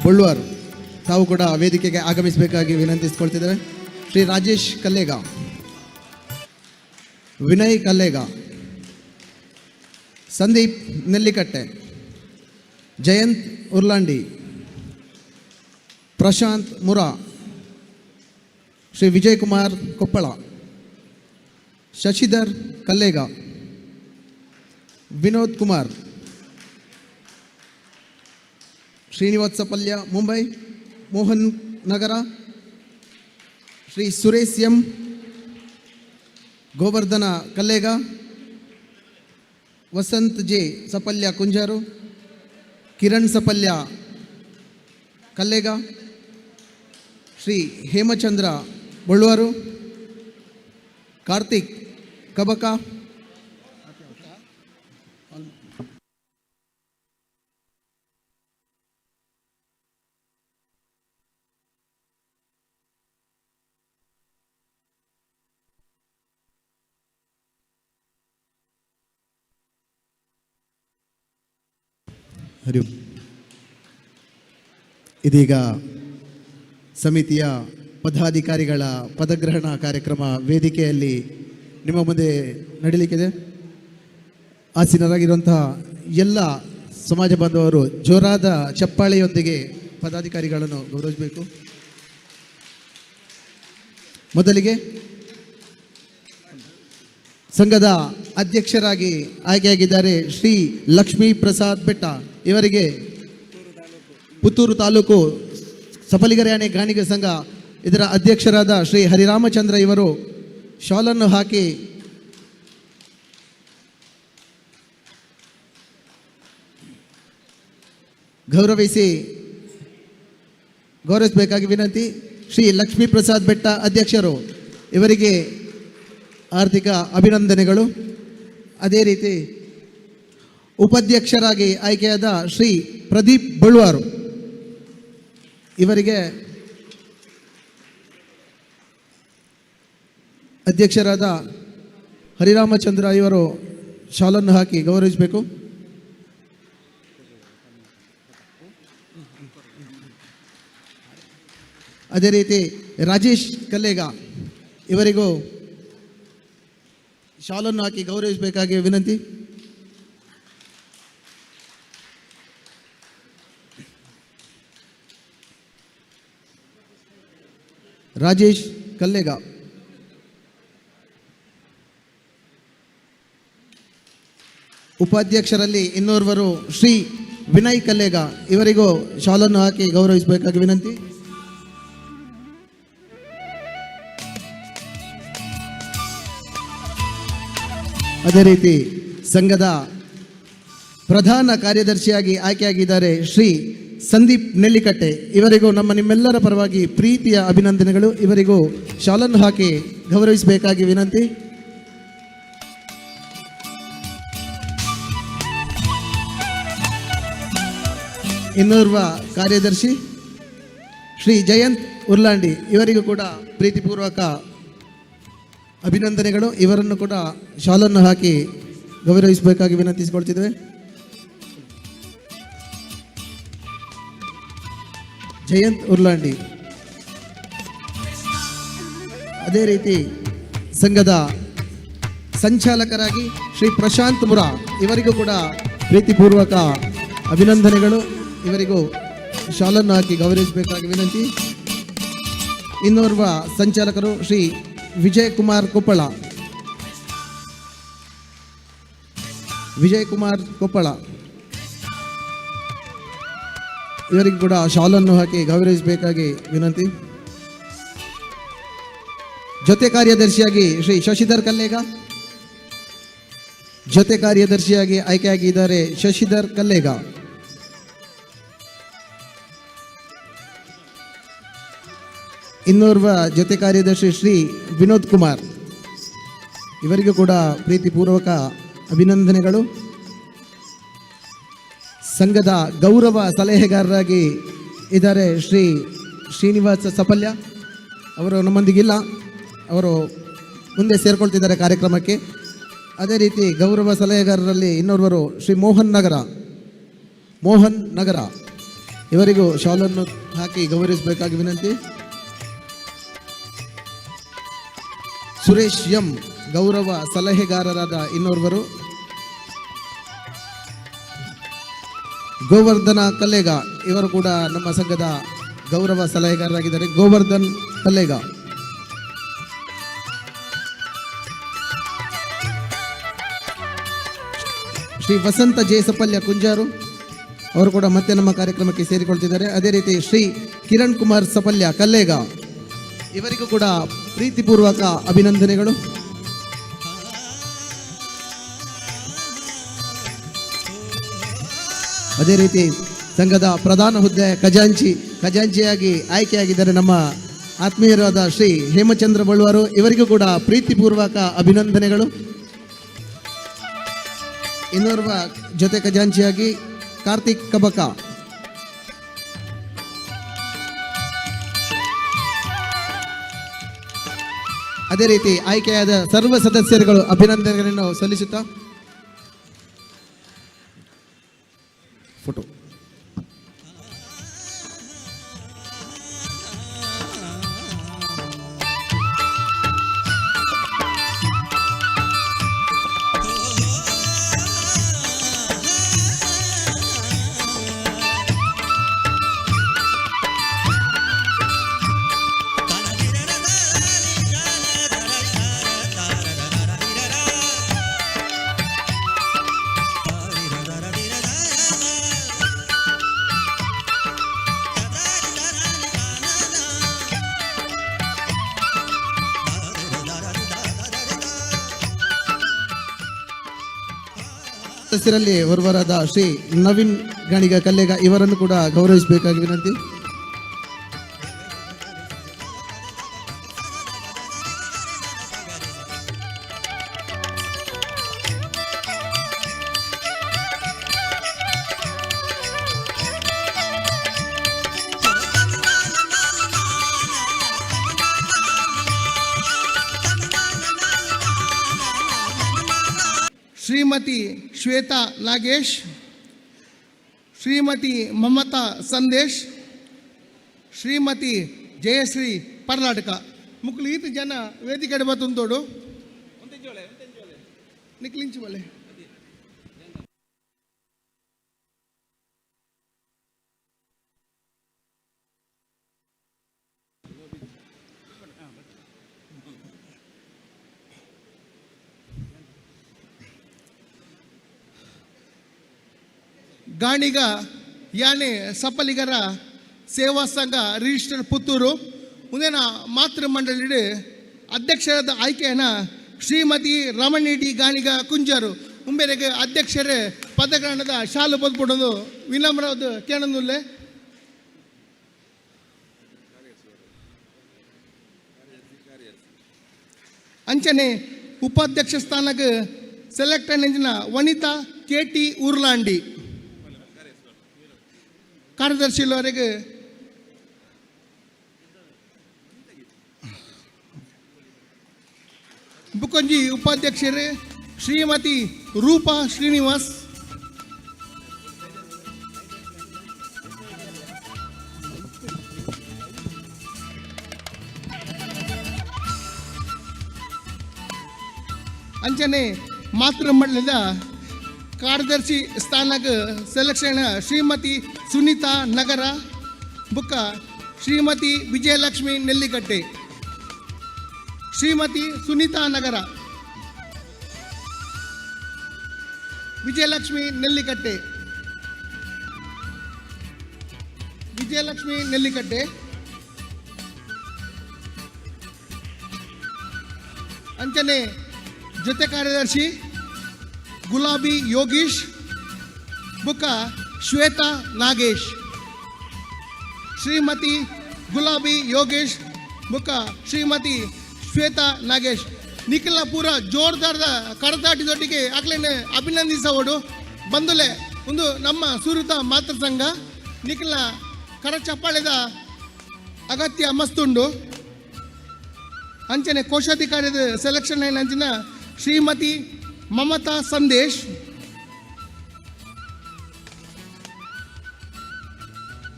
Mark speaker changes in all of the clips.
Speaker 1: ಬಳ್ಳುವಾರು ತಾವು ಕೂಡ ವೇದಿಕೆಗೆ ಆಗಮಿಸಬೇಕಾಗಿ ವಿನಂತಿಸಿಕೊಳ್ತಿದ್ದೇವೆ. ಶ್ರೀ ರಾಜೇಶ್ ಕಲ್ಲೇಗ, ವಿನಯ್ ಕಲ್ಲೇಗ, ಸಂದೀಪ್ ನೆಲ್ಲಿಕಟ್ಟೆ, ಜಯಂತ್ ಉರ್ಲಾಂಡಿ, ಪ್ರಶಾಂತ್ ಮುರಾ, ಶ್ರೀ ವಿಜಯ್ ಕುಮಾರ್ ಕೊಪ್ಪಳ, ಶಶಿಧರ್ ಕಲ್ಲೇಗ, ವಿನೋದ್ ಕುಮಾರ್, ಶ್ರೀನಿವಾಸ ಪಲ್ಯ ಮುಂಬೈ, ಮೋಹನ್ ನಗರ, ಶ್ರೀ ಸುರೇಶ್ ಎಂ, ಗೋವರ್ಧನ ಕಲ್ಲೇಗ, ವಸಂತ್ ಜೆ ಸಪಲ್ಯ ಕುಂಜಾರು, ಕಿರಣ್ ಸಪಲ್ಯ ಕಲ್ಲೇಗ, ಶ್ರೀ ಹೇಮಚಂದ್ರ ಬಳ್ಳುವಾರು, ಕಾರ್ತಿಕ್ ಕಬಕ, ಇದೀಗ ಸಮಿತಿಯ ಪದಾಧಿಕಾರಿಗಳ ಪದಗ್ರಹಣ ಕಾರ್ಯಕ್ರಮ ವೇದಿಕೆಯಲ್ಲಿ ನಿಮ್ಮ ಮುಂದೆ ನಡೀಲಿಕ್ಕಿದೆ. ಆಸೀನರಾಗಿರುವಂತಹ ಎಲ್ಲ ಸಮಾಜ ಬಾಂಧವರು ಜೋರಾದ ಚಪ್ಪಾಳೆಯೊಂದಿಗೆ ಪದಾಧಿಕಾರಿಗಳನ್ನು ಗೌರವಿಸಬೇಕು. ಮೊದಲಿಗೆ ಸಂಘದ ಅಧ್ಯಕ್ಷರಾಗಿ ಆಯ್ಕೆಯಾಗಿದ್ದಾರೆ ಶ್ರೀ ಲಕ್ಷ್ಮೀ ಪ್ರಸಾದ್ ಬೆಟ್ಟ. ಇವರಿಗೆ ಪುತ್ತೂರು ತಾಲೂಕು ಸಪಲಿಗರ್ಯಾಣಿ ಗಾಣಿಗ ಸಂಘ ಇದರ ಅಧ್ಯಕ್ಷರಾದ ಶ್ರೀ ಹರಿರಾಮಚಂದ್ರ ಇವರು ಶಾಲನ್ನು ಹಾಕಿ ಗೌರವಿಸಬೇಕಾಗಿ ವಿನಂತಿ. ಶ್ರೀ ಲಕ್ಷ್ಮೀ ಪ್ರಸಾದ್ ಬೆಟ್ಟ ಅಧ್ಯಕ್ಷರು, ಇವರಿಗೆ ಆರ್ಥಿಕ ಅಭಿನಂದನೆಗಳು. ಅದೇ ರೀತಿ ಉಪಾಧ್ಯಕ್ಷರಾಗಿ ಆಯ್ಕೆಯಾದ ಶ್ರೀ ಪ್ರದೀಪ್ ಬಳ್ಳುವಾರು, ಇವರಿಗೆ ಅಧ್ಯಕ್ಷರಾದ ಹರಿರಾಮಚಂದ್ರ ಇವರು ಶಾಲನ್ನು ಹಾಕಿ ಗೌರವಿಸಬೇಕು. ಅದೇ ರೀತಿ ರಾಜೇಶ್ ಕಲ್ಲೇಗ ಇವರಿಗೂ ಶಾಲನ್ನು ಹಾಕಿ ಗೌರವಿಸಬೇಕಾಗಿ ವಿನಂತಿ. ರಾಜೇಶ್ ಕಲ್ಲೇಗ, ಉಪಾಧ್ಯಕ್ಷರಲ್ಲಿ ಇನ್ನೋರ್ವರು ಶ್ರೀ ವಿನಯ್ ಕಲ್ಲೇಗ, ಇವರಿಗೂ ಶಾಲನ್ನು ಹಾಕಿ ಗೌರವಿಸಬೇಕಾಗಿ ವಿನಂತಿ. ಅದೇ ರೀತಿ ಸಂಘದ ಪ್ರಧಾನ ಕಾರ್ಯದರ್ಶಿಯಾಗಿ ಆಯ್ಕೆಯಾಗಿದ್ದಾರೆ ಶ್ರೀ ಸಂದೀಪ್ ನೆಲ್ಲಿಕಟ್ಟೆ, ಇವರಿಗೂ ನಿಮ್ಮೆಲ್ಲರ ಪರವಾಗಿ ಪ್ರೀತಿಯ ಅಭಿನಂದನೆಗಳು. ಇವರಿಗೂ ಶಾಲನ್ನು ಹಾಕಿ ಗೌರವಿಸಬೇಕಾಗಿ ವಿನಂತಿ. ಇನ್ನೋರ್ವ ಕಾರ್ಯದರ್ಶಿ ಶ್ರೀ ಜಯಂತ್ ಉರ್ಲಾಂಡಿ, ಇವರಿಗೂ ಕೂಡ ಪ್ರೀತಿಪೂರ್ವಕ ಅಭಿನಂದನೆಗಳು. ಇವರನ್ನು ಕೂಡ ಶಾಲನ್ನು ಹಾಕಿ ಗೌರವಿಸಬೇಕಾಗಿ ವಿನಂತಿಸಿಕೊಳ್ತಿದ್ದೇವೆ. ಜಯಂತ್ ಉರ್ಲಾಂಡಿ. ಅದೇ ರೀತಿ ಸಂಘದ ಸಂಚಾಲಕರಾಗಿ ಶ್ರೀ ಪ್ರಶಾಂತ್ ಮುರಾ, ಇವರಿಗೂ ಕೂಡ ಪ್ರೀತಿಪೂರ್ವಕ ಅಭಿನಂದನೆಗಳು. ಇವರಿಗೂ ಶಾಲನ್ನು ಹಾಕಿ ಗೌರವಿಸಬೇಕಾಗಿ ವಿನಂತಿ. ಇನ್ನೋರ್ವ ಸಂಚಾಲಕರು ಶ್ರೀ ವಿಜಯ್ ಕುಮಾರ್ ಕೊಪ್ಪಳ, ಇವರಿಗೂ ಕೂಡ ಶಾಲನ್ನು ಹಾಕಿ ಗೌರವಿಸಬೇಕಾಗಿ ವಿನಂತಿ. ಜೊತೆ ಕಾರ್ಯದರ್ಶಿಯಾಗಿ ಶ್ರೀ ಶಶಿಧರ್ ಕಲ್ಲೇಗ, ಜೊತೆ ಕಾರ್ಯದರ್ಶಿಯಾಗಿ ಆಯ್ಕೆಯಾಗಿದ್ದಾರೆ ಶಶಿಧರ್ ಕಲ್ಲೇಗ. ಇನ್ನೋರ್ವ ಜೊತೆ ಕಾರ್ಯದರ್ಶಿ ಶ್ರೀ ವಿನೋದ್ ಕುಮಾರ್, ಇವರಿಗೂ ಕೂಡ ಪ್ರೀತಿಪೂರ್ವಕ ಅಭಿನಂದನೆಗಳು. ಸಂಘದ ಗೌರವ ಸಲಹೆಗಾರರಾಗಿ ಇದ್ದಾರೆ ಶ್ರೀ ಶ್ರೀನಿವಾಸ ಸಪಲ್ಯ, ಅವರು ನಮ್ಮೊಂದಿಗಿಲ್ಲ, ಅವರು ಮುಂದೆ ಸೇರಿಕೊಳ್ತಿದ್ದಾರೆ ಕಾರ್ಯಕ್ರಮಕ್ಕೆ. ಅದೇ ರೀತಿ ಗೌರವ ಸಲಹೆಗಾರರಲ್ಲಿ ಇನ್ನೋರ್ವರು ಶ್ರೀ ಮೋಹನ್ ನಗರ, ಇವರಿಗೂ ಶಾಲನ್ನು ಹಾಕಿ ಗೌರವಿಸಬೇಕಾಗಿ ವಿನಂತಿ. ಸುರೇಶ್ ಎಂ ಗೌರವ ಸಲಹೆಗಾರರಾದ ಇನ್ನೋರ್ವರು. ಗೋವರ್ಧನ ಕಲ್ಲೇಗ ಇವರು ಕೂಡ ನಮ್ಮ ಸಂಘದ ಗೌರವ ಸಲಹೆಗಾರರಾಗಿದ್ದಾರೆ. ಗೋವರ್ಧನ್ ಕಲ್ಲೇಗ. ಶ್ರೀ ವಸಂತ ಜೇಸಪಲ್ಯ ಕುಂಜಾರು ಅವರು ಕೂಡ ಮತ್ತೆ ನಮ್ಮ ಕಾರ್ಯಕ್ರಮಕ್ಕೆ ಸೇರಿಕೊಳ್ತಿದ್ದಾರೆ. ಅದೇ ರೀತಿ ಶ್ರೀ ಕಿರಣ್ ಕುಮಾರ್ ಸಪಲ್ಯ ಕಲ್ಲೇಗ ಇವರಿಗೂ ಕೂಡ ಪ್ರೀತಿಪೂರ್ವಕ ಅಭಿನಂದನೆಗಳು. ಅದೇ ರೀತಿ ಸಂಘದ ಪ್ರಧಾನ ಹುದ್ದೆ ಖಜಾಂಚಿಯಾಗಿ ಆಯ್ಕೆಯಾಗಿದ್ದಾರೆ ನಮ್ಮ ಆತ್ಮೀಯರಾದ ಶ್ರೀ ಹೇಮಚಂದ್ರ ಬಳ್ವಾರು. ಇವರಿಗೂ ಕೂಡ ಪ್ರೀತಿಪೂರ್ವಕ ಅಭಿನಂದನೆಗಳು. ಇನ್ನೋರ್ವ ಜೊತೆ ಖಜಾಂಚಿಯಾಗಿ ಕಾರ್ತಿಕ್ ಕಬಕ. ಅದೇ ರೀತಿ ಆಯ್ಕೆಯಾದ ಸರ್ವ ಸದಸ್ಯರುಗಳು ಅಭಿನಂದನೆಗಳನ್ನು ಸಲ್ಲಿಸುತ್ತಾ ಫೋಟೋ. ಸದಸ್ಯರಲ್ಲಿ ಓರ್ವರಾದ ಶ್ರೀ ನವೀನ್ ಗಾಣಿಗ ಕಲ್ಲೇಗ ಇವರನ್ನು ಕೂಡ ಗೌರವಿಸಬೇಕಾಗಿ ವಿನಂತಿ.
Speaker 2: ಶ್ರೀಮತಿ ಶ್ವೇತಾ ನಾಗೇಶ್, ಶ್ರೀಮತಿ ಮಮತಾ ಸಂದೇಶ್, ಶ್ರೀಮತಿ ಜಯಶ್ರೀ ಪರ್ನಾಟಕ ಮುಕ್ಳು ಈತ ಜನ ವೇದಿಕೆ ಬತ್ತುಂತೋಡು ನಿಕ್ಲಿಂಚು ಬಲೆ. ಗಾಣಿಗ ಯಾನೆ ಸಪಲಿಗರ ಸೇವಾ ಸಂಘ ರಿಜಿಸ್ಟರ್ ಪುತ್ತೂರು ಮುಂದಿನ ಮಾತೃ ಮಂಡಳಿ ಅಧ್ಯಕ್ಷರಾದ ಆಯ್ಕೆಯನ್ನ ಶ್ರೀಮತಿ ರಮಣಿ ಡಿ ಗಾಣಿಗ ಕುಂಜಾರು ಮುಂಬೆರೆಗೆ ಅಧ್ಯಕ್ಷರೇ ಪದಗ್ರಹಣದ ಶಾಲು ಬದ್ಬಿಡೋದು ವಿನಮ್ರವಾದ ಕೇಳಂದುಲ್ಲೆ. ಅಂಚನೆ ಉಪಾಧ್ಯಕ್ಷ ಸ್ಥಾನಕ್ಕೆ ಸೆಲೆಕ್ಟ್ ಎಂಜಿನ ವನಿತಾ KT ಉರ್ಲಾಂಡಿ ಕಾರ್ಯದರ್ಶಿಯವರೆಗೆ ಬುಕೊಂಜಿ ಉಪಾಧ್ಯಕ್ಷರೇ ಶ್ರೀಮತಿ ರೂಪಾ ಶ್ರೀನಿವಾಸ್, ಅಂಚನೆ ಮಾತೃ ಮಂಡಲದ ಕಾರ್ಯದರ್ಶಿ ಸ್ಥಾನಕ್ಕೆ ಸೆಲೆಕ್ಷನ್ ಶ್ರೀಮತಿ ಸುನೀತಾ ನಗರ ಬುಕ್ಕ ಶ್ರೀಮತಿ ವಿಜಯಲಕ್ಷ್ಮಿ ನೆಲ್ಲಿಕಟ್ಟೆ. ಶ್ರೀಮತಿ ಸುನೀತಾ ನಗರ, ವಿಜಯಲಕ್ಷ್ಮಿ ನೆಲ್ಲಿಕಟ್ಟೆ, ವಿಜಯಲಕ್ಷ್ಮಿ ನೆಲ್ಲಿಕಟ್ಟೆ. ಅಂಚನೆ ಜೊತೆ ಕಾರ್ಯದರ್ಶಿ ಗುಲಾಬಿ ಯೋಗೀಶ್ ಬುಕ್ಕ ಶ್ವೇತಾ ನಾಗೇಶ್. ಶ್ರೀಮತಿ ಗುಲಾಬಿ ಯೋಗೇಶ್ ಬುಕ್ಕ ಶ್ರೀಮತಿ ಶ್ವೇತಾ ನಾಗೇಶ್ ನಿಖಿಲ ಪೂರ ಜೋರ್ದಾರದ ಕಡತಾಟಿದೊಟ್ಟಿಗೆ ಆಗ್ಲೇನೆ ಅಭಿನಂದಿಸೋಡು ಬಂದುಲೆ ಒಂದು ನಮ್ಮ ಸುರತ ಮಾತೃ ಸಂಘ ನಿಖಿಲ ಕರ ಚಪ್ಪಾಳೆದ ಅಗತ್ಯ ಮಸ್ತುಂಡು. ಅಂಚನೆ ಕೋಶಾಧಿಕಾರಿದ ಸೆಲೆಕ್ಷನ್ ಲೈನ್ ಅಂಚಿನ ಶ್ರೀಮತಿ ಮಮತಾ ಸಂದೇಶ್,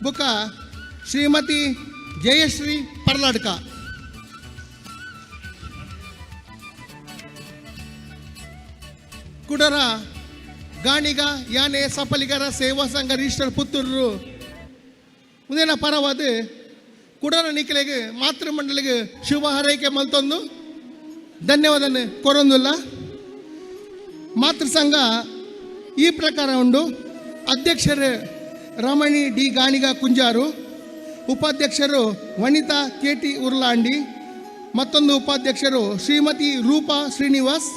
Speaker 2: ಬುಕ ಶ್ರೀಮತಿ ಜಯಶ್ರೀ ಪರ್ಲಾಡ್ಕ. ಕುಡರ ಗಾಣಿಗ ಯಾನೆ ಸಫಲಿಗರ ಸೇವಾ ಸಂಘ ರಿಜಿಸ್ಟರ್ ಪುತ್ತೂರು ಮುಂದಿನ ಪರವಾದ ಕುಡರ ನಿಖಿಲೆಗೆ ಮಾತೃ ಮಂಡಳಿಗೆ ಶುಭ ಹಾರೈಕೆ ಮಲ್ತೊಂದು ಧನ್ಯವಾದ ಕೊರೊಂದಿಲ್ಲ. ಮಾತೃ ಸಂಘ ಈ ಪ್ರಕಾರ ಉಂಡು. ಅಧ್ಯಕ್ಷರು ರಮಣಿ ಡಿ ಗಾಣಿಗ ಕುಂಜಾರು, ಉಪಾಧ್ಯಕ್ಷರು ವನಿತಾ ಕೆ ಟಿ ಉರ್ಲಾಂಡಿ, ಮತ್ತೊಂದು ಉಪಾಧ್ಯಕ್ಷರು ಶ್ರೀಮತಿ ರೂಪಾ ಶ್ರೀನಿವಾಸ್,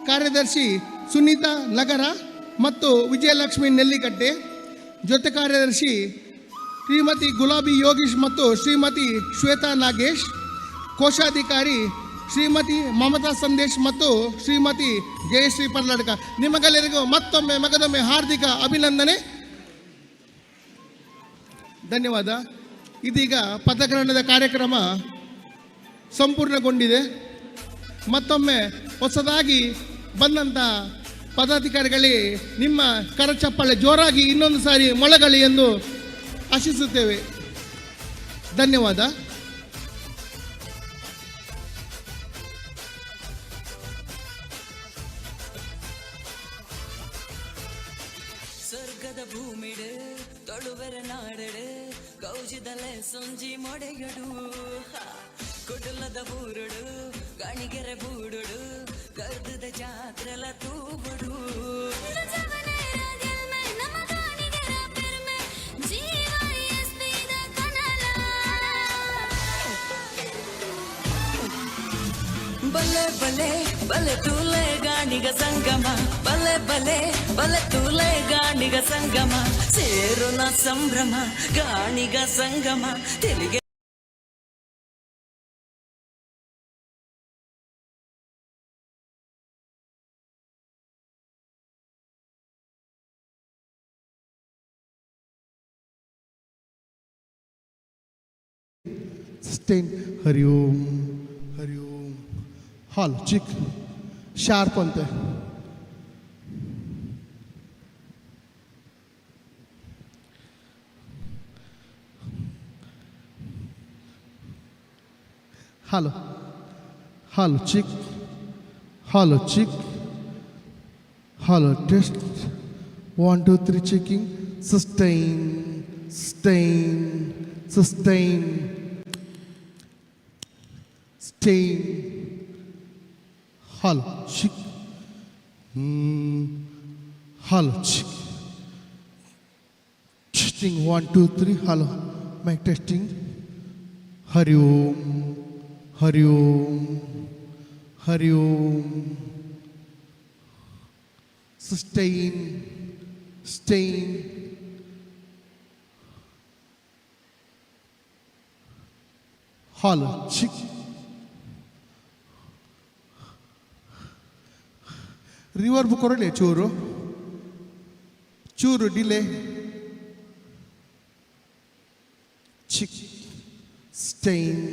Speaker 2: ಕಾರ್ಯದರ್ಶಿ ಸುನೀತಾ ನಗರ ಮತ್ತು ವಿಜಯಲಕ್ಷ್ಮಿ ನೆಲ್ಲಿಕಟ್ಟೆ, ಜೊತೆ ಕಾರ್ಯದರ್ಶಿ ಶ್ರೀಮತಿ ಗುಲಾಬಿ ಯೋಗೀಶ್ ಮತ್ತು ಶ್ರೀಮತಿ ಶ್ವೇತಾ ನಾಗೇಶ್, ಕೋಶಾಧಿಕಾರಿ ಶ್ರೀಮತಿ ಮಮತಾ ಸಂದೇಶ್ ಮತ್ತು ಶ್ರೀಮತಿ ಜಯಶ್ರೀ ಪರ್ಲಾಡ್ಕ. ನಿಮಗೆಲ್ಲರಿಗೂ ಮತ್ತೊಮ್ಮೆ ಮಗದೊಮ್ಮೆ ಹಾರ್ದಿಕ ಅಭಿನಂದನೆ, ಧನ್ಯವಾದ. ಇದೀಗ ಪಥಗ್ರಹಣದ ಕಾರ್ಯಕ್ರಮ ಸಂಪೂರ್ಣಗೊಂಡಿದೆ. ಮತ್ತೊಮ್ಮೆ ಹೊಸದಾಗಿ ಬಂದಂಥ ಪದಾಧಿಕಾರಿಗಳೇ ನಿಮ್ಮ ಕರಚಪ್ಪಾಳೆ ಜೋರಾಗಿ ಇನ್ನೊಂದು ಸಾರಿ ಮೊಳಗಲಿ ಎಂದು ಆಶಿಸುತ್ತೇವೆ. ಧನ್ಯವಾದ.
Speaker 3: ಸ್ವರ್ಗದ ಭೂಮಿಡು ತೊಳುವೆರ ನಾಡಡು ಕೌಜಿದಲೆ ಸಂಜಿ ಮೊಡೆಗಡು ಕುಟುಲದ ಬೂರುಡು ಗಾಣಿಗೆರೆ ಬೂಡುಡು ಗರ್ದದ ಜಾತ್ರೆಲ ತೂಗುಡು ಬಲೆ ಬಲೆ ಬಲೆ ತೂಲೆ ಗಾಣಿಗ ಸಂಗಮ, ಬಲೆ ಬಲೆ ಬಲೆ ತೂಲೆ ಗಾಣಿಗ ಸಂಗಮ, ಸೇರುನ ಸಂಭ್ರಮ ಗಾಣಿಗ ಸಂಗಮ ತೆಲಿಗೆ
Speaker 2: ಸ್ಟೇನ್. Hari Om Hari Om. Hello check sharp ಅಂತೆ. Hello hello check hello check hello test 1 2 3 checking. Sustain ಸ್ಟೈನ್ ಸಸ್ಟೈನ್ ಸ್ಟೈನ್. Hello check hello check testing 1 2 3. Hello mic testing. Hari Om Hari Om Hari Om. Sustain ಸ್ಟೈನ್. Hello check. ರಿವರ್ಬ್ ಕೊರಲೆ ಚೂರು ಚೂರು ಡಿಲೆ. ಚಿಕ್ ಸ್ಟೈನ್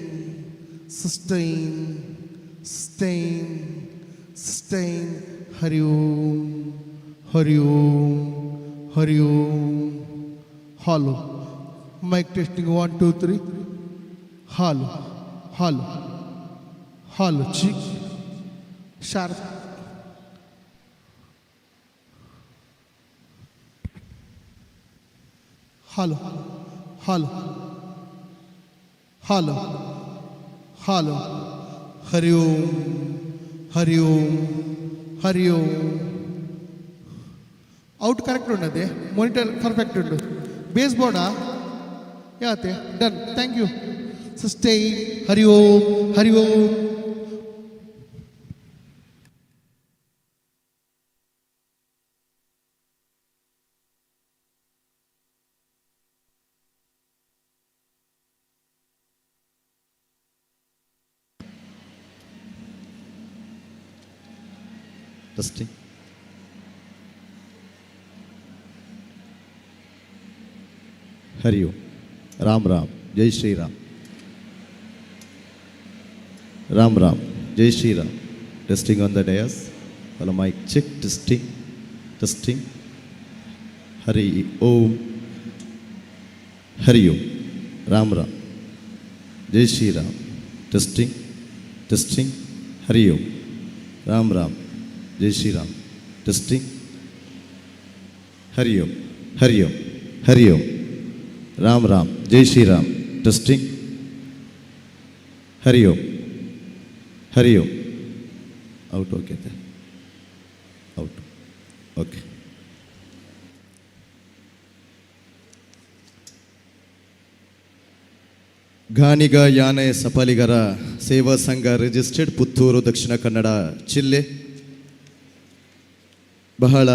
Speaker 2: ಸಸ್ಟೈನ್ ಸ್ಟೈನ್ ಸ್ಟೈನ್. Hari Om Hari Om Hari Om. Hello mic testing 1 2 3. ಹಾಲು ಹಾಲು ಹಾಲು ಚಿಕ್ ಶಾರ್ಪ್. ಹಾಲು hello hello hello. Hari Om Hari Om Hari Om. Out correct ಉಂಡದೆ, ಮಾನಿಟರ್ ಪರ್ಫೆಕ್ಟ್ ಉಂಡು. ಬೇಸ್ ಬೋರ್ಡಾ ಯಾತೆ done. Thank you. Sustain. Hari Om Hari Om.
Speaker 4: Testing. Hari Om. Ram Ram. Jai Shri Ram. Ram Ram. Jai Shri Ram. Testing on the dais. Hello mic check. Testing. Testing. Hari Om. Hari Om Ram Ram जय Shri Ram testing testing Hari Om Ram Ram जय Shri Ram testing Hari Om Hari Om Hari Om Ram Ram जय Shri Ram testing Hari Om out okay out okay. Ganiga ಯಾನೆ ಸಫಲಿಗರ Seva Sangha registered Puttur Dakshina Kannada ಜಿಲ್ಲೆ. ಬಹಳ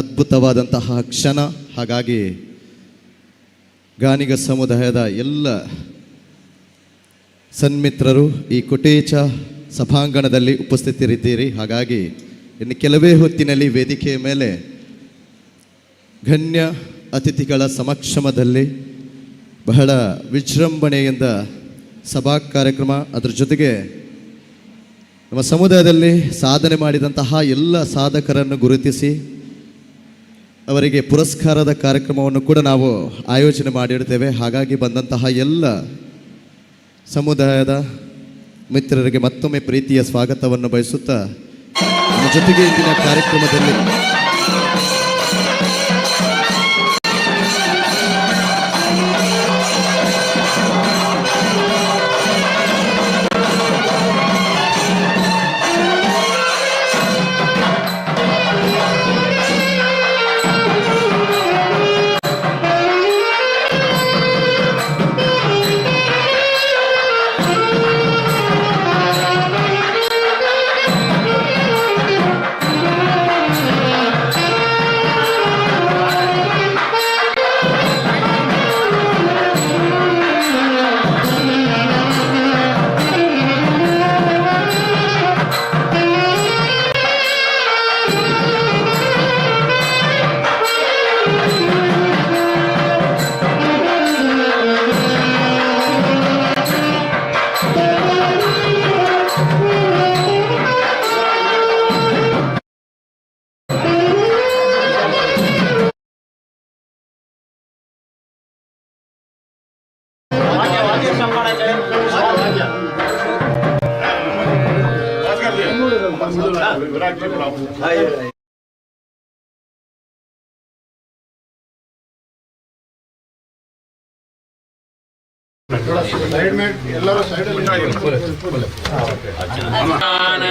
Speaker 4: ಅದ್ಭುತವಾದಂತಹ ಕ್ಷಣ. ಹಾಗಾಗಿ ಗಾಣಿಗ ಸಮುದಾಯದ ಎಲ್ಲ ಸನ್ಮಿತ್ರರು ಈ ಕುಟೇಚ ಸಭಾಂಗಣದಲ್ಲಿ ಉಪಸ್ಥಿತರಿದ್ದೀರಿ. ಹಾಗಾಗಿ ಇನ್ನು ಕೆಲವೇ ಹೊತ್ತಿನಲ್ಲಿ ವೇದಿಕೆಯ ಮೇಲೆ ಗಣ್ಯ ಅತಿಥಿಗಳ ಸಮಕ್ಷಮದಲ್ಲಿ ಬಹಳ ವಿಜೃಂಭಣೆಯಿಂದ ಸಭಾ ಕಾರ್ಯಕ್ರಮ, ಅದರ ಜೊತೆಗೆ ನಮ್ಮ ಸಮುದಾಯದಲ್ಲಿ ಸಾಧನೆ ಮಾಡಿದಂತಹ ಎಲ್ಲ ಸಾಧಕರನ್ನು ಗುರುತಿಸಿ ಅವರಿಗೆ ಪುರಸ್ಕಾರದ ಕಾರ್ಯಕ್ರಮವನ್ನು ಕೂಡ ನಾವು ಆಯೋಜನೆ ಮಾಡಿಡ್ತೇವೆ. ಹಾಗಾಗಿ ಬಂದಂತಹ ಎಲ್ಲ ಸಮುದಾಯದ ಮಿತ್ರರಿಗೆ ಮತ್ತೊಮ್ಮೆ ಪ್ರೀತಿಯ ಸ್ವಾಗತವನ್ನು ಬಯಸುತ್ತಾ, ನಮ್ಮ ಜೊತೆಗೆ ಇಂದಿನ ಕಾರ್ಯಕ್ರಮದಲ್ಲಿ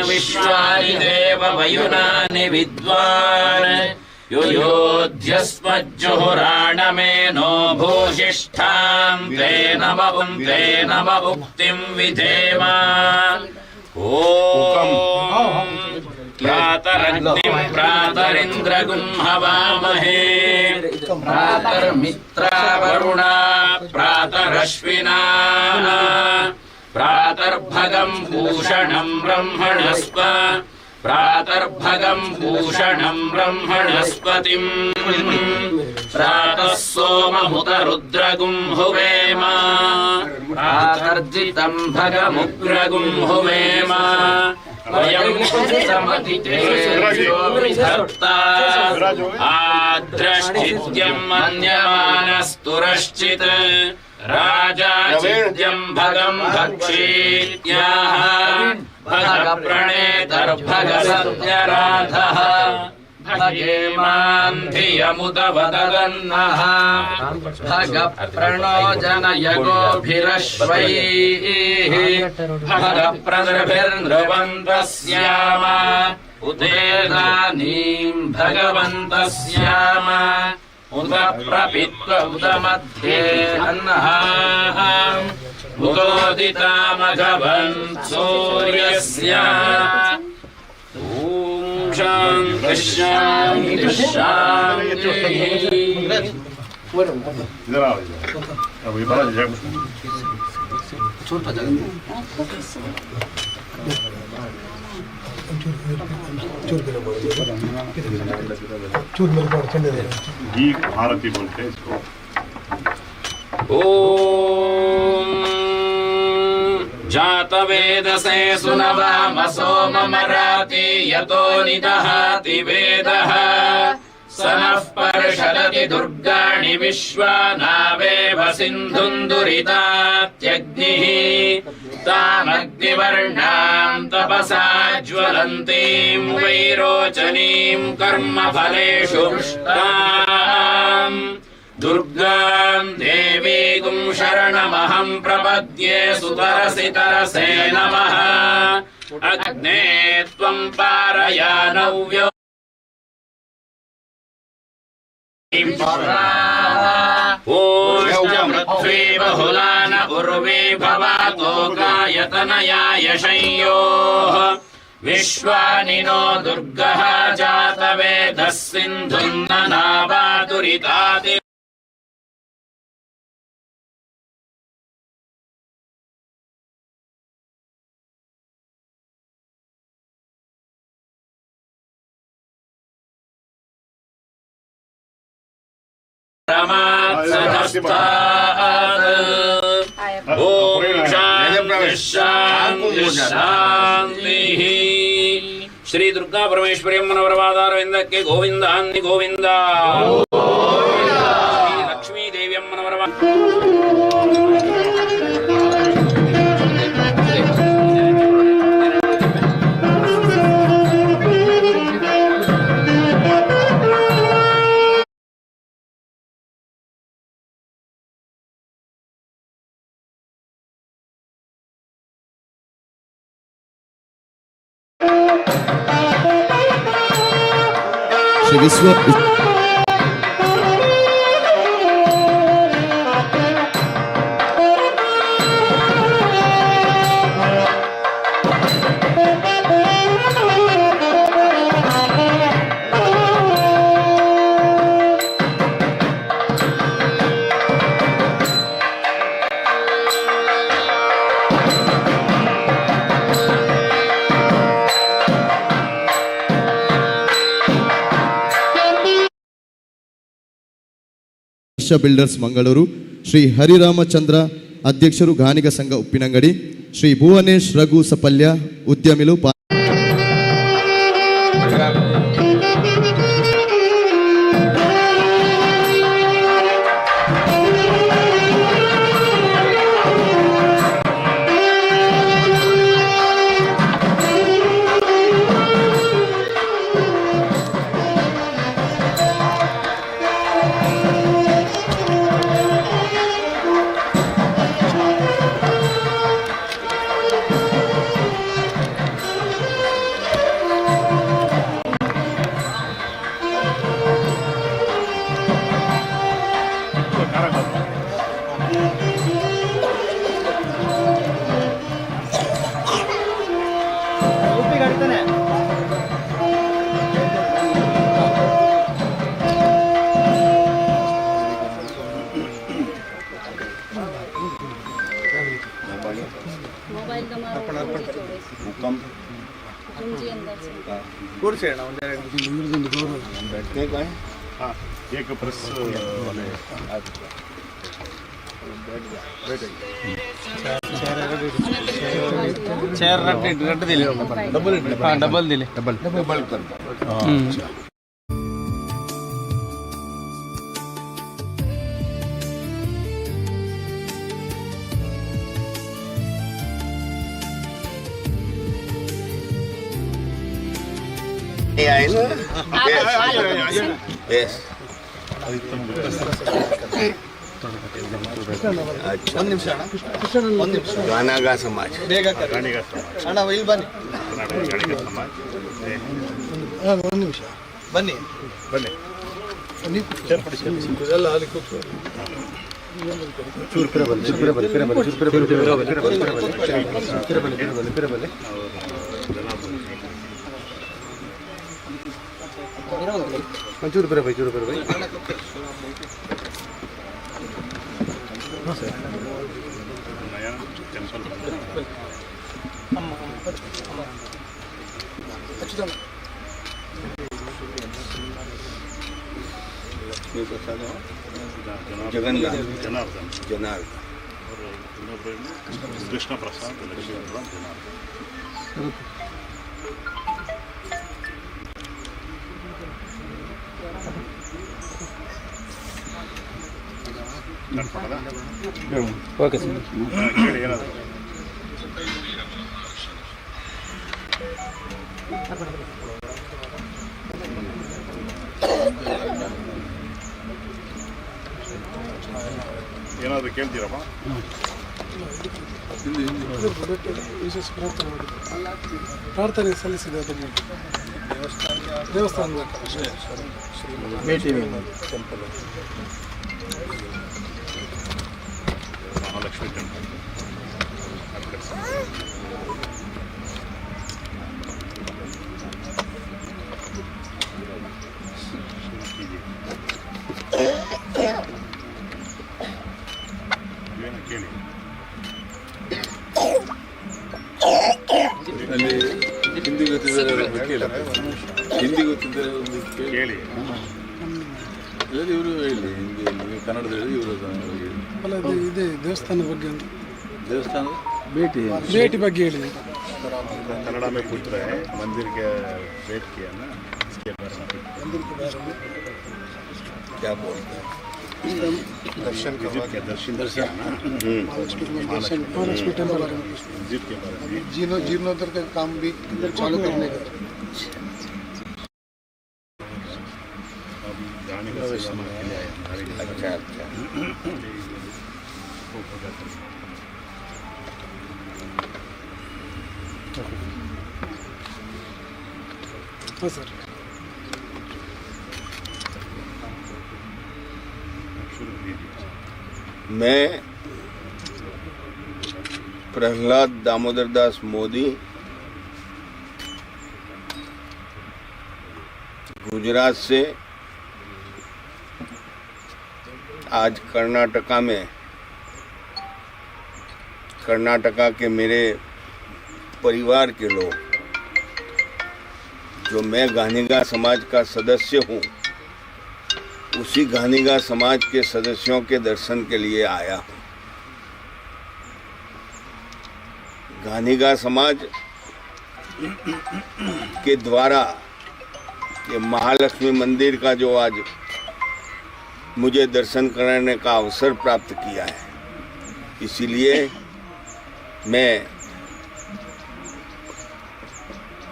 Speaker 5: विश्वानि देव वयुनानि विद्वान् योयोध्यस्मज्जुहुराणमेनो भूषिष्ठां तेन ममुक्तिं विधेम. ॐ प्रातरग्निं प्रातरिन्द्रगुं हवामहे प्रातर्मित्रा वरुणा प्रातरश्विना प्रातर्भगं भूषणं ब्रह्मणस्प प्रातर्भगं भूषणं ब्रह्मणस्पतिं प्रातः सोममुतरुद्रगुं हुवेम प्रातर्जितं भगमुग्रगुं हुवेम वयं समतितेजोविधत्ता आद्रष्टित्यं मन्यमानस्तुरश्चित् राजाचिद्यं भगं भक्षीत्याह भगप्रणेतर्भगसत्यराधः भगेमान् धियमुदवदन्नः भगप्रणो जनयगोभिरश्वैः भगप्रदभिर्नृवन्तः स्याम उदेदानीं भगवन्तः स्याम उद प्रपित्व उदमध्ये अन्नः उदोदितामघवन् सूर्यस्य. ॐ शान्तिः शान्तिः शान्तिः.
Speaker 6: भारती बोलते हैं इसको.
Speaker 5: ॐ जातवेदसे सुनवाम सोममराति यतो निदहाति वेदः स नः पर्षदति दुर्गाणि विश्वानावेव सिन्धुन्दुरितात्यग्निः तामग्निवर्णाम् तपसा ज्वलन्तीम् वैरोचनीम् कर्मफलेषु पुष्टाम् दुर्गाम् देवीगुं शरणमहम् प्रपद्ये सुतरसि तरसे नमः अग्ने त्वम् पारयानव्यो ओष्टमृत्वे बहुलान उर्वे भवातो गायतनयाय शंयोः विश्वानि नो दुर्गः जातवेदः सिन्धुन्ननावादुरिताति श्री दुर्गा परमेश्वरी मनोरवादारविंदಕ್ಕೆ ಗೋವಿಂದ ಅನ್ನಿ ಗೋವಿಂದ ಶ್ರೀ ಲಕ್ಷ್ಮೀ ದೇವಿ ಅಮ್ಮನವರ
Speaker 4: ಶ್ರೀ ವಿಶ್ವ ಬಿಲ್ಡರ್ಸ್ ಮಂಗಳೂರು, ಶ್ರೀ ಹರಿರಾಮಚಂದ್ರ ಅಧ್ಯಕ್ಷರು ಗಾಣಿಗ ಸಂಘ ಉಪ್ಪಿನಂಗಡಿ, ಶ್ರೀ ಭುವನೇಶ್ ರಘು ಸಪಲ್ಯ ಉದ್ಯಮಿಲು
Speaker 6: हाँ एक प्रेस
Speaker 7: चेयर रट दिले डबल दिले डबल
Speaker 8: ಗಾನಾಗ ಸಮಾಜ
Speaker 2: ಅಣ್ಣ ಇಲ್ಲಿ ಬನ್ನಿ ಒಂದು ನಿಮಿಷ ಬನ್ನಿ
Speaker 6: ಬನ್ನಿ
Speaker 2: ಎಲ್ಲ ಅಲ್ಲಿ ಕೂತ್ಕೊಳ್ಳಿ
Speaker 8: ಚೂರು ಬೈ
Speaker 6: ಜನಾರ್ದನ್ ಕೃಷ್ಣ ಪ್ರಸಾದ್ ಜನಾರ್ದನ್ ಡನ್ ಮಾಡೋದಾ?
Speaker 7: Okay sir.
Speaker 6: ಕೇಳಿ ಏನಾದ್ರು ಏನಾದರೂ ಕೇಳ್ತೀರಪ್ಪ?
Speaker 2: ವಿಶೇಷ ಪ್ರಾರ್ಥನೆ ಸಲ್ಲಿಸಿದ ದೇವಸ್ಥಾನದ
Speaker 6: ಮಹಾಲಕ್ಷ್ಮಿ ಟೆಂಪಲ್ ಏನು ಕೇಳಿ
Speaker 9: ಹಿಂದಿ ಗೊತ್ತಿದ್ದಾರೆ ಹಿಂದಿ ಗೊತ್ತಿದ್ದಾರೆ ಒಂದು
Speaker 6: ಕೇಳಿ
Speaker 9: ಇವರು ಹೇಳಿ ಹಿಂದಿಯಲ್ಲಿ ಕನ್ನಡದ ಹೇಳಿ ಇವರು ಹೇಳಿ.
Speaker 2: ಅಲ್ಲ ಇದೆ ದೇವಸ್ಥಾನದ ಬಗ್ಗೆ
Speaker 9: ದೇವಸ್ಥಾನ
Speaker 2: ಭೇಟಿ ಬಗ್ಗೆ ಹೇಳಿ.
Speaker 6: कन्नड़ में पूछ रहे हैं मंदिर के वेट किया ना, इसके बारे में
Speaker 9: क्या बोलते हैं
Speaker 6: दर्शन के दर्शन
Speaker 2: महालक्ष्मी टेम्पल
Speaker 6: विजिट के बारे में
Speaker 2: जीर्णोद्धार का काम भी चालू करने का
Speaker 6: अब जाने का सेवा के लिए आए हमारे लिए।
Speaker 9: अच्छा अच्छा
Speaker 2: हाँ सर
Speaker 6: शुरू कीजिए।
Speaker 8: मैं प्रहलाद दामोदर दास मोदी गुजरात से आज कर्नाटका में कर्नाटका के मेरे परिवार के लोग जो मैं गानिगा समाज का सदस्य हूँ उसी गानिगा समाज के सदस्यों के दर्शन के लिए आया हूँ। गानिगा समाज के द्वारा ये महालक्ष्मी मंदिर का जो आज मुझे दर्शन कराने का अवसर प्राप्त किया है, इसीलिए मैं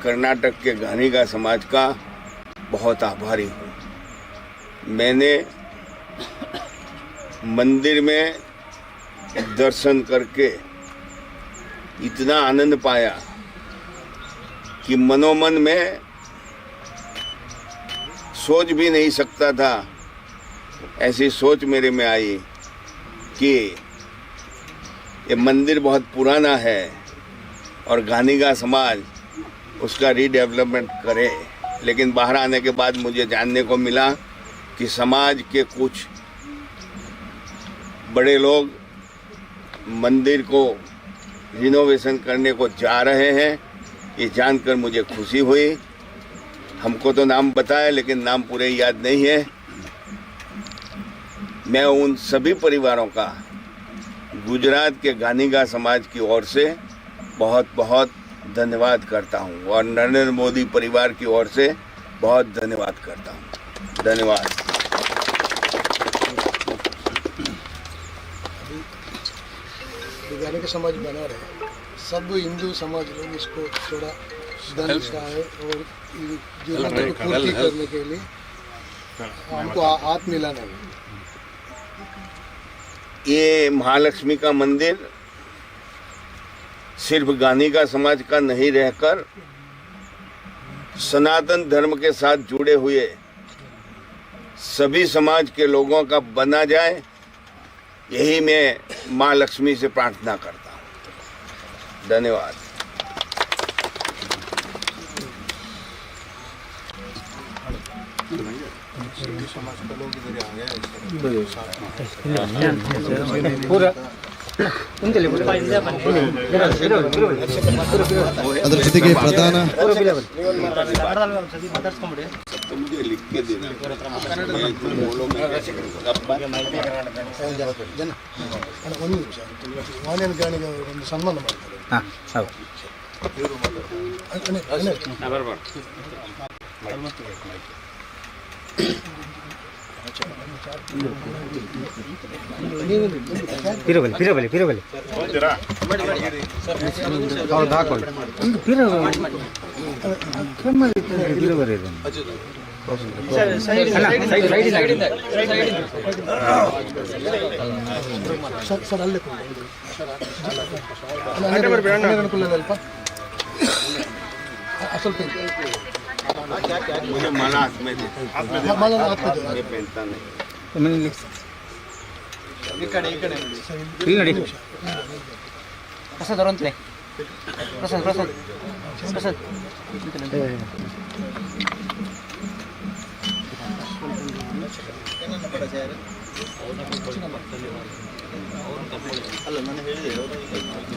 Speaker 8: कर्नाटक के गानिगा समाज का बहुत आभारी हूँ। मैंने मंदिर में दर्शन करके इतना आनंद पाया कि मनोमन में सोच भी नहीं सकता था, ऐसी सोच मेरे में आई कि ये मंदिर बहुत पुराना है और गानिगा समाज उसका रीडेवलपमेंट करे। लेकिन बाहर आने के बाद मुझे जानने को मिला कि समाज के कुछ बड़े लोग मंदिर को रिनोवेशन करने को जा रहे हैं। ये जानकर मुझे खुशी हुई। हमको तो नाम बताया लेकिन नाम पूरे याद नहीं है। मैं उन सभी परिवारों का गुजरात के गानिगा समाज की ओर से बहुत बहुत धन्यवाद करता हूँ और नरेंद्र मोदी परिवार की ओर से बहुत धन्यवाद करता हूँ। धन्यवाद।
Speaker 2: गानिगा समाज बना रहे सब हिंदू समाज लोग इसको थोड़ा धन का है और जीवन को पूर्ति करने के लिए हमको हाथ मिलाना है।
Speaker 8: ये महालक्ष्मी का मंदिर सिर्फ गानिगा समाज का नहीं रहकर सनातन धर्म के साथ जुड़े हुए सभी समाज के लोगों का बना जाए, यही मैं माँ लक्ष्मी से प्रार्थना करता हूँ। धन्यवाद।
Speaker 7: पूरा
Speaker 1: ಅದರ ಜೊತೆಗೆ ಪ್ರಧಾನ
Speaker 8: तो मुझे लिख के देना।
Speaker 2: ಒಂದು ನಿಮಿಷ ವಾಣಿಯನ್ ಗಾಣಿಗೆ ಒಂದು ಸನ್ಮಾನ ಮಾಡ್ತಾರೆ.
Speaker 7: ಪಿರಬಲಿ
Speaker 6: ಹೋಗ್ತೀರಾ?
Speaker 7: ಹೌದು ಹಾಕೊಳ್ಳಿ ಪಿರಬಲಿ
Speaker 2: ಸರ್ ಅಲ್ಲೇ ಅಲ್ಪ ಸ್ವಲ್ಪ
Speaker 8: मुझे माला हाथ में दे,
Speaker 2: ಮಾಲನ ಹಾಕ್ತಿದ್ದೆ
Speaker 8: मैं पहनता नहीं।
Speaker 7: ಇಲ್ಲಿ ನೋಡಿ ಪ್ರಸಾದ್ ಅವರಂತೆ ಪ್ರಸಾದ್ ಪ್ರಸಾದ್ ಪ್ರಸಾದ್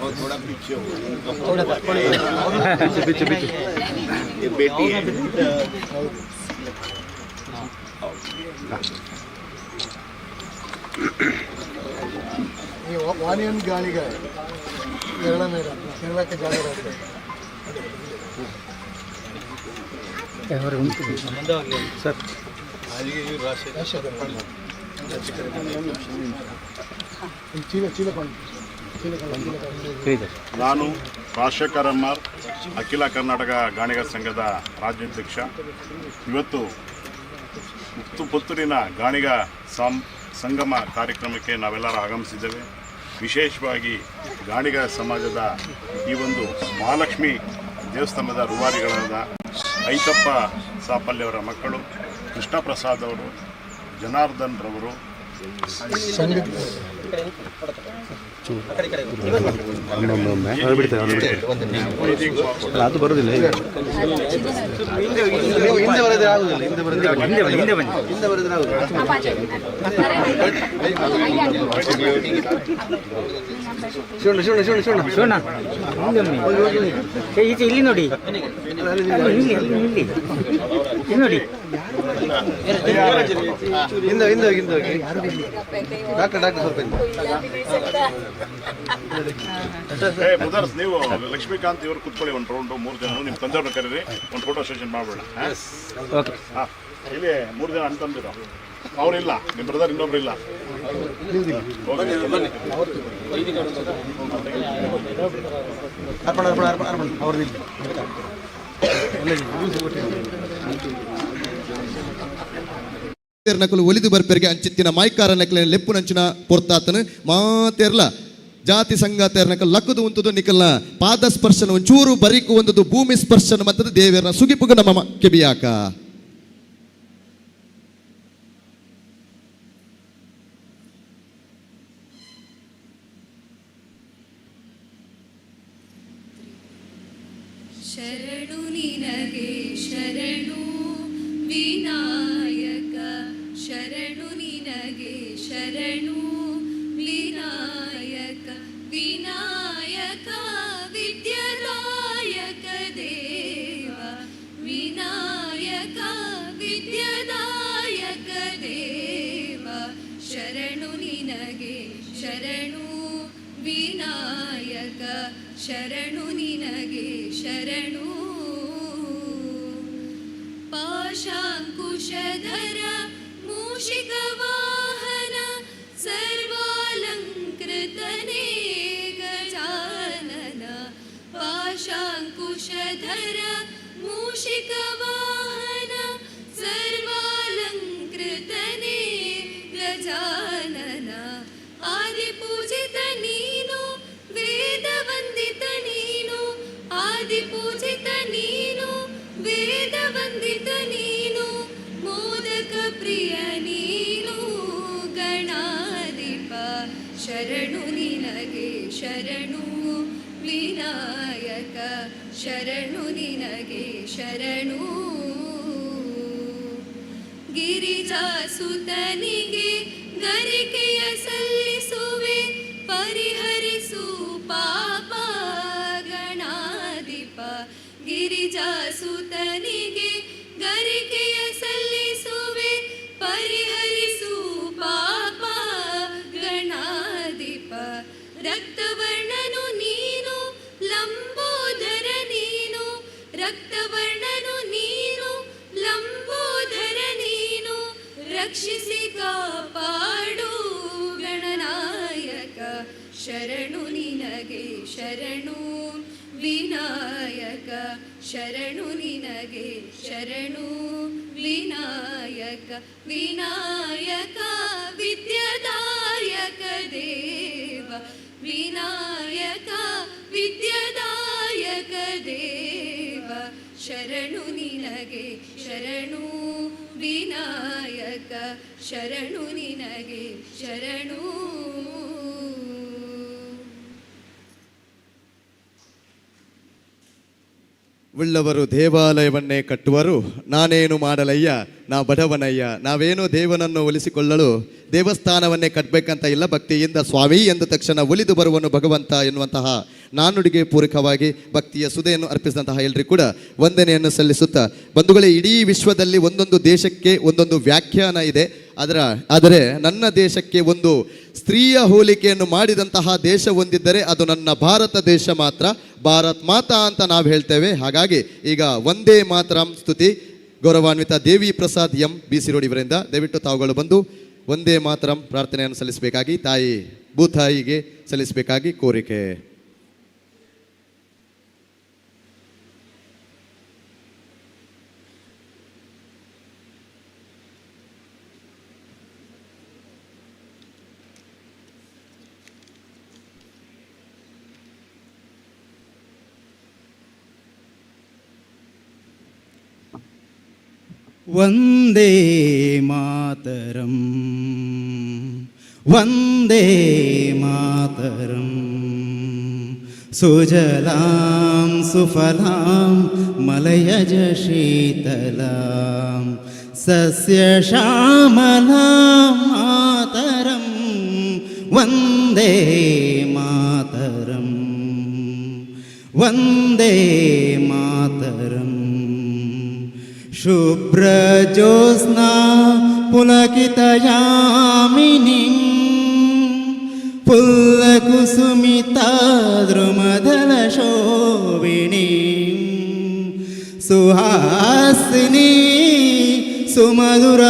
Speaker 8: और थोड़ा पीछे हो, ये बेटी है।
Speaker 2: ये वानियन गाड़ी का है केरला में केरला के जाने रहते
Speaker 7: ಸರ್
Speaker 6: ನಾನು ರಾಜಶೇಖರ್ ಎಮ್ಆರ್ ಅಖಿಲ ಕರ್ನಾಟಕ ಗಾಣಿಗ ಸಂಘದ ರಾಜ್ಯಾಧ್ಯಕ್ಷ. ಇವತ್ತು ಪುತ್ತೂರಿನ ಗಾಣಿಗ ಸಂಗಮ ಕಾರ್ಯಕ್ರಮಕ್ಕೆ ನಾವೆಲ್ಲರೂ ಆಗಮಿಸಿದ್ದೇವೆ. ವಿಶೇಷವಾಗಿ ಗಾಣಿಗ ಸಮಾಜದ ಈ ಒಂದು ಮಹಾಲಕ್ಷ್ಮಿ ದೇವಸ್ಥಾನದ ರೂವಾರಿಗಳಾದ ಐತಪ್ಪ ಸಾಪಲ್ಯವರ ಮಕ್ಕಳು, ಕೃಷ್ಣ ಪ್ರಸಾದ್ ಅವರು, ಜನಾರ್ದನ್ ರವರು,
Speaker 4: ಅದು ಬರೋದಿಲ್ಲ.
Speaker 7: ಈಚೆ ಇಲ್ಲಿ ನೋಡಿ ಇಲ್ಲಿ ನೋಡಿ
Speaker 6: ಮುದರ್ಸ್, ನೀವು ಲಕ್ಷ್ಮೀಕಾಂತ್ ಇವರು ಕುತ್ಕೊಳ್ಳಿ ಒಂದು ರೌಂಡು. 3 ಜನ ನಿಮ್ಮ ತಂದೆಯವ್ರನ್ನ ಕರೀರಿ, ಒಂದು ಫೋಟೋ ಸೆಷನ್ ಮಾಡ್ಬೇಡ. ಇಲ್ಲಿ 3 ಜನ ಅಂತಂದಿರೋ ಅವರಿಲ್ಲ, ನಿಮ್ಮ ಬ್ರದರ್ ಇನ್ನೊಬ್ರು ಇಲ್ಲ.
Speaker 1: ನಕಲು ಒಲಿದು ಬರ್ಪೆರಿಗೆ ಅಂಚಿತ್ತಿನ ಮೈಕಾರ ನಕಲಿನ ಲೆಪ್ಪು ನಂಚಿನ ಪೊರ್ತಾತನು ಮಾತೆರ್ಲ ಜಾತಿ ಸಂಗಾತ ನಕಲ್ ಲಕ್ಕದು ಉಂತದು ನಿಕಲ್ನ ಪಾದ ಸ್ಪರ್ಶನ ಒಂಚೂರು ಬರೀಕು ಒಂದದು ಭೂಮಿ ಸ್ಪರ್ಶನ ಮತ್ತದು ದೇವರನ ಸುಗಿಪುಗ ನಮ್ಮ ಕೆಬಿಯಾಕ
Speaker 3: ಶರಣು ನಿನಗೆ ಶರಣು ವಿನಾಯಕ, ಶರಣು ನಿನಗೆ ಶರಣು ವಿನಾಯಕ, ವಿನಾಯಕ ವಿದ್ಯಾದಾಯಕ ದೇವ, ವಿನಾಯಕ ವಿದ್ಯಾದಾಯಕ ದೇವ, ಶರಣು ನಿನಗೆ ಶರಣು ವಿನಾಯಕ, ಶರಣು ನಿನಗೆ ಶರಣು. ಪಾಶಾಂಕುಶಧರ ಮೂಷಿಕ ವಾಹನ ಸರ್ವಾಲಂಕೃತನೇ ಗಜಾನನ, ಪಾಶಾಂಕುಶಧರ ಮೂಷಿಕ ವಾಹನ ಸರ್ವಾಲಂಕೃತನೇ ಗಜಾನನ, ಆದಿಪೂಜಿತ ನೀನು ವೇದ ವಂದಿತ ನೀನು, ಆದಿಪೂಜಿತ ನೀನು ವೇದ ವಂದಿತ ನೀನು, ಮೋದಕ ಪ್ರಿಯ ನೀನು ಗಣಾಧಿಪ, ಶರಣು ನಿನಗೆ ಶರಣು ವಿನಾಯಕ, ಶರಣು ನಿನಗೆ ಶರಣು. ಗಿರಿಜಾಸುತನಿಗೆ ಗರಿಕೆಯ ಸಲ್ಲಿಸುವೆ, ಪರಿಹರಿಸು ಪಾಪ ಗಣಾಧಿಪ, ಗಿರಿಜಾಸುತನಿಗೆ ಗರಿಕೆಯ ಸಲ್ಲಿಸುವೆ, ಪರಿಹರಿಸು ಪಾಪ ಗಣಾಧಿಪ, ರಕ್ತವರ್ಣನು ನೀನು ಲಂಬೋದರ ನೀನು, ರಕ್ತವರ್ಣನು ನೀನು ಲಂಬೋದರ ನೀನು, ರಕ್ಷಿಸಿ ಶರಣು ನಿನಗೆ ಶರಣು ವಿನಾಯಕ ಶರಣು ನಿನಗೆ ಶರಣು ವಿನಾಯಕ ವಿನಾಯಕ ವಿದ್ಯಾದಾಯಕ ದೇವ ವಿನಾಯಕ ವಿದ್ಯಾದಾಯಕ ದೇವ ಶರಣು ನಿನಗೆ ಶರಣು ವಿನಾಯಕ ಶರಣು ನಿನಗೆ ಶರಣು.
Speaker 4: ಉಳ್ಳವರು ದೇವಾಲಯವನ್ನೇ ಕಟ್ಟುವರು, ನಾನೇನು ಮಾಡಲಯ್ಯ, ನಾ ಬಡವನಯ್ಯ. ನಾವೇನು ದೇವನನ್ನು ಒಲಿಸಿಕೊಳ್ಳಲು ದೇವಸ್ಥಾನವನ್ನೇ ಕಟ್ಟಬೇಕಂತ ಇಲ್ಲ. ಭಕ್ತಿಯಿಂದ ಸ್ವಾಮಿ ಎಂದ ತಕ್ಷಣ ಒಲಿದು ಬರುವನು ಭಗವಂತ ಎನ್ನುವಂತಹ ನಾನುಡಿಗೆ ಪೂರಕವಾಗಿ ಭಕ್ತಿಯ ಸುಧೆಯನ್ನು ಅರ್ಪಿಸಿದಂತಹ ಎಲ್ಲರಿಗೂ ಕೂಡ ವಂದನೆಯನ್ನು ಸಲ್ಲಿಸುತ್ತಾ, ಬಂಧುಗಳೇ, ಇಡೀ ವಿಶ್ವದಲ್ಲಿ ಒಂದೊಂದು ದೇಶಕ್ಕೆ ಒಂದೊಂದು ವ್ಯಾಖ್ಯಾನ ಇದೆ. ಆದರೆ ನನ್ನ ದೇಶಕ್ಕೆ ಒಂದು ಸ್ತ್ರೀಯ ಹೋಲಿಕೆಯನ್ನು ಮಾಡಿದಂತಹ ದೇಶ ಒಂದಿದ್ದರೆ ಅದು ನನ್ನ ಭಾರತ ದೇಶ ಮಾತ್ರ. ಭಾರತ್ ಮಾತಾ ಅಂತ ನಾವು ಹೇಳ್ತೇವೆ. ಹಾಗಾಗಿ ಈಗ ವಂದೇ ಮಾತರಂ ಸ್ತುತಿ ಗೌರವಾನ್ವಿತ ದೇವಿ ಪ್ರಸಾದ್ ಎಂ BC ರೋಡ್ ಇವರಿಂದ ದಯವಿಟ್ಟು ತಾವುಗಳು ಬಂದು ವಂದೇ ಮಾತರಂ ಪ್ರಾರ್ಥನೆಯನ್ನು ಸಲ್ಲಿಸಬೇಕಾಗಿ ತಾಯಿ ಭೂತಾಯಿಗೆ ಸಲ್ಲಿಸಬೇಕಾಗಿ ಕೋರಿಕೆ.
Speaker 7: ವಂದೇ ಮಾತರಂ ವಂದೇ ಮಾತರಂ ಸುಜಲಾಂ ಸುಫಲಾಂ ಮಲಯಜ ಶೀತಲಾಂ ಸಸ್ಯಶ್ಯಾಮಲಾಂ ಮಾತರಂ ವಂದೇ ಮಾತರಂ ವಂದೇ ಮಾತರಂ. ಶುಭ್ರಜೋತ್ಸ್ನಾ ಪುಲಕಿತಯಾಮಿನೀಂ ಪುಲ್ಲಕುಸುಮಿತಾ ದ್ರುಮದಲಶೋಭಿನೀಂ ಸುಹಾಸಿನೀ ಸುಮಧುರಭಾಷಿಣೀಂ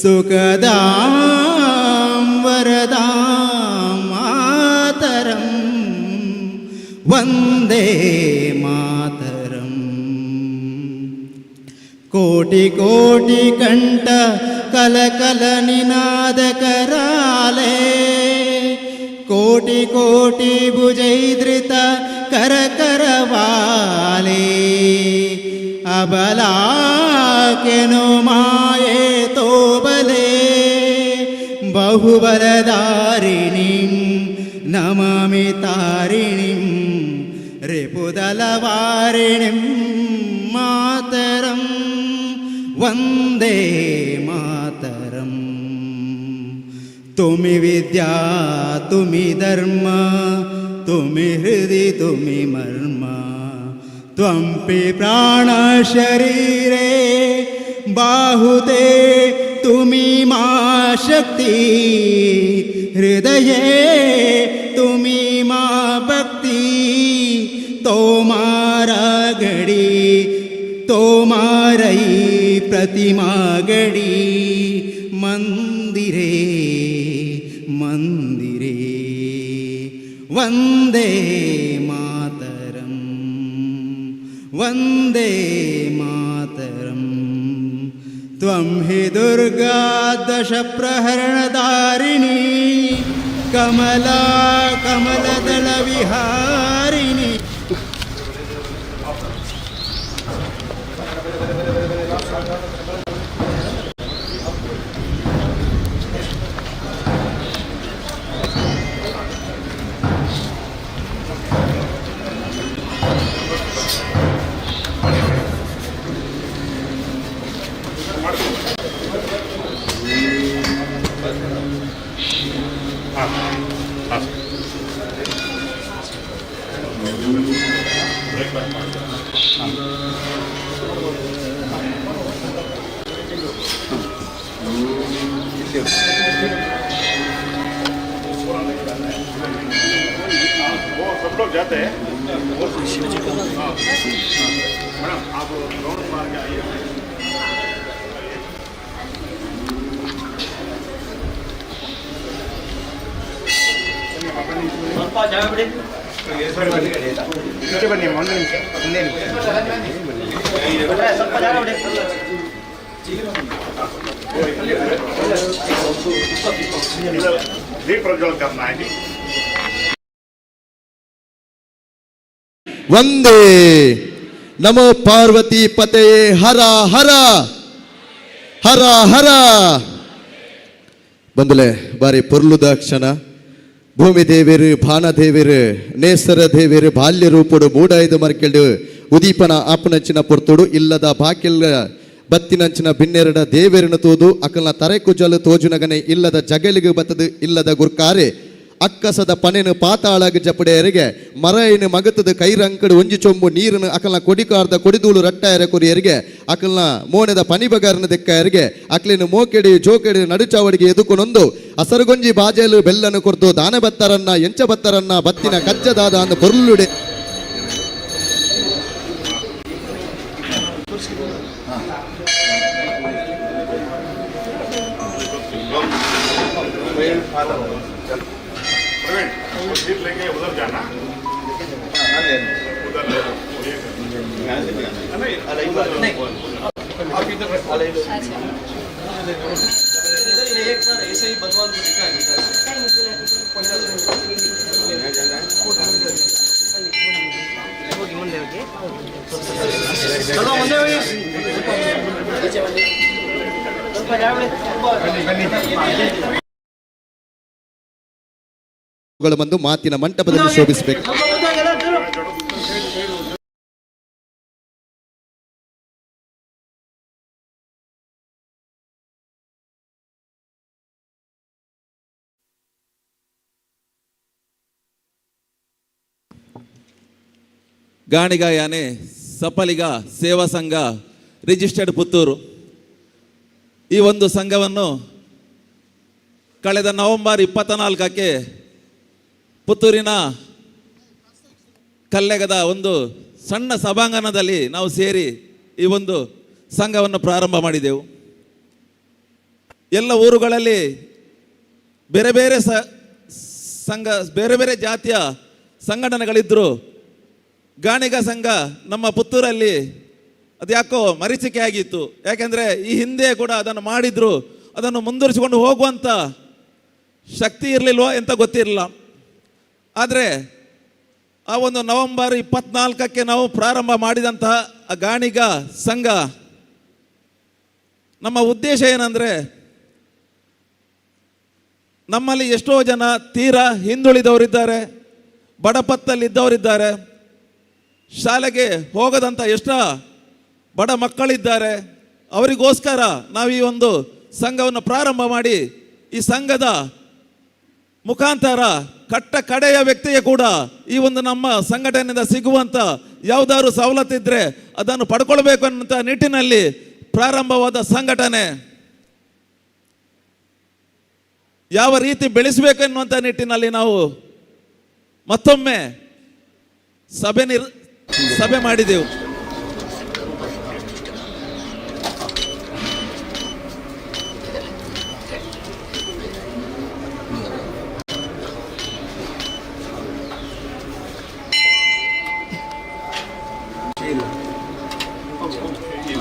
Speaker 7: ಸುಖದಾಂ ವರದಾಂ ಮಾತರಂ ವಂದೇ ಮಾತರಂ. ಕೋಟಿ ಕೋಟಿ ಕಂಠ ಕಲಕಲ ನಿನಾದ ಕರಾಲೆ ಕೋಟಿ ಕೋಟಿ ಭುಜೈದ್ರಿತ ಕರ ಕರವಾಲೆ ಅಬಲಾಕೆನೋ ಮಾಯೆ ತೋಬಲೆ ಬಹುಬಲಧಾರಿಣಿಂ ನಮಾಮಿ ತಾರಿಣಿಂ ರಿಪುದಲವಾರಿಣಿಂ ಮಾತರಂ ವಂದೇ ಮಾತರಂ. ತುಮಿ ವಿದ್ಯಾ ತುಮಿ ಧರ್ಮ ತುಮಿ ಹೃದಿ ತುಮಿ ಮರ್ಮ ತ್ವಂಪಿ ಪ್ರಾಣ ಶರೀರೆ ಬಾಹುತೆ ತುಮಿ ಮಾ ಶಕ್ತಿ ಹೃದಯೇ ತುಮಿ ಮಾ ಭಕ್ತಿ ತೋಮಾರ ಗಡಿ ತೋಮಾರೈ ಪ್ರತಿಮಾ ಗಡಿ ಮಂದಿರೇ ಮಂದಿರೇ ವಂದೇ ಮಾತರಂ ವಂದೇ ಮಾತರಂ. ತ್ವಂ ಹಿ ದುರ್ಗಾ ದಶ ಪ್ರಹರಣಧಾರಿಣಿ ಕಮಲಾ ಕಮಲದಳ ವಿಹಾರಿಣಿ.
Speaker 6: सब लोग जाते हैं मैडम आप राउंड मार के आइए. दीप प्रज्वल करना है जी।
Speaker 4: ವಂದೇ ನಮೋ ಪಾರ್ವತಿ ಪತೆ ಹರ ಹರ ಹರ ಹರ. ಬಂದುಲೆ ಬಾರಿ ಪೊರ್ಲುದ ಕ್ಷಣ ಭೂಮಿ ದೇವೇರು ಭಾನ ದೇವೇರು ನೇಸರ ದೇವೇರು ಬಾಲ್ಯ ರೂಪುಡು ಮೂಡಾಯ್ದು ಮರ್ಕೆಲ್ಡು ಉದೀಪನ ಆಪನಂಚಿನ ಪೊರ್ತುಡು ಇಲ್ಲದ ಬಾಕಿಲ್ಲ ಬತ್ತಿನಂಚಿನ ಬಿನ್ನೆರಡ ದೇವೇರನ ತೋದು ಅಕಲ್ನ ತರೆಕುಜಲು ತೋಜುನಗನೆ ಇಲ್ಲದ ಜಗಲಿಗೆ ಬತ್ತದು ಇಲ್ಲದ ಗುರ್ಕಾರೆ ಅಕ್ಕಸದ ಪನೆನು ಪಾತಾಳಗ ಜಪಡೆಯರಿಗೆ ಮರೈನು ಮಗತದ ಕೈರಂಕಡು ಒಂಜಿ ಚೊಂಬು ನೀರನ್ನು ಅಕಲ್ನ ಕೊಡಿಕಾರ್ದ ಕೊಡಿದೂಳು ರಟ್ಟಾಯರ ಕುರಿಯರಿಗೆ ಅಕಲ್ನ ಮೋನೆದ ಪನಿಬಗಾರನ ದೆಕ್ಕಾಯರಿಗೆ ಅಕ್ಲಿನ ಮೋಕೆಡಿ ಜೋಕೆಡಿ ನಡುಚಾವಡಿಗೆ ಎದುಕೊಂಡೊಂದು ಅಸರುಗೊಂಜಿ ಬಾಜೆಲು ಬೆಲ್ಲನು ಕೊರ್ತು ದಾನ ಬತ್ತರನ್ನ ಎಂಚ ಬತ್ತರನ್ನ ಬತ್ತಿನ ಕಚ್ಚದಾದ ಅಂದು ಪೊರ್ಲುಡೆ
Speaker 6: प्रवीण वो जीप लेके उधर जाना उधर ले आप इधर
Speaker 10: एक बार ऐसे ही भगवान को दिखा चलो मंदे
Speaker 4: ಬಂದು ಮಾತಿನ ಮಂಟಪದಲ್ಲಿ ಶೋಭಿಸಬೇಕು.
Speaker 11: ಗಾಣಿಗ ಯಾನೆ ಸಫಲಿಗ ಸೇವಾ ಸಂಘ ರಿಜಿಸ್ಟರ್ಡ್ ಪುತ್ತೂರು. ಈ ಒಂದು ಸಂಘವನ್ನು ಕಳೆದ ನವೆಂಬರ್ 24ಕ್ಕೆ ಪುತ್ತೂರಿನ ಕಲ್ಲೆಗದ ಒಂದು ಸಣ್ಣ ಸಭಾಂಗಣದಲ್ಲಿ ನಾವು ಸೇರಿ ಈ ಒಂದು ಸಂಘವನ್ನು ಪ್ರಾರಂಭ ಮಾಡಿದೆವು. ಎಲ್ಲ ಊರುಗಳಲ್ಲಿ ಬೇರೆ ಬೇರೆ ಸಂಘ ಬೇರೆ ಬೇರೆ ಜಾತಿಯ ಸಂಘಟನೆಗಳಿದ್ದರು. ಗಾಣಿಗ ಸಂಘ ನಮ್ಮ ಪುತ್ತೂರಲ್ಲಿ ಅದು ಯಾಕೋ ಮರೀಚಿಕೆ ಆಗಿತ್ತು. ಯಾಕೆಂದರೆ ಈ ಹಿಂದೆ ಕೂಡ ಅದನ್ನು ಮಾಡಿದ್ರು, ಅದನ್ನು ಮುಂದುವರಿಸಿಕೊಂಡು ಹೋಗುವಂಥ ಶಕ್ತಿ ಇರಲಿಲ್ವೋ ಅಂತ ಗೊತ್ತಿರಲಿಲ್ಲ. ಆದರೆ ಆ ಒಂದು ನವೆಂಬರ್ 24ಕ್ಕೆ ನಾವು ಪ್ರಾರಂಭ ಮಾಡಿದಂತಹ ಆ ಗಾಣಿಗ ಸಂಘ ನಮ್ಮ ಉದ್ದೇಶ ಏನಂದರೆ, ನಮ್ಮಲ್ಲಿ ಎಷ್ಟೋ ಜನ ತೀರಾ ಹಿಂದುಳಿದವರಿದ್ದಾರೆ, ಬಡಪತ್ತಲ್ಲಿದ್ದವರಿದ್ದಾರೆ, ಶಾಲೆಗೆ ಹೋಗದಂಥ ಎಷ್ಟೋ ಬಡ ಮಕ್ಕಳಿದ್ದಾರೆ. ಅವರಿಗೋಸ್ಕರ ನಾವು ಈ ಒಂದು ಸಂಘವನ್ನು ಪ್ರಾರಂಭ ಮಾಡಿ ಈ ಸಂಘದ ಮುಖಾಂತರ ಕಟ್ಟ ಕಡೆಯ ವ್ಯಕ್ತಿಗೆ ಕೂಡ ಈ ಒಂದು ನಮ್ಮ ಸಂಘಟನೆಯಿಂದ ಸಿಗುವಂಥ ಯಾವುದಾದ್ರು ಸವಲತ್ತಿದ್ದರೆ ಅದನ್ನು ಪಡ್ಕೊಳ್ಬೇಕು ಅನ್ನುವಂಥ ನಿಟ್ಟಿನಲ್ಲಿ ಪ್ರಾರಂಭವಾದ ಸಂಘಟನೆ. ಯಾವ ರೀತಿ ಬೆಳೆಸಬೇಕು ಎನ್ನುವಂಥ ನಿಟ್ಟಿನಲ್ಲಿ ನಾವು ಮತ್ತೊಮ್ಮೆ ಸಭೆ ಮಾಡಿದೆವು.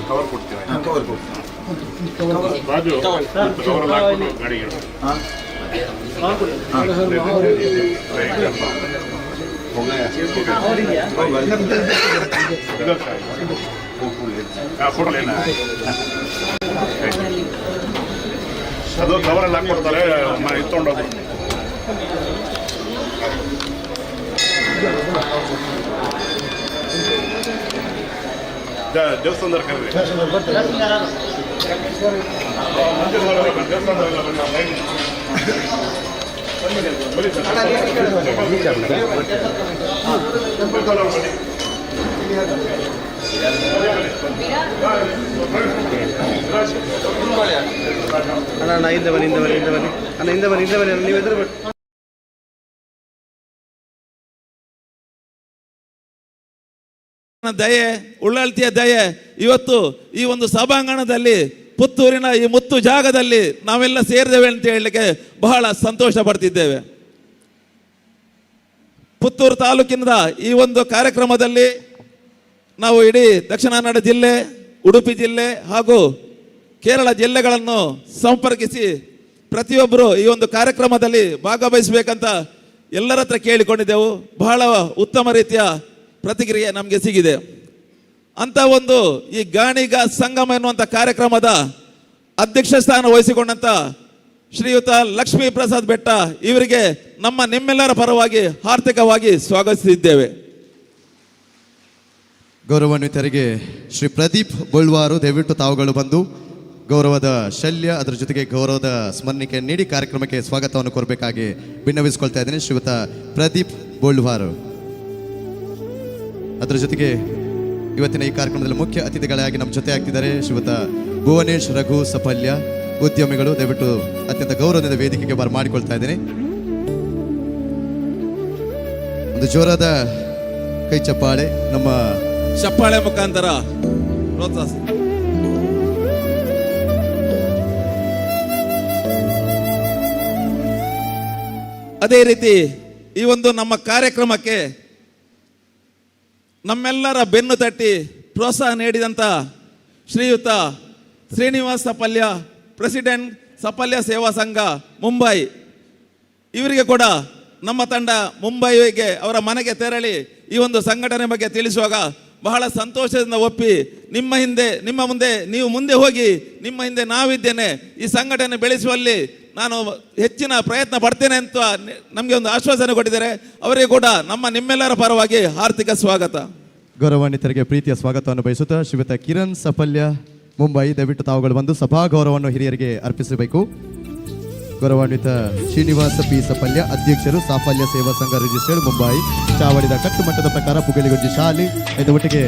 Speaker 6: ಕವರ್ ಕೊಡ್ತೀರಾ? ಬಾಜು ಕವರ್ ಹಾಕ್ಬಿಟ್ಟು ಗಾಡಿಗೆ ಫೋಟೋ ಅದು ಕವರಲ್ಲಿ ಹಾಕ್ಕೊಡ್ತಾರೆ, ಇತ್ಕೊಂಡೋಗ್ಬಿಟ್ಟು ದೇವಸ್ಥಾನದ ಕರೀರಿ.
Speaker 10: ಅಣ್ಣ ಹಿಂದೆ ಬನ್ನಿ, ಹಿಂದೆ ಬನ್ನಿ, ಹಿಂದೆ ಬನ್ನಿ ಅಣ್ಣ, ಹಿಂದೆ ಬನ್ನಿ, ಹಿಂದೆ ಬನ್ನಿ, ನೀವು ಎದುರು ಬನ್ನಿ.
Speaker 11: ದಯೆ, ಉಳ್ಳಾಳ್ತಿಯ ದಯೆ ಇವತ್ತು ಈ ಒಂದು ಸಭಾಂಗಣದಲ್ಲಿ ಪುತ್ತೂರಿನ ಈ ಮುತ್ತು ಜಾಗದಲ್ಲಿ ನಾವೆಲ್ಲ ಸೇರಿದ್ದೇವೆ ಅಂತ ಹೇಳಲಿಕ್ಕೆ ಬಹಳ ಸಂತೋಷ ಪಡ್ತಿದ್ದೇವೆ. ಪುತ್ತೂರು ತಾಲೂಕಿನಿಂದ ಈ ಒಂದು ಕಾರ್ಯಕ್ರಮದಲ್ಲಿ ನಾವು ಇಡೀ ದಕ್ಷಿಣ ಕನ್ನಡ ಜಿಲ್ಲೆ, ಉಡುಪಿ ಜಿಲ್ಲೆ ಹಾಗೂ ಕೇರಳ ಜಿಲ್ಲೆಗಳನ್ನು ಸಂಪರ್ಕಿಸಿ ಪ್ರತಿಯೊಬ್ಬರು ಈ ಒಂದು ಕಾರ್ಯಕ್ರಮದಲ್ಲಿ ಭಾಗವಹಿಸಬೇಕಂತ ಎಲ್ಲರ ಹತ್ರ ಕೇಳಿಕೊಂಡಿದ್ದೆವು. ಬಹಳ ಉತ್ತಮ ರೀತಿಯ ಪ್ರತಿಕ್ರಿಯೆ ನಮಗೆ ಸಿಗಿದೆ. ಅಂತ ಒಂದು ಈ ಗಾಣಿಗ ಸಂಗಮ ಎನ್ನುವಂಥ ಕಾರ್ಯಕ್ರಮದ ಅಧ್ಯಕ್ಷ ಸ್ಥಾನ ವಹಿಸಿಕೊಂಡಂಥ ಶ್ರೀಯುತ ಲಕ್ಷ್ಮೀ ಪ್ರಸಾದ್ ಬೆಟ್ಟ ಇವರಿಗೆ ನಿಮ್ಮೆಲ್ಲರ ಪರವಾಗಿ ಹಾರ್ದಿಕವಾಗಿ ಸ್ವಾಗತಿಸಿದ್ದೇವೆ.
Speaker 4: ಗೌರವಾನ್ವಿತರಿಗೆ ಶ್ರೀ ಪ್ರದೀಪ್ ಬೋಳ್ವಾರು ದಯವಿಟ್ಟು ತಾವುಗಳು ಬಂದು ಗೌರವದ ಶಲ್ಯ ಅದರ ಜೊತೆಗೆ ಗೌರವದ ಸ್ಮರಣಿಕೆ ನೀಡಿ ಕಾರ್ಯಕ್ರಮಕ್ಕೆ ಸ್ವಾಗತವನ್ನು ಕೋರಬೇಕಾಗಿ ಭಿನ್ನವಿಸಿಕೊಳ್ತಾ ಇದ್ದೇನೆ. ಶ್ರೀಯುತ ಪ್ರದೀಪ್ ಬೋಳ್ವಾರು ಅದರ ಜೊತೆಗೆ ಇವತ್ತಿನ ಈ ಕಾರ್ಯಕ್ರಮದಲ್ಲಿ ಮುಖ್ಯ ಅತಿಥಿಗಳಾಗಿ ನಮ್ಮ ಜೊತೆ ಆಗ್ತಿದ್ದಾರೆ ಶ್ರೀಯುತ ಭುವನೇಶ್ ರಘು ಸಪಲ್ಯ, ಉದ್ಯಮಿಗಳು. ದಯವಿಟ್ಟು ಅತ್ಯಂತ ಗೌರವದಿಂದ ವೇದಿಕೆಗೆ ಮಾಡಿಕೊಳ್ತಾ ಇದ್ದೇನೆ. ಒಂದು ಜೋರಾದ ಕೈ ಚಪ್ಪಾಳೆ ನಮ್ಮ
Speaker 11: ಚಪ್ಪಾಳೆ ಮುಖಾಂತರ ಪ್ರೋತ್ಸಾಹ. ಅದೇ ರೀತಿ ಈ ಒಂದು ನಮ್ಮ ಕಾರ್ಯಕ್ರಮಕ್ಕೆ ನಮ್ಮೆಲ್ಲರ ಬೆನ್ನು ತಟ್ಟಿ ಪ್ರೋತ್ಸಾಹ ನೀಡಿದಂಥ ಶ್ರೀಯುತ ಶ್ರೀನಿವಾಸ್ ಸಪಲ್ಯ, ಪ್ರೆಸಿಡೆಂಟ್ ಸಪಲ್ಯ ಸೇವಾ ಸಂಘ ಮುಂಬೈ, ಇವರಿಗೆ ಕೂಡ ನಮ್ಮ ತಂಡ ಮುಂಬೈಗೆ ಅವರ ಮನೆಗೆ ತೆರಳಿ ಈ ಒಂದು ಸಂಘಟನೆ ಬಗ್ಗೆ ತಿಳಿಸುವಾಗ ಬಹಳ ಸಂತೋಷದಿಂದ ಒಪ್ಪಿ ನಿಮ್ಮ ಮುಂದೆ ನೀವು ಮುಂದೆ ಹೋಗಿ ನಿಮ್ಮ ಹಿಂದೆ ನಾವಿದ್ದೇನೆ, ಈ ಸಂಘಟನೆ ಬೆಳೆಸುವಲ್ಲಿ ನಾನು ಹೆಚ್ಚಿನ ಪ್ರಯತ್ನ ಪಡ್ತೇನೆ ಅಂತ ನಮಗೆ ಒಂದು ಆಶ್ವಾಸನೆ ಕೊಟ್ಟಿದ್ದಾರೆ. ಅವರಿಗೆ ಕೂಡ ನಿಮ್ಮೆಲ್ಲರ ಪರವಾಗಿ ಹಾರ್ದಿಕ ಸ್ವಾಗತ.
Speaker 4: ಗೌರವಾನ್ವಿತರಿಗೆ ಪ್ರೀತಿಯ ಸ್ವಾಗತವನ್ನು ಬಯಸುತ್ತಾ ಶ್ರೀಯುತ ಕಿರಣ್ ಸಪಲ್ಯ ಮುಂಬೈ, ದಯವಿಟ್ಟು ತಾವುಗಳು ಬಂದು ಸಭಾ ಗೌರವವನ್ನು ಹಿರಿಯರಿಗೆ ಅರ್ಪಿಸಬೇಕು. ಗೌರವಾನ್ವಿತ ಶ್ರೀನಿವಾಸ ಪಿ ಸಪಲ್ಯ, ಅಧ್ಯಕ್ಷರು ಸಾಫಲ್ಯ ಸೇವಾ ಸಂಘ ರಿಜಿಸ್ಟರ್ಡ್ ಮುಂಬೈ, ಚಾವಡಿದ ಕಟ್ಟುಮಟ್ಟದ ಪ್ರಕಾರ ಪುಗಲಿಗುಂಜಿ ಶಾಲೆ ಇದು ಒಟ್ಟಿಗೆ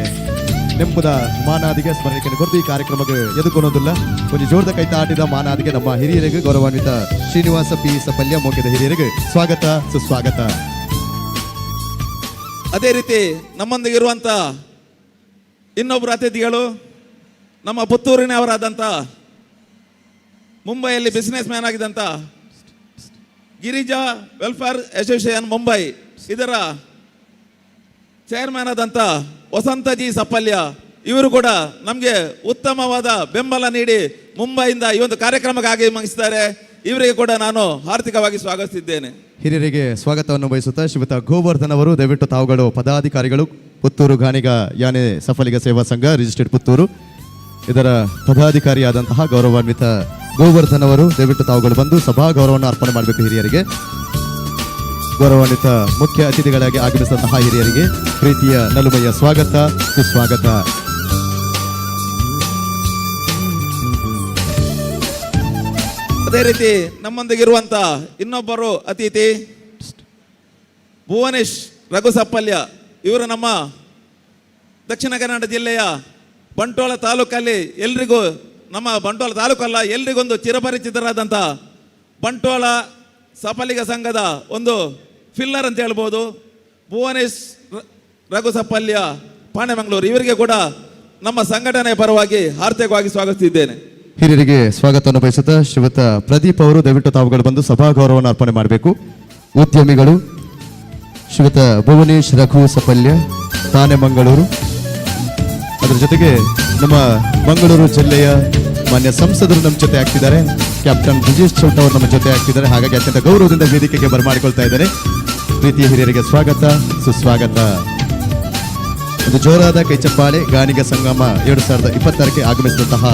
Speaker 4: ನೆಂಪುದ ಮಾನಾದಿಗೆ ಸ್ಮರಣೆಯನ್ನು ಕೊರತು ಈ ಕಾರ್ಯಕ್ರಮಕ್ಕೆ ಎದುಕೊಳೋದಿಲ್ಲ. ಒಂದು ಜೋರದ ಕೈತ ಆಟಿದ ಮಾನಾದಿಗೆ ನಮ್ಮ ಹಿರಿಯರಿಗೆ ಗೌರವಾನ್ವಿತ ಶ್ರೀನಿವಾಸ ಪಿ ಸಪಲ್ಯ ಮೋಕೆದ ಹಿರಿಯರಿಗೆ ಸ್ವಾಗತ ಸುಸ್ವಾಗತ.
Speaker 11: ಅದೇ ರೀತಿ ನಮ್ಮೊಂದಿಗಿರುವಂಥ ಇನ್ನೊಬ್ಬರು ಅತಿಥಿಗಳು ನಮ್ಮ ಪುತ್ತೂರಿನವರಾದಂಥ ಮುಂಬೈಯಲ್ಲಿ ಬಿಸ್ನೆಸ್ ಮ್ಯಾನ್ ಆಗಿದ್ದಂಥ ಗಿರಿಜಾ ವೆಲ್ಫೇರ್ ಅಸೋಸಿಯೇಷನ್ ಮುಂಬೈ, ಇದರ ಚೇರ್ಮನ್ ಆದಂಥ ವಸಂತಜಿ ಸಪಲ್ಯ, ಇವರು ಕೂಡ ನಮಗೆ ಉತ್ತಮವಾದ ಬೆಂಬಲ ನೀಡಿ ಮುಂಬೈಯಿಂದ ಈ ಒಂದು ಕಾರ್ಯಕ್ರಮಕ್ಕೆ ಆಗಮಿಸಿದ್ದಾರೆ. ಇವರಿಗೆ ಕೂಡ ನಾನು ಹಾರ್ದಿಕವಾಗಿ ಸ್ವಾಗತಿಸಿದ್ದೇನೆ.
Speaker 4: ಹಿರಿಯರಿಗೆ ಸ್ವಾಗತವನ್ನು ಬಯಸುತ್ತಾ ಶ್ರೀಯುತ ಗೋವರ್ಧನ್ ಅವರು, ದಯವಿಟ್ಟು ತಾವುಗಳು ಪದಾಧಿಕಾರಿಗಳು, ಪುತ್ತೂರು ಗಾಣಿಗ ಯಾನೆ ಸಫಲಿಗ ಸೇವಾ ಸಂಘ ರಿಜಿಸ್ಟರ್ಡ್ ಪುತ್ತೂರು, ಇದರ ಪದಾಧಿಕಾರಿಯಾದಂತಹ ಗೌರವಾನ್ವಿತ ಗೋವರ್ಧನ್ ಅವರು, ದಯವಿಟ್ಟು ತಾವುಗಳು ಬಂದು ಸಭಾ ಗೌರವವನ್ನು ಅರ್ಪಣೆ ಮಾಡಬೇಕು ಹಿರಿಯರಿಗೆ. ಗೌರವಾನ್ವಿತ ಮುಖ್ಯ ಅತಿಥಿಗಳಾಗಿ ಆಗಮಿಸಿದಂತಹ ಹಿರಿಯರಿಗೆ ಪ್ರೀತಿಯ ನಲುಮೆಯ ಸ್ವಾಗತ ಸುಸ್ವಾಗತ.
Speaker 11: ಅದೇ ರೀತಿ ನಮ್ಮೊಂದಿಗಿರುವಂಥ ಇನ್ನೊಬ್ಬರು ಅತಿಥಿ ಭುವನೇಶ್ ರಘು ಸಪ್ಪಲ್ಯ, ಇವರು ನಮ್ಮ ದಕ್ಷಿಣ ಕನ್ನಡ ಜಿಲ್ಲೆಯ ಬಂಟ್ವಾಳ ತಾಲೂಕಲ್ಲಿ ಎಲ್ರಿಗೂ, ನಮ್ಮ ಬಂಟ್ವಾಳ ತಾಲೂಕಲ್ಲ ಎಲ್ರಿಗೊಂದು ಚಿರಪರಿಚಿತರಾದಂಥ ಬಂಟ್ವಾಳ ಸಫಲಿಗ ಸಂಘದ ಒಂದು ಫಿಲ್ಲರ್ ಅಂತ ಹೇಳ್ಬೋದು ಭುವನೇಶ್ ರಘು ಸಪ್ಪಲ್ಯ ಪಾಣೆಮಂಗಳೂರು, ಇವರಿಗೆ ಕೂಡ ನಮ್ಮ ಸಂಘಟನೆಯ ಪರವಾಗಿ ಹಾರ್ದಿಕವಾಗಿ ಸ್ವಾಗತಿಸಿದ್ದೇನೆ.
Speaker 4: ಹಿರಿಯರಿಗೆ ಸ್ವಾಗತವನ್ನು ಬಯಸುತ್ತಾ ಶ್ರೀಯುತ ಪ್ರದೀಪ್ ಅವರು, ದಯವಿಟ್ಟು ತಾವುಗಳು ಬಂದು ಸಭಾ ಗೌರವವನ್ನು ಅರ್ಪಣೆ ಮಾಡಬೇಕು. ಉದ್ಯಮಿಗಳು ಶ್ರೀಯುತ ಭುವನೇಶ್ ರಘು ಸಪಲ್ಯ ತಾನೆಮಂಗಳೂರು, ಅದರ ಜೊತೆಗೆ ನಮ್ಮ ಮಂಗಳೂರು ಜಿಲ್ಲೆಯ ಮಾನ್ಯ ಸಂಸದರು ನಮ್ಮ ಜೊತೆ ಆಗ್ತಿದ್ದಾರೆ, ಕ್ಯಾಪ್ಟನ್ ಬ್ರಿಜೇಶ್ ಚೌಟ ಅವರು ನಮ್ಮ ಜೊತೆ ಆಗ್ತಿದ್ದಾರೆ. ಹಾಗಾಗಿ ಅತ್ಯಂತ ಗೌರವದಿಂದ ವೇದಿಕೆಗೆ ಬರಮಾಡಿಕೊಳ್ತಾ ಇದ್ದಾರೆ. ಪ್ರೀತಿಯ ಹಿರಿಯರಿಗೆ ಸ್ವಾಗತ ಸುಸ್ವಾಗತ. ಒಂದು ಜೋರಾದ ಕೈಚಪ್ಪಾಳೆ. ಗಾಣಿಗ ಸಂಗಮ 2026ಕ್ಕೆ ಆಗಮಿಸಿದಂತಹ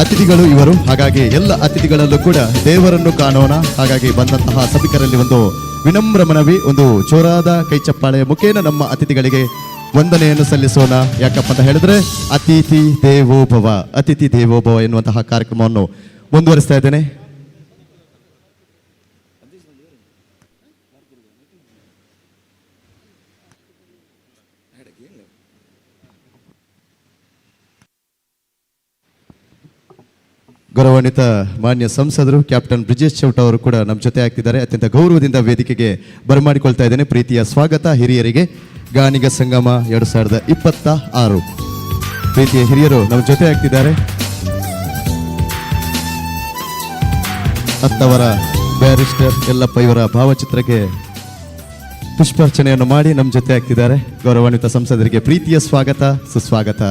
Speaker 4: ಅತಿಥಿಗಳು ಇವರು. ಹಾಗಾಗಿ ಎಲ್ಲ ಅತಿಥಿಗಳಲ್ಲೂ ಕೂಡ ದೇವರನ್ನು ಕಾಣೋಣ. ಹಾಗಾಗಿ ಬಂದಂತಹ ಸಭಿಕರಲ್ಲಿ ಒಂದು ವಿನಮ್ರ ಮನವಿ, ಒಂದು ಜೋರಾದ ಕೈಚಪ್ಪಾಳೆಯ ಮುಖೇನ ನಮ್ಮ ಅತಿಥಿಗಳಿಗೆ ವಂದನೆಯನ್ನು ಸಲ್ಲಿಸೋಣ. ಯಾಕಪ್ಪ ಅಂತ ಹೇಳಿದ್ರೆ ಅತಿಥಿ ದೇವೋಭವ, ಅತಿಥಿ ದೇವೋಭವ ಎನ್ನುವಂತಹ ಕಾರ್ಯಕ್ರಮವನ್ನು ಮುಂದುವರಿಸ್ತಾ ಇದ್ದೇನೆ. ಗೌರವಾನ್ವಿತ ಮಾನ್ಯ ಸಂಸದರು ಕ್ಯಾಪ್ಟನ್ ಬ್ರಿಜೇಶ್ ಚೌಟ ಅವರು ಕೂಡ ನಮ್ಮ ಜೊತೆ ಆಗ್ತಿದ್ದಾರೆ. ಅತ್ಯಂತ ಗೌರವದಿಂದ ವೇದಿಕೆಗೆ ಬರಮಾಡಿಕೊಳ್ತಾ ಇದ್ದೇನೆ. ಪ್ರೀತಿಯ ಸ್ವಾಗತ ಹಿರಿಯರಿಗೆ. ಗಾಣಿಗ ಸಂಗಮ 2026 ಪ್ರೀತಿಯ ಹಿರಿಯರು ನಮ್ಮ ಜೊತೆ ಆಗ್ತಿದ್ದಾರೆ. ಅತ್ತವರ ಬ್ಯಾರಿಸ್ಟರ್ ಯಲ್ಲಪ್ಪ ಇವರ ಭಾವಚಿತ್ರಕ್ಕೆ ಪುಷ್ಪಾರ್ಚನೆಯನ್ನು ಮಾಡಿ ನಮ್ಮ ಜೊತೆ ಆಗ್ತಿದ್ದಾರೆ ಗೌರವಾನ್ವಿತ ಸಂಸದರಿಗೆ ಪ್ರೀತಿಯ ಸ್ವಾಗತ ಸುಸ್ವಾಗತ.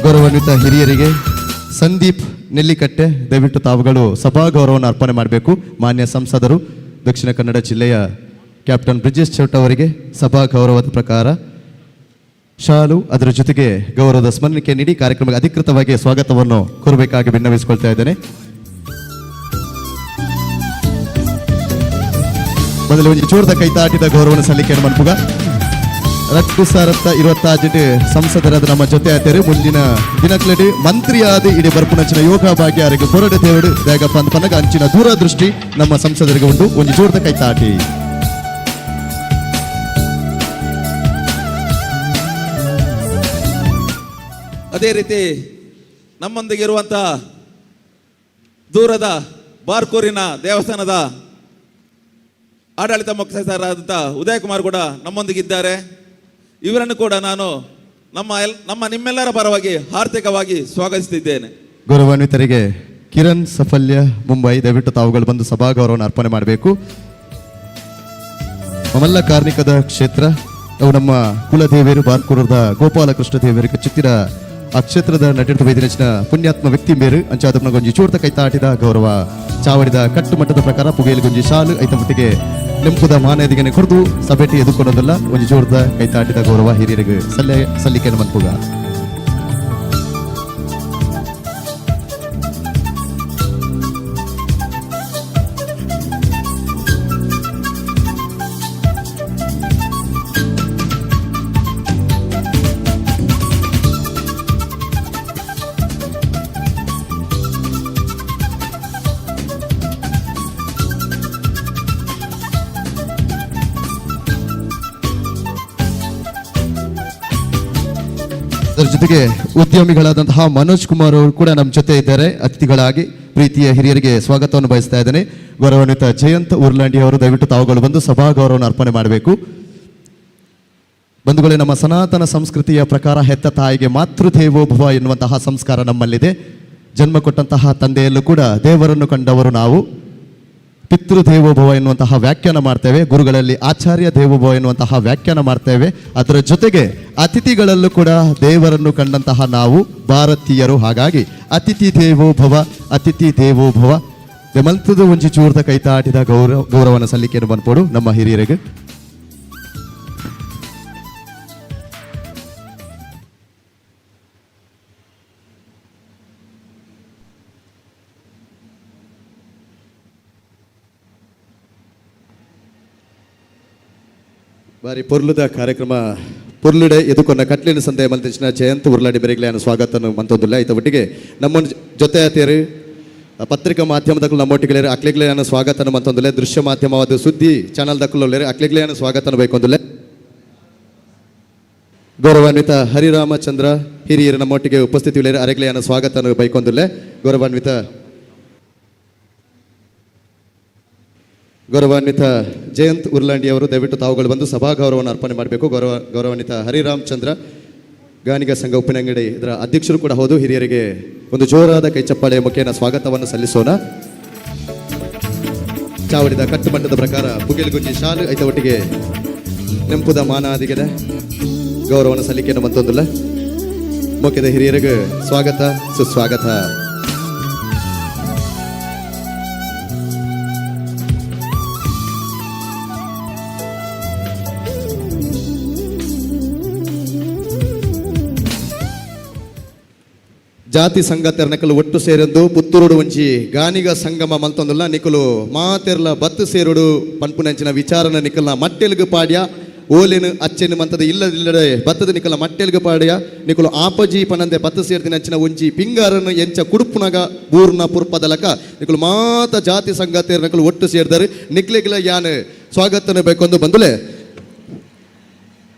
Speaker 4: ಗೌರವಾನ್ವಿತ ಹಿರಿಯರಿಗೆ ಸಂದೀಪ್ ನೆಲ್ಲಿಕಟ್ಟೆ ದಯವಿಟ್ಟು ತಾವುಗಳು ಸಭಾ ಗೌರವವನ್ನು ಅರ್ಪಣೆ ಮಾಡಬೇಕು. ಮಾನ್ಯ ಸಂಸದರು ದಕ್ಷಿಣ ಕನ್ನಡ ಜಿಲ್ಲೆಯ ಕ್ಯಾಪ್ಟನ್ ಬ್ರಿಜೇಶ್ ಚೌಟ ಅವರಿಗೆ ಸಭಾ ಗೌರವದ ಪ್ರಕಾರ ಶಾಲು ಅದರ ಜೊತೆಗೆ ಗೌರವದ ಸ್ಮರಣೆಗೆ ನೀಡಿ ಕಾರ್ಯಕ್ರಮಕ್ಕೆ ಅಧಿಕೃತವಾಗಿ ಸ್ವಾಗತವನ್ನು ಕೋರಬೇಕಾಗಿ ವಿನ್ನವಿಸಿಕೊಳ್ತಾ ಇದ್ದೇನೆ. ಮೊದಲು ಒಂದು ಚೂರ್ದ ಕೈತಾಟಿದ ಗೌರವನ ಸಲ್ಲಿಕೆಯನ್ನು ಮನ್ಪುಗ 2027 ಸಂಸದರಾದ ನಮ್ಮ ಜೊತೆ ಆಯ್ತಾರೆ. ಮುಂದಿನ ದಿನಗಳಲ್ಲಿ ಮಂತ್ರಿಯಾದ ಇಡೀ ಬರ್ಪುನಂಚಿನ ಯೋಗ ಭಾಗ್ಯ ಅವರಿಗೆ ಹೊರಡೆ ದೇವಡು ದೇಗಪ್ಪ ಅಂತ ಪನ್ನಗ ಅಂಚಿನ ದೂರದೃಷ್ಟಿ ನಮ್ಮ ಸಂಸದರಿಗೆ ಉಂಟು. ಒಂದು ಚೂರ್ದ ಕೈತಾಟಿ.
Speaker 11: ಅದೇ ರೀತಿ ನಮ್ಮೊಂದಿಗೆ ಇರುವಂಥ ದೂರದ ಬಾರ್ಕೂರಿನ ದೇವಸ್ಥಾನದ ಆಡಳಿತ ಮುಖ್ಯಸ್ಥರಾದಂಥ ಉದಯ್ ಕುಮಾರ್ ಕೂಡ ನಮ್ಮೊಂದಿಗಿದ್ದಾರೆ. ಇವರನ್ನು ಕೂಡ ನಾನು ನಿಮ್ಮೆಲ್ಲರ ಪರವಾಗಿ ಹಾರ್ದಿಕವಾಗಿ ಸ್ವಾಗತಿಸುತ್ತಿದ್ದೇನೆ.
Speaker 4: ಗೌರವಾನ್ವಿತರಿಗೆ ಕಿರಣ್ ಸಫಲ್ಯ ಮುಂಬೈ ದಯವಿಟ್ಟು ತಾವುಗಳು ಬಂದು ಸಭಾ ಗೌರವವನ್ನು ಅರ್ಪಣೆ ಮಾಡಬೇಕು. ನಮ್ಮೆಲ್ಲ ಕಾರ್ಮಿಕದ ಕ್ಷೇತ್ರ ಅವು ನಮ್ಮ ಕುಲದೇವಿಯರು ಬಾರ್ಕೂರದ ಗೋಪಾಲಕೃಷ್ಣ ದೇವರಿಗೆ ಚಿತ್ತಿರ ಆ ಕ್ಷೇತ್ರದ ನಟಿರ್ತ ವೈದ್ಯರಚನ ಪುಣ್ಯಾತ್ಮ ವ್ಯಕ್ತಿ ಮೇರು ಅಂಚಾದ ಗೊಂಜಿ ಚೂರ್ತ ಕೈತಾಟಿದ ಗೌರವ ಚಾವಡಿದ ಕಟ್ಟುಮಟ್ಟದ ಪ್ರಕಾರ ಪುಗೇಲಿ ಗೊಂಜಿ ಶಾಲು ಐತ ಮಟ್ಟಿಗೆ ನೆಂಪುದ ಮಾನದಿಗೆ ಕೊಡ್ದು ಸಭೆಟಿ ಎದುಕೊಂಡದಲ್ಲ ಒಂದು ಚೂರ್ದ ಕೈತಾಟಿದ ಗೌರವ ಹಿರಿಯರಿಗೆ ಸಲ್ಲಿಕೆಯನ್ನು ಮನ್ಪುಗ. ಅದರ ಜೊತೆಗೆ ಉದ್ಯಮಿಗಳಾದಂತಹ ಮನೋಜ್ ಕುಮಾರ್ ಅವರು ಕೂಡ ನಮ್ಮ ಜೊತೆ ಇದ್ದಾರೆ. ಅತಿಥಿಗಳಾಗಿ ಪ್ರೀತಿಯ ಹಿರಿಯರಿಗೆ ಸ್ವಾಗತವನ್ನು ಬಯಸ್ತಾ ಇದ್ದೇನೆ. ಗೌರವಾನ್ವಿತ ಜಯಂತ್ ಉರ್ಲಾಂಡಿ ಅವರು ದಯವಿಟ್ಟು ತಾವುಗಳು ಬಂದು ಸಭಾ ಗೌರವವನ್ನು ಅರ್ಪಣೆ ಮಾಡಬೇಕು. ಬಂಧುಗಳೇ, ನಮ್ಮ ಸನಾತನ ಸಂಸ್ಕೃತಿಯ ಪ್ರಕಾರ ಹೆತ್ತ ತಾಯಿಗೆ ಮಾತೃದೇವೋಭವ ಎನ್ನುವಂತಹ ಸಂಸ್ಕಾರ ನಮ್ಮಲ್ಲಿದೆ. ಜನ್ಮ ಕೊಟ್ಟಂತಹ ತಂದೆಯಲ್ಲೂ ಕೂಡ ದೇವರನ್ನು ಕಂಡವರು ನಾವು. ಪಿತೃದೇವೋಭವ ಎನ್ನುವಂತಹ ವ್ಯಾಖ್ಯಾನ ಮಾಡ್ತೇವೆ. ಗುರುಗಳಲ್ಲಿ ಆಚಾರ್ಯ ದೇವೋಭವ ಎನ್ನುವಂತಹ ವ್ಯಾಖ್ಯಾನ ಮಾಡ್ತೇವೆ. ಅದರ ಜೊತೆಗೆ ಅತಿಥಿಗಳಲ್ಲೂ ಕೂಡ ದೇವರನ್ನು ಕಂಡಂತಹ ನಾವು ಭಾರತೀಯರು. ಹಾಗಾಗಿ ಅತಿಥಿ ದೇವೋಭವ ಬೆಮಲ್ತದ ಒಂಜಿ ಚೂರ್ದ ಕೈತಾಟಿದ ಗೌರವನ ಸಲ್ಲಿಕೆಯನ್ನು ಬಂದ್ಕೊಡು ನಮ್ಮ ಹಿರಿಯರಿಗೆ. ಬಾರಿ ಪೊರ್ಲುದ ಕಾರ್ಯಕ್ರಮ ಪೊರ್ಲುಡೆ ಎದುಕೊಂಡ ಕಟ್ಲಿನ ಸಂದೇಹ ಮಲ್ತಿನ ಜಯಂತ್ ಉರ್ಲಾಡಿ ಬೆರೆಗ್ಲೆಯನ್ನು ಸ್ವಾಗತ ಮಂತೊಂದಿಲ್ಲ. ಐತ ಒಟ್ಟಿಗೆ ನಮ್ಮ ಜೊತೆ ಆತೇರು ಪತ್ರಿಕಾ ಮಾಧ್ಯಮದಕ್ಕೂ ನಮ್ಮೊಟ್ಟಿಗೆ ಅಕ್ಲಿಗ್ಲೆಯನ್ನು ಸ್ವಾಗತ ಮಂತೊಂದಿಲ್ಲ. ದೃಶ್ಯ ಮಾಧ್ಯಮವಾದ ಸುದ್ದಿ ಚಾನಲ್ ದಕ್ಕಲು ಅಕ್ಲಿಗ್ಲೆಯನ್ನು ಸ್ವಾಗತ ಬೈಕೊಂದಿಲ್ಲ. ಗೌರವಾನ್ವಿತ ಹರಿರಾಮಚಂದ್ರ ಹಿರಿಯರು ನಮ್ಮೊಟ್ಟಿಗೆ ಉಪಸ್ಥಿತಿ ಅರೆಗ್ಲೆಯನ್ನು ಸ್ವಾಗತ ಬೈಕೊಂದಿಲ್ಲ. ಗೌರವಾನ್ವಿತ ಜಯಂತ್ ಉರ್ಲಾಂಡಿ ಅವರು ದಯವಿಟ್ಟು ತಾವುಗಳು ಬಂದು ಸಭಾ ಗೌರವವನ್ನು ಅರ್ಪಣೆ ಮಾಡಬೇಕು. ಗೌರವಾನ್ವಿತ ಹರಿರಾಮಚಂದ್ರ ಗಾನಿಗ ಸಂಘ ಉಪ್ಪಿನಂಗಡಿ ಇದರ ಅಧ್ಯಕ್ಷರು ಕೂಡ ಹೌದು. ಹಿರಿಯರಿಗೆ ಒಂದು ಜೋರಾದ ಕೈಚಪ್ಪಾಳೆಯ ಮುಖೇನ ಸ್ವಾಗತವನ್ನು ಸಲ್ಲಿಸೋಣ. ಚಾವಡಿದ ಕಟ್ಟುಮಟ್ಟದ ಪ್ರಕಾರ ಪುಗಿಲ್ಗುಂಜಿ ಶಾಲು ಐತ ಒಟ್ಟಿಗೆ ನೆಂಪುದ ಮಾನಾದಿಗೆದ ಗೌರವನ ಸಲ್ಲಿಕೆಯನ್ನು ಮತ್ತೊಂದಿಲ್ಲ. ಮುಖ್ಯದ ಹಿರಿಯರಿಗೆ ಸ್ವಾಗತ ಸುಸ್ವಾಗತ. ಜಾತಿ ಸಂಘ ತೆರನಕಲು ಒಟ್ಟು ಸೇರದ್ದು ಪುತ್ತೂರುಡು ಒಂಚಿ ಗಾನಿಗ ಸಂಗಮ ಮಂತೊಂದುಲ್ಲ ನಿಕಲು ಮಾತೆರ್ಲ ಬತ್ತು ಸೇರುಡು ಪನ್ಪುನಂಚಿನ ವಿಚಾರನ ನಿಕಲ್ನ ಮಟ್ಟೆಲ್ಗು ಪಾಡ್ಯ ಓಲೆನು ಅಚ್ಚೆನು ಮಂತದ ಇಲ್ಲದಿಲ್ಲಡೆ ಬತ್ತದ ನಿಕಲ ಮಟ್ಟೆಲ್ಗು ಪಾಡ್ಯ ನಿಕಲು ಆಪಜಿ ಪನಂದೆ ಬತ್ತು ಸೇರ್ದಿನಂಚಿನ ಒಂಜಿ ಪಿಂಗಾರನ್ನು ಎಂಚ ಕುಡುಪುನಗ ಬೂರ್ನ ಪುರ್ಪದಲಕ ನಿಕಲು ಮಾತ ಜಾತಿ ಸಂಘ ತೆರನಕಲು ಒಟ್ಟು ಸೇರಿದರೆ ನಿಕ್ಲೆಗ್ಲ ಯಾನ್ ಸ್ವಾಗತನ ಬೇಕೊಂದು ಬಂದುಲೆ.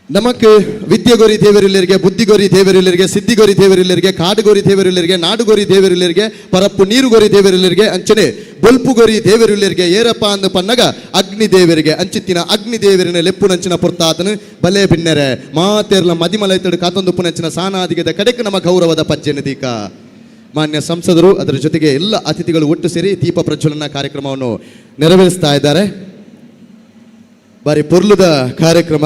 Speaker 4: ನಮಕ್ ವಿದ್ಯೆಗೋರಿ ದೇವರಿಲ್ಲರಿಗೆ, ಬುದ್ಧಿಗೋರಿ ದೇವರಿಲ್ಲರಿಗೆ, ಸಿದ್ಧಿಗೋರಿ ದೇವರಿಲ್ಲರಿಗೆ, ಕಾಡುಗೋರಿ ದೇವರಿಲ್ಲರಿಗೆ, ನಾಡುಗೋರಿ ದೇವರಿಲ್ಲರಿಗೆ, ಪರಪ್ಪು ನೀರುಗೋರಿ ದೇವರಿಲ್ಲರಿಗೆ ಅಂಚನೆ ಬೊಲ್ಪುಗೋರಿ ದೇವರಿಲ್ಲರಿಗೆ ಏರಪ್ಪ ಅಂದು ಪನ್ನಗ ಅಗ್ನಿ ದೇವರಿಗೆ ಅಂಚಿತ್ತಿನ ಅಗ್ನಿ ದೇವರಿನ ಲೆಪ್ಪು ನಂಚಿನ ಪುರ್ತಾತನು ಬಲೆ ಬಿನ್ನೆರೆ ಮಾತೇರ್ಲ ಮದಿಮಲೈತಡು ಕಾತೊಂದು ಪುನಂಚಿನ ಸಾನಾದಿಗದ ಕಡೆಗೆ ನಮ್ಮ ಗೌರವದ ಪಜ್ಜೆನದೀಕ ಮಾನ್ಯ ಸಂಸದರು ಅದರ ಜೊತೆಗೆ ಎಲ್ಲ ಅತಿಥಿಗಳು ಒಟ್ಟು ಸೇರಿ ದೀಪ ಪ್ರಜ್ವಲನ ಕಾರ್ಯಕ್ರಮವನ್ನು ನೆರವೇರಿಸ್ತಾ ಇದ್ದಾರೆ. ಬಾರಿ ಪೊರ್ಲುದ ಕಾರ್ಯಕ್ರಮ.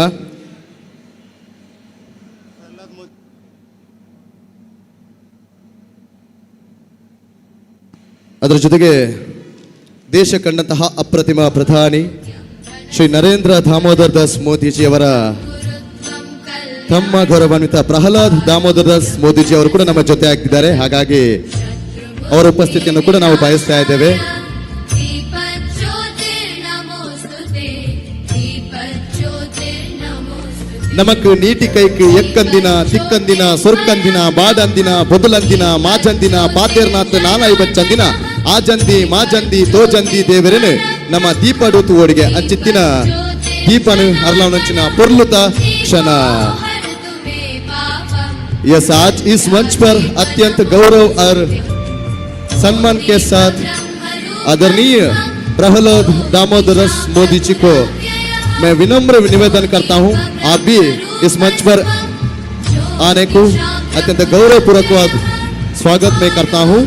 Speaker 4: ಅದರ ಜೊತೆಗೆ ದೇಶ ಕಂಡಂತಹ ಅಪ್ರತಿಮ ಪ್ರಧಾನಿ ಶ್ರೀ ನರೇಂದ್ರ ದಾಮೋದರ್ ದಾಸ್ ಮೋದಿಜಿಯವರ ತಮ್ಮ ಗೌರವಾನ್ವಿತ ಪ್ರಹ್ಲಾದ್ ದಾಮೋದರ್ ದಾಸ್ ಮೋದಿಜಿ ಅವರು ಕೂಡ ನಮ್ಮ ಜೊತೆ ಆಗ್ತಿದ್ದಾರೆ. ಹಾಗಾಗಿ ಅವರ ಉಪಸ್ಥಿತಿಯನ್ನು ಕೂಡ ನಾವು ಬಯಸ್ತಾ ಇದ್ದೇವೆ. ನಮಕ್ ನೀಟಿ ಕೈಕ್ ಎಕ್ಕಂದಿನ ತಿಕ್ಕಂದಿನ ಸೊರ್ಕಂದಿನ ಬಾಡಂದಿನ ಬೊದಲಂದಿನ ಮಾಜಂದಿನ ಪಾತೇರ್ನಾಥ್ ನಾನಾಯಿ ಬಚ್ಚಂದಿನ ಆಜಂದಿ ಮಾಜಂದಿ ತೋಜಂದಿ ದೇವರೇನು ನಮ್ಮ ದೀಪ ಡೂತು ಓಡಿಗೆ ಅಂಚಿತ್ತಿನ ದೀಪನು ಅರ್ಲವನಂಚಿನ ಪೊರ್ಲುತ क्षण. यस, आज इस मंच पर अत्यंत गौरव और सम्मान के साथ आदरणीय प्रहलाद दामोदर मोदी जी को मैं विनम्र निवेदन करता हूं, आप भी इस मंच पर आने को अत्यंत गौरव पूर्वक स्वागत मैं करता हूं.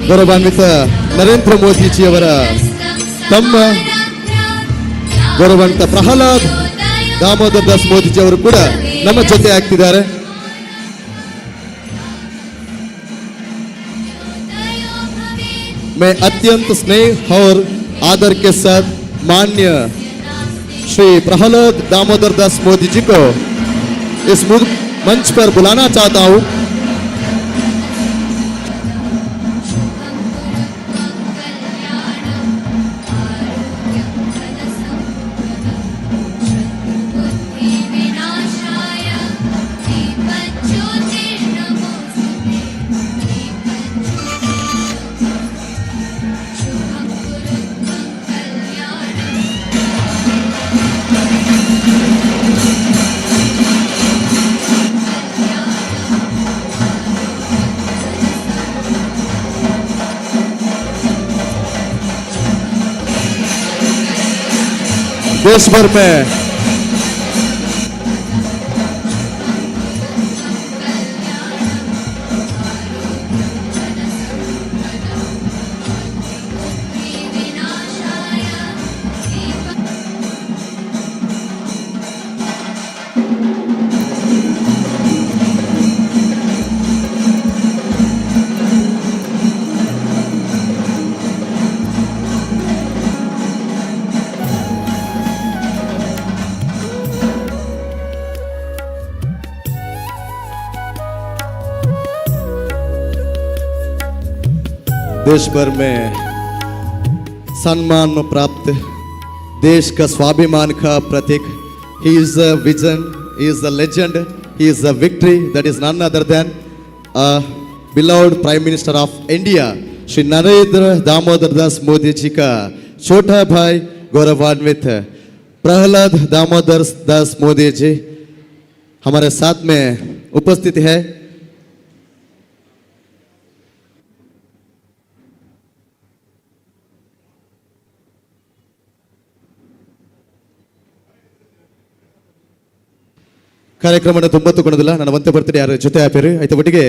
Speaker 4: गौरवान्वित नरेंद्र मोदी जी ಅವರ ತಮ್ಮ ಗೌರವಾನ್ವಿತ ಪ್ರಹ್ಲಾದ್ दामोदर दास मोदी जी ಅವರು ಕೂಡ ನಮ್ಮ ಜೊತೆ ಆಗ್ತಿದ್ದಾರೆ. मैं अत्यंत स्नेह और आदर के साथ माननीय श्री प्रहलाद दामोदर दास मोदी जी को इस मंच पर बुलाना चाहता हूं. देश भर में देश भर में सम्मान प्राप्त देश का स्वाभिमान का प्रतीक. He is a vision, he is a legend, he is a victory that is none other than beloved Prime Minister of India Shri Narendra Damodar Das Modi ji का छोटा भाई गौरवान्वित प्रहलाद दामोदर दास मोदी जी हमारे साथ में उपस्थित है. ಕಾರ್ಯಕ್ರಮದ 90 ಕೊಡೋದಿಲ್ಲ, ನನ್ನ ಒಂತೆ ಬರ್ತಾರೆ ಯಾರು ಜೊತೆ ಆಪೇರು ಆಯ್ತು. ಒಟ್ಟಿಗೆ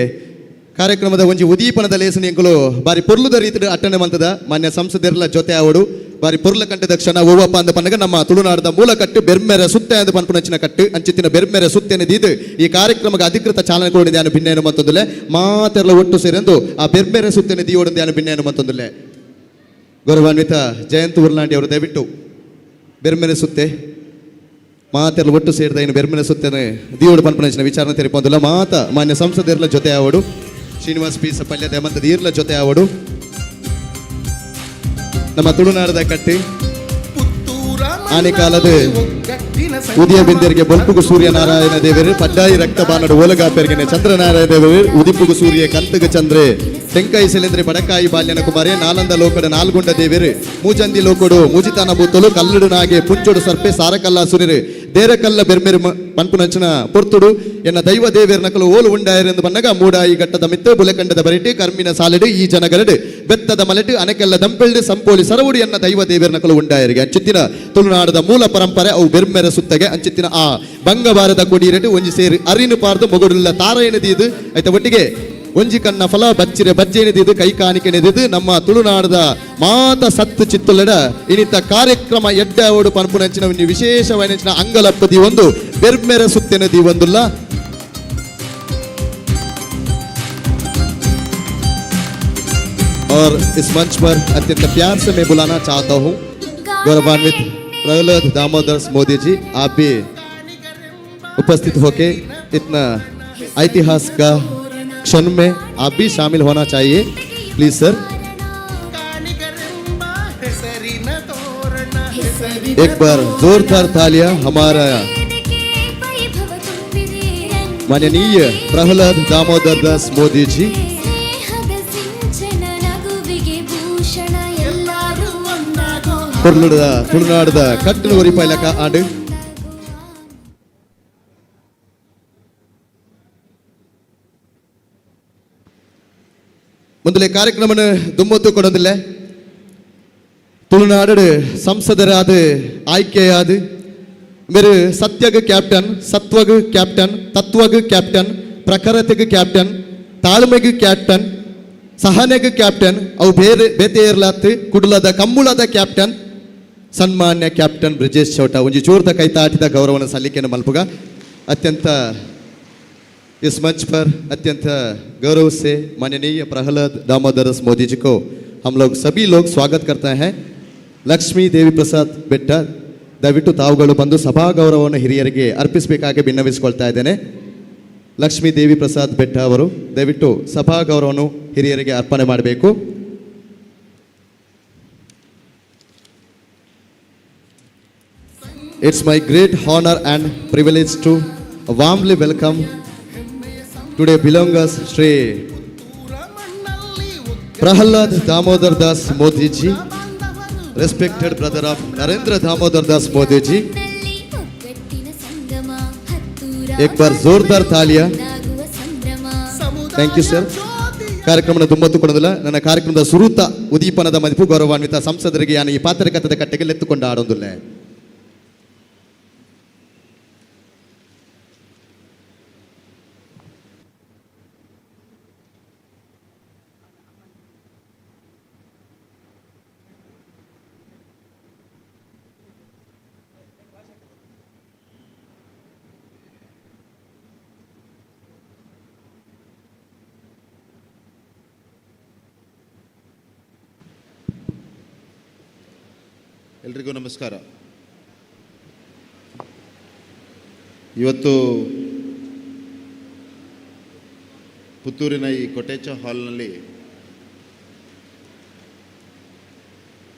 Speaker 4: ಕಾರ್ಯಕ್ರಮದ ಒಂಜಿ ಉದೀಪನದ ಲೇಸನಿ ಎಂಕುಲು ಬಾರಿ ಪೊರ್ಲುದ ರೀತಿ ಅಟ್ಟಣೆ ಮಂತದ ಮಾನ್ಯ ಸಂಸದೆರ್ಲ ಜೊತೆ ಆವಡು ಬಾರಿ ಪೊರ್ಲ ಕಂಟದ ಕ್ಷಣ ಓವಪ್ಪ ಅಂದ ಪನ್ನಗ ನಮ್ಮ ತುಳುನಾಡದ ಮೂಲ ಕಟ್ಟು ಬೆರ್ಮೆರೆ ಸುತ್ತೆ ಅಂದ ಪನ್ಪುನಚ್ಚಿನ ಕಟ್ಟು ಅಂಚಿತ್ತಿನ ಬೆರ್ಮೆರೆ ಸುತ್ತೆನೆ ದೀದು ಈ ಕಾರ್ಯಕ್ರಮಕ್ಕೆ ಅಧಿಕೃತ ಚಾಲನೆ ಕೊಡಿದೆ ಅನು ಭಿನ್ನೇನು ಮತ್ತೊಂದುಲೆ ಮಾತೆರ್ಲ ಒಟ್ಟು ಸೇರೆಂದು ಆ ಬೆರ್ಮೆರೆ ಸುತ್ತೆನೆ ದೀವೊಡಂದೆ ಅನು ಭಿನ್ನೇನು ಮತ್ತೊಂದುಲೆ. ಗೌರವಾನ್ವಿತ ಜಯಂತ್ ಉರ್ಲಾಂಡಿ ಅವರು ದಯವಿಟ್ಟು ಬೆರ್ಮೆರೆ ಸುತ್ತೆ ಮಾತೆಲ್ಲ ಒಟ್ಟು ಸೇರಿದ ಇನ್ನು ಬೆರ್ಮೆನೆ ಸುತ್ತೇನೆ ದೀವಡು ಪನ್ಪನಚಿನ ವಿಚಾರನ ತೆರಿಪೊಂದಿಲ್ಲ ಮಾತ ಮಾನ್ಯ ಸಂಸದೆರ್ಲ ಜೊತೆ ಆವಡು ಶ್ರೀನಿವಾಸ್ ಪಿ ಸಪಲ್ಯ ದೇಮಂತ ದೀರ್ಲ ಜೊತೆ ಆವಡು ನಮ್ಮ ತುಳುನಾಡದ ಕಟ್ಟಿ ಆನೆ ಕಾಲದ ಉದಯ ಬಿಂದರಿಗೆ ಬೊಲ್ಪುಗು ಸೂರ್ಯ ನಾರಾಯಣ ದೇವರು ಪಡ್ಡಾಯಿ ರಕ್ತ ಬಾನಡು ಓಲಗಾಪೆರ್ಗೆನೆ ಚಂದ್ರನಾರಾಯಣ ದೇವರು ಉದಿಪುಗು ಸೂರ್ಯ ಕಂತಗ ಚಂದ್ರೆ ತೆಂಕಾಯಿ ಸೆಲೆಂದ್ರೆ ಬಡಕಾಯಿ ಬಾಲ್ಯನ ಕುಮಾರೆ ನಾಲಂದ ಲೋಕಡ ನಾಲ್ಗುಂಡ ದೇವರು ಮೂಜಂದಿ ಲೋಕಡು ಮೂಜಿತಾನ ಬೂತಲು ಕಲ್ಲಡು ನಾಗೆ ಪುಂಚೋಡು ಸರ್ಪೆ ಸಾರಕಲ್ಲ ಸುರಿರು ದೇರಕಲ್ಲ ಬೆರ್ಮೆರು ಪನ್ಪುನಂಚಿನ ಪೊರ್ತುಡು ಎನ್ನ ದೈವ ದೇವೇರ ನಕಲು ಓಲು ಉಂಡಾಯರೆಂದು ಬನ್ನಗ ಮೂಡಾಯಿ ಘಟ್ಟದ ಮಿತ್ತು ಬುಲೆಕಂಡದ ಬರಿಟಿ ಕರ್ಮಿನ ಸಾಲೆಡು ಈ ಜನಗರಡು ಬೆತ್ತದ ಮಲೆಟು ಅನೆಕೆಲ್ಲ ದಂಪೆಳ್ಳು ಸಂಪೋಲಿ ಸರವುಡಿ ಎನ್ನ ದೈವ ದೇವೇರ ನಕಲು ಉಂಡಾಯರಿಗೆ ಅಂಚಿತ್ತಿನ ತುಳುನಾಡದ ಮೂಲ ಪರಂಪರೆ ಅವು ಬೆರ್ಮೆರ ಸುತ್ತಗೆ ಅಂಚಿತ್ತಿನ ಆ ಬಂಗಬಾರದ ಕೊಡಿರೆಟ್ಟು ಒಂಜಿ ಸೇರಿ ಅರಿನು ಪಾರ್ದು ಮೊಗಡುಲ್ಲ ತಾರಾಯಣದಿದು ಆಯ್ತ ಒಟ್ಟಿಗೆ ಒಂಜಿ ಕಣ್ಣ ಫಲ ಬಚ್ಚಿರೆ ಬಜ್ಜೆನಿದಿದು ಕೈ ಕಾಣಿಕೆನಿದಿದು ನಮ್ಮ ತುಳುನಾಡದ ಮಾತ ಸತ್ತು ಚಿತ್ತುಲಡ ಇನಿತ ಕಾರ್ಯಕ್ರಮ ಎಡ್ಡ ಓಡು ಪನ್ಪುನಂಚಿನ ಒಂದು ವಿಶೇಷವಾದ ಅಂಗಲಪ್ಪದಿ ಒಂದು ಬೆರ್ಮೆರ ಸುತ್ತೆನದಿ ಒಂದುಲ್ಲ और इस मंच पर अत्यंत प्यार से मैं बुलाना चाहता हूँ गौरवान्वित प्रहलाद दामोदर मोदी जी, आप भी उपस्थित होके इतना ऐतिहासिक क्षण में आप भी शामिल होना चाहिए प्लीज सर। एक बार जोरदार तालियां हमारा माननीय प्रहलाद दामोदर दास मोदी जी। ತುಳುನಾಡದ ಕಟ್ಟಲು ಒರಿಪಾಯ್ಲಕ ಆಡು ಮುಂದಲೆ ಕಾರ್ಯಕ್ರಮನ ದುಮ್ಮತ್ತು ಕೊಡೋದಿಲ್ಲ ತುಳುನಾಡು ಸಂಸದರಾದ ಆಯ್ಕೆಯಾದ ಮೇರೆ ಸತ್ಯಗ ಕ್ಯಾಪ್ಟನ್ ಸತ್ವಗ ಕ್ಯಾಪ್ಟನ್ ತತ್ವಗ ಕ್ಯಾಪ್ಟನ್ ಪ್ರಖರತೆಗೆ ಕ್ಯಾಪ್ಟನ್ ತಾಳ್ಮೆಗೆ ಕ್ಯಾಪ್ಟನ್ ಸಹನೆಗೆ ಕ್ಯಾಪ್ಟನ್ ಅವು ಬೇರೆ ಬೇತೆಯರ್ಲಾತ್ ಕುಡಲದ ಕಮ್ಮುಳದ ಕ್ಯಾಪ್ಟನ್ ಸನ್ಮಾನ್ಯ ಕ್ಯಾಪ್ಟನ್ ಬ್ರಿಜೇಶ್ ಚೌಟ ಒಂಜಿ ಜೋರ್ದ ಕೈತಾಟಿದ ಗೌರವನ ಸಲ್ಲಿಕೆಯನ್ನು ಮಲ್ಪುಗ अत्यंत इस मंच पर अत्यंत गौरव से माननीय प्रहलाद दामोदर मोदी जी को हम लोग सभी लोग स्वागत करते हैं। लक्ष्मी देवी प्रसाद ಬೆಟ್ಟ ದಯವಿಟ್ಟು ತಾವುಗಳು ಬಂದು ಸಭಾ ಗೌರವವನ್ನು ಹಿರಿಯರಿಗೆ ಅರ್ಪಿಸಬೇಕಾಗಿ ವಿನ್ನವಿಸಿಕೊಳ್ತಾ ಇದ್ದೇನೆ। ಲಕ್ಷ್ಮೀ ದೇವಿ ಪ್ರಸಾದ್ ಬೆಟ್ಟ ಅವರು ದಯವಿಟ್ಟು ಸಭಾ ಗೌರವವನ್ನು ಹಿರಿಯರಿಗೆ ಅರ್ಪಣೆ ಮಾಡಬೇಕು। It's my great honor and privilege to warmly welcome today belongers Shri Prahalad Damodar Das Modi ji, respected brother of Narendra Damodar Das Modi ji। एक बार जोरदार तालियां। Thank you sir. ಕಾರ್ಯಕ್ರಮದ ದುಮ್ಮತ್ತು ಕೊಡೋದಿಲ್ಲ ನನ್ನ ಕಾರ್ಯಕ್ರಮದ ಸುರೂತ ಉದೀಪನದ ಮದಿಪು ಗೌರವಾನ್ವಿತ ಸಂಸದರಿಗೆ ನಾನು ಈ ಪಾತ್ರಕಥದ ಕಟ್ಟೆಗೆ ಲೆತ್ತುಕೊಂಡು ಆಡೋದಿಲ್ಲ।
Speaker 12: ಎಲ್ರಿಗೂ ನಮಸ್ಕಾರ। ಇವತ್ತು ಪುತ್ತೂರಿನ ಈ ಕೊಟೇಚ ಹಾಲ್ನಲ್ಲಿ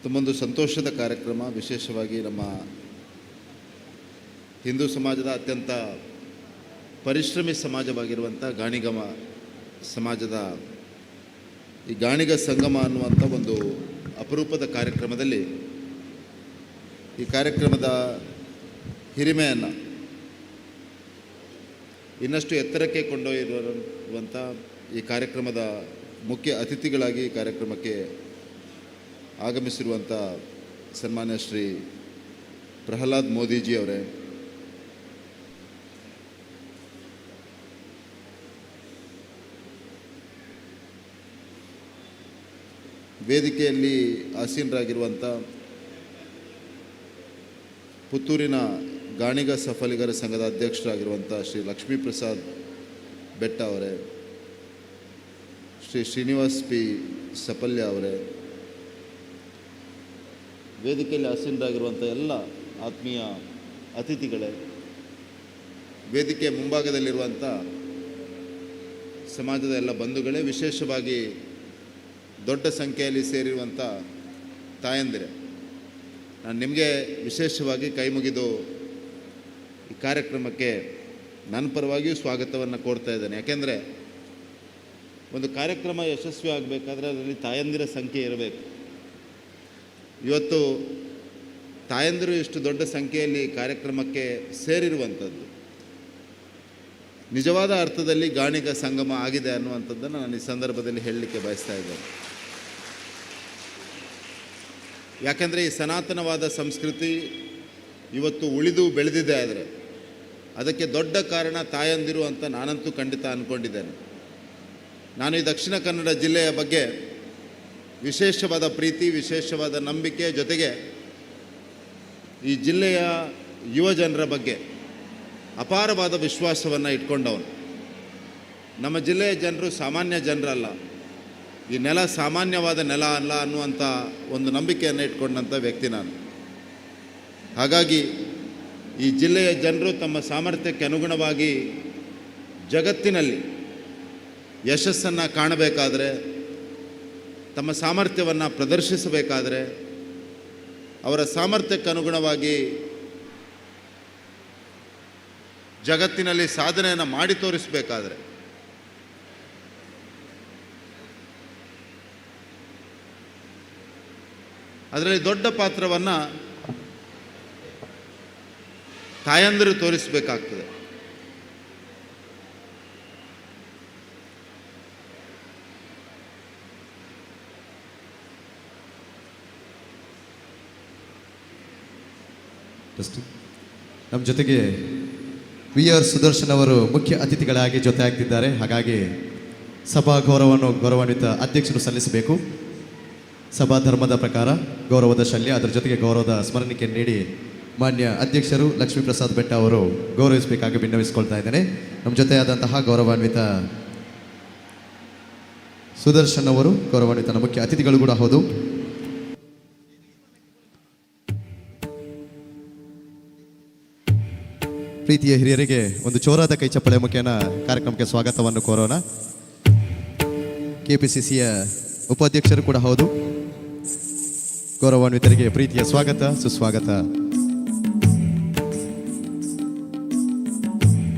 Speaker 12: ತುಂಬೊಂದು ಸಂತೋಷದ ಕಾರ್ಯಕ್ರಮ, ವಿಶೇಷವಾಗಿ ನಮ್ಮ ಹಿಂದೂ ಸಮಾಜದ ಅತ್ಯಂತ ಪರಿಶ್ರಮಿ ಸಮಾಜವಾಗಿರುವಂಥ ಗಾಣಿಗಮ ಸಮಾಜದ ಈ ಗಾಣಿಗ ಸಂಗಮ ಅನ್ನುವಂಥ ಒಂದು ಅಪರೂಪದ ಕಾರ್ಯಕ್ರಮದಲ್ಲಿ ಈ ಕಾರ್ಯಕ್ರಮದ ಹಿರಿಮೆಯನ್ನು ಇನ್ನಷ್ಟು ಎತ್ತರಕ್ಕೆ ಕೊಂಡೊಯ್ದಿರುವಂಥ ಈ ಕಾರ್ಯಕ್ರಮದ ಮುಖ್ಯ ಅತಿಥಿಗಳಾಗಿ ಈ ಕಾರ್ಯಕ್ರಮಕ್ಕೆ ಆಗಮಿಸಿರುವಂಥ ಸನ್ಮಾನ್ಯ ಶ್ರೀ ಪ್ರಹ್ಲಾದ್ ಮೋದಿಜಿ ಅವರೇ, ವೇದಿಕೆಯಲ್ಲಿ ಆಸೀನರಾಗಿರುವಂಥ ಪುತ್ತೂರಿನ ಗಾಣಿಗ ಸಫಲಿಗರ ಸಂಘದ ಅಧ್ಯಕ್ಷರಾಗಿರುವಂಥ ಶ್ರೀ ಲಕ್ಷ್ಮೀ ಪ್ರಸಾದ್ ಬೆಟ್ಟ ಅವರೇ, ಶ್ರೀ ಶ್ರೀನಿವಾಸ್ ಪಿ ಸಪಲ್ಯ ಅವರೇ, ವೇದಿಕೆಯಲ್ಲಿ ಆಸೀನರಾಗಿರುವಂಥ ಎಲ್ಲ ಆತ್ಮೀಯ ಅತಿಥಿಗಳೇ, ವೇದಿಕೆ ಮುಂಭಾಗದಲ್ಲಿರುವಂಥ ಸಮಾಜದ ಎಲ್ಲ ಬಂಧುಗಳೇ, ವಿಶೇಷವಾಗಿ ದೊಡ್ಡ ಸಂಖ್ಯೆಯಲ್ಲಿ ಸೇರಿರುವಂಥ ತಾಯಂದಿರೇ, ನಾನು ನಿಮಗೆ ವಿಶೇಷವಾಗಿ ಕೈ ಮುಗಿದು ಈ ಕಾರ್ಯಕ್ರಮಕ್ಕೆ ನನ್ನ ಪರವಾಗಿಯೂ ಸ್ವಾಗತವನ್ನು ಕೋರ್ತಾ ಇದ್ದೇನೆ। ಯಾಕೆಂದರೆ ಒಂದು ಕಾರ್ಯಕ್ರಮ ಯಶಸ್ವಿ ಆಗಬೇಕಾದ್ರೆ ಅದರಲ್ಲಿ ತಾಯಂದಿರ ಸಂಖ್ಯೆ ಇರಬೇಕು। ಇವತ್ತು ತಾಯಂದಿರು ಇಷ್ಟು ದೊಡ್ಡ ಸಂಖ್ಯೆಯಲ್ಲಿ ಕಾರ್ಯಕ್ರಮಕ್ಕೆ ಸೇರಿರುವಂಥದ್ದು ನಿಜವಾದ ಅರ್ಥದಲ್ಲಿ ಗಾಣಿಗ ಸಂಗಮ ಆಗಿದೆ ಅನ್ನುವಂಥದ್ದನ್ನು ನಾನು ಈ ಸಂದರ್ಭದಲ್ಲಿ ಹೇಳಲಿಕ್ಕೆ ಬಯಸ್ತಾ ಇದ್ದೇನೆ. ಯಾಕೆಂದರೆ ಈ ಸನಾತನವಾದ ಸಂಸ್ಕೃತಿ ಇವತ್ತು ಉಳಿದು ಬೆಳೆದಿದೆ. ಆದರೆ ಅದಕ್ಕೆ ದೊಡ್ಡ ಕಾರಣ ತಾಯಂದಿರು ಅಂತ ನಾನಂತೂ ಖಂಡಿತ ಅಂದ್ಕೊಂಡಿದ್ದೇನೆ. ನಾನು ಈ ದಕ್ಷಿಣ ಕನ್ನಡ ಜಿಲ್ಲೆಯ ಬಗ್ಗೆ ವಿಶೇಷವಾದ ಪ್ರೀತಿ, ವಿಶೇಷವಾದ ನಂಬಿಕೆ, ಜೊತೆಗೆ ಈ ಜಿಲ್ಲೆಯ ಯುವ ಜನರ ಬಗ್ಗೆ ಅಪಾರವಾದ ವಿಶ್ವಾಸವನ್ನು ಇಟ್ಕೊಂಡವನು. ನಮ್ಮ ಜಿಲ್ಲೆಯ ಜನರು ಸಾಮಾನ್ಯ ಜನರಲ್ಲ, ಈ ನೆಲ ಸಾಮಾನ್ಯವಾದ ನೆಲ ಅಲ್ಲ ಅನ್ನುವಂಥ ಒಂದು ನಂಬಿಕೆಯನ್ನು ಇಟ್ಕೊಂಡಂಥ ವ್ಯಕ್ತಿ ನಾನು. ಹಾಗಾಗಿ ಈ ಜಿಲ್ಲೆಯ ಜನರು ತಮ್ಮ ಸಾಮರ್ಥ್ಯಕ್ಕೆ ಅನುಗುಣವಾಗಿ ಜಗತ್ತಿನಲ್ಲಿ ಯಶಸ್ಸನ್ನು ಕಾಣಬೇಕಾದರೆ, ತಮ್ಮ ಸಾಮರ್ಥ್ಯವನ್ನು ಪ್ರದರ್ಶಿಸಬೇಕಾದರೆ, ಅವರ ಸಾಮರ್ಥ್ಯಕ್ಕೆ ಅನುಗುಣವಾಗಿ ಜಗತ್ತಿನಲ್ಲಿ ಸಾಧನೆಯನ್ನು ಮಾಡಿ ತೋರಿಸಬೇಕಾದ್ರೆ ಅದರಲ್ಲಿ ದೊಡ್ಡ ಪಾತ್ರವನ್ನು ತಾಯಂದಿರು ತೋರಿಸಬೇಕಾಗ್ತದೆ.
Speaker 4: ನಮ್ಮ ಜೊತೆಗೆ ವಿ ಆರ್ ಸುದರ್ಶನ್ ಅವರು ಮುಖ್ಯ ಅತಿಥಿಗಳಾಗಿ ಜೊತೆ ಆಗ್ತಿದ್ದಾರೆ. ಹಾಗಾಗಿ ಸಭಾ ಗೌರವಾನ್ವಿತ ಅಧ್ಯಕ್ಷರು ಸಲ್ಲಿಸಬೇಕು. ಸಭಾ ಧರ್ಮದ ಪ್ರಕಾರ ಗೌರವದ ಶಲ್ಯ, ಅದರ ಜೊತೆಗೆ ಗೌರವದ ಸ್ಮರಣಿಕೆ ನೀಡಿ ಮಾನ್ಯ ಅಧ್ಯಕ್ಷರು ಲಕ್ಷ್ಮೀ ಪ್ರಸಾದ್ ಬೆಟ್ಟ ಅವರು ಗೌರವಿಸಬೇಕಾಗಿ ಭಿನ್ನವಿಸಿಕೊಳ್ತಾ ಇದ್ದೇನೆ. ನಮ್ಮ ಜೊತೆ ಆದಂತಹ ಗೌರವಾನ್ವಿತ ಸುದರ್ಶನ್ ಅವರು ಗೌರವಾನ್ವಿತ ಮುಖ್ಯ ಅತಿಥಿಗಳು ಕೂಡ ಹೌದು. ಪ್ರೀತಿಯ ಹಿರಿಯರಿಗೆ ಒಂದು ಚೋರಾದ ಕೈ ಚಪ್ಪಳೆ ಮುಖೇನ ಕಾರ್ಯಕ್ರಮಕ್ಕೆ ಸ್ವಾಗತವನ್ನು ಕೋರೋಣ. ಕೆಪಿಸಿಸಿಯ ಉಪಾಧ್ಯಕ್ಷರು ಕೂಡ ಹೌದು. ಗೌರವಾನ್ವಿತರಿಗೆ ಪ್ರೀತಿಯ ಸ್ವಾಗತ, ಸುಸ್ವಾಗತ.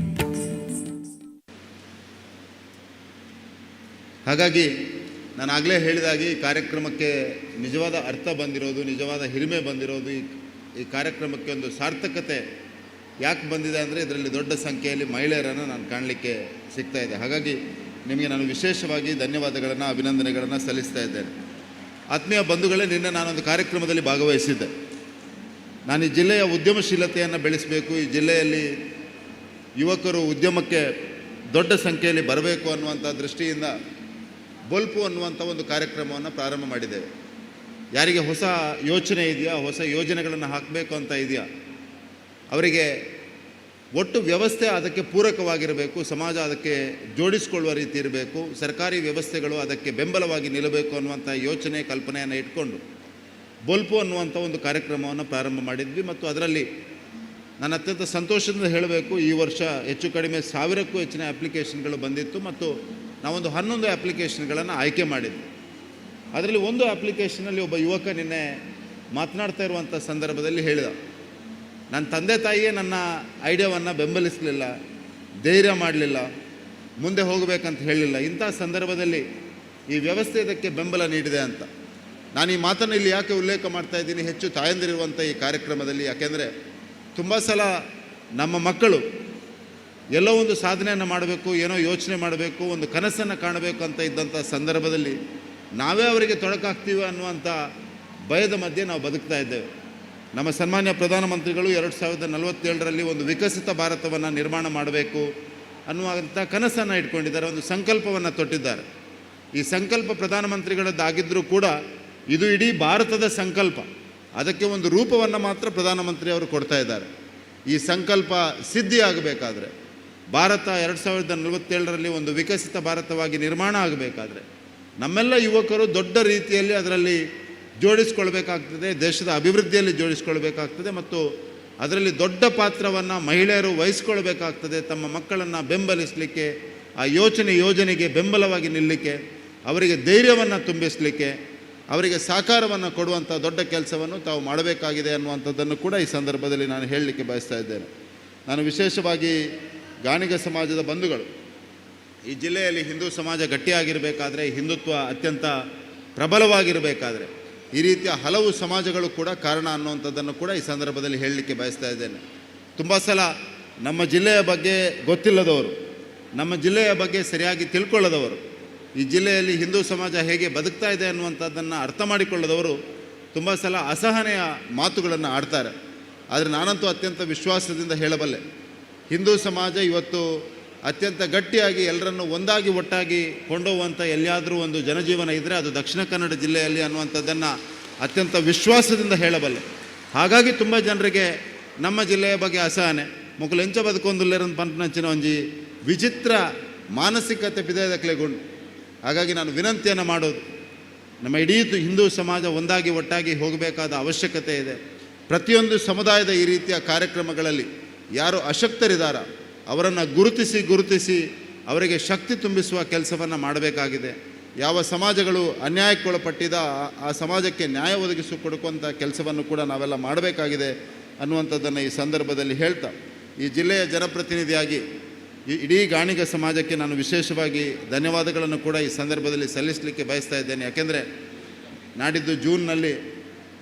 Speaker 12: ಹಾಗಾಗಿ ನಾನು ಆಗಲೇ ಹೇಳಿದಾಗೆ ಈ ಕಾರ್ಯಕ್ರಮಕ್ಕೆ ನಿಜವಾದ ಅರ್ಥ ಬಂದಿರೋದು, ನಿಜವಾದ ಹಿರಿಮೆ ಬಂದಿರೋದು, ಈ ಕಾರ್ಯಕ್ರಮಕ್ಕೆ ಒಂದು ಸಾರ್ಥಕತೆ ಯಾಕೆ ಬಂದಿದೆ ಅಂದರೆ ಇದರಲ್ಲಿ ದೊಡ್ಡ ಸಂಖ್ಯೆಯಲ್ಲಿ ಮಹಿಳೆಯರನ್ನು ನಾನು ಕಾಣಲಿಕ್ಕೆ ಸಿಗ್ತಾ ಇದೆ. ಹಾಗಾಗಿ ನಿಮಗೆ ನಾನು ವಿಶೇಷವಾಗಿ ಧನ್ಯವಾದಗಳನ್ನು, ಅಭಿನಂದನೆಗಳನ್ನು ಸಲ್ಲಿಸ್ತಾ ಇದ್ದೇನೆ. ಆತ್ಮೀಯ ಬಂಧುಗಳೇ, ನಿನ್ನೆ ನಾನೊಂದು ಕಾರ್ಯಕ್ರಮದಲ್ಲಿ ಭಾಗವಹಿಸಿದ್ದೆ. ನಾನು ಈ ಜಿಲ್ಲೆಯ ಉದ್ಯಮಶೀಲತೆಯನ್ನು ಬೆಳೆಸಬೇಕು, ಈ ಜಿಲ್ಲೆಯಲ್ಲಿ ಯುವಕರು ಉದ್ಯಮಕ್ಕೆ ದೊಡ್ಡ ಸಂಖ್ಯೆಯಲ್ಲಿ ಬರಬೇಕು ಅನ್ನುವಂಥ ದೃಷ್ಟಿಯಿಂದ ಬೊಲ್ಪು ಅನ್ನುವಂಥ ಒಂದು ಕಾರ್ಯಕ್ರಮವನ್ನು ಪ್ರಾರಂಭ ಮಾಡಿದ್ದೇವೆ. ಯಾರಿಗೆ ಹೊಸ ಯೋಚನೆ ಇದೆಯಾ, ಹೊಸ ಯೋಜನೆಗಳನ್ನು ಹಾಕಬೇಕು ಅಂತ ಇದೆಯಾ, ಅವರಿಗೆ ಒಟ್ಟು ವ್ಯವಸ್ಥೆ ಅದಕ್ಕೆ ಪೂರಕವಾಗಿರಬೇಕು, ಸಮಾಜ ಅದಕ್ಕೆ ಜೋಡಿಸಿಕೊಳ್ಳುವ ರೀತಿ ಇರಬೇಕು, ಸರ್ಕಾರಿ ವ್ಯವಸ್ಥೆಗಳು ಅದಕ್ಕೆ ಬೆಂಬಲವಾಗಿ ನಿಲ್ಲಬೇಕು ಅನ್ನುವಂಥ ಯೋಚನೆ, ಕಲ್ಪನೆಯನ್ನು ಇಟ್ಕೊಂಡು ಬೊಲ್ಪು ಅನ್ನುವಂಥ ಒಂದು ಕಾರ್ಯಕ್ರಮವನ್ನು ಪ್ರಾರಂಭ ಮಾಡಿದ್ವಿ. ಮತ್ತು ಅದರಲ್ಲಿ ನಾನು ಅತ್ಯಂತ ಸಂತೋಷದಿಂದ ಹೇಳಬೇಕು, ಈ ವರ್ಷ ಹೆಚ್ಚು ಕಡಿಮೆ 1000ಕ್ಕೂ ಹೆಚ್ಚಿನ ಅಪ್ಲಿಕೇಶನ್ಗಳು ಬಂದಿತ್ತು ಮತ್ತು ನಾವೊಂದು 11 ಅಪ್ಲಿಕೇಶನ್ಗಳನ್ನು ಆಯ್ಕೆ ಮಾಡಿದ್ವಿ. ಅದರಲ್ಲಿ ಒಂದು ಅಪ್ಲಿಕೇಶನಲ್ಲಿ ಒಬ್ಬ ಯುವಕ ನಿನ್ನೆ ಮಾತನಾಡ್ತಾ ಇರುವಂಥ ಸಂದರ್ಭದಲ್ಲಿ ಹೇಳಿದ, ನನ್ನ ತಂದೆ ತಾಯಿಯೇ ನನ್ನ ಐಡಿಯಾವನ್ನು ಬೆಂಬಲಿಸಲಿಲ್ಲ, ಧೈರ್ಯ ಮಾಡಲಿಲ್ಲ, ಮುಂದೆ ಹೋಗಬೇಕಂತ ಹೇಳಲಿಲ್ಲ. ಇಂಥ ಸಂದರ್ಭದಲ್ಲಿ ಈ ವ್ಯವಸ್ಥೆ ಇದಕ್ಕೆ ಬೆಂಬಲ ನೀಡಿದೆ ಅಂತ. ನಾನು ಈ ಮಾತನ್ನು ಇಲ್ಲಿ ಯಾಕೆ ಉಲ್ಲೇಖ ಮಾಡ್ತಾ ಇದ್ದೀನಿ, ಹೆಚ್ಚು ತಾಯಂದಿರುವಂಥ ಈ ಕಾರ್ಯಕ್ರಮದಲ್ಲಿ, ಯಾಕೆಂದರೆ ತುಂಬ ಸಲ ನಮ್ಮ ಮಕ್ಕಳು ಎಲ್ಲೋ ಒಂದು ಸಾಧನೆಯನ್ನು ಮಾಡಬೇಕು, ಏನೋ ಯೋಚನೆ ಮಾಡಬೇಕು, ಒಂದು ಕನಸನ್ನು ಕಾಣಬೇಕು ಅಂತ ಇದ್ದಂಥ ಸಂದರ್ಭದಲ್ಲಿ ನಾವೇ ಅವರಿಗೆ ತೊಡಕಾಗ್ತೀವಿ ಅನ್ನುವಂಥ ಭಯದ ಮಧ್ಯೆ ನಾವು ಬದುಕ್ತಾ ಇದ್ದೇವೆ. ನಮ್ಮ ಸನ್ಮಾನ್ಯ ಪ್ರಧಾನಮಂತ್ರಿಗಳು 2047ರಲ್ಲಿ ಒಂದು ವಿಕಸಿತ ಭಾರತವನ್ನು ನಿರ್ಮಾಣ ಮಾಡಬೇಕು ಅನ್ನುವಂಥ ಕನಸನ್ನು ಇಟ್ಕೊಂಡಿದ್ದಾರೆ, ಒಂದು ಸಂಕಲ್ಪವನ್ನು ತೊಟ್ಟಿದ್ದಾರೆ. ಈ ಸಂಕಲ್ಪ ಪ್ರಧಾನಮಂತ್ರಿಗಳದ್ದಾಗಿದ್ದರೂ ಕೂಡ ಇದು ಇಡೀ ಭಾರತದ ಸಂಕಲ್ಪ, ಅದಕ್ಕೆ ಒಂದು ರೂಪವನ್ನು ಮಾತ್ರ ಪ್ರಧಾನಮಂತ್ರಿಯವರು ಕೊಡ್ತಾ ಇದ್ದಾರೆ. ಈ ಸಂಕಲ್ಪ ಸಿದ್ಧಿಯಾಗಬೇಕಾದ್ರೆ, ಭಾರತ 2047ರಲ್ಲಿ ಒಂದು ವಿಕಸಿತ ಭಾರತವಾಗಿ ನಿರ್ಮಾಣ ಆಗಬೇಕಾದ್ರೆ ನಮ್ಮೆಲ್ಲ ಯುವಕರು ದೊಡ್ಡ ರೀತಿಯಲ್ಲಿ ಅದರಲ್ಲಿ ಜೋಡಿಸ್ಕೊಳ್ಬೇಕಾಗ್ತದೆ, ದೇಶದ ಅಭಿವೃದ್ಧಿಯಲ್ಲಿ ಜೋಡಿಸ್ಕೊಳ್ಬೇಕಾಗ್ತದೆ ಮತ್ತು ಅದರಲ್ಲಿ ದೊಡ್ಡ ಪಾತ್ರವನ್ನು ಮಹಿಳೆಯರು ವಹಿಸ್ಕೊಳ್ಬೇಕಾಗ್ತದೆ. ತಮ್ಮ ಮಕ್ಕಳನ್ನು ಬೆಂಬಲಿಸಲಿಕ್ಕೆ, ಆ ಯೋಜನೆಗೆ ಬೆಂಬಲವಾಗಿ ನಿಲ್ಲಲಿಕ್ಕೆ, ಅವರಿಗೆ ಧೈರ್ಯವನ್ನು ತುಂಬಿಸಲಿಕ್ಕೆ, ಅವರಿಗೆ ಸಹಕಾರವನ್ನು ಕೊಡುವಂಥ ದೊಡ್ಡ ಕೆಲಸವನ್ನು ತಾವು ಮಾಡಬೇಕಾಗಿದೆ ಅನ್ನುವಂಥದ್ದನ್ನು ಕೂಡ ಈ ಸಂದರ್ಭದಲ್ಲಿ ನಾನು ಹೇಳಲಿಕ್ಕೆ ಬಯಸ್ತಾ ಇದ್ದೇನೆ. ನಾನು ವಿಶೇಷವಾಗಿ ಗಾಣಿಗ ಸಮಾಜದ ಬಂಧುಗಳು, ಈ ಜಿಲ್ಲೆಯಲ್ಲಿ ಹಿಂದೂ ಸಮಾಜ ಗಟ್ಟಿಯಾಗಿರಬೇಕಾದ್ರೆ, ಹಿಂದುತ್ವ ಅತ್ಯಂತ ಪ್ರಬಲವಾಗಿರಬೇಕಾದ್ರೆ ಈ ರೀತಿಯ ಹಲವು ಸಮಾಜಗಳು ಕೂಡ ಕಾರಣ ಅನ್ನುವಂಥದ್ದನ್ನು ಕೂಡ ಈ ಸಂದರ್ಭದಲ್ಲಿ ಹೇಳಲಿಕ್ಕೆ ಬಯಸ್ತಾ ಇದ್ದೇನೆ. ತುಂಬ ಸಲ ನಮ್ಮ ಜಿಲ್ಲೆಯ ಬಗ್ಗೆ ಗೊತ್ತಿಲ್ಲದವರು, ನಮ್ಮ ಜಿಲ್ಲೆಯ ಬಗ್ಗೆ ಸರಿಯಾಗಿ ತಿಳ್ಕೊಳ್ಳದವರು, ಈ ಜಿಲ್ಲೆಯಲ್ಲಿ ಹಿಂದೂ ಸಮಾಜ ಹೇಗೆ ಬದುಕ್ತಾ ಇದೆ ಅನ್ನುವಂಥದ್ದನ್ನು ಅರ್ಥ ಮಾಡಿಕೊಳ್ಳದವರು ತುಂಬ ಸಲ ಅಸಹನೆಯ ಮಾತುಗಳನ್ನು ಆಡ್ತಾರೆ. ಆದರೆ ನಾನಂತೂ ಅತ್ಯಂತ ವಿಶ್ವಾಸದಿಂದ ಹೇಳಬಲ್ಲೆ, ಹಿಂದೂ ಸಮಾಜ ಇವತ್ತು ಅತ್ಯಂತ ಗಟ್ಟಿಯಾಗಿ ಎಲ್ಲರನ್ನು ಒಂದಾಗಿ ಒಟ್ಟಾಗಿ ಕೊಂಡೊಯ್ಯುವಂಥ ಎಲ್ಲಿಯಾದರೂ ಒಂದು ಜನಜೀವನ ಇದ್ದರೆ ಅದು ದಕ್ಷಿಣ ಕನ್ನಡ ಜಿಲ್ಲೆಯಲ್ಲಿ ಅನ್ನುವಂಥದ್ದನ್ನು ಅತ್ಯಂತ ವಿಶ್ವಾಸದಿಂದ ಹೇಳಬಲ್ಲೆ. ಹಾಗಾಗಿ ತುಂಬ ಜನರಿಗೆ ನಮ್ಮ ಜಿಲ್ಲೆಯ ಬಗ್ಗೆ ಅಸಹನೆ ಮೊಕ್ಕಲು ಎಂಚ ಬದುಕೊಂದುಲ್ಲೇರನ್ನು ಪಂಪನಂಚಿನ ಒಂಜಿ ವಿಚಿತ್ರ ಮಾನಸಿಕತೆ ಪಿದೆದಕ್ಲೆಗೊಂಡು. ಹಾಗಾಗಿ ನಾನು ವಿನಂತಿಯನ್ನು ಮಾಡೋದು, ನಮ್ಮ ಇಡೀ ಹಿಂದೂ ಸಮಾಜ ಒಂದಾಗಿ ಒಟ್ಟಾಗಿ ಹೋಗಬೇಕಾದ ಅವಶ್ಯಕತೆ ಇದೆ. ಪ್ರತಿಯೊಂದು ಸಮುದಾಯದ ಈ ರೀತಿಯ ಕಾರ್ಯಕ್ರಮಗಳಲ್ಲಿ ಯಾರು ಅಶಕ್ತರಿದ್ದಾರ ಅವರನ್ನು ಗುರುತಿಸಿ ಅವರಿಗೆ ಶಕ್ತಿ ತುಂಬಿಸುವ ಕೆಲಸವನ್ನು ಮಾಡಬೇಕಾಗಿದೆ. ಯಾವ ಸಮಾಜಗಳು ಅನ್ಯಾಯಕ್ಕೊಳಪಟ್ಟಿದ ಆ ಸಮಾಜಕ್ಕೆ ನ್ಯಾಯ ಒದಗಿಸಿಕೊಡುವಂಥ ಕೆಲಸವನ್ನು ಕೂಡ ನಾವೆಲ್ಲ ಮಾಡಬೇಕಾಗಿದೆ ಅನ್ನುವಂಥದ್ದನ್ನು ಈ ಸಂದರ್ಭದಲ್ಲಿ ಹೇಳ್ತಾ, ಈ ಜಿಲ್ಲೆಯ ಜನಪ್ರತಿನಿಧಿಯಾಗಿ ಈ ಇಡೀ ಗಾಣಿಗ ಸಮಾಜಕ್ಕೆ ನಾನು ವಿಶೇಷವಾಗಿ ಧನ್ಯವಾದಗಳನ್ನು ಕೂಡ ಈ ಸಂದರ್ಭದಲ್ಲಿ ಸಲ್ಲಿಸಲಿಕ್ಕೆ ಬಯಸ್ತಾ ಇದ್ದೇನೆ. ಯಾಕೆಂದರೆ ನಾಡಿದ್ದು ಜೂನ್ನಲ್ಲಿ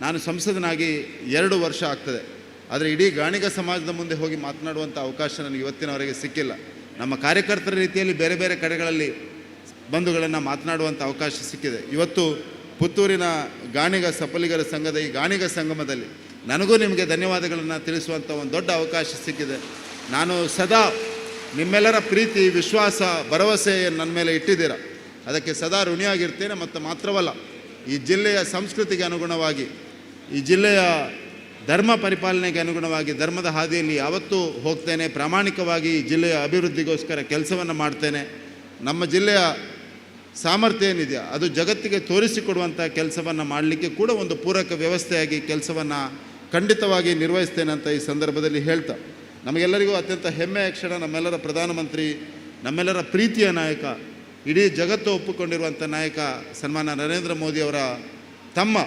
Speaker 12: ನಾನು ಸಂಸದನಾಗಿ 2 ವರ್ಷ ಆಗ್ತದೆ. ಆದರೆ ಇಡೀ ಗಾಣಿಗ ಸಮಾಜದ ಮುಂದೆ ಹೋಗಿ ಮಾತನಾಡುವಂಥ ಅವಕಾಶ ನನಗೆ ಇವತ್ತಿನವರೆಗೆ ಸಿಕ್ಕಿಲ್ಲ. ನಮ್ಮ ಕಾರ್ಯಕರ್ತರ ರೀತಿಯಲ್ಲಿ ಬೇರೆ ಬೇರೆ ಕಡೆಗಳಲ್ಲಿ ಬಂಧುಗಳನ್ನು ಮಾತನಾಡುವಂಥ ಅವಕಾಶ ಸಿಕ್ಕಿದೆ. ಇವತ್ತು ಪುತ್ತೂರಿನ ಗಾಣಿಗ ಸಫಲಿಗರ ಸಂಘದ ಈ ಗಾಣಿಗ ಸಂಗಮದಲ್ಲಿ ನನಗೂ ನಿಮಗೆ ಧನ್ಯವಾದಗಳನ್ನು ತಿಳಿಸುವಂಥ ಒಂದು ದೊಡ್ಡ ಅವಕಾಶ ಸಿಕ್ಕಿದೆ. ನಾನು ಸದಾ ನಿಮ್ಮೆಲ್ಲರ ಪ್ರೀತಿ, ವಿಶ್ವಾಸ, ಭರವಸೆ ನನ್ನ ಮೇಲೆ ಇಟ್ಟಿದ್ದೀರ, ಅದಕ್ಕೆ ಸದಾ ಋಣಿಯಾಗಿರ್ತೇನೆ. ಮತ್ತು ಮಾತ್ರವಲ್ಲ, ಈ ಜಿಲ್ಲೆಯ ಸಂಸ್ಕೃತಿಗೆ ಅನುಗುಣವಾಗಿ, ಈ ಜಿಲ್ಲೆಯ ಧರ್ಮ ಪರಿಪಾಲನೆಗೆ ಅನುಗುಣವಾಗಿ ಧರ್ಮದ ಹಾದಿಯಲ್ಲಿ ಯಾವತ್ತೂ ಹೋಗ್ತೇನೆ. ಪ್ರಾಮಾಣಿಕವಾಗಿ ಈ ಜಿಲ್ಲೆಯ ಅಭಿವೃದ್ಧಿಗೋಸ್ಕರ ಕೆಲಸವನ್ನು ಮಾಡ್ತೇನೆ. ನಮ್ಮ ಜಿಲ್ಲೆಯ ಸಾಮರ್ಥ್ಯ ಏನಿದೆಯಾ ಅದು ಜಗತ್ತಿಗೆ ತೋರಿಸಿಕೊಡುವಂಥ ಕೆಲಸವನ್ನು ಮಾಡಲಿಕ್ಕೆ ಕೂಡ ಒಂದು ಪೂರಕ ವ್ಯವಸ್ಥೆಯಾಗಿ ಕೆಲಸವನ್ನು ಖಂಡಿತವಾಗಿ ನಿರ್ವಹಿಸ್ತೇನೆ ಅಂತ ಈ ಸಂದರ್ಭದಲ್ಲಿ ಹೇಳ್ತಾ, ನಮಗೆಲ್ಲರಿಗೂ ಅತ್ಯಂತ ಹೆಮ್ಮೆಯ ಕ್ಷಣ, ನಮ್ಮೆಲ್ಲರ ಪ್ರಧಾನಮಂತ್ರಿ, ನಮ್ಮೆಲ್ಲರ ಪ್ರೀತಿಯ ನಾಯಕ, ಇಡೀ ಜಗತ್ತು ಒಪ್ಪಿಕೊಂಡಿರುವಂಥ ನಾಯಕ ಸನ್ಮಾನ್ಯ ನರೇಂದ್ರ ಮೋದಿಯವರ ತಮ್ಮ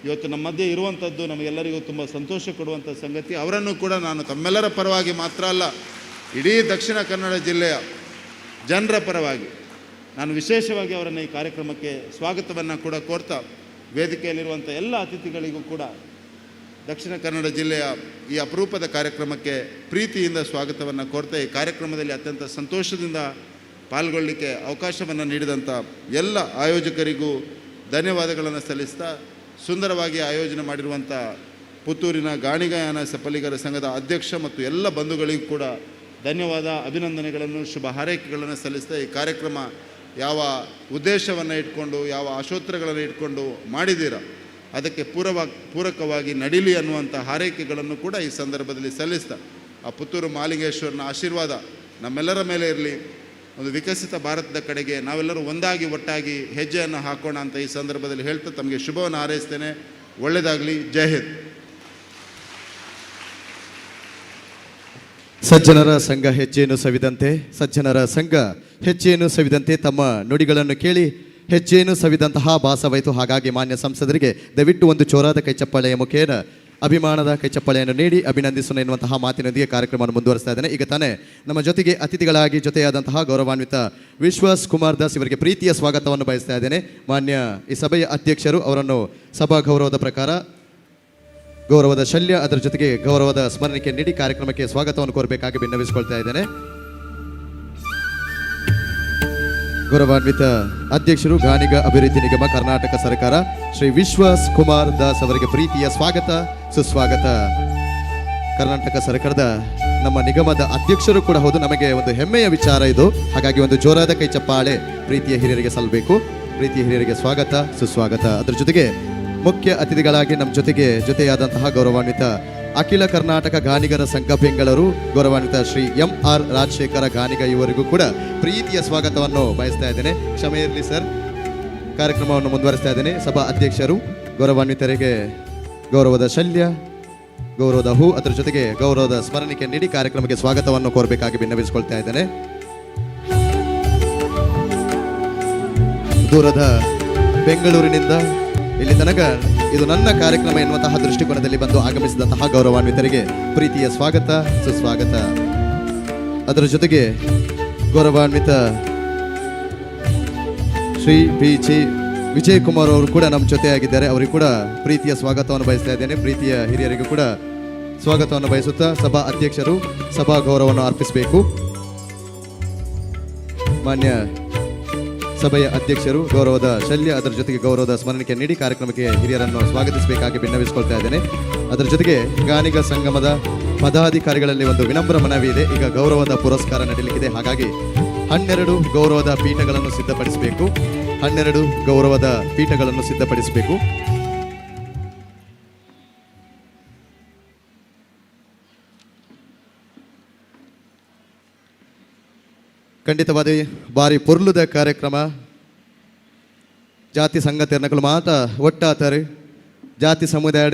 Speaker 12: ಇವತ್ತು ನಮ್ಮ ಮಧ್ಯೆ ಇರುವಂಥದ್ದು ನಮಗೆಲ್ಲರಿಗೂ ತುಂಬ ಸಂತೋಷ ಕೊಡುವಂಥ ಸಂಗತಿ. ಅವರನ್ನು ಕೂಡ ನಾನು ತಮ್ಮೆಲ್ಲರ ಪರವಾಗಿ ಮಾತ್ರ ಅಲ್ಲ, ಇಡೀ ದಕ್ಷಿಣ ಕನ್ನಡ ಜಿಲ್ಲೆಯ ಜನರ ಪರವಾಗಿ ನಾನು ವಿಶೇಷವಾಗಿ ಅವರನ್ನು ಈ ಕಾರ್ಯಕ್ರಮಕ್ಕೆ ಸ್ವಾಗತವನ್ನು ಕೂಡ ಕೋರ್ತಾ, ವೇದಿಕೆಯಲ್ಲಿರುವಂಥ ಎಲ್ಲ ಅತಿಥಿಗಳಿಗೂ ಕೂಡ ದಕ್ಷಿಣ ಕನ್ನಡ ಜಿಲ್ಲೆಯ ಈ ಅಪರೂಪದ ಕಾರ್ಯಕ್ರಮಕ್ಕೆ ಪ್ರೀತಿಯಿಂದ ಸ್ವಾಗತವನ್ನು ಕೋರ್ತಾ, ಈ ಕಾರ್ಯಕ್ರಮದಲ್ಲಿ ಅತ್ಯಂತ ಸಂತೋಷದಿಂದ ಪಾಲ್ಗೊಳ್ಳಲಿಕ್ಕೆ ಅವಕಾಶವನ್ನು ನೀಡಿದಂಥ ಎಲ್ಲ ಆಯೋಜಕರಿಗೂ ಧನ್ಯವಾದಗಳನ್ನು ಸಲ್ಲಿಸ್ತಾ, ಸುಂದರವಾಗಿ ಆಯೋಜನೆ ಮಾಡಿರುವಂಥ ಪುತ್ತೂರಿನ ಗಾಣಿಗಯಾನ ಸಫಲಿಗರ ಸಂಘದ ಅಧ್ಯಕ್ಷ ಮತ್ತು ಎಲ್ಲ ಬಂಧುಗಳಿಗೂ ಕೂಡ ಧನ್ಯವಾದ, ಅಭಿನಂದನೆಗಳನ್ನು, ಶುಭ ಹಾರೈಕೆಗಳನ್ನು ಸಲ್ಲಿಸ್ತಾ, ಈ ಕಾರ್ಯಕ್ರಮ ಯಾವ ಉದ್ದೇಶವನ್ನು ಇಟ್ಕೊಂಡು, ಯಾವ ಆಶೋತ್ತರಗಳನ್ನು ಇಟ್ಕೊಂಡು ಮಾಡಿದ್ದೀರ ಅದಕ್ಕೆ ಪೂರಕವಾಗಿ ನಡೀಲಿ ಅನ್ನುವಂಥ ಹಾರೈಕೆಗಳನ್ನು ಕೂಡ ಈ ಸಂದರ್ಭದಲ್ಲಿ ಸಲ್ಲಿಸ್ತಾ, ಆ ಪುತ್ತೂರು ಮಾಲಿಂಗೇಶ್ವರನ ಆಶೀರ್ವಾದ ನಮ್ಮೆಲ್ಲರ ಮೇಲೆ ಇರಲಿ. ಒಂದು ವಿಕಸಿತ ಭಾರತದ ಕಡೆಗೆ ನಾವೆಲ್ಲರೂ ಒಂದಾಗಿ ಒಟ್ಟಾಗಿ ಹೆಜ್ಜೆಯನ್ನು ಹಾಕೋಣ ಅಂತ ಈ ಸಂದರ್ಭದಲ್ಲಿ ಹೇಳ್ತಾ ತಮಗೆ ಶುಭವನ್ನು ಹಾರೈಸ್ತೇನೆ. ಒಳ್ಳೆಯದಾಗಲಿ. ಜೈ ಹಿಂದ್.
Speaker 4: ಸಜ್ಜನರ ಸಂಘ ಹೆಜ್ಜೆಯನ್ನು ಸವಿದಂತೆ, ಸಜ್ಜನರ ಸಂಘ ಹೆಜ್ಜೆಯನ್ನು ಸವಿದಂತೆ ತಮ್ಮ ನುಡಿಗಳನ್ನು ಕೇಳಿ ಹೆಜ್ಜೆಯನ್ನು ಸವಿದಂತಹ ಭಾಸವಾಯಿತು. ಹಾಗಾಗಿ ಮಾನ್ಯ ಸಂಸದರಿಗೆ ದಯವಿಟ್ಟು ಒಂದು ಚೋರಾದ ಕೈಚಪ್ಪಾಳೆಯ ಮುಖೇನ ಅಭಿಮಾನದ ಕೈಚಪ್ಪಾಳೆಯನ್ನು ನೀಡಿ ಅಭಿನಂದಿಸೋಣ ಎನ್ನುವಂತಹ ಮಾತಿನೊಂದಿಗೆ ಕಾರ್ಯಕ್ರಮವನ್ನು ಮುಂದುವರಿಸ್ತಾ ಇದ್ದೇನೆ. ಈಗ ತಾನೇ ನಮ್ಮ ಜೊತೆಗೆ ಅತಿಥಿಗಳಾಗಿ ಜೊತೆಯಾದಂತಹ ಗೌರವಾನ್ವಿತ ವಿಶ್ವಾಸ್ ಕುಮಾರ್ ದಾಸ್ ಇವರಿಗೆ ಪ್ರೀತಿಯ ಸ್ವಾಗತವನ್ನು ಬಯಸ್ತಾ ಇದ್ದೇನೆ. ಮಾನ್ಯ ಈ ಸಭೆಯ ಅಧ್ಯಕ್ಷರು ಅವರನ್ನು ಸಭಾ ಗೌರವದ ಪ್ರಕಾರ ಗೌರವದ ಶಲ್ಯ, ಅದರ ಜೊತೆಗೆ ಗೌರವದ ಸ್ಮರಣಿಕೆ ನೀಡಿ ಕಾರ್ಯಕ್ರಮಕ್ಕೆ ಸ್ವಾಗತವನ್ನು ಕೋರಬೇಕಾಗಿ ಭಿನ್ನವಿಸಿಕೊಳ್ತಾ ಇದ್ದೇನೆ. ಗೌರವಾನ್ವಿತ ಅಧ್ಯಕ್ಷರು ಗಾಣಿಗ ಅಭಿವೃದ್ಧಿ ನಿಗಮ ಕರ್ನಾಟಕ ಸರ್ಕಾರ ಶ್ರೀ ವಿಶ್ವಾಸ್ ಕುಮಾರ್ ದಾಸ್ ಅವರಿಗೆ ಪ್ರೀತಿಯ ಸ್ವಾಗತ, ಸುಸ್ವಾಗತ. ಕರ್ನಾಟಕ ಸರ್ಕಾರದ ನಮ್ಮ ನಿಗಮದ ಅಧ್ಯಕ್ಷರು ಕೂಡ ಹೌದು, ನಮಗೆ ಒಂದು ಹೆಮ್ಮೆಯ ವಿಚಾರ ಇದು. ಹಾಗಾಗಿ ಒಂದು ಜೋರಾದ ಕೈ ಚಪ್ಪಾಳೆ ಪ್ರೀತಿಯ ಹಿರಿಯರಿಗೆ ಸಲ್ಲಬೇಕು. ಪ್ರೀತಿಯ ಹಿರಿಯರಿಗೆ ಸ್ವಾಗತ, ಸುಸ್ವಾಗತ. ಅದರ ಜೊತೆಗೆ ಮುಖ್ಯ ಅತಿಥಿಗಳಾಗಿ ನಮ್ಮ ಜೊತೆಯಾದಂತಹ ಗೌರವಾನ್ವಿತ ಅಖಿಲ ಕರ್ನಾಟಕ ಗಾಣಿಗರ ಸಂಘ ಬೆಂಗಳೂರು ಗೌರವಾನ್ವಿತ ಶ್ರೀ MR ರಾಜಶೇಖರ ಗಾಣಿಗ ಇವರಿಗೂ ಕೂಡ ಪ್ರೀತಿಯ ಸ್ವಾಗತವನ್ನು ಬಯಸ್ತಾ ಇದ್ದೇನೆ. ಕ್ಷಮೆ ಇರಲಿ ಸರ್, ಕಾರ್ಯಕ್ರಮವನ್ನು ಮುಂದುವರಿಸ್ತಾ ಇದ್ದೇನೆ. ಸಭಾ ಅಧ್ಯಕ್ಷರು ಗೌರವಾನ್ವಿತರಿಗೆ ಗೌರವದ ಶಲ್ಯ, ಗೌರವದ ಹೂ, ಅದರ ಜೊತೆಗೆ ಗೌರವದ ಸ್ಮರಣಿಕೆ ನೀಡಿ ಕಾರ್ಯಕ್ರಮಕ್ಕೆ ಸ್ವಾಗತವನ್ನು ಕೋರಬೇಕಾಗಿ ಭಿನ್ನವಿಸಿಕೊಳ್ತಾ ಇದ್ದೇನೆ. ದೂರದ ಬೆಂಗಳೂರಿನಿಂದ ಇಲ್ಲಿ ತನಕ ಇದು ನನ್ನ ಕಾರ್ಯಕ್ರಮ ಎನ್ನುವಂತಹ ದೃಷ್ಟಿಕೋನದಲ್ಲಿ ಬಂದು ಆಗಮಿಸಿದಂತಹ ಗೌರವಾನ್ವಿತರಿಗೆ ಪ್ರೀತಿಯ ಸ್ವಾಗತ, ಸುಸ್ವಾಗತ. ಅದರ ಜೊತೆಗೆ ಗೌರವಾನ್ವಿತ ಶ್ರೀ PG ವಿಜಯ್ ಕುಮಾರ್ ಅವರು ಕೂಡ ನಮ್ಮ ಜೊತೆಯಾಗಿದ್ದಾರೆ. ಅವರಿಗೂ ಕೂಡ ಪ್ರೀತಿಯ ಸ್ವಾಗತವನ್ನು ಬಯಸ್ತಾ ಇದ್ದೇನೆ. ಪ್ರೀತಿಯ ಹಿರಿಯರಿಗೂ ಕೂಡ ಸ್ವಾಗತವನ್ನು ಬಯಸುತ್ತಾ ಸಭಾ ಅಧ್ಯಕ್ಷರು ಸಭಾ ಗೌರವವನ್ನು ಅರ್ಪಿಸಬೇಕು. ಮಾನ್ಯ ಸಭೆಯ ಅಧ್ಯಕ್ಷರು ಗೌರವದ ಶಲ್ಯ, ಅದರ ಜೊತೆಗೆ ಗೌರವದ ಸ್ಮರಣಿಕೆ ನೀಡಿ ಕಾರ್ಯಕ್ರಮಕ್ಕೆ ಹಿರಿಯರನ್ನು ಸ್ವಾಗತಿಸಬೇಕಾಗಿ ಭಿನ್ನವಿಸಿಕೊಳ್ತಾ ಇದ್ದೇನೆ. ಅದರ ಜೊತೆಗೆ ಗಾನಿಗ ಸಂಗಮದ ಪದಾಧಿಕಾರಿಗಳಲ್ಲಿ ಒಂದು ವಿನಮ್ರ ಮನವಿ ಇದೆ. ಈಗ ಗೌರವದ ಪುರಸ್ಕಾರ ನಡೆಯಲಿಕ್ಕಿದೆ. ಹಾಗಾಗಿ 12 ಗೌರವದ ಪೀಠಗಳನ್ನು ಸಿದ್ಧಪಡಿಸಬೇಕು. 12 ಗೌರವದ ಪೀಠಗಳನ್ನು ಸಿದ್ಧಪಡಿಸಬೇಕು. ಖಂಡಿತವಾದ ಬಾರಿ ಪೊರ್ಲುದ ಕಾರ್ಯಕ್ರಮ. ಜಾತಿ ಸಂಘ ತೆರ್ನಕಲು ಮಾತ ಒಟ್ಟಾತಾರೆ. ಜಾತಿ ಸಮುದಾಯ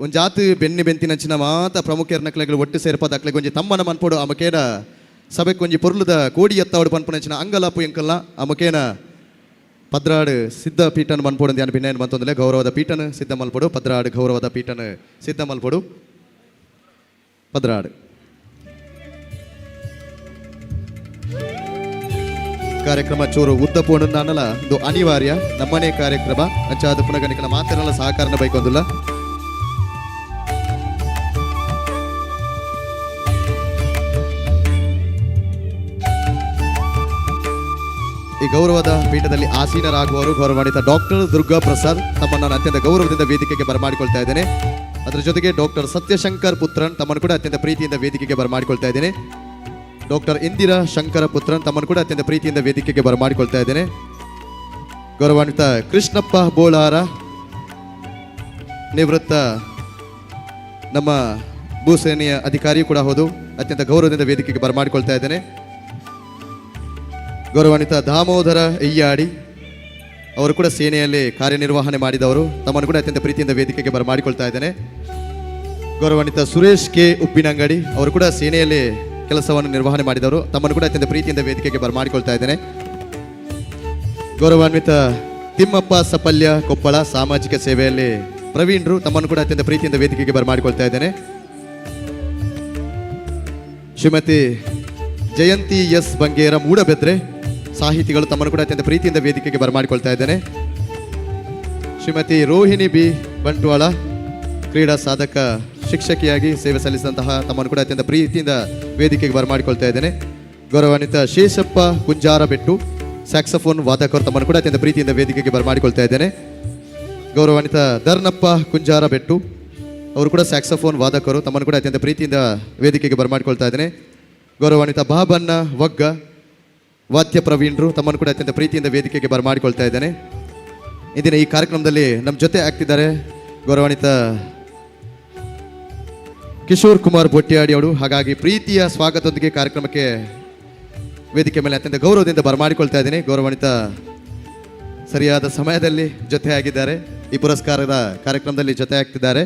Speaker 4: ಒಂದು ಜಾತಿ ಬೆನ್ನಿ ಬೆಂತಿನಂಚಿನ ಮಾತ ಪ್ರಮುಖ ಎರ್ನಕ್ಲೆಗಳು ಒಟ್ಟು ಸೇರ್ಪದ ಅಕ್ಲೆ ಕೊಂಚ ತಮ್ಮನ ಮನ್ಪೋಡು ಅಮಕೇನ ಸಭೆಗೆ ಕೊಂಚ ಪೊರ್ಲುದ ಕೋಡಿ ಎತ್ತವಡು ಪನ್ಪುನಂಚಿನ ಅಂಗಲಾಪು ಎಂಕಲ್ಲ ಅಮಕೇನ ಪದ್ರಾಡು ಸಿದ್ಧ ಪೀಠನ ಮನ್ಪೋಡು ಧ್ಯಾನ ಭಿನ್ನ ಬಂತಂದ್ರೆ ಗೌರವದ ಪೀಠನ ಸಿದ್ಧ ಮಲ್ಪಡು. ಪದ್ರಾಡು ಗೌರವದ ಪೀಠನ ಸಿದ್ಧ ಮಲ್ಪಡು. ಪದ್ರಾಡು ಕಾರ್ಯಕ್ರಮ ಚೂರು ಉದ್ದ ಪೋಣ ಅನ್ನಲ್ಲ, ಇದು ಅನಿವಾರ್ಯ ನಮ್ಮನೆ ಕಾರ್ಯಕ್ರಮ. ಅಂಚಾದ ಪುನಗಣಿಕನ ಮಾತನೆಲ್ಲ ಸಹಕಾರನ ಬೈಕೊಂದಿಲ್ಲ. ಈ ಗೌರವದ ಪೀಠದಲ್ಲಿ ಆಸೀನರಾಗುವವರು ಗೌರವಾನ್ವಿತ ಡಾಕ್ಟರ್ ದುರ್ಗಾ ಪ್ರಸಾದ್ ತಮ್ಮನ್ನು ಅತ್ಯಂತ ಗೌರವದಿಂದ ವೇದಿಕೆಗೆ ಬರಮಾಡಿಕೊಳ್ತಾ ಇದ್ದೇನೆ. ಅದರ ಜೊತೆಗೆ ಡಾಕ್ಟರ್ ಸತ್ಯಶಂಕರ್ ಪುತ್ರನ್ ತಮ್ಮನ್ನು ಕೂಡ ಅತ್ಯಂತ ಪ್ರೀತಿಯಿಂದ ವೇದಿಕೆಗೆ ಬರಮಾಡಿಕೊಳ್ತಾ ಇದ್ದೇನೆ. ಡಾಕ್ಟರ್ ಇಂದಿರಾ ಶಂಕರ ಪುತ್ರನ್ ತಮ್ಮನ್ನು ಕೂಡ ಅತ್ಯಂತ ಪ್ರೀತಿಯಿಂದ ವೇದಿಕೆಗೆ ಬರಮಾಡಿಕೊಳ್ತಾ ಇದ್ದೇನೆ. ಗೌರವಾನ್ವಿತ ಕೃಷ್ಣಪ್ಪ ಬೋಳಾರ ನಿವೃತ್ತ ನಮ್ಮ ಭೂಸೇನೆಯ ಅಧಿಕಾರಿಯೂ ಕೂಡ ಹೌದು, ಅತ್ಯಂತ ಗೌರವದಿಂದ ವೇದಿಕೆಗೆ ಬರಮಾಡಿಕೊಳ್ತಾ ಇದ್ದೇನೆ. ಗೌರವಾನ್ವಿತ ದಾಮೋದರ ಅಯ್ಯಾಡಿ ಅವರು ಕೂಡ ಸೇನೆಯಲ್ಲಿ ಕಾರ್ಯನಿರ್ವಹಣೆ ಮಾಡಿದವರು, ತಮ್ಮನ್ನು ಕೂಡ ಅತ್ಯಂತ ಪ್ರೀತಿಯಿಂದ ವೇದಿಕೆಗೆ ಬರಮಾಡಿಕೊಳ್ತಾ ಇದ್ದೇನೆ. ಗೌರವಾನ್ವಿತ ಸುರೇಶ್ ಕೆ ಉಪ್ಪಿನಂಗಡಿ ಅವರು ಕೂಡ ಸೇನೆಯಲ್ಲಿ ಕೆಲಸವನ್ನು ನಿರ್ವಹಣೆ ಮಾಡಿದವರು, ತಮ್ಮನ್ನು ಕೂಡ ಅತ್ಯಂತ ಪ್ರೀತಿಯಿಂದ ವೇದಿಕೆಗೆ ಬರಮಾಡಿಕೊಳ್ತಾ ಇದ್ದೇನೆ. ಗೌರವಾನ್ವಿತ ತಿಮ್ಮಪ್ಪ ಸಪಲ್ಯ ಕೊಪ್ಪಳ ಸಾಮಾಜಿಕ ಸೇವೆಯಲ್ಲಿ ಪ್ರವೀಣ್ರು, ತಮ್ಮನ್ನು ಕೂಡ ಅತ್ಯಂತ ಪ್ರೀತಿಯಿಂದ ವೇದಿಕೆಗೆ ಬರಮಾಡಿಕೊಳ್ತಾ ಇದ್ದೇನೆ. ಶ್ರೀಮತಿ ಜಯಂತಿ ಎಸ್ ಬಂಗೇರ ಮೂಡಬೆದ್ರೆ ಸಾಹಿತಿಗಳು, ತಮ್ಮನ್ನು ಕೂಡ ಅತ್ಯಂತ ಪ್ರೀತಿಯಿಂದ ವೇದಿಕೆಗೆ ಬರಮಾಡಿಕೊಳ್ತಾ ಇದ್ದೇನೆ. ಶ್ರೀಮತಿ ರೋಹಿಣಿ ಬಿ ಬಂಟ್ವಾಳ ಕ್ರೀಡಾ ಸಾಧಕ ಶಿಕ್ಷಕಿಯಾಗಿ ಸೇವೆ ಸಲ್ಲಿಸಿದಂತಹ ತಮ್ಮನ್ನು ಕೂಡ ಅತ್ಯಂತ ಪ್ರೀತಿಯಿಂದ ವೇದಿಕೆಗೆ ಬರಮಾಡಿಕೊಳ್ತಾ ಇದ್ದೇನೆ. ಗೌರವಾನ್ವಿತ ಶೇಷಪ್ಪ ಕುಂಜಾರಬೆಟ್ಟು ಸ್ಯಾಕ್ಸಫೋನ್ ವಾದಕರು, ತಮ್ಮನ್ನು ಕೂಡ ಅತ್ಯಂತ ಪ್ರೀತಿಯಿಂದ ವೇದಿಕೆಗೆ ಬರಮಾಡಿಕೊಳ್ತಾ ಇದ್ದೇನೆ. ಗೌರವಾನ್ವಿತ ಧರ್ನಪ್ಪ ಕುಂಜಾರಬೆಟ್ಟು ಅವರು ಕೂಡ ಸ್ಯಾಕ್ಸಫೋನ್ ವಾದಕರು, ತಮ್ಮನ್ನು ಕೂಡ ಅತ್ಯಂತ ಪ್ರೀತಿಯಿಂದ ವೇದಿಕೆಗೆ ಬರಮಾಡಿಕೊಳ್ತಾ ಇದ್ದೇನೆ. ಗೌರವಾನ್ವಿತ ಬಾಬಣ್ಣ ವಗ್ಗ ವಾದ್ಯ ಪ್ರವೀಣ್ರು, ತಮ್ಮನ್ನು ಕೂಡ ಅತ್ಯಂತ ಪ್ರೀತಿಯಿಂದ ವೇದಿಕೆಗೆ ಬರಮಾಡಿಕೊಳ್ತಾ ಇದ್ದೇನೆ. ಇಂದಿನ ಈ ಕಾರ್ಯಕ್ರಮದಲ್ಲಿ ನಮ್ಮ ಜೊತೆ ಆಗ್ತಿದ್ದಾರೆ ಗೌರವಾನ್ವಿತ ಕಿಶೋರ್ ಕುಮಾರ್ ಬೊಟ್ಟಿಯಾಡಿ ಅವರು. ಹಾಗಾಗಿ ಪ್ರೀತಿಯ ಸ್ವಾಗತದೊಂದಿಗೆ ಕಾರ್ಯಕ್ರಮಕ್ಕೆ ವೇದಿಕೆ ಮೇಲೆ ಅತ್ಯಂತ ಗೌರವದಿಂದ ಬರಮಾಡಿಕೊಳ್ತಾ ಇದ್ದೀನಿ. ಗೌರವಾನ್ವಿತ ಸರಿಯಾದ ಸಮಯದಲ್ಲಿ ಜೊತೆ ಆಗಿದ್ದಾರೆ, ಈ ಪುರಸ್ಕಾರದ ಕಾರ್ಯಕ್ರಮದಲ್ಲಿ ಜೊತೆ ಆಗ್ತಿದ್ದಾರೆ.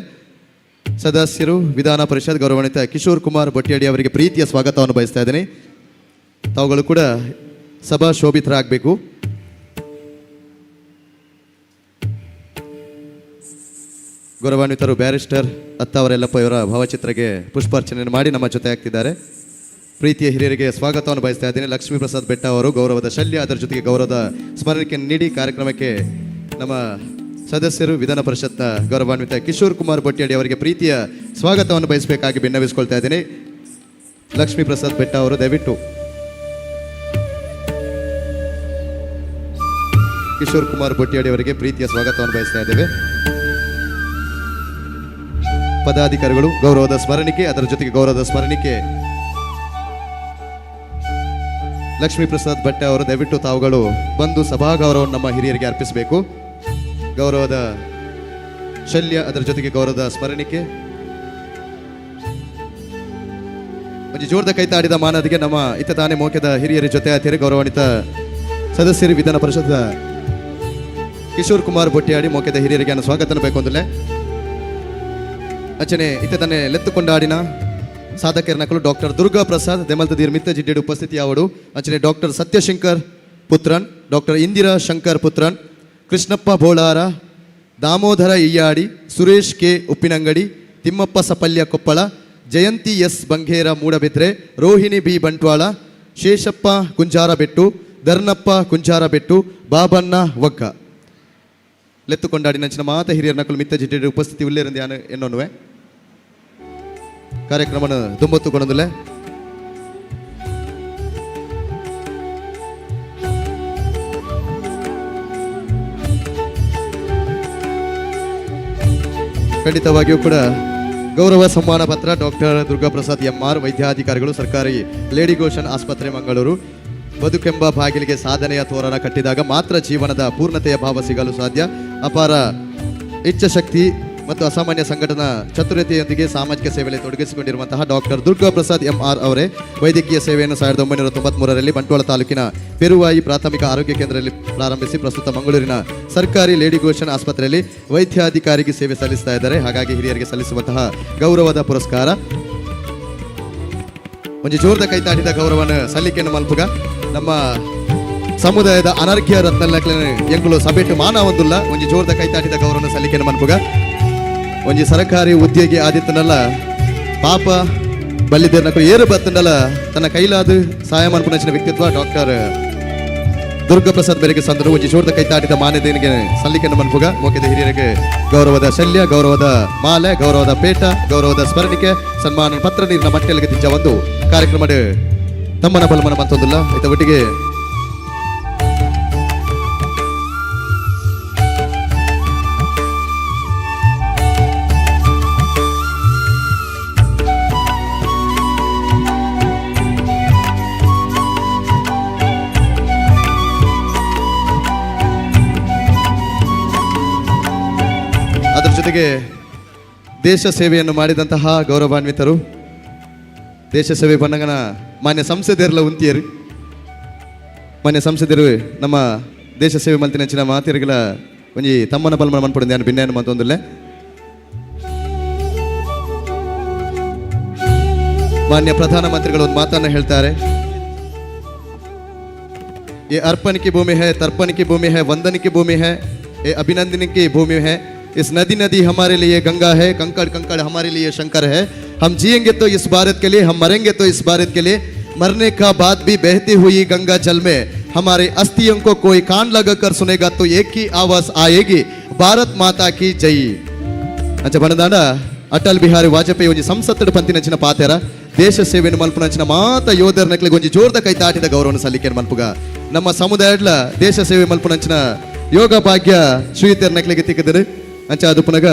Speaker 4: ಸದಸ್ಯರು ವಿಧಾನ ಪರಿಷತ್ ಗೌರವಾನ್ವಿತ ಕಿಶೋರ್ ಕುಮಾರ್ ಬೊಟ್ಟಿಯಾಡಿ ಅವರಿಗೆ ಪ್ರೀತಿಯ ಸ್ವಾಗತವನ್ನು ಬಯಸ್ತಾ ಇದ್ದೀನಿ. ತಾವುಗಳು ಕೂಡ ಸಭಾ ಶೋಭಿತರಾಗಬೇಕು. ಗೌರವಾನ್ವಿತರು ಬ್ಯಾರಿಸ್ಟರ್ ಅತ್ತಾವರೆಲ್ಲಪ್ಪ ಇವರ ಭಾವಚಿತ್ರಕ್ಕೆ ಪುಷ್ಪಾರ್ಚನೆ ಮಾಡಿ ನಮ್ಮ ಜೊತೆ ಆಗ್ತಿದ್ದಾರೆ. ಪ್ರೀತಿಯ ಹಿರಿಯರಿಗೆ ಸ್ವಾಗತವನ್ನು ಬಯಸ್ತಾ ಇದ್ದೀನಿ. ಲಕ್ಷ್ಮೀ ಪ್ರಸಾದ್ ಬೆಟ್ಟ ಅವರು ಗೌರವದ ಶಲ್ಯ, ಅದರ ಜೊತೆಗೆ ಗೌರವದ ಸ್ಮರಣಿಕೆ ನೀಡಿ ಕಾರ್ಯಕ್ರಮಕ್ಕೆ ನಮ್ಮ ಸದಸ್ಯರು ವಿಧಾನ ಪರಿಷತ್ನ ಗೌರವಾನ್ವಿತ ಕಿಶೋರ್ ಕುಮಾರ್ ಬೊಟ್ಟಿಯಾಡಿ ಅವರಿಗೆ ಪ್ರೀತಿಯ ಸ್ವಾಗತವನ್ನು ಬಯಸಬೇಕಾಗಿ ಭಿನ್ನವಿಸಿಕೊಳ್ತಾ ಇದ್ದೀನಿ. ಲಕ್ಷ್ಮೀ ಪ್ರಸಾದ್ ಬೆಟ್ಟ ಅವರು ದಯವಿಟ್ಟು ಕಿಶೋರ್ ಕುಮಾರ್ ಬೊಟ್ಟಿಯಾಡಿ ಅವರಿಗೆ ಪ್ರೀತಿಯ ಸ್ವಾಗತವನ್ನು ಬಯಸ್ತಾ ಇದ್ದೇವೆ. ಪದಾಧಿಕಾರಿಗಳು ಗೌರವದ ಸ್ಮರಣಿಕೆ, ಅದರ ಜೊತೆಗೆ ಗೌರವದ ಸ್ಮರಣಿಕೆ ಲಕ್ಷ್ಮೀ ಪ್ರಸಾದ್ ಭಟ್ಟ ಅವರು ದಯವಿಟ್ಟು ತಾವುಗಳು ಬಂದು ಸಭಾ ಗೌರವವನ್ನು ನಮ್ಮ ಹಿರಿಯರಿಗೆ ಅರ್ಪಿಸಬೇಕು. ಗೌರವದ ಶಲ್ಯ, ಅದರ ಜೊತೆಗೆ ಗೌರವದ ಸ್ಮರಣಿಕೆ ಒಂದು ಜೋರದ ಕೈತಾಡಿದ ಮಾನದಿಗೆ ನಮ್ಮ ಇತ್ತ ತಾನೇ ಮೋಕ್ಯದ ಹಿರಿಯರ ಜೊತೆ ಆತಿರಿ. ಗೌರವಾನ್ವಿತ ಸದಸ್ಯರು ವಿಧಾನ ಪರಿಷತ್ ಕಿಶೋರ್ ಕುಮಾರ್ ಬೊಟ್ಟಿಯಾಡಿ ಮೋಕ್ಯದ ಹಿರಿಯರಿಗೆ ಸ್ವಾಗತ ಬೇಕು ಅಂದಲೇ ಅಚನೆ ಇತ್ತ ತಾನೇ ಲೆತ್ತುಕೊಂಡಾಡಿನ ಸಾಧಕರ ನಕಲು ಡಾಕ್ಟರ್ ದುರ್ಗಾ ಪ್ರಸಾದ್ ದೆಮಲ್ತದೀರ್ ಮಿತ್ತ ಜಿಡ್ಡೆಡು ಉಪಸ್ಥಿತಿ ಯಾವಡು ಅಂಚನೆ doctor Satyashankar Putran, doctor Indira Shankar Putran, Krishnappa Bolar, Damodara Iyyadi, Suresh K Uppinangady, Thimmappa Sapalya Koppal, Jayanthi S Bangera Moodbidri, Rohini B Bantwal, Sheshappa Kunjarabettu, Dharnappa Kunjarabettu, Babanna ವಗ್ಗ ಲೆತ್ತು ಕೊಂಡಾಡಿನಂಚಿನ ಮಾತ ಹಿರಿಯರ ನಕಲು ಮಿತ್ತ ಜಿಟ್ಟಿಡ ಉಪಸ್ಥಿತಿ ಉಳ್ಳೇರಿಂದ ಯಾನು ಎನ್ನೋನುವೆ ಕಾರ್ಯಕ್ರಮನ ದುಂಬತ್ತು ಕೊಡೋದಿಲ್ಲ. ಖಂಡಿತವಾಗಿಯೂ ಕೂಡ ಗೌರವ ಸಮ್ಮಾನ ಪತ್ರ ಡಾಕ್ಟರ್ ದುರ್ಗಾಪ್ರಸಾದ್ MR ವೈದ್ಯಾಧಿಕಾರಿಗಳು ಸರ್ಕಾರಿ ಲೇಡಿ ಗೋಶನ್ ಆಸ್ಪತ್ರೆ ಮಂಗಳೂರು. ಬದುಕೆಂಬ ಬಾಗಿಲಿಗೆ ಸಾಧನೆಯ ತೋರಣ ಕಟ್ಟಿದಾಗ ಮಾತ್ರ ಜೀವನದ ಪೂರ್ಣತೆಯ ಭಾವ ಸಿಗಲು ಸಾಧ್ಯ. ಅಪಾರ ಇಚ್ಛಾಶಕ್ತಿ ಮತ್ತು ಅಸಾಮಾನ್ಯ ಸಂಘಟನಾ ಚತುರತೆಯೊಂದಿಗೆ ಸಾಮಾಜಿಕ ಸೇವೆಯಲ್ಲಿ ತೊಡಗಿಸಿಕೊಂಡಿರುವಂತಹ ಡಾಕ್ಟರ್ ದುರ್ಗಾಪ್ರಸಾದ್ MR ಅವರೇ ವೈದ್ಯಕೀಯ ಸೇವೆಯನ್ನು 1993ರಲ್ಲಿ ಬಂಟ್ವಾಳ ತಾಲೂಕಿನ ಪೆರುವಾಯಿ ಪ್ರಾಥಮಿಕ ಆರೋಗ್ಯ ಕೇಂದ್ರದಲ್ಲಿ ಪ್ರಾರಂಭಿಸಿ ಪ್ರಸ್ತುತ ಮಂಗಳೂರಿನ ಸರ್ಕಾರಿ ಲೇಡಿ ಗೋಶನ್ ಆಸ್ಪತ್ರೆಯಲ್ಲಿ ವೈದ್ಯಾಧಿಕಾರಿಗೆ ಸೇವೆ ಸಲ್ಲಿಸ್ತಾ ಇದ್ದಾರೆ. ಹಾಗಾಗಿ ಹಿರಿಯರಿಗೆ ಸಲ್ಲಿಸುವಂತಹ ಗೌರವದ ಪುರಸ್ಕಾರ ಒಂದು ಜೋರದ ಕೈತಾಟಿದ ಗೌರವನ ಸಲ್ಲಿಕೆಯನ್ನು ಮಲ್ಪುಗ ನಮ್ಮ ಸಮುದಾಯದ ಅನರ್ಘ್ಯ ರತ್ನ ಎಂಕುಲು ಸಭೆಟ್ಟು ಮಾನ ಒಂದುಲ್ಲ ಒಂದು ಜೋರದ ಕೈತಾಟಿದ ಗೌರವನ ಸಲ್ಲಿಕೆಯನ್ನು ಮಲ್ಪುಗ ಒಂಜಿ ಸರ್ಕಾರಿ ಉದ್ಯೋಗಿ ಆದಿತ್ತನಲ್ಲ ಪಾಪ ಬಲ್ಲಿದೇರ್ನಕು ಏರು ಬತ್ತಂಡಲ ತನ್ನ ಕೈಲಾದ ಸಹಾಯ ಮನ್ಪುನಂಚಿನ ವ್ಯಕ್ತಿತ್ವ ಡಾಕ್ಟರ್ ದುರ್ಗಾಪ್ರಸಾದ್ ಬೆಲೆಗೆ ಸಂದರು ಒಂಜಿ ಜೋರದ ಕೈತಾಟಿದ ಮಾನ್ಯತೆಗೆ ಸಲ್ಲಿಕೆಯನ್ನು ಮನ್ಪುಗ ಮೋಕೆದ ಹಿರಿಯರಿಗೆ ಗೌರವದ ಶಲ್ಯ, ಗೌರವದ ಮಾಲೆ, ಗೌರವದ ಪೇಟ, ಗೌರವದ ಸ್ಮರಣಿಕೆ, ಸನ್ಮಾನ ಪತ್ರ ನೀರಿನ ಮಟ್ಟೆಲ್ಗೆ ತಿಂಜ ಒಂದು ಕಾರ್ಯಕ್ರಮ ತಮ್ಮನ ಬಲಮನ ಮಂತೊಂದಿಲ್ಲ ಐತ ಒಟ್ಟಿಗೆ ಅದರ ಜೊತೆಗೆ ದೇಶ ಸೇವೆಯನ್ನು ಮಾಡಿದಂತಹ ಗೌರವಾನ್ವಿತರು ದೇಶ ಸೇವೆ ಬಣ್ಣಗನ ಮಾನ್ಯ ಸಂಸದೆಯರೆಲ್ಲ ಉಂತಿಯರು ಮಾನ್ಯ ಸಂಸದರು ನಮ್ಮ ದೇಶ ಸೇವೆ ಮಲ್ತಿನಂಚಿನ ಮಾತಿರಿಗಳ ಒಂಜಿ ತಮ್ಮನ ಬಲ್ಮನ ಮನ್ಪಡಿದ ನಾನು ಭಿನ್ನ ಮತ್ತೊಂದಿಲ್ಲ. ಮಾನ್ಯ ಪ್ರಧಾನಮಂತ್ರಿಗಳು ಒಂದು ಮಾತನ್ನು ಹೇಳ್ತಾರೆ, ये अर्पण की भूमि है, तर्पण की भूमि है, वंदन की भूमि है, ये अभिनंदन की भूमि है. इस नदी नदी हमारे लिए गंगा है, कंकड़ कंकड़ हमारे लिए शंकर है. हम जिएंगे तो इस भारत के लिए, हम मरेंगे तो इस भारत के लिए. मरने का बाद भी बहती हुई गंगा जल में हमारे अस्थियों को कोई कान लगाकर सुनेगा तो एक ही आवाज आएगी, भारत माता की जय. अच्छा बनदांड ಅಟಲ್ ಬಿಹಾರಿ ವಾಜಪೇಯಿ ಒಂಜಿ ಸಂಸತ್ತುಡು ಪಂತಿನಂಚಿನ ಪಾತೆರ ದೇಶ ಸೇವೆಯನ್ನು ಮಲ್ಪುನಂಚಿನ ಮಾತ ಯೋಧರ ನಕ್ಲಿಗೆ ಒಂಜಿ ಜೋರ್ದ ಕೈತಾಟಿದ ಗೌರವನ ಸಲ್ಲಿಕೆಯನ್ನು ಮಲ್ಪುಗ ನಮ್ಮ ಸಮುದಾಯಡ್ಲ ದೇಶ ಸೇವೆ ಮಲ್ಪುನಂಚಿನ ಯೋಗ ಭಾಗ್ಯ ಶ್ರೀತರ ನಕ್ಲಿಗೆ ತಿಕ್ಕದರು ಅಂಚ ಅದು ಪುನಗ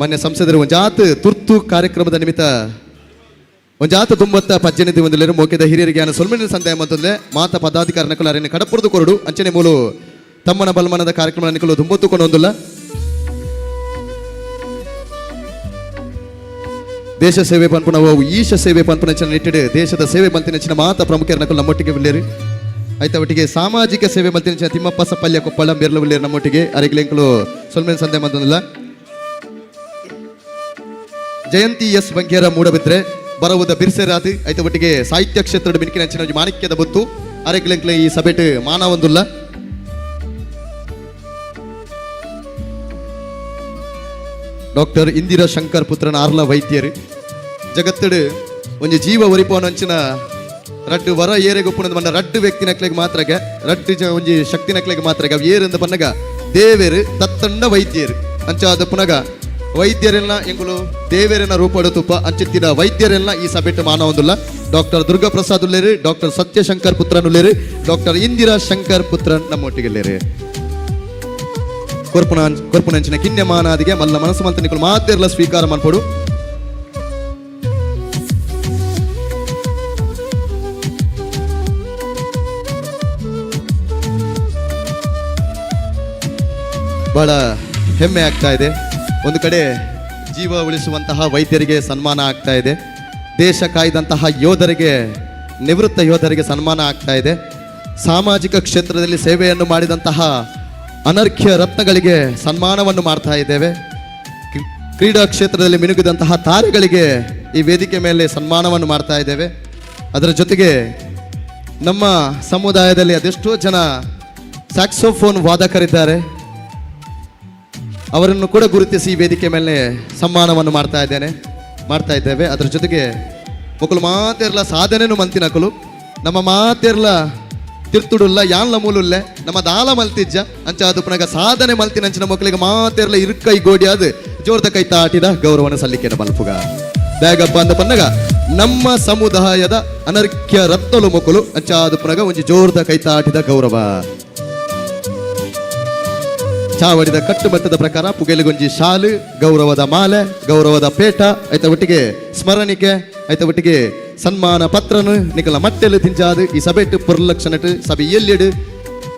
Speaker 4: ಮಾನ್ಯ ಸಂಸದರು ಒಂಜಾತ್ ತುರ್ತು ಕಾರ್ಯಕ್ರಮದ ನಿಮಿತ್ತ ಒಂಜಾತ 98 ಒಂದಲೇರು ಮೋಕೆದ ಹಿರಿಯರಿಗೆ ಜ್ಞಾನ ಸೊಲ್ಮೆನ ಸಂದೇಹ ಮತ್ತೊಂದೇ ಮಾತ ಪದಾಧಿಕಾರ ನಕಲು ಅರಣ್ಯ ಕಡಪುರದು ಕೊರಡು ಅಂಚನೆ ಮೂಲು ತಮ್ಮನ ಬಲ್ಮನದ ಕಾರ್ಯಕ್ರಮ ನಕಲು 90 ಒಂದಿಲ್ಲ. ದೇಶ ಸೇವೆ ಪನ್ಪುನ ಈಶ ಸೇವೆ ಪನ್ಪುನಂಚಿನ ನಿಟ್ಟಿಡು ದೇಶದ ಸೇವೆ ಮಲ್ತಿನಂಚಿನ ಮಾತ ಪ್ರಮುಖರ ನಕಲು ನಮ್ಮೊಟ್ಟಿಗೆ ಉಳ್ಳೇರು ಆಯ್ತಾ. ಒಟ್ಟಿಗೆ ಸಾಮಾಜಿಕ ಸೇವೆ ಮಲ್ತಿನಂಚಿನ ತಿಮ್ಮಪ್ಪ ಸಪಲ್ಯ ಕೊಪ್ಪಳ ಬೆರ್ಲ ಉಳ್ಳೇರು ನಮ್ಮೊಟ್ಟಿಗೆ ಅರೆಗ್ಲೆಂಕಲು ಸೊಲ್ಮೆನ ಸಂದೇಹ ಮತ್ತೊಂದಿಲ್ಲ. ಜಯಂತಿ ಎಸ್ ಬಂಗೇರ ಮೂಡಬಿದ್ರೆ ಬರವುದ ಬಿರ್ಸೆರಾದು ಐತ ಒಟ್ಟಿಗೆ ಸಾಹಿತ್ಯ ಕ್ಷೇತ್ರದ ಮಿಣಿಕಿನಂಚಿನ ಮಾಣಿಕ್ಯದ ಬೊತ್ತು ಅರೆಗ್ಲೆಂಕ್ಲೆ ಈ ಸಭೆಟ್ ಮಾನ ಒಂದಿಲ್ಲ. ಡಾಕ್ಟರ್ ಇಂದಿರಾ ಶಂಕರ್ ಪುತ್ರನ ಆರ್ಲ ವೈದ್ಯರು ಜಗತ್ತಡು ಒಂಜಿ ಜೀವ ಒರಿಪೋನಂಚಿನ ರಡ್ಡು ವರ ಏರೆಗೊಪ್ಪುನದ ಬಣ್ಣ ರಡ್ಡು ವ್ಯಕ್ತಿ ನಕ್ಲೆಗೆ ಮಾತ್ರಗ ರಡ್ಡು ಒಂಜಿ ಶಕ್ತಿ ನಕ್ಲೆಗೆ ಮಾತ್ರಗ ಅವು ಏರಂದ ಬನ್ನಗ ದೇವೇರು ತತ್ತಂಡ ವೈದ್ಯರು ಅಂಚಾದ ಪುನಗ ವೈದ್ಯರೆಲ್ಲ ಎಂಗುಲು ದೇವೇರನ ರೂಪಡು ತುಪ್ಪ ಅಂಚಿತ್ತಿನ ವೈದ್ಯರೆಲ್ಲ ಈ ಸಭೆಟ್ಟು ಮಾನ ಒಂದಿಲ್ಲ. ಡಾಕ್ಟರ್ ದುರ್ಗಾಪ್ರಸಾದ್ ಉಳ್ಳೇರು, ಡಾಕ್ಟರ್ ಸತ್ಯಶಂಕರ್ ಪುತ್ರನ್ ಉಳ್ಳೇರು, ಡಾಕ್ಟರ್ ಇಂದಿರಾ ಶಂಕರ್ ಪುತ್ರನ್ ನಮ್ಮೊಟ್ಟಿಗೆಲ್ಲೇರು. ಕೊರ್ಪುನಂಚಿನ ಕಿನ್ಯ ಮಾನಾದಿಗೆ ಮಲ್ಲ ಮನಸ್ಸು ಮಂತ ನಿಕಲು ಮಾತೆರ್ಲ ಸ್ವೀಕಾರ ಮಾಡ್ಕೊಡು. ಬಹಳ ಹೆಮ್ಮೆ ಆಗ್ತಾ ಇದೆ. ಒಂದು ಕಡೆ ಜೀವ ಉಳಿಸುವಂತಹ ವೈದ್ಯರಿಗೆ ಸನ್ಮಾನ ಆಗ್ತಾ ಇದೆ, ದೇಶ ಕಾಯ್ದಂತಹ ಯೋಧರಿಗೆ, ನಿವೃತ್ತ ಯೋಧರಿಗೆ ಸನ್ಮಾನ ಆಗ್ತಾ ಇದೆ, ಸಾಮಾಜಿಕ ಕ್ಷೇತ್ರದಲ್ಲಿ ಸೇವೆಯನ್ನು ಮಾಡಿದಂತಹ ಅನರ್ಘ್ಯ ರತ್ನಗಳಿಗೆ ಸನ್ಮಾನವನ್ನು ಮಾಡ್ತಾ ಇದ್ದೇವೆ, ಕ್ರೀಡಾ ಕ್ಷೇತ್ರದಲ್ಲಿ ಮಿನುಗಿದಂತಹ ತಾರೆಗಳಿಗೆ ಈ ವೇದಿಕೆ ಮೇಲೆ ಸನ್ಮಾನವನ್ನು ಮಾಡ್ತಾ ಇದ್ದೇವೆ. ಅದರ ಜೊತೆಗೆ ನಮ್ಮ ಸಮುದಾಯದಲ್ಲಿ ಅದೆಷ್ಟೋ ಜನ ಸ್ಯಾಕ್ಸೋಫೋನ್ ವಾದಕರಿದ್ದಾರೆ, ಅವರನ್ನು ಕೂಡ ಗುರುತಿಸಿ ಈ ವೇದಿಕೆ ಮೇಲೆ ಸನ್ಮಾನವನ್ನು ಮಾಡ್ತಾ ಇದ್ದೇವೆ. ಅದರ ಜೊತೆಗೆ ಮಕ್ಕಳು ಮಾತೆರ್ಲ ಸಾಧನೆಯನ್ನು ಮಂತಿನಕಲು ನಮ್ಮ ಮಾತೆರ್ಲ ತಿರ್ತುಡುಲ್ಲ ಯಾನ್ಲ ಮೂಲುಲ್ಲೆ ನಮ್ಮ ದಾಲ ಮಲ್ತಿಜ್ಜ ಅಂಚ ಅದು ಪುನಗ ಸಾಧನೆ ಮಲ್ತಿನಂಚಿನ ಮಕ್ಕಳಿಗೆ ಮಾತೆರ್ಲ ಇರುಕೈ ಗೋಡಿ ಅದು ಜೋರ್ದ ಕೈ ತಾಟಿದ ಗೌರವನ ಸಲ್ಲಿಕೆನ ಮಲ್ಪುಗ ಬ್ಯಾಗಪ್ಪ ಅಂದ ಪನ್ನಗ ನಮ್ಮ ಸಮುದಾಯದ ಅನರ್ಘ್ಯ ರತ್ತಲು ಮಕ್ಕಳು ಅಂಚ ಅದು ಪುನಗ ಒಂಜಿ ಜೋರ್ದ ಕೈ ತಾಟಿದ ಗೌರವ ಚಾವಡಿದ ಕಟ್ಟುಮಟ್ಟದ ಪ್ರಕಾರ ಪುಗೆಲಿಗೊಂಜಿ ಶಾಲು ಗೌರವದ ಮಾಲೆ ಗೌರವದ ಪೇಟ ಐತ ಒಟ್ಟಿಗೆ ಸ್ಮರಣಿಕೆ ಐತ ಒಟ್ಟಿಗೆ ಸನ್ಮಾನ ಪತ್ರನು ನಿಕಲ ಮಟ್ಟೆಲು ತಿಂಚಾದು ಈ ಸಭೆಟ್ಟು ಪುರ್ಲಕ್ಷಣಟ್ ಸಭೆ ಎಲ್ಲಿಡು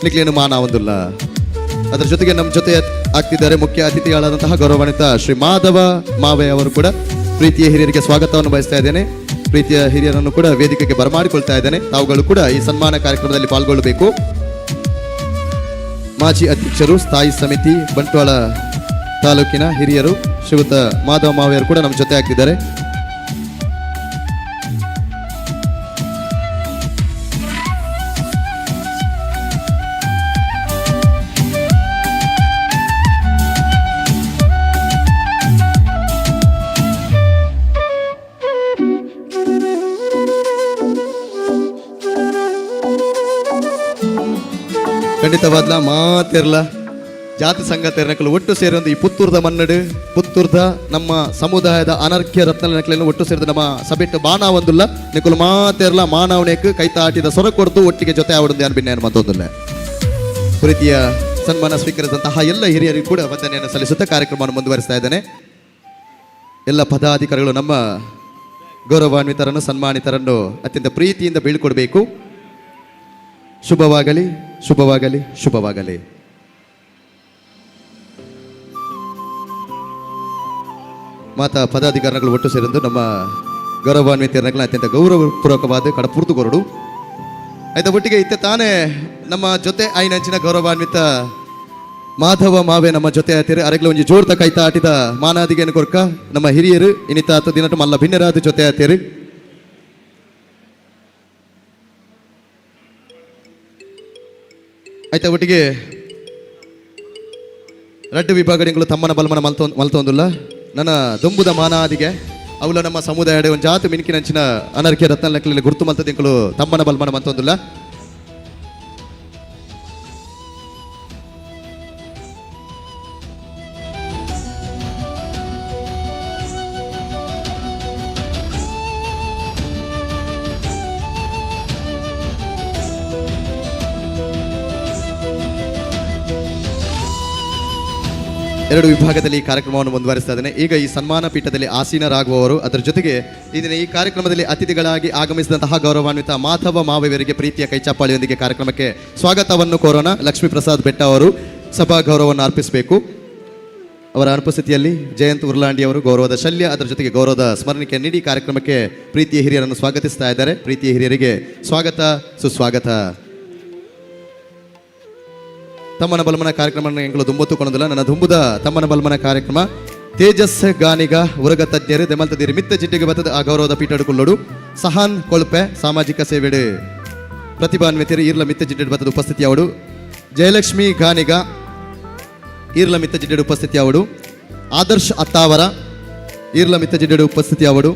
Speaker 4: ನಿಕ್ಲೇನು ಮಾನ ಒಂದಿಲ್ಲ. ಅದರ ಜೊತೆಗೆ ನಮ್ಮ ಜೊತೆ ಆಗ್ತಿದ್ದಾರೆ ಮುಖ್ಯ ಅತಿಥಿಗಳಾದಂತಹ ಗೌರವಾನ್ವಿತ ಶ್ರೀ ಮಾಧವ ಮಾವೆ ಅವರು ಕೂಡ ಪ್ರೀತಿಯ ಹಿರಿಯರಿಗೆ ಸ್ವಾಗತವನ್ನು ಬಯಸ್ತಾ ಇದ್ದೇನೆ. ಪ್ರೀತಿಯ ಹಿರಿಯರನ್ನು ಕೂಡ ವೇದಿಕೆಗೆ ಬರಮಾಡಿಕೊಳ್ತಾ ಇದ್ದೇನೆ. ತಾವುಗಳು ಕೂಡ ಈ ಸನ್ಮಾನ ಕಾರ್ಯಕ್ರಮದಲ್ಲಿ ಪಾಲ್ಗೊಳ್ಳಬೇಕು. ಮಾಜಿ ಅಧ್ಯಕ್ಷರು ಸ್ಥಾಯಿ ಸಮಿತಿ ಬಂಟ್ವಾಳ ತಾಲೂಕಿನ ಹಿರಿಯರು ಶ್ರೀಯುತ ಮಾಧವ ಮಾವೆಯರು ಕೂಡ ನಮ್ಮ ಜೊತೆ ಆಗ್ತಿದ್ದಾರೆ. ಖಂಡಿತವಾದ್ಲ ಮಾತೆರ್ಲ ಜಾತಿ ಸಂಘ ತೆರನಕಲು ಒಟ್ಟು ಸೇರಿದ ಈ ಪುತ್ತೂರ್ದ ಮನ್ನಡು ಪುತ್ತೂರ್ದ ನಮ್ಮ ಸಮುದಾಯದ ಅನರ್ಘ್ಯ ರತ್ನ ನಕಲನ್ನು ಒಟ್ಟು ಸೇರಿದ ನಮ್ಮ ಸಭೆಟ್ಟು ಬಾಣ ಒಂದಿಲ್ಲ ನಿಕಲು ಮಾತೆರ್ಲ ಮಾನವನೇಕ್ ಕೈತಾಟಿದ ಸೊರ ಕೊಡ್ತು ಒಟ್ಟಿಗೆ ಜೊತೆ ಆವಡುದು ಯಾರು ಭಿನ್ನ ಮತ್ತೊಂದಿಲ್ಲ. ಪ್ರೀತಿಯ ಸನ್ಮಾನ ಸ್ವೀಕರಿಸಿದಂತಹ ಎಲ್ಲ ಹಿರಿಯರಿಗೂ ಕೂಡ ವಂದನೆಯನ್ನು ಸಲ್ಲಿಸುತ್ತಾ ಕಾರ್ಯಕ್ರಮವನ್ನು ಮುಂದುವರಿಸ್ತಾ ಇದ್ದೇನೆ. ಎಲ್ಲ ಪದಾಧಿಕಾರಿಗಳು ನಮ್ಮ ಗೌರವಾನ್ವಿತರನ್ನು ಸನ್ಮಾನಿತರನ್ನು ಅತ್ಯಂತ ಪ್ರೀತಿಯಿಂದ ಬೀಳ್ಕೊಡ್ಬೇಕು. ಶುಭವಾಗಲಿ ಶುಭವಾಗಲಿ ಶುಭವಾಗಲಿ. ಮಾತಾ ಪದಾಧಿಕಾರಿಗಳು ಒಟ್ಟು ಸೇರಿದ್ದು ನಮ್ಮ ಗೌರವಾನ್ವಿತರನ್ನ ಅತ್ಯಂತ ಗೌರವಪೂರ್ವಕವಾದ ಕಡಪೂರ್ತುಗೊರಡು ಆಯ್ತಾ ಒಟ್ಟಿಗೆ ಇತ್ತೆ ತಾನೇ ನಮ್ಮ ಜೊತೆ ಐನಂಚಿನ ಗೌರವಾನ್ವಿತ ಮಾಧವ ಮಾವೆ ನಮ್ಮ ಜೊತೆ ಆಯ್ತೀರಿ ಅರೆಗ್ಲ ಒಂಜಿ ಜೋಡ್ತ ಕೈತ ಆಟಿದ ಮಾನಾದಿಗೆನ ಕೊರ್ಕ ನಮ್ಮ ಹಿರಿಯರು ಇನ್ನಿತ ಹತ್ತು ದಿನಟ್ಟು ಮಲ್ಲ ಭಿನ್ನರಾದ ಜೊತೆ ಆಯ್ತೀರಿ. ಆಯ್ತಾ ಒಟ್ಟಿಗೆ ರಡ್ಡು ವಿಭಾಗಗಳು ತಮ್ಮನ ಬಲ್ಮನ ಮಲ್ತೊಂದಿಲ್ಲ ನನ್ನ ದೊಂಬುದ ಮಾನಾದಿಗೆ ಅವಳ ನಮ್ಮ ಸಮುದಾಯದ ಒಂದು ಜಾತು ಮಿನಿಕಿನಂಚಿನ ಅನರ್ಘ್ಯ ರತ್ನ ಲೆಕ್ಕಲ್ಲಿ ಗುರುತು ಮಲ್ತದಿಂಗಳು ತಮ್ಮನ ಬಲ್ಮನ ಮಲ್ತೊಂದಿಲ್ಲ. ಎರಡು ವಿಭಾಗದಲ್ಲಿ ಈ ಕಾರ್ಯಕ್ರಮವನ್ನು ಮುಂದುವರಿಸ್ತಾ ಇದ್ದೇನೆ. ಈಗ ಈ ಸನ್ಮಾನ ಪೀಠದಲ್ಲಿ ಆಸೀನರಾಗುವವರು ಅದರ ಜೊತೆಗೆ ಇಂದಿನ ಈ ಕಾರ್ಯಕ್ರಮದಲ್ಲಿ ಅತಿಥಿಗಳಾಗಿ ಆಗಮಿಸಿದಂತಹ ಗೌರವಾನ್ವಿತ ಮಾಧವ ಮಾವೆಯವರಿಗೆ ಪ್ರೀತಿಯ ಕೈಚಾಪಾಳಿಯೊಂದಿಗೆ ಕಾರ್ಯಕ್ರಮಕ್ಕೆ ಸ್ವಾಗತವನ್ನು ಕೋರೋಣ. ಲಕ್ಷ್ಮೀ ಪ್ರಸಾದ್ ಬೆಟ್ಟ ಅವರು ಸಭಾ ಗೌರವವನ್ನು ಅರ್ಪಿಸಬೇಕು. ಅವರ ಅನುಪಸ್ಥಿತಿಯಲ್ಲಿ ಜಯಂತ್ ಉರ್ಲಾಂಡಿ ಅವರು ಗೌರವದ ಶಲ್ಯ ಅದರ ಜೊತೆಗೆ ಗೌರವದ ಸ್ಮರಣಿಕೆ ನೀಡಿ ಕಾರ್ಯಕ್ರಮಕ್ಕೆ ಪ್ರೀತಿಯ ಹಿರಿಯರನ್ನು ಸ್ವಾಗತಿಸ್ತಾ ಇದ್ದಾರೆ. ಪ್ರೀತಿಯ ಹಿರಿಯರಿಗೆ ಸ್ವಾಗತ ಸುಸ್ವಾಗತ. ತಮ್ಮನ ಬಲ್ಮನ ಕಾರ್ಯಕ್ರಮ ಎಂಗಳು ದುಂಬತ್ತುಕೊಳ್ಳೋದಿಲ್ಲ. ನನ್ನ ದುಂಬುದ ತಮ್ಮನ ಬಲ್ಮನ ಕಾರ್ಯಕ್ರಮ ತೇಜಸ್ ಗಾನಿಗ ಉರಗ ತಜ್ಞರು ದೆಮಲ್ತದಿರಿ ಮಿತ್ತ ಜಿಡ್ಡಿಗೆ ಬತ್ತದ ಆ ಗೌರವದ ಪೀಠಡುಕೊಳ್ಳೋಡು ಸಹಾನ್ ಕೊಳ್ಪೆ ಸಾಮಾಜಿಕ ಸೇವೆಡು ಪ್ರತಿಭಾನ್ವಿತರು ಈರ್ಲ ಮಿತ್ತ ಜಿಡ್ಡು ಬತ್ತದ ಉಪಸ್ಥಿತಿ ಅವಡು. ಜಯಲಕ್ಷ್ಮಿ ಗಾನಿಗ ಈರ್ಲ ಮಿತ್ತ ಜಿಡ್ಡು ಉಪಸ್ಥಿತಿ ಅವಡು. ಆದರ್ಶ್ ಅತ್ತಾವರ ಈರ್ಲ ಮಿತ್ತ ಜಿಡ್ಡು ಉಪಸ್ಥಿತಿ ಅವಡು.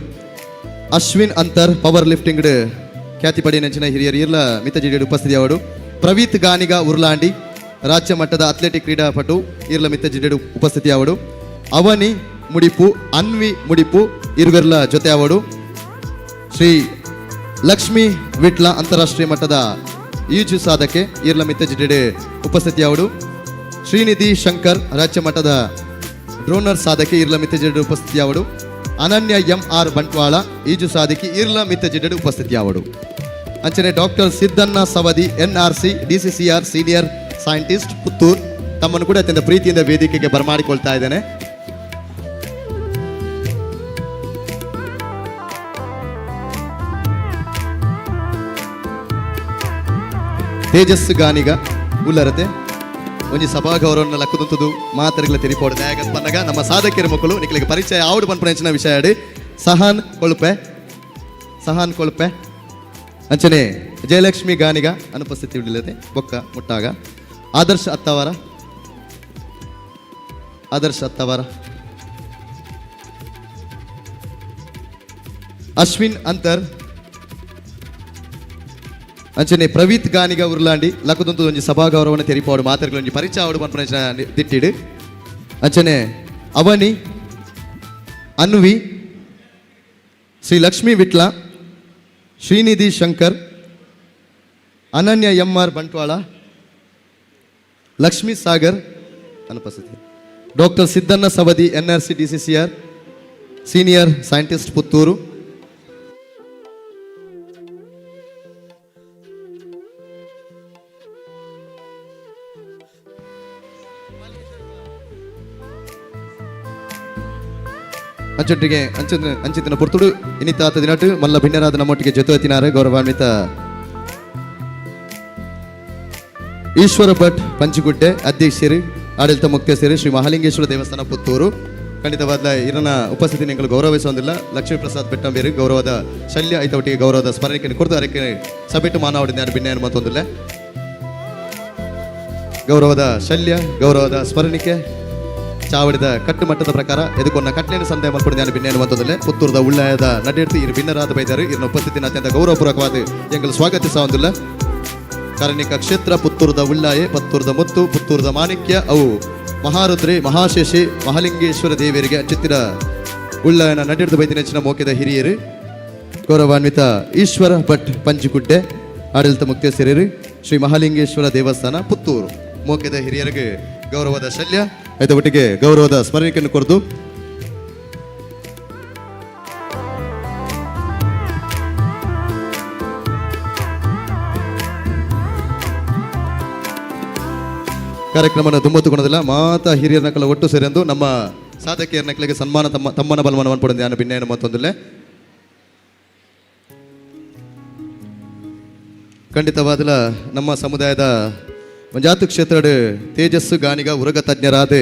Speaker 4: ಅಶ್ವಿನ್ ಅಂತರ್ ಪವರ್ ಲಿಫ್ಟಿಂಗ್ ಖ್ಯಾತಿ ಪಡಿ ನೆಂಚಿನ ಹಿರಿಯರು ಈರ್ಲ ಮಿತ್ತ ಜಿಡ್ಡು ಉಪಸ್ಥಿತಿ ಅವಡು. ಪ್ರವೀತ್ ಗಾನಿಗ ಉರ್ಲಾಂಡಿ ರಾಜ್ಯ ಮಟ್ಟದ ಅಥ್ಲೆಟಿಕ್ ಕ್ರೀಡಾಪಟು ಈರ್ಲ ಮಿತ್ತ ಜಿಡ್ಡು ಉಪಸ್ಥಿತಿ ಅವಡು. ಅವನಿ ಮುಡಿಪು ಅನ್ವಿ ಮುಡಿಪು ಇರುವೆರ್ಲ ಜೊತೆ ಅವಡು. ಶ್ರೀ ಲಕ್ಷ್ಮೀ ವಿಟ್ಲ ಅಂತಾರಾಷ್ಟ್ರೀಯ ಮಟ್ಟದ ಈಜು ಸಾಧಕೆ ಈರ್ಲ ಮಿತ್ತ ಜಿಡ್ಡು ಉಪಸ್ಥಿತಿ ಅವಡು. ಶ್ರೀನಿಧಿ ಶಂಕರ್ ರಾಜ್ಯ ಮಟ್ಟದ ಡ್ರೋನರ್ ಸಾಧಕೆ ಈರ್ಲ ಮಿತ್ತ ಜಿಡ್ಡು ಉಪಸ್ಥಿತಿ ಅವಡು. ಅನನ್ಯ MR ಬಂಟ್ವಾಳ ಈಜು ಸಾಧಕಿ ಈರ್ಲ ಮಿತ್ತ ಜಿಡ್ಡು ಉಪಸ್ಥಿತಿ ಅವಡು. ಅಂಚನೆ doctor Siddanna Savadi NRC DCCR senior scientist Puttur ತಮ್ಮನ್ನು ಕೂಡ ಅತ್ಯಂತ ಪ್ರೀತಿಯಿಂದ ವೇದಿಕೆಗೆ ಬರಮಾಡಿಕೊಳ್ತಾ ಇದ್ದೇನೆ. ತೇಜಸ್ ಗಾನಿಗ ಉಲ್ಲರತೆ ಒಂಜಿ ಸಭಾ ಗೌರವನ ಲಕ್ಕುದುಂತುದು ಮಾತರಿಗಳ ತೆರಿಪೋಡು ಯಾಕಂತ ಬಂದಾಗ ನಮ್ಮ ಸಾಧಕಿಯರ ಮಕ್ಕಳು ನಿಖಲಿಗೆ ಪರಿಚಯ ಆವುಡು ಪನ್ಪುಣಂಚಿನ ವಿಷಯ ಆಡಿ ಸಹಾನ್ ಕೊಳ್ಪೆ ಅಂಚನೆ ಜಯಲಕ್ಷ್ಮಿ ಗಾನಿಗ ಅನುಪಸ್ಥಿತಿ ಉಳಿಲತೆ ಬೊಕ್ಕ ಮುಟ್ಟಾಗ ಆದರ್ಶ್ ಅತ್ತವರ ಅಶ್ವಿನ್ ಅಂತರ್ ಅಂಚನೆ ಪ್ರವೀತ್ ಗಾನಿಗ ಉರ್ಲಾಂಡಿ ಲಕ್ಕದೊಂದು ಒಂಜಿ ಸಭಾ ಗೌರವನ ತೆರಿಪಾಡು ಮಾತಾಡ್ಗಳೊಂಜಿ ಪರಿಚಯ ಆವಡು ಪನ್ಪನ ದಿಟ್ಟಿಡು ಅಂಚನೆ ಅವನಿ ಅನ್ವಿ ಶ್ರೀ ಲಕ್ಷ್ಮೀ ವಿಟ್ಲ ಶ್ರೀನಿಧಿ ಶಂಕರ್ ಅನನ್ಯ ಎಂ.ಆರ್. ಬಂಟ್ವಾಳ ಲಕ್ಷ್ಮೀ ಸಾಗರ್ ಅನುಪಸ್ಥಿತಿ doctor Siddanna Savadi NRC DCCR senior scientist Puttur ಅಂಚೊಟ್ಟಿಗೆ ಅಂಚಿತಿನ ಪುರ್ತುಡು ಇನಿತಾತ ದಿನಟು ಮಲ್ಲ ಭಿನ್ನರಾದ ನಮ್ಮೊಟ್ಟಿಗೆ ಜೊತೆ ಗೌರವಾನ್ವಿತ ಈಶ್ವರ ಭಟ್ ಪಂಚಗುಡ್ಡೆ ಅಧ್ಯಕ್ಷರು ಆಡಳಿತ ಮುಖ್ಯಸ್ಥರು ಶ್ರೀ ಮಹಾಲಿಂಗೇಶ್ವರ ದೇವಸ್ಥಾನ ಪುತ್ತೂರು ಖಂಡಿತವಾದ ಇರನ ಉಪಸ್ಥಿತಿ ನಿಂಗಳು ಗೌರವಿಸೋದಿಲ್ಲ ಲಕ್ಷ್ಮೀ ಪ್ರಸಾದ್ ಬೆಟ್ಟಂಬೇರು ಗೌರವದ ಶಲ್ಯ ಐತೊಟ್ಟಿಗೆ ಗೌರವದ ಸ್ಮರಣೆ ಕುರಿತು ಅದಕ್ಕೆ ಸಭೆಟ್ಟು ಮಾನವಡಿದ್ದಾರೆ ಭಿನ್ನ ಮತ್ತೊಂದಿಲ್ಲ ಗೌರವದ ಶಲ್ಯ ಗೌರವದ ಸ್ಮರಣಿಕೆ ಚಾವಡಿದ ಕಟ್ಟುಮಟ್ಟದ ಪ್ರಕಾರ ಎದುಕೊನ್ನ ಕಟ್ಲೆಯನ್ನು ಸಂದೇಹ ಮಲ್ಪಡಿದ್ದಾನೆ ಭಿನ್ನ ಮತ್ತೊಂದಿಲ್ಲ ಪುತ್ತೂರದ ಉಳ್ಳಾಯದ ನಡೆಯುತ್ತಿ ಇರು ಭಿನ್ನರಾದ ಬೈದರು ಇರನ ಉಪಸ್ಥಿತಿನ ಅತ್ಯಂತ ಗೌರವಪೂರ್ವಕವಾದ ಎಂಗಳು ಸ್ವಾಗತಿಸುವುದಿಲ್ಲ ಕಾರಣಿಕ ಕ್ಷೇತ್ರ ಪುತ್ತೂರದ ಉಳ್ಳಾಯೆ ಪತ್ತೂರದ ಮುತ್ತು ಪುತ್ತೂರದ ಮಾಣಿಕ್ಯ ಅವು ಮಹಾರುದ್ರಿ ಮಹಾಶೇಷಿ ಮಹಾಲಿಂಗೇಶ್ವರ ದೇವಿಯರಿಗೆ ಅಚ್ಚಿತ್ತಿರ ಉಳ್ಳಾಯನ ನಡೆದು ಬೈದಿನೆಚ್ಚಿನ ಮೋಕೆದ ಹಿರಿಯರು ಗೌರವಾನ್ವಿತ ಈಶ್ವರ ಭಟ್ ಪಂಚಗುಡ್ಡೆ ಆಡಳಿತ ಮುಖ್ಯಸ್ಥರು ಶ್ರೀ ಮಹಾಲಿಂಗೇಶ್ವರ ದೇವಸ್ಥಾನ ಪುತ್ತೂರು ಮೋಕೆದ ಹಿರಿಯರಿಗೆ ಗೌರವದ ಶಲ್ಯ ಆಯ್ತ ಒಟ್ಟಿಗೆ ಗೌರವದ ಸ್ಮರಣಿಕೆಯನ್ನು ಕೊರೆದು ಕಾರ್ಯಕ್ರಮವನ್ನು ತುಂಬುತ್ತುಕೊಳ್ಳೋದಿಲ್ಲ ಮಾತಾ ಹಿರಿಯರ ನಕಲ ಒಟ್ಟು ಸೇರೆಂದು ನಮ್ಮ ಸಾಧಕಿಯರ ನಕಲಿಗೆ ಸನ್ಮಾನ ತಮ್ಮನ ಬಲಮಾನವನ್ನು ಪಡೆದ ನಾನು ಭಿನ್ನ ಮತ್ತೊಂದಿಲ್ಲ ಖಂಡಿತವಾದಲ ನಮ್ಮ ಸಮುದಾಯದ ಮಂಜಾತು ಕ್ಷೇತ್ರ ತೇಜಸ್ಸು ಗಾನಿಗ ಉರಗ ತಜ್ಞರಾದ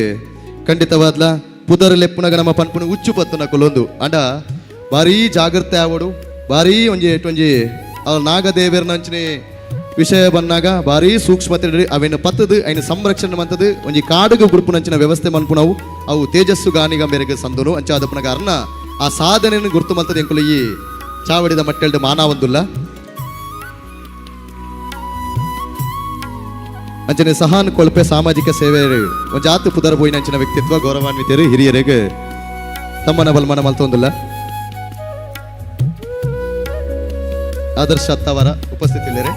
Speaker 4: ಖಂಡಿತವಾದ್ಲ ಪುದರ್ ಲೆಪ್ಪುನಗ ನಮ್ಮ ಪನ್ಪುನ ಉಚ್ಚು ಪತ್ತುನ ಕೊಲೊಂದು ಅಂಡ ಭಾರೀ ಜಾಗ್ರತೆ ಆವಡು ಭಾರೀ ಒಂಜಿ ನಾಗದೇವರ ನಂಚಿನ ವಿಷಯ ಬಂದಾಗ ಭಾರೀ ಸೂಕ್ಷ್ಮತೆ ಅವೇನು ಪತ್ತದು ಅಯ್ನ ಸಂರಕ್ಷಣೆ ಮಂತದ್ದು ಒಂಜಿ ಕಾಡುಗ ಗುರುಪು ನಂಚಿನ ವ್ಯವಸ್ಥೆ ಮನ್ಪುನವು ಅವು ತೇಜಸ್ಸು ಗಾನಿಗ ಮೇರೆಗೆ ಸಂದುನು ಅಂಚಾದಪ್ಪನಗ ಅರ್ನ ಆ ಸಾಧನೆಯನ್ನು ಗುರುತು ಮಂತದ್ದು ಎಂಕುಲು ಈ ಚಾವಡಿದ ಮಟ್ಟೆಲ್ದ ಮಾನವೊಂದುಲ್ಲ ಅಂಚನೆ ಸಹಾನ್ ಕೊಳ್ಪೆ ಸಾಮಾಜಿಕ ಸೇವೆ ಜಾತು ಪುದರ ಬೋಯಿನಂಚಿನ ವ್ಯಕ್ತಿತ್ವ ಗೌರವಾನ್ವಿತರು ಹಿರಿಯರಿಗೆ ತಮ್ಮನ ಬಲಮಾನ ಮಲ್ತೊಂದಿಲ್ಲ ಆದರ್ಶ ಅತ್ತವರ ಉಪಸ್ಥಿತಿಯಿಲ್ಲರೆ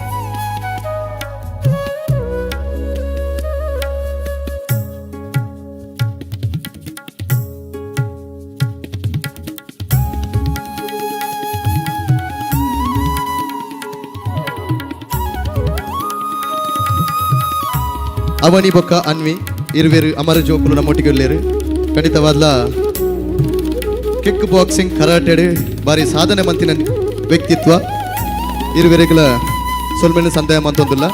Speaker 4: ಅವನಿ ಬೊಕ್ಕ ಅನ್ವಿ ಇರುವೆರು ಅಮರ ಜೋಕುಲು ನಮ್ಮೊಟ್ಟಿಗೆ ಉಳ್ಳೇರು ಖಂಡಿತವಾದ್ಲ ಕಿಕ್ ಬಾಕ್ಸಿಂಗ್ ಕರಾಟೆಡು ಬಾರಿ ಸಾಧನೆ ಮಂತಿನ ವ್ಯಕ್ತಿತ್ವ ಇರುವೆರೆಗಳ ಸೊಲ್ಮೆನ ಸಂದೇಹ ಮಂತೊಂದಿಲ್ಲ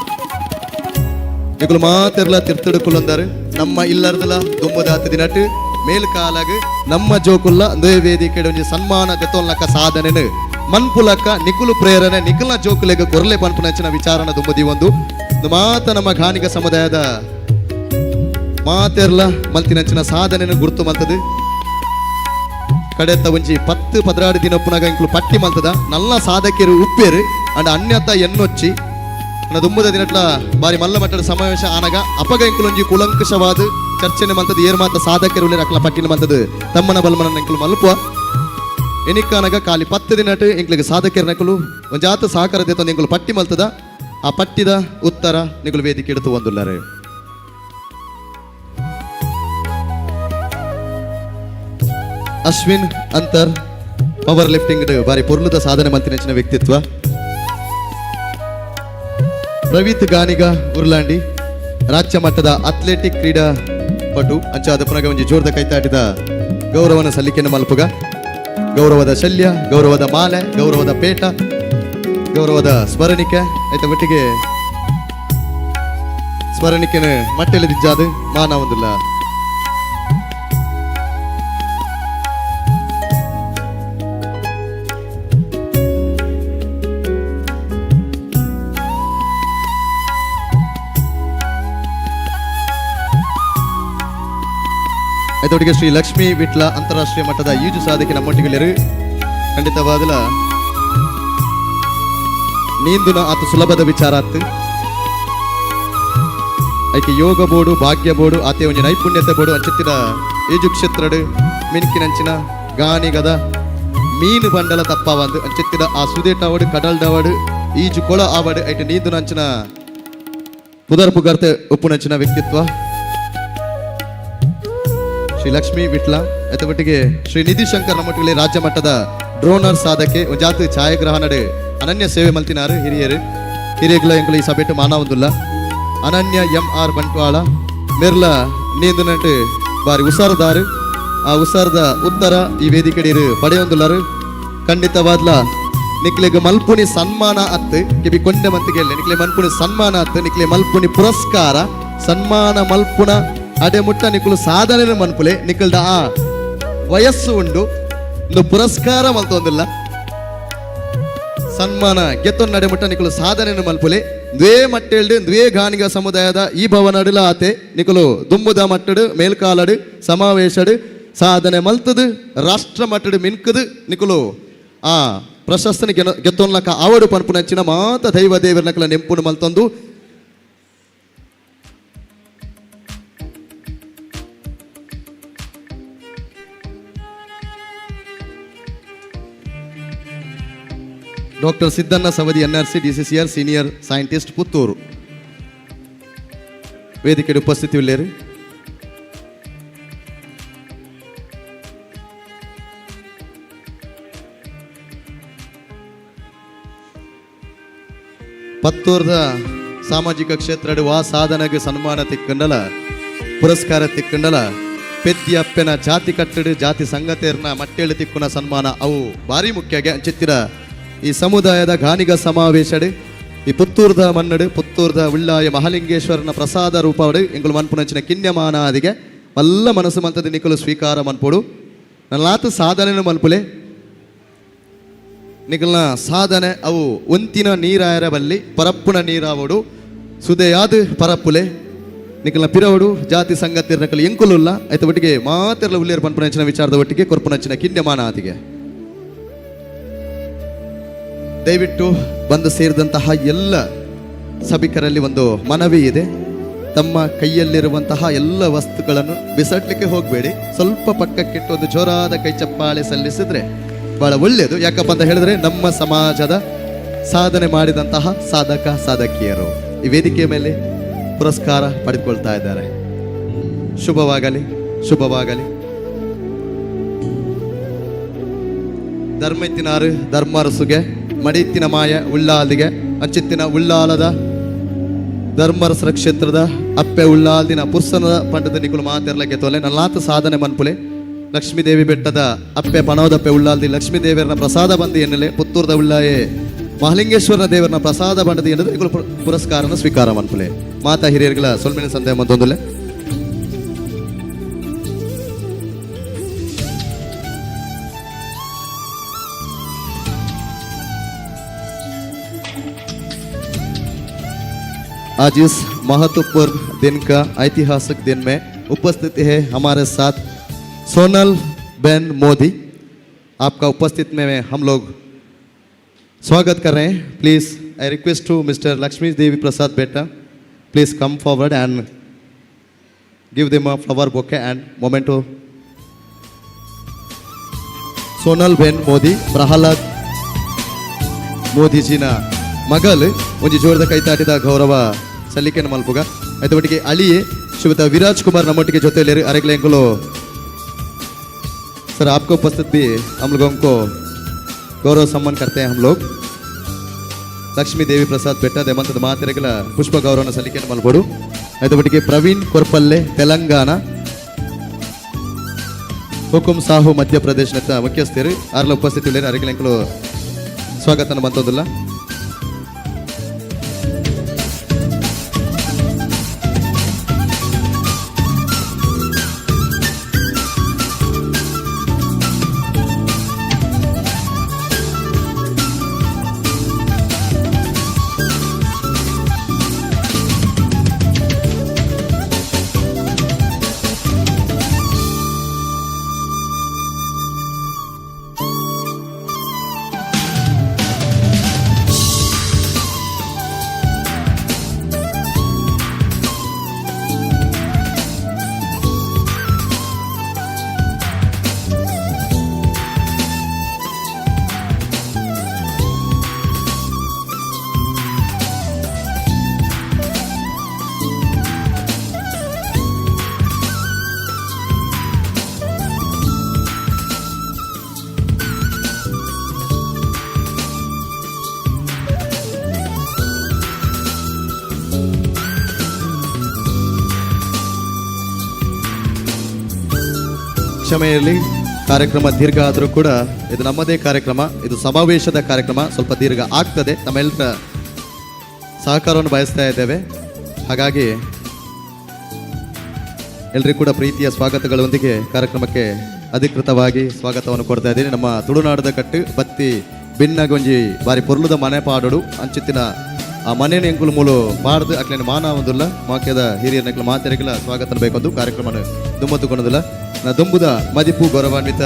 Speaker 4: ಇಗಳು ಮಾತೆರ್ಲ ತಿರ್ತುಡುಕುಲಂದಾರು ನಮ್ಮ ಇಲ್ಲರ್ದಲ ದುಮ್ಮದಾತ ದಿನಟ್ಟು ಮೇಲ್ಕಾಲಾಗ ನಮ್ಮ ಜೋಕುಲ್ಲ ಅಂದೇ ವೇದಿಕೆ ಒಂಜಿ ಸನ್ಮಾನ ದೆತೊಲ್ಲಕ ಸಾಧನೆನು ಮನ್ಪುಲಕ ನಿಕುಲು ಪ್ರೇರಣೆ ನಿಕುಲ್ನ ಜೋಕುಲೆಗ ಕೊರಲೆ ಪನ್ಪುನಂಚಿನ ವಿಚಾರಣ ದುಮ್ಮದಿ ಒಂದು ಮಾತ ನಮ್ಮ ಗಾನಿಗ ಸಮುದಾಯದ ಮಾತೆರ್ಲ ಮಲ್ತಿನಂಚಿನ ಸಾಧನೆಯನ್ನು ಗುರುತು ಮಲ್ತದು ಕಡೆತ್ತ ಒಂಜಿ 10-16 ದಿನ ಪುನಗ ಇಂಕ್ಲು ಪಟ್ಟಿ ಮಲ್ತದ ನಲ್ಲ ಸಾಧಕಿಯರು ಉಪ್ಪೇರು ಅಂಡ್ ಅನ್ಯತ ಎನ್ನೊಚ್ಚಿ ನನ್ನ ದುಮ್ಮದ ದಿನಟ್ಲ ಬಾರಿ ಮಲ್ಲ ಮಟ್ಟದ ಸಮಾವೇಶ ಆನಗ ಅಪಗ ಇಂಕ್ಲೊಂಜಿ ಕುಲಂಕಷವಾದ ಚರ್ಚೆನೆ ಮಲ್ತದ ಏರ್ ಮಾತ ಸಾಧಕಿಯರು ಅಕ್ಲ ಪಟ್ಟಿನ ಮಲ್ತದು ತಮ್ಮನ ಬಲ್ಮನ ಇಂಕ್ಲು ಮಲ್ಪುವ ಎನಿಕಾನಗ ಖಾಲಿ 10 ದಿನಟ್ ಇಂಕ್ಲಿಗೆ ಸಾಧಕಿಯರ ನಕಲು ಒಂಜಾತ ಸಹಕಾರ ದೇತ ಇಂಕ್ಲು ಪಟ್ಟಿ ಮಲ್ತದ ಆ ಪಟ್ಟಿದ ಉತ್ತರ ನಿಗಳು ವೇದಿಕೆ ಇಡುತ್ತು ಒಂದುಲ್ಲಾರೆ ಅಶ್ವಿನ್ ಅಂತರ್ ಪವರ್ ಲಿಫ್ಟಿಂಗ್ ಬಾರಿ ಪೊರ್ಲುದ ಸಾಧನೆ ಮಂತಿನ ವ್ಯಕ್ತಿತ್ವ ಪ್ರವೀತ್ ಗಾನಿಗ ಉರ್ಲಾಂಡಿ ರಾಜ್ಯ ಮಟ್ಟದ ಅಥ್ಲೆಟಿಕ್ ಕ್ರೀಡಾ ಪಟು ಅಂಚಾದ ಪುನಗ ಒಂಜಿ ಜೋರ್ದ ಕೈತಾಟಿದ ಗೌರವನ ಸಲ್ಲಿಕೆಯನ್ನು ಮಲ್ಪುಗ ಗೌರವದ ಶಲ್ಯ ಗೌರವದ ಮಾಲೆ ಗೌರವದ ಪೇಟ ಗೌರವದ ಸ್ಮರಣಿಕೆ ಆಯ್ತ ಒಟ್ಟಿಗೆ ಸ್ಮರಣಿಕೆನ ಮಟ್ಟೆಲೆದಿಜ್ಜಾದು ಮಾನವೊಂದಿಲ್ಲ ಆಯ್ತೊಟ್ಟಿಗೆ ಶ್ರೀ ಲಕ್ಷ್ಮೀ ವಿಟ್ಲ ಅಂತಾರಾಷ್ಟ್ರೀಯ ಮಟ್ಟದ ಈಜು ಸಾಧಕಿ ನಮ್ಮೊಟ್ಟಿಗೆ ಖಂಡಿತವಾದಲ ನೀಂದುನ ಆತ ಸುಲಭದ ವಿಚಾರ ಆತು ಐಕೆ ಯೋಗ ಬೋಡು ಭಾಗ್ಯ ಬೋಡು ಆತೆ ಒಂಜಿ ನೈಪುಣ್ಯತೆ ಬೋಡು ಅಂಚೆತ್ತಿನ ಈಜು ಕ್ಷೇತ್ರಡು ಮಿನ್ಕಿನಂಚಿನ ಗಾಣಿಗದ ಮೀನು ಬಂಡಲ ತಪ್ಪವಂದು ಅಂಚೆತ್ತಿನ ಆ ಸುದೇಟವಡು ಕಡಲ್ಡವಡು ಈಜು ಕೊಳ ಆವಡು ಐಟು ನೀಂದು ನಂಚಿನ ಪುದರ್ ಪುಗರ್ತೆ ಉಪ್ಪುನಂಚಿನ ವ್ಯಕ್ತಿತ್ವ ಶ್ರೀ ಲಕ್ಷ್ಮೀ ವಿಟ್ಲ ಒಟ್ಟಿಗೆ ಶ್ರೀ ನಿಧಿ ಶಂಕರ್ ನಮ್ಮೊಟ್ಟಿಗೆ ರಾಜ್ಯ ಮಟ್ಟದ ಡ್ರೋನರ್ ಸಾಧಕೆ ಜಾತಿ ಛಾಯಾಗ್ರಹಣಡು ಅನನ್ಯ ಸೇವೆ ಮಲ್ತಿನಾರು ಹಿರಿಯಗಳ ಎಂಕಲು ಈ ಸಭೆಟ್ಟು ಮಾನವಂದುಲ್ಲ ಅನನ್ಯ MR ಬಂಟ್ವಾಳ ಮೆರ್ಲ ನೀಂದುನಟ್ಟು ಬಾರಿ ಉಸಾರದಾರು ಆ ಉಸಾರದ ಉತ್ತರ ಈ ವೇದಿಕೆಡೀರು ಪಡೆಯೊಂದುಲ್ಲರು ಖಂಡಿತವಾದ್ಲ ನಿಕ್ಲೆಗೆ ಮಲ್ಪುನಿ ಸನ್ಮಾನ ಅತ್ತು ಕಿಬಿ ಕೊಂಡೆ ಮಂತಿಗೆ ನಿಕ್ಲೆ ಮಲ್ಪುನಿ ಸನ್ಮಾನ ಅತ್ತು ನಿಕ್ಲೆ ಮಲ್ಪುನಿ ಪುರಸ್ಕಾರ ಸನ್ಮಾನ ಮಲ್ಪುನ ಅಡೆ ಮುಟ್ಟ ನಿಕ್ಕಲು ಸಾಧನೆ ಮನ್ಪುಲೆ ನಿಕ್ಕಲ್ದ ಆ ವಯಸ್ಸು ಉಂಡು ಒಂದು ಪುರಸ್ಕಾರ ಮಲ್ತೊಂದಿಲ್ಲ ಸನ್ಮಾನ ಗೆತ್ತೊಂದು ನಡೆ ಮುಟ್ಟ ನಿಕ್ಕಲು ಸಾಧನೆ ಮಲ್ಪುಲೆ ದ್ವೇ ಮಟ್ಟೆಲ್ಡು ದ್ವೇ ಗಾಣಿಗ ಸಮುದಾಯದ ಈ ಭವನಡುಲ ಆತೆ ನಿಕ್ಕಲು ದುಂಬುದ ಮಟ್ಟಡು ಮೇಲ್ಕಾಲಡು ಸಮಾವೇಶಡು ಸಾಧನೆ ಮಲ್ತದು ರಾಷ್ಟ್ರ ಮಟ್ಟಡು ಮಿನ್ಕದು ನಿಕ್ಕಲು ಆ ಪ್ರಶಸ್ತಿನ ಗೆತ್ತೊನ್ಲಕ ಆವಡು ಪನ್ಪುನಂಚಿನ ಮಾತ ದೈವ ದೇವರನಕಲ ನೆಂಪುನು ಮಲ್ತೊಂದು doctor Siddanna Savadi NRC DCCR senior scientist Puttur ವೇದಿಕೆಗೆ ಉಪಸ್ಥಿತಿ ಉಳ್ಳೇರು ಪತ್ತೂರ್ದ ಸಾಮಾಜಿಕ ಕ್ಷೇತ್ರ ಸಾಧನೆಗೆ ಸನ್ಮಾನ ತಿಕ್ಕಂಡಲ ಪುರಸ್ಕಾರ ತಿಕ್ಕಂಡಲ ಪೆದ್ದಿ ಅಪ್ಪೆನ ಜಾತಿ ಕಟ್ಟಡು ಜಾತಿ ಸಂಗತಿಯರ್ನ ಮಟ್ಟೆಳು ತಿಕ್ಕುನ ಸನ್ಮಾನ ಅವು ಭಾರಿ ಮುಖ್ಯಗೆ ಅಂಚಿತ್ತಿರ ಈ ಸಮುದಾಯದ ಗಾನಿಗ ಸಮಾವೇಶಡು ಈ ಪುತ್ತೂರ್ದ ಮನ್ನಡು ಪುತ್ತೂರ್ದ ಉಳ್ಳಾಯ ಮಹಾಲಿಂಗೇಶ್ವರನ ಪ್ರಸಾದ ರೂಪವಡು ಎಂಗಳು ಮನ್ಪುನಂಚಿನ ಕಿನ್ಯಮಾನಾದಿಗೆ ಎಲ್ಲ ಮನಸ್ಸು ಮಂತದ ನಿಕ್ಕಲು ಸ್ವೀಕಾರ ಮನ್ಪುಡು ನಲ್ಲಾತು ಸಾಧನೆ ಮಲ್ಪುಲೆ ನಿಕಲ್ನ ಸಾಧನೆ ಅವು ಒಂತಿನ ನೀರಾಯರ ಬಲ್ಲಿ ಪರಪ್ಪುನ ನೀರಾವಡು ಸುದೆಯಾದ ಪರಪ್ಪುಲೆ ನಿಕಲ್ನ ಪಿರವಡು ಜಾತಿ ಸಂಗತಿರ ನಕಲು ಎಂಕುಲುಲ್ಲ ಐತ ಒಟ್ಟಿಗೆ ಮಾತೆರ್ಲ ಉಳ್ಳೇರು ಪನ್ಪುನಂಚಿನ ವಿಚಾರದ ಒಟ್ಟಿಗೆ ಕೊರ್ಪುನಂಚಿನ ಕಿನ್ಯಮಾನಾದಿಗೆ ದಯವಿಟ್ಟು ಬಂದು ಸೇರಿದಂತಹ ಎಲ್ಲ ಸಭಿಕರಲ್ಲಿ ಒಂದು ಮನವಿ ಇದೆ. ತಮ್ಮ ಕೈಯಲ್ಲಿರುವಂತಹ ಎಲ್ಲ ವಸ್ತುಗಳನ್ನು ಬಿಸಾಡ್ಲಿಕ್ಕೆ ಹೋಗಬೇಡಿ. ಸ್ವಲ್ಪ ಪಕ್ಕಕ್ಕಿಟ್ಟು ಒಂದು ಜೋರಾದ ಕೈ ಚಪ್ಪಾಳೆ ಸಲ್ಲಿಸಿದ್ರೆ ಬಹಳ ಒಳ್ಳೆಯದು. ಯಾಕಪ್ಪ ಅಂತ ಹೇಳಿದ್ರೆ ನಮ್ಮ ಸಮಾಜದ ಸಾಧನೆ ಮಾಡಿದಂತಹ ಸಾಧಕ ಸಾಧಕಿಯರು ಈ ವೇದಿಕೆಯ ಮೇಲೆ ಪುರಸ್ಕಾರ ಪಡೆದುಕೊಳ್ತಾ ಇದ್ದಾರೆ. ಶುಭವಾಗಲಿ, ಶುಭವಾಗಲಿ. ಧರ್ಮೆತ್ತಿನಾರು ಧರ್ಮರಸುಗೆ ಮಡಿತ್ತಿನ ಮಾಯ ಉಳ್ಳಾಲ್ದಿಗೆ ಅಂಚಿತ್ತಿನ ಉಳ್ಳಾಲದ ಧರ್ಮರಸರ ಕ್ಷೇತ್ರದ ಅಪ್ಪೆ ಉಳ್ಳಾಲ್ದಿನ ಪುರ್ಸನದ ಪಂಡದ ನಿಕುಲು ಮಾತೆರ್ಲಕ್ಕೆ ತೋಲೆ ನಲ್ಲಾತ ಸಾಧನೆ ಮನ್ಪುಲೆ ಲಕ್ಷ್ಮೀದೇವಿ ಬೆಟ್ಟದ ಅಪ್ಪೆ ಪಣವದಪ್ಪೆ ಉಳ್ಳಾಲ್ದಿ ಲಕ್ಷ್ಮೀದೇವರನ ಪ್ರಸಾದ ಬಂದಿ ಎನ್ನಲೆ ಪುತ್ತೂರದ ಉಳ್ಳಾಯೆ ಮಹಾಲಿಂಗೇಶ್ವರನ ದೇವರನ ಪ್ರಸಾದ ಬಂಡದಿ ಎನ್ನದು ನಿಕುಲು ಪುರಸ್ಕಾರನ ಸ್ವೀಕಾರ ಮನ್ಪುಲೆ. ಮಾತಾ ಹಿರಿಯರ್ಗಳ ಸೊಲ್ಮೆನ ಸಂದೇಹ ಮಂದೊಂದುಲೆ. आज इस महत्वपूर्ण दिन का ऐतिहासिक दिन में उपस्थित है हमारे साथ सोनल बेन मोदी. आपका उपस्थित में हम लोग स्वागत कर रहे हैं. Please I request to mister Lakshmi Devi Prasad बेटा, please come forward and give them a flower bouquet and memento. Sonal ben Modi Prahlad Modi ji ना ಮಗಲ್ ಒಂಜಿ ಜೋರದ ಕೈತಾಟಿದ ಗೌರವ ಸಲ್ಲಿಕೆಯನ್ನು ಮಲ್ಪುಗ. ಆಯ್ತು ಒಟ್ಟಿಗೆ ಅಳಿಯೇ ಶ್ರೀಯುತ ವಿರಾಜ್ ಕುಮಾರ್ ನಮ್ಮೊಟ್ಟಿಗೆ ಜೊತೆಯಲ್ಲಿ ಅರೆಗ್ಲೆ ಎಂಕುಲು सर आपको उपस्थित भी हम लोगों को गौरव सम्मान करते हैं हम लोग. लक्ष्मी देवी प्रसाद बेटा देमंतದ ಮಾತೆರೆಗಳ ಪುಷ್ಪ ಗೌರವನ ಸಲ್ಲಿಕೆಯನ್ನು ಮಲ್ಪಡು. ಆಯ್ತು ಒಟ್ಟಿಗೆ ಪ್ರವೀಣ್ ಕೊರ್ಪಲ್ಲೆ ತೆಲಂಗಾಣ, ಹುಕುಂ ಸಾಹು ಮಧ್ಯಪ್ರದೇಶದ ಮುಖ್ಯಸ್ಥರು ಆರ್ಲ ಉಪಸ್ಥಿತಿ ಅರೆಗ್ಲೆ ಎಂಕುಲು ಸ್ವಾಗತನ ಬಂತಂದಿಲ್ಲ. ಕ್ಷಮೆ ಇರಲಿ. ಕಾರ್ಯಕ್ರಮ ದೀರ್ಘ ಆದರೂ ಕೂಡ ಇದು ನಮ್ಮದೇ ಕಾರ್ಯಕ್ರಮ, ಇದು ಸಮಾವೇಶದ ಕಾರ್ಯಕ್ರಮ, ಸ್ವಲ್ಪ ದೀರ್ಘ ಆಗ್ತದೆ. ನಮ್ಮೆಲ್ಲರ ಸಹಕಾರವನ್ನು ಬಯಸ್ತಾ ಇದ್ದೇವೆ. ಹಾಗಾಗಿ ಎಲ್ರಿಗೂ ಕೂಡ ಪ್ರೀತಿಯ ಸ್ವಾಗತಗಳೊಂದಿಗೆ ಕಾರ್ಯಕ್ರಮಕ್ಕೆ ಅಧಿಕೃತವಾಗಿ ಸ್ವಾಗತವನ್ನು ಕೊಡ್ತಾ ಇದ್ದೀನಿ. ನಮ್ಮ ತುಳುನಾಡದ ಕಟ್ಟು ಬತ್ತಿ ಭಿನ್ನಗೊಂಜಿ ಬಾರಿ ಪೊರ್ಲುದ ಮನೆ ಪಾಡೋಡು ಅಂಚಿತ್ತಿನ ಆ ಮನೇನ ಎಂಕುಲು ಮೂಲು ಪಾಡ್ದು ಅಕ್ಲೇನು ಮಾನ ಒಂದಿಲ್ಲ ಮಾಕ್ಯದ ಹಿರಿಯರ್ನಕ್ಲ ಮಾತೆರೆಗಳ ಸ್ವಾಗತ ಬೇಕೊಂದು ಕಾರ್ಯಕ್ರಮ ದುಮ್ಮತ್ತುಕೊಳೋದಿಲ್ಲ. ನಾ ದುಂಬುದ ಮದಿಪು ಗೌರವಾನ್ವಿತ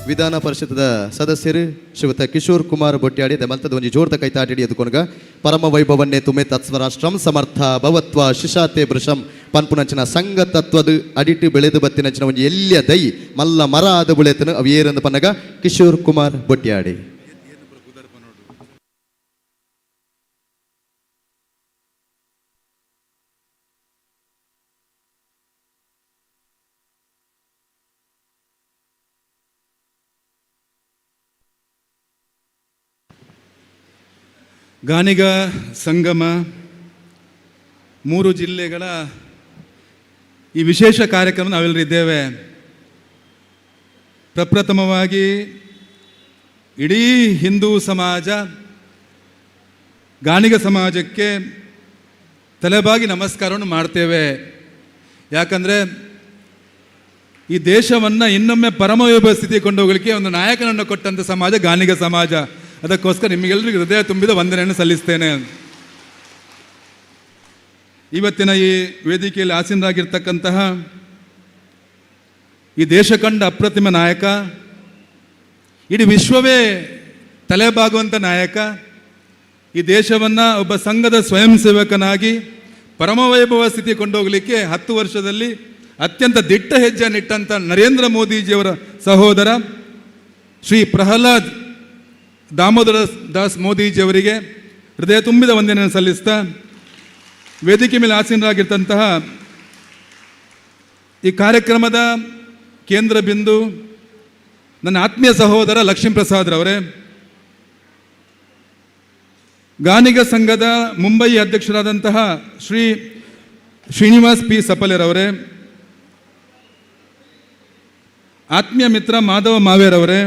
Speaker 4: ವಿಧಾನ ಪರಿಷತ್ದ ಸದಸ್ಯರು ಶ್ರೀಯುತ ಕಿಶೋರ್ ಕುಮಾರ್ ಬೊಟ್ಯಾಡಿ ಮಲ್ತದ ಒಂಜಿ ಜೋರ್ದ ಕೈತಾಟಿ ಎದುಕೊನಗ ಪರಮ ವೈಭವನ್ನೇ ತುಮೆ ತತ್ಸ್ವರಾಷ್ಟ್ರಂ ಸಮರ್ಥ ಭವತ್ವ ಶಿಶಾತೆ ಭೃಶಂ ಪನ್ಪುನಂಚಿನ ಸಂಘ ತತ್ವದ ಅಡಿಟ್ಟು ಬೆಳೆದು ಬತ್ತಿನಂಚಿನ ಒಂಜಿ ಎಲ್ಯ ದೈ ಮಲ್ಲ ಮರ ಆದ ಬುಳೆತನು ಅವು ಏರಂದು ಪನ್ನಗ ಕಿಶೋರ್ ಕುಮಾರ್ ಬೊಟ್ಯಾಡಿ.
Speaker 13: ಗಾನಿಗ ಸಂಗಮ 3 ಜಿಲ್ಲೆಗಳ ಈ ವಿಶೇಷ ಕಾರ್ಯಕ್ರಮ ನಾವೆಲ್ಲರಿದ್ದೇವೆ. ಪ್ರಪ್ರಥಮವಾಗಿ ಇಡೀ ಹಿಂದೂ ಸಮಾಜ ಗಾನಿಗ ಸಮಾಜಕ್ಕೆ ತಲೆಬಾಗಿ ನಮಸ್ಕಾರವನ್ನು ಮಾಡ್ತೇವೆ. ಯಾಕಂದರೆ ಈ ದೇಶವನ್ನು ಇನ್ನೊಮ್ಮೆ ಪರಮವೈಭವ ಸ್ಥಿತಿ ಕೊಂಡೋಗಲಿಕ್ಕೆ ಒಂದು ನಾಯಕನನ್ನು ಕೊಟ್ಟಂಥ ಸಮಾಜ ಗಾನಿಗ ಸಮಾಜ. ಅದಕ್ಕೋಸ್ಕರ ನಿಮಗೆಲ್ಲರಿಗೂ ಹೃದಯ ತುಂಬಿದ ವಂದನೆಯನ್ನು ಸಲ್ಲಿಸ್ತೇನೆ. ಇವತ್ತಿನ ಈ ವೇದಿಕೆಯಲ್ಲಿ ಆಸೀನರಾಗಿರ್ತಕ್ಕಂತಹ ಈ ದೇಶ ಕಂಡ ಅಪ್ರತಿಮ ನಾಯಕ, ಇಡೀ ವಿಶ್ವವೇ ತಲೆಬಾಗುವಂಥ ನಾಯಕ, ಈ ದೇಶವನ್ನು ಒಬ್ಬ ಸಂಘದ ಸ್ವಯಂ ಸೇವಕನಾಗಿ ಪರಮವೈಭವ ಸ್ಥಿತಿ ಕೊಂಡೋಗಲಿಕ್ಕೆ 10 ವರ್ಷದಲ್ಲಿ ಅತ್ಯಂತ ದಿಟ್ಟ ಹೆಜ್ಜೆಯನ್ನಿಟ್ಟಂಥ ನರೇಂದ್ರ ಮೋದಿಜಿಯವರ ಸಹೋದರ ಶ್ರೀ ಪ್ರಹ್ಲಾದ್ ದಾಮೋದರ ದಾಸ್ ಮೋದಿಜಿಯವರಿಗೆ ಹೃದಯ ತುಂಬಿದ ವಂದನೆಯನ್ನು ಸಲ್ಲಿಸ್ತಾ, ವೇದಿಕೆ ಮೇಲೆ ಆಸೀನರಾಗಿರ್ತಂತಹ ಈ ಕಾರ್ಯಕ್ರಮದ ಕೇಂದ್ರ ಬಿಂದು ನನ್ನ ಆತ್ಮೀಯ ಸಹೋದರ ಲಕ್ಷ್ಮೀಪ್ರಸಾದ್ರವರೇ, ಗಾನಿಗ ಸಂಘದ ಮುಂಬೈ ಅಧ್ಯಕ್ಷರಾದಂತಹ ಶ್ರೀ ಶ್ರೀನಿವಾಸ್ ಪಿ ಸಪಲೆರವರೇ, ಆತ್ಮೀಯ ಮಿತ್ರ ಮಾಧವ ಮಾವೇರವರೇ,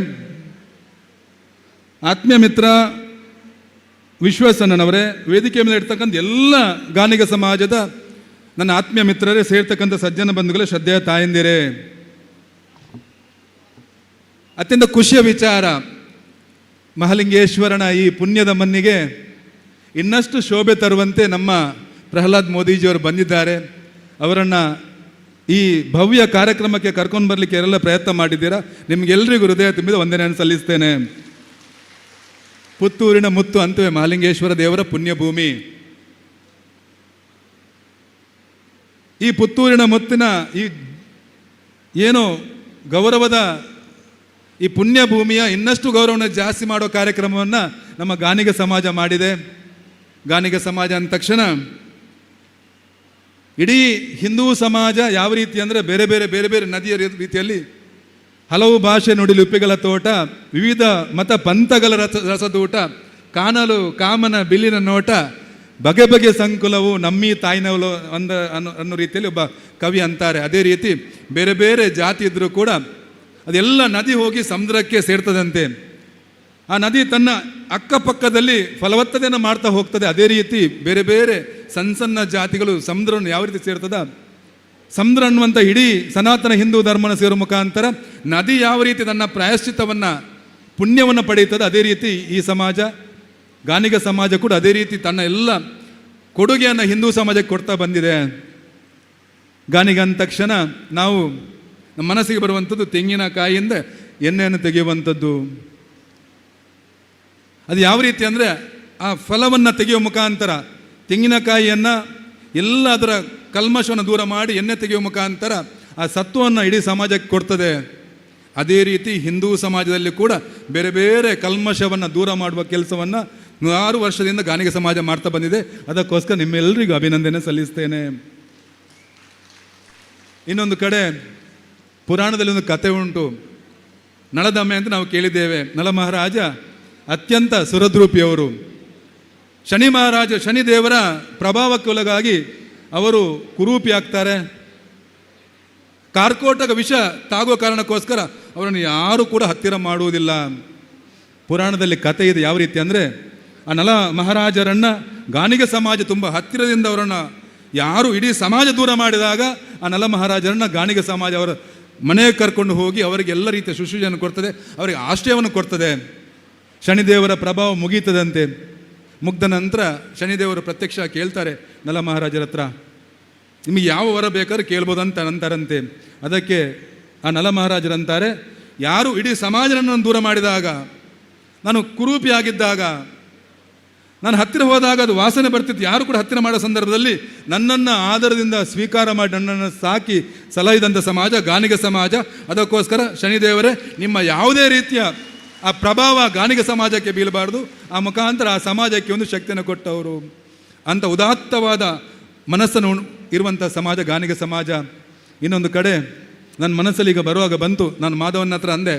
Speaker 13: ಆತ್ಮೀಯ ಮಿತ್ರ ವಿಶ್ವಸನ್ನನವರೇ, ವೇದಿಕೆ ಮೇಲೆ ಇರ್ತಕ್ಕಂಥ ಎಲ್ಲ ಗಾನಿಗ ಸಮಾಜದ ನನ್ನ ಆತ್ಮೀಯ ಮಿತ್ರರೇ, ಸೇರ್ತಕ್ಕಂಥ ಸಜ್ಜನ ಬಂಧುಗಳೇ, ಶ್ರದ್ಧೆಯ ತಾಯಂದಿರೇ, ಅತ್ಯಂತ ಖುಷಿಯ ವಿಚಾರ, ಮಹಾಲಿಂಗೇಶ್ವರನ ಈ ಪುಣ್ಯದ ಮಣ್ಣಿಗೆ ಇನ್ನಷ್ಟು ಶೋಭೆ ತರುವಂತೆ ನಮ್ಮ ಪ್ರಹ್ಲಾದ್ ಮೋದಿಜಿಯವರು ಬಂದಿದ್ದಾರೆ. ಅವರನ್ನು ಈ ಭವ್ಯ ಕಾರ್ಯಕ್ರಮಕ್ಕೆ ಕರ್ಕೊಂಡು ಬರಲಿಕ್ಕೆ ಯಾರೆಲ್ಲ ಪ್ರಯತ್ನ ಮಾಡಿದ್ದೀರಾ, ನಿಮಗೆಲ್ಲರಿಗೂ ಹೃದಯ ತುಂಬಿದ ವಂದನೆಯನ್ನು ಸಲ್ಲಿಸ್ತೇನೆ. ಪುತ್ತೂರಿನ ಮುತ್ತು ಅಂತುವೆ ಮಹಾಲಿಂಗೇಶ್ವರ ದೇವರ ಪುಣ್ಯಭೂಮಿ. ಈ ಪುತ್ತೂರಿನ ಮುತ್ತಿನ ಈ ಏನು ಗೌರವದ ಈ ಪುಣ್ಯಭೂಮಿಯ ಇನ್ನಷ್ಟು ಗೌರವವನ್ನು ಜಾಸ್ತಿ ಮಾಡೋ ಕಾರ್ಯಕ್ರಮವನ್ನು ನಮ್ಮ ಗಾನಿಗ ಸಮಾಜ ಮಾಡಿದೆ. ಗಾನಿಗ ಸಮಾಜ ಅಂದ ತಕ್ಷಣ ಇಡೀ ಹಿಂದೂ ಸಮಾಜ ಯಾವ ರೀತಿ ಅಂದರೆ ಬೇರೆ ಬೇರೆ ನದಿಯ ರೀತಿಯಲ್ಲಿ ಹಲವು ಭಾಷೆ ನುಡಿಲಿಪಿಗಳ ತೋಟ, ವಿವಿಧ ಮತ ಪಂಥಗಳ ರಸದೂಟ, ಕಾನಲು ಕಾಮನ ಬಿಲ್ಲಿನ ನೋಟ, ಬಗೆ ಬಗೆ ಸಂಕುಲವು ನಮ್ಮಿ ತಾಯಿನವಲು ಅನ್ನೋ ರೀತಿಯಲ್ಲಿ ಒಬ್ಬ ಕವಿ ಅಂತಾರೆ. ಅದೇ ರೀತಿ ಬೇರೆ ಬೇರೆ ಜಾತಿ ಇದ್ದರೂ ಕೂಡ ಅದೆಲ್ಲ ನದಿ ಹೋಗಿ ಸಮುದ್ರಕ್ಕೆ ಸೇರ್ತದಂತೆ. ಆ ನದಿ ತನ್ನ ಅಕ್ಕಪಕ್ಕದಲ್ಲಿ ಫಲವತ್ತತೆಯನ್ನು ಮಾಡ್ತಾ ಹೋಗ್ತದೆ. ಅದೇ ರೀತಿ ಬೇರೆ ಬೇರೆ ಸಣ್ಣ ಜಾತಿಗಳು ಸಮುದ್ರವನ್ನು ಯಾವ ರೀತಿ ಸೇರ್ತದ, ಸಮುದ್ರ ಅನ್ನುವಂಥ ಇಡೀ ಸನಾತನ ಹಿಂದೂ ಧರ್ಮನ ಸೇರೋ ಮುಖಾಂತರ ನದಿ ಯಾವ ರೀತಿ ತನ್ನ ಪ್ರಾಯಶ್ಚಿತ್ತವನ್ನು ಪುಣ್ಯವನ್ನು ಪಡೆಯುತ್ತದೆ, ಅದೇ ರೀತಿ ಈ ಸಮಾಜ ಗಾನಿಗ ಸಮಾಜ ಕೂಡ ಅದೇ ರೀತಿ ತನ್ನ ಎಲ್ಲ ಕೊಡುಗೆಯನ್ನು ಹಿಂದೂ ಸಮಾಜಕ್ಕೆ ಕೊಡ್ತಾ ಬಂದಿದೆ. ಗಾನಿಗ ಅಂದ ತಕ್ಷಣ ನಾವು ನಮ್ಮ ಮನಸ್ಸಿಗೆ ಬರುವಂಥದ್ದು ತೆಂಗಿನಕಾಯಿಯಿಂದ ಎಣ್ಣೆಯನ್ನು ತೆಗೆಯುವಂಥದ್ದು. ಅದು ಯಾವ ರೀತಿ ಅಂದರೆ ಆ ಫಲವನ್ನು ತೆಗೆಯುವ ಮುಖಾಂತರ ತೆಂಗಿನಕಾಯಿಯನ್ನು ಎಲ್ಲ ಅದರ ಕಲ್ಮಶವನ್ನು ದೂರ ಮಾಡಿ ಎಣ್ಣೆ ತೆಗೆಯುವ ಮುಖಾಂತರ ಆ ಸತ್ವವನ್ನು ಇಡೀ ಸಮಾಜಕ್ಕೆ ಕೊಡ್ತದೆ. ಅದೇ ರೀತಿ ಹಿಂದೂ ಸಮಾಜದಲ್ಲಿ ಕೂಡ ಬೇರೆ ಬೇರೆ ಕಲ್ಮಶವನ್ನು ದೂರ ಮಾಡುವ ಕೆಲಸವನ್ನು 100 ವರ್ಷದಿಂದ ಗಾನಿಗ ಸಮಾಜ ಮಾಡ್ತಾ ಬಂದಿದೆ. ಅದಕ್ಕೋಸ್ಕರ ನಿಮ್ಮೆಲ್ಲರಿಗೂ ಅಭಿನಂದನೆ ಸಲ್ಲಿಸ್ತೇನೆ. ಇನ್ನೊಂದು ಕಡೆ ಪುರಾಣದಲ್ಲಿ ಒಂದು ಕತೆ ಉಂಟು, ನಳದಮ್ಮೆ ಅಂತ ನಾವು ಕೇಳಿದ್ದೇವೆ. ನಳ ಮಹಾರಾಜ ಅತ್ಯಂತ ಸುರದ್ರೂಪಿಯವರು. ಶನಿ ಮಹಾರಾಜ ಶನಿದೇವರ ಪ್ರಭಾವಕ್ಕೆ ಒಳಗಾಗಿ ಅವರು ಕುರೂಪಿ ಆಗ್ತಾರೆ. ಕಾರ್ಕೋಟಕ ವಿಷ ತಾಗುವ ಕಾರಣಕ್ಕೋಸ್ಕರ ಅವರನ್ನು ಯಾರೂ ಕೂಡ ಹತ್ತಿರ ಮಾಡುವುದಿಲ್ಲ. ಪುರಾಣದಲ್ಲಿ ಕಥೆ ಇದೆ ಯಾವ ರೀತಿ ಅಂದರೆ, ಆ ನಲ ಮಹಾರಾಜರನ್ನು ಗಾಣಿಗ ಸಮಾಜ ತುಂಬ ಹತ್ತಿರದಿಂದ ಅವರನ್ನು ಯಾರು ಇಡೀ ಸಮಾಜ ದೂರ ಮಾಡಿದಾಗ ಆ ನಲ ಮಹಾರಾಜರನ್ನು ಗಾಣಿಗ ಸಮಾಜ ಅವರ ಮನೆಗೆ ಕರ್ಕೊಂಡು ಹೋಗಿ ಅವರಿಗೆ ಎಲ್ಲ ರೀತಿಯ ಶುಶ್ರೂಷೆಯನ್ನು ಕೊಡ್ತದೆ, ಅವರಿಗೆ ಆಶ್ರಯವನ್ನು ಕೊಡ್ತದೆ. ಶನಿದೇವರ ಪ್ರಭಾವ ಮುಗೀತದಂತೆ. ಮುಗ್ದ ನಂತರ ಶನಿದೇವರು ಪ್ರತ್ಯಕ್ಷ ಕೇಳ್ತಾರೆ ನಲ ಮಹಾರಾಜರ ಹತ್ರ, ನಿಮಗೆ ಯಾವ ವರ ಬೇಕಾದ್ರೂ ಕೇಳ್ಬೋದಂತ ಅಂತಾರಂತೆ. ಅದಕ್ಕೆ ಆ ನಲ ಮಹಾರಾಜರಂತಾರೆ, ಯಾರು ಇಡೀ ಸಮಾಜವನ್ನು ದೂರ ಮಾಡಿದಾಗ, ನಾನು ಕುರೂಪಿಯಾಗಿದ್ದಾಗ, ನಾನು ಹತ್ತಿರ ಹೋದಾಗ ಅದು ವಾಸನೆ ಬರ್ತಿತ್ತು, ಯಾರು ಕೂಡ ಹತ್ತಿರ ಮಾಡೋ ಸಂದರ್ಭದಲ್ಲಿ ನನ್ನನ್ನು ಆದರದಿಂದ ಸ್ವೀಕಾರ ಮಾಡಿ ನನ್ನನ್ನು ಸಾಕಿ ಸಲಹಿದಂಥ ಸಮಾಜ ಗಾಣಿಗ ಸಮಾಜ. ಅದಕ್ಕೋಸ್ಕರ ಶನಿದೇವರೇ, ನಿಮ್ಮ ಯಾವುದೇ ರೀತಿಯ ಆ ಪ್ರಭಾವ ಗಾಣಿಗ ಸಮಾಜಕ್ಕೆ ಬೀಳಬಾರ್ದು, ಆ ಮುಖಾಂತರ ಆ ಸಮಾಜಕ್ಕೆ ಒಂದು ಶಕ್ತಿಯನ್ನು ಕೊಟ್ಟವರು ಅಂತ ಉದಾತ್ತವಾದ ಮನಸ್ಸನ್ನು ಇರುವಂಥ ಸಮಾಜ ಗಾಣಿಗ ಸಮಾಜ. ಇನ್ನೊಂದು ಕಡೆ ನನ್ನ ಮನಸ್ಸಲ್ಲಿ ಈಗ ಬರುವಾಗ ಬಂತು, ನಾನು ಮಾಧವನ ಹತ್ರ ಅಂದೆ,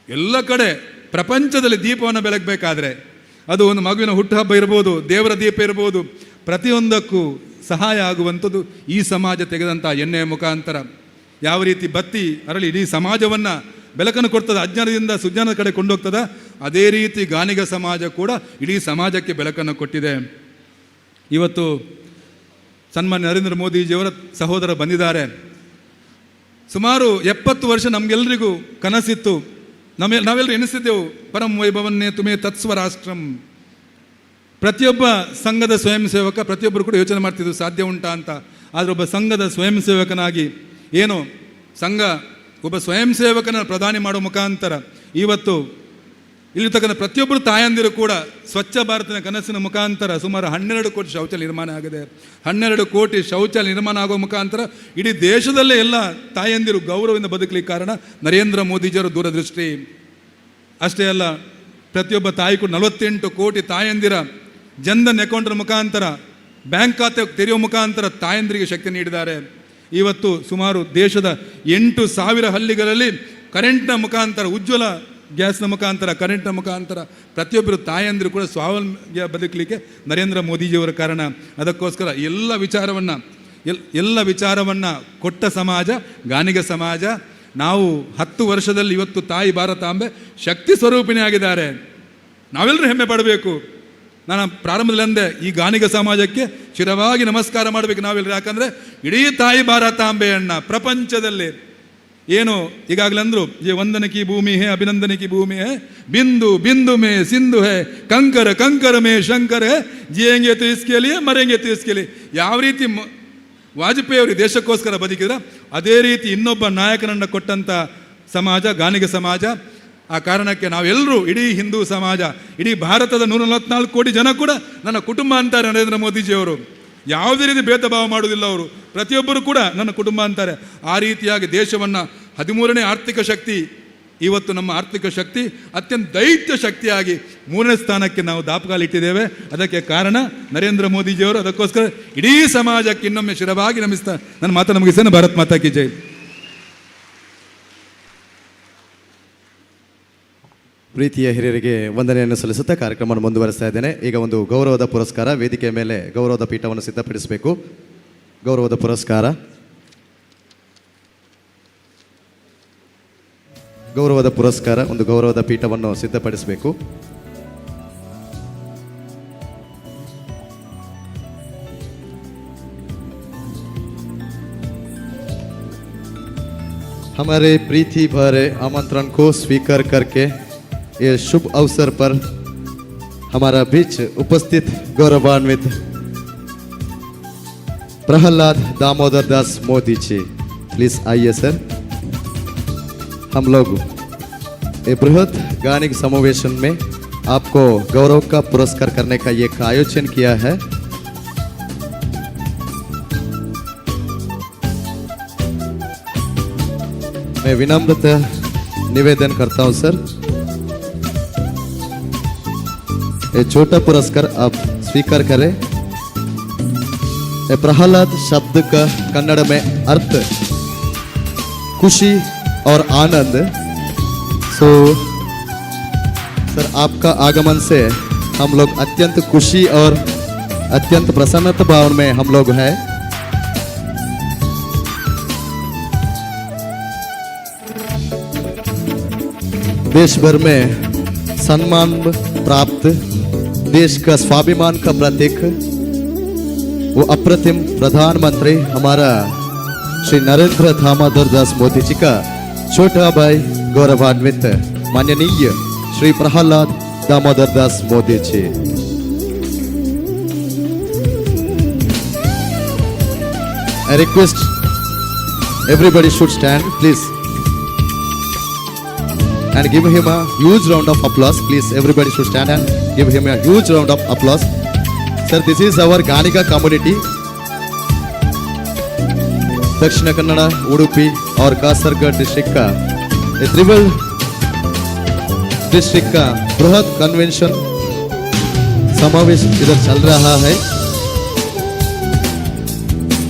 Speaker 13: ಎಲ್ಲ ಕಡೆ ಪ್ರಪಂಚದಲ್ಲಿ ದೀಪವನ್ನು ಬೆಳಗಬೇಕಾದ್ರೆ ಅದು ಒಂದು ಮಗುವಿನ ಹುಟ್ಟುಹಬ್ಬ ಇರ್ಬೋದು, ದೇವರ ದೀಪ ಇರ್ಬೋದು, ಪ್ರತಿಯೊಂದಕ್ಕೂ ಸಹಾಯ ಆಗುವಂಥದ್ದು ಈ ಸಮಾಜ ತೆಗೆದಂಥ ಎಣ್ಣೆಯ ಮುಖಾಂತರ. ಯಾವ ರೀತಿ ಬತ್ತಿ ಅರಳಿ ಇಡೀ ಸಮಾಜವನ್ನು ಬೆಳಕನ್ನು ಕೊಡ್ತದೆ, ಅಜ್ಞಾನದಿಂದ ಸುಜ್ಞಾನದ ಕಡೆ ಕೊಂಡೋಗ್ತದೆ, ಅದೇ ರೀತಿ ಗಾಣಿಗ ಸಮಾಜ ಕೂಡ ಇಡೀ ಸಮಾಜಕ್ಕೆ ಬೆಳಕನ್ನು ಕೊಟ್ಟಿದೆ. ಇವತ್ತು ಸನ್ಮಾನ್ಯ ನರೇಂದ್ರ ಮೋದಿಜಿಯವರ ಸಹೋದರ ಬಂದಿದ್ದಾರೆ. ಸುಮಾರು 70 ವರ್ಷ ನಮಗೆಲ್ಲರಿಗೂ ಕನಸಿತ್ತು, ನಾವೆಲ್ಲರೂ ಎನಿಸಿದ್ದೆವು, ಪರಂ ವೈಭವನ್ನೇ ತುಮೇ ತತ್ಸ್ವ ರಾಷ್ಟ್ರಂ. ಪ್ರತಿಯೊಬ್ಬ ಸಂಘದ ಸ್ವಯಂ ಸೇವಕ ಪ್ರತಿಯೊಬ್ಬರು ಕೂಡ ಯೋಚನೆ ಮಾಡ್ತಿದ್ರು ಸಾಧ್ಯ ಉಂಟಾ ಅಂತ. ಆದರೆ ಒಬ್ಬ ಸಂಘದ ಸ್ವಯಂ ಸೇವಕನಾಗಿ ಏನು ಸಂಘ ಒಬ್ಬ ಸ್ವಯಂ ಸೇವಕನ ಪ್ರಧಾನಿ ಮಾಡೋ ಮುಖಾಂತರ ಇವತ್ತು ಇಲ್ಲಿರ್ತಕ್ಕಂಥ ಪ್ರತಿಯೊಬ್ಬರು ತಾಯಂದಿರು ಕೂಡ ಸ್ವಚ್ಛ ಭಾರತದ ಕನಸಿನ ಮುಖಾಂತರ ಸುಮಾರು 12 ಕೋಟಿ ಶೌಚಾಲಯ ನಿರ್ಮಾಣ ಆಗಿದೆ. 12 ಕೋಟಿ ಶೌಚಾಲಯ ನಿರ್ಮಾಣ ಆಗೋ ಮುಖಾಂತರ ಇಡೀ ದೇಶದಲ್ಲೇ ಎಲ್ಲ ತಾಯಂದಿರು ಗೌರವದಿಂದ ಬದುಕಲಿಕ್ಕೆ ಕಾರಣ ನರೇಂದ್ರ ಮೋದಿಜಿಯವರ ದೂರದೃಷ್ಟಿ. ಅಷ್ಟೇ ಅಲ್ಲ, ಪ್ರತಿಯೊಬ್ಬ ತಾಯಿ ಕೂಡ 48 ಕೋಟಿ ತಾಯಂದಿರ ಜನ್ಧನ್ ಅಕೌಂಟ್ನ ಮುಖಾಂತರ ಬ್ಯಾಂಕ್ ಖಾತೆ ತೆರೆಯುವ ಮುಖಾಂತರ ತಾಯಂದಿರಿಗೆ ಶಕ್ತಿ ನೀಡಿದ್ದಾರೆ. ಇವತ್ತು ಸುಮಾರು ದೇಶದ 8,000 ಹಳ್ಳಿಗಳಲ್ಲಿ ಕರೆಂಟ್ನ ಮುಖಾಂತರ, ಉಜ್ವಲ ಗ್ಯಾಸ್ನ ಮುಖಾಂತರ, ಕರೆಂಟ್ನ ಮುಖಾಂತರ ಪ್ರತಿಯೊಬ್ಬರು ತಾಯಂದಿರು ಕೂಡ ಸ್ವಾವಲಂಬಿಯ ಬದುಕಲಿಕ್ಕೆ ನರೇಂದ್ರ ಮೋದಿಜಿಯವರ ಕಾರಣ. ಅದಕ್ಕೋಸ್ಕರ ಎಲ್ಲ ವಿಚಾರವನ್ನು ಕೊಟ್ಟ ಸಮಾಜ ಗಾಣಿಗ ಸಮಾಜ. ನಾವು 10 ವರ್ಷದಲ್ಲಿ ಇವತ್ತು ತಾಯಿ ಭಾರತಾಂಬೆ ಶಕ್ತಿ ಸ್ವರೂಪಿಣಿ ಆಗಿದ್ದಾರೆ. ನಾವೆಲ್ಲರೂ ಹೆಮ್ಮೆ ಪಡಬೇಕು. ನಾನು ಪ್ರಾರಂಭದಲ್ಲಿ ಅಂದೆ, ಈ ಗಾಣಿಗ ಸಮಾಜಕ್ಕೆ ಚಿರವಾಗಿ ನಮಸ್ಕಾರ ಮಾಡಬೇಕು ನಾವೆಲ್ಲರೂ. ಯಾಕಂದರೆ ಇಡೀ ತಾಯಿ ಭಾರತಾಂಬೆಯನ್ನ ಪ್ರಪಂಚದಲ್ಲಿ ಏನು ಈಗಾಗಲೇ ಅಂದರು, ಈ ವಂದನೆ ಕಿ ಭೂಮಿ ಹೇ, ಅಭಿನಂದನೆ ಕಿ ಭೂಮಿ ಹೇ, ಬಿಂದು ಬಿಂದು ಮೇ ಸಿಂಧು ಹೇ, ಕಂಕರ ಕಂಕರ ಮೇ ಶಂಕರ ಹೇ, ಜಿಯಂಗೆ ತು ಇಸ್ಕೆ ಲಿಯೇ ಮರೆಂಗೆ ತು ಇಸ್ಕೆ ಲಿಯೇ. ಯಾವ ರೀತಿ ವಾಜಪೇಯಿ ಅವರು ದೇಶಕ್ಕೋಸ್ಕರ ಬದುಕಿದ್ರೆ ಅದೇ ರೀತಿ ಇನ್ನೊಬ್ಬ ನಾಯಕನನ್ನು ಕೊಟ್ಟಂಥ ಸಮಾಜ ಗಾಣಿಗ ಸಮಾಜ. ಆ ಕಾರಣಕ್ಕೆ ನಾವೆಲ್ಲರೂ, ಇಡೀ ಹಿಂದೂ ಸಮಾಜ, ಇಡೀ ಭಾರತದ 144 ಕೋಟಿ ಜನ ಕೂಡ ನನ್ನ ಕುಟುಂಬ ಅಂತಾರೆ ನರೇಂದ್ರ ಮೋದಿಜಿಯವರು. ಯಾವುದೇ ರೀತಿ ಭೇದ ಭಾವ ಮಾಡುವುದಿಲ್ಲ ಅವರು, ಪ್ರತಿಯೊಬ್ಬರು ಕೂಡ ನನ್ನ ಕುಟುಂಬ ಅಂತಾರೆ. ಆ ರೀತಿಯಾಗಿ ದೇಶವನ್ನು 13ನೇ ಆರ್ಥಿಕ ಶಕ್ತಿ, ಇವತ್ತು ನಮ್ಮ ಆರ್ಥಿಕ ಶಕ್ತಿ ಅತ್ಯಂತ ದೈತ್ಯ ಶಕ್ತಿಯಾಗಿ 3ನೇ ಸ್ಥಾನಕ್ಕೆ ನಾವು ದಾಪುಗಾಲಿಟ್ಟಿದ್ದೇವೆ. ಅದಕ್ಕೆ ಕಾರಣ ನರೇಂದ್ರ ಮೋದಿಜಿಯವರು. ಅದಕ್ಕೋಸ್ಕರ ಇಡೀ ಸಮಾಜಕ್ಕೆ ಇನ್ನೊಮ್ಮೆ ಶಿರವಾಗಿ ನಮಿಸ್ತಾ ನನ್ನ ಮಾತನ್ನು ಮುಗಿಸ್ತೇನೆ. ಭಾರತ್ ಮಾತಾ ಕಿ ಜೈ.
Speaker 4: ಪ್ರೀತಿಯ ಹಿರಿಯರಿಗೆ ವಂದನೆಯನ್ನು ಸಲ್ಲಿಸುತ್ತಾ ಕಾರ್ಯಕ್ರಮವನ್ನು ಮುಂದುವರಿಸ್ತಾ ಇದ್ದೇನೆ. ಈಗ ಒಂದು ಗೌರವದ ಪುರಸ್ಕಾರ, ವೇದಿಕೆಯ ಮೇಲೆ ಗೌರವದ ಪೀಠವನ್ನು ಸಿದ್ಧಪಡಿಸಬೇಕು. ಗೌರವದ ಪುರಸ್ಕಾರ, ಗೌರವದ ಪುರಸ್ಕಾರ, ಒಂದು ಗೌರವದ ಪೀಠವನ್ನು ಸಿದ್ಧಪಡಿಸಬೇಕು. हमारे प्रीति भरे आमंत्रण को स्वीकार करके ये शुभ अवसर पर हमारा बीच उपस्थित गौरवान्वित प्रहलाद दामोदर दास मोदी जी, प्लीज आइए सर. हम लोग ये बृहद गानिक समावेशन में आपको गौरव का पुरस्कार करने का एक आयोजन किया है. मैं विनम्रता निवेदन करता हूं सर, ये छोटा पुरस्कार आप स्वीकार करें. ये प्रहलाद शब्द का कन्नड़ में अर्थ खुशी और आनंद. सो सर, आपका आगमन से हम लोग अत्यंत खुशी और अत्यंत प्रसन्नता भाव में हम लोग हैं. देश भर में सम्मान प्राप्त देश का स्वाभिमान का प्रतीक वो अप्रतिम प्रधानमंत्री हमारा श्री नरेंद्र दामोदर दास मोदी जी का छोटा भाई गौरवान्वित माननीय श्री प्रहलाद दामोदर दास मोदी जी। I request everybody should stand, please, and give him a huge round of applause. Please, everybody should stand and give him a huge round of applause. Sir, this is our Ganiga community. दक्षिण कन्नड़, उडुपी और कासरगढ़ district का triple district का बृहद convention समावेश इधर चल रहा है।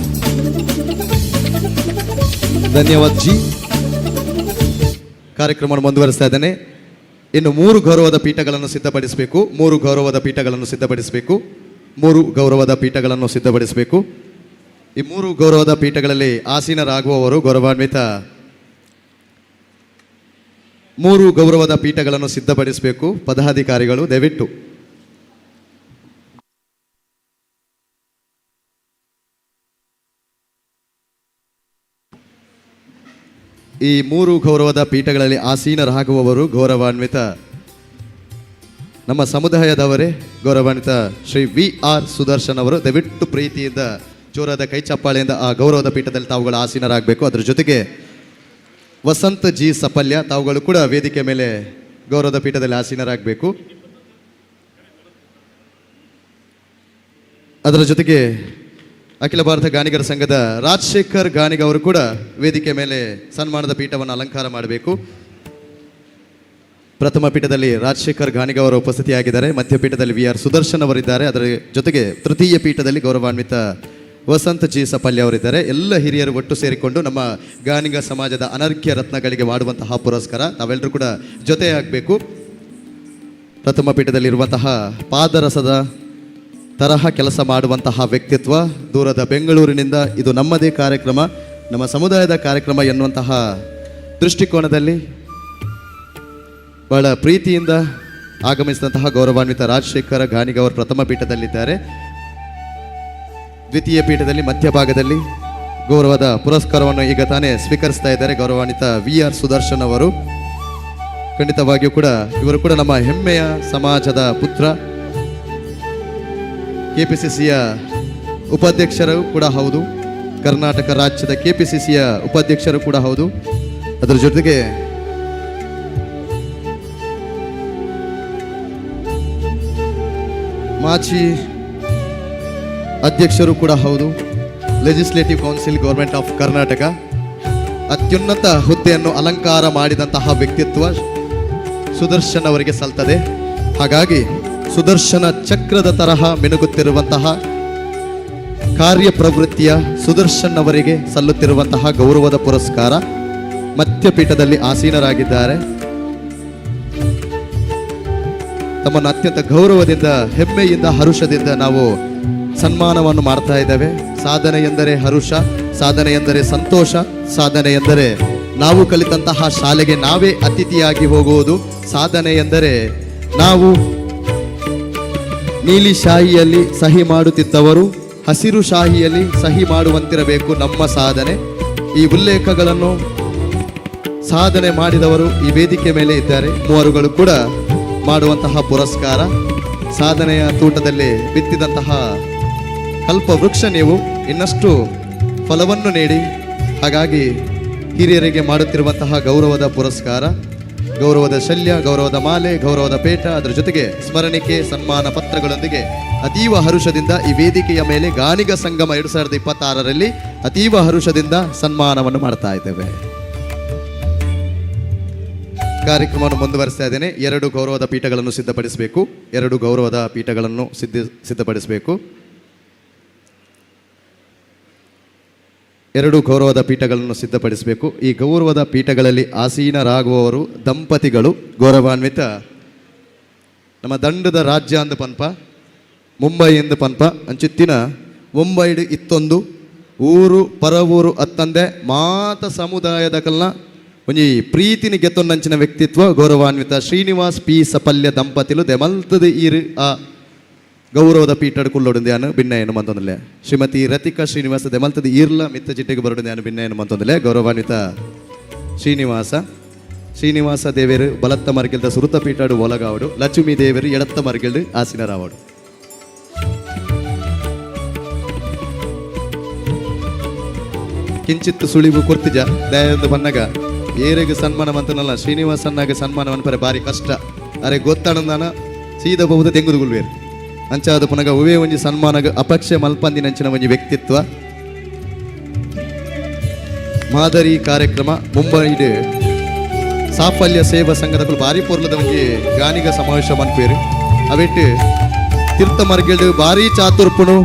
Speaker 4: ಧನ್ಯವಾದ ಜಿ। ಕಾರ್ಯಕ್ರಮವನ್ನು ಮುಂದುವರಿಸ್ತಾ ಇದ್ದೇನೆ। ಇನ್ನು 3 ಗೌರವದ ಪೀಠಗಳನ್ನು ಸಿದ್ಧಪಡಿಸಬೇಕು, 3 ಗೌರವದ ಪೀಠಗಳನ್ನು ಸಿದ್ಧಪಡಿಸಬೇಕು, 3 ಗೌರವದ ಪೀಠಗಳನ್ನು ಸಿದ್ಧಪಡಿಸಬೇಕು। ಈ 3 ಗೌರವದ ಪೀಠಗಳಲ್ಲಿ ಆಸೀನರಾಗುವವರು ಗೌರವಾನ್ವಿತ 3 ಗೌರವದ ಪೀಠಗಳನ್ನು ಸಿದ್ಧಪಡಿಸಬೇಕು ಪದಾಧಿಕಾರಿಗಳು ದಯವಿಟ್ಟು। ಈ 3 ಗೌರವದ ಪೀಠಗಳಲ್ಲಿ ಆಸೀನರಾಗುವವರು ಗೌರವಾನ್ವಿತ ನಮ್ಮ ಸಮುದಾಯದವರೇ ಗೌರವಾನ್ವಿತ ಶ್ರೀ VR ಸುದರ್ಶನ್ ಅವರು ದಯವಿಟ್ಟು ಪ್ರೀತಿಯಿಂದ ಜೋರಾದ ಕೈ ಚಪ್ಪಾಳೆಯಿಂದ ಆ ಗೌರವದ ಪೀಠದಲ್ಲಿ ತಾವುಗಳು ಆಸೀನರಾಗಬೇಕು। ಅದರ ಜೊತೆಗೆ ವಸಂತ ಜಿ ಸಪಲ್ಯ ತಾವುಗಳು ಕೂಡ ವೇದಿಕೆ ಮೇಲೆ ಗೌರವದ ಪೀಠದಲ್ಲಿ ಆಸೀನರಾಗಬೇಕು। ಅದರ ಜೊತೆಗೆ ಅಖಿಲ ಭಾರತ ಗಾಣಿಗರ ಸಂಘದ ರಾಜಶೇಖರ್ ಗಾಣಿಗ ಅವರು ಕೂಡ ವೇದಿಕೆ ಮೇಲೆ ಸನ್ಮಾನದ ಪೀಠವನ್ನು ಅಲಂಕಾರ ಮಾಡಬೇಕು। ಪ್ರಥಮ ಪೀಠದಲ್ಲಿ ರಾಜಶೇಖರ್ ಗಾಣಿಗ ಅವರ ಉಪಸ್ಥಿತಿಯಾಗಿದ್ದಾರೆ, ಮಧ್ಯಪೀಠದಲ್ಲಿ VR ಸುದರ್ಶನ್ ಅವರಿದ್ದಾರೆ, ಅದರ ಜೊತೆಗೆ ತೃತೀಯ ಪೀಠದಲ್ಲಿ ಗೌರವಾನ್ವಿತ ವಸಂತ ಜಿ ಸಪಲ್ಯ ಅವರಿದ್ದಾರೆ। ಎಲ್ಲ ಹಿರಿಯರು ಒಟ್ಟು ಸೇರಿಕೊಂಡು ನಮ್ಮ ಗಾಣಿಗ ಸಮಾಜದ ಅನರ್ಘ್ಯ ರತ್ನಗಳಿಗೆ ಮಾಡುವಂತಹ ಪುರಸ್ಕಾರ ತಾವೆಲ್ಲರೂ ಕೂಡ ಜೊತೆಯಾಗಬೇಕು। ಪ್ರಥಮ ಪೀಠದಲ್ಲಿರುವಂತಹ ಪಾದರಸದ ತರಹ ಕೆಲಸ ಮಾಡುವಂತಹ ವ್ಯಕ್ತಿತ್ವ, ದೂರದ ಬೆಂಗಳೂರಿನಿಂದ ಇದು ನಮ್ಮದೇ ಕಾರ್ಯಕ್ರಮ, ನಮ್ಮ ಸಮುದಾಯದ ಕಾರ್ಯಕ್ರಮ ಎನ್ನುವಂತಹ ದೃಷ್ಟಿಕೋನದಲ್ಲಿ ಬಹಳ ಪ್ರೀತಿಯಿಂದ ಆಗಮಿಸಿದಂತಹ ಗೌರವಾನ್ವಿತ ರಾಜಶೇಖರ ಗಾಣಿಗ ಅವರು ಪ್ರಥಮ ಪೀಠದಲ್ಲಿದ್ದಾರೆ। ದ್ವಿತೀಯ ಪೀಠದಲ್ಲಿ ಮಧ್ಯಭಾಗದಲ್ಲಿ ಗೌರವದ ಪುರಸ್ಕಾರವನ್ನು ಈಗ ತಾನೇ ಸ್ವೀಕರಿಸ್ತಾ ಇದ್ದಾರೆ ಗೌರವಾನ್ವಿತ VR ಸುದರ್ಶನ್ ಅವರು। ಖಂಡಿತವಾಗಿಯೂ ಕೂಡ ಇವರು ಕೂಡ ನಮ್ಮ ಹೆಮ್ಮೆಯ ಸಮಾಜದ ಪುತ್ರ, KPCCಯ ಉಪಾಧ್ಯಕ್ಷರು ಕೂಡ ಹೌದು, ಕರ್ನಾಟಕ ರಾಜ್ಯದ KPCCಯ ಉಪಾಧ್ಯಕ್ಷರು ಕೂಡ ಹೌದು। ಅದರ ಜೊತೆಗೆ ಮಾಜಿ ಅಧ್ಯಕ್ಷರು ಕೂಡ ಹೌದು, legislative council government of Karnataka ಅತ್ಯುನ್ನತ ಹುದ್ದೆಯನ್ನು ಅಲಂಕಾರ ಮಾಡಿದಂತಹ ವ್ಯಕ್ತಿತ್ವ ಸುದರ್ಶನ್ ಅವರಿಗೆ ಸಲ್ತದೆ। ಹಾಗಾಗಿ ಸುದರ್ಶನ ಚಕ್ರದ ತರಹ ಮಿನುಗುತ್ತಿರುವಂತಹ ಕಾರ್ಯಪ್ರವೃತ್ತಿಯ ಸುದರ್ಶನ್ ಅವರಿಗೆ ಸಲ್ಲುತ್ತಿರುವಂತಹ ಗೌರವದ ಪುರಸ್ಕಾರ ಮಧ್ಯಪೀಠದಲ್ಲಿ ಆಸೀನರಾಗಿದ್ದಾರೆ। ತಮ್ಮನ್ನು ಅತ್ಯಂತ ಗೌರವದಿಂದ, ಹೆಮ್ಮೆಯಿಂದ, ಹರುಷದಿಂದ ನಾವು ಸನ್ಮಾನವನ್ನು ಮಾಡ್ತಾ ಇದ್ದೇವೆ। ಸಾಧನೆ ಎಂದರೆ ಹರುಷ, ಸಾಧನೆ ಎಂದರೆ ಸಂತೋಷ, ಸಾಧನೆ ಎಂದರೆ ನಾವು ಕಲಿತಂತಹ ಶಾಲೆಗೆ ನಾವೇ ಅತಿಥಿಯಾಗಿ ಹೋಗುವುದು, ಸಾಧನೆ ಎಂದರೆ ನಾವು ನೀಲಿ ಶಾಹಿಯಲ್ಲಿ ಸಹಿ ಮಾಡುತ್ತಿದ್ದವರು ಹಸಿರು ಶಾಹಿಯಲ್ಲಿ ಸಹಿ ಮಾಡುವಂತಿರಬೇಕು ನಮ್ಮ ಸಾಧನೆ। ಈ ಉಲ್ಲೇಖಗಳನ್ನು ಸಾಧನೆ ಮಾಡಿದವರು ಈ ವೇದಿಕೆ ಮೇಲೆ ಇದ್ದಾರೆ, ಮೂವರುಗಳು ಕೂಡ ಮಾಡುವಂತಹ ಪುರಸ್ಕಾರ ಸಾಧನೆಯ ತೋಟದಲ್ಲಿ ಬಿತ್ತಿದಂತಹ ಕಲ್ಪ ವೃಕ್ಷ ನೀವು ಇನ್ನಷ್ಟು ಫಲವನ್ನು ನೀಡಿ, ಹಾಗಾಗಿ ಹಿರಿಯರಿಗೆ ಮಾಡುತ್ತಿರುವಂತಹ ಗೌರವದ ಪುರಸ್ಕಾರ, ಗೌರವದ ಶಲ್ಯ, ಗೌರವದ ಮಾಲೆ, ಗೌರವದ ಪೇಟ, ಅದರ ಜೊತೆಗೆ ಸ್ಮರಣಿಕೆ, ಸನ್ಮಾನ ಪತ್ರಗಳೊಂದಿಗೆ ಅತೀವ ಹರುಷದಿಂದ ಈ ವೇದಿಕೆಯ ಮೇಲೆ ಗಾಣಿಗ ಸಂಗಮ 2026ರಲ್ಲಿ ಅತೀವ ಹರುಷದಿಂದ ಸನ್ಮಾನವನ್ನು ಮಾಡ್ತಾ ಇದ್ದೇವೆ। ಕಾರ್ಯಕ್ರಮವನ್ನು ಮುಂದುವರಿಸ್ತಾ ಇದ್ದೇನೆ। 2 ಗೌರವದ ಪೀಠಗಳನ್ನು ಸಿದ್ಧಪಡಿಸಬೇಕು, 2 ಗೌರವದ ಪೀಠಗಳನ್ನು ಸಿದ್ಧಪಡಿಸಬೇಕು, 2 ಗೌರವದ ಪೀಠಗಳನ್ನು ಸಿದ್ಧಪಡಿಸಬೇಕು। ಈ ಗೌರವದ ಪೀಠಗಳಲ್ಲಿ ಆಸೀನರಾಗುವವರು ದಂಪತಿಗಳು ಗೌರವಾನ್ವಿತ ನಮ್ಮ ದಂಡದ ರಾಜ್ಯ ಅಂದು ಪನ್ಪ ಮುಂಬೈಯಿಂದ ಪನ್ಪ ಅಂಚಿತ್ತಿನ ಮುಂಬೈಡ್ ಇತ್ತೊಂದು ಊರು ಪರ ಊರು ಅತ್ತಂದೆ ಮಾತ ಸಮುದಾಯದ ಕಲ್ನ ಒಂಜಿ ಪ್ರೀತಿನಿ ಗೆತ್ತೊಂದಂಚಿನ ವ್ಯಕ್ತಿತ್ವ ಗೌರವಾನ್ವಿತ ಶ್ರೀನಿವಾಸ್ ಪಿ ಸಪಲ್ಯ ದಂಪತಿಲು ದೆಮಲ್ತದ ಈರು ಆ ಗೌರವದ ಪೀಠಡ್ ಕುಲ್ಲೊಡುಂದ್ಯಾನು ಭಿನ್ನಯನು ಮಂತೊಂದಲೆ ಶ್ರೀಮತಿ ರತಿಕಾ ಶ್ರೀನಿವಾಸ ದೆಮಲ್ತದ ಈರ್ಲ ಮಿತ್ತ ಚಿಟ್ಟೆಗೆ ಬರೋಡುಂದ್ಯಾನು ಭಿನ್ನಯನು ಮಂತೊಂದಲೆ ಗೌರವಾನ್ವಿತ ಶ್ರೀನಿವಾಸ ದೇವೇರು ಬಲತ್ತ ಮರ್ಗಿಲ್ದ ಸುರುತ ಪೀಠಾಡು ಒಲಗಾವಡು ಲಕ್ಷ್ಮೀ ದೇವೇರು ಎಡತ್ತ ಮರ್ಗಿಲ್ದು ಆಸಿನರಾವಡು ಕಿಂಚಿತ್ತು ಸುಳಿವು ಕೊರ್ತಿಜ ದಯಂದು ಬನ್ನಗ ಏರೆಗೆ ಸನ್ಮಾನ ಮಂತನಲ್ಲ ಶ್ರೀನಿವಾಸನ್ನಾಗ ಸನ್ಮಾನ ಮನ್ಪರೆ ಭಾರಿ ಕಷ್ಟ ಅರೆ ಗೊತ್ತಾಣಂದಾನ ಸೀದ ಬಹುದು ತೆಂಗುದು ಗುಲ್ವೇರು ಅಂಚಾದ ಪುನಗ ಉವೇ ಒಂಜಿ ಸನ್ಮಾನಗ ಅಪಕ್ಷೆ ಮಲ್ಪಂದಿನಂಚಿನ ಒಂಜಿ ವ್ಯಕ್ತಿತ್ವ ಮಾದರಿ ಕಾರ್ಯಕ್ರಮ ಮುಂಬೈಡ್ ಸಾಫಲ್ಯ ಸೇವಾ ಸಂಘದ ಭಾರಿ ಪೊರ್ಲದ ಒಂಜಿ ಗಾನಿಗ ಸಮಾವೇಶ ಮನ್ಪೇರು ಅವೆಟ್ಟು ತೀರ್ಥ ಮರ್ಗೆಡು ಭಾರಿ ಚಾತುರ್ಪುಣು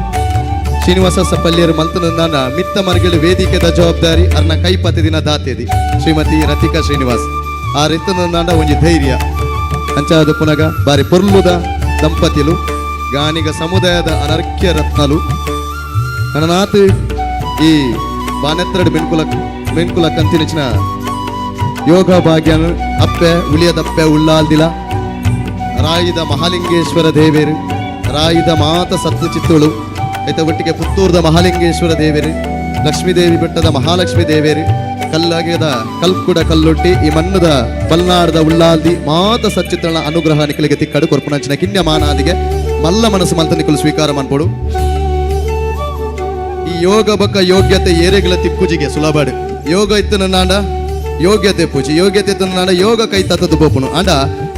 Speaker 4: ಶ್ರೀನಿವಾಸ ಸಪಲ್ಯರು ಮಲ್ತನಂದಾನ ಮಿತ್ತ ಮರ್ಗೆಡು ವೇದಿಕೆದ ಜವಾಬ್ದಾರಿ ಅರ್ನ ಕೈಪತಿ ದಿನ ದಾತೇದಿ ಶ್ರೀಮತಿ ರತಿಕಾ ಶ್ರೀನಿವಾಸ್ ಆ ರಿತ್ತನಂದಾಂಡ ಒಂಜಿ ಧೈರ್ಯ ಅಂಚಾದ ಪುನಗ ಬಾರಿ ಪೊರ್ಲುದ ದಂಪತಿಲು ಗಾನಿಗ ಸಮುದಾಯದ ಅನರ್ಘ್ಯ ರತ್ನಲು ನನನಾತ್ ಈ ಬಾನೆತ್ರಡ್ ಮೆನ್ಕುಲ ಕಂತಿನಿಚಿನ ಯೋಗ ಭಾಗ್ಯನು ಅಪ್ಪೆ ಉಳಿಯದಪ್ಪೆ ಉಳ್ಳಾಲ್ದಿಲ ರಾಯಿದ ಮಹಾಲಿಂಗೇಶ್ವರ ದೇವೇರು ರಾಯಿದ ಮಾತ ಸತ್ತು ಚಿತ್ತುಳು ಐತ ಒಟ್ಟಿಗೆ ಪುತ್ತೂರ್ದ ಮಹಾಲಿಂಗೇಶ್ವರ ದೇವೇರು ಲಕ್ಷ್ಮೀದೇವಿ ಬೆಟ್ಟದ ಮಹಾಲಕ್ಷ್ಮೀ ದೇವೇರು ಕಲ್ಲಾಗೆದ ಕಲ್ಕುಡ ಕಲ್ಲೊಟ್ಟಿ ಈ ಮನ್ನದ ಬಲ್ನಾಡದ ಉಳ್ಳಾಲ್ದಿ ಮಾತ ಸಚ್ಚಿತ್ರನ ಅನುಗ್ರಹ ನಿಖಲಿಗೆ ತಿಕ್ಕಡು ಕೊರ್ಪುನಂಚಿನ ಕಿನ್ಯ ಮಾನಾದಿಗೆ ಮಲ್ಲ ಮನಸ್ಸು ಮಂತ ನಿಖಲು ಸ್ವೀಕಾರ ಮಾಡ್ಬೋಡು ಈ ಯೋಗ ಬಕ್ಕ ಯೋಗ್ಯತೆ ಏರೆಗಳ ತಿಕ್ಕುಜಿಗೆ ಸುಲಭಡು ಯೋಗ ಇತ್ತು ನಾಂಡ ಯೋಗ್ಯತೆ ಪೂಜಿ ಯೋಗ್ಯತೆ ಇತ್ತು ನಾಂಡ ಯೋಗ ಕೈ ತತ್ತದು ಬೋಪುನು ಅಂಡ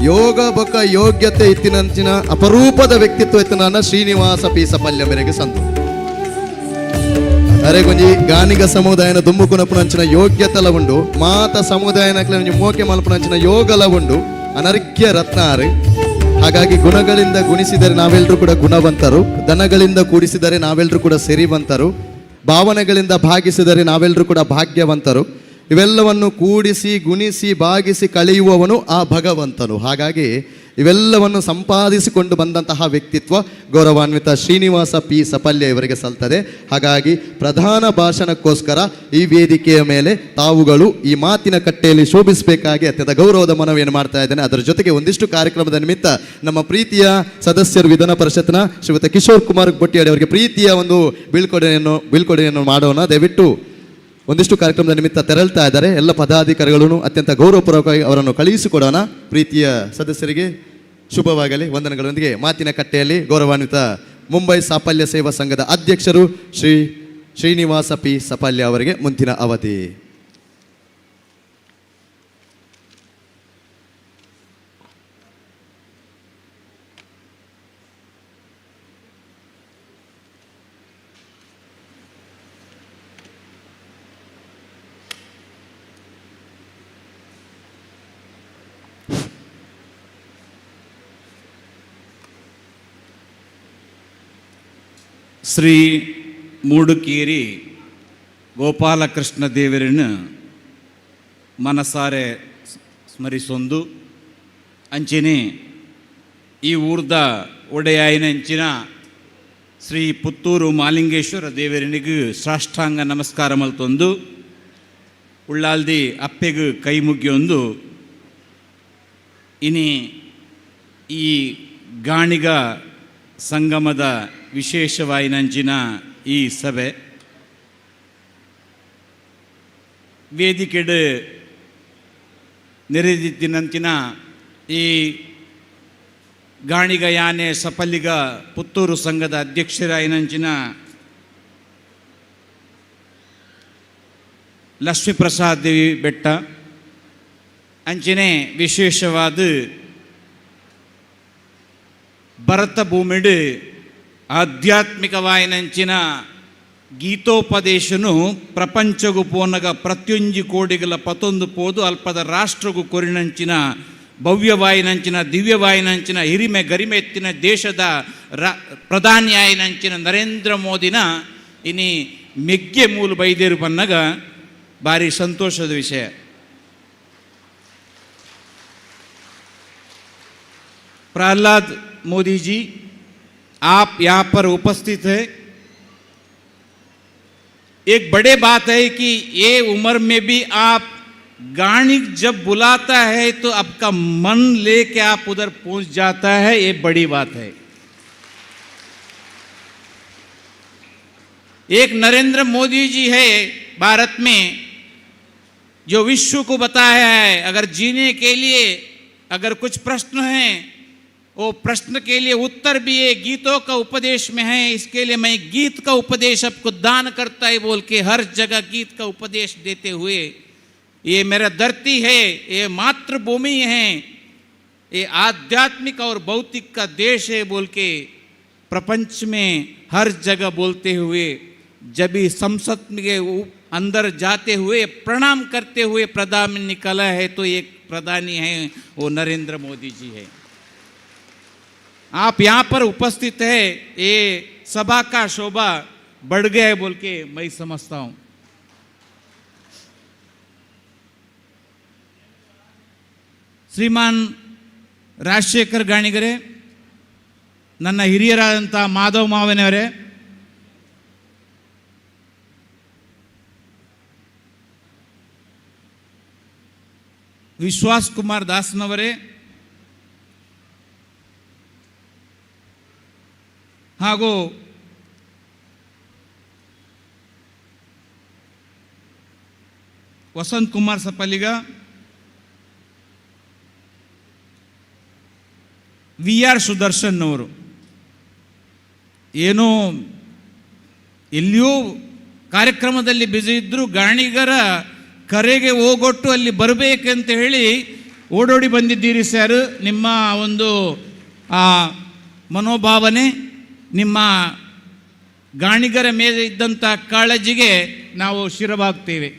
Speaker 4: ಯೋಗ ಬಕ್ಕ ಯೋಗ್ಯತೆ ಇತ್ತಿನಂಚಿನ ಅಪರೂಪದ ವ್ಯಕ್ತಿತ್ವ ಇತ್ತು ನಾಂಡ ಶ್ರೀನಿವಾಸ ಪಿ ಸಪಲ್ಯ ಮೇರೆಗೆ ಸಂತು ಅರೆಗೊಂಜಿ ಗಾನಿಗ ಸಮುದಾಯನ ದುಮ್ಮುಕುನಪುನಂಚಿನ ಯೋಗ್ಯತಲ ಉಂಡು ಮಾತ ಸಮುದಾಯನ ಮೋಕೆ ಮಲ್ಪುನಂಚಿನ ಯೋಗಲ ಉಂಡು ಅನರ್ಘ್ಯ ರತ್ನಾರು ಹಾಗಾಗಿ ಗುಣಗಳಿಂದ ಗುಣಿಸಿದರೆ ನಾವೆಲ್ಲರೂ ಕೂಡ ಗುಣವಂತರು ದನಗಳಿಂದ ಕೂಡಿಸಿದರೆ ನಾವೆಲ್ಲರೂ ಕೂಡ ಸಿರಿವಂತರು ಭಾವನೆಗಳಿಂದ ಭಾಗಿಸಿದರೆ ನಾವೆಲ್ಲರೂ ಕೂಡ ಭಾಗ್ಯವಂತರು ಇವೆಲ್ಲವನ್ನು ಕೂಡಿಸಿ ಗುಣಿಸಿ ಭಾಗಿಸಿ ಕಳೆಯುವವನು ಆ ಭಗವಂತನು ಹಾಗಾಗಿ ಇವೆಲ್ಲವನ್ನು ಸಂಪಾದಿಸಿಕೊಂಡು ಬಂದಂತಹ ವ್ಯಕ್ತಿತ್ವ ಗೌರವಾನ್ವಿತ ಶ್ರೀನಿವಾಸ ಪಿ ಸಪಲ್ಯ ಇವರಿಗೆ ಸಲ್ತದೆ ಹಾಗಾಗಿ ಪ್ರಧಾನ ಭಾಷಣಕ್ಕೋಸ್ಕರ ಈ ವೇದಿಕೆಯ ಮೇಲೆ ತಾವುಗಳು ಈ ಮಾತಿನ ಕಟ್ಟೆಯಲ್ಲಿ ಶೋಭಿಸಬೇಕಾಗಿ ಅತ್ಯಂತ ಗೌರವದ ಮನವಿಯನ್ನು ಮಾಡ್ತಾ ಇದ್ದೇನೆ ಅದರ ಜೊತೆಗೆ ಒಂದಿಷ್ಟು ಕಾರ್ಯಕ್ರಮದ ನಿಮಿತ್ತ ನಮ್ಮ ಪ್ರೀತಿಯ ಸದಸ್ಯರು ವಿಧಾನ ಪರಿಷತ್ನ ಶ್ರೀಯುತ ಕಿಶೋರ್ ಕುಮಾರ್ ಬೊಟ್ಟಿಯಾಡಿ ಅವರಿಗೆ ಪ್ರೀತಿಯ ಒಂದು ಬೀಳ್ಕೊಡುಗೆಯನ್ನು ಮಾಡೋಣ ದಯವಿಟ್ಟು ಒಂದಿಷ್ಟು ಕಾರ್ಯಕ್ರಮದ ನಿಮಿತ್ತ ತೆರಳ್ತಾ ಇದ್ದಾರೆ ಎಲ್ಲ ಪದಾಧಿಕಾರಿಗಳನ್ನು ಅತ್ಯಂತ ಗೌರವಪೂರ್ವಕವಾಗಿ ಅವರನ್ನು ಕಳುಹಿಸಿಕೊಡೋಣ ಪ್ರೀತಿಯ ಸದಸ್ಯರಿಗೆ ಶುಭವಾಗಲಿ ವಂದನೆಗಳೊಂದಿಗೆ ಮಾತಿನ ಕಟ್ಟೆಯಲ್ಲಿ ಗೌರವಾನ್ವಿತ ಮುಂಬೈ ಸಾಫಲ್ಯ ಸೇವಾ ಸಂಘದ ಅಧ್ಯಕ್ಷರು ಶ್ರೀನಿವಾಸ ಪಿ ಸಪಲ್ಯ ಅವರಿಗೆ ಮುಂದಿನ ಅವಧಿ.
Speaker 14: ಶ್ರೀ ಮೂಡುಕೇರಿ ಗೋಪಾಲಕೃಷ್ಣ ದೇವರನ್ನು ಮನಸಾರೆ ಸ್ಮರಿಸೊಂದು ಅಂಚನೆ ಈ ಊರ್ದ ಒಡೆಯಾಯಿನಂಚಿನ ಶ್ರೀ ಪುತ್ತೂರು ಮಾಲಿಂಗೇಶ್ವರ ದೇವರನಿಗೂ ಸಾಷ್ಟಾಂಗ ನಮಸ್ಕಾರ ಮಲ್ತೊಂದು ಉಳ್ಳಾಲ್ದಿ ಅಪ್ಪೆಗೂ ಕೈ ಮುಗಿಯೊಂದು ಇನಿ ಈ ಗಾಣಿಗ ಸಂಗಮದ ವಿಶೇಷವಾಯಿನಂಚಿನ ಈ ಸಭೆ ವೇದಿಕೆಡು ನೆರೆದಿತ್ತಿನಂಚಿನ ಈ ಗಾಣಿಗ ಯಾನೆ ಸಪಲ್ಲಿಗ ಪುತ್ತೂರು ಸಂಘದ ಅಧ್ಯಕ್ಷರಾಯಿನಂಚಿನ ಲಕ್ಷ್ಮೀಪ್ರಸಾದ್ ದೇವಿ ಬೆಟ್ಟ ಅಂಚನೆ ವಿಶೇಷವಾದ ಭರತ ಭೂಮಿಡು ಆಧ್ಯಾತ್ಮಿಕವಾಯಿನಂಚಿನ ಗೀತೋಪದೇಶನು ಪ್ರಪಂಚಗೂ ಪೋನಗ ಪ್ರತ್ಯೊಂಜಿ ಕೋಡಿಗಳ ಪತೊಂದು ಪೋದು ಅಲ್ಪದ ರಾಷ್ಟ್ರಗೂ ಕೊರಿನಂಚಿನ ಭವ್ಯವಾಯಿನಂಚಿನ ದಿವ್ಯವಾಯಿನಂಚಿನ ಹಿರಿಮೆ ಗರಿಮೆ ಎತ್ತಿನ ದೇಶದ ಪ್ರಧಾನಿಯಾಯಿನಂಚಿನ ನರೇಂದ್ರ ಮೋದಿನ ಇನಿ ಮೆಗ್ಗೆ ಮೂಲು ಬೈದೇರು ಬನ್ನಗ ಭಾರಿ ಸಂತೋಷದ ವಿಷಯ. प्रहलाद मोदी जी, आप यहाँ पर उपस्थित हैं. एक बड़े बात है कि ये उम्र में भी आप गाणिक जब बुलाता है तो आपका मन लेके आप उधर पहुंच जाता है, ये बड़ी बात है। एक नरेंद्र मोदी जी है भारत में, जो विश्व को बताया है अगर जीने के लिए अगर कुछ प्रश्न हैं, वो प्रश्न के लिए उत्तर भी है, गीतों का उपदेश में है। इसके लिए मैं गीत का उपदेश आपको दान करता है बोल के हर जगह गीत का उपदेश देते हुए, ये मेरा धरती है, ये मातृभूमि है, ये आध्यात्मिक और भौतिक का देश है बोल के प्रपंच में हर जगह बोलते हुए, जब भी संसद के अंदर जाते हुए प्रणाम करते हुए प्रधान निकला है, तो एक प्रधानी है, वो नरेंद्र मोदी जी है। आप यहाँ पर उपस्थित है, ये सभा का शोभा बढ़ गया है बोल के मैं समझता हूँ। ಶ್ರೀಮಾನ್ ರಾಜಶೇಖರ್ ಗಾಣಿಗರೇ, ನನ್ನ ಹಿರಿಯರಾದಂಥ ಮಾಧವ್ ಮಾವನವರೇ, ವಿಶ್ವಾಸ್ ಕುಮಾರ್ ದಾಸ್ನವರೇ, ಹಾಗೂ ವಸಂತ್ ಕುಮಾರ್ ಸಪಲಿಗ, ವಿ ಆರ್ ಸುದರ್ಶನ್ ಅವರು, ಏನೋ ಎಲ್ಲಿಯೋ ಕಾರ್ಯಕ್ರಮದಲ್ಲಿ ಬ್ಯುಸಿ ಇದ್ದರೂ ಗಾಣಿಗರ ಕರೆಗೆ ಹೋಗೊಟ್ಟು ಅಲ್ಲಿ ಬರಬೇಕಂತ ಹೇಳಿ ಓಡೋಡಿ ಬಂದಿದ್ದೀರಿ ಸರ್. ನಿಮ್ಮ ಒಂದು ಮನೋಭಾವನೆ, ನಿಮ್ಮ ಗಾಣಿಗರ ಮೇಲೆ ಇದ್ದಂಥ ಕಾಳಜಿಗೆ ನಾವು ಶಿರವಾಗ್ತೇವೆ.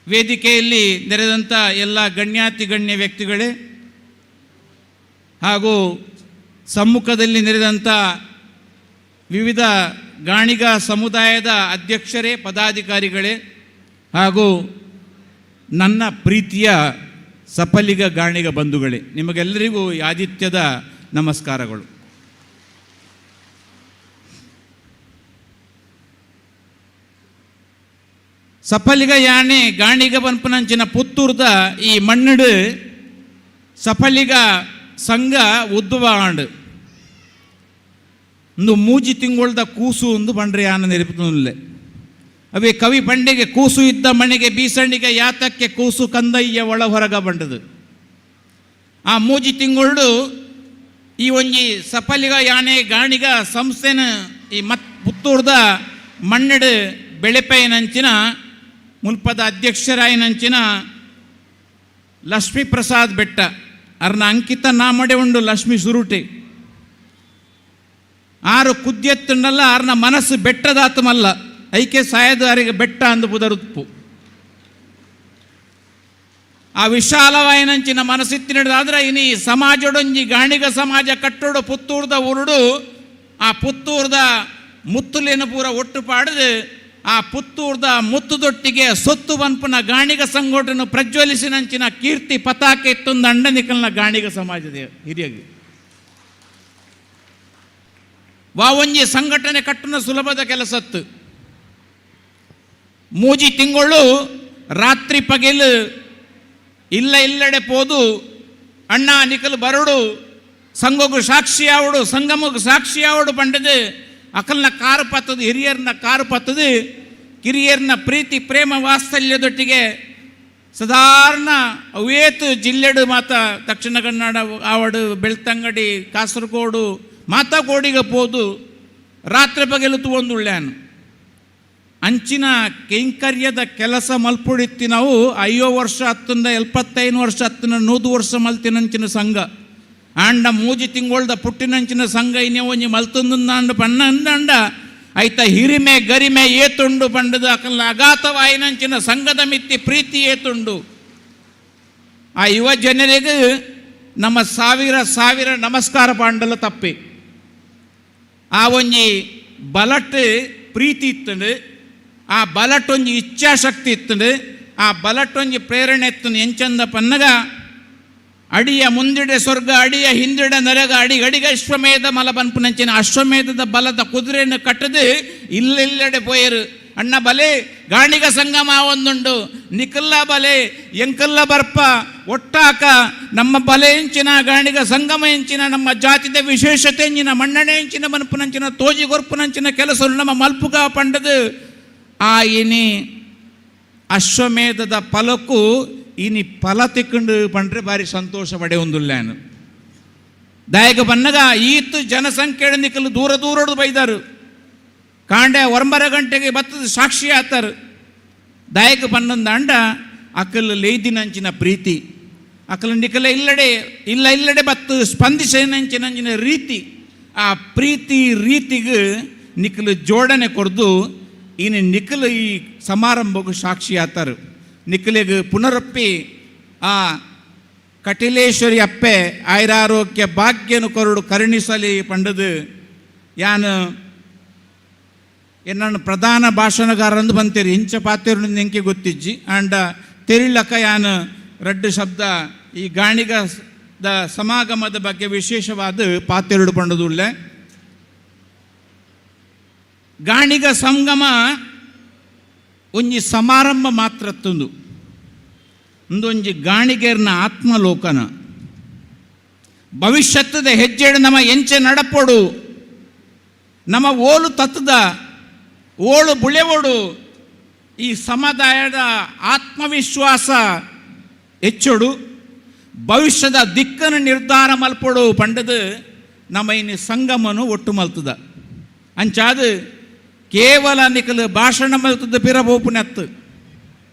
Speaker 14: ವೇದಿಕೆಯಲ್ಲಿ ನೆರೆದಂಥ ಎಲ್ಲ ಗಣ್ಯಾತಿ ಗಣ್ಯ ವ್ಯಕ್ತಿಗಳೇ ಹಾಗೂ ಸಮ್ಮುಖದಲ್ಲಿ ನೆರೆದಂಥ ವಿವಿಧ ಗಾಣಿಗ ಸಮುದಾಯದ ಅಧ್ಯಕ್ಷರೇ, ಪದಾಧಿಕಾರಿಗಳೇ ಹಾಗೂ ನನ್ನ ಪ್ರೀತಿಯ ಸಫಲಿಗ ಗಾಣಿಗ ಬಂಧುಗಳೇ, ನಿಮಗೆಲ್ಲರಿಗೂ ಆದಿತ್ಯದ ನಮಸ್ಕಾರಗಳು. ಸಫಲಿಗ ಯಾನೆ ಗಾಣಿಗ ಪನ್ಪನಂಚಿನ ಪುತ್ತೂರ್ದ ಈ ಮಣ್ಣಡು ಸಫಲಿಗ ಸಂಘ ಉದ್ಭವಾಂಡು ಒಂದು ಮೂಜಿ ತಿಂಗಳದ ಕೂಸು ಒಂದು ಬಂಡ್ರೆ ಯಾನ ನೆನಪಿನಲ್ಲೇ ಅವೇ ಕವಿ ಪಂಡೆಗೆ ಕೂಸು ಇದ್ದ ಮನೆಗೆ ಬೀಸಣಿಗೆ ಯಾತಕ್ಕೆ ಕೂಸು ಕಂದಯ್ಯ ಒಳ ಹೊರಗ ಬಂಡದು. ಆ ಮೂಜಿ ತಿಂಗಳು ಈ ಒಂಜಿ ಸಫಲಿಗ ಯಾನೆ ಗಾಣಿಗ ಸಂಸ್ಥೆನ ಈ ಪುತ್ತೂರ್ದ ಮಣ್ಣಡು ಬೆಳೆಪೈನಂಚಿನ ಮುಲ್ಪದ ಅಧ್ಯಕ್ಷರಾಯನಂಚಿನ ಲಕ್ಷ್ಮೀ ಪ್ರಸಾದ್ ಬೆಟ್ಟ ಅರ್ನ ಅಂಕಿತ ನಾಮಡೆ ಉಂಡು ಲಕ್ಷ್ಮೀ ಸುರುಟೆ ಆರು ಕುದ್ಯತ್ತುಂಡಲ್ಲ ಅರ್ನ ಮನಸ್ಸು ಬೆಟ್ಟದಾತಮಲ್ಲ ಐಕೆ ಸಾಯದಾರಿಗೆ ಬೆಟ್ಟ ಅಂದು ಪುದರುತ್ಪು ಆ ವಿಶಾಲವಾಯಿನಂಚಿನ ಮನಸ್ಸಿತ್ತಿನದಾದ್ರೆ ಇನಿ ಸಮಾಜಡೊಂಜಿ ಗಾಣಿಗ ಸಮಾಜ ಕಟ್ಟೋಡು ಪುತ್ತೂರ್ದ ಉರುಡು ಆ ಪುತ್ತೂರ್ದ ಮುತ್ತುಲೇನ ಪೂರ ಒಟ್ಟು ಪಾಡದು ಆ ಪುತ್ತೂರ್ದ ಮುತ್ತುದೊಟ್ಟಿಗೆ ಸೊತ್ತು ಬನ್ಪುನ ಗಾಣಿಗ ಸಂಘಟನೆ ಪ್ರಜ್ವಲಿಸಿನಂಚಿನ ಕೀರ್ತಿ ಪತಾಕೆ ಎತ್ತೊಂದು ಅಂಡನಿಕಲ್ನ ಗಾಣಿಗ ಸಮಾಜದ ಹಿರಿಯಗೆ ವಾವಂಜಿ ಸಂಘಟನೆ ಕಟ್ಟುನ ಸುಲಭದ ಕೆಲಸತ್ತು. ಮೂಜಿ ತಿಂಗಳು ರಾತ್ರಿ ಪಗೆಲು ಇಲ್ಲ ಇಲ್ಲಡೆ ಪೋದು ಅಣ್ಣ ನಿಕಲು ಬರಡು ಸಂಘಗೂ ಸಾಕ್ಷಿ ಆವಡು ಸಂಗಮಗೂ ಸಾಕ್ಷಿ ಆವಡು ಪಂಡದು ಅಕಲ್ನ ಕಾರು ಪತ್ತದು ಹಿರಿಯರನ್ನ ಕಾರು ಪತ್ತದು ಕಿರಿಯರನ್ನ ಪ್ರೀತಿ ಪ್ರೇಮ ವಾತ್ಸಲ್ಯದೊಟ್ಟಿಗೆ ಸಾಧಾರಣ ಅವೇತು ಜಿಲ್ಲೆಡು ಮಾತ ದಕ್ಷಿಣ ಕನ್ನಡ ಆವಡು ಬೆಳ್ತಂಗಡಿ ಕಾಸರಗೋಡು ಮಾತಾಗೋಡಿಗೆ ಪೋದು ರಾತ್ರಿ ಪಗೆಲು ತಗೊಂಡುಳ್ಳ್ಯಾನು ಅಂಚಿನ ಕೈಂಕರ್ಯದ ಕೆಲಸ ಮಲ್ಪುಡಿತ್ತಿ ನಾವು 5 ವರ್ಷ 75 ವರ್ಷ 100 ವರ್ಷ ಮಲ್ತಿನಂಚಿನ ಸಂಘ ಆಂಡ ಮೂಜಿ ತಿಂಗಳದ ಪುಟ್ಟಿನಂಚಿನ ಸಂಘ ಇನ್ನೇ ಒಂಜಿ ಮಲ್ತೊಂದು ಪನ್ನಂದ ಐತ ಹಿರಿಮೆ ಗರಿಮೆ ಏತುಂಡು ಪಂಡದು ಅಕಲ್ಲ ಅಗಾತವಾಯಿನಂಚಿನ ಸಂಘದ ಮಿತ್ತಿ ಪ್ರೀತಿ ಏತುಂಡು. ಆ ಯುವ ಜನರಿಗೆ ನಮ್ಮ ಸಾವಿರ ನಮಸ್ಕಾರ ಪಾಂಡಲ ತಪ್ಪಿ ಆ ಒಂಜಿ ಬಲಟ್ ಪ್ರೀತಿ ಇತ್ತಂಡು ಆ ಬಲಟ್ ಒಂಜಿ ಇಚ್ಛಾಶಕ್ತಿ ಇತ್ತಂಡು ಆ ಬಲಟ್ ಒಂಜಿ ಪ್ರೇರಣೆ ಇತ್ತು ಎಂಚಂದ ಪನ್ನಗ ಅಡಿಯ ಮುಂದಿಡೆ ಸ್ವರ್ಗ ಅಡಿಯ ಹಿಂದಿಡೆ ನರಗ ಅಡಿಗಡಿಗ ಅಶ್ವಮೇಧ ಮಲ ಬನ್ಪುನಂಚಿನ ಅಶ್ವಮೇಧದ ಬಲದ ಕುದುರೆಯನ್ನು ಕಟ್ಟದು ಇಲ್ಲೆಲ್ಲೆಡೆ ಪೋಯರು ಅಣ್ಣ ಬಲೆ ಗಾಣಿಗ ಸಂಗಮ ಒಂದುಂಡು ನಿಕಲ್ಲ ಬಲೆ ಎಂಕಲ್ಲ ಬರ್ಪ ಒಟ್ಟಾಕ ನಮ್ಮ ಬಲೆ ಎಂಚಿನ ಗಾಣಿಗ ಸಂಗಮ ಎಂಚಿನ ನಮ್ಮ ಜಾತಿದ ವಿಶೇಷತೆ ಎಂಚಿನ ಮಣ್ಣಣೆ ಎಂಚಿನ ಮನ್ಪುನಂಚಿನ ತೋಜಿ ಗೊರ್ಪುನಂಚಿನ ಕೆಲಸ ನಮ್ಮ ಮಲ್ಪುಗ ಪಂಡದು ಆ ಇನಿ ಅಶ್ವಮೇಧದ ಫಲಕ್ಕೂ ಇನಿ ಫಲ ತಿಕ್ಕೊಂಡು ಪಂಡ್ರೆ ಭಾರಿ ಸಂತೋಷ ಪಡೆ ಒಂದುಲ್ಲಾನು ದಾಯಕ ಬನ್ನಗ ಈತು ಜನಸಂಖ್ಯೆ ನಿಕಲು ದೂರ ದೂರಡು ಬೈದಾರು ಕಾಂಡೆ 9 ಗಂಟೆಗೆ ಬತ್ತದ ಸಾಕ್ಷಿ ಆತಾರು ದಾಯಕ ಬನ್ನಂದ ಅಂಡ ಅಕಲ್ ಲೇದಿನಂಚಿನ ಪ್ರೀತಿ ಅಕಲ್ ನಿಕಲ ಇಲ್ಲಡೆ ಬತ್ತು ಸ್ಪಂದಿಸೇನಂಚಿನ ರೀತಿ ಆ ಪ್ರೀತಿ ರೀತಿಗೆ ನಿಕಲು ಜೋಡಣೆ ಕೊಡ್ದು ಇನ್ನು ನಿಖಲು ಈ ಸಮಾರಂಭಕ್ಕೂ ಸಾಕ್ಷಿ ಆತಾರು ನಿಖಲಿಗೆ ಪುನರಪ್ಪಿ ಆ ಕಟಿಲೇಶ್ವರಿ ಅಪ್ಪೆ ಆಯುರಾರೋಗ್ಯ ಭಾಗ್ಯನು ಕೊರಡು ಕರುಣಿಸಲಿ ಪಂಡದು ಯಾನು ಎನ್ನ ಪ್ರಧಾನ ಭಾಷಣಗಾರಂದು ಬಂತೇರಿ ಇಂಚ ಪಾತೇರು ನೆಂಕೆ ಗೊತ್ತಿಜ್ಜಿ ಅಂಡ ತೆರಿಲಕ ಯಾನು ರಡ್ಡು ಶಬ್ದ ಈ ಗಾಣಿಗದ ಸಮಾಗಮದ ಬಗ್ಗೆ ವಿಶೇಷವಾದ ಪಾತೆರಡು ಪಂಡದುಳ್ಳೆ ಗಾಣಿಗ ಸಂಗಮ ಒಂಜಿ ಸಮಾರಂಭ ಮಾತ್ರ ತುಂದು ಒಂದೊಂಜಿ ಗಾಣಿಗೇರ್ನ ಆತ್ಮಲೋಕನ ಭವಿಷ್ಯತ್ತದ ಹೆಜ್ಜೆಡು ನಮ್ಮ ಎಂಚೆ ನಡಪೊಡು ನಮ್ಮ ಓಲು ತತ್ತದ ಓಳು ಬುಳೆವೋಡು ಈ ಸಮುದಾಯದ ಆತ್ಮವಿಶ್ವಾಸ ಹೆಚ್ಚೋಡು ಭವಿಷ್ಯದ ದಿಕ್ಕನ್ನು ನಿರ್ಧಾರ ಮಲ್ಪೊಡು ಪಂಡದು ನಮ್ಮ ಇನ್ನು ಸಂಗಮನು ಒಟ್ಟು ಮಲ್ತದ ಅಂಚಾದು ಕೇವಲ ನಿಕಲು ಭಾಷಣ ಮಲ್ತದ ಪಿರಬೋಪುನೆತ್ತು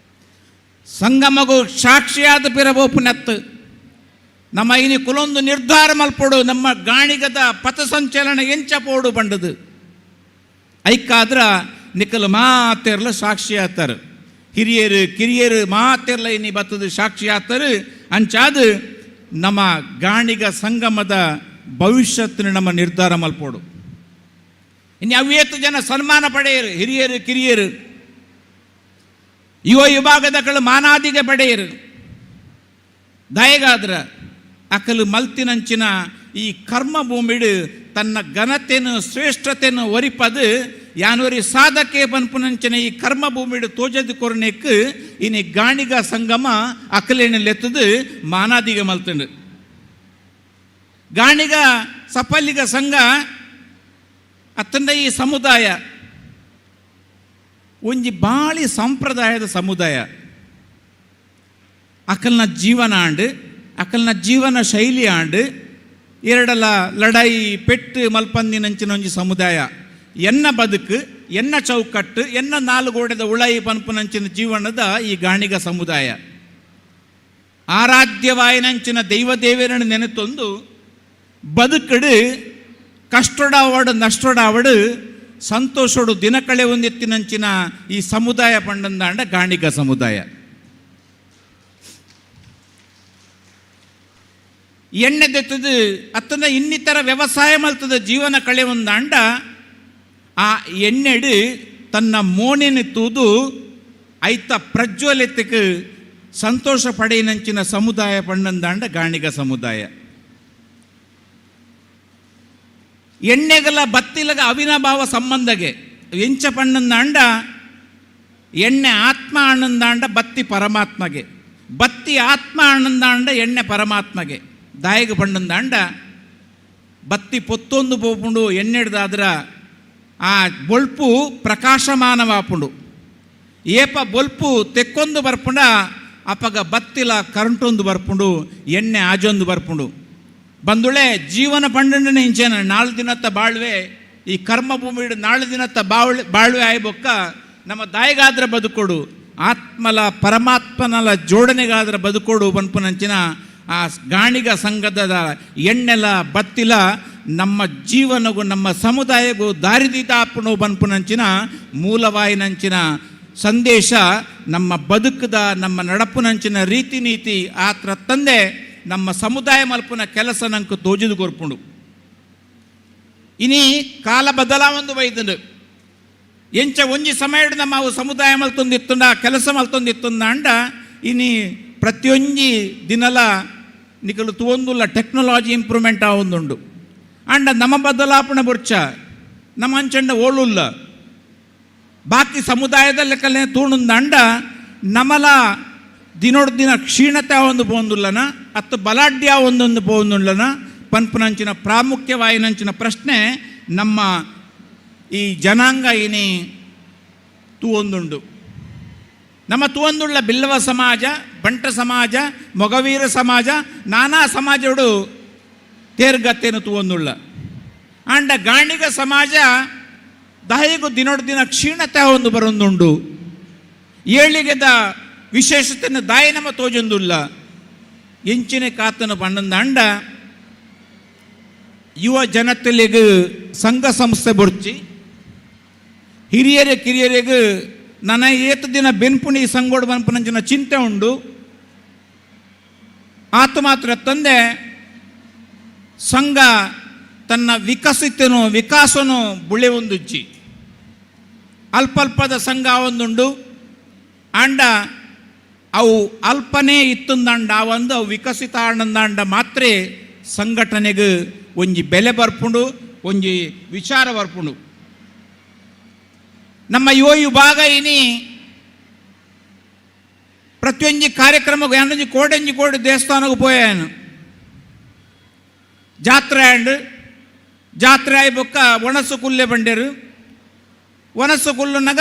Speaker 14: ಸಂಗಮಗೂ ಸಾಕ್ಷಿಯಾದ ಪಿರಬೋಪುನೆತ್ತು ನಮ್ಮ ಇನಿ ಕುಲೊಂದು ನಿರ್ಧಾರ ಮಲ್ಪೊಡು ನಮ್ಮ ಗಾಣಿಗದ ಪಥಸಂಚಲನ ಎಂಚಪೋಡು ಪಂಡದು ಐಕಾದ್ರ ನಿಕಲು ಮಾತೆರ್ಲ ಸಾಕ್ಷಿ ಆತಾರೆ ಹಿರಿಯರು ಕಿರಿಯರು ಮಾತೆರ್ಲ ಇನಿ ಬತ್ತದ ಸಾಕ್ಷಿ ಆತಾರೆ ಅಂಚಾದು ನಮ್ಮ ಗಾಣಿಗ ಸಂಗಮದ ಭವಿಷ್ಯത്തിന് ನಮ್ಮ ನಿರ್ಧಾರ ಮಲ್ಪೋಡು ಇನ್ನು ಅವ್ಯತ್ತು ಜನ ಸನ್ಮಾನ ಪಡೆಯರು ಹಿರಿಯರು ಕಿರಿಯರು ಯುವ ವಿಭಾಗದ ಮಾನಾದಿಗೆ ಪಡೆಯರು ದಯಗಾದ್ರ ಅಕಲು ಮಲ್ತಿನಂಚಿನ ಈ ಕರ್ಮ ಭೂಮಿಡು ತನ್ನ ಘನತೆಯನ್ನು ಶ್ರೇಷ್ಠತೆಯನ್ನು ಒರಿಪದು ಯಾನವರಿ ಸಾಧಕೆ ಪನ್ಪುನಂಚಿನ ಈ ಕರ್ಮ ಭೂಮಿಡು ತೋಜದು ಕೊರನೆಕ್ ಇನಿ ಗಾಣಿಗ ಸಂಗಮ ಅಕಲೇನೆಲೆತ್ತದು ಮಾನಾದಿಗೆ ಮಲ್ತಂಡು ಗಾಣಿಗ ಸಪಲ್ಲಿಗ ಸಂಘ ಅತ್ತಂಡ ಈ ಸಮುದಾಯ ಒಂಜಿ ಬಾಳಿ ಸಂಪ್ರದಾಯದ ಸಮುದಾಯ ಅಕಲ್ನ ಜೀವನ ಆಂಡು ಅಕಲ್ನ ಜೀವನ ಶೈಲಿ ಆಂಡು ಎರಡಲ ಲಡಾಯಿ ಪೆಟ್ಟು ಮಲ್ಪಂದಿನಂಚಿನ ಒಂಜಿ ಸಮುದಾಯ ಎನ್ನ ಬದುಕು ಎನ್ನ ಚೌಕಟ್ಟು ಎನ್ನ ನಾಲುಗೋಡೆದ ಉಳಾಯಿ ಪನ್ಪುನಂಚಿನ ಜೀವನದ ಈ ಗಾಣಿಗ ಸಮುದಾಯ ಆರಾಧ್ಯವಾಯಿನಂಚಿನ ದೈವದೇವರನ್ನು ನೆನೆತೊಂದು ಬದುಕಡು ಕಷ್ಟೊಡಾವಡು ನಷ್ಟೊಡಾವಡು ಸಂತೋಷಡು ದಿನ ಕಳೆ ಒಂದೆತ್ತಿನಂಚಿನ ಈ ಸಮುದಾಯ ಪಂಡಂದಾಂಡ ಗಾಣಿಗ ಸಮುದಾಯ ಎಣ್ಣೆ ದೆತ್ತದು ಅತ್ತನ ಇನ್ನಿತರ ವ್ಯವಸಾಯ ಮಲ್ತದ ಜೀವನ ಕಳೆ ಒಂದಾಂಡ ಆ ಎಣ್ಣೆಡು ತನ್ನ ಮೋಣಿನ ತೂದು ಐತ ಪ್ರಜ್ವಲಿತಕ್ಕೆ ಸಂತೋಷ ಪಡೆಯಿನಂಚಿನ ಸಮುದಾಯ ಪಂಡಂದಾಂಡ ಗಾಣಿಗ ಸಮುದಾಯ ಎಣ್ಣೆಗಲ ಬತ್ತಿಲಗ ಅವಿನಾಭಾವ ಸಂಬಂಧಗೆ ಎಂಚ ಪಣ್ಣಂದಾಂಡ ಎಣ್ಣೆ ಆತ್ಮ ಆನಂದಾಂಡ ಬತ್ತಿ ಪರಮಾತ್ಮಗೆ ಬತ್ತಿ ಆತ್ಮ ಆನಂದಾಂಡ ಎಣ್ಣೆ ಪರಮಾತ್ಮಗೆ ದಾಯಗ ಪಣ್ಣಂದಾಂಡ ಬತ್ತಿ ಪೊತ್ತೊಂದು ಪೋಪುಂಡು ಎಣ್ಣೆಡ್ದಾದ್ರ ಆ ಬೊಳ್ಪು ಪ್ರಕಾಶಮಾನವಾಪುಂಡು ಏಪ ಬೊಲ್ಪು ತೆಕ್ಕೊಂದು ಬರ್ಪುಂಡ ಅಪಗ ಬತ್ತಿಲ ಕರೆಂಟೊಂದು ಬರ್ಪುಂಡು ಎಣ್ಣೆ ಆಜೊಂದು ಬರ್ಪುಂಡು ಬಂದುಳೆ ಜೀವನ ಪಂಡನೆ ಇಂಚೇನ 4 ದಿನತ್ತ ಬಾಳ್ವೆ ಈ ಕರ್ಮ ಭೂಮಿ 4 ದಿನತ್ತ ಬಾಳ್ವೆ ಆಯ್ಬೊಕ್ಕ ನಮ್ಮ ದಾಯಿಗಾದ್ರ ಬದುಕೋಡು ಆತ್ಮಲ ಪರಮಾತ್ಮನಲ ಜೋಡಣೆಗಾದ್ರ ಬದುಕೋಡು ಪನ್ಪುನಂಚಿನ ಆ ಗಾಣಿಗ ಸಂಘದ ಎಣ್ಣೆಲ ಬತ್ತಿಲ ನಮ್ಮ ಜೀವನಗೂ ನಮ್ಮ ಸಮುದಾಯಗೂ ದಾರಿದೀತಾಪುಣು ಪನ್ಪುನಂಚಿನ ಮೂಲವಾಯಿನಂಚಿನ ಸಂದೇಶ ನಮ್ಮ ಬದುಕದ ನಮ್ಮ ನಡಪುನಂಚಿನ ರೀತಿ ನೀತಿ ಆತ್ರ ತಂದೆ ನಮ್ಮ ಸಮುದಾಯ ಮಲ್ಪುನ ಕೆಲಸ ನಂಗೆ ತೋಜಿದು ಕೊರ್ಪುಂಡು ಇನಿ ಕಾಲ ಬದಲಾವೊಂದು ಬೈದಂಡು ಎಂಚ ಒಂಜಿ ಸಮಯಡು ನಮ್ಮ ಅವು ಸಮುದಾಯ ಮಲ್ತೊಂದಿತ್ತುಂಡ ಕೆಲಸ ಮಲ್ತೊಂದಿತ್ತುಂಡ ಅಂಡ ಇನಿ ಪ್ರತಿಯೊಂಜಿ ದಿನಲ ನಿಕಲು ತೂವೊಂದುಲ್ಲ ಟೆಕ್ನಾಲಜಿ ಇಂಪ್ರೂವ್ಮೆಂಟ್ ಆವೊಂದುಂಡು ಅಂಡ ನಮ್ಮ ಬದಲಾಪಣೆ ಬುರ್ಚ ನಮ್ಮ ಅಂಚಂಡ ಓಳುಲ್ಲ ಬಾಕಿ ಸಮುದಾಯದ ಲೆಕ್ಕಲೆ ತೂಣುಂದ ಅಂಡ ನಮಲ ದಿನೋಡ್ದಿನ ಕ್ಷೀಣತೆ ಒಂದು ಪೋಂದುಲ್ಲನ ಅತ್ತು ಬಲಾಢ್ಯ ಒಂದೊಂದು ಪೋಂದುಲ್ಲನ ಪನ್ಪುನಂಚಿನ ಪ್ರಾಮುಖ್ಯವಾಯಿನಂಚಿನ ಪ್ರಶ್ನೆ ನಮ್ಮ ಈ ಜನಾಂಗ ಇನಿ ತೂವೊಂದುಂಡು. ನಮ್ಮ ತೂವೊಂದುಳ್ಳ ಬಿಲ್ಲವ ಸಮಾಜ, ಬಂಟ ಸಮಾಜ, ಮೊಗವೀರ ಸಮಾಜ, ನಾನಾ ಸಮಾಜಗಳು ತೇರ್ಗತ್ತೇನು ತೂವೊಂದುಳ್ಳ ಆಂಡ ಗಾಣಿಗ ಸಮಾಜ ದಹೆಗೂ ದಿನೋಡ್ದಿನ ಕ್ಷೀಣತೆ ಒಂದು ಬರೊಂದುಂಡು. ಏಳಿಗೆದ ವಿಶೇಷತೆಯನ್ನು ದಾಯ ನಮ್ಮ ತೋಜೊಂದುಲ್ಲ ಎಂಚಿನ ಕಾತನು ಪಂಡಂದ ಅಂಡ ಯುವ ಜನತೆಲಿಗೆ ಸಂಘ ಸಂಸ್ಥೆ ಬೊರ್ಚಿ ಕಿರಿಯರಿಗೆ ನನ್ನ ಏತು ದಿನ ಬೆನ್ಪುಣಿ ಸಂಗೋಡು ಬನ್ಪುನಂಚಿನ ಚಿಂತೆ ಉಂಡು. ಆತ ಮಾತ್ರ ತಂದೆ ಸಂಘ ತನ್ನ ವಿಕಾಸನು ಬುಳೆ ಒಂದುಜ್ಜಿ ಅಲ್ಪದ ಸಂಘ ಒಂದುಂಡು ಆಂಡ ಅವು ಅಲ್ಪನೇ ಇತ್ತಂದಾಂಡ ಒಂದು ಅವು ವಿಕಸಿತ ಆನಂದಾಂಡ ಮಾತ್ರ ಸಂಘಟನೆಗೆ ಒಂಜಿ ಬೆಲೆ ಬರ್ಪುಂಡು, ಒಂಜಿ ವಿಚಾರ ಬರ್ಪುಂಡು. ನಮ್ಮ ಯುವ ವಿಭಾಗ ಇನಿ ಪ್ರತಿಯೊಂದು ಕಾರ್ಯಕ್ರಮಕ್ಕೂ ಏನಂಜಿ ಕೋಟಿ ದೇವಸ್ಥಾನಕ್ಕೆ ಪೋಯಾನು ಜಾತ್ರೆ ಆಯ್ ಬೊಕ್ಕ ಒಣಸು ಕುಲ್ಲೆ ಬಂಡೇರು. ಒಣಸು ಕುಲ್ಲುನಾಗ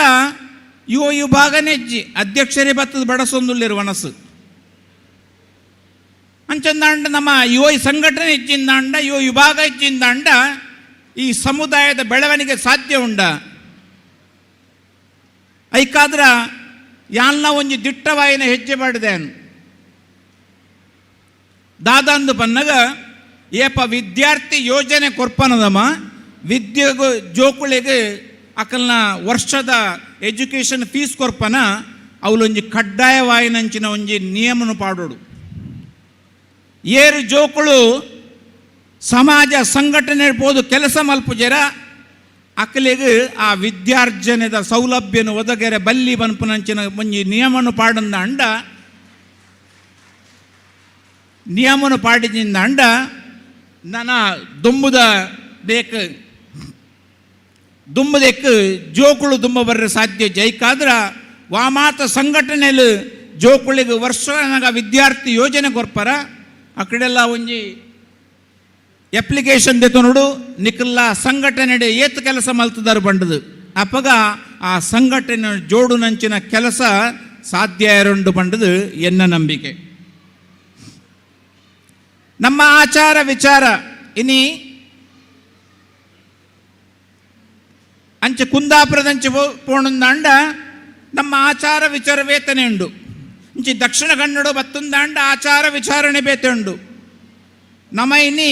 Speaker 14: ಯುವ ವಿಭಾಗನೇ ಇಜ್ಜಿ ಅಧ್ಯಕ್ಷರೇ ಬತ್ತದ ಬಡಸೊಂದುಲ್ಲಿರು ಒಣಸು ಅಂಚಂದಾಂಡ ನಮ್ಮ ಯುವ ಸಂಘಟನೆ ಇಚ್ಚಿಂದಾಂಡ ಯುವ ವಿಭಾಗ ಇಚ್ಚಿಂದಾಂಡ ಈ ಸಮುದಾಯದ ಬೆಳವಣಿಗೆ ಸಾಧ್ಯ ಉಂಡ. ಐಕಾದ್ರ ಯಾಲ್ನ ಒಂಜಿ ದಿಟ್ಟವಾಯಿನ ಹೆಜ್ಜೆ ಮಾಡಿದೇನು ದಾದಂದು ಪನ್ನಗ ಏಪ ವಿದ್ಯಾರ್ಥಿ ಯೋಜನೆ ಕೊರ್ಪನದಮ್ಮ ವಿದ್ಯೆಗೂ ಜೋಕುಳಿಗೆ ಅಕಲ್ನ ವರ್ಷದ ಎಜುಕೇಷನ್ ಫೀಸ್ ಕೊರ್ಪನ ಅವಲೊಂಜಿ ಕಡ್ಡಾಯವಾಯಿನಂಚಿನ ಒಂಜಿ ನಿಯಮನು ಪಾಡೋಡು. ಏರು ಜೋಕುಳು ಸಮಾಜ ಸಂಘಟನೆ ಪೋದು ಕೆಲಸ ಮಲ್ಪುಜರ ಅಕಲಿಗೆ ಆ ವಿದ್ಯಾರ್ಜನೆದ ಸೌಲಭ್ಯನು ಒದಗೆರೆ ಬಲ್ಲಿ ಬನ್ಪುನಂಚಿನ ಒಂಜಿ ನಿಯಮನು ಪಾಡಂದ ಅಂಡ ನಿಯಮನು ಪಾಡಿದಿಂದ ಅಂಡ ನನ್ನ ದುಂಬುದೆಕ್ ಜೋಕುಳು ದುಂಬ ಬರ್ರೆ ಸಾಧ್ಯ ಜೈಕಾದ್ರ ವಾಮಾತ ಸಂಘಟನೆಲು ಜೋಕುಳಿಗೆ ವರ್ಷನಾಗ ವಿದ್ಯಾರ್ಥಿ ಯೋಜನೆ ಕೊರ್ಪರ ಅಕಡೆಲ್ಲ ಒಂಜಿ ಅಪ್ಲಿಕೇಶನ್ ದೆತ್ತು ನೋಡು ನಿಕಲ್ಲ ಸಂಘಟನೆ ಏತ್ ಕೆಲಸ ಮಲ್ತದಾರು ಬಂಡದು ಅಪ್ಪಗ ಆ ಸಂಘಟನೆ ಜೋಡು ನಂಚಿನ ಕೆಲಸ ಸಾಧ್ಯ ಇರೋಂಡು ಬಂಡದು ಎನ್ನ ನಂಬಿಕೆ. ನಮ್ಮ ಆಚಾರ ವಿಚಾರ ಇನಿ ಅಂಚೆ ಕುಂದಾಪುರದಂಚೆ ಪೋಣಂದಾಂಡ ನಮ್ಮ ಆಚಾರ ವಿಚಾರ ವೇತನೆ ಉಂಡು. ಇಂಚಿ ದಕ್ಷಿಣ ಕನ್ನಡ ಬತ್ತುಂದಾಂಡ ಆಚಾರ ವಿಚಾರಣೆ ಬೇತೆ ಉಂಡು. ನಮ್ಮ ಇನಿ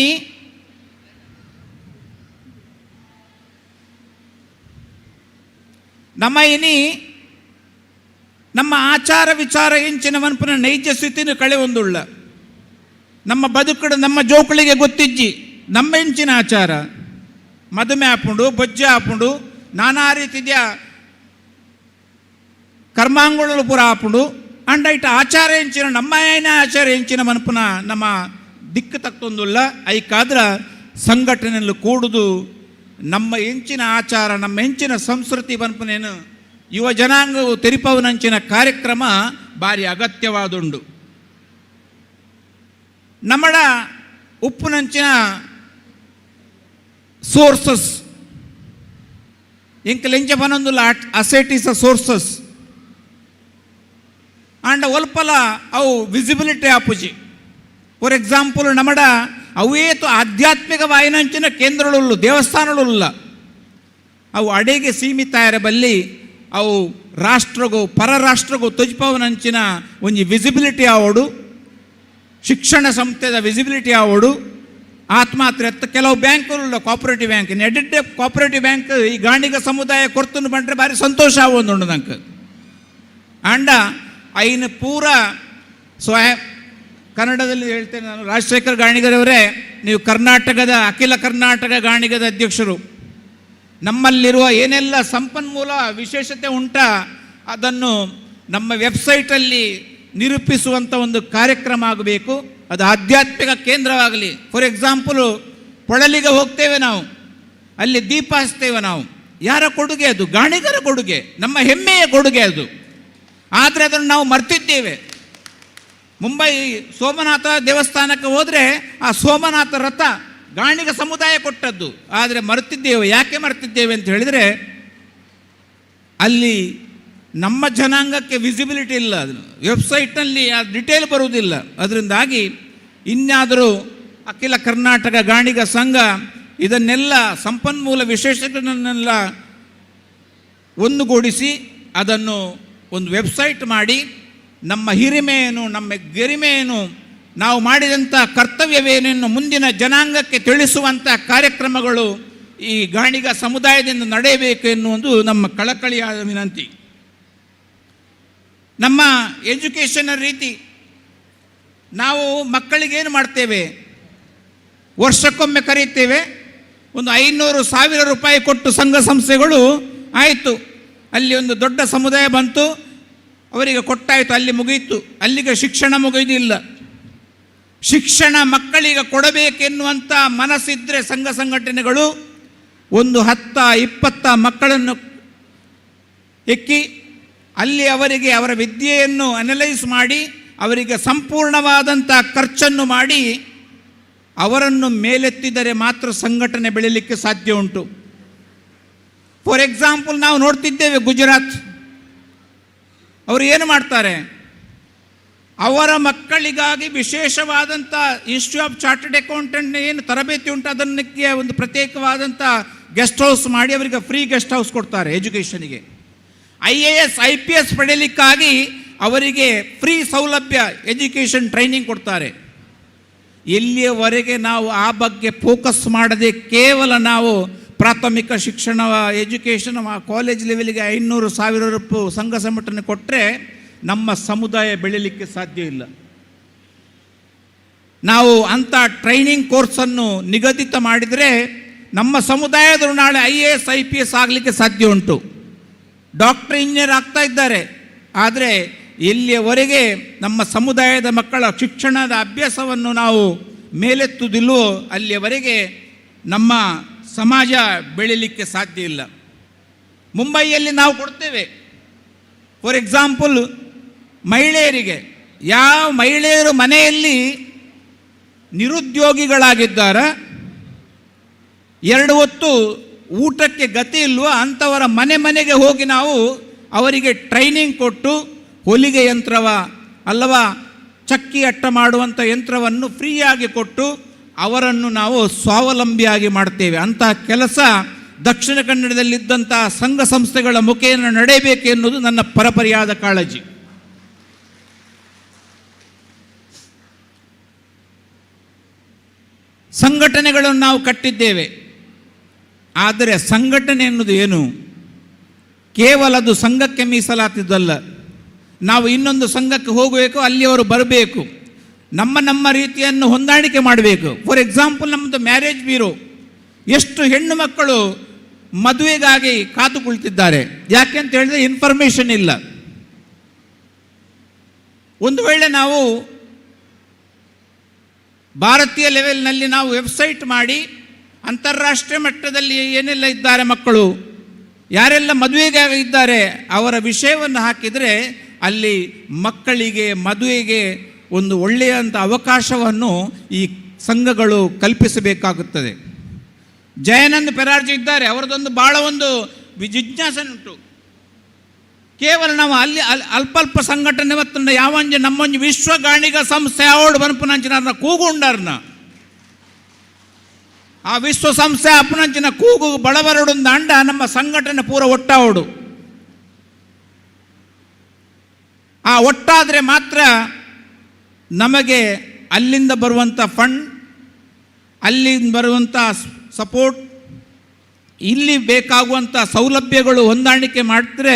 Speaker 14: ನಮ್ಮ ಆಚಾರ ವಿಚಾರ ಇಂಚಿನ ಮನ್ಪನ ನೈಜ ಸ್ಥಿತಿನ ಕಳೆ ಒಂದುಳ್ಳ ನಮ್ಮ ಬದುಕಡು ನಮ್ಮ ಜೋಕುಳಿಗೆ ಗೊತ್ತಿಜ್ಜಿ ನಮ್ಮ ಇಂಚಿನ ಆಚಾರ ಮದುವೆ ಹಾಪುಂಡು ಬೊಜ್ಜೆ ಹಾಪುಂಡು ನಾನಾ ರೀತಿಯ ಕರ್ಮಾಂಗುಳು ಪುರ ಹಾಪುಂಡು ಅಂಡ ಇಟ್ಟ ಆಚಾರ ಎಂಚಿನ ನಮ್ಮ ಏನ ಆಚಾರ ಎಂಚಿನ ಮನ್ಪನ ನಮ್ಮ ದಿಕ್ಕು ತಕ್ತೊಂದುಲ್ಲ. ಐಕಾದ್ರ ಸಂಘಟನೆಯಲ್ಲಿ ಕೂಡುದು ನಮ್ಮ ಹೆಂಚಿನ ಆಚಾರ ನಮ್ಮ ಹೆಂಚಿನ ಸಂಸ್ಕೃತಿ ಬನ್ಪನೇನು ಯುವ ಜನಾಂಗವು ತೆರಿಪವನಂಚಿನ ಕಾರ್ಯಕ್ರಮ ಭಾರಿ ಅಗತ್ಯವಾದುಂಡು. ನಮ್ಮಡ ಉಪ್ಪುನಂಚಿನ ಸೋರ್ಸಸ್ ಇಂಕಲೆಂಚ ಪನೊಂದುಲ್ಲ ಅಸೆಟ್ ಇಸ್ ಅ ಸೋರ್ಸಸ್ ಅಂಡ ಒಲ್ಪಲ ಅವು ವಿಸಿಬಿಲಿಟಿ ಆಪುಜಿ. ಫಾರ್ ಎಕ್ಸಾಂಪಲ್ ನಮ್ಮಡ ಅವೇತು ಆಧ್ಯಾತ್ಮಿಕ ವಾಯಿನಂಚಿನ ಕೇಂದ್ರಗಳು ದೇವಸ್ಥಾನಗಳು ಅವು ಅಡೆಗೆ ಸೀಮಿತ ಬಲ್ಲಿ ಅವು ರಾಷ್ಟ್ರಗೂ ಪರರಾಷ್ಟ್ರಗೂ ತೊಜ್ಪವನಂಚಿನ ಒಂಜಿ ವಿಸಿಬಿಲಿಟಿ ಆವೋಡು ಶಿಕ್ಷಣ ಸಂಸ್ಥೆದ ವಿಸಿಬಿಲಿಟಿ ಆವೋಡು ಆತ್ಮಾತ್ರ ಕೆಲವು ಬ್ಯಾಂಕ್ಗಳು ಕೋಆಪರೇಟಿವ್ ಬ್ಯಾಂಕ್ ಎಡೆಡ್ಡೆ ಕೋಆಪರೇಟಿವ್ ಬ್ಯಾಂಕ್ ಈ ಗಾಣಿಗ ಸಮುದಾಯ ಕೊರ್ತನು ಬಂದರೆ ಭಾರಿ ಸಂತೋಷ ಆವೊಂದುಂಡು ನಂಗೆ ಅಂಡ ಐನು ಪೂರ ಕನ್ನಡದಲ್ಲಿ ಹೇಳ್ತೇನೆ ನಾನು. ರಾಜಶೇಖರ್ ಗಾಣಿಗರವರೇ, ನೀವು ಕರ್ನಾಟಕದ ಅಖಿಲ ಕರ್ನಾಟಕ ಗಾಣಿಗದ ಅಧ್ಯಕ್ಷರು. ನಮ್ಮಲ್ಲಿರುವ ಏನೆಲ್ಲ ಸಂಪನ್ಮೂಲ ವಿಶೇಷತೆ ಉಂಟಾ ಅದನ್ನು ನಮ್ಮ ವೆಬ್ಸೈಟಲ್ಲಿ ನಿರೂಪಿಸುವಂಥ ಒಂದು ಕಾರ್ಯಕ್ರಮ ಆಗಬೇಕು. ಅದು ಆಧ್ಯಾತ್ಮಿಕ ಕೇಂದ್ರವಾಗಲಿ. ಫಾರ್ ಎಕ್ಸಾಂಪಲು ಪೊಳಲಿಗೆ ಹೋಗ್ತೇವೆ ನಾವು, ಅಲ್ಲಿ ದೀಪ ಹಚ್ತೇವೆ ನಾವು. ಯಾರ ಕೊಡುಗೆ ಅದು? ಗಾಣಿಗರ ಕೊಡುಗೆ, ನಮ್ಮ ಹೆಮ್ಮೆಯ ಕೊಡುಗೆ ಅದು. ಆದರೆ ಅದನ್ನು ನಾವು ಮರ್ತಿದ್ದೇವೆ. ಮುಂಬೈ ಸೋಮನಾಥ ದೇವಸ್ಥಾನಕ್ಕೆ ಹೋದರೆ ಆ ಸೋಮನಾಥ ರಥ ಗಾಣಿಗ ಸಮುದಾಯ ಕೊಟ್ಟದ್ದು, ಆದರೆ ಮರ್ತಿದ್ದೇವೆ. ಯಾಕೆ ಮರ್ತಿದ್ದೇವೆ ಅಂತ ಹೇಳಿದರೆ ಅಲ್ಲಿ ನಮ್ಮ ಜನಾಂಗಕ್ಕೆ ವಿಸಿಬಿಲಿಟಿ ಇಲ್ಲ, ಅದನ್ನು ವೆಬ್ಸೈಟ್ನಲ್ಲಿ ಆ ಡಿಟೇಲ್ ಬರುವುದಿಲ್ಲ. ಅದರಿಂದಾಗಿ ಇನ್ನಾದರೂ ಅಖಿಲ ಕರ್ನಾಟಕ ಗಾಣಿಗ ಸಂಘ ಇದನ್ನೆಲ್ಲ ಸಂಪನ್ಮೂಲ ವಿಶೇಷಗಳನ್ನೆಲ್ಲ ಒಂದುಗೂಡಿಸಿ ಅದನ್ನು ಒಂದು ವೆಬ್ಸೈಟ್ ಮಾಡಿ ನಮ್ಮ ಹಿರಿಮೆಯನ್ನು, ನಮ್ಮ ಗರಿಮೆಯನ್ನು, ನಾವು ಮಾಡಿದಂಥ ಕರ್ತವ್ಯವೇನೇನು ಮುಂದಿನ ಜನಾಂಗಕ್ಕೆ ತಿಳಿಸುವಂಥ ಕಾರ್ಯಕ್ರಮಗಳು ಈ ಗಾಣಿಗ ಸಮುದಾಯದಿಂದ ನಡೆಯಬೇಕು ಎನ್ನುವುದು ನಮ್ಮ ಕಳಕಳಿಯಾದ ವಿನಂತಿ. ನಮ್ಮ ಎಜುಕೇಷನ್ ರೀತಿ ನಾವು ಮಕ್ಕಳಿಗೇನು ಮಾಡ್ತೇವೆ, ವರ್ಷಕ್ಕೊಮ್ಮೆ ಕರೀತೇವೆ, ಒಂದು 500,000 ರೂಪಾಯಿ ಕೊಟ್ಟು ಸಂಘ ಸಂಸ್ಥೆಗಳು ಆಯಿತು, ಅಲ್ಲಿ ಒಂದು ದೊಡ್ಡ ಸಮುದಾಯ ಬಂತು, ಅವರಿಗೆ ಕೊಟ್ಟಾಯಿತು, ಅಲ್ಲಿ ಮುಗಿಯಿತು, ಅಲ್ಲಿಗೆ ಶಿಕ್ಷಣ ಮುಗಿಯುವುದಿಲ್ಲ. ಶಿಕ್ಷಣ ಮಕ್ಕಳಿಗೆ ಕೊಡಬೇಕೆನ್ನುವಂಥ ಮನಸ್ಸಿದ್ದರೆ ಸಂಘ ಸಂಘಟನೆಗಳು ಒಂದು 10-20 ಮಕ್ಕಳನ್ನು ಎಕ್ಕಿ ಅಲ್ಲಿ ಅವರಿಗೆ ಅವರ ವಿದ್ಯೆಯನ್ನು ಅನಲೈಸ್ ಮಾಡಿ ಅವರಿಗೆ ಸಂಪೂರ್ಣವಾದಂಥ ಖರ್ಚನ್ನು ಮಾಡಿ ಅವರನ್ನು ಮೇಲೆತ್ತಿದರೆ ಮಾತ್ರ ಸಂಘಟನೆ ಬೆಳೀಲಿಕ್ಕೆ ಸಾಧ್ಯ ಉಂಟು. ಫಾರ್ ಎಕ್ಸಾಂಪಲ್ ನಾವು ನೋಡ್ತಿದ್ದೇವೆ ಗುಜರಾತ್, ಅವರು ಏನು ಮಾಡ್ತಾರೆ, ಅವರ ಮಕ್ಕಳಿಗಾಗಿ ವಿಶೇಷವಾದಂಥ ಇನ್ಸ್ಟಿಟ್ಯೂಟ್ ಆಫ್ ಚಾರ್ಟರ್ಡ್ ಅಕೌಂಟೆಂಟ್ ಏನು ತರಬೇತಿ ಉಂಟು ಅದಕ್ಕೆ ಒಂದು ಪ್ರತ್ಯೇಕವಾದಂಥ ಗೆಸ್ಟ್ ಹೌಸ್ ಮಾಡಿ ಅವರಿಗೆ ಫ್ರೀ ಗೆಸ್ಟ್ ಹೌಸ್ ಕೊಡ್ತಾರೆ ಎಜುಕೇಷನಿಗೆ. IAS IPS ಪಡೆಯಲಿಕ್ಕಾಗಿ ಅವರಿಗೆ ಫ್ರೀ ಸೌಲಭ್ಯ ಎಜುಕೇಷನ್ ಟ್ರೈನಿಂಗ್ ಕೊಡ್ತಾರೆ. ಎಲ್ಲಿಯವರೆಗೆ ನಾವು ಆ ಬಗ್ಗೆ ಫೋಕಸ್ ಮಾಡದೆ ಕೇವಲ ನಾವು ಪ್ರಾಥಮಿಕ ಶಿಕ್ಷಣ ಎಜುಕೇಷನ್ ಕಾಲೇಜ್ ಲೆವೆಲ್ಗೆ 500,000 ರೂಪಾಯಿ ಸಂಘ ಸಂಘಟನೆ ಕೊಟ್ಟರೆ ನಮ್ಮ ಸಮುದಾಯ ಬೆಳೀಲಿಕ್ಕೆ ಸಾಧ್ಯ ಇಲ್ಲ. ನಾವು ಅಂಥ ಟ್ರೈನಿಂಗ್ ಕೋರ್ಸನ್ನು ನಿಗದಿತ ಮಾಡಿದರೆ ನಮ್ಮ ಸಮುದಾಯದವರು ನಾಳೆ IAS IPS ಆಗಲಿಕ್ಕೆ ಸಾಧ್ಯ ಉಂಟು. ಡಾಕ್ಟರ್ ಇಂಜಿನಿಯರ್ ಆಗ್ತಾ ಇದ್ದಾರೆ, ಆದರೆ ಎಲ್ಲಿಯವರೆಗೆ ನಮ್ಮ ಸಮುದಾಯದ ಮಕ್ಕಳ ಶಿಕ್ಷಣದ ಅಭ್ಯಾಸವನ್ನು ನಾವು ಮೇಲೆತ್ತುವುದಿಲ್ಲವೋ ಅಲ್ಲಿಯವರೆಗೆ ನಮ್ಮ ಸಮಾಜ ಬೆಳೀಲಿಕ್ಕೆ ಸಾಧ್ಯ ಇಲ್ಲ. ಮುಂಬೈಯಲ್ಲಿ ನಾವು ಕೊಡ್ತೇವೆ, ಫಾರ್ ಎಕ್ಸಾಂಪಲ್ ಮಹಿಳೆಯರಿಗೆ, ಯಾವ ಮಹಿಳೆಯರು ಮನೆಯಲ್ಲಿ ನಿರುದ್ಯೋಗಿಗಳಾಗಿದ್ದಾರೆ, 2 ಹೊತ್ತು ಊಟಕ್ಕೆ ಗತಿ ಇಲ್ವೋ ಅಂಥವರ ಮನೆಗೆ ಹೋಗಿ ನಾವು ಅವರಿಗೆ ಟ್ರೈನಿಂಗ್ ಕೊಟ್ಟು ಹೊಲಿಗೆ ಯಂತ್ರವ ಅಲ್ಲವಾ ಚಕ್ಕಿ ಅಟ್ಟ ಮಾಡುವಂಥ ಯಂತ್ರವನ್ನು ಫ್ರೀಯಾಗಿ ಕೊಟ್ಟು ಅವರನ್ನು ನಾವು ಸ್ವಾವಲಂಬಿಯಾಗಿ ಮಾಡ್ತೇವೆ. ಅಂತಹ ಕೆಲಸ ದಕ್ಷಿಣ ಕನ್ನಡದಲ್ಲಿದ್ದಂಥ ಸಂಘ ಸಂಸ್ಥೆಗಳ ಮುಖೇನ ನಡೆಯಬೇಕು ಎನ್ನುವುದು ನನ್ನ ಪರಪರಿಯಾದ ಕಾಳಜಿ. ಸಂಘಟನೆಗಳನ್ನು ನಾವು ಕಟ್ಟಿದ್ದೇವೆ, ಆದರೆ ಸಂಘಟನೆ ಎನ್ನುವುದು ಏನು, ಕೇವಲ ಅದು ಸಂಘಕ್ಕೆ ಮೀಸಲಾತಿದ್ದಲ್ಲ. ನಾವು ಇನ್ನೊಂದು ಸಂಘಕ್ಕೆ ಹೋಗಬೇಕು, ಅಲ್ಲಿಯವರು ಬರಬೇಕು, ನಮ್ಮ ರೀತಿಯನ್ನು ಹೊಂದಾಣಿಕೆ ಮಾಡಬೇಕು. ಫಾರ್ ಎಕ್ಸಾಂಪಲ್ ನಮ್ಮದು ಮ್ಯಾರೇಜ್ ಬ್ಯೂರೋ, ಎಷ್ಟು ಹೆಣ್ಣು ಮಕ್ಕಳು ಮದುವೆಗಾಗಿ ಕಾದು ಕುಳಿತಿದ್ದಾರೆ. ಯಾಕೆ ಅಂತ ಹೇಳಿದ್ರೆ ಇನ್ಫಾರ್ಮೇಷನ್ ಇಲ್ಲ. ಒಂದು ವೇಳೆ ನಾವು ಭಾರತೀಯ ಲೆವೆಲ್ನಲ್ಲಿ ನಾವು ವೆಬ್ಸೈಟ್ ಮಾಡಿ ಅಂತಾರಾಷ್ಟ್ರೀಯ ಮಟ್ಟದಲ್ಲಿ ಏನೆಲ್ಲ ಇದ್ದಾರೆ ಮಕ್ಕಳು, ಯಾರೆಲ್ಲ ಮದುವೆಗಾಗಿ ಇದ್ದಾರೆ ಅವರ ವಿಷಯವನ್ನು ಹಾಕಿದರೆ ಅಲ್ಲಿ ಮಕ್ಕಳಿಗೆ ಮದುವೆಗೆ ಒಂದು ಒಳ್ಳೆಯಂಥ ಅವಕಾಶವನ್ನು ಈ ಸಂಘಗಳು ಕಲ್ಪಿಸಬೇಕಾಗುತ್ತದೆ. ಜಯಾನಂದ್ ಪೆರಾರ್ಜಿ ಇದ್ದಾರೆ, ಅವರದೊಂದು ಭಾಳ ಒಂದು ಜಿಜ್ಞಾಸೆ ಉಂಟು. ಕೇವಲ ನಾವು ಅಲ್ಲಿ ಅಲ್ಪ ಸಂಘಟನೆ ಮತ್ತು ಯಾವಂಜ ನಮ್ಮೊಂದು ವಿಶ್ವ ಗಾಣಿಗ ಸಂಸ್ಥೆ ಅವಳು ಬನ್ಪುನಂಚಿನ ಕೂಗುಂಡರ್ನ ಆ ವಿಶ್ವ ಸಂಸ್ಥೆ ಅಪ್ಪನಂಚಿನ ಕೂಗು ಬಳಬರಡೊಂದು ಅಂಡ ನಮ್ಮ ಸಂಘಟನೆ ಪೂರ ಒಟ್ಟಾವಡು. ಆ ಒಟ್ಟಾದರೆ ಮಾತ್ರ ನಮಗೆ ಅಲ್ಲಿಂದ ಬರುವಂಥ ಫಂಡ್, ಅಲ್ಲಿಂದ ಬರುವಂಥ ಸಪೋರ್ಟ್, ಇಲ್ಲಿ ಬೇಕಾಗುವಂಥ ಸೌಲಭ್ಯಗಳು ಹೊಂದಾಣಿಕೆ ಮಾಡಿದ್ರೆ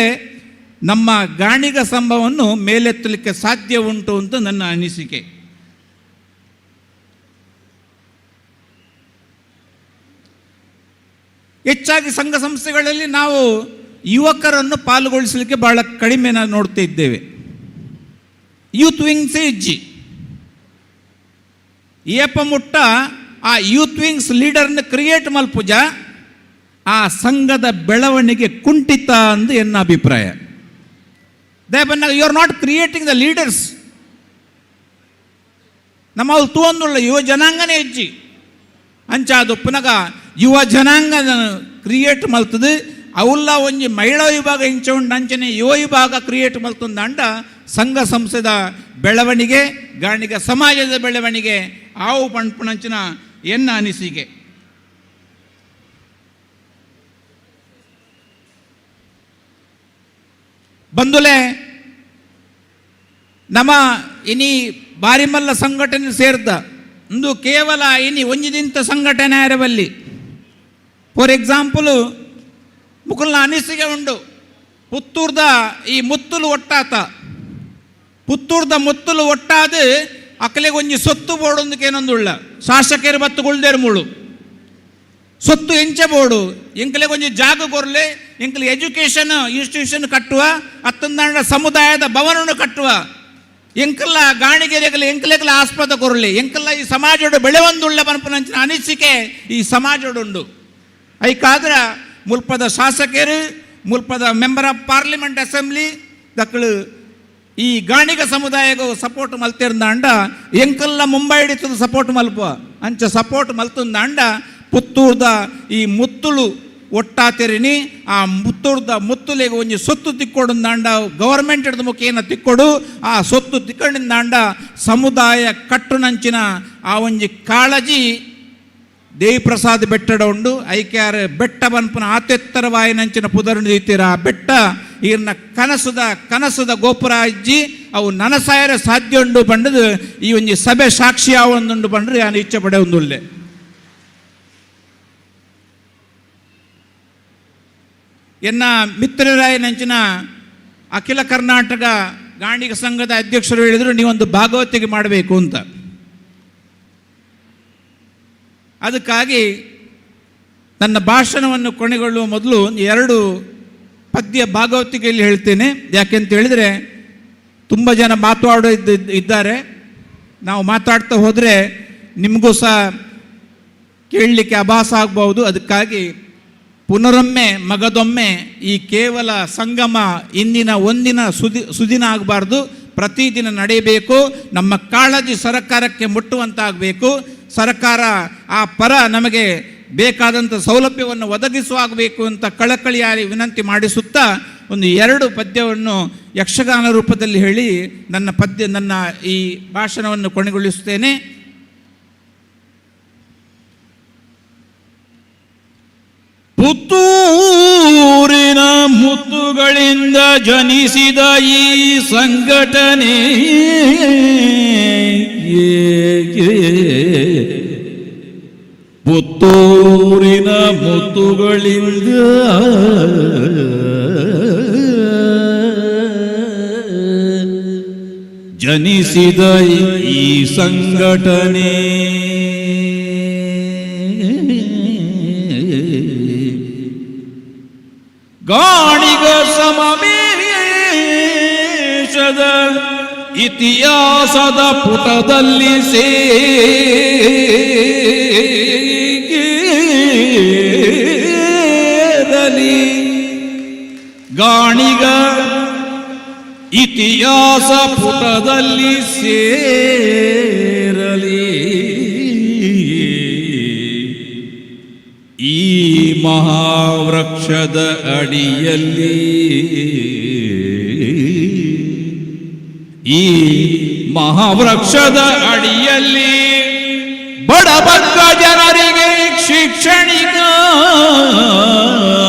Speaker 14: ನಮ್ಮ ಗಾಣಿಗ ಸಂಘವನ್ನು ಮೇಲೆತ್ತಲಿಕ್ಕೆ ಸಾಧ್ಯ ಉಂಟು ಅಂತ ನನ್ನ ಅನಿಸಿಕೆ. ಹೆಚ್ಚಾಗಿ ಸಂಘ ಸಂಸ್ಥೆಗಳಲ್ಲಿ ನಾವು ಯುವಕರನ್ನು ಪಾಲ್ಗೊಳಿಸಲಿಕ್ಕೆ ಬಹಳ ಕಡಿಮೆ ನಾವು ನೋಡ್ತಾ ಇದ್ದೇವೆ. ಯೂತ್ ವಿಂಗ್ಸ್ ಇಜ್ಜಿ ಏಪ ಮುಟ್ಟ ಆ ಯೂತ್ ವಿಂಗ್ಸ್ ಲೀಡರ್ನ ಕ್ರಿಯೇಟ್ ಮಲ್ಪುಜ ಆ ಸಂಘದ ಬೆಳವಣಿಗೆ ಕುಂಠಿತ ಅಂದು ಎನ್ನ ಅಭಿಪ್ರಾಯ. ದಯಪನ್ನಾಗ you are not creating the leaders. ನಮ್ಮ ಅವ್ರು ತೂಂದುಳ್ಳ ಯುವ ಜನಾಂಗನೇ ಹೆಜ್ಜಿ ಅಂಚ ಅದು ಪುನಗ ಯುವ ಜನಾಂಗ ಕ್ರಿಯೇಟ್ ಮಲ್ತದು ಅವಲ್ಲ ಒಂಜಿ ಮಹಿಳಾ ವಿಭಾಗ ಇಂಚ ಉಂಡು ಅಂಚನೆ ಯುವ ವಿಭಾಗ ಕ್ರಿಯೇಟ್ ಮಲ್ತಂದ ಅಂಡ ಸಂಘ ಸಂಸ್ಥೆದ ಬೆಳವಣಿಗೆ ಗಾಣಿಗ ಸಮಾಜದ ಬೆಳವಣಿಗೆ ಆವು ಪಂಪುಣಂಚಿನ ಎನ್ನ ಅನಿಸಿಕೆ. ಬಂದುಲೆ ನಮ್ಮ ಇನಿ ಬಾರಿಮಲ್ಲ ಸಂಘಟನೆ ಸೇರ್ದ ಇಂದು ಕೇವಲ ಇನಿ ಒಂಜಿದಿಂತ ಸಂಘಟನೆ ಇರಬಲ್ಲಿ. ಫಾರ್ ಎಕ್ಸಾಂಪಲ್ ಮುಕುಲ್ನ ಅನಿಸಿಕೆ ಉಂಡು ಪುತ್ತೂರ್ದ ಈ ಮುತ್ತುಲು ಒಟ್ಟಾತ ಪುತ್ತೂರ್ದ ಮುತ್ತುಲು ಒಟ್ಟಾದ ಅಕ್ಕಲೆಗೆ ಒಂಜಿ ಸೊತ್ತು ಬೋಡೊಂದಕ್ಕೆ ಏನೊಂದುಳ್ಳ ಶಾಸಕರು ಬತ್ತುಗುಳ್ದೇರು ಮುಳು ಸೊತ್ತು ಎಂಚ ಬೋಡು ಎಂಕಲೆಗೆ ಒಂಜಿ ಜಾಗ ಕೊರ್ಲೆ ಎಂಕಲೆ ಎಜುಕೇಷನ್ ಇನ್ಸ್ಟಿಟ್ಯೂಷನ್ ಕಟ್ಟುವ ಅತ್ತಂದ ಸಮುದಾಯದ ಭವನ ಕಟ್ಟುವ ಎಂಕಲ್ಲ ಗಾಣಿಗೆರೆಗಲಿ ಎಂಕಲೆಗಲ ಆಸ್ಪದ ಕೊರಲಿ ಎಂಕಲ್ಲ ಈ ಸಮಾಜೋಡು ಬೆಳೆವೊಂದುಳ್ಳ ಪನ್ಪುನಂಚಿನ ಅನಿಸಿಕೆ ಈ ಸಮಾಜೋಡುಂಡು. ಐಕಾದ್ರ ಮುಲ್ಪದ ಶಾಸಕರು ಮುಲ್ಪದ ಮೆಂಬರ್ ಆಫ್ ಪಾರ್ಲಿಮೆಂಟ್ ಅಸೆಂಬ್ಲಿ ದಕ್ಕಳು ಈ ಗಾಣಿಗ ಸಮುದಾಯಗೂ ಸಪೋರ್ಟ್ ಮಲ್ತಿರ್ದ ಅಂಡ ಎಂಕಲ್ಲ ಮುಂಬೈ ಹಿಡಿತದ ಸಪೋರ್ಟ್ ಮಲ್ಪುವ ಅಂಚ ಸಪೋರ್ಟ್ ಮಲ್ತಂದ ಅಂಡ ಪುತ್ತೂರ್ದ ಈ ಮುತ್ತುಳು ಒಟ್ಟಾತೆರಿನಿ ಆ ಮುತ್ತೂರ್ದ ಮುತ್ತುಲೆಗೆ ಒಂಜಿ ಸೊತ್ತು ತಿಕ್ಕೊಡುಂದಾಂಡ ಗವರ್ಮೆಂಟ್ ಹಿಡಿದ ಮುಖೇನ ತಿಕ್ಕೊಡು ಆ ಸೊತ್ತು ತಿಕ್ಕೊಂಡಿಂದಾಂಡ ಸಮುದಾಯ ಕಟ್ಟುನಂಚಿನ ಆ ಒಂಜಿ ಕಾಳಜಿ ದೇವಿ ಪ್ರಸಾದ್ ಬೆಟ್ಟಡ ಉಂಡು. ಐಕ್ಯಾರ ಬೆಟ್ಟ ಬನ್ಪುನ ಆತೆತ್ತರವಾಯಿನಂಚಿನ ಪುದರ್ನು ರೀತಿರ ಆ ಬೆಟ್ಟ ಈರ್ನ ಕನಸದ ಗೋಪುರ ಇಜ್ಜಿ ಅವು ನನಸಾಯರ ಸಾಧ್ಯ ಉಂಡು ಬಂಡದು ಈ ಒಂಜಿ ಸಭೆ ಸಾಕ್ಷಿ ಆವೊಂದುಂಡು ಬಂಡ್ರೆ ನಾನು ಇಚ್ಛೆ ಪಡೆ ಒಂದುಲ್ಲೆ. ಎನ್ನ ಮಿತ್ರರಾಯನಂಚಿನ ಅಖಿಲ ಕರ್ನಾಟಕ ಗಾಣಿಗ ಸಂಘದ ಅಧ್ಯಕ್ಷರು ಹೇಳಿದರು ನೀವೊಂದು ಭಾಗವತಿಗೆ ಮಾಡಬೇಕು ಅಂತ. ಅದಕ್ಕಾಗಿ ನನ್ನ ಭಾಷಣವನ್ನು ಕೊನೆಗೊಳ್ಳುವ ಮೊದಲು 2 ಪದ್ಯ ಭಾಗವತಿಕೆಯಲ್ಲಿ ಹೇಳ್ತೇನೆ. ಯಾಕೆಂತ ಹೇಳಿದರೆ ತುಂಬ ಜನ ಮಾತಾಡೋ ಇದ್ದಾರೆ. ನಾವು ಮಾತಾಡ್ತಾ ಹೋದರೆ ನಿಮಗೂ ಸಹ ಕೇಳಲಿಕ್ಕೆ ಅಭಾಸ ಆಗ್ಬೋದು. ಅದಕ್ಕಾಗಿ ಪುನರೊಮ್ಮೆ ಮಗದೊಮ್ಮೆ ಈ ಕೇವಲ ಸಂಗಮ ಇಂದಿನ ಒಂದಿನ ಸುದಿನ ಆಗಬಾರ್ದು, ಪ್ರತಿದಿನ ನಡೆಯಬೇಕು. ನಮ್ಮ ಕಾಳಜಿ ಸರ್ಕಾರಕ್ಕೆ ಮುಟ್ಟುವಂತಾಗಬೇಕು. ಸರ್ಕಾರ ಆ ಪರ ನಮಗೆ ಬೇಕಾದಂಥ ಸೌಲಭ್ಯವನ್ನು ಒದಗಿಸುವಾಗಬೇಕು ಅಂತ ಕಳಕಳಿಯಾಗಿ ವಿನಂತಿ ಮಾಡಿಸುತ್ತಾ ಒಂದು 2 ಪದ್ಯವನ್ನು ಯಕ್ಷಗಾನ ರೂಪದಲ್ಲಿ ಹೇಳಿ ನನ್ನ ಈ ಭಾಷಣವನ್ನು ಕೊನೆಗೊಳಿಸುತ್ತೇನೆ. ಪುತ್ತೂರಿನ ಮುತ್ತುಗಳಿಂದ ಜನಿಸಿದ ಈ ಸಂಘಟನೆ ಪುತ್ತೂರಿನ ಮುತ್ತುಗಳಿಂದ ಜನಿಸಿದ ಈ ಸಂಘಟನೆ ಗಾಣಿಗ ಸಮಾವೇಶದ ಇತಿಹಾಸದ ಪುಟದಲ್ಲಿ ಸೇರಲಿ. ಗಾಣಿಗ ಇತಿಹಾಸ ಪುಟದಲ್ಲಿ ಸೇರಲಿ. ಈ ಮಹಾವೃಕ್ಷದ ಅಡಿಯಲ್ಲಿ ಈ ಮಹಾವೃಕ್ಷದ ಅಡಿಯಲ್ಲಿ ಬಡಬಗ್ಗ ಜನರಿಗೆ ಶೈಕ್ಷಣಿಕ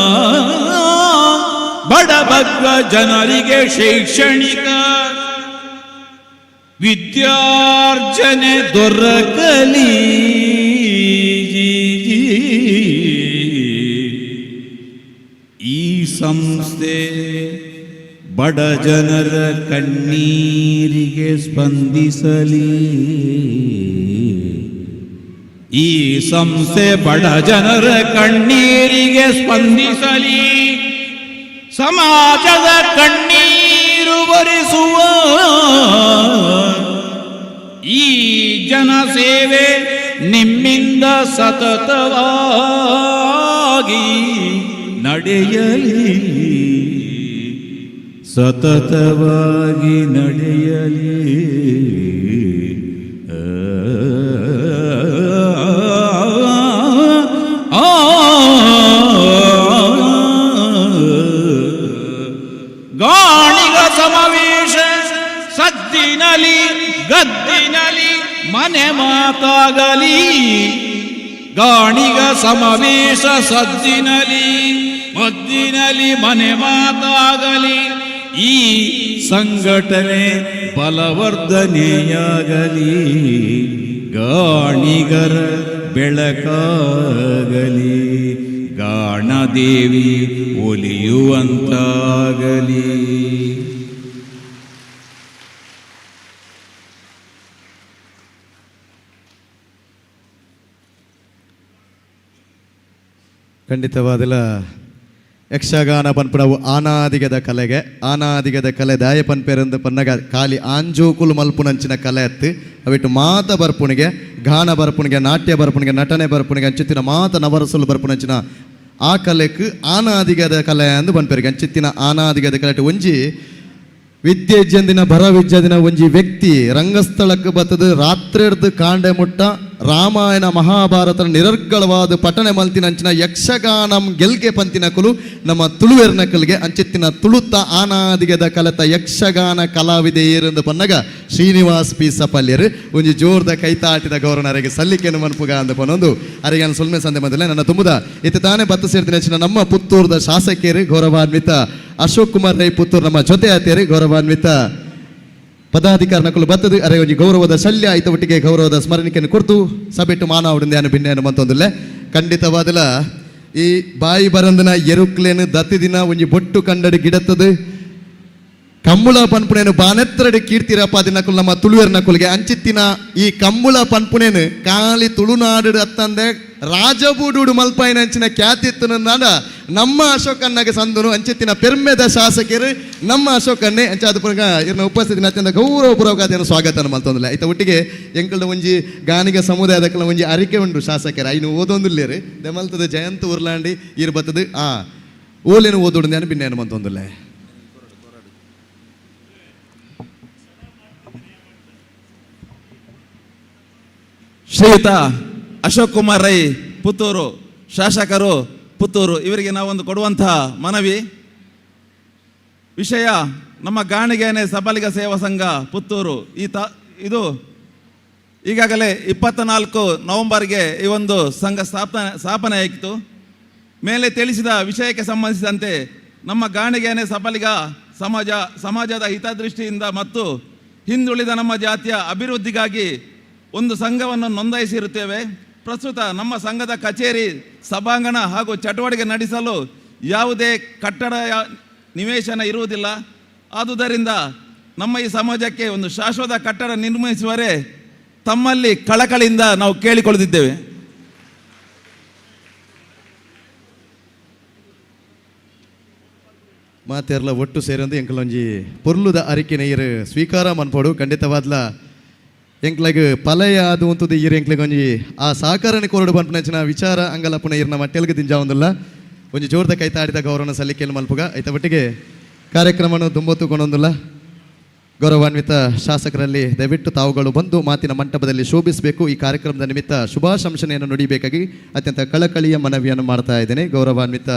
Speaker 14: ಬಡಬಗ್ಗ ಜನರಿಗೆ ಶೈಕ್ಷಣಿಕ ವಿದ್ಯಾರ್ಜನೆ ದೊರಕಲಿ. ಈ ಸಂಸ್ಥೆ ಬಡ ಜನರ ಕಣ್ಣೀರಿಗೆ ಸ್ಪಂದಿಸಲಿ. ಈ ಸಂಸ್ಥೆ ಬಡ ಜನರ ಕಣ್ಣೀರಿಗೆ ಸ್ಪಂದಿಸಲಿ. ಸಮಾಜದ ಕಣ್ಣೀರು ಒರೆಸುವ ಈ ಜನಸೇವೆ ನಿಮ್ಮಿಂದ ಸತತವಾಗಿ ನಡೆಯಲಿ.
Speaker 7: ಸತತವಾಗಿ ನಡೆಯಲಿ.
Speaker 14: ಗಾಣಿಗ ಸಮಾವೇಶ ಸದ್ದಿನಲಿ ಗದ್ದಿನಲಿ ಮನೆ ಮಾತಾಗಲಿ. ಗಾಣಿಗ ಸಮಾವೇಶ ಸದ್ದಿನಲಿ ಮದ್ದಿನಲಿ ಮನೆ ಮಾತಾಗಲಿ. ಈ ಸಂಘಟನೆ ಬಲವರ್ಧನೆಯಾಗಲಿ. ಗಾಣಿಗರ ಬೆಳಕಾಗಲಿ. ಗಾಣದೇವಿ ಒಲಿಯುವಂತಾಗಲಿ.
Speaker 4: ಖಂಡಿತವಾದಿಲ್ಲ ಯಕ್ಷಗಾನ ಪನ್ಪುನವು ಆನಾದಿಗದ ಕಲೆ ದಾಯ ಪನ್ಪೇರಂದು ಪನ್ನಗ ಖಾಲಿ ಆಂಜೋಕುಲು ಮಲ್ಪುನಂಚಿನ ಕಲೆ ಅತ್ತು ಅವಿಟ್ಟು ಮಾತ ಬರ್ಪುಣಿಗೆ ಗಾನ ಬರ್ಪುಣಿಗೆ ನಾಟ್ಯ ಬರ್ಪುಣಿಗೆ ನಟನೆ ಬರ್ಪುಣಿಗೆ ಅಂಚಿತ್ತಿನ ಮಾತ ನವರಸಲು ಬರ್ಪುನಂಚಿನ ಆ ಕಲೆಕ್ ಆನಾದಿಗದ ಕಲೆ ಅಂದು ಪನ್ಪೇರಿಗೆ ಅಂಚಿತ್ತಿನ ಆನಾದಿಗದ ಕಲೆ ಒಂಜಿ ವಿದ್ಯೆ ಜಂದಿನ ಭರ ವಿದ್ಯದಿನ ಒಂಜಿ ವ್ಯಕ್ತಿ ರಂಗಸ್ಥಳಕ್ಕೆ ಬತ್ತದು ರಾತ್ರಿರ್ದು ಕಾಂಡೆ ಮುಟ್ಟ ರಾಮಾಯಣ ಮಹಾಭಾರತ ನಿರರ್ಗಳವಾದ ಪಠಣೆ ಮಲ್ತಿನಂಚಿನ ಯಕ್ಷಗಾನಂ ಗೆಲ್ಗೆ ಪಂತಿನಕುಲು ನಮ್ಮ ತುಳುವೆರ್ನಕಲ್ಗೆ ಅಂಚಿತ್ತಿನ ತುಳುತ್ತ ಆನಾದಿಗೆದ ಕಲೆತ ಯಕ್ಷಗಾನ ಕಲಾವಿದೆಯರೆಂದು ಪನ್ನಗ ಶ್ರೀನಿವಾಸ್ ಪಿ ಸಪಲ್ಯರು ಒಂಜಿ ಜೋರ್ದ ಕೈತಾಟಿದ ಗೌರವನರಿಗೆ ಸಲ್ಲಿಕೆಯನ್ನು ಮನ್ಪುಗ ಅಂದ ಪನ್ನೊಂದು ಅರಿಗಾನ ಸುಲ್ಮೆ ಸಂದೆ ಮೊದಲೇ ನನ್ನ ತುಂಬುದ ಇತ್ತು ತಾನೇ ಬತ್ತು ಸೇರ್ತಿನಂಚಿನ ನಮ್ಮ ಪುತ್ತೂರದ ಶಾಸಕಿಯರು ಗೌರವಾನ್ವಿತ ಅಶೋಕ್ ಕುಮಾರ್ ರೈ ಪುತ್ತೂರು ನಮ್ಮ ಜೊತೆ ಆತೇರಿ ಗೌರವಾನ್ವಿತ ಪದಾಧಿಕಾರನಕಲು ಬತ್ತದು ಅರೆ ಒಂಜಿ ಗೌರವದ ಶಲ್ಯ ಆಯ್ತ ಒಟ್ಟಿಗೆ ಗೌರವದ ಸ್ಮರಣಿಕೆಯನ್ನು ಕೊಡ್ತು ಸಭೆಟ್ಟು ಮಾನವಡಿಂದ ಭಿನ್ನ ಮಂತೊಂದಿಲ್ಲ ಖಂಡಿತವಾದಲ ಈ ಬಾಯಿ ಬರಂದನ ಎರುಕ್ಲೇನು ದತ್ತಿ ದಿನ ಒಂಜಿ ಬೊಟ್ಟು ಕಂಡಡಿ ಗಿಡತ್ತದು ಕಂಬುಳ ಪನ್ಪುಣೇನು ಬಾನೆತ್ತರಡಿ ಕೀರ್ತಿರಪ್ಪ ದಿನಕುಲು ನಮ್ಮ ತುಳುವೆರ್ನಕುಲ್ಗೆ ಅಂಚಿತ್ತಿನ ಈ ಕಂಬುಳ ಪನ್ಪುಣೇನು ಕಾಲಿ ತುಳುನಾಡು ಅತ್ತಂದೆ ರಾಜಬೂಡು ಮಲ್ಪಾಯಿನಂಚಿನ ಖ್ಯಾತಿತ್ತು ನಾಡ ನಮ್ಮ ಅಶೋಕನ್ನಗೆ ಸಂದನು ಅಂಚಿತ್ತಿನ ಪೆರ್ಮೆದ ಶಾಸಕರು ನಮ್ಮ ಅಶೋಕನ್ನೇ ಅಂಚ ಅದು ಪುನಃ ಇರ್ನ ಉಪಸ್ಥಿತಿನ ಅತ್ಯಂತ ಗೌರವಪೂರ್ವಕ ಸ್ವಾಗತ ಮಲ್ತೊಂದಿಲ್ಲ ಐತ ಒಟ್ಟಿಗೆ ಎಂಕಲ್ನ ಒಂಜಿ ಗಾನಿಗ ಸಮುದಾಯದಕ್ಕಲ ಒಂಜಿ ಅರಿಕೆ ಉಂಡು ಶಾಸಕರು ಐನು ಓದೊಂದಿಲ್ಲೇರು ದೆಮಲ್ತದ ಜಯಂತ ಉರ್ಲಾಂಡಿ ಇರ್ ಬತ್ತದು ಓಲೇನು ಓದೋಡು ನಾನು ಭಿನ್ನ ಮಂತೊಂದಿಲ್ಲ.
Speaker 11: ಶ್ರೀಯುತ ಅಶೋಕ್ ಕುಮಾರ್ ರೈ ಪುತ್ತೂರು ಶಾಸಕರು ಪುತ್ತೂರು ಇವರಿಗೆ ನಾವೊಂದು ಕೊಡುವಂತಹ ಮನವಿ ವಿಷಯ ನಮ್ಮ ಗಾಣಿಗೆನೆ ಸಬಲಿಗ ಸೇವಾ ಸಂಘ ಪುತ್ತೂರು ಇದು ಈಗಾಗಲೇ 24 ನವೆಂಬರ್ಗೆ ಈ ಒಂದು ಸಂಘ ಸ್ಥಾಪನೆ ಆಯಿತು. ಮೇಲೆ ತಿಳಿಸಿದ ವಿಷಯಕ್ಕೆ ಸಂಬಂಧಿಸಿದಂತೆ ನಮ್ಮ ಗಾಣಿಗೆನೆ ಸಬಲಿಗ ಸಮಾಜದ ಹಿತದೃಷ್ಟಿಯಿಂದ ಮತ್ತು ಹಿಂದುಳಿದ ನಮ್ಮ ಜಾತಿಯ ಅಭಿವೃದ್ಧಿಗಾಗಿ ಒಂದು ಸಂಘವನ್ನು ನೋಂದಾಯಿಸಿರುತ್ತೇವೆ. ಪ್ರಸ್ತುತ ನಮ್ಮ ಸಂಘದ ಕಚೇರಿ ಸಭಾಂಗಣ ಹಾಗೂ ಚಟುವಟಿಕೆ ನಡೆಸಲು ಯಾವುದೇ ಕಟ್ಟಡ ನಿವೇಶನ ಇರುವುದಿಲ್ಲ. ಆದುದರಿಂದ ನಮ್ಮ ಈ ಸಮಾಜಕ್ಕೆ ಒಂದು ಶಾಶ್ವತ ಕಟ್ಟಡ ನಿರ್ಮಿಸುವರೆ ತಮ್ಮಲ್ಲಿ ಕಳಕಳಿಯಿಂದ ನಾವು ಕೇಳಿಕೊಳ್ಳುತ್ತಿದ್ದೇವೆ.
Speaker 4: ಮಾತೆರ್ಲ ಒಟ್ಟು ಸೇರಂದು ಎಂಕಲೊಂಜಿ ಪೊರ್ಲುದ ಅರಿಕೆ ನೀರು ಸ್ವೀಕಾರ ಮನ್ಪೋಡು ಖಂಡಿತವಾದ್ಲ ಎಂಕ್ಲಾಗ ಪಲಯ ಅದು ಅಂತದ್ದು ಈರು ಎಂಕ್ಲಿಗೆ ಒಂಜಿ ಆ ಸಹಕಾರನೆ ಕೊರಡು ಪಂಪನಂಚಿನ ವಿಚಾರ ಅಂಗಲಪ್ಪನ ಇರ್ನ ಮಟ್ಟೆಲ್ಗೆ ತಿಂಜಾವಂದಿಲ್ಲ ಒಂಜಿ ಜೋರ್ದ ಕೈತಾಡಿದ ಗೌರವನ ಸಲ್ಲಿಕೆಯನ್ನು ಮಲ್ಪುಗ ಐತ ಒಟ್ಟಿಗೆ ಕಾರ್ಯಕ್ರಮವನ್ನು ತುಂಬೊತ್ತುಕೊಂಡೊಂದಿಲ್ಲ. ಗೌರವಾನ್ವಿತ ಶಾಸಕರಲ್ಲಿ ದಯವಿಟ್ಟು ತಾವುಗಳು ಬಂದು ಮಾತಿನ ಮಂಟಪದಲ್ಲಿ ಶೋಭಿಸಬೇಕು. ಈ ಕಾರ್ಯಕ್ರಮದ ನಿಮಿತ್ತ ಶುಭಾಶಂಸನೆಯನ್ನು ನುಡಿಬೇಕಾಗಿ ಅತ್ಯಂತ ಕಳಕಳಿಯ ಮನವಿಯನ್ನು ಮಾಡ್ತಾ ಇದ್ದೇನೆ. ಗೌರವಾನ್ವಿತ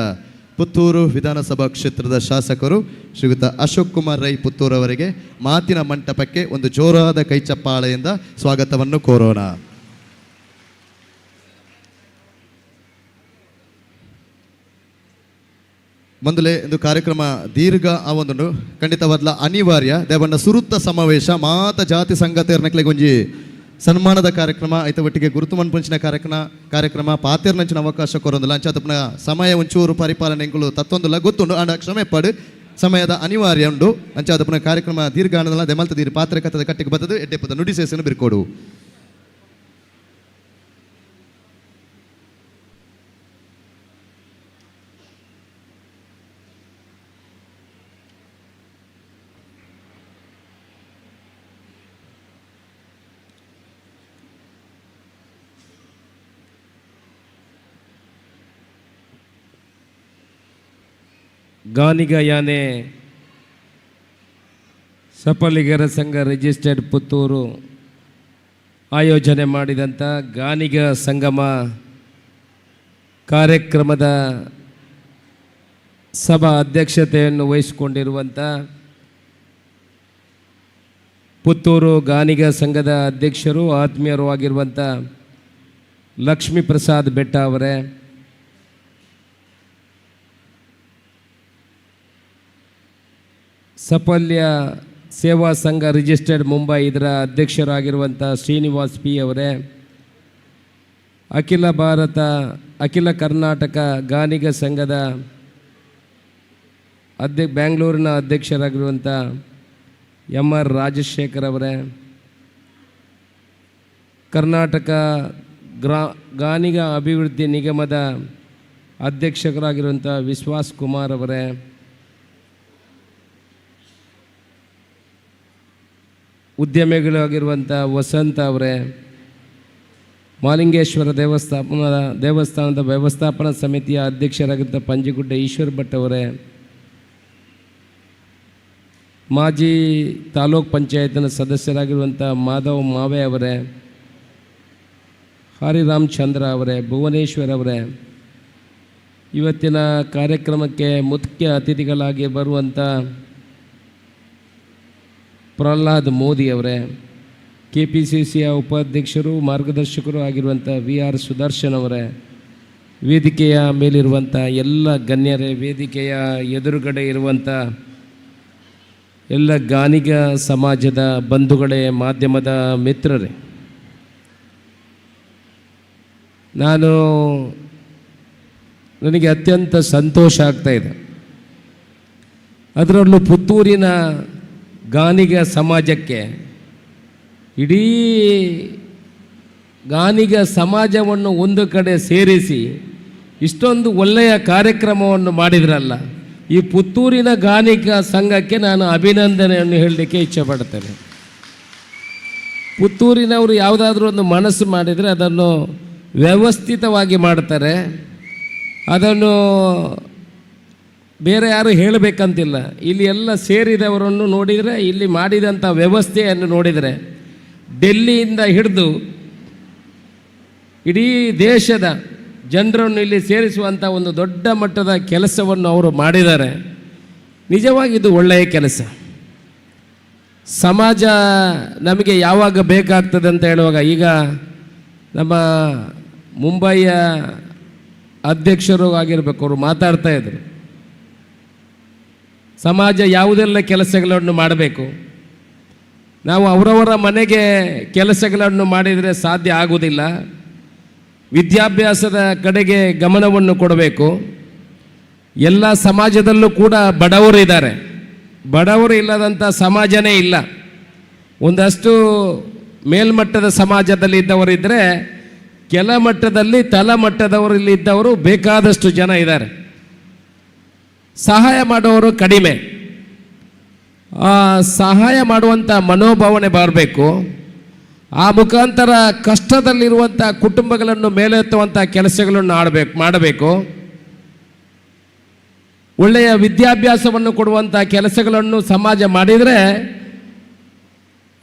Speaker 4: ಪುತ್ತೂರು ವಿಧಾನಸಭಾ ಕ್ಷೇತ್ರದ ಶಾಸಕರು ಶ್ರೀಯುತ ಅಶೋಕ್ ಕುಮಾರ್ ರೈ ಪುತ್ತೂರು ಅವರಿಗೆ ಮಾತಿನ ಮಂಟಪಕ್ಕೆ ಒಂದು ಜೋರಾದ ಕೈಚಪ್ಪಾಳೆಯಿಂದ ಸ್ವಾಗತವನ್ನು ಕೋರೋಣ. ಮೊದಲೇ ಒಂದು ಕಾರ್ಯಕ್ರಮ ದೀರ್ಘ ಆವೊಂದು ಖಂಡಿತವಾದ್ಲ ಅನಿವಾರ್ಯ ದೇವಣ್ಣ ಸುರುತ್ತ ಸಮಾವೇಶ ಮಾತ ಜಾತಿ ಸಂಘತೆರ್ನಕ್ಲೆಗೆ ಒಂಜಿ ಸನ್ಮಾನದ ಕಾರ್ಯಕ್ರಮ ಐತ ಒಟ್ಟಿಗೆ ಗುರುತು ಮನ್ಪಂಚಿನ ಕಾರ್ಯಕ್ರಮ ಪಾತೆರ್ನಂಚಿನ ಅವಕಾಶ ಕೊರೊಂದಿಲ್ಲ ಅಂಚಾತಪ್ಪನ ಸಮಯ ಒಂಚೂರು ಪರಿಪಾಲನೆ ಎಂಕುಲು ತತ್ತೊಂದಿಲ್ಲ ಗೊತ್ತುಂಡು ಅಂಡ ಕ್ಷಮೆ ಪಡು ಸಮಯದ ಅನಿವಾರ್ಯ ಉಂಡು ಅಂಚಾತಪ್ಪನ ಕಾರ್ಯಕ್ರಮ ದೀರ್ಘ ಅನ್ನಲ್ಲ ದೆಮಲ್ತ ದೀರ್ ಪಾತ್ರೆ ಕತ್ತದ ಕಟ್ಟಿಗೆ ಬರ್ತದೆ ಎಡ್ಡೆಪ್ಪದ ನುಡಿ ಸೇಸನ್ನು ಬಿರ್ಕೋಡು.
Speaker 15: ಗಾನಿಗ ಯಾನೆ ಸಪಲಿಗರ ಸಂಘ ರಿಜಿಸ್ಟರ್ಡ್ ಪುತ್ತೂರು ಆಯೋಜನೆ ಮಾಡಿದಂಥ ಗಾನಿಗ ಸಂಗಮ ಕಾರ್ಯಕ್ರಮದ ಸಭಾ ಅಧ್ಯಕ್ಷತೆಯನ್ನು ವಹಿಸಿಕೊಂಡಿರುವಂಥ ಪುತ್ತೂರು ಗಾನಿಗ ಸಂಘದ ಅಧ್ಯಕ್ಷರು ಆತ್ಮೀಯರು ಆಗಿರುವಂಥ ಲಕ್ಷ್ಮೀ ಪ್ರಸಾದ್ ಬೆಟ್ಟ ಅವರೇ, ಸಪಲ್ಯ ಸೇವಾ ಸಂಘ ರಿಜಿಸ್ಟರ್ಡ್ ಮುಂಬೈ ಇದರ ಅಧ್ಯಕ್ಷರಾಗಿರುವಂಥ ಶ್ರೀನಿವಾಸ್ ಪಿ ಅವರೇ, ಅಖಿಲ ಕರ್ನಾಟಕ ಗಾನಿಗ ಸಂಘದ ಬ್ಯಾಂಗ್ಳೂರಿನ ಅಧ್ಯಕ್ಷರಾಗಿರುವಂಥ MR ರಾಜಶೇಖರ್ ಅವರೇ, ಕರ್ನಾಟಕ ಗಾನಿಗ ಅಭಿವೃದ್ಧಿ ನಿಗಮದ ಅಧ್ಯಕ್ಷರಾಗಿರುವಂಥ ವಿಶ್ವಾಸ್ ಕುಮಾರ್ ಅವರೇ, ಉದ್ಯಮಿಗಳಾಗಿರುವಂಥ ವಸಂತ ಅವರೇ, ಮಾಲಿಂಗೇಶ್ವರ ದೇವಸ್ಥಾನದ ವ್ಯವಸ್ಥಾಪನಾ ಸಮಿತಿಯ ಅಧ್ಯಕ್ಷರಾಗಿದ್ದ ಪಂಜಿಗುಡ್ಡ ಈಶ್ವರ್ ಭಟ್ ಅವರೇ, ಮಾಜಿ ತಾಲೂಕ್ ಪಂಚಾಯತ್ನ ಸದಸ್ಯರಾಗಿರುವಂಥ ಮಾಧವ್ ಮಾವೆ ಅವರೇ, ಹರಿರಾಮ್ ಚಂದ್ರ ಅವರೇ, ಭುವನೇಶ್ವರ್ ಅವರೇ, ಇವತ್ತಿನ ಕಾರ್ಯಕ್ರಮಕ್ಕೆ ಮುಖ್ಯ ಅತಿಥಿಗಳಾಗಿ ಬರುವಂಥ ಪ್ರಹ್ಲಾದ್ ಮೋದಿ ಅವರೇ, KPCCಯ ಉಪಾಧ್ಯಕ್ಷರು ಮಾರ್ಗದರ್ಶಕರು ಆಗಿರುವಂಥ VR ಸುದರ್ಶನ್ ಅವರೇ, ವೇದಿಕೆಯ ಮೇಲಿರುವಂಥ ಎಲ್ಲ ಗಣ್ಯರೇ, ವೇದಿಕೆಯ ಎದುರುಗಡೆ ಇರುವಂಥ ಎಲ್ಲ ಗಾನಿಗ ಸಮಾಜದ ಬಂಧುಗಳೇ, ಮಾಧ್ಯಮದ ಮಿತ್ರರೇ, ನನಗೆ ಅತ್ಯಂತ ಸಂತೋಷ ಆಗ್ತಾಯಿದೆ. ಅದರಲ್ಲೂ ಪುತ್ತೂರಿನ ಗಾನಿಗ ಸಮಾಜಕ್ಕೆ, ಇಡೀ ಗಾನಿಗ ಸಮಾಜವನ್ನು ಒಂದು ಕಡೆ ಸೇರಿಸಿ ಇಷ್ಟೊಂದು ಒಳ್ಳೆಯ ಕಾರ್ಯಕ್ರಮವನ್ನು ಮಾಡಿದ್ರಲ್ಲ, ಈ ಪುತ್ತೂರಿನ ಗಾನಿಗ ಸಂಘಕ್ಕೆ ನಾನು ಅಭಿನಂದನೆಯನ್ನು ಹೇಳಲಿಕ್ಕೆ ಇಚ್ಛೆಪಡ್ತೇನೆ. ಪುತ್ತೂರಿನವರು ಯಾವುದಾದ್ರೂ ಒಂದು ಮನಸ್ಸು ಮಾಡಿದರೆ ಅದನ್ನು ವ್ಯವಸ್ಥಿತವಾಗಿ ಮಾಡ್ತಾರೆ. ಅದನ್ನು ಬೇರೆ ಯಾರು ಹೇಳಬೇಕಂತಿಲ್ಲ. ಇಲ್ಲಿ ಎಲ್ಲ ಸೇರಿದವರನ್ನು ನೋಡಿದರೆ, ಇಲ್ಲಿ ಮಾಡಿದಂಥ ವ್ಯವಸ್ಥೆಯನ್ನು ನೋಡಿದರೆ, ಡೆಲ್ಲಿಯಿಂದ ಹಿಡಿದು ಇಡೀ ದೇಶದ ಜನರನ್ನು ಇಲ್ಲಿ ಸೇರಿಸುವಂಥ ಒಂದು ದೊಡ್ಡ ಮಟ್ಟದ ಕೆಲಸವನ್ನು ಅವರು ಮಾಡಿದ್ದಾರೆ. ನಿಜವಾಗಿ ಇದು ಒಳ್ಳೆಯ ಕೆಲಸ. ಸಮಾಜ ನಮಗೆ ಯಾವಾಗ ಬೇಕಾಗ್ತದೆ ಅಂತ ಹೇಳುವಾಗ, ಈಗ ನಮ್ಮ ಮುಂಬೈಯ ಅಧ್ಯಕ್ಷರು ಆಗಿರಬೇಕು, ಅವರು ಮಾತಾಡ್ತಾ ಇದ್ರು, ಸಮಾಜ ಯಾವುದೆಲ್ಲ ಕೆಲಸಗಳನ್ನು ಮಾಡಬೇಕು, ನಾವು ಅವರವರ ಮನೆಗೆ ಕೆಲಸಗಳನ್ನು ಮಾಡಿದರೆ ಸಾಧ್ಯ ಆಗುವುದಿಲ್ಲ. ವಿದ್ಯಾಭ್ಯಾಸದ ಕಡೆಗೆ ಗಮನವನ್ನು ಕೊಡಬೇಕು. ಎಲ್ಲ ಸಮಾಜದಲ್ಲೂ ಕೂಡ ಬಡವರು ಇದ್ದಾರೆ. ಬಡವರು ಇಲ್ಲದಂಥ ಸಮಾಜನೇ ಇಲ್ಲ. ಒಂದಷ್ಟು ಮೇಲ್ಮಟ್ಟದ ಸಮಾಜದಲ್ಲಿ ಇದ್ದವರಿದ್ದರೆ, ಕೆಳಮಟ್ಟದಲ್ಲಿ ತಳಮಟ್ಟದವರು ಇಲ್ಲಿದ್ದವರು ಬೇಕಾದಷ್ಟು ಜನ ಇದ್ದಾರೆ. ಸಹಾಯ ಮಾಡುವವರು ಕಡಿಮೆ. ಆ ಸಹಾಯ ಮಾಡುವಂಥ ಮನೋಭಾವನೆ ಬರಬೇಕು. ಆ ಮುಖಾಂತರ ಕಷ್ಟದಲ್ಲಿರುವಂಥ ಕುಟುಂಬಗಳನ್ನು ಮೇಲೆತ್ತುವಂಥ ಕೆಲಸಗಳನ್ನು ಮಾಡಬೇಕು. ಒಳ್ಳೆಯ ವಿದ್ಯಾಭ್ಯಾಸವನ್ನು ಕೊಡುವಂಥ ಕೆಲಸಗಳನ್ನು ಸಮಾಜ ಮಾಡಿದರೆ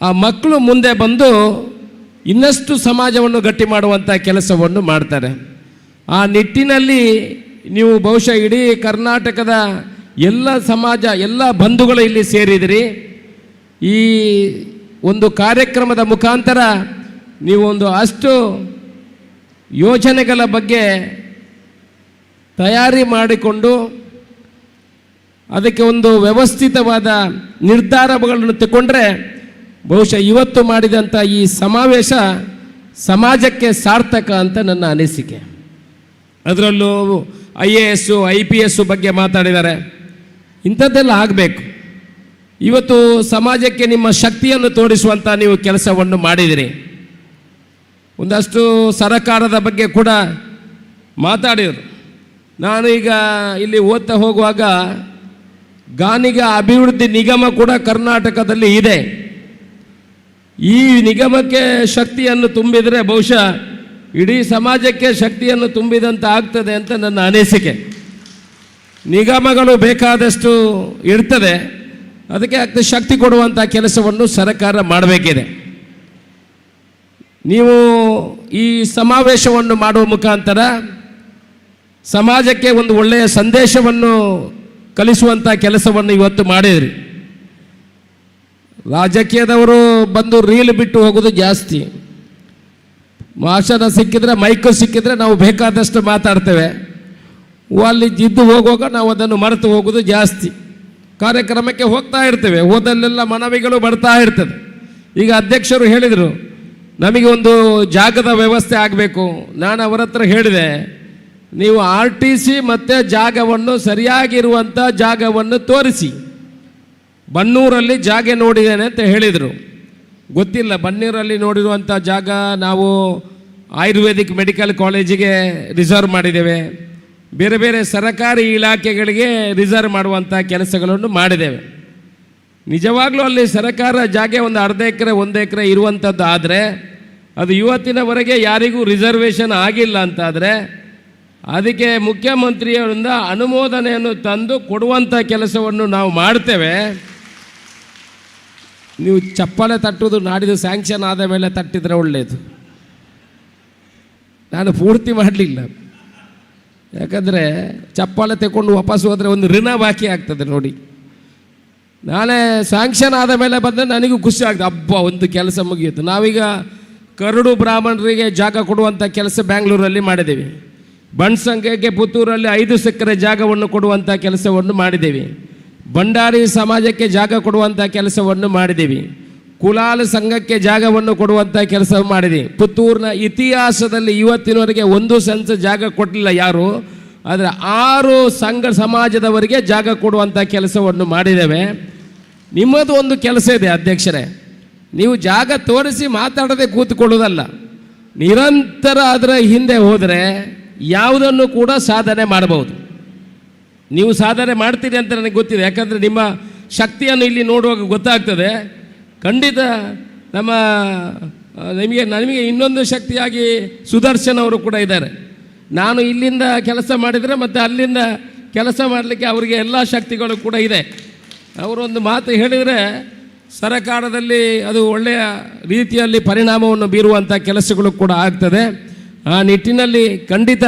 Speaker 15: ಆ ಮಕ್ಕಳು ಮುಂದೆ ಬಂದು ಇನ್ನಷ್ಟು ಸಮಾಜವನ್ನು ಗಟ್ಟಿ ಮಾಡುವಂಥ ಕೆಲಸವನ್ನು ಮಾಡ್ತಾರೆ. ಆ ನಿಟ್ಟಿನಲ್ಲಿ ನೀವು ಬಹುಶಃ ಇಡೀ ಕರ್ನಾಟಕದ ಎಲ್ಲ ಸಮಾಜ, ಎಲ್ಲ ಬಂಧುಗಳು ಇಲ್ಲಿ ಸೇರಿದಿರಿ. ಈ ಒಂದು ಕಾರ್ಯಕ್ರಮದ ಮುಖಾಂತರ ನೀವು ಅಷ್ಟು ಯೋಜನೆಗಳ ಬಗ್ಗೆ ತಯಾರಿ ಮಾಡಿಕೊಂಡು ಅದಕ್ಕೆ ಒಂದು ವ್ಯವಸ್ಥಿತವಾದ ನಿರ್ಧಾರಗಳನ್ನು ತಗೊಂಡ್ರೆ ಬಹುಶಃ ಇವತ್ತು ಮಾಡಿದಂಥ ಈ ಸಮಾವೇಶ ಸಮಾಜಕ್ಕೆ ಸಾರ್ಥಕ ಅಂತ ನನ್ನ ಅನಿಸಿಕೆ. ಅದರಲ್ಲೂ IAS IPS ಬಗ್ಗೆ ಮಾತಾಡಿದ್ದಾರೆ. ಇಂಥದ್ದೆಲ್ಲ ಆಗಬೇಕು. ಇವತ್ತು ಸಮಾಜಕ್ಕೆ ನಿಮ್ಮ ಶಕ್ತಿಯನ್ನು ತೋರಿಸುವಂಥ ನೀವು ಕೆಲಸವನ್ನು ಮಾಡಿದಿರಿ. ಒಂದಷ್ಟು ಸರಕಾರದ ಬಗ್ಗೆ ಕೂಡ ಮಾತಾಡಿದರು. ನಾನು ಈಗ ಇಲ್ಲಿ ಓದ್ತಾ ಹೋಗುವಾಗ ಗಾನಿಗ ಅಭಿವೃದ್ಧಿ ನಿಗಮ ಕೂಡ ಕರ್ನಾಟಕದಲ್ಲಿ ಇದೆ. ಈ ನಿಗಮಕ್ಕೆ ಶಕ್ತಿಯನ್ನು ತುಂಬಿದರೆ ಬಹುಶಃ ಇಡೀ ಸಮಾಜಕ್ಕೆ ಶಕ್ತಿಯನ್ನು ತುಂಬಿದಂತೆ ಆಗ್ತದೆ ಅಂತ ನನ್ನ ಅನಿಸಿಕೆ. ನಿಗಮಗಳು ಬೇಕಾದಷ್ಟು ಇರ್ತದೆ, ಅದಕ್ಕೆ ಶಕ್ತಿ ಕೊಡುವಂಥ ಕೆಲಸವನ್ನು ಸರ್ಕಾರ ಮಾಡಬೇಕಿದೆ. ನೀವು ಈ ಸಮಾವೇಶವನ್ನು ಮಾಡುವ ಮುಖಾಂತರ ಸಮಾಜಕ್ಕೆ ಒಂದು ಒಳ್ಳೆಯ ಸಂದೇಶವನ್ನು ಕಲಿಸುವಂಥ ಕೆಲಸವನ್ನು ಇವತ್ತು ಮಾಡಿದ್ರಿ. ರಾಜಕೀಯದವರು ಬಂದು ರೀಲ್ ಬಿಟ್ಟು ಹೋಗೋದು ಜಾಸ್ತಿ. ಭಾಷಣ ಸಿಕ್ಕಿದ್ರೆ, ಮೈಕು ಸಿಕ್ಕಿದ್ರೆ ನಾವು ಬೇಕಾದಷ್ಟು ಮಾತಾಡ್ತೇವೆ. ಅಲ್ಲಿ ಜಿದ್ದು ಹೋಗುವಾಗ ನಾವು ಅದನ್ನು ಮರೆತು ಹೋಗೋದು ಜಾಸ್ತಿ. ಕಾರ್ಯಕ್ರಮಕ್ಕೆ ಹೋಗ್ತಾ ಇರ್ತೇವೆ, ಹೋದಲ್ಲೆಲ್ಲ ಮನವಿಗಳು ಬರ್ತಾ ಇರ್ತದೆ. ಈಗ ಅಧ್ಯಕ್ಷರು ಹೇಳಿದರು ನಮಗೆ ಒಂದು ಜಾಗದ ವ್ಯವಸ್ಥೆ ಆಗಬೇಕು. ನಾನು ಅವರ ಹತ್ರ ಹೇಳಿದೆ, ನೀವು RTC ಮತ್ತು ಜಾಗವನ್ನು ಸರಿಯಾಗಿರುವಂಥ ಜಾಗವನ್ನು ತೋರಿಸಿ. ಬನ್ನೂರಲ್ಲಿ ಜಾಗ ನೋಡಿದ್ದೇನೆ ಅಂತ ಹೇಳಿದರು. ಗೊತ್ತಿಲ್ಲ, ಬನ್ನೂರಲ್ಲಿ ನೋಡಿರುವಂಥ ಜಾಗ ನಾವು ಆಯುರ್ವೇದಿಕ್ ಮೆಡಿಕಲ್ ಕಾಲೇಜಿಗೆ ರಿಸರ್ವ್ ಮಾಡಿದ್ದೇವೆ. ಬೇರೆ ಬೇರೆ ಸರ್ಕಾರಿ ಇಲಾಖೆಗಳಿಗೆ ರಿಸರ್ವ್ ಮಾಡುವಂಥ ಕೆಲಸಗಳನ್ನು ಮಾಡಿದ್ದೇವೆ. ನಿಜವಾಗ್ಲೂ ಅಲ್ಲಿ ಸರ್ಕಾರ ಜಾಗ ಒಂದು ಅರ್ಧ ಎಕರೆ 1 ಎಕರೆ ಇರುವಂಥದ್ದು ಆದರೆ ಅದು ಇವತ್ತಿನವರೆಗೆ ಯಾರಿಗೂ ರಿಸರ್ವೇಷನ್ ಆಗಿಲ್ಲ ಅಂತಾದರೆ ಅದಕ್ಕೆ ಮುಖ್ಯಮಂತ್ರಿಯವರಿಂದ ಅನುಮೋದನೆಯನ್ನು ತಂದು ಕೊಡುವಂಥ ಕೆಲಸವನ್ನು ನಾವು ಮಾಡ್ತೇವೆ. ನೀವು ಚಪ್ಪಾಳೆ ತಟ್ಟುವುದು ನಾಡಿದ್ದು ಸ್ಯಾಂಕ್ಷನ್ ಆದ ಮೇಲೆ ತಟ್ಟಿದರೆ ಒಳ್ಳೆಯದು. ನಾನು ಪೂರ್ತಿ ಮಾಡಲಿಲ್ಲ, ಯಾಕಂದರೆ ಚಪ್ಪಾಳೆ ತಗೊಂಡು ವಾಪಸ್ ಹೋದರೆ ಒಂದು ಋಣ ಬಾಕಿ ಆಗ್ತದೆ ನೋಡಿ. ನಾಳೆ ಸ್ಯಾಂಕ್ಷನ್ ಆದ ಮೇಲೆ ಬಂದರೆ ನನಗೂ ಖುಷಿ ಆಗ್ತದೆ, ಹಬ್ಬ ಒಂದು ಕೆಲಸ ಮುಗಿಯಿತು. ನಾವೀಗ ಕರಡು ಬ್ರಾಹ್ಮಣರಿಗೆ ಜಾಗ ಕೊಡುವಂಥ ಕೆಲಸ ಬ್ಯಾಂಗ್ಳೂರಲ್ಲಿ ಮಾಡಿದ್ದೀವಿ. ಬಣ್ಸಂಖ್ಯೆಗೆ ಪುತ್ತೂರಲ್ಲಿ 5 ಎಕರೆ ಜಾಗವನ್ನು ಕೊಡುವಂಥ ಕೆಲಸವನ್ನು ಮಾಡಿದ್ದೀವಿ. ಭಂಡಾರಿ ಸಮಾಜಕ್ಕೆ ಜಾಗ ಕೊಡುವಂಥ ಕೆಲಸವನ್ನು ಮಾಡಿದ್ದೀವಿ. ಕುಲಾಲ ಸಂಘಕ್ಕೆ ಜಾಗವನ್ನು ಕೊಡುವಂಥ ಕೆಲಸ ಮಾಡಿದ್ದೀವಿ. ಪುತ್ತೂರಿನ ಇತಿಹಾಸದಲ್ಲಿ ಇವತ್ತಿನವರೆಗೆ 1 ಸೆನ್ಸ್ ಜಾಗ ಕೊಟ್ಟಿಲ್ಲ ಯಾರು, ಆದರೆ 6 ಸಂಘ ಸಮಾಜದವರಿಗೆ ಜಾಗ ಕೊಡುವಂಥ ಕೆಲಸವನ್ನು ಮಾಡಿದ್ದೇವೆ. ನಿಮ್ಮದು ಒಂದು ಕೆಲಸ ಇದೆ ಅಧ್ಯಕ್ಷರೇ, ನೀವು ಜಾಗ ತೋರಿಸಿ ಮಾತಾಡದೆ ಕೂತ್ಕೊಳ್ಳೋದಲ್ಲ, ನಿರಂತರ ಅದರ ಹಿಂದೆ ಹೋದರೆ ಯಾವುದನ್ನು ಕೂಡ ಸಾಧನೆ ಮಾಡಬಹುದು. ನೀವು ಸಾಧನೆ ಮಾಡ್ತೀರಿ ಅಂತ ನನಗೆ ಗೊತ್ತಿದೆ, ಯಾಕಂದರೆ ನಿಮ್ಮ ಶಕ್ತಿಯನ್ನು ಇಲ್ಲಿ ನೋಡುವಾಗ ಗೊತ್ತಾಗ್ತದೆ. ಖಂಡಿತ ನನಗೆ ಇನ್ನೊಂದು ಶಕ್ತಿಯಾಗಿ ಸುದರ್ಶನ್ ಅವರು ಕೂಡ ಇದ್ದಾರೆ. ನಾನು ಇಲ್ಲಿಂದ ಕೆಲಸ ಮಾಡಿದರೆ ಮತ್ತು ಅಲ್ಲಿಂದ ಕೆಲಸ ಮಾಡಲಿಕ್ಕೆ ಅವರಿಗೆ ಎಲ್ಲ ಶಕ್ತಿಗಳು ಕೂಡ ಇದೆ. ಅವರೊಂದು ಮಾತು ಹೇಳಿದರೆ ಸರಕಾರದಲ್ಲಿ ಅದು ಒಳ್ಳೆಯ ರೀತಿಯಲ್ಲಿ ಪರಿಣಾಮವನ್ನು ಬೀರುವಂಥ ಕೆಲಸಗಳು ಕೂಡ ಆಗ್ತದೆ. ಆ ನಿಟ್ಟಿನಲ್ಲಿ ಖಂಡಿತ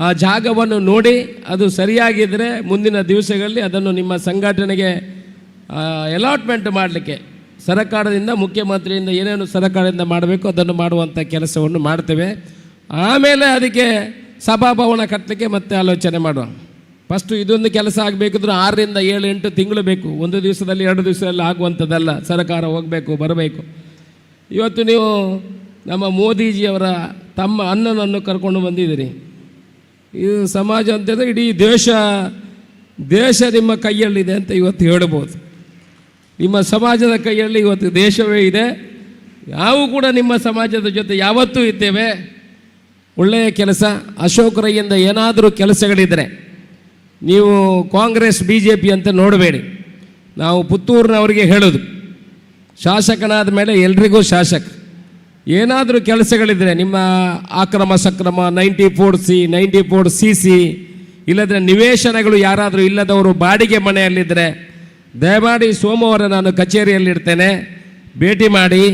Speaker 15: ಆ ಜಾಗವನ್ನು ನೋಡಿ ಅದು ಸರಿಯಾಗಿದ್ದರೆ ಮುಂದಿನ ದಿವಸಗಳಲ್ಲಿ ಅದನ್ನು ನಿಮ್ಮ ಸಂಘಟನೆಗೆ ಅಲಾಟ್ಮೆಂಟ್ ಮಾಡಲಿಕ್ಕೆ ಸರಕಾರದಿಂದ, ಮುಖ್ಯಮಂತ್ರಿಯಿಂದ ಏನೇನು ಸರಕಾರದಿಂದ ಮಾಡಬೇಕು ಅದನ್ನು ಮಾಡುವಂಥ ಕೆಲಸವನ್ನು ಮಾಡ್ತೇವೆ. ಆಮೇಲೆ ಅದಕ್ಕೆ ಸಭಾಭವನ ಕಟ್ಟಲಿಕ್ಕೆ ಮತ್ತೆ ಆಲೋಚನೆ ಮಾಡುವ. ಫಸ್ಟು ಇದೊಂದು ಕೆಲಸ ಆಗಬೇಕಿದ್ರೆ 6 ರಿಂದ 7 8 ತಿಂಗಳು ಬೇಕು. ಒಂದು ದಿವಸದಲ್ಲಿ 2 ದಿವಸದಲ್ಲಿ ಆಗುವಂಥದ್ದಲ್ಲ. ಸರ್ಕಾರ ಹೋಗಬೇಕು, ಬರಬೇಕು. ಇವತ್ತು ನೀವು ನಮ್ಮ ಮೋದಿಜಿಯವರ ತಮ್ಮ ಅಣ್ಣನನ್ನು ಕರ್ಕೊಂಡು ಬಂದಿದ್ದೀರಿ. ಇದು ಸಮಾಜ ಅಂತಂದರೆ ಇಡೀ ದೇಶ ನಿಮ್ಮ ಕೈಯಲ್ಲಿದೆ ಅಂತ ಇವತ್ತು ಹೇಳ್ಬೋದು. ನಿಮ್ಮ ಸಮಾಜದ ಕೈಯಲ್ಲಿ ಇವತ್ತು ದೇಶವೇ ಇದೆ. ನಾವು ಕೂಡ ನಿಮ್ಮ ಸಮಾಜದ ಜೊತೆ ಯಾವತ್ತೂ ಇದ್ದೇವೆ. ಒಳ್ಳೆಯ ಕೆಲಸ. ಅಶೋಕ್ ರೈಯಿಂದ ಏನಾದರೂ ಕೆಲಸಗಳಿದ್ದರೆ ನೀವು ಕಾಂಗ್ರೆಸ್ BJP ಅಂತ ನೋಡಬೇಡಿ. ನಾವು ಪುತ್ತೂರಿನವರಿಗೆ ಹೇಳೋದು, ಶಾಸಕನಾದ ಮೇಲೆ ಎಲ್ರಿಗೂ ಶಾಸಕ. ಏನಾದರೂ ಕೆಲಸಗಳಿದ್ದರೆ ನಿಮ್ಮ ಆಕ್ರಮ ಸಕ್ರಮ 94C 94CC ಇಲ್ಲದ್ರೆ ನಿವೇಶನಗಳು ಯಾರಾದರೂ ಇಲ್ಲದವರು ಬಾಡಿಗೆ ಮನೆಯಲ್ಲಿದ್ದರೆ ದಯಮಾಡಿ ಸೋಮವಾರ ನಾನು ಕಚೇರಿಯಲ್ಲಿರ್ತೇನೆ, ಭೇಟಿ ಮಾಡಿ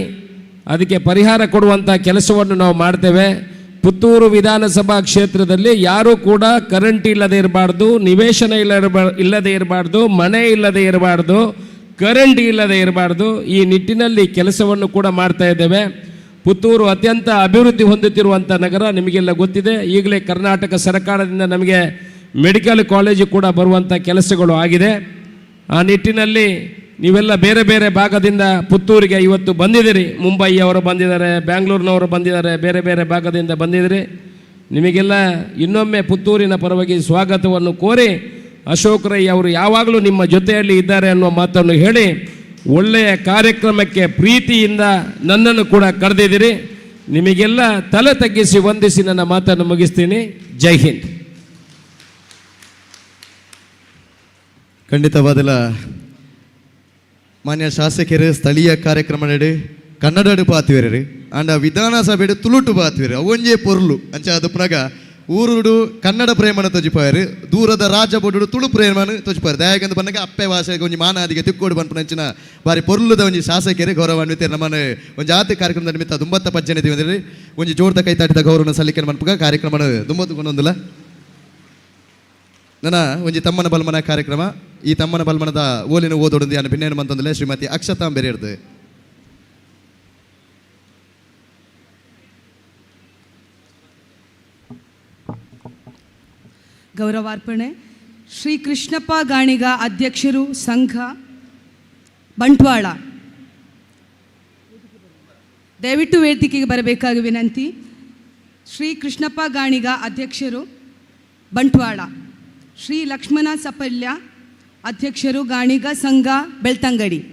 Speaker 15: ಅದಕ್ಕೆ ಪರಿಹಾರ ಕೊಡುವಂಥ ಕೆಲಸವನ್ನು ನಾವು ಮಾಡ್ತೇವೆ. ಪುತ್ತೂರು ವಿಧಾನಸಭಾ ಕ್ಷೇತ್ರದಲ್ಲಿ ಯಾರೂ ಕೂಡ ಕರೆಂಟ್ ಇಲ್ಲದೆ ಇರಬಾರ್ದು, ನಿವೇಶನ ಇಲ್ಲದೆ ಇರಬಾರ್ದು, ಮನೆ ಇಲ್ಲದೆ ಇರಬಾರ್ದು, ಕರೆಂಟ್ ಇಲ್ಲದೆ ಇರಬಾರ್ದು. ಈ ನಿಟ್ಟಿನಲ್ಲಿ ಕೆಲಸವನ್ನು ಕೂಡ ಮಾಡ್ತಾ ಇದ್ದೇವೆ. ಪುತ್ತೂರು ಅತ್ಯಂತ ಅಭಿವೃದ್ಧಿ ಹೊಂದುತ್ತಿರುವಂಥ ನಗರ, ನಿಮಗೆಲ್ಲ ಗೊತ್ತಿದೆ. ಈಗಲೇ ಕರ್ನಾಟಕ ಸರ್ಕಾರದಿಂದ ನಮಗೆ ಮೆಡಿಕಲ್ ಕಾಲೇಜು ಕೂಡ ಬರುವಂಥ ಕೆಲಸಗಳು ಆಗಿದೆ. ಆ ನಿಟ್ಟಿನಲ್ಲಿ ನೀವೆಲ್ಲ ಬೇರೆ ಬೇರೆ ಭಾಗದಿಂದ ಪುತ್ತೂರಿಗೆ ಇವತ್ತು ಬಂದಿದ್ದೀರಿ. ಮುಂಬೈಯವರು ಬಂದಿದ್ದಾರೆ, ಬ್ಯಾಂಗ್ಳೂರಿನವರು ಬಂದಿದ್ದಾರೆ, ಬೇರೆ ಬೇರೆ ಭಾಗದಿಂದ ಬಂದಿದ್ದೀರಿ. ನಿಮಗೆಲ್ಲ ಇನ್ನೊಮ್ಮೆ ಪುತ್ತೂರಿನ ಪರವಾಗಿ ಸ್ವಾಗತವನ್ನು ಕೋರಿ, ಅಶೋಕ್ ರೈ ಅವರು ಯಾವಾಗಲೂ ನಿಮ್ಮ ಜೊತೆಯಲ್ಲಿ ಇದ್ದಾರೆ ಅನ್ನುವ ಮಾತನ್ನು ಹೇಳಿ, ಒಳ್ಳೆಯ ಕಾರ್ಯಕ್ರಮಕ್ಕೆ ಪ್ರೀತಿಯಿಂದ ನನ್ನನ್ನು ಕೂಡ ಕರೆದಿದ್ದೀರಿ. ನಿಮಗೆಲ್ಲ ತಲೆ ತಗ್ಗಿಸಿ ವಂದಿಸಿ ನನ್ನ ಮಾತನ್ನು ಮುಗಿಸ್ತೀನಿ. ಜೈ ಹಿಂದ್.
Speaker 4: ಖಂಡಿತವಾದಲ್ಲ ಮಾನ್ಯ ಶಾಸಕರು ಸ್ಥಳೀಯ ಕಾರ್ಯಕ್ರಮ ನಡೆ ಕನ್ನಡ ಪಾತಿವೇರಿ ಅಂಡ ವಿಧಾನಸಭೆ ತುಳುಟು ಪಾತಿವೇರಿ ಅವೊಂಜೇ ಪೊರ್ಲು ಅಂಚ ಅದು ಪ್ರಗ ಊರುಡು ಕನ್ನಡ ಪ್ರೇಮನ ತೊಜಿಪಾಯರು ದೂರದ ರಾಜ ಬೊಡು ತುಳು ಪ್ರೇಮನ ತೊಜಿಪಾಯರು ದಯಾಗಂದು ಬಂದಾಗ ಅಪ್ಪೆ ಭಾಷೆಗೆ ಒಂಜಿ ಮಾನಾದಿಗೆ ತಿಕ್ಕೋಡು ಬಂಪನಂಚಿನ ಬಾರಿ ಪೊರ್ಲುದ ಒಂಜಿ ಶಾಸಕರಿಗೆ ಗೌರವಾನ್ವಿತ ನಮ್ಮನ್ನು ಒಂಜಿ ಆತ ಕಾರ್ಯಕ್ರಮದ ನಿಮಿತ್ತ ದುಂಬತ್ತ ಪಜ್ಜನೆ ತಿಂದಿರಿ ಒಂಜಿ ಜೋರ್ದ ಕೈತಾಟಿದ ಗೌರವನ ಸಲ್ಲಿಕೆ ಮನ್ಪುಗ ಕಾರ್ಯಕ್ರಮನ ದುಂಬತ್ತುಕೊಂಡೊಂದಿಲ್ಲ ನನ್ನ ಒಂಜಿ ತಮ್ಮನ ಬಲ್ಮನ ಕಾರ್ಯಕ್ರಮ ಈ ತಮ್ಮನ ಬಲ್ಮನದ ಓಲಿನ ಓದೊಡಂದು ಯಾನು ಭಿನ್ನೇನು ಮಂತಂದಲೇ ಶ್ರೀಮತಿ ಅಕ್ಷತಾ ಬೆರೆಯರ್ದು
Speaker 16: ಗೌರವಾರ್ಪಣೆ. ಶ್ರೀ ಕೃಷ್ಣಪ್ಪ ಗಾಣಿಗ ಅಧ್ಯಕ್ಷರು ಸಂಘ ಬಂಟ್ವಾಳ, ದಯವಿಟ್ಟು ವೇದಿಕೆಗೆ ಬರಬೇಕಾಗಿ ವಿನಂತಿ. ಶ್ರೀ ಕೃಷ್ಣಪ್ಪ ಗಾಣಿಗ ಅಧ್ಯಕ್ಷರು ಬಂಟ್ವಾಳ, ಶ್ರೀ ಲಕ್ಷ್ಮಣ ಸಪಲ್ಯ ಅಧ್ಯಕ್ಷರು ಗಾಣಿಗ ಸಂಘ ಬೆಳ್ತಂಗಡಿ,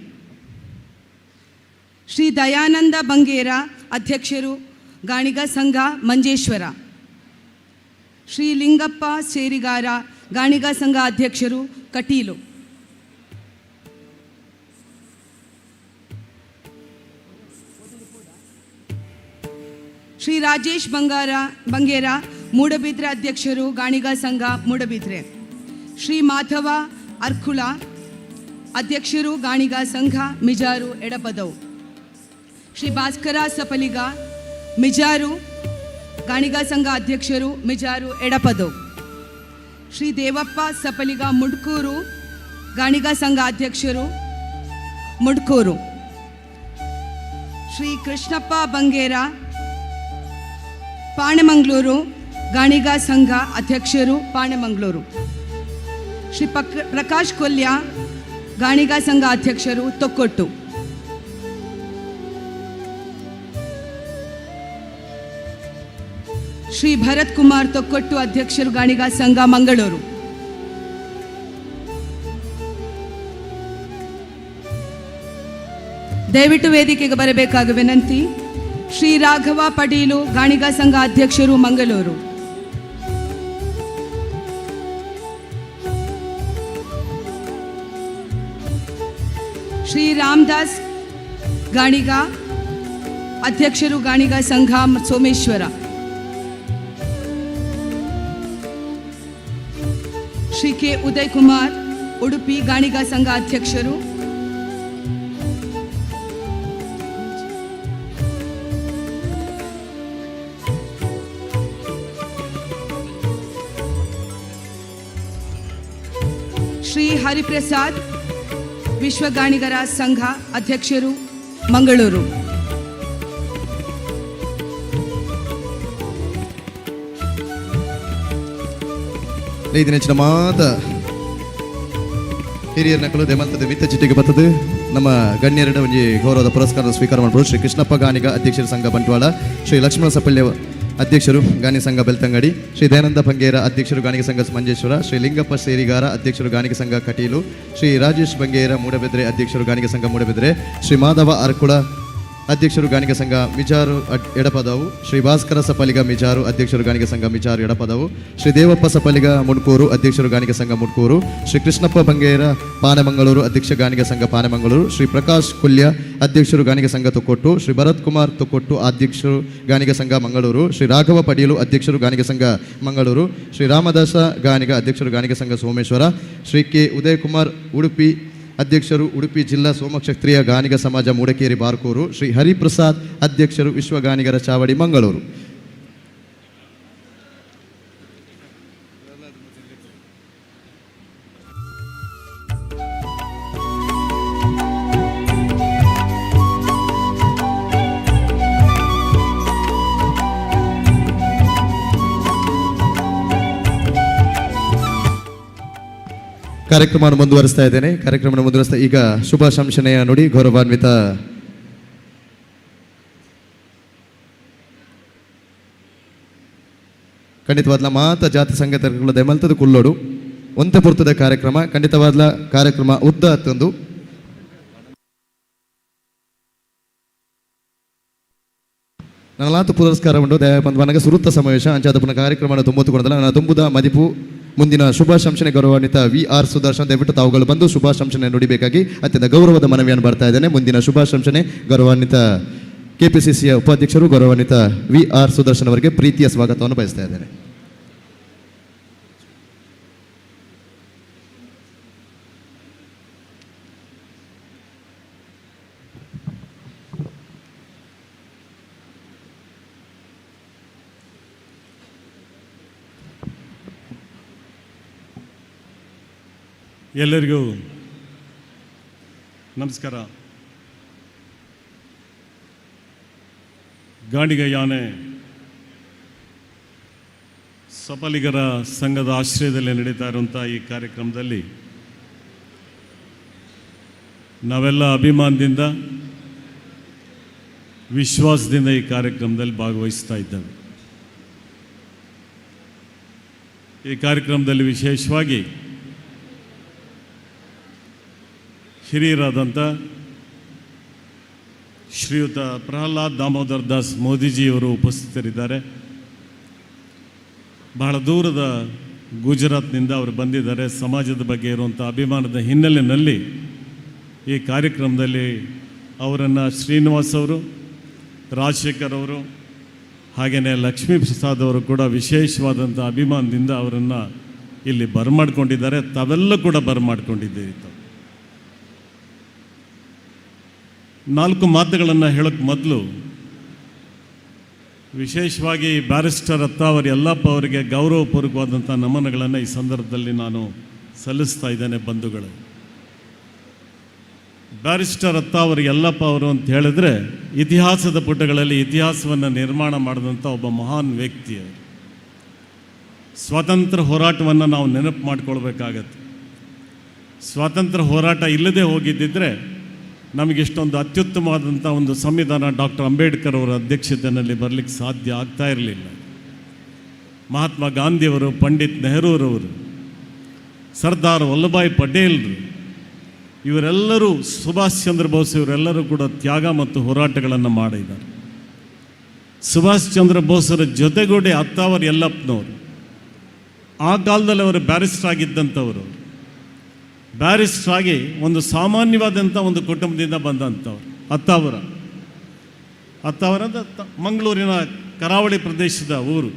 Speaker 16: ಶ್ರೀ ದಯಾನಂದ ಬಂಗೇರ ಅಧ್ಯಕ್ಷರು ಗಾಣಿಗ ಸಂಘ ಮಂಜೇಶ್ವರ, ಶ್ರೀ ಲಿಂಗಪ್ಪ ಸೇರಿಗಾರ ಗಾಣಿಗ ಸಂಘ ಅಧ್ಯಕ್ಷರು ಕಟೀಲು, ಶ್ರೀ ರಾಜೇಶ್ ಬಂಗೇರ ಮೂಡಬಿದ್ರೆ ಅಧ್ಯಕ್ಷರು ಗಾಣಿಗ ಸಂಘ ಮೂಡಬಿದ್ರೆ, ಶ್ರೀ ಮಾಧವ ಅರ್ಕುಳ ಅಧ್ಯಕ್ಷರು ಗಾಣಿಗ ಸಂಘ ಮಿಜಾರು ಎಡಪದವು, ಶ್ರೀ ಭಾಸ್ಕರ ಸಪಲಿಗ ಮಿಜಾರು ಗಾಣಿಗ ಸಂಘ ಅಧ್ಯಕ್ಷರು ಮಿಜಾರು ಎಡಪದವು, ಶ್ರೀ ದೇವಪ್ಪ ಸಪಲಿಗ ಮುಡ್ಕೂರು ಗಾಣಿಗ ಸಂಘ ಅಧ್ಯಕ್ಷರು ಮುಡ್ಕೂರು, ಶ್ರೀ ಕೃಷ್ಣಪ್ಪ ಬಂಗೇರ ಪಾಣೆಮಂಗಳೂರು ಗಾಣಿಗ ಸಂಘ ಅಧ್ಯಕ್ಷರು ಪಾಣೆಮಂಗಳೂರು, ಶ್ರೀ ಪ್ರಕಾಶ್ ಕೊಲ್ಯ ಗಾಣಿಗ ಸಂಘ ಅಧ್ಯಕ್ಷರು ತೊಕ್ಕೊಟ್ಟು, ಶ್ರೀ ಭರತ್ ಕುಮಾರ್ ತೊಕ್ಕೊಟ್ಟು ಅಧ್ಯಕ್ಷರು ಗಾಣಿಗ ಸಂಘ ಮಂಗಳೂರು, ದಯವಿಟ್ಟು ವೇದಿಕೆಗೆ ಬರಬೇಕಾಗಿ ವಿನಂತಿ. ಶ್ರೀ ರಾಘವ ಪಡೀಲು ಗಾಣಿಗ ಸಂಘ ಅಧ್ಯಕ್ಷರು ಮಂಗಳೂರು, ಶ್ರೀ ರಾಮದಾಸ್ ಗಾಣಿಗ ಅಧ್ಯಕ್ಷರು ಗಾಣಿಗ ಸಂಘ ಸೋಮೇಶ್ವರ, ಶ್ರೀ ಕೆ ಉದಯ್ ಕುಮಾರ್ ಉಡುಪಿ ಗಾಣಿಗ ಸಂಘ ಅಧ್ಯಕ್ಷರು, ಶ್ರೀ ಹರಿಪ್ರಸಾದ್ ವಿಶ್ವ ಗಾಣಿಗರ ಸಂಘ ಅಧ್ಯಕ್ಷರು ಮಂಗಳೂರು,
Speaker 4: ಐದಿನ ಮಾತ ಹಿರಿಯರ ನಕಲು ದೇಮಂತದ ಮಿತ್ತ ಚಿಟ್ಟಿಗೆ ಬರ್ತದೆ ನಮ್ಮ ಗಣ್ಯರ ಒಂಜಿ ಗೌರವದ ಪುರಸ್ಕಾರದ ಸ್ವೀಕಾರ ಮಾಡಬಹುದು. ಶ್ರೀ ಕೃಷ್ಣಪ್ಪ ಗಾಣಿಗ ಅಧ್ಯಕ್ಷರ ಸಂಘ ಬಂಟ್ವಾಳ, ಶ್ರೀ ಲಕ್ಷ್ಮಣ ಸಪಲ್ಯ ಅಧ್ಯಕ್ಷರು ಗಾಣಿ ಸಂಘ ಬೆಳ್ತಂಗಡಿ, ಶ್ರೀ ದಯಾನಂದ ಬಂಗೇರ ಅಧ್ಯಕ್ಷರು ಗಾಣಿಗ ಸಂಘ ಮಂಜೇಶ್ವರ, ಶ್ರೀ ಲಿಂಗಪ್ಪ ಸೇರಿಗಾರ ಅಧ್ಯಕ್ಷರು ಗಾಣಿಗ ಸಂಘ ಕಟೀಲು, ಶ್ರೀ ರಾಜೇಶ್ ಬಂಗೇರ ಮೂಡಬೆದ್ರೆ ಅಧ್ಯಕ್ಷರು ಗಾಣಿಗ ಸಂಘ ಮೂಡಬೆದ್ರೆ, ಶ್ರೀ ಮಾಧವ ಅರ್ಕುಳ ಅಧ್ಯಕ್ಷರು ಗಾಣಿಗ ಸಂಘ ಮಿಜಾರು ಎಡಪದವು, ಶ್ರೀ ಭಾಸ್ಕರ ಸಪಲಿಗ ಮಿಜಾರು ಅಧ್ಯಕ್ಷರು ಗಾಣಿಗ ಸಂಘ ಮಿಜಾರು ಎಡಪದವು, ಶ್ರೀ ದೇವಪ್ಪ ಸಪಲಿಗ ಮುಡ್ಕೂರು ಅಧ್ಯಕ್ಷರು ಗಾಣಿಗ ಸಂಘ ಮುಡ್ಕೂರು, ಶ್ರೀ ಕೃಷ್ಣಪ್ಪ ಬಂಗೇರ ಪಾನೆಮಂಗಳೂರು ಅಧ್ಯಕ್ಷ ಗಾಣಿಗ ಸಂಘ ಪಾನೆಮಂಗಳೂರು, ಶ್ರೀ ಪ್ರಕಾಶ್ ಕೊಲ್ಯ ಅಧ್ಯಕ್ಷರು ಗಾಣಿಗ ಸಂಘ ತೊಕ್ಕೊಟ್ಟು, ಶ್ರೀ ಭರತ್ ಕುಮಾರ್ ತೊಕ್ಕೊಟ್ಟು ಅಧ್ಯಕ್ಷರು ಗಾಣಿಗ ಸಂಘ ಮಂಗಳೂರು, ಶ್ರೀ ರಾಘವ ಪಡೀಲು ಅಧ್ಯಕ್ಷರು ಗಾಣಿಗ ಸಂಘ ಮಂಗಳೂರು, ಶ್ರೀ ರಾಮದಾಸ ಗಾಣಿಗ ಅಧ್ಯಕ್ಷರು ಗಾಣಿಗ ಸಂಘ ಸೋಮೇಶ್ವರ, ಶ್ರೀ ಕೆ ಉದಯ್ ಕುಮಾರ್ ಉಡುಪಿ ಅಧ್ಯಕ್ಷರು ಉಡುಪಿ ಜಿಲ್ಲಾ ಸೋಮಕ್ಷತ್ರಿಯ ಗಾಣಿಗ ಸಮಾಜ ಮೂಡಕೇರಿ ಬಾರ್ಕೂರು, ಶ್ರೀ ಹರಿಪ್ರಸಾದ್ ಅಧ್ಯಕ್ಷರು ವಿಶ್ವ ಗಾಣಿಗರ ಚಾವಡಿ ಮಂಗಳೂರು. ಕಾರ್ಯಕ್ರಮವನ್ನು ಮುಂದುವರಿಸ್ತಾ ಇದ್ದೇನೆ. ಕಾರ್ಯಕ್ರಮವನ್ನು ಮುಂದುವರಿಸ್ತಾ ಈಗ ಶುಭಾಶಂಸನೆಯ ನುಡಿ ಗೌರವಾನ್ವಿತ ಖಂಡಿತವಾದ್ಲ ಮಾತ ಜಾತಿ ಸಂಘಟನೆಗಳ ದೆಮಲ್ತದ ಕುಲ್ಲೋಡು ಒಂತೆ ಪುರ್ತದ ಕಾರ್ಯಕ್ರಮ ಖಂಡಿತವಾದ್ಲ ಕಾರ್ಯಕ್ರಮ ಉದ್ದ ಹತ್ತೊಂದು ನನಲಾತು ಪುರಸ್ಕಾರ ಉಂಟು ದಯಪಂದು ಸುರುತ್ತ ಸಮಾವೇಶ ಅಂಚಾದ ಪುನಃ ಕಾರ್ಯಕ್ರಮ ತುಂಬುತ್ತುಕೊಂಡಲ್ಲ ನನ್ನ ತುಂಬುದ ಮದಿಪು ಮುಂದಿನ ಶುಭಾಶಂಸನೆ ಗೌರವಾನ್ವಿತ VR ಸುದರ್ಶನ್ ದಯವಿಟ್ಟು ತಾವುಗಳು ಬಂದು ಶುಭಾಶಂಸನೆ ನುಡಿಬೇಕಾಗಿ ಅತ್ಯಂತ ಗೌರವದ ಮನವಿಯನ್ನು ಬರ್ತಾ ಇದ್ದೇನೆ. ಮುಂದಿನ ಶುಭಾಶಂಸನೆ ಗೌರವಾನ್ವಿತ KPCCಯ ಉಪಾಧ್ಯಕ್ಷರು ಗೌರವಾನ್ವಿತ VR ಸುದರ್ಶನ್ ಅವರಿಗೆ ಪ್ರೀತಿಯ ಸ್ವಾಗತವನ್ನು ಬಯಸ್ತಾ ಇದ್ದೇನೆ.
Speaker 13: ಎಲ್ಲರಿಗೂ ನಮಸ್ಕಾರ. ಗಾಣಿಗ ಯಾನೆ ಸಫಲಿಗರ ಸಂಘದ ಆಶ್ರಯದಲ್ಲಿ ನಡೀತಾ ಇರುವಂಥ ಈ ಕಾರ್ಯಕ್ರಮದಲ್ಲಿ ನಾವೆಲ್ಲ ಅಭಿಮಾನದಿಂದ ವಿಶ್ವಾಸದಿಂದ ಈ ಕಾರ್ಯಕ್ರಮದಲ್ಲಿ ಭಾಗವಹಿಸ್ತಾ ಇದ್ದೇವೆ. ಈ ಕಾರ್ಯಕ್ರಮದಲ್ಲಿ ವಿಶೇಷವಾಗಿ ಹಿರಿಯರಾದಂಥ ಶ್ರೀಯುತ ಪ್ರಹ್ಲಾದ್ ದಾಮೋದರ್ ದಾಸ್ ಮೋದಿಜಿಯವರು ಉಪಸ್ಥಿತರಿದ್ದಾರೆ. ಬಹಳ ದೂರದ ಗುಜರಾತ್ನಿಂದ ಅವರು ಬಂದಿದ್ದಾರೆ. ಸಮಾಜದ ಬಗ್ಗೆ ಇರುವಂಥ ಅಭಿಮಾನದ ಹಿನ್ನೆಲೆಯಲ್ಲಿ ಈ ಕಾರ್ಯಕ್ರಮದಲ್ಲಿ ಅವರನ್ನು ಶ್ರೀನಿವಾಸ್ ಅವರು, ರಾಜಶೇಖರ್ ಅವರು, ಹಾಗೆಯೇ ಲಕ್ಷ್ಮೀ ಪ್ರಸಾದ್ ಅವರು ಕೂಡ ವಿಶೇಷವಾದಂಥ ಅಭಿಮಾನದಿಂದ ಅವರನ್ನು ಇಲ್ಲಿ ಬರಮಾಡ್ಕೊಂಡಿದ್ದಾರೆ. ತಾವೆಲ್ಲ ಕೂಡ ಬರಮಾಡ್ಕೊಂಡಿದ್ದೀರಿ. 4 ಮಾತುಗಳನ್ನು ಹೇಳೋಕ್ಕೆ ಮೊದಲು ವಿಶೇಷವಾಗಿ ಬ್ಯಾರಿಸ್ಟರ್ ಅತ್ತಾವರಿ ಯಲ್ಲಪ್ಪ ಅವರಿಗೆ ಗೌರವಪೂರ್ವಕವಾದಂಥ ನಮನಗಳನ್ನು ಈ ಸಂದರ್ಭದಲ್ಲಿ ನಾನು ಸಲ್ಲಿಸ್ತಾ ಇದ್ದೇನೆ. ಬಂಧುಗಳು, ಬ್ಯಾರಿಸ್ಟರ್ ಅತ್ತಾವರಿ ಯಲ್ಲಪ್ಪ ಅವರು ಅಂತ ಹೇಳಿದ್ರೆ ಇತಿಹಾಸದ ಪುಟಗಳಲ್ಲಿ ಇತಿಹಾಸವನ್ನು ನಿರ್ಮಾಣ ಮಾಡಿದಂಥ ಒಬ್ಬ ಮಹಾನ್ ವ್ಯಕ್ತಿ. ಸ್ವಾತಂತ್ರ್ಯ ಹೋರಾಟವನ್ನು ನಾವು ನೆನಪು ಮಾಡಿಕೊಳ್ಬೇಕಾಗತ್ತೆ. ಸ್ವಾತಂತ್ರ್ಯ ಹೋರಾಟ ಇಲ್ಲದೆ ಹೋಗಿದ್ದಿದ್ರೆ ನಮಗಿಷ್ಟೊಂದು ಅತ್ಯುತ್ತಮವಾದಂಥ ಒಂದು ಸಂವಿಧಾನ ಡಾಕ್ಟರ್ ಅಂಬೇಡ್ಕರ್ ಅವರ ಅಧ್ಯಕ್ಷತೆಯಲ್ಲಿ ಬರಲಿಕ್ಕೆ ಸಾಧ್ಯ ಆಗ್ತಾ ಇರಲಿಲ್ಲ. ಮಹಾತ್ಮ ಗಾಂಧಿಯವರು, ಪಂಡಿತ್ ನೆಹರೂರವರು, ಸರ್ದಾರ್ ವಲ್ಲಭಾಯ್ ಪಟೇಲ್ರು, ಇವರೆಲ್ಲರೂ, ಸುಭಾಷ್ ಚಂದ್ರ ಬೋಸ್ ಇವರೆಲ್ಲರೂ ಕೂಡ ತ್ಯಾಗ ಮತ್ತು ಹೋರಾಟಗಳನ್ನು ಮಾಡಿದ್ದಾರೆ. ಸುಭಾಷ್ ಚಂದ್ರ ಬೋಸರ ಜೊತೆಗೂಡಿ ಅತ್ತಾವರಿ ಯಲ್ಲಪ್ಪನವರು, ಆ ಕಾಲದಲ್ಲಿ ಅವರು ಬ್ಯಾರಿಸ್ಟರ್ ಆಗಿದ್ದಂಥವರು. ಬ್ಯಾರಿಸ್ಟರ್ ಆಗಿ ಒಂದು ಸಾಮಾನ್ಯವಾದಂಥ ಒಂದು ಕುಟುಂಬದಿಂದ ಬಂದಂಥವ್ರು. ಅತ್ತಾವರ ಮಂಗಳೂರಿನ ಕರಾವಳಿ ಪ್ರದೇಶದ ಊರು.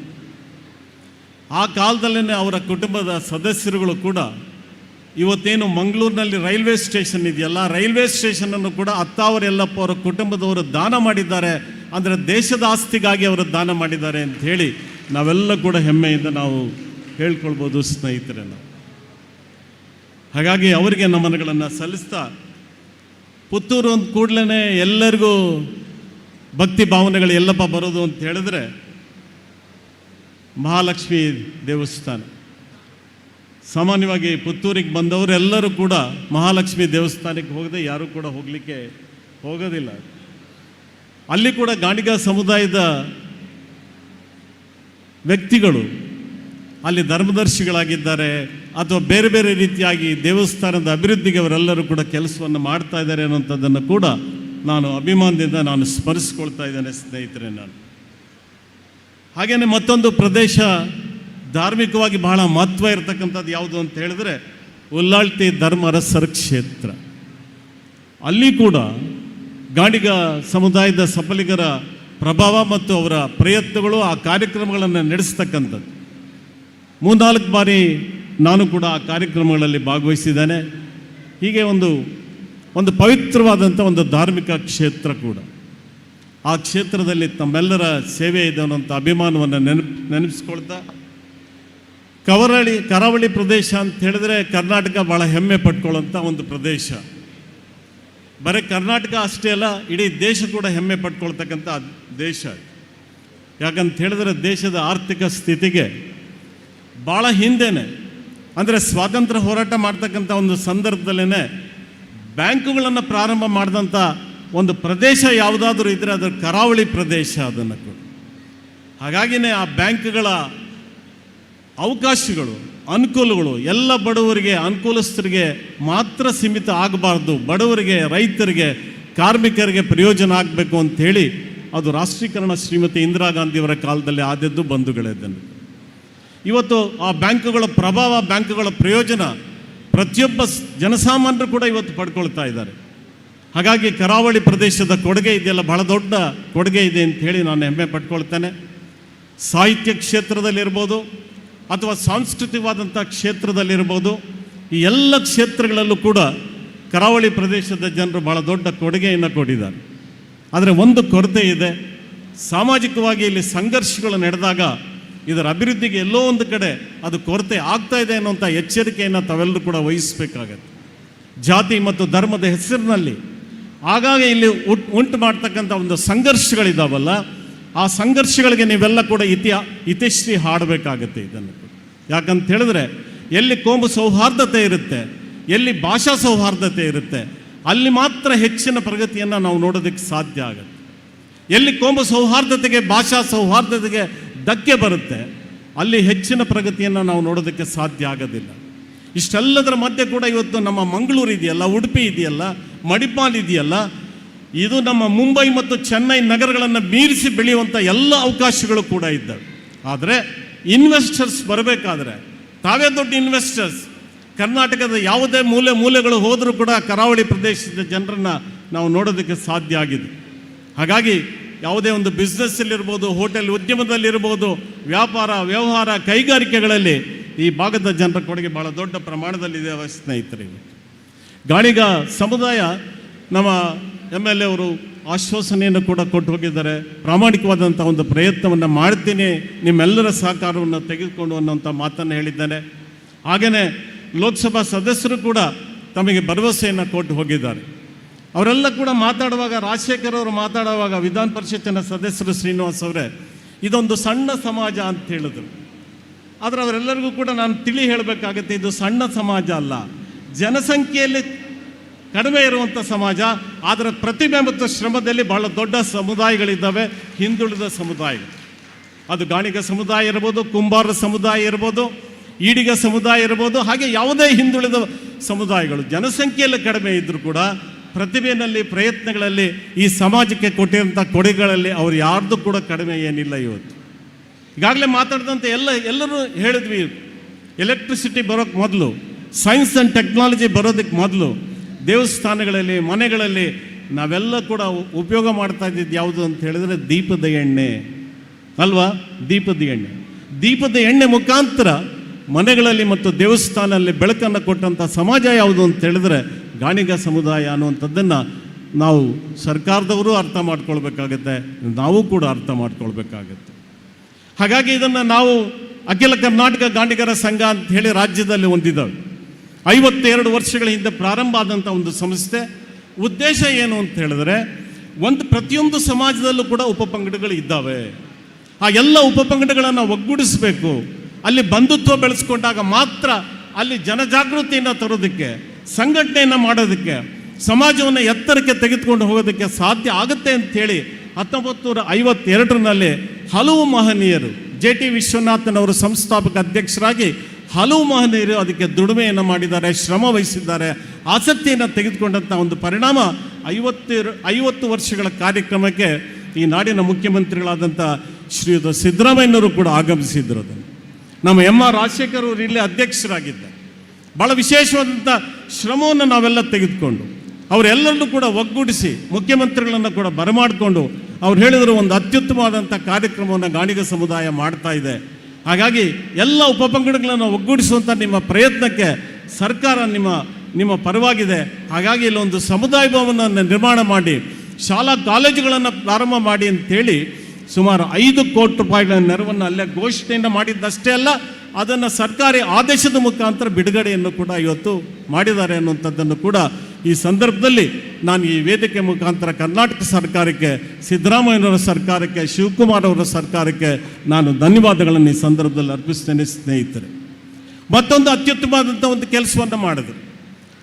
Speaker 13: ಆ ಕಾಲದಲ್ಲೇ ಅವರ ಕುಟುಂಬದ ಸದಸ್ಯರುಗಳು ಕೂಡ ಇವತ್ತೇನು ಮಂಗಳೂರಿನಲ್ಲಿ ರೈಲ್ವೆ ಸ್ಟೇಷನ್ ಇದೆಯಲ್ಲ, ರೈಲ್ವೆ ಸ್ಟೇಷನನ್ನು ಕೂಡ ಅತ್ತಾವರ ಯಲ್ಲಪ್ಪ ಅವರ ಕುಟುಂಬದವರು ದಾನ ಮಾಡಿದ್ದಾರೆ. ಅಂದರೆ ದೇಶದ ಆಸ್ತಿಗಾಗಿ ಅವರು ದಾನ ಮಾಡಿದ್ದಾರೆ ಅಂತ ಹೇಳಿ ನಾವೆಲ್ಲ ಕೂಡ ಹೆಮ್ಮೆಯಿಂದ ನಾವು ಹೇಳ್ಕೊಳ್ಬೋದು ಸ್ನೇಹಿತರೆ. ನಾವು ಹಾಗಾಗಿ ಅವರಿಗೆ ನಮನಗಳನ್ನು ಸಲ್ಲಿಸ್ತಾ, ಪುತ್ತೂರು ಅಂದ ಕೂಡಲೇ ಎಲ್ಲರಿಗೂ ಭಕ್ತಿ ಭಾವನೆಗಳು ಎಲ್ಲಪ್ಪ ಬರೋದು ಅಂತ ಹೇಳಿದ್ರೆ ಮಹಾಲಕ್ಷ್ಮಿ ದೇವಸ್ಥಾನ. ಸಾಮಾನ್ಯವಾಗಿ ಪುತ್ತೂರಿಗೆ ಬಂದವರೆಲ್ಲರೂ ಕೂಡ ಮಹಾಲಕ್ಷ್ಮಿ ದೇವಸ್ಥಾನಕ್ಕೆ ಹೋಗದೆ ಯಾರೂ ಕೂಡ ಹೋಗಲಿಕ್ಕೆ ಹೋಗೋದಿಲ್ಲ. ಅಲ್ಲಿ ಕೂಡ ಗಾಣಿಗ ಸಮುದಾಯದ ವ್ಯಕ್ತಿಗಳು ಅಲ್ಲಿ ಧರ್ಮದರ್ಶಿಗಳಾಗಿದ್ದಾರೆ ಅಥವಾ ಬೇರೆ ಬೇರೆ ರೀತಿಯಾಗಿ ದೇವಸ್ಥಾನದ ಅಭಿವೃದ್ಧಿಗೆ ಅವರೆಲ್ಲರೂ ಕೂಡ ಕೆಲಸವನ್ನು ಮಾಡ್ತಾ ಇದ್ದಾರೆ ಅನ್ನೋಂಥದ್ದನ್ನು ಕೂಡ ನಾನು ಅಭಿಮಾನದಿಂದ ನಾನು ಸ್ಮರಿಸ್ಕೊಳ್ತಾ ಇದ್ದೇನೆ ಸ್ನೇಹಿತರೆ. ನಾನು ಹಾಗೆಯೇ ಮತ್ತೊಂದು ಪ್ರದೇಶ ಧಾರ್ಮಿಕವಾಗಿ ಬಹಳ ಮಹತ್ವ ಇರತಕ್ಕಂಥದ್ದು ಯಾವುದು ಅಂತ ಹೇಳಿದ್ರೆ ಉಲ್ಲಾಳ್ತಿ ಧರ್ಮರಸರ ಕ್ಷೇತ್ರ. ಅಲ್ಲಿ ಕೂಡ ಗಾಣಿಗ ಸಮುದಾಯದ ಸಫಲಿಗರ ಪ್ರಭಾವ ಮತ್ತು ಅವರ ಪ್ರಯತ್ನಗಳು, ಆ ಕಾರ್ಯಕ್ರಮಗಳನ್ನು ನಡೆಸ್ತಕ್ಕಂಥದ್ದು. 3-4 ಬಾರಿ ನಾನು ಕೂಡ ಆ ಕಾರ್ಯಕ್ರಮಗಳಲ್ಲಿ ಭಾಗವಹಿಸಿದ್ದೇನೆ. ಹೀಗೆ ಒಂದು ಪವಿತ್ರವಾದಂಥ ಒಂದು ಧಾರ್ಮಿಕ ಕ್ಷೇತ್ರ ಕೂಡ. ಆ ಕ್ಷೇತ್ರದಲ್ಲಿ ತಮ್ಮೆಲ್ಲರ ಸೇವೆ ಇದೆ ಅನ್ನೋಂಥ ಅಭಿಮಾನವನ್ನು ನೆನಪಿಸ್ಕೊಳ್ತಾ, ಕರಾವಳಿ ಪ್ರದೇಶ ಅಂತ ಹೇಳಿದ್ರೆ ಕರ್ನಾಟಕ ಭಾಳ ಹೆಮ್ಮೆ ಪಟ್ಕೊಳ್ಳೋಂಥ ಒಂದು ಪ್ರದೇಶ. ಬರೀ ಕರ್ನಾಟಕ ಅಷ್ಟೇ ಅಲ್ಲ, ಇಡೀ ದೇಶ ಕೂಡ ಹೆಮ್ಮೆ ಪಟ್ಕೊಳ್ತಕ್ಕಂಥ ದೇಶ. ಯಾಕಂತ ಹೇಳಿದ್ರೆ ದೇಶದ ಆರ್ಥಿಕ ಸ್ಥಿತಿಗೆ ಭಾಳ ಹಿಂದೆನೆ, ಅಂದರೆ ಸ್ವಾತಂತ್ರ್ಯ ಹೋರಾಟ ಮಾಡ್ತಕ್ಕಂಥ ಒಂದು ಸಂದರ್ಭದಲ್ಲೇ ಬ್ಯಾಂಕುಗಳನ್ನು ಪ್ರಾರಂಭ ಮಾಡಿದಂಥ ಒಂದು ಪ್ರದೇಶ ಯಾವುದಾದ್ರೂ ಇದ್ದರೆ ಅದರ ಕರಾವಳಿ ಪ್ರದೇಶ. ಅದನ್ನು ಕೂಡ ಹಾಗಾಗಿನೇ ಆ ಬ್ಯಾಂಕ್ಗಳ ಅವಕಾಶಗಳು, ಅನುಕೂಲಗಳು ಎಲ್ಲ ಬಡವರಿಗೆ, ಅನುಕೂಲಸ್ಥರಿಗೆ ಮಾತ್ರ ಸೀಮಿತ ಆಗಬಾರ್ದು. ಬಡವರಿಗೆ, ರೈತರಿಗೆ, ಕಾರ್ಮಿಕರಿಗೆ ಪ್ರಯೋಜನ ಆಗಬೇಕು ಅಂಥೇಳಿ ಅದು ರಾಷ್ಟ್ರೀಕರಣ ಶ್ರೀಮತಿ ಇಂದಿರಾ ಗಾಂಧಿಯವರ ಕಾಲದಲ್ಲಿ ಆದದ್ದು ಬಂಧುಗಳಿದ್ದನು. ಇವತ್ತು ಆ ಬ್ಯಾಂಕುಗಳ ಪ್ರಭಾವ, ಬ್ಯಾಂಕುಗಳ ಪ್ರಯೋಜನ ಪ್ರತಿಯೊಬ್ಬ ಜನಸಾಮಾನ್ಯರು ಕೂಡ ಇವತ್ತು ಪಡ್ಕೊಳ್ತಾ ಇದ್ದಾರೆ. ಹಾಗಾಗಿ ಕರಾವಳಿ ಪ್ರದೇಶದ ಕೊಡುಗೆ ಇದೆಯಲ್ಲ, ಬಹಳ ದೊಡ್ಡ ಕೊಡುಗೆ ಇದೆ ಅಂತ ಹೇಳಿ ನಾನು ಹೆಮ್ಮೆ ಪಡ್ಕೊಳ್ತೇನೆ. ಸಾಹಿತ್ಯ ಕ್ಷೇತ್ರದಲ್ಲಿರ್ಬೋದು ಅಥವಾ ಸಾಂಸ್ಕೃತಿಕವಾದಂಥ ಕ್ಷೇತ್ರದಲ್ಲಿರ್ಬೋದು, ಈ ಎಲ್ಲ ಕ್ಷೇತ್ರಗಳಲ್ಲೂ ಕೂಡ ಕರಾವಳಿ ಪ್ರದೇಶದ ಜನರು ಬಹಳ ದೊಡ್ಡ ಕೊಡುಗೆಯನ್ನು ಕೊಟ್ಟಿದ್ದಾರೆ. ಆದರೆ ಒಂದು ಕೊರತೆ ಇದೆ. ಸಾಮಾಜಿಕವಾಗಿ ಇಲ್ಲಿ ಸಂಘರ್ಷಗಳು ನಡೆದಾಗ
Speaker 17: ಇದರ ಅಭಿವೃದ್ಧಿಗೆ ಎಲ್ಲೋ ಒಂದು ಕಡೆ ಅದು ಕೊರತೆ ಆಗ್ತಾ ಇದೆ ಅನ್ನುವಂಥ ಎಚ್ಚರಿಕೆಯನ್ನು ತಾವೆಲ್ಲರೂ ಕೂಡ ವಹಿಸಬೇಕಾಗತ್ತೆ. ಜಾತಿ ಮತ್ತು ಧರ್ಮದ ಹೆಸರಿನಲ್ಲಿ ಆಗಾಗ ಇಲ್ಲಿ ಉಂಟು ಮಾಡ್ತಕ್ಕಂಥ ಒಂದು ಸಂಘರ್ಷಗಳಿದ್ದಾವಲ್ಲ, ಆ ಸಂಘರ್ಷಗಳಿಗೆ ನೀವೆಲ್ಲ ಕೂಡ ಇತಿಶ್ರೀ ಹಾಡಬೇಕಾಗತ್ತೆ ಇದನ್ನು. ಯಾಕಂತ ಹೇಳಿದ್ರೆ ಎಲ್ಲಿ ಕೋಮು ಸೌಹಾರ್ದತೆ ಇರುತ್ತೆ, ಎಲ್ಲಿ ಭಾಷಾ ಸೌಹಾರ್ದತೆ ಇರುತ್ತೆ, ಅಲ್ಲಿ ಮಾತ್ರ ಹೆಚ್ಚಿನ ಪ್ರಗತಿಯನ್ನು ನಾವು ನೋಡೋದಕ್ಕೆ ಸಾಧ್ಯ ಆಗುತ್ತೆ. ಎಲ್ಲಿ ಕೋಮು ಸೌಹಾರ್ದತೆಗೆ, ಭಾಷಾ ಸೌಹಾರ್ದತೆಗೆ ಧಕ್ಕೆ ಬರುತ್ತೆ, ಅಲ್ಲಿ ಹೆಚ್ಚಿನ ಪ್ರಗತಿಯನ್ನು ನಾವು ನೋಡೋದಕ್ಕೆ ಸಾಧ್ಯ ಆಗೋದಿಲ್ಲ. ಇಷ್ಟೆಲ್ಲದರ ಮಧ್ಯೆ ಕೂಡ ಇವತ್ತು ನಮ್ಮ ಮಂಗಳೂರು ಇದೆಯಲ್ಲ, ಉಡುಪಿ ಇದೆಯಲ್ಲ, ಮಣಿಪಾಲ್ ಇದೆಯಲ್ಲ, ಇದು ನಮ್ಮ ಮುಂಬೈ ಮತ್ತು ಚೆನ್ನೈ ನಗರಗಳನ್ನು ಮೀರಿಸಿ ಬೆಳೆಯುವಂಥ ಎಲ್ಲ ಅವಕಾಶಗಳು ಕೂಡ ಇದ್ದಾವೆ. ಆದರೆ ಇನ್ವೆಸ್ಟರ್ಸ್ ಬರಬೇಕಾದ್ರೆ ತಾವೇ ದೊಡ್ಡ ಇನ್ವೆಸ್ಟರ್ಸ್. ಕರ್ನಾಟಕದ ಯಾವುದೇ ಮೂಲೆಗಳು ಹೋದರೂ ಕೂಡ ಕರಾವಳಿ ಪ್ರದೇಶದ ಜನರನ್ನು ನಾವು ನೋಡೋದಕ್ಕೆ ಸಾಧ್ಯ ಆಗಿದೆ. ಹಾಗಾಗಿ ಯಾವುದೇ ಒಂದು ಬಿಸ್ನೆಸ್ಸಲ್ಲಿರ್ಬೋದು, ಹೋಟೆಲ್ ಉದ್ಯಮದಲ್ಲಿರ್ಬೋದು, ವ್ಯಾಪಾರ ವ್ಯವಹಾರ ಕೈಗಾರಿಕೆಗಳಲ್ಲಿ ಈ ಭಾಗದ ಜನರ ಕೊಡುಗೆ ಭಾಳ ದೊಡ್ಡ ಪ್ರಮಾಣದಲ್ಲಿದೆ ಸ್ನೇಹಿತರೆ. ಗಾಣಿಗ ಸಮುದಾಯ ನಮ್ಮ MLA ಅವರು ಆಶ್ವಾಸನೆಯನ್ನು ಕೂಡ ಕೊಟ್ಟು ಹೋಗಿದ್ದಾರೆ. ಪ್ರಾಮಾಣಿಕವಾದಂಥ ಒಂದು ಪ್ರಯತ್ನವನ್ನು ಮಾಡ್ತೀನಿ, ನಿಮ್ಮೆಲ್ಲರ ಸಹಕಾರವನ್ನು ತೆಗೆದುಕೊಂಡು ಅನ್ನೋಂಥ ಮಾತನ್ನು ಹೇಳಿದ್ದಾನೆ. ಹಾಗೆಯೇ ಲೋಕಸಭಾ ಸದಸ್ಯರು ಕೂಡ ತಮಗೆ ಭರವಸೆಯನ್ನು ಕೊಟ್ಟು ಹೋಗಿದ್ದಾರೆ. ಅವರೆಲ್ಲ ಕೂಡ ಮಾತಾಡುವಾಗ, ರಾಜಶೇಖರ್ ಅವರು ಮಾತಾಡುವಾಗ ವಿಧಾನ ಪರಿಷತ್ತಿನ ಸದಸ್ಯರು ಶ್ರೀನಿವಾಸ್ ಅವರೇ, ಇದೊಂದು ಸಣ್ಣ ಸಮಾಜ ಅಂತ ಹೇಳಿದ್ರು. ಆದರೆ ಅವರೆಲ್ಲರಿಗೂ ಕೂಡ ನಾನು ತಿಳಿ ಹೇಳಬೇಕಾಗುತ್ತೆ, ಇದು ಸಣ್ಣ ಸಮಾಜ ಅಲ್ಲ, ಜನಸಂಖ್ಯೆಯಲ್ಲಿ ಕಡಿಮೆ ಇರುವಂಥ ಸಮಾಜ. ಆದರೆ ಪ್ರತಿಭೆ ಮತ್ತು ಶ್ರಮದಲ್ಲಿ ಬಹಳ ದೊಡ್ಡ ಸಮುದಾಯಗಳಿದ್ದಾವೆ, ಹಿಂದುಳಿದ ಸಮುದಾಯಗಳು. ಅದು ಗಾಣಿಗ ಸಮುದಾಯ ಇರ್ಬೋದು, ಕುಂಬಾರ ಸಮುದಾಯ ಇರ್ಬೋದು, ಈಡಿಗ ಸಮುದಾಯ ಇರ್ಬೋದು, ಹಾಗೆ ಯಾವುದೇ ಹಿಂದುಳಿದ ಸಮುದಾಯಗಳು ಜನಸಂಖ್ಯೆಯಲ್ಲಿ ಕಡಿಮೆ ಇದ್ದರೂ ಕೂಡ ಪ್ರತಿಭೆಯಲ್ಲಿ, ಪ್ರಯತ್ನಗಳಲ್ಲಿ, ಈ ಸಮಾಜಕ್ಕೆ ಕೊಟ್ಟಿರುವಂಥ ಕೊಡುಗೆಗಳಲ್ಲಿ ಅವ್ರು ಯಾರ್ದು ಕೂಡ ಕಡಿಮೆ ಏನಿಲ್ಲ. ಇವತ್ತು ಈಗಾಗಲೇ ಮಾತಾಡಿದಂತೆ ಎಲ್ಲರೂ ಹೇಳಿದ್ವಿ, ಎಲೆಕ್ಟ್ರಿಸಿಟಿ ಬರೋಕ್ಕೆ ಮೊದಲು, ಸೈನ್ಸ್ ಆ್ಯಂಡ್ ಟೆಕ್ನಾಲಜಿ ಬರೋದಕ್ಕೆ ಮೊದಲು ದೇವಸ್ಥಾನಗಳಲ್ಲಿ, ಮನೆಗಳಲ್ಲಿ ನಾವೆಲ್ಲ ಕೂಡ ಉಪಯೋಗ ಮಾಡ್ತಾ ಇದ್ದಿದ್ದು ಯಾವುದು ಅಂತ ಹೇಳಿದ್ರೆ ದೀಪದ ಎಣ್ಣೆ ಅಲ್ವಾ? ದೀಪದ ಎಣ್ಣೆ ಮುಖಾಂತರ ಮನೆಗಳಲ್ಲಿ ಮತ್ತು ದೇವಸ್ಥಾನದಲ್ಲಿ ಬೆಳಕನ್ನು ಕೊಟ್ಟಂಥ ಸಮಾಜ ಯಾವುದು ಅಂತ ಹೇಳಿದ್ರೆ ಗಾಣಿಗ ಸಮುದಾಯ ಅನ್ನುವಂಥದ್ದನ್ನು ನಾವು ಸರ್ಕಾರದವರು ಅರ್ಥ ಮಾಡ್ಕೊಳ್ಬೇಕಾಗತ್ತೆ, ನಾವು ಕೂಡ ಅರ್ಥ ಮಾಡ್ಕೊಳ್ಬೇಕಾಗತ್ತೆ. ಹಾಗಾಗಿ ಇದನ್ನು ನಾವು ಅಖಿಲ ಕರ್ನಾಟಕ ಗಾಣಿಗರ ಸಂಘ ಅಂತ ಹೇಳಿ ರಾಜ್ಯದಲ್ಲಿ ಹೊಂದಿದ್ದಾವೆ. 52 ವರ್ಷಗಳ ಹಿಂದೆ ಪ್ರಾರಂಭ ಆದಂಥ ಒಂದು ಸಂಸ್ಥೆ. ಉದ್ದೇಶ ಏನು ಅಂತ ಹೇಳಿದ್ರೆ, ಪ್ರತಿಯೊಂದು ಸಮಾಜದಲ್ಲೂ ಕೂಡ ಉಪಪಂಗಡಗಳು ಇದ್ದಾವೆ. ಆ ಎಲ್ಲ ಉಪಪಂಗಡಗಳನ್ನು ಒಗ್ಗೂಡಿಸಬೇಕು. ಅಲ್ಲಿ ಬಂಧುತ್ವ ಬೆಳೆಸ್ಕೊಂಡಾಗ ಮಾತ್ರ ಅಲ್ಲಿ ಜನಜಾಗೃತಿಯನ್ನು ತರೋದಕ್ಕೆ, ಸಂಘಟನೆಯನ್ನು ಮಾಡೋದಕ್ಕೆ, ಸಮಾಜವನ್ನು ಎತ್ತರಕ್ಕೆ ತೆಗೆದುಕೊಂಡು ಹೋಗೋದಕ್ಕೆ ಸಾಧ್ಯ ಆಗುತ್ತೆ ಅಂಥೇಳಿ 1952ರಲ್ಲಿ ಹಲವು ಮಹನೀಯರು, JT ವಿಶ್ವನಾಥನ್ ಅವರು ಸಂಸ್ಥಾಪಕ ಅಧ್ಯಕ್ಷರಾಗಿ ಹಲವು ಮಹನೀಯರು ಅದಕ್ಕೆ ದುಡಿಮೆಯನ್ನು ಮಾಡಿದ್ದಾರೆ, ಶ್ರಮ ವಹಿಸಿದ್ದಾರೆ, ಆಸಕ್ತಿಯನ್ನು ತೆಗೆದುಕೊಂಡಂಥ ಒಂದು ಪರಿಣಾಮ 50 ವರ್ಷಗಳ ಕಾರ್ಯಕ್ರಮಕ್ಕೆ ಈ ನಾಡಿನ ಮುಖ್ಯಮಂತ್ರಿಗಳಾದಂಥ ಶ್ರೀಯುತ ಸಿದ್ದರಾಮಯ್ಯನವರು ಕೂಡ ಆಗಮಿಸಿದ್ರು. ಅದನ್ನು ನಮ್ಮ MR ರಾಜಶೇಖರ್ ಅವರು ಇಲ್ಲಿ ಅಧ್ಯಕ್ಷರಾಗಿದ್ದಾರೆ. ಭಾಳ ವಿಶೇಷವಾದಂಥ ಶ್ರಮವನ್ನು ನಾವೆಲ್ಲ ತೆಗೆದುಕೊಂಡು ಅವರೆಲ್ಲರನ್ನೂ ಕೂಡ ಒಗ್ಗೂಡಿಸಿ ಮುಖ್ಯಮಂತ್ರಿಗಳನ್ನು ಕೂಡ ಬರಮಾಡಿಕೊಂಡು ಅವ್ರು ಹೇಳಿದ್ರು, ಒಂದು ಅತ್ಯುತ್ತಮವಾದಂಥ ಕಾರ್ಯಕ್ರಮವನ್ನು ಗಾಣಿಗ ಸಮುದಾಯ ಮಾಡ್ತಾ ಇದೆ. ಹಾಗಾಗಿ ಎಲ್ಲ ಉಪಪಂಗಡಗಳನ್ನು ಒಗ್ಗೂಡಿಸುವಂಥ ನಿಮ್ಮ ಪ್ರಯತ್ನಕ್ಕೆ ಸರ್ಕಾರ ನಿಮ್ಮ ಪರವಾಗಿದೆ. ಹಾಗಾಗಿ ಇಲ್ಲೊಂದು ಸಮುದಾಯ ಭವನವನ್ನು ನಿರ್ಮಾಣ ಮಾಡಿ, ಶಾಲಾ ಕಾಲೇಜುಗಳನ್ನು ಪ್ರಾರಂಭ ಮಾಡಿ ಅಂತೇಳಿ ಸುಮಾರು 5 ಕೋಟಿ ರೂಪಾಯಿಗಳ ನೆರವನ್ನು ಅಲ್ಲೇ ಘೋಷಣೆಯನ್ನು ಮಾಡಿದ್ದಷ್ಟೇ ಅಲ್ಲ, ಅದನ್ನು ಸರ್ಕಾರಿ ಆದೇಶದ ಮುಖಾಂತರ ಬಿಡುಗಡೆಯನ್ನು ಕೂಡ ಇವತ್ತು ಮಾಡಿದ್ದಾರೆ ಅನ್ನುವಂಥದ್ದನ್ನು ಕೂಡ ಈ ಸಂದರ್ಭದಲ್ಲಿ ನಾನು ಈ ವೇದಿಕೆ ಮುಖಾಂತರ ಕರ್ನಾಟಕ ಸರ್ಕಾರಕ್ಕೆ, ಸಿದ್ದರಾಮಯ್ಯನವರ ಸರ್ಕಾರಕ್ಕೆ, ಶಿವಕುಮಾರ್ ಅವರ ಸರ್ಕಾರಕ್ಕೆ ನಾನು ಧನ್ಯವಾದಗಳನ್ನು ಈ ಸಂದರ್ಭದಲ್ಲಿ ಅರ್ಪಿಸ್ತೇನೆ. ಸ್ನೇಹಿತರೆ, ಮತ್ತೊಂದು ಅತ್ಯುತ್ತಮವಾದಂಥ ಒಂದು ಕೆಲಸವನ್ನು ಮಾಡಿದ್ರು.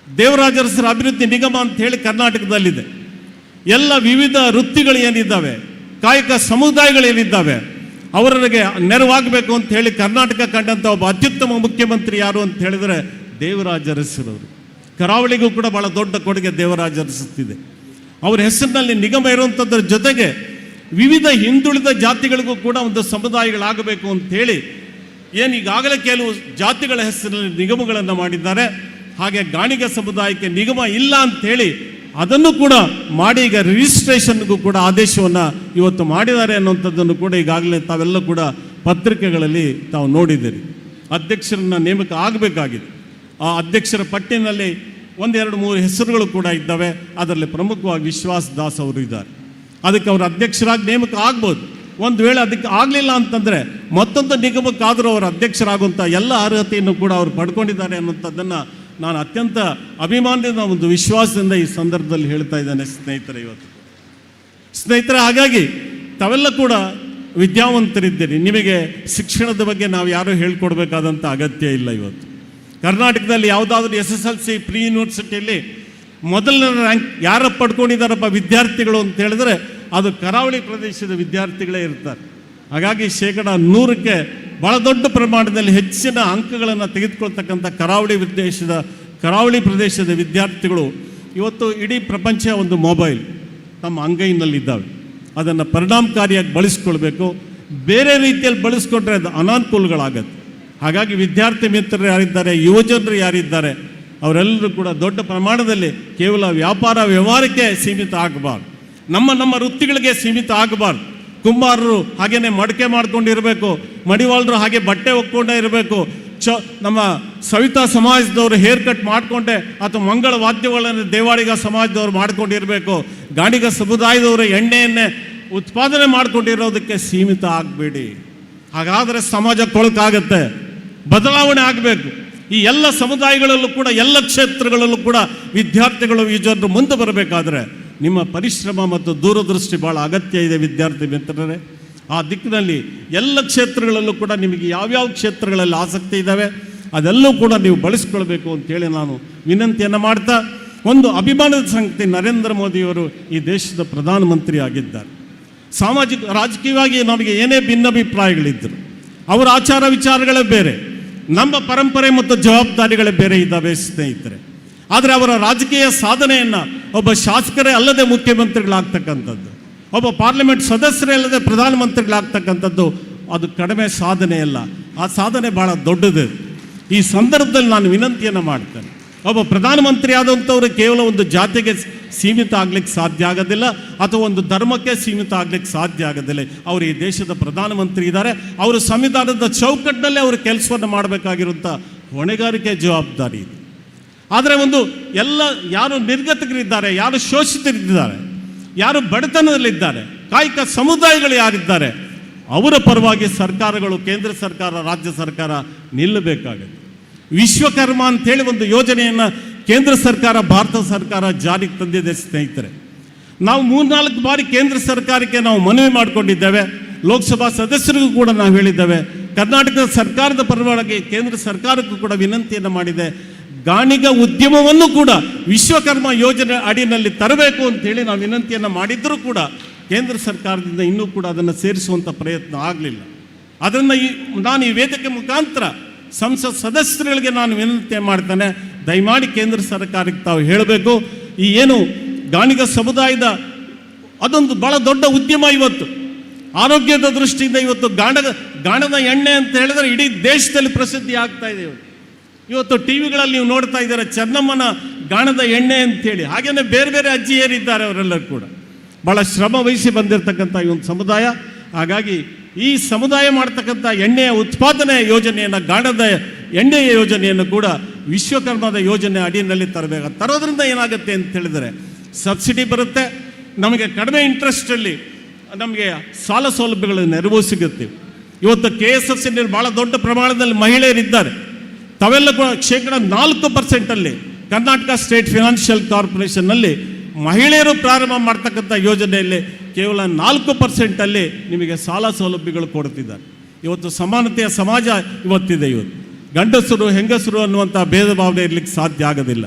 Speaker 17: ದೇವರಾಜರಸರ ಅಭಿವೃದ್ಧಿ ನಿಗಮ ಅಂತ ಹೇಳಿ ಕರ್ನಾಟಕದಲ್ಲಿದೆ. ಎಲ್ಲ ವಿವಿಧ ವೃತ್ತಿಗಳು ಏನಿದ್ದಾವೆ, ಕಾಯಕ ಸಮುದಾಯಗಳೇನಿದ್ದಾವೆ, ಅವರಿಗೆ ನೆರವಾಗಬೇಕು ಅಂತ ಹೇಳಿ ಕರ್ನಾಟಕ ಕಂಡಂಥ ಒಬ್ಬ ಅತ್ಯುತ್ತಮ ಮುಖ್ಯಮಂತ್ರಿ ಯಾರು ಅಂತ ಹೇಳಿದರೆ ದೇವರಾಜ ಅರಸರವರು. ಕರಾವಳಿಗೂ ಕೂಡ ಭಾಳ ದೊಡ್ಡ ಕೊಡುಗೆ ದೇವರಾಜ ಅರಸುತ್ತಿದೆ. ಅವರ ಹೆಸರಿನಲ್ಲಿ ನಿಗಮ ಇರುವಂಥದ್ರ ಜೊತೆಗೆ ವಿವಿಧ ಹಿಂದುಳಿದ ಜಾತಿಗಳಿಗೂ ಕೂಡ ಒಂದು ಸಮುದಾಯಗಳಾಗಬೇಕು ಅಂಥೇಳಿ ಈಗಾಗಲೇ ಕೆಲವು ಜಾತಿಗಳ ಹೆಸರಿನಲ್ಲಿ ನಿಗಮಗಳನ್ನು ಮಾಡಿದ್ದಾರೆ. ಹಾಗೆ ಗಾಣಿಗ ಸಮುದಾಯಕ್ಕೆ ನಿಗಮ ಇಲ್ಲ ಅಂಥೇಳಿ ಅದನ್ನು ಕೂಡ ಮಾಡಿ ಈಗ ರಿಜಿಸ್ಟ್ರೇಷನ್ಗೂ ಕೂಡ ಆದೇಶವನ್ನು ಇವತ್ತು ಮಾಡಿದ್ದಾರೆ ಅನ್ನುವಂಥದ್ದನ್ನು ಕೂಡ ಈಗಾಗಲೇ ತಾವೆಲ್ಲ ಕೂಡ ಪತ್ರಿಕೆಗಳಲ್ಲಿ ತಾವು ನೋಡಿದ್ದೀರಿ. ಅಧ್ಯಕ್ಷರನ್ನ ನೇಮಕ ಆಗಬೇಕಾಗಿದೆ. ಆ ಅಧ್ಯಕ್ಷರ ಪಟ್ಟಿನಲ್ಲಿ 1, 2, 3 ಹೆಸರುಗಳು ಕೂಡ ಇದ್ದಾವೆ. ಅದರಲ್ಲಿ ಪ್ರಮುಖವಾಗಿ ವಿಶ್ವಾಸ್ ದಾಸ್ ಅವರು ಇದ್ದಾರೆ. ಅದಕ್ಕೆ ಅವರು ಅಧ್ಯಕ್ಷರಾಗಿ ನೇಮಕ ಆಗ್ಬೋದು. ಒಂದು ವೇಳೆ ಅದಕ್ಕೆ ಆಗಲಿಲ್ಲ ಅಂತಂದರೆ ಮತ್ತೊಂದು ನಿಗಮಕ್ಕಾದರೂ ಅವರು ಅಧ್ಯಕ್ಷರಾಗುವಂಥ ಎಲ್ಲ ಅರ್ಹತೆಯನ್ನು ಕೂಡ ಅವರು ಪಡ್ಕೊಂಡಿದ್ದಾರೆ ಅನ್ನೋಂಥದ್ದನ್ನು ನಾನು ಅತ್ಯಂತ ಅಭಿಮಾನದಿಂದ ಒಂದು ವಿಶ್ವಾಸದಿಂದ ಈ ಸಂದರ್ಭದಲ್ಲಿ ಹೇಳ್ತಾ ಇದ್ದೇನೆ ಸ್ನೇಹಿತರೆ. ಇವತ್ತು ಸ್ನೇಹಿತರೆ, ಹಾಗಾಗಿ ತಾವೆಲ್ಲ ಕೂಡ ವಿದ್ಯಾವಂತರಿದ್ದೀರಿ. ನಿಮಗೆ ಶಿಕ್ಷಣದ ಬಗ್ಗೆ ನಾವು ಯಾರೂ ಹೇಳ್ಕೊಡ್ಬೇಕಾದಂಥ ಅಗತ್ಯ ಇಲ್ಲ. ಇವತ್ತು ಕರ್ನಾಟಕದಲ್ಲಿ ಯಾವುದಾದ್ರೂ SSLC ಪ್ರೀ ಯೂನಿವರ್ಸಿಟಿಯಲ್ಲಿ ಮೊದಲನೇ ರ್ಯಾಂಕ್ ಯಾರು ಪಡ್ಕೊಂಡಿದ್ದಾರಪ್ಪ ವಿದ್ಯಾರ್ಥಿಗಳು ಅಂತ ಹೇಳಿದ್ರೆ ಅದು ಕರಾವಳಿ ಪ್ರದೇಶದ ವಿದ್ಯಾರ್ಥಿಗಳೇ ಇರ್ತಾರೆ. ಹಾಗಾಗಿ 100% ಭಾಳ ದೊಡ್ಡ ಪ್ರಮಾಣದಲ್ಲಿ ಹೆಚ್ಚಿನ ಅಂಕಗಳನ್ನು ತೆಗೆದುಕೊಳ್ತಕ್ಕಂಥ ಕರಾವಳಿ ಪ್ರದೇಶದ ವಿದ್ಯಾರ್ಥಿಗಳು ಇವತ್ತು ಇಡೀ ಪ್ರಪಂಚ ಒಂದು ಮೊಬೈಲ್ ತಮ್ಮ ಅಂಗೈನಲ್ಲಿದ್ದಾವೆ. ಅದನ್ನು ಪರಿಣಾಮಕಾರಿಯಾಗಿ ಬಳಸ್ಕೊಳ್ಬೇಕು. ಬೇರೆ ರೀತಿಯಲ್ಲಿ ಬಳಸ್ಕೊಂಡ್ರೆ ಅದು ಅನಾನುಕೂಲಗಳಾಗತ್ತೆ. ಹಾಗಾಗಿ ವಿದ್ಯಾರ್ಥಿ ಮಿತ್ರರು ಯಾರಿದ್ದಾರೆ, ಯುವಜನರು ಯಾರಿದ್ದಾರೆ, ಅವರೆಲ್ಲರೂ ಕೂಡ ದೊಡ್ಡ ಪ್ರಮಾಣದಲ್ಲಿ ಕೇವಲ ವ್ಯಾಪಾರ ವ್ಯವಹಾರಕ್ಕೆ ಸೀಮಿತ ಆಗಬಾರ್ದು, ನಮ್ಮ ವೃತ್ತಿಗಳಿಗೆ ಸೀಮಿತ ಆಗಬಾರ್ದು. ಕುಂಬಾರರು ಹಾಗೇನೆ ಮಡಕೆ ಮಾಡ್ಕೊಂಡಿರಬೇಕು, ಮಡಿವಾಳರು ಹಾಗೆ ಬಟ್ಟೆ ಒಕ್ಕೊಂಡೇ ಇರಬೇಕು, ನಮ್ಮ ಸವಿತಾ ಸಮಾಜದವರು ಹೇರ್ ಕಟ್ ಮಾಡಿಕೊಂಡೆ ಅಥವಾ ಮಂಗಳ ವಾದ್ಯಗಳನ್ನು ದೇವಾಡಿಗ ಸಮಾಜದವರು ಮಾಡ್ಕೊಂಡಿರಬೇಕು, ಗಾಣಿಗ ಸಮುದಾಯದವರು ಎಣ್ಣೆಯನ್ನೇ ಉತ್ಪಾದನೆ ಮಾಡ್ಕೊಂಡಿರೋದಕ್ಕೆ ಸೀಮಿತ ಆಗಬೇಡಿ. ಹಾಗಾದರೆ ಸಮಾಜ ಕೊಳಕಾಗತ್ತೆ, ಬದಲಾವಣೆ ಆಗಬೇಕು. ಈ ಎಲ್ಲ ಸಮುದಾಯಗಳಲ್ಲೂ ಕೂಡ ಎಲ್ಲ ಕ್ಷೇತ್ರಗಳಲ್ಲೂ ಕೂಡ ವಿದ್ಯಾರ್ಥಿಗಳು ಯುವಜನರು ಮುಂದೆ ಬರಬೇಕಾದ್ರೆ ನಿಮ್ಮ ಪರಿಶ್ರಮ ಮತ್ತು ದೂರದೃಷ್ಟಿ ಭಾಳ ಅಗತ್ಯ ಇದೆ ವಿದ್ಯಾರ್ಥಿ ಮಿತ್ರರೇ. ಆ ದಿಕ್ಕಿನಲ್ಲಿ ಎಲ್ಲ ಕ್ಷೇತ್ರಗಳಲ್ಲೂ ಕೂಡ ನಿಮಗೆ ಯಾವ್ಯಾವ ಕ್ಷೇತ್ರಗಳಲ್ಲಿ ಆಸಕ್ತಿ ಇದ್ದಾವೆ ಅದೆಲ್ಲವೂ ಕೂಡ ನೀವು ಬಳಸ್ಕೊಳ್ಬೇಕು ಅಂತೇಳಿ ನಾನು ವಿನಂತಿಯನ್ನು ಮಾಡ್ತಾ, ಒಂದು ಅಭಿಮಾನದ ಸಂಗತಿ, ನರೇಂದ್ರ ಮೋದಿಯವರು ಈ ದೇಶದ ಪ್ರಧಾನಮಂತ್ರಿ ಆಗಿದ್ದಾರೆ. ರಾಜಕೀಯವಾಗಿ ನಮಗೆ ಏನೇ ಭಿನ್ನಾಭಿಪ್ರಾಯಗಳಿದ್ದರು, ಅವರ ಆಚಾರ ವಿಚಾರಗಳೇ ಬೇರೆ, ನಮ್ಮ ಪರಂಪರೆ ಮತ್ತು ಜವಾಬ್ದಾರಿಗಳೇ ಬೇರೆ ಇದ್ದಾವೆ ಸ್ನೇಹಿತರೆ. ಆದರೆ ಅವರ ರಾಜಕೀಯ ಸಾಧನೆಯನ್ನು ಒಬ್ಬ ಶಾಸಕರೇ ಅಲ್ಲದೆ ಮುಖ್ಯಮಂತ್ರಿಗಳಾಗ್ತಕ್ಕಂಥದ್ದು, ಒಬ್ಬ ಪಾರ್ಲಿಮೆಂಟ್ ಸದಸ್ಯರೇ ಅಲ್ಲದೆ ಪ್ರಧಾನಮಂತ್ರಿಗಳಾಗ್ತಕ್ಕಂಥದ್ದು ಅದು ಕಡಿಮೆ ಸಾಧನೆ ಅಲ್ಲ, ಆ ಸಾಧನೆ ಭಾಳ ದೊಡ್ಡದು. ಈ ಸಂದರ್ಭದಲ್ಲಿ ನಾನು ವಿನಂತಿಯನ್ನು ಮಾಡ್ತೇನೆ, ಒಬ್ಬ ಪ್ರಧಾನಮಂತ್ರಿ ಆದಂಥವ್ರು ಕೇವಲ ಒಂದು ಜಾತಿಗೆ ಸೀಮಿತ ಆಗ್ಲಿಕ್ಕೆ ಸಾಧ್ಯ ಆಗೋದಿಲ್ಲ ಅಥವಾ ಒಂದು ಧರ್ಮಕ್ಕೆ ಸೀಮಿತ ಆಗ್ಲಿಕ್ಕೆ ಸಾಧ್ಯ ಆಗೋದಿಲ್ಲ. ಅವರು ಈ ದೇಶದ ಪ್ರಧಾನಮಂತ್ರಿ ಇದ್ದಾರೆ, ಅವರು ಸಂವಿಧಾನದ ಚೌಕಟ್ಟಿನಲ್ಲೇ ಅವರು ಕೆಲಸವನ್ನು ಮಾಡಬೇಕಾಗಿರುವಂಥ ಹೊಣೆಗಾರಿಕೆ ಜವಾಬ್ದಾರಿ ಇದೆ. ಆದರೆ ಎಲ್ಲ ಯಾರು ನಿರ್ಗತಿಕರಿದ್ದಾರೆ, ಯಾರು ಶೋಷಿತರಿದ್ದಾರೆ, ಯಾರು ಬಡತನದಲ್ಲಿದ್ದಾರೆ, ಕಾಯಕ ಸಮುದಾಯಗಳು ಯಾರಿದ್ದಾರೆ ಅವರ ಪರವಾಗಿ ಸರ್ಕಾರಗಳು, ಕೇಂದ್ರ ಸರ್ಕಾರ, ರಾಜ್ಯ ಸರ್ಕಾರ ನಿಲ್ಲಬೇಕಾಗುತ್ತೆ. ವಿಶ್ವಕರ್ಮ ಅಂಥೇಳಿ ಒಂದು ಯೋಜನೆಯನ್ನು ಕೇಂದ್ರ ಸರ್ಕಾರ, ಭಾರತ ಸರ್ಕಾರ ಜಾರಿಗೆ ತಂದಿದೆ ಸ್ನೇಹಿತರೆ. ನಾವು 3-4 ಬಾರಿ ಕೇಂದ್ರ ಸರ್ಕಾರಕ್ಕೆ ನಾವು ಮನವಿ ಮಾಡಿಕೊಂಡಿದ್ದೇವೆ, ಲೋಕಸಭಾ ಸದಸ್ಯರಿಗೂ ಕೂಡ ನಾವು ಹೇಳಿದ್ದೇವೆ. ಕರ್ನಾಟಕ ಸರ್ಕಾರದ ಪರವಾಗಿ ಕೇಂದ್ರ ಸರ್ಕಾರಕ್ಕೂ ಕೂಡ ವಿನಂತಿಯನ್ನು ಮಾಡಿದೆ, ಗಾಣಿಗ ಉದ್ಯಮವನ್ನು ಕೂಡ ವಿಶ್ವಕರ್ಮ ಯೋಜನೆ ಅಡಿಯಲ್ಲಿ ತರಬೇಕು ಅಂತೇಳಿ ನಾವು ವಿನಂತಿಯನ್ನು ಮಾಡಿದ್ದರೂ ಕೂಡ ಕೇಂದ್ರ ಸರ್ಕಾರದಿಂದ ಇನ್ನೂ ಕೂಡ ಅದನ್ನು ಸೇರಿಸುವಂಥ ಪ್ರಯತ್ನ ಆಗಲಿಲ್ಲ. ಅದನ್ನು ನಾನು ಈ ವೇದಿಕೆ ಮುಖಾಂತರ ಸಂಸತ್ ಸದಸ್ಯರುಗಳಿಗೆ ನಾನು ವಿನಂತಿ ಮಾಡ್ತೇನೆ, ದಯಮಾಡಿ ಕೇಂದ್ರ ಸರ್ಕಾರಕ್ಕೆ ತಾವು ಹೇಳಬೇಕು, ಈ ಏನು ಗಾಣಿಗ ಸಮುದಾಯದ ಅದೊಂದು ಭಾಳ ದೊಡ್ಡ ಉದ್ಯಮ. ಇವತ್ತು ಆರೋಗ್ಯದ ದೃಷ್ಟಿಯಿಂದ ಇವತ್ತು ಗಾಣದ ಎಣ್ಣೆ ಅಂತ ಹೇಳಿದ್ರೆ ಇಡೀ ದೇಶದಲ್ಲಿ ಪ್ರಸಿದ್ಧಿ ಆಗ್ತಾ ಇದೆ. ಇವತ್ತು ಟಿ ವಿಗಳಲ್ಲಿ ನೀವು ನೋಡ್ತಾ ಇದ್ದಾರೆ ಚೆನ್ನಮ್ಮನ ಗಾಣದ ಎಣ್ಣೆ ಅಂತೇಳಿ. ಹಾಗೇನೆ ಬೇರೆ ಬೇರೆ ಅಜ್ಜಿಯರಿದ್ದಾರೆ, ಅವರೆಲ್ಲರೂ ಕೂಡ ಭಾಳ ಶ್ರಮ ವಹಿಸಿ ಬಂದಿರತಕ್ಕಂಥ ಈ ಒಂದು ಸಮುದಾಯ. ಹಾಗಾಗಿ ಈ ಸಮುದಾಯ ಮಾಡ್ತಕ್ಕಂಥ ಎಣ್ಣೆಯ ಉತ್ಪಾದನೆ ಯೋಜನೆಯನ್ನು, ಗಾಣದ ಎಣ್ಣೆಯ ಯೋಜನೆಯನ್ನು ಕೂಡ ವಿಶ್ವಕರ್ಮದ ಯೋಜನೆ ಅಡಿಯಲ್ಲಿ ತರೋದ್ರಿಂದ ಏನಾಗುತ್ತೆ ಅಂತ ಹೇಳಿದರೆ ಸಬ್ಸಿಡಿ ಬರುತ್ತೆ, ನಮಗೆ ಕಡಿಮೆ ಇಂಟ್ರೆಸ್ಟಲ್ಲಿ ನಮಗೆ ಸಾಲ ಸೌಲಭ್ಯಗಳು ನೆರವು ಸಿಗುತ್ತೆ. ಇವತ್ತು KSFCನಲ್ಲಿ ಭಾಳ ದೊಡ್ಡ ಪ್ರಮಾಣದಲ್ಲಿ ಮಹಿಳೆಯರಿದ್ದಾರೆ. ತಾವೆಲ್ಲ ಕೂಡ 4% ಕರ್ನಾಟಕ ಸ್ಟೇಟ್ ಫಿನಾನ್ಷಿಯಲ್ ಕಾರ್ಪೊರೇಷನ್ನಲ್ಲಿ ಮಹಿಳೆಯರು ಪ್ರಾರಂಭ ಮಾಡ್ತಕ್ಕಂಥ ಯೋಜನೆಯಲ್ಲಿ ಕೇವಲ 4% ನಿಮಗೆ ಸಾಲ ಸೌಲಭ್ಯಗಳು ಕೊಡ್ತಿದ್ದಾರೆ. ಇವತ್ತು ಸಮಾನತೆಯ ಸಮಾಜ ಇವತ್ತಿದೆ. ಇವತ್ತು ಗಂಡಸರು ಹೆಂಗಸರು ಅನ್ನುವಂಥ ಭೇದ ಭಾವನೆ ಇರಲಿಕ್ಕೆ ಸಾಧ್ಯ ಆಗೋದಿಲ್ಲ.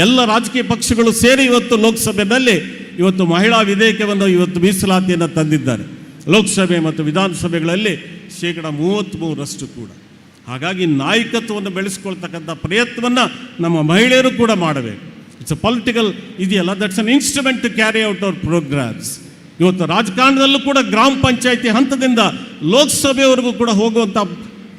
Speaker 17: ಎಲ್ಲ ರಾಜಕೀಯ ಪಕ್ಷಗಳು ಸೇರಿ ಇವತ್ತು ಲೋಕಸಭೆಯಲ್ಲಿ ಇವತ್ತು ಮಹಿಳಾ ವಿಧೇಯಕವನ್ನು ಇವತ್ತು ಮೀಸಲಾತಿಯನ್ನು ತಂದಿದ್ದಾರೆ. ಲೋಕಸಭೆ ಮತ್ತು ವಿಧಾನಸಭೆಗಳಲ್ಲಿ 33% ಕೂಡ. ಹಾಗಾಗಿ ನಾಯಕತ್ವವನ್ನು ಬೆಳೆಸ್ಕೊಳ್ತಕ್ಕಂಥ ಪ್ರಯತ್ನವನ್ನು ನಮ್ಮ ಮಹಿಳೆಯರು ಕೂಡ ಮಾಡಬೇಕು. ಇಟ್ಸ್ ಅ ಪೊಲಿಟಿಕಲ್ ಇದೆಯಲ್ಲ, that's an instrument to carry out our programs. ಇವತ್ತು ರಾಜಕಾರಣದಲ್ಲೂ ಕೂಡ ಗ್ರಾಮ ಪಂಚಾಯಿತಿ ಹಂತದಿಂದ ಲೋಕಸಭೆಯವರೆಗೂ ಕೂಡ ಹೋಗುವಂಥ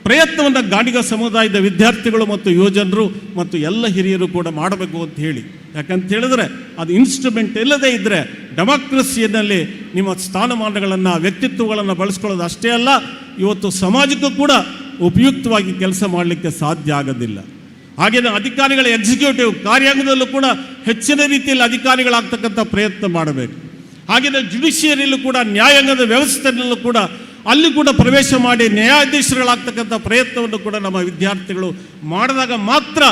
Speaker 17: ಪ್ರಯತ್ನವನ್ನು ಗಾಣಿಗ ಸಮುದಾಯದ ವಿದ್ಯಾರ್ಥಿಗಳು ಮತ್ತು ಯುವಜನರು ಮತ್ತು ಎಲ್ಲ ಹಿರಿಯರು ಕೂಡ ಮಾಡಬೇಕು ಅಂತ ಹೇಳಿ. ಯಾಕಂತ ಹೇಳಿದ್ರೆ ಅದು ಇನ್ಸ್ಟ್ರೂಮೆಂಟ್ ಇಲ್ಲದೇ ಇದ್ದರೆ ಡೆಮಾಕ್ರಸಿಯಲ್ಲಿ ನಿಮ್ಮ ಸ್ಥಾನಮಾನಗಳನ್ನು, ವ್ಯಕ್ತಿತ್ವಗಳನ್ನು ಬಳಸ್ಕೊಳ್ಳೋದು ಅಷ್ಟೇ ಅಲ್ಲ, ಇವತ್ತು ಸಮಾಜಕ್ಕೂ ಕೂಡ ಉಪಯುಕ್ತವಾಗಿ ಕೆಲಸ ಮಾಡಲಿಕ್ಕೆ ಸಾಧ್ಯ ಆಗೋದಿಲ್ಲ. ಹಾಗೆಯೇ ಅಧಿಕಾರಿಗಳ ಎಕ್ಸಿಕ್ಯೂಟಿವ್ ಕಾರ್ಯಾಂಗದಲ್ಲೂ ಕೂಡ ಹೆಚ್ಚಿನ ರೀತಿಯಲ್ಲಿ ಅಧಿಕಾರಿಗಳಾಗ್ತಕ್ಕಂಥ ಪ್ರಯತ್ನ ಮಾಡಬೇಕು. ಹಾಗೆಯೇ ಜುಡಿಷಿಯರಿಯಲ್ಲೂ ಕೂಡ ನ್ಯಾಯಾಂಗದ ವ್ಯವಸ್ಥೆಯಲ್ಲೂ ಕೂಡ ಅಲ್ಲಿ ಕೂಡ ಪ್ರವೇಶ ಮಾಡಿ ನ್ಯಾಯಾಧೀಶರುಗಳಾಗ್ತಕ್ಕಂಥ ಪ್ರಯತ್ನವನ್ನು ಕೂಡ ನಮ್ಮ ವಿದ್ಯಾರ್ಥಿಗಳು ಮಾಡಿದಾಗ ಮಾತ್ರ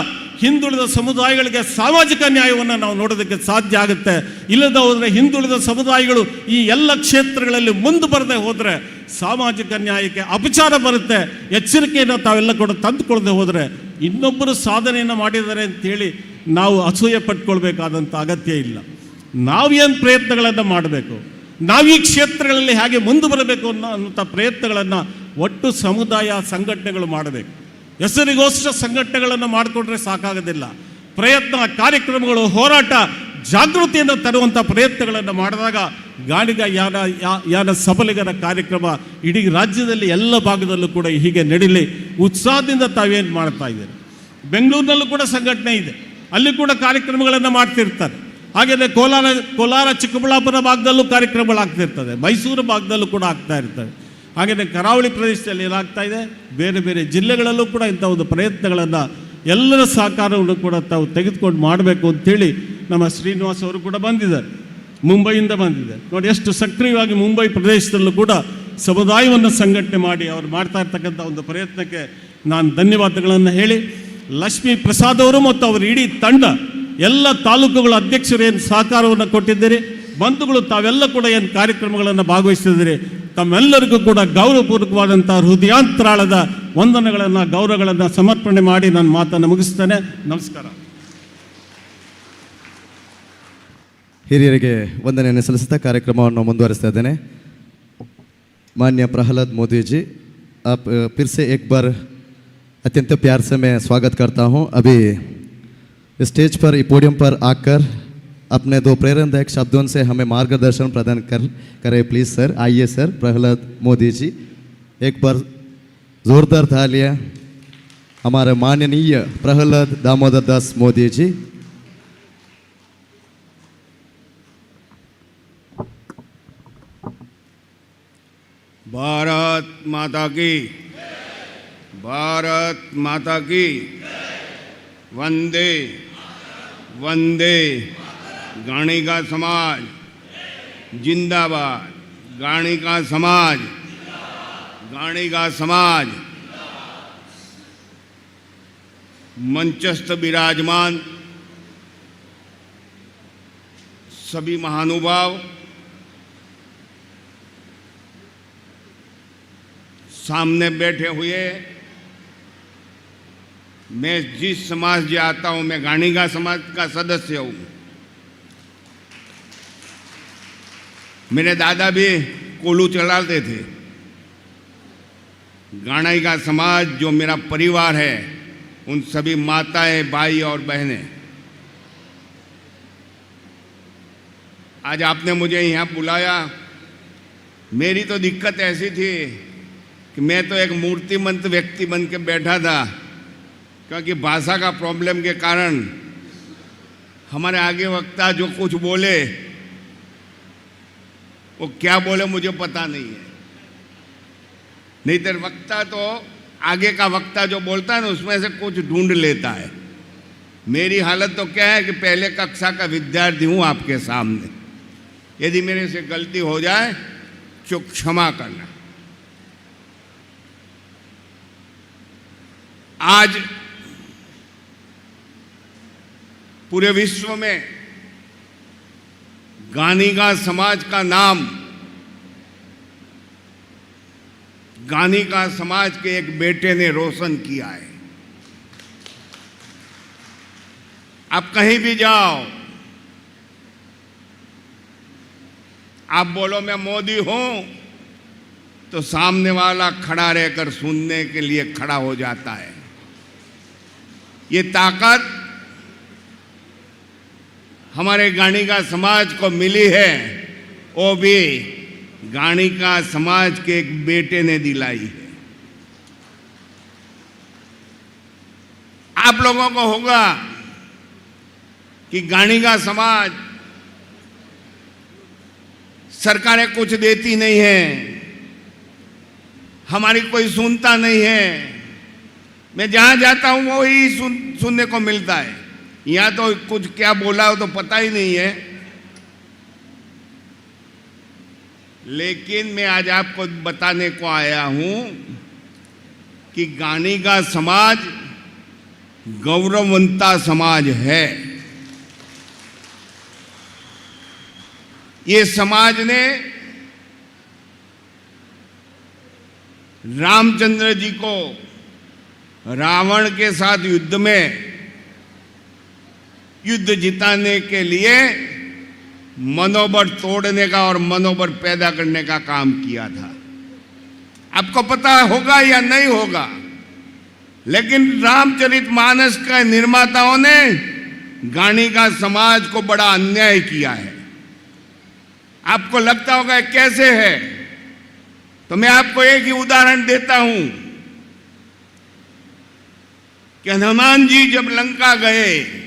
Speaker 17: ಹಿಂದುಳಿದ ಸಮುದಾಯಗಳಿಗೆ ಸಾಮಾಜಿಕ ನ್ಯಾಯವನ್ನು ನಾವು ನೋಡೋದಕ್ಕೆ ಸಾಧ್ಯ ಆಗುತ್ತೆ. ಇಲ್ಲದ ಹೋದರೆ ಹಿಂದುಳಿದ ಸಮುದಾಯಗಳು ಈ ಎಲ್ಲ ಕ್ಷೇತ್ರಗಳಲ್ಲಿ ಮುಂದೆ ಬರದೆ ಹೋದರೆ ಸಾಮಾಜಿಕ ನ್ಯಾಯಕ್ಕೆ ಅಪಚಾರ ಬರುತ್ತೆ. ಎಚ್ಚರಿಕೆಯನ್ನು ತಾವೆಲ್ಲ ಕೂಡ ತಂದುಕೊಳ್ಳದೆ ಹೋದರೆ ಇನ್ನೊಬ್ಬರು ಸಾಧನೆಯನ್ನು ಮಾಡಿದ್ದಾರೆ ಅಂತೇಳಿ ನಾವು ಅಸೂಯೆ ಪಟ್ಕೊಳ್ಬೇಕಾದಂಥ ಅಗತ್ಯ ಇಲ್ಲ. ನಾವೇನು ಪ್ರಯತ್ನಗಳನ್ನು ಮಾಡಬೇಕು, ನಾವು ಈ ಕ್ಷೇತ್ರಗಳಲ್ಲಿ ಹೇಗೆ ಮುಂದೆ ಬರಬೇಕು ಅನ್ನೋಂಥ ಪ್ರಯತ್ನಗಳನ್ನು ಒಟ್ಟು ಸಮುದಾಯ ಸಂಘಟನೆಗಳು ಮಾಡಬೇಕು. ಹೆಸರಿಗೋಸ್ಕರ ಸಂಘಟನೆಗಳನ್ನು ಮಾಡಿಕೊಂಡ್ರೆ ಸಾಕಾಗೋದಿಲ್ಲ. ಪ್ರಯತ್ನ, ಕಾರ್ಯಕ್ರಮಗಳು, ಹೋರಾಟ, ಜಾಗೃತಿಯನ್ನು ತರುವಂಥ ಪ್ರಯತ್ನಗಳನ್ನು ಮಾಡಿದಾಗ ಗಾಣಿಗ ಯಾನ ಸಬಲಿಗರ ಕಾರ್ಯಕ್ರಮ ಇಡೀ ರಾಜ್ಯದಲ್ಲಿ ಎಲ್ಲ ಭಾಗದಲ್ಲೂ ಕೂಡ ಹೀಗೆ ನಡೀಲಿ. ಉತ್ಸಾಹದಿಂದ ತಾವೇನು ಮಾಡ್ತಾ ಇದ್ದೀರಿ. ಬೆಂಗಳೂರಿನಲ್ಲೂ ಕೂಡ ಸಂಘಟನೆ ಇದೆ, ಅಲ್ಲಿ ಕೂಡ ಕಾರ್ಯಕ್ರಮಗಳನ್ನು ಮಾಡ್ತಿರ್ತಾರೆ. ಹಾಗೆಯೇ ಕೋಲಾರ ಚಿಕ್ಕಬಳ್ಳಾಪುರ ಭಾಗದಲ್ಲೂ ಕಾರ್ಯಕ್ರಮಗಳಾಗ್ತಿರ್ತದೆ, ಮೈಸೂರು ಭಾಗದಲ್ಲೂ ಕೂಡ ಆಗ್ತಾ ಇರ್ತವೆ. ಹಾಗೆಯೇ ಕರಾವಳಿ ಪ್ರದೇಶದಲ್ಲಿ ಏನಾಗ್ತಾ ಇದೆ, ಬೇರೆ ಬೇರೆ ಜಿಲ್ಲೆಗಳಲ್ಲೂ ಕೂಡ ಇಂಥ ಒಂದು ಪ್ರಯತ್ನಗಳನ್ನು ಎಲ್ಲರ ಸಹಕಾರವನ್ನು ಕೂಡ ತಾವು ತೆಗೆದುಕೊಂಡು ಮಾಡಬೇಕು ಅಂಥೇಳಿ ನಮ್ಮ ಶ್ರೀನಿವಾಸ್ ಅವರು ಕೂಡ ಬಂದಿದ್ದಾರೆ, ಮುಂಬೈಯಿಂದ ಬಂದಿದ್ದಾರೆ. ನೋಡಿ ಎಷ್ಟು ಸಕ್ರಿಯವಾಗಿ ಮುಂಬೈ ಪ್ರದೇಶದಲ್ಲೂ ಕೂಡ ಸಮುದಾಯವನ್ನು ಸಂಘಟನೆ ಮಾಡಿ ಅವರು ಮಾಡ್ತಾ ಇರ್ತಕ್ಕಂಥ ಒಂದು ಪ್ರಯತ್ನಕ್ಕೆ ನಾನು ಧನ್ಯವಾದಗಳನ್ನು ಹೇಳಿ, ಲಕ್ಷ್ಮೀ ಪ್ರಸಾದ್ ಅವರು ಮತ್ತು ಅವರ ಇಡೀ ತಂಡ, ಎಲ್ಲ ತಾಲೂಕುಗಳ ಅಧ್ಯಕ್ಷರು ಏನು ಸಹಕಾರವನ್ನು ಕೊಟ್ಟಿದ್ದೀರಿ, ಬಂಧುಗಳು ತಾವೆಲ್ಲ ಕೂಡ ಏನು ಕಾರ್ಯಕ್ರಮಗಳನ್ನು ಭಾಗವಹಿಸಿದ್ದೀರಿ, ತಮ್ಮೆಲ್ಲರಿಗೂ ಕೂಡ ಗೌರವಪೂರ್ವಕವಾದಂಥ ಹೃದಯಾಂತರಾಳದ ವಂದನೆಗಳನ್ನು, ಗೌರವಗಳನ್ನು ಸಮರ್ಪಣೆ ಮಾಡಿ ನನ್ನ ಮಾತನ್ನು ಮುಗಿಸ್ತೇನೆ. ನಮಸ್ಕಾರ.
Speaker 4: ಹಿರಿಯರಿಗೆ ವಂದನೆಯನ್ನು ಸಲ್ಲಿಸುತ್ತಾ ಕಾರ್ಯಕ್ರಮವನ್ನು ಮುಂದುವರಿಸ್ತಾ ಇದ್ದೇನೆ. माननीय प्रहलाद मोदी जी, आप फिर से एक बार अत्यंत प्यार से मैं स्वागत करता हूं. अभी स्टेज पर, पोडियम पर आकर अपने दो प्रेरणादायक शब्दों से हमें मार्गदर्शन प्रदान करें प्लीज़ सर. आइए सर, प्रहलाद मोदी जी. एक बार जोरदार तालियां हमारे माननीय प्रहलाद दामोदर दास मोदी जी.
Speaker 8: भारत माता की, भारत माता की, वंदे वंदे. गाणिका समाज जिंदाबाद, गाणिका समाज, गाणिका समाज. मंचस्थ विराजमान सभी महानुभाव, सामने बैठे हुए, मैं जिस समाज से आता हूं, मैं गाणिका समाज का सदस्य हूं. मेरे दादा भी कोलू चलाते थे. गाणिका समाज जो मेरा परिवार है, उन सभी माताएं, भाई और बहनें, आज आपने मुझे यहाँ बुलाया. मेरी तो दिक्कत ऐसी थी कि मैं तो एक मूर्तिमंत व्यक्ति बन के बैठा था, क्योंकि भाषा का प्रॉब्लम के कारण हमारे आगे वक्ता जो कुछ बोले, वो क्या बोले मुझे पता नहीं है. नहीं तो वक्ता तो आगे का वक्ता जो बोलता है ना, उसमें से कुछ ढूंढ लेता है. मेरी हालत तो क्या है कि पहले कक्षा का विद्यार्थी हूँ आपके सामने. यदि मेरे से गलती हो जाए तो क्षमा करना. आज पूरे विश्व में गाणिका समाज का नाम, गाणिका समाज के एक बेटे ने रोशन किया है. आप कहीं भी जाओ, आप बोलो मैं मोदी हूं, तो सामने वाला खड़ा रहकर सुनने के लिए खड़ा हो जाता है. ये ताकत हमारे गाणिका समाज को मिली है, वो भी गाणिका समाज के एक बेटे ने दिलाई है. आप लोगों को होगा कि गाणिका समाज सरकारें कुछ देती नहीं है, हमारी कोई सुनता नहीं है. मैं जहाँ जाता हूँ वो ही सुनने को मिलता है. यहाँ तो कुछ क्या बोला हो तो पता ही नहीं है. लेकिन मैं आज आपको बताने को आया हूं कि गानिगा समाज गौरववंता समाज है। ये समाज ने रामचंद्र जी को रावण के साथ युद्ध में युद्ध जिताने के लिए मनोबल तोड़ने का और मनोबल पैदा करने का काम किया था। आपको पता होगा या नहीं होगा, लेकिन रामचरितमानस का निर्माताओं ने गानिगा समाज को बड़ा अन्याय किया है। आपको लगता होगा कैसे है, तो मैं आपको एक ही उदाहरण देता हूं कि हनुमान जी जब लंका गए,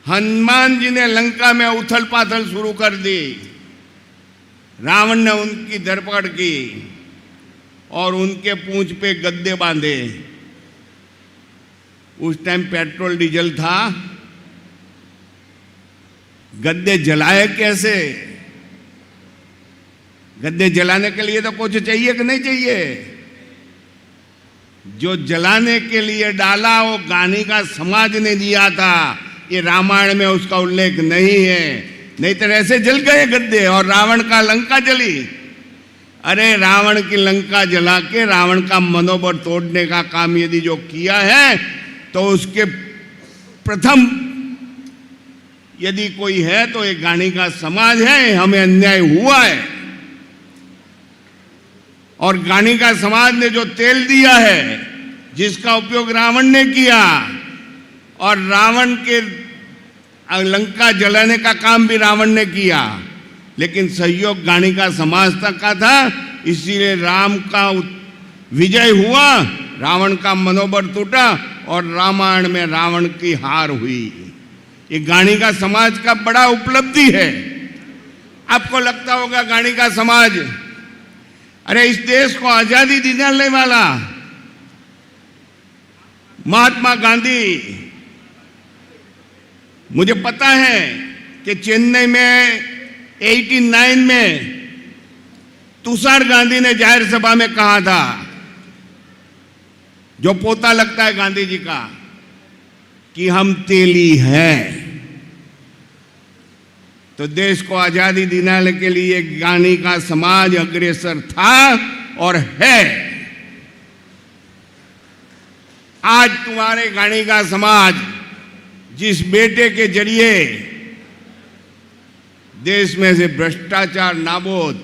Speaker 8: हनुमान जी ने लंका में उथल पाथल शुरू कर दी। रावण ने उनकी धरपकड़ की और उनके पूंछ पे गद्दे बांधे। उस टाइम पेट्रोल डीजल था, गद्दे जलाए कैसे? गद्दे जलाने के लिए तो कुछ चाहिए कि नहीं चाहिए? जो जलाने के लिए डाला वो गानिगा समाज ने दिया था। ये रामायण में उसका उल्लेख नहीं है, नहीं तो ऐसे जल गए गद्दे और रावण का लंका जली। अरे रावण की लंका जला के रावण का मनोबल तोड़ने का काम यदि जो किया है, तो उसके प्रथम यदि कोई है तो ये गानिगा समाज है। हमें अन्याय हुआ है और गानिगा समाज ने जो तेल दिया है, जिसका उपयोग रावण ने किया, और रावण के लंका जलाने का काम भी रावण ने किया, लेकिन सहयोग गानिगा समाज तक का था। इसीलिए राम का विजय हुआ, रावण का मनोबल टूटा और रामायण में रावण की हार हुई। ये गानिगा समाज का बड़ा उपलब्धि है। आपको लगता होगा गानिगा समाज, अरे इस देश को आजादी दिलाने वाला महात्मा गांधी, मुझे पता है कि चेन्नई में 89 में तुषार गांधी ने जाहिर सभा में कहा था, जो पोता लगता है गांधी जी का, कि हम तेली हैं। तो देश को आजादी दिलाने के लिए गानिगा समाज अग्रसर था और है। आज तुम्हारे गानिगा समाज जिस बेटे के जरिए देश में से भ्रष्टाचार नाबूद,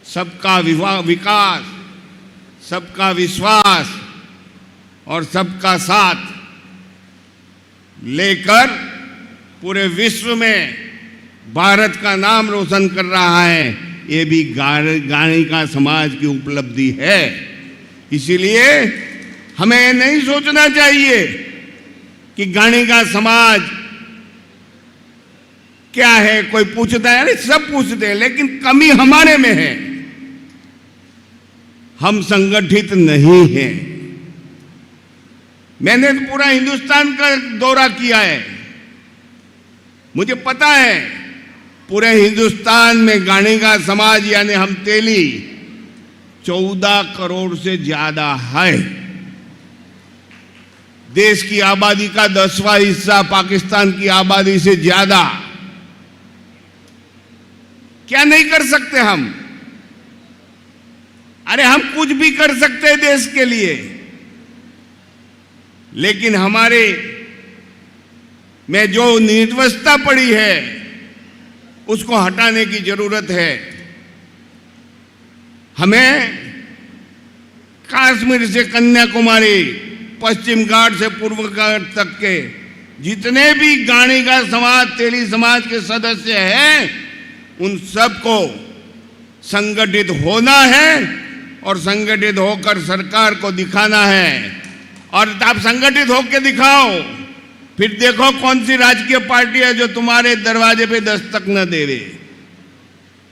Speaker 8: सबका विकास, सबका विश्वास और सबका साथ लेकर पूरे विश्व में भारत का नाम रोशन कर रहा है, ये भी गानिगा समाज की उपलब्धि है। इसीलिए हमें ये नहीं सोचना चाहिए कि गानिगा समाज क्या है। कोई पूछता है, अरे सब पूछते हैं, लेकिन कमी हमारे में है, हम संगठित नहीं हैं। मैंने तो पूरा हिंदुस्तान का दौरा किया है, मुझे पता है पूरे हिंदुस्तान में गानिगा समाज यानी हम तेली 14 करोड़ से ज्यादा है। देश की आबादी का 10वां हिस्सा पाकिस्तान की आबादी से ज्यादा। क्या नहीं कर सकते हम? अरे हम कुछ भी कर सकते हैं देश के लिए, लेकिन हमारे में जो निर्वस्ता पड़ी है उसको हटाने की जरूरत है। हमें कश्मीर से कन्याकुमारी, पश्चिम घाट से पूर्व घाट तक के जितने भी गानिगा समाज, तेली समाज के सदस्य हैं, उन सबको संगठित होना है और संगठित होकर सरकार को दिखाना है। और आप संगठित होकर दिखाओ, फिर देखो कौन सी राजकीय पार्टी है जो तुम्हारे दरवाजे पे दस्तक न देवे।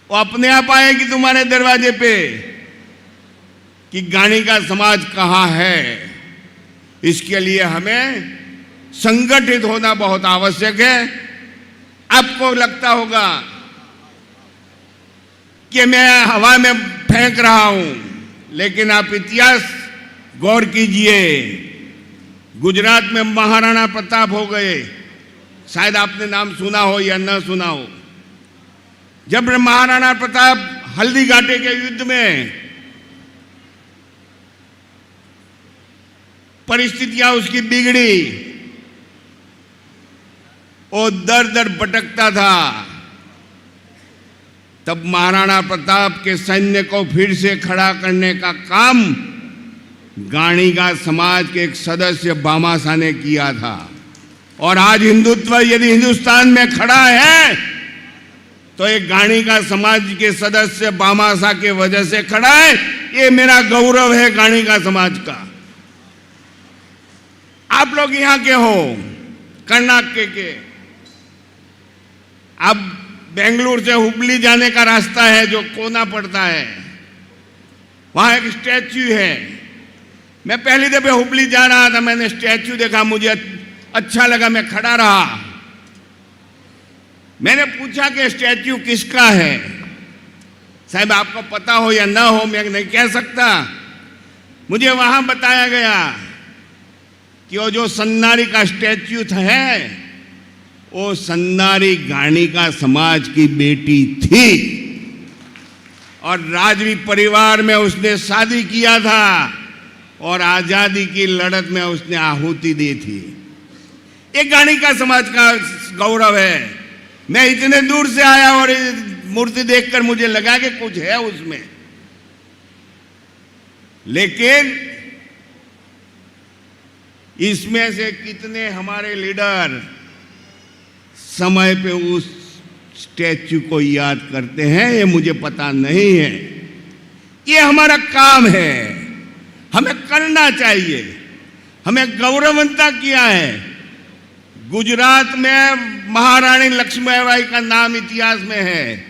Speaker 8: वो अपने आप आएगी तुम्हारे दरवाजे पे कि गानिगा समाज कहाँ है। इसके लिए हमें संगठित होना बहुत आवश्यक है। आपको लगता होगा कि मैं हवा में फेंक रहा हूं, लेकिन आप इतिहास गौर कीजिए। गुजरात में महाराणा प्रताप हो गए, शायद आपने नाम सुना हो या न सुना हो। जब महाराणा प्रताप हल्दी घाटी के युद्ध में परिस्थितियां उसकी बिगड़ी, वो दर दर भटकता था, तब महाराणा प्रताप के सैन्य को फिर से खड़ा करने का काम गाणिगा समाज के एक सदस्य भामाशाह ने किया था। और आज हिंदुत्व यदि हिंदुस्तान में खड़ा है तो एक गाणिगा समाज के सदस्य भामाशाह के वजह से खड़ा है। ये मेरा गौरव है गाणिगा समाज का। आप लोग यहाँ के हो, कर्नाटक के। अब बेंगलुरु से हुबली जाने का रास्ता है जो कोना पड़ता है, वहां एक स्टैच्यू है। मैं पहली दफे हुबली जा रहा था, मैंने स्टैच्यू देखा, मुझे अच्छा लगा, मैं खड़ा रहा। मैंने पूछा कि स्टैच्यू किसका है? साहब आपको पता हो या ना हो मैं नहीं कह सकता। मुझे वहां बताया गया कि वो जो सन्नारी का स्टैच्यू है वो सन्नारी गाणिगा समाज की बेटी थी और राजवी परिवार में उसने शादी किया था और आजादी की लड़त में उसने आहुति दी थी। ये गाणिगा समाज का गौरव है। मैं इतने दूर से आया और मूर्ति देखकर मुझे लगा कि कुछ है उसमें, लेकिन इसमें से कितने हमारे लीडर समय पे उस स्टैच्यू को याद करते हैं ये मुझे पता नहीं है। ये हमारा काम है, हमें करना चाहिए। हमें गौरवंता किया है। गुजरात में महारानी लक्ष्मीबाई का नाम इतिहास में है।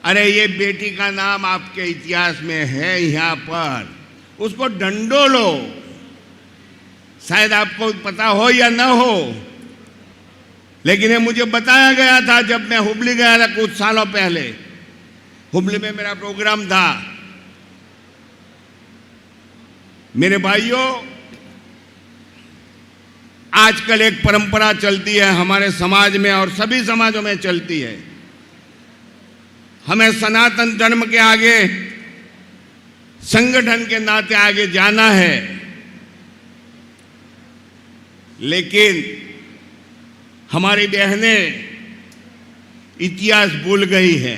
Speaker 8: अरे ये बेटी का नाम आपके इतिहास में है यहाँ पर, उसको ढंढोलो। शायद आपको पता हो या न हो, लेकिन ये मुझे बताया गया था जब मैं हुबली गया था कुछ सालों पहले। हुबली में मेरा प्रोग्राम था। मेरे भाइयों, आजकल एक परंपरा चलती है हमारे समाज में और सभी समाजों में चलती है। हमें सनातन धर्म के आगे, संगठन के नाते आगे जाना है, लेकिन हमारी बहनें इतिहास भूल गई है।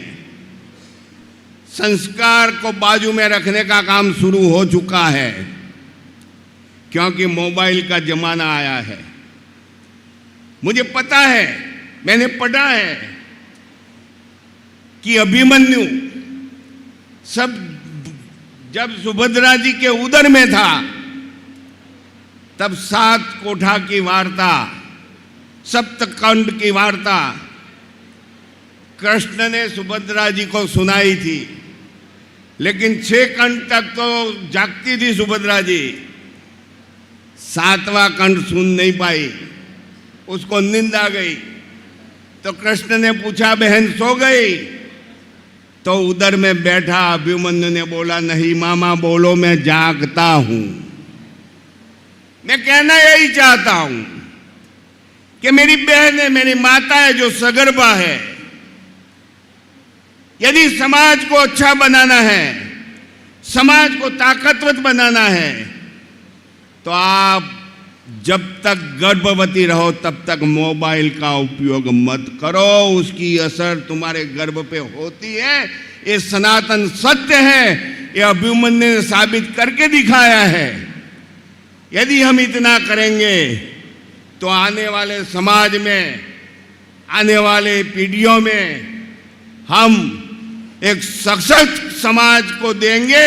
Speaker 8: संस्कार को बाजू में रखने का काम शुरू हो चुका है, क्योंकि मोबाइल का जमाना आया है। मुझे पता है, मैंने पढ़ा है कि अभिमन्यु जब सुभद्रा जी के उदर में था तब 7 कोठा की वार्ता, सप्तकंड की वार्ता कृष्ण ने सुभद्रा जी को सुनाई थी, लेकिन 6 कंठ तक तो जागती थी सुभद्रा जी। 7वां कंठ सुन नहीं पाई, उसको नींद आ गई। तो कृष्ण ने पूछा, बहन सो गई? तो उधर में बैठा अभिमन्यु ने बोला, नहीं मामा बोलो, मैं जागता हूं। मैं कहना यही चाहता हूं कि मेरी बहन है, मेरी माता है जो सगर्भा है। यदि समाज को अच्छा बनाना है, समाज को ताकतवर बनाना है, तो आप जब तक गर्भवती रहो तब तक मोबाइल का उपयोग मत करो। उसकी असर तुम्हारे गर्भ पे होती है, ये सनातन सत्य है। ये अभिमन्यु ने साबित करके दिखाया है। यदि हम इतना करेंगे तो आने वाले समाज में, आने वाले पीढ़ियों में हम एक सशक्त समाज को देंगे।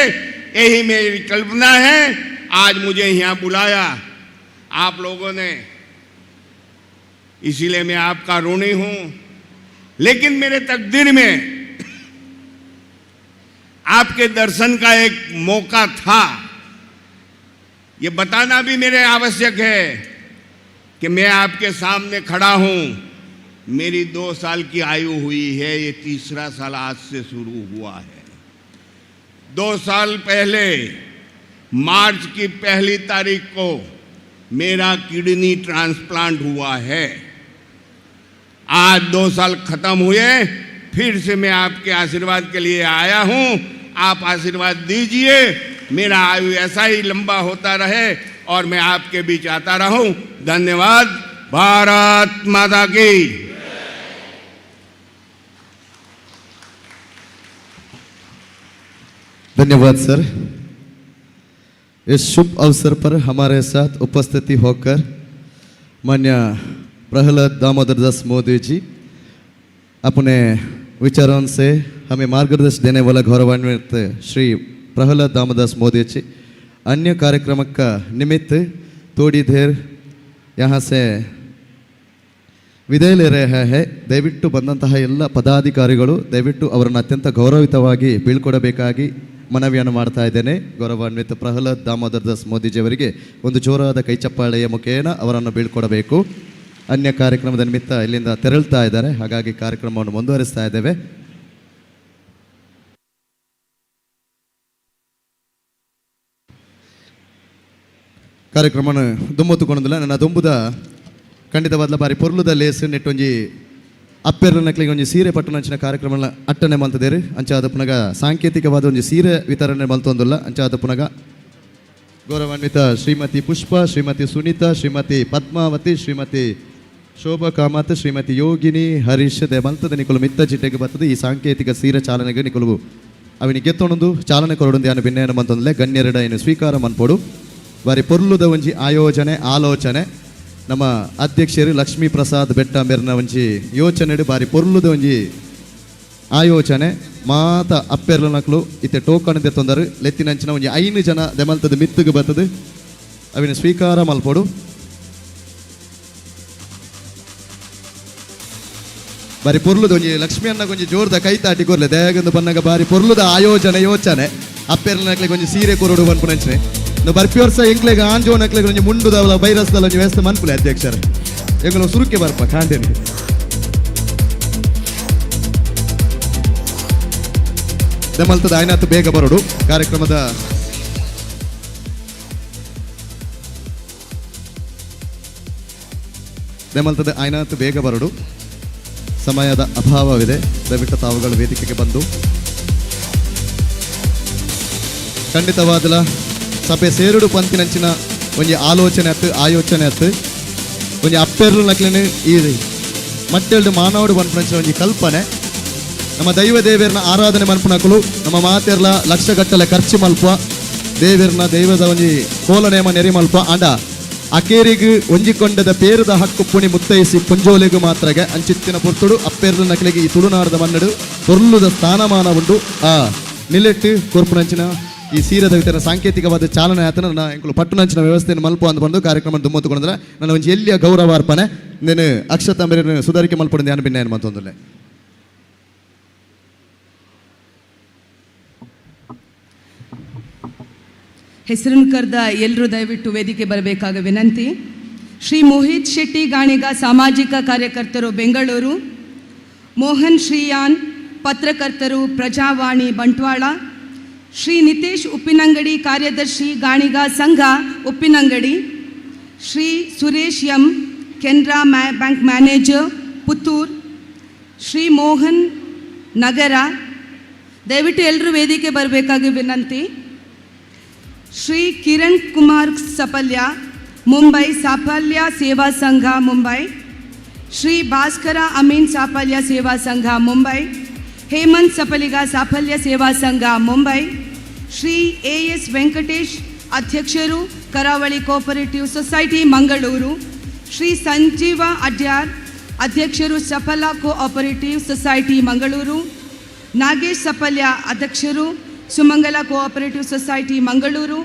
Speaker 8: यही मेरी कल्पना है। आज मुझे यहाँ बुलाया आप लोगों ने, इसीलिए मैं आपका ऋणी हूं। लेकिन मेरे तकदीर में आपके दर्शन का एक मौका था। ये बताना भी मेरे आवश्यक है कि मैं आपके सामने खड़ा हूं। मेरी 2 साल की आयु हुई है, ये 3रा साल आज से शुरू हुआ है। 2 साल पहले मार्च की 1 तारीख को मेरा किडनी ट्रांसप्लांट हुआ है। आज 2 साल खत्म हुए, फिर से मैं आपके आशीर्वाद के लिए आया हूं। आप आशीर्वाद दीजिए, मेरा आयु ऐसा ही लंबा होता रहे और मैं आपके बीच आता रहूं। धन्यवाद। भारत माता की।
Speaker 4: धन्यवाद सर। इस शुभ अवसर पर हमारे साथ उपस्थिति होकर माननीय प्रहलाद दामोदर दास मोदी जी अपने विचारों से हमें मार्गदर्शन देने वाला गौरवान्वित श्री प्रहलाद दामोदर दास मोदी जी अन्य कार्यक्रम का निमित्त थोड़ी देर यहाँ से ವಿದಾಯ ले रहे हैं। ದಯವಿಟ್ಟು ಬಂದಂತಹ ಎಲ್ಲ ಪದಾಧಿಕಾರಿಗಳು ದಯವಿಟ್ಟು ಅವರನ್ನು ಅತ್ಯಂತ ಗೌರವಿತವಾಗಿ ಬೀಳ್ಕೊಡಬೇಕಾಗಿ ಮನವಿಯನ್ನು ಮಾಡ್ತಾ ಇದ್ದೇನೆ। ಗೌರವಾನ್ವಿತ ಪ್ರಹ್ಲಾದ್ ದಾಮೋದರ್ ದಾಸ್ ಮೋದಿಜಿಯವರಿಗೆ ಒಂದು ಜೋರಾದ ಕೈಚಪ್ಪಾಳೆಯ ಮುಖೇನ ಅವರನ್ನು ಬೀಳ್ಕೊಡಬೇಕು। ಅನ್ಯ ಕಾರ್ಯಕ್ರಮದ ನಿಮಿತ್ತ ಇಲ್ಲಿಂದ ತೆರಳ್ತಾ ಇದ್ದಾರೆ, ಹಾಗಾಗಿ ಕಾರ್ಯಕ್ರಮವನ್ನು ಮುಂದುವರಿಸ್ತಾ ಇದ್ದೇವೆ। ಕಾರ್ಯಕ್ರಮವನ್ನು ದುಮ್ಮೊತ್ತುಕೊಂಡಿಲ್ಲ ನನ್ನ ದುಂಬುದ ಖಂಡಿತವಾದ ಬಾರಿ ಪೊರ್ಲುದ ಲೇಸ್ ನೆಟ್ಟೊಂಜಿ ಅಪ್ಪೆರ್ಲನಕ್ಲಿಗೆ ಒಂಜಿ ಸೀರೆ ಪಟ್ಟಣಂಚಿನ ಕಾರ್ಯಕ್ರಮ ಅಟ್ಟನೆ ಮಲ್ತದೇರು ಅಂಚಾದ ಪುನಗ ಸಾಂಕೇತಿಕವಾದ ಒಂಜಿ ಸೀರೆ ವಿತರಣೆ ಮಲ್ತೊಂದುಲ್ಲ ಅಂಚಾದ ಪುನಗ ಗೌರವಾನ್ವಿತ ಶ್ರೀಮತಿ ಪುಷ್ಪ, ಶ್ರೀಮತಿ ಸುನೀತಾ, ಶ್ರೀಮತಿ ಪದ್ಮಾವತಿ, ಶ್ರೀಮತಿ ಶೋಭಾ ಕಾಮತ್, ಶ್ರೀಮತಿ ಯೋಗಿನಿ, ಹರೀಶ್ ದೆ ಮಲ್ತದ ನಿಕಲು ಮಿತ್ತ ಚಿಟ್ಟೆಗೆ ಬರ್ತದೆ ಈ ಸಾಂಕೇತಿಕ ಸೀರೆ ಚಾಲನೆಗೆ ನಿಕಲು ಅವಿನಿ ಗೆತ್ತೊಂದು ಚಾಲನೆ ಕೊರಡು ಯಾನು ಭಿನ್ನೇನ ಮಂತೊಂದಲೆ ಗಣ್ಯರಡ ಏನು ಸ್ವೀಕಾರ ಮನ್ಪೋಡು ಬಾರಿ ಪೊರ್ಲುದ ಒಂಜಿ ಆಯೋಜನೆ ಆಲೋಚನೆ ನಮ್ಮ ಅಧ್ಯಕ್ಷರು ಲಕ್ಷ್ಮೀ ಪ್ರಸಾದ್ ಬೆಟ್ಟ ಮೇರ್ನ ಒಂಜಿ ಯೋಚನೆ ಬಾರಿ ಪೊರ್ಲುದ ಒಂಜಿ ಆಯೋಚನೆ ಮಾತ ಅಪ್ಪೆರ್ಲನಕ್ಲು ಇತ್ತೆ ಟೋಕನ್ ದೆತ್ತೊಂದರು ಲೆತ್ತಿನಂಚಿನ ಒಂಜಿ 5 ಜನ ದೆಮಲ್ತದ ಮಿತ್ತುಗೆ ಬರ್ತದೆ ಅವಿನ ಸ್ವೀಕಾರ ಮಲ್ಪೋಡು ಬಾರಿ ಪೊರ್ಲುದ ಒಂಜಿ ಲಕ್ಷ್ಮಿ ಅನ್ನ ಒಂಜಿ ಜೋರ್ದ ಕೈ ತಾಟಿ ಕೊರ್ಲೆ ದಯಾಗಂದು ಬನ್ನಗ ಬಾರಿ ಪೊರ್ಲುದ ಆಯೋಜನೆ ಯೋಚನೆ ಅಪ್ಪೆರ್ಲನಕ್ಲಿಗೆ ಒಂಜಿ ಸೀರೆ ಕೊರಡು ಬನ್ಪುನಂಚನೆ ಬರ್ಪಿ ವರ್ಷ ಎಂಕ್ಲೆಗೆ ಆಂಜೋನಕ್ಲೆಗೆ ಒಂಜಿ ಮುಂಡುದವಲ ಬೈರಸ್ದಲ್ಲ ಒಂಜಿ ವ್ಯವಸ್ಥೆ ಮನ್ಪುಲೆ ಅಧ್ಯಕ್ಷರ ಎಂಗಳು ಸುರುಕೆ ಬರ್ಪ ಕಾಂಡೇನೆ ದೆಮಲ್ತದ ಆಯ್ನಾತು ಬೇಗ ಬರೋಡು ಕಾರ್ಯಕ್ರಮದ ದೆಮಲ್ತದ ಆಯ್ನಾತು ಬೇಗ ಬರೋಡು ಸಮಯದ ಅಭಾವವಿದೆ ದಯವಿಟ್ಟು ತಾವುಗಳು ವೇದಿಕೆಗೆ ಬಂದು ಖಂಡಿತವಾದಲ ಸಭೆ ಸೇರುಡು ಪಂತಿನಂಚಿನ ಒಂಜಿ ಆಲೋಚನೆ ಅತ್ತು ಆಯೋಚನೆ ಅತ್ತು ಒಂಜಿ ಅಪ್ಪೆರ್ಲು ನಕ್ಲಿನ ಈ ಮತ್ತೆರಡು ಮಾನವಡು ಮನ್ಪುನಂಚಿನ ಒಂಜಿ ಕಲ್ಪನೆ ನಮ್ಮ ದೈವ ದೇವೇರ್ನ ಆರಾಧನೆ ಮನ್ಪುನಕಲು ನಮ್ಮ ಮಾತೆರ್ಲ ಲಕ್ಷಗಟ್ಟಲೆ ಖರ್ಚು ಮಲ್ಪ ದೇವೇರ್ನ ದೈವದ ಒಂಜಿ ಕೋಲನೇಮ ನೆರಿ ಮಲ್ಪ ಅಂಡ ಅಕೇರಿಗೂ ಒಂಜಿಕೊಂಡದ ಪೇರದ ಹಕ್ಕು ಪುಣಿ ಮುತ್ತೈಸಿ ಪುಂಜೋಲೆಗೂ ಮಾತ್ರಗೆ ಅಂಚಿತ್ತಿನ ಪುರ್ತುಡು ಅಪ್ಪೆರ್ಲು ನಕಲಿಗೆ ಈ ತುಳುನಾಡದ ಮನ್ನಡು ಪೊರ್ಲುದ ಸ್ಥಾನಮಾನ ಉಂಡು ಆ ನಿಲೆಟ್ಟು ಕೊರ್ಪುನಂಚಿನ ಈ ಸೀರದ ವಿತರಣೆ ಸಾಂಕೇತಿಕವಾದ ಚಾಲನೆ ಆತನ ಎಂಕುಲು ಪಟ್ಟಣಂಚಿನ ವ್ಯವಸ್ಥೆಯನ್ನು ಮಲ್ಪ ಅಂತ ಬಂದು ಕಾರ್ಯಕ್ರಮ ದುಮ್ಮತ್ತುಕೊಂಡ್ರೆ ನನ್ನ ಒಂಜಿ ಎಲ್ಲಿಯ ಗೌರವಾರ್ಪಣೆ నేను ಅಕ್ಷತಾಂಬರಿ ಸುಧಾರಿಕೆ ಮಲ್ಪಡಿದ ಯಾನು ಭಿನ್ನ ಮತ್ತೊಂದುಲೆ
Speaker 16: ಹೆಸರನ್ನು ಕರೆದ ಎಲ್ಲರೂ ದಯವಿಟ್ಟು ವೇದಿಕೆ ಬರಬೇಕಾಗ ವಿನಂತಿ. ಶ್ರೀ ಮೋಹಿತ್ ಶೆಟ್ಟಿ ಗಾಣಿಗ ಸಾಮಾಜಿಕ ಕಾರ್ಯಕರ್ತರು ಬೆಂಗಳೂರು, ಮೋಹನ್ ಶ್ರೀಯಾನ್ ಪತ್ರಕರ್ತರು ಪ್ರಜಾವಾಣಿ ಬಂಟ್ವಾಳ, ಶ್ರೀ ನಿತೇಶ್ ಉಪ್ಪಿನಂಗಡಿ ಕಾರ್ಯದರ್ಶಿ Ganiga Sangha Uppinangady, Shri Suresh M Canara bank manager Puttur, Shri Mohan Nagara ದಯವಿಟ್ಟು ಎಲ್ಲರೂ ವೇದಿಕೆ ಬರಬೇಕಾಗಿ ವಿನಂತಿ. ಶ್ರೀ ಕಿರಣ್ ಕುಮಾರ್ ಸಪಲ್ಯ ಮುಂಬೈ ಸಾಫಲ್ಯ ಸೇವಾ ಸಂಘ ಮುಂಬೈ, ಶ್ರೀ ಭಾಸ್ಕರ ಅಮೀನ್ ಸಾಫಲ್ಯ ಸೇವಾ ಸಂಘ ಮುಂಬೈ, ಹೇಮಂತ್ ಸಪಲಿಗ ಸಾಫಲ್ಯ ಸೇವಾ ಸಂಘ ಮುಂಬೈ, ಶ್ರೀ ಎಸ್ ವೆಂಕಟೇಶ್ ಅಧ್ಯಕ್ಷರು ಕರಾವಳಿ ಕೋಆಪರೇಟಿವ್ ಸೊಸೈಟಿ ಮಂಗಳೂರು, ಶ್ರೀ ಸಂಜೀವ ಅಡ್ಯಾರ್ ಅಧ್ಯಕ್ಷರು ಸಫಲ ಕೋಆಪರೇಟಿವ್ ಸೊಸೈಟಿ ಮಂಗಳೂರು, ನಾಗೇಶ್ ಸಪಲ್ಯ ಅಧ್ಯಕ್ಷರು ಸುಮಂಗಲ ಕೋಆಪರೇಟಿವ್ ಸೊಸೈಟಿ ಮಂಗಳೂರು,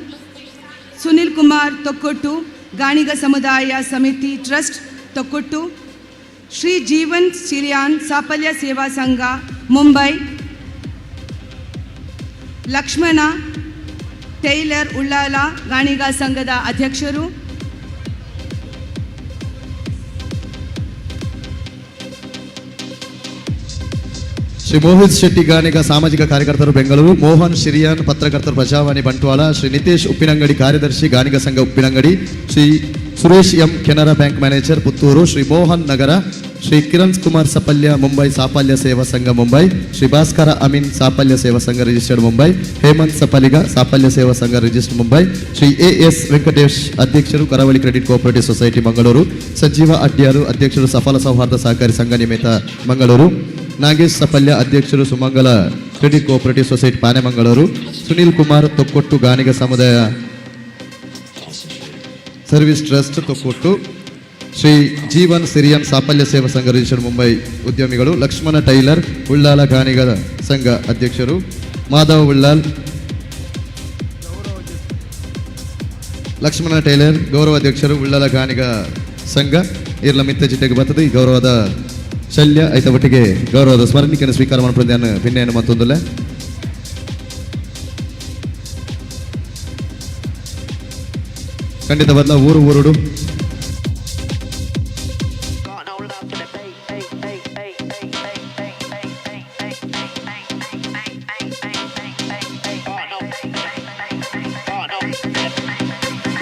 Speaker 16: ಸುನಿಲ್ ಕುಮಾರ್ ತೊಕ್ಕೊಟ್ಟು ಗಾಣಿಗ ಸಮುದಾಯ ಸಮಿತಿ ಟ್ರಸ್ಟ್ ತೊಕ್ಕೊಟ್ಟು, ಶ್ರೀ ಜೀವನ್ ಸಿರಿಯಾನ್ ಸಾಫಲ್ಯ ಸೇವಾ ಸಂಘ ಮುಂಬೈ, ಲಕ್ಷ್ಮಣ ಟೈಲರ್ ಉಳ್ಳಾಲ ಗಾಣಿಗ ಸಂಘದ ಅಧ್ಯಕ್ಷರು,
Speaker 4: ಶ್ರೀ ಮೋಹಿತ್ ಶೆಟ್ಟಿ ಗಾಣಿಗ ಸಾಮಾಜಿಕ ಕಾರ್ಯಕರ್ತರು ಬೆಂಗಳೂರು, ಮೋಹನ್ ಶಿರಿಯಾನ್ ಪತ್ರಕರ್ತರು ಪ್ರಜಾವಾಣಿ ಬಂಟ್ವಾಳ, ಶ್ರೀ ನಿತೇಶ್ ಉಪ್ಪಿನಂಗಡಿ ಕಾರ್ಯದರ್ಶಿ Ganiga Sangha Uppinangady, Shri Suresh M Canara bank manager Puttur, Shri Mohan Nagara, Shri Kiran Kumar Sapalya Mumbai Saphalya Seva Sangha Mumbai, Shri Bhaskara Amin Saphalya Seva Sangha registered Mumbai, Hemanth Sapaliga Saphalya Seva Sangha registered Mumbai, Shri S Venkatesh ಅಧ್ಯಕ್ಷರು Karavali credit cooperative society Mangaluru, Sanjeeva Adyar ಅಧ್ಯಕ್ಷರು ಸಫಲ ಸೌಹಾರ್ದ ಸಹಕಾರಿ ಸಂಘ ನಿಮಿತ್ತ ಮಂಗಳೂರು, ನಾಗೇಶ್ ಸಪಲ್ಯ ಅಧ್ಯಕ್ಷರು Sumangala credit cooperative society Pane Mangaluru, Sunil Kumar Thokkottu Ganiga Samudaya service trust Thokkottu, Shri Jeevan Siriyan Saphalya Seva Sangha registered Mumbai ಉದ್ಯಮಿಗಳು, ಲಕ್ಷ್ಮಣ ಟೈಲರ್ ಉಳ್ಳಾಲ ಗಾಣಿಗ ಸಂಘ ಅಧ್ಯಕ್ಷರು, ಮಾಧವ ಉಳ್ಳಾಲ್ ಲಕ್ಷ್ಮಣ ಟೈಲರ್ ಗೌರವ ಅಧ್ಯಕ್ಷರು ಉಳ್ಳಾಲ ಗಾಣಿಗ ಸಂಘ ಇರ್ಲ ಮಿತ್ತ ಜಿಟ್ಟೆಗೆ ಬರ್ತದೆ. ಈ ಗೌರವದ ಶಲ್ಯ ಐತ ಒಟ್ಟಿಗೆ ಗೌರವದ ಸ್ಮರಣಿಕೆಯನ್ನು ಸ್ವೀಕಾರ ಮಾಡ್ಕೊಂಡು ಭಿನ್ನೆಯನ್ನು ಮತ್ತೊಂದಲ್ಲ ಖಂಡಿತ ಬದಲ ಊರುಡು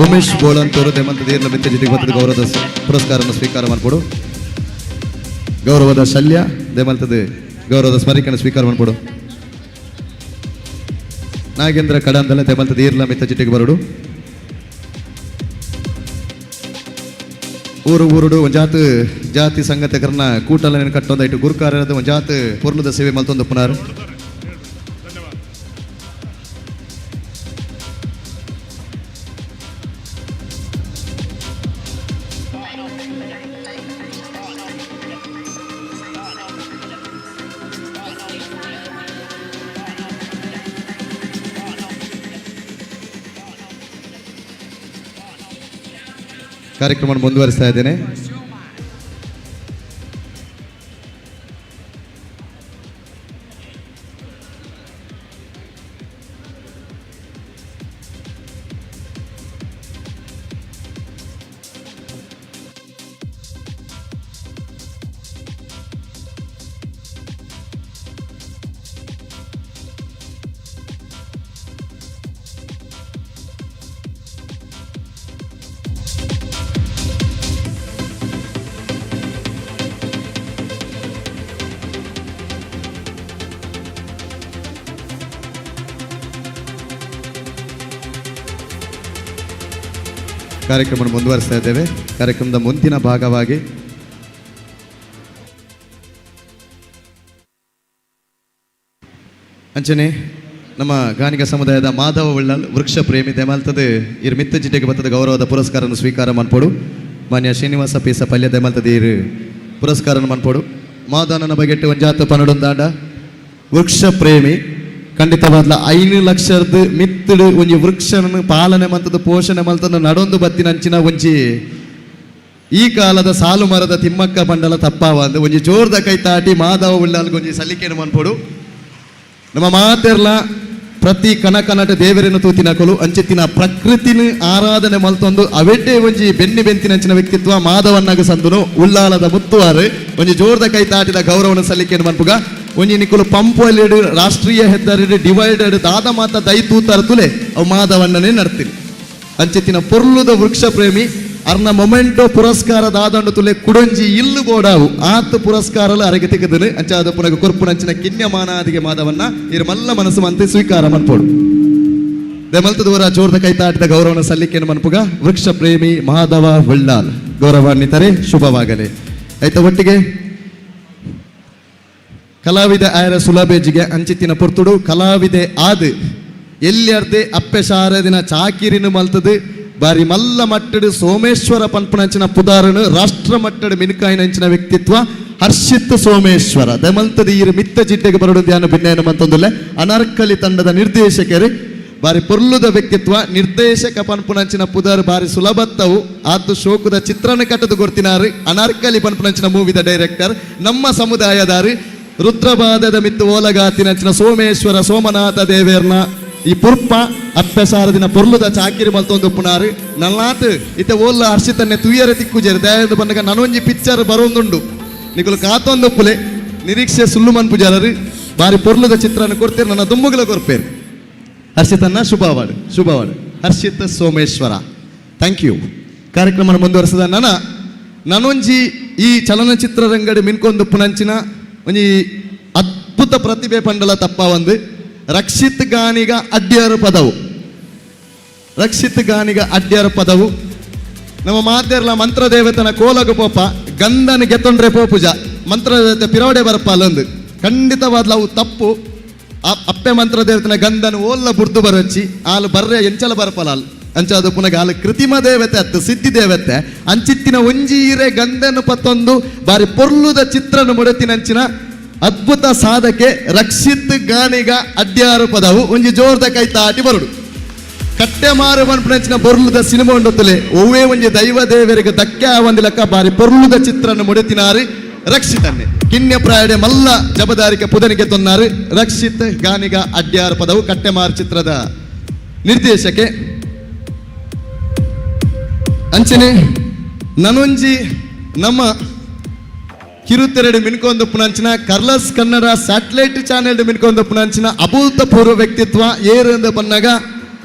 Speaker 4: ಉಮೇಶ್ ಬೋಳಂತೂರು ದೇಮಂತ ದೀರ್ಲ ಮಿತ್ತ ಜಿಟ್ಟಿಗೆ ಬರ್ತದೆ ಗೌರವದ ಪುರಸ್ಕಾರವನ್ನು ಸ್ವೀಕಾರ ಮಾಡ್ಕೊಡು. ಗೌರವದ ಶಲ್ಯ ದೇಮಲ್ತದೆ ಗೌರವದ ಸ್ಮರಿಕೆಯನ್ನು ಸ್ವೀಕಾರ ಮಾಡ್ಕೊಡು. ನಾಗೇಂದ್ರ ಕಡಂದಲೆ ದೇಮಲ್ತದ ಈರ್ಲ ಮಿತ್ತ ಜಿಟ್ಟಿಗೆ ಬರೋಡು. ಊರುಡು ಒಂಜಾತ್ ಜಾತಿ ಸಂಗತಕರನ್ನ ಕೂಟಲ ಕಟ್ಟೊಂದ ಇಟ್ಟು ಗುರುಕಾರದ ಒಂಜಾತ್ ಪೂರ್ಣದ ಸೇವೆ ಮಲ್ತೊಂದು ಪುನರ್ ಕಾರ್ಯಕ್ರಮ ಮುಂದುವರಿಸ್ತಾ ಇದ್ದೇನೆ. ಕಾರ್ಯಕ್ರಮ ಮುಂದುವರಿಸ್ತಾ ಇದ್ದೇವೆ. ಕಾರ್ಯಕ್ರಮದ ಮುಂದಿನ ಭಾಗವಾಗಿ ಅಂಚನೆ ನಮ್ಮ ಗಾಣಿಗ ಸಮುದಾಯದ ಮಾಧವ ಉಳ್ಳಲ್ ವೃಕ್ಷ ಪ್ರೇಮಿ ದೆಮಲ್ತದೆ ಇರ್ ಮಿತ್ತ ಜಿಟ್ಟೆಗೆ ಬರ್ತದ ಗೌರವದ ಪುರಸ್ಕಾರವನ್ನು ಸ್ವೀಕಾರ ಮಾಡ್ಪೋಡು. ಮಾನ್ಯ ಶ್ರೀನಿವಾಸ ಪೀಸ ಪಲ್ಯ ದೆಮಲ್ತದೆ ಇರು ಪುರಸ್ಕಾರನ ಮಾಡ್ಪೋಡು. ಮಾಧವನ ಬಗೆಟ್ಟು ಒಂಜಾತ ಪನ್ನಡೊಂದಾಂಡ ವೃಕ್ಷ ಪ್ರೇಮಿ ಖಂಡಿತವಾದ್ಲ 5 ಲಕ್ಷದ ಮಿತ್ತಡು ಒಂಜಿ ವೃಕ್ಷನ ಪಾಲನೆ ಮಂತದ ಪೋಷಣೆ ಮಲ್ತದ ನಡೊಂದು ಬತ್ತಿನಂಚಿನ ಒಂಜಿ ಈ ಕಾಲದ ಸಾಲು ಮರದ ತಿಮ್ಮಕ್ಕ ಪಂಡಲ ತಪ್ಪಾವಂದು ಒಂಜಿ ಜೋರ್ದ ಕೈ ತಾಟಿ ಮಾಧವ ಉಳ್ಳಾಲ್ಗೆ ಒಂಜಿ ಸಲ್ಲಿಕೆಯನ್ನು ಮನ್ಪೋಡು. ನಮ್ಮ ಮಾತೆರ್ಲ ಪ್ರತಿ ಕನಕನಟ ದೇವರನ್ನು ತೂತಿನಕಲು ಅಂಚೆತ್ತಿನ ಪ್ರಕೃತಿನ ಆರಾಧನೆ ಮಲ್ತೊಂದು ಅವೆಡ್ಡೆ ಒಂಜಿ ಬೆನ್ನಿಬೆಂತಿನಂಚಿನ ವ್ಯಕ್ತಿತ್ವ ಮಾಧವನ್ನಾಗ ಸಂದುನು ಉಳ್ಳಾಲದ ಮುತ್ತುವಾರು ಒಂಜಿ ಜೋರ್ದ ಕೈ ತಾಟಿದ ಗೌರವನ ಸಲ್ಲಿಕೆಯನ್ನು ಮನ್ಪುಗ ಒಂಜಿ ನಿಕುಲು ಪಂಪುಲಿಡು ರಾಷ್ಟ್ರೀಯ ಹೆದ್ದಾರಿ ಡಿವೈಡೆಡ್ ದಾದ ಮಾತ ದೈತೂತರ ತುಲೆ ಅವು ಮಾಧವಣ್ಣನೇ ನಡ್ತೀನಿ. ಅಂಚೆತ್ತಿನ ಪೊರ್ಲುದ ವೃಕ್ಷ ಪ್ರೇಮಿ ಅರ್ನ ಮೊಮೆಂಟೋ ಪುರಸ್ಕಾರ ದಾದಂಡು ತುಲೆ ಕುಡಂಜಿ ಇಲ್ಲು ಬೋಡಾವು ಆತ ಪುರಸ್ಕಾರಲು ಅರಗೆ ತೆಗೆದನು ಅಂಚಾದ ಪುನಗ ಕೊರ್ಪುನಂಚಿನ ಕಿನ್ಯಮಾನಾದಿಗೆ ಮಾಧವನ್ನ ಇರು ಮಲ್ಲ ಮನಸ್ಸು ಮಂತೆ ಸ್ವೀಕಾರ ಮನ್ಪೋಡು. ದೆಮಲ್ತದವರ ಜೋರ್ದ ಕೈ ತಾಟಿದ ಗೌರವನ ಸಲ್ಲಿಕೆಯನ್ನು ಮನ್ಪುಗ ವೃಕ್ಷ ಪ್ರೇಮಿ ಮಾಧವ ಉಳ್ಳಾಲ್ ಗೌರವಾನ್ವಿತರೆ ಶುಭವಾಗಲಿ. ಆಯ್ತ ಒಟ್ಟಿಗೆ ಕಲಾವಿದ ಆಯರ ಸುಲಭೇಜಿಗೆ ಅಂಚಿತ್ತಿನ ಪೊರ್ತುಡು ಕಲಾವಿದೆ ಆದ್ ಎಲ್ಲಿಯರ್ದೆ ಅಪ್ಪೆ ಶಾರದಿನ ಚಾಕಿರಿನ ಮಲ್ತದು ಬಾರಿ ಮಲ್ಲ ಮಟ್ಟಡು ಸೋಮೇಶ್ವರ ಪನ್ಪುನಂಚಿನ ಪುದಾರನು ರಾಷ್ಟ್ರ ಮಟ್ಟಡು ಮಿನುಕಾಯಿನಂಚಿನ ವ್ಯಕ್ತಿತ್ವ ಹರ್ಷಿತ್ ಸೋಮೇಶ್ವರ ದೆಮಲ್ತದ ಈ ಮಿತ್ತ ಜಿಡ್ಡೆಗೆ ಬರಡು ಧ್ಯಾನ ಭಿನ್ನಯನ ಮಂತೊಂದುಲ್ಲೆ ಅನರ್ಕಲಿ ತಂಡದ ನಿರ್ದೇಶಕರು ಬಾರಿ ಪೊರ್ಲುದ ವ್ಯಕ್ತಿತ್ವ ನಿರ್ದೇಶಕ ಪನ್ಪುನಂಚಿನ ಪುದಾರ್ ಬಾರಿ ಸುಲಭತ್ತವು ಆತು ಶೋಕುದ ಚಿತ್ರಣ ಕಟ್ಟದು ಗೊತ್ತಿನಾರು ಅನರ್ಕಲಿ ಪನ್ಪುನಂಚಿನ ಮೂವಿದ ಡೈರೆಕ್ಟರ್ ನಮ್ಮ ಸಮುದಾಯದಾರು ರುದ್ರಬಾಧದ ಮಿತ್ತು ಓಲಗಾತಿನಂಚಿನ ಸೋಮೇಶ್ವರ ಸೋಮನಾಥ ದೇವೇರ್ನ ಈ ಪುರ್ಪ ಅಪ್ಪೆಸಾರದಿನ ಪೊರ್ಲುದ ಚಾಕಿರಿ ಮಲ್ತೊಂದು ಪುನಾರು ನಲ್ಲಾತ್ ಇತ್ತೆ ಓಲ್ಲ ಹರ್ಷಿತನ್ನೇ ತುಯ್ಯರ ತಿಕ್ಕುಜೇರು ದಯದು ಬಂದಾಗ ನನೊಂಜಿ ಪಿಕ್ಚರ್ ಬರೋಂದುಂಡು ನಿಕುಲು ಕಾತೊಂದು ಪುಲೆ ನಿರೀಕ್ಷೆ ಸುಳ್ಳು ಮನ್ಪುಜಾರರು ಬಾರಿ ಪೊರ್ಲದ ಚಿತ್ರನ ಕೊಡ್ತೀರಿ ನನ್ನ ದುಮ್ಮುಗಳ ಕೊರ್ಪೇರು ಹರ್ಷಿತನ್ನ ಶುಭವಾಡು ಹರ್ಷಿತ್ ಸೋಮೇಶ್ವರ ಥ್ಯಾಂಕ್ ಯು. ಕಾರ್ಯಕ್ರಮ ಮುಂದುವರೆಸದ ನನೊಂಜಿ ಈ ಚಲನಚಿತ್ರ ರಂಗಡಿ ಮಿನ್ಕೊಂದು ಪುನಂಚಿನ ಒಂಜಿ ಅದ್ಭುತ ಪ್ರತಿಭೆ ಪಂಡಲ ತಪ್ಪ ಒಂದು ರಕ್ಷಿತ್ ಗಾನಿಗ ಅಡ್ಯಾರು ಪದವು ನಮ್ಮ ಮಾತೆರ್ಲ ಮಂತ್ರದೇವತನ ಕೋಲಗು ಪೋಪ ಗಂಧನ ಗೆತ್ತೊಂಡ್ರೆ ಪೋಪುಜ ಮಂತ್ರದೇವತೆ ಪಿರೋಡೆ ಬರಪಾಲೊಂದು ಖಂಡಿತವಾದ್ಲ ಅವು ತಪ್ಪು. ಅಪ್ಪೆ ಮಂತ್ರದೇವತನ ಗಂಧನ ಓಲ್ಲ ಬುರ್ದು ಬರಚ್ಚಿ ಆಲು ಬರ್ರೆ ಎಂಚಲ ಬರಪಲಾಲ್ ಅಂಚಾದು ಪುನಗ ಆಲು ಕೃತಿಮ ದೇವತೆ ಅತ್ತು ಸಿದ್ಧಿ ದೇವತೆ ಅಂಚಿತ್ತಿನ ಒಂಜೀರೆ ಗಂಧನು ಪತ್ತೊಂದು ಬಾರಿ ಪೊರ್ಲುದ ಚಿತ್ರನ ಮುಡತಿನಂಚಿನ ಅದ್ಭುತ ಸಾಧಕೆ ರಕ್ಷಿತ್ ಗಾನಿಗ ಅಡ್ಯಾರು ಪದವು ಒಂಜಿ ಜೋರ್ದ ಕೈತಾಟಿ ಬರುಡು ಕಟ್ಟೆ ಮಾರು ಮನ್ಪುನಂಚಿನ ಬೊರ್ಲುದ ಸಿನಿಮಾ ಉಂಡೊತ್ತಲೆ ಒವ್ವೇ ಒಂಜಿ ದೈವ ದೇವರಿಗೆ ಧಕ್ಕೆ ಆವಂದಿ ಲೆಕ್ಕ ಬಾರಿ ಪೊರ್ಲುದ ಚಿತ್ರನ ಮುಡತಿನಾರು ರಕ್ಷಿತನ್ನೇ ಕಿನ್ಯ ಪ್ರಾಯಡೆ ಮಲ್ಲ ಜಬದಾರಿಕೆ ಪುದನಿಗೆ ತೊನ್ನಾರು ರಕ್ಷಿತ್ ಗಾನಿಗ ಅಡ್ಯಾರು ಪದವು ಕಟ್ಟೆಮಾರು ಚಿತ್ರದ ನಿರ್ದೇಶಕೆ ಅಂಚನೆ ನನೊಂಜಿ ನಮ್ಮ ಕಿರುತೆರೆಡು ಮಿನ್ಕೊಂದು ಪುನಂಚಿನ ಕರ್ಲಸ್ ಕನ್ನಡ ಸ್ಯಾಟಲೈಟ್ ಚಾನೆಲ್ ಮಿನ್ಕೊಂದು ಪುನಂಚಿನ ಅಭೂತಪೂರ್ವ ವ್ಯಕ್ತಿತ್ವ ಏರಂದ ಪನ್ನಗ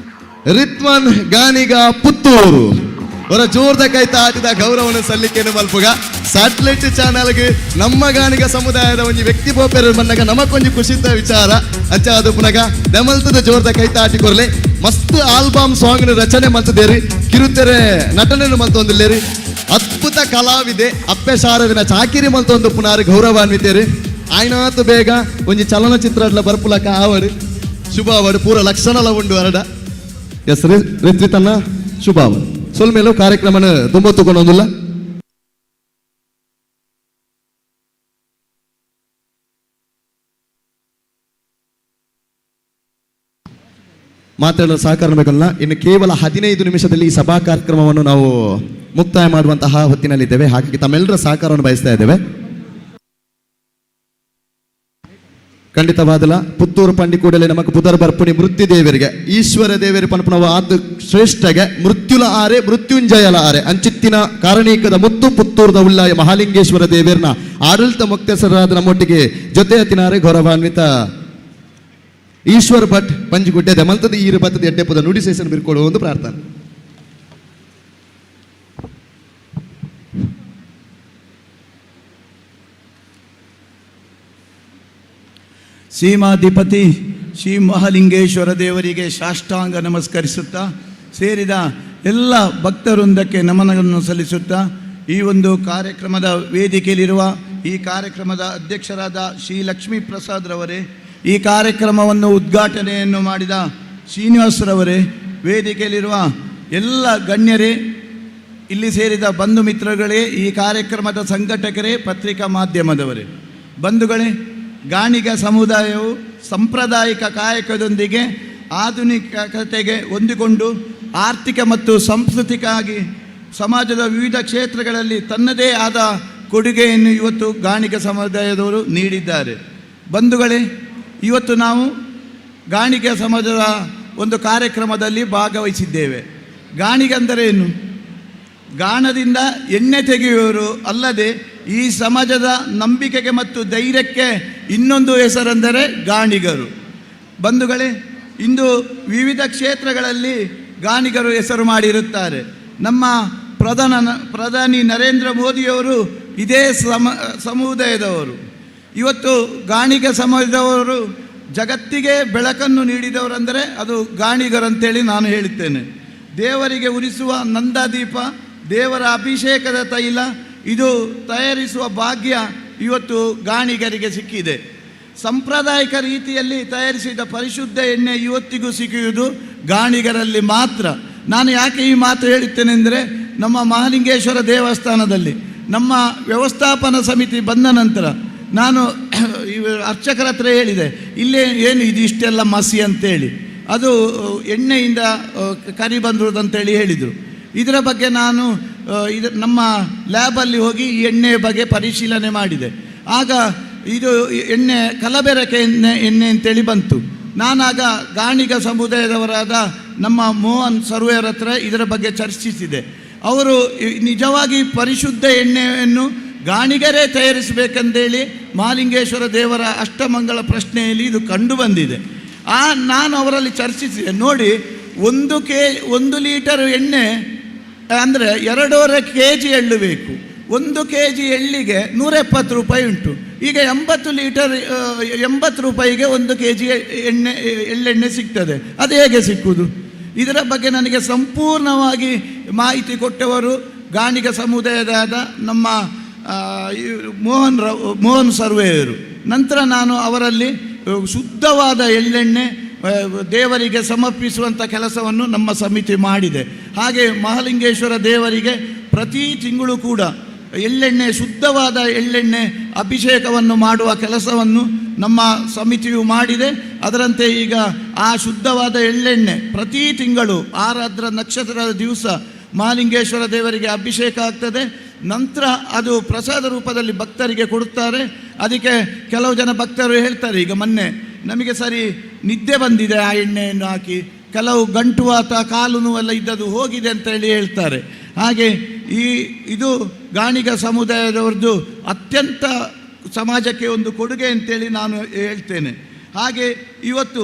Speaker 4: ರಿತ್ವಾನ್ ಗಾನಿಗ ಪುತ್ತೂರು ಅವರ ಜೋರ್ದ ಕೈತ ಆಟಿದ ಗೌರವವನ್ನು ಸಲ್ಲಿಕೆಯನ್ನು ಮಲ್ಪುಗ ಸ್ಯಾಟಲೈಟ್ ಚಾನಲ್ಗೆ ನಮ್ಮ ಗಾನಿಗ ಸಮುದಾಯದ ಒಂಜಿ ವ್ಯಕ್ತಿ ಬೋಪೆರು ಬಂದಾಗ ನಮಕೊಂಜಿ ಖುಷಿತ ವಿಚಾರ ಅಂಚ ಅದು ಪುನಗ ದಮಲ್ತದ ಜೋರ್ದ ಕೈತ ಆಟಿ ಕೊರ್ಲೆ ಮಸ್ತ್ ಆಲ್ಬಮ್ ಸಾಂಗ್ ರಚನೆ ಮಲ್ತದೇರಿ ಕಿರುತೆರೆ ನಟನೆಯನ್ನು ಮಲ್ತೊಂದಿಲ್ಲೇರಿ ಅದ್ಭುತ ಕಲಾವಿದೆ ಅಪ್ಪೆ ಶಾರವಿನ ಚಾಕಿರಿ ಮಲ್ತೊಂದು ಪುನಾರಿ ಗೌರವಾನ್ವಿತೇರಿ ಆಯ್ನಾತು ಬೇಗ ಒಂಜಿ ಚಲನಚಿತ್ರ ಬರ್ಪುಲಕ ಆವಡು ಶುಭಾವಡು ಪೂರ ಲಕ್ಷಣಲ ಉಂಡು ಅರಡ ಎಸ್ ರಿತ್ವಿತನ್ನ ಶುಭಾವಡು ಸೊಲ್ಮೇಲೂ ಕಾರ್ಯಕ್ರಮನ ತುಂಬ ತಗೊಂಡೊಂದಿಲ್ಲ ಮಾತಾಡಲು ಸಹಕಾರ ಬೇಕಲ್ಲ. ಇನ್ನು ಕೇವಲ 15 ನಿಮಿಷದಲ್ಲಿ ಈ ಸಭಾ ಕಾರ್ಯಕ್ರಮವನ್ನು ನಾವು ಮುಕ್ತಾಯ ಮಾಡುವಂತಹ ಹೊತ್ತಿನಲ್ಲಿದ್ದೇವೆ. ಹಾಗಾಗಿ ತಮ್ಮೆಲ್ಲರ ಸಹಕಾರವನ್ನು ಬಯಸ್ತಾ ಇದ್ದೇವೆ. ಖಂಡಿತವಾದಲ್ಲ ಪುತ್ತೂರು ಪಂಡಿ ಕೂಡಲೇ ನಮಗೆ ಪುದರ್ ಬರ್ಪುಣಿ ಮೃತ್ಯು ದೇವರಿಗೆ ಈಶ್ವರ ದೇವರಿ ಪನ್ಪುನವ ಆದ ಶ್ರೇಷ್ಠಗೆ ಮೃತ್ಯುಲ ಆರೆ ಮೃತ್ಯುಂಜಯಲ ಆರೆ ಅಂಚಿತ್ತಿನ ಕಾರಣೀಕದ ಮುತ್ತು ಪುತ್ತೂರದ ಉಳ್ಳಾಯ ಮಹಾಲಿಂಗೇಶ್ವರ ದೇವರನ್ನ ಆಡಳಿತ ಮುಕ್ತೇಸರಾದ ನಮ್ಮೊಟ್ಟಿಗೆ ಜೊತೆ ಹತ್ತಿನಾರೆ ಗೌರವಾನ್ವಿತ ಈಶ್ವರ್ ಭಟ್ ಪಂಜಿಗುಡ್ಡೆ ದಮಲ್ತದ ಈರು ಬತ್ತದ ಎಡ್ಡೆ ಪದ ನುಡಿ ಸೇಸನ್ ಬಿರ್ಕೊಳ್ಳುವ ಒಂದು ಪ್ರಾರ್ಥನೆ.
Speaker 7: ಸೀಮಾಧಿಪತಿ ಶ್ರೀ ಮಹಾಲಿಂಗೇಶ್ವರ ದೇವರಿಗೆ ಸಾಷ್ಟಾಂಗ ನಮಸ್ಕರಿಸುತ್ತಾ ಸೇರಿದ ಎಲ್ಲ ಭಕ್ತವೃಂದಕ್ಕೆ ನಮನಗಳನ್ನು ಸಲ್ಲಿಸುತ್ತಾ ಈ ಒಂದು ಕಾರ್ಯಕ್ರಮದ ವೇದಿಕೆಯಲ್ಲಿರುವ ಈ ಕಾರ್ಯಕ್ರಮದ ಅಧ್ಯಕ್ಷರಾದ ಶ್ರೀ ಲಕ್ಷ್ಮೀ ಪ್ರಸಾದ್ರವರೇ, ಈ ಕಾರ್ಯಕ್ರಮವನ್ನು ಉದ್ಘಾಟನೆಯನ್ನು ಮಾಡಿದ ಶ್ರೀನಿವಾಸರವರೇ, ವೇದಿಕೆಯಲ್ಲಿರುವ ಎಲ್ಲ ಗಣ್ಯರೇ, ಇಲ್ಲಿ ಸೇರಿದ ಬಂಧು ಮಿತ್ರಗಳೇ, ಈ ಕಾರ್ಯಕ್ರಮದ ಸಂಘಟಕರೇ, ಪತ್ರಿಕಾ ಮಾಧ್ಯಮದವರೇ, ಬಂಧುಗಳೇ, ಗಾಣಿಗ ಸಮುದಾಯವು ಸಾಂಪ್ರದಾಯಿಕ ಕಾಯಕದೊಂದಿಗೆ ಆಧುನಿಕತೆಗೆ ಹೊಂದಿಕೊಂಡು ಆರ್ಥಿಕ ಮತ್ತು ಸಾಂಸ್ಕೃತಿಕವಾಗಿ ಸಮಾಜದ ವಿವಿಧ ಕ್ಷೇತ್ರಗಳಲ್ಲಿ ತನ್ನದೇ ಆದ ಕೊಡುಗೆಯನ್ನು ಇವತ್ತು ಗಾಣಿಗ ಸಮುದಾಯದವರು ನೀಡಿದ್ದಾರೆ. ಬಂಧುಗಳೇ, ಇವತ್ತು ನಾವು ಗಾಣಿಗ ಸಮಾಜದ ಒಂದು ಕಾರ್ಯಕ್ರಮದಲ್ಲಿ ಭಾಗವಹಿಸಿದ್ದೇವೆ. ಗಾಣಿಗಂದರೆ ಏನು? ಗಾಣದಿಂದ ಎಣ್ಣೆ ತೆಗೆಯುವವರು ಅಲ್ಲದೆ ಈ ಸಮಾಜದ ನಂಬಿಕೆಗೆ ಮತ್ತು ಧೈರ್ಯಕ್ಕೆ ಇನ್ನೊಂದು ಹೆಸರೆಂದರೆ ಗಾಣಿಗರು. ಬಂಧುಗಳೇ, ಇಂದು ವಿವಿಧ ಕ್ಷೇತ್ರಗಳಲ್ಲಿ ಗಾಣಿಗರು ಹೆಸರು ಮಾಡಿರುತ್ತಾರೆ. ನಮ್ಮ ಪ್ರಧಾನಿ ನರೇಂದ್ರ ಮೋದಿಯವರು ಇದೇ ಸಮುದಾಯದವರು. ಇವತ್ತು ಗಾಣಿಗ ಸಮಾಜದವರು ಜಗತ್ತಿಗೆ ಬೆಳಕನ್ನು ನೀಡಿದವರೆಂದರೆ ಅದು ಗಾಣಿಗರಂತೇಳಿ ನಾನು ಹೇಳುತ್ತೇನೆ. ದೇವರಿಗೆ ಉರಿಸುವ ನಂದಾದೀಪ, ದೇವರ ಅಭಿಷೇಕದ ತೈಲ, ಇದು ತಯಾರಿಸುವ ಭಾಗ್ಯ ಇವತ್ತು ಗಾಣಿಗರಿಗೆ ಸಿಕ್ಕಿದೆ. ಸಾಂಪ್ರದಾಯಿಕ ರೀತಿಯಲ್ಲಿ ತಯಾರಿಸಿದ ಪರಿಶುದ್ಧ ಎಣ್ಣೆ ಇವತ್ತಿಗೂ ಸಿಕ್ಕುವುದು ಗಾಣಿಗರಲ್ಲಿ ಮಾತ್ರ. ನಾನು ಯಾಕೆ ಈ ಮಾತು ಹೇಳುತ್ತೇನೆ ಅಂದರೆ, ನಮ್ಮ ಮಹಾಲಿಂಗೇಶ್ವರ ದೇವಸ್ಥಾನದಲ್ಲಿ ನಮ್ಮ ವ್ಯವಸ್ಥಾಪನಾ ಸಮಿತಿ ಬಂದ ನಂತರ ನಾನು ಅರ್ಚಕರ ಹತ್ರ ಹೇಳಿದೆ, ಇಲ್ಲೇ ಏನು ಇದು ಇಷ್ಟೆಲ್ಲ ಮಸಿ ಅಂತೇಳಿ, ಅದು ಎಣ್ಣೆಯಿಂದ ಕರಿ ಬಂದಿರೋದಂತೇಳಿ ಹೇಳಿದರು. ಇದರ ಬಗ್ಗೆ ನಾನು ನಮ್ಮ ಲ್ಯಾಬಲ್ಲಿ ಹೋಗಿ ಈ ಎಣ್ಣೆಯ ಬಗ್ಗೆ ಪರಿಶೀಲನೆ ಮಾಡಿದೆ. ಆಗ ಇದು ಎಣ್ಣೆ ಕಲಬೆರಕೆ ಎಣ್ಣೆ ಅಂತೇಳಿ ಬಂತು. ನಾನಾಗ ಗಾಣಿಗ ಸಮುದಾಯದವರಾದ ನಮ್ಮ ಮೋಹನ್ ಸರ್ವೇರ್ ಹತ್ರ ಇದರ ಬಗ್ಗೆ ಚರ್ಚಿಸಿದೆ. ಅವರು ನಿಜವಾಗಿ ಪರಿಶುದ್ಧ ಎಣ್ಣೆಯನ್ನು ಗಾಣಿಗರೇ ತಯಾರಿಸಬೇಕಂದೇಳಿ ಮಹಾಲಿಂಗೇಶ್ವರ ದೇವರ ಅಷ್ಟಮಂಗಳ ಪ್ರಶ್ನೆಯಲ್ಲಿ ಇದು ಕಂಡು ಬಂದಿದೆ. ನಾನು ಅವರಲ್ಲಿ ಚರ್ಚಿಸಿದೆ. ನೋಡಿ, 1 ಲೀಟರ್ ಎಣ್ಣೆ ಅಂದರೆ 2.5 kg ಎಳ್ಳು ಬೇಕು. 1 kg ಎಳ್ಳಿಗೆ 170 ರೂಪಾಯಿ ಉಂಟು. ಈಗ 80 ರೂಪಾಯಿಗೆ 1 kg ಎಳ್ಳೆಣ್ಣೆ ಸಿಗ್ತದೆ. ಅದು ಹೇಗೆ ಸಿಕ್ಕುವುದು? ಇದರ ಬಗ್ಗೆ ನನಗೆ ಸಂಪೂರ್ಣವಾಗಿ ಮಾಹಿತಿ ಕೊಟ್ಟವರು ಗಾಣಿಗ ಸಮುದಾಯದ ನಮ್ಮ ಮೋಹನ್ ಸರ್ವೆಯವರು. ನಂತರ ನಾನು ಅವರಲ್ಲಿ ಶುದ್ಧವಾದ ಎಳ್ಳೆಣ್ಣೆ ದೇವರಿಗೆ ಸಮರ್ಪಿಸುವಂಥ ಕೆಲಸವನ್ನು ನಮ್ಮ ಸಮಿತಿ ಮಾಡಿದೆ. ಹಾಗೆ ಮಹಾಲಿಂಗೇಶ್ವರ ದೇವರಿಗೆ ಪ್ರತಿ ತಿಂಗಳು ಕೂಡ ಎಳ್ಳೆಣ್ಣೆ, ಶುದ್ಧವಾದ ಎಳ್ಳೆಣ್ಣೆ ಅಭಿಷೇಕವನ್ನು ಮಾಡುವ ಕೆಲಸವನ್ನು ನಮ್ಮ ಸಮಿತಿಯು ಮಾಡಿದೆ. ಅದರಂತೆ ಈಗ ಆ ಶುದ್ಧವಾದ ಎಳ್ಳೆಣ್ಣೆ ಪ್ರತಿ ತಿಂಗಳು ಆರಾಧ್ರ ನಕ್ಷತ್ರದ ದಿವಸ ಮಹಾಲಿಂಗೇಶ್ವರ ದೇವರಿಗೆ ಅಭಿಷೇಕ ಆಗ್ತದೆ. ನಂತರ ಅದು ಪ್ರಸಾದ ರೂಪದಲ್ಲಿ ಭಕ್ತರಿಗೆ ಕೊಡುತ್ತಾರೆ. ಅದಕ್ಕೆ ಕೆಲವು ಜನ ಭಕ್ತರು ಹೇಳ್ತಾರೆ, ಈಗ ಮೊನ್ನೆ ನಮಗೆ ಸರಿ ನಿದ್ದೆ ಬಂದಿದೆ ಆ ಎಣ್ಣೆಯನ್ನು ಹಾಕಿ, ಕೆಲವು ಗಂಟು ಅಥವಾ ಕಾಲು ನೋವೆಲ್ಲ ಇದ್ದದ್ದು ಹೋಗಿದೆ ಅಂತ ಹೇಳ್ತಾರೆ. ಹಾಗೆ ಇದು ಗಾಣಿಗ ಸಮುದಾಯದವ್ರದ್ದು ಅತ್ಯಂತ ಸಮಾಜಕ್ಕೆ ಒಂದು ಕೊಡುಗೆ ಅಂತೇಳಿ ನಾನು ಹೇಳ್ತೇನೆ. ಹಾಗೆ ಇವತ್ತು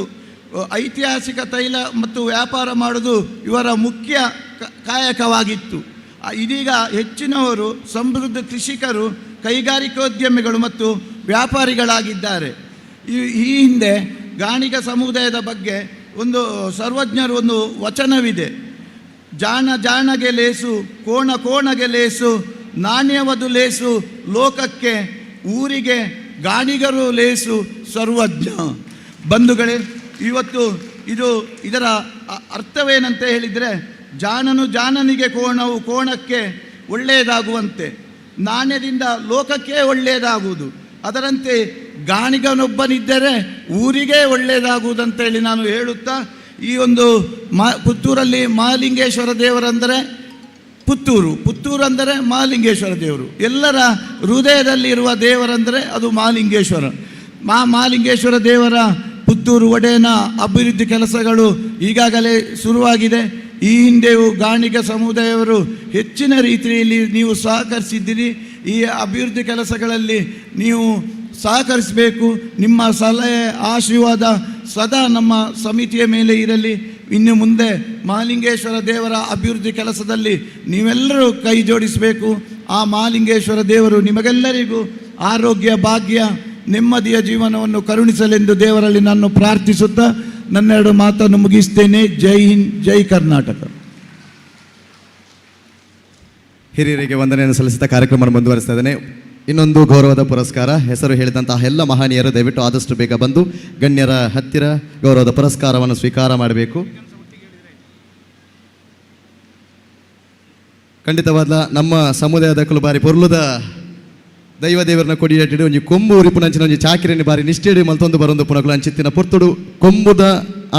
Speaker 7: ಐತಿಹಾಸಿಕ ತೈಲ ಮತ್ತು ವ್ಯಾಪಾರ ಮಾಡೋದು ಇವರ ಮುಖ್ಯ ಕಾಯಕವಾಗಿತ್ತು. ಇದೀಗ ಹೆಚ್ಚಿನವರು ಸಮೃದ್ಧ ಕೃಷಿಕರು, ಕೈಗಾರಿಕೋದ್ಯಮಿಗಳು ಮತ್ತು ವ್ಯಾಪಾರಿಗಳಾಗಿದ್ದಾರೆ. ಈ ಹಿಂದೆ ಗಾಣಿಗ ಸಮುದಾಯದ ಬಗ್ಗೆ ಒಂದು ಸರ್ವಜ್ಞರು ಒಂದು ವಚನವಿದೆ. ಜಾಣ ಜಾಣಗೆ ಲೇಸು, ಕೋಣ ಕೋಣಗೆ ಲೇಸು, ನಾಣ್ಯವದು ಲೇಸು ಲೋಕಕ್ಕೆ, ಊರಿಗೆ ಗಾಣಿಗರು ಲೇಸು ಸರ್ವಜ್ಞ. ಬಂಧುಗಳೇ, ಇವತ್ತು ಇದರ ಅರ್ಥವೇನಂತ ಹೇಳಿದರೆ, ಜಾಣನು ಜಾಣನಿಗೆ ಕೋಣವು ಕೋಣಕ್ಕೆ ಒಳ್ಳೆಯದಾಗುವಂತೆ, ನಾಣ್ಯದಿಂದ ಲೋಕಕ್ಕೆ ಒಳ್ಳೆಯದಾಗುವುದು. ಅದರಂತೆ ಗಾಣಿಗನೊಬ್ಬನಿದ್ದರೆ ಊರಿಗೆ ಒಳ್ಳೆಯದಾಗುವುದಂತೇಳಿ ನಾನು ಹೇಳುತ್ತಾ, ಈ ಒಂದು ಪುತ್ತೂರಲ್ಲಿ ಮಹಾಲಿಂಗೇಶ್ವರ ದೇವರಂದರೆ ಪುತ್ತೂರು ಅಂದರೆ ಮಹಾಲಿಂಗೇಶ್ವರ ದೇವರು. ಎಲ್ಲರ ಹೃದಯದಲ್ಲಿ ಇರುವ ದೇವರಂದರೆ ಅದು ಮಹಾಲಿಂಗೇಶ್ವರ. ಮಹಾಲಿಂಗೇಶ್ವರ ದೇವರ ಪುತ್ತೂರು ಒಡೆಯನ ಅಭಿವೃದ್ಧಿ ಕೆಲಸಗಳು ಈಗಾಗಲೇ ಶುರುವಾಗಿದೆ. ಈ ಹಿಂದೆಯೂ ಗಾಣಿಗ ಸಮುದಾಯವರು ಹೆಚ್ಚಿನ ರೀತಿಯಲ್ಲಿ ನೀವು ಸಹಕರಿಸಿದ್ದೀರಿ. ಈ ಅಭಿವೃದ್ಧಿ ಕೆಲಸಗಳಲ್ಲಿ ನೀವು ಸಹಕರಿಸಬೇಕು. ನಿಮ್ಮ ಸಲಹೆ, ಆಶೀರ್ವಾದ ಸದಾ ನಮ್ಮ ಸಮಿತಿಯ ಮೇಲೆ ಇರಲಿ. ಇನ್ನು ಮುಂದೆ ಮಹಾಲಿಂಗೇಶ್ವರ ದೇವರ ಅಭಿವೃದ್ಧಿ ಕೆಲಸದಲ್ಲಿ ನೀವೆಲ್ಲರೂ ಕೈ ಜೋಡಿಸಬೇಕು. ಆ ಮಹಾಲಿಂಗೇಶ್ವರ ದೇವರು ನಿಮಗೆಲ್ಲರಿಗೂ ಆರೋಗ್ಯ, ಭಾಗ್ಯ, ನೆಮ್ಮದಿಯ ಜೀವನವನ್ನು ಕರುಣಿಸಲೆಂದು ದೇವರಲ್ಲಿ ನಾನು ಪ್ರಾರ್ಥಿಸುತ್ತಾ ನನ್ನೆರಡು ಮಾತನ್ನು ಮುಗಿಸ್ತೇನೆ. ಜೈ ಹಿಂದ್, ಜೈ ಕರ್ನಾಟಕ.
Speaker 4: ಹಿರಿಯರಿಗೆ ವಂದನೆಯನ್ನು ಸಲ್ಲಿಸಿದ ಕಾರ್ಯಕ್ರಮವನ್ನು ಮುಂದುವರಿಸ್ತಾ ಇದ್ದೇನೆ. ಇನ್ನೊಂದು ಗೌರವದ ಪುರಸ್ಕಾರ, ಹೆಸರು ಹೇಳಿದಂತಹ ಎಲ್ಲ ಮಹನೀಯರು ದಯವಿಟ್ಟು ಆದಷ್ಟು ಬೇಗ ಬಂದು ಗಣ್ಯರ ಹತ್ತಿರ ಗೌರವದ ಪುರಸ್ಕಾರವನ್ನು ಸ್ವೀಕಾರ ಮಾಡಬೇಕು. ಖಂಡಿತವಾದ ನಮ್ಮ ಸಮುದಾಯದ ಬಾರಿ ಪೊರ್ಲುದ ದೈವ ದೇವರನ್ನ ಕೊಡಿಯೇಟಿಡು ಒಂಜಿ ಕೊಂಬು ಉರಿಪುನಂಚಿನ ಒಂಜಿ ಚಾಕಿರಿನ ಬಾರಿ ನಿಷ್ಠೆಡು ಮಲ್ತೊಂದು ಬರೊಂದು ಪುನಕುಲು ಅಂಚಿತ್ತಿನ ಪೊರ್ತುಡು ಕೊಂಬುದ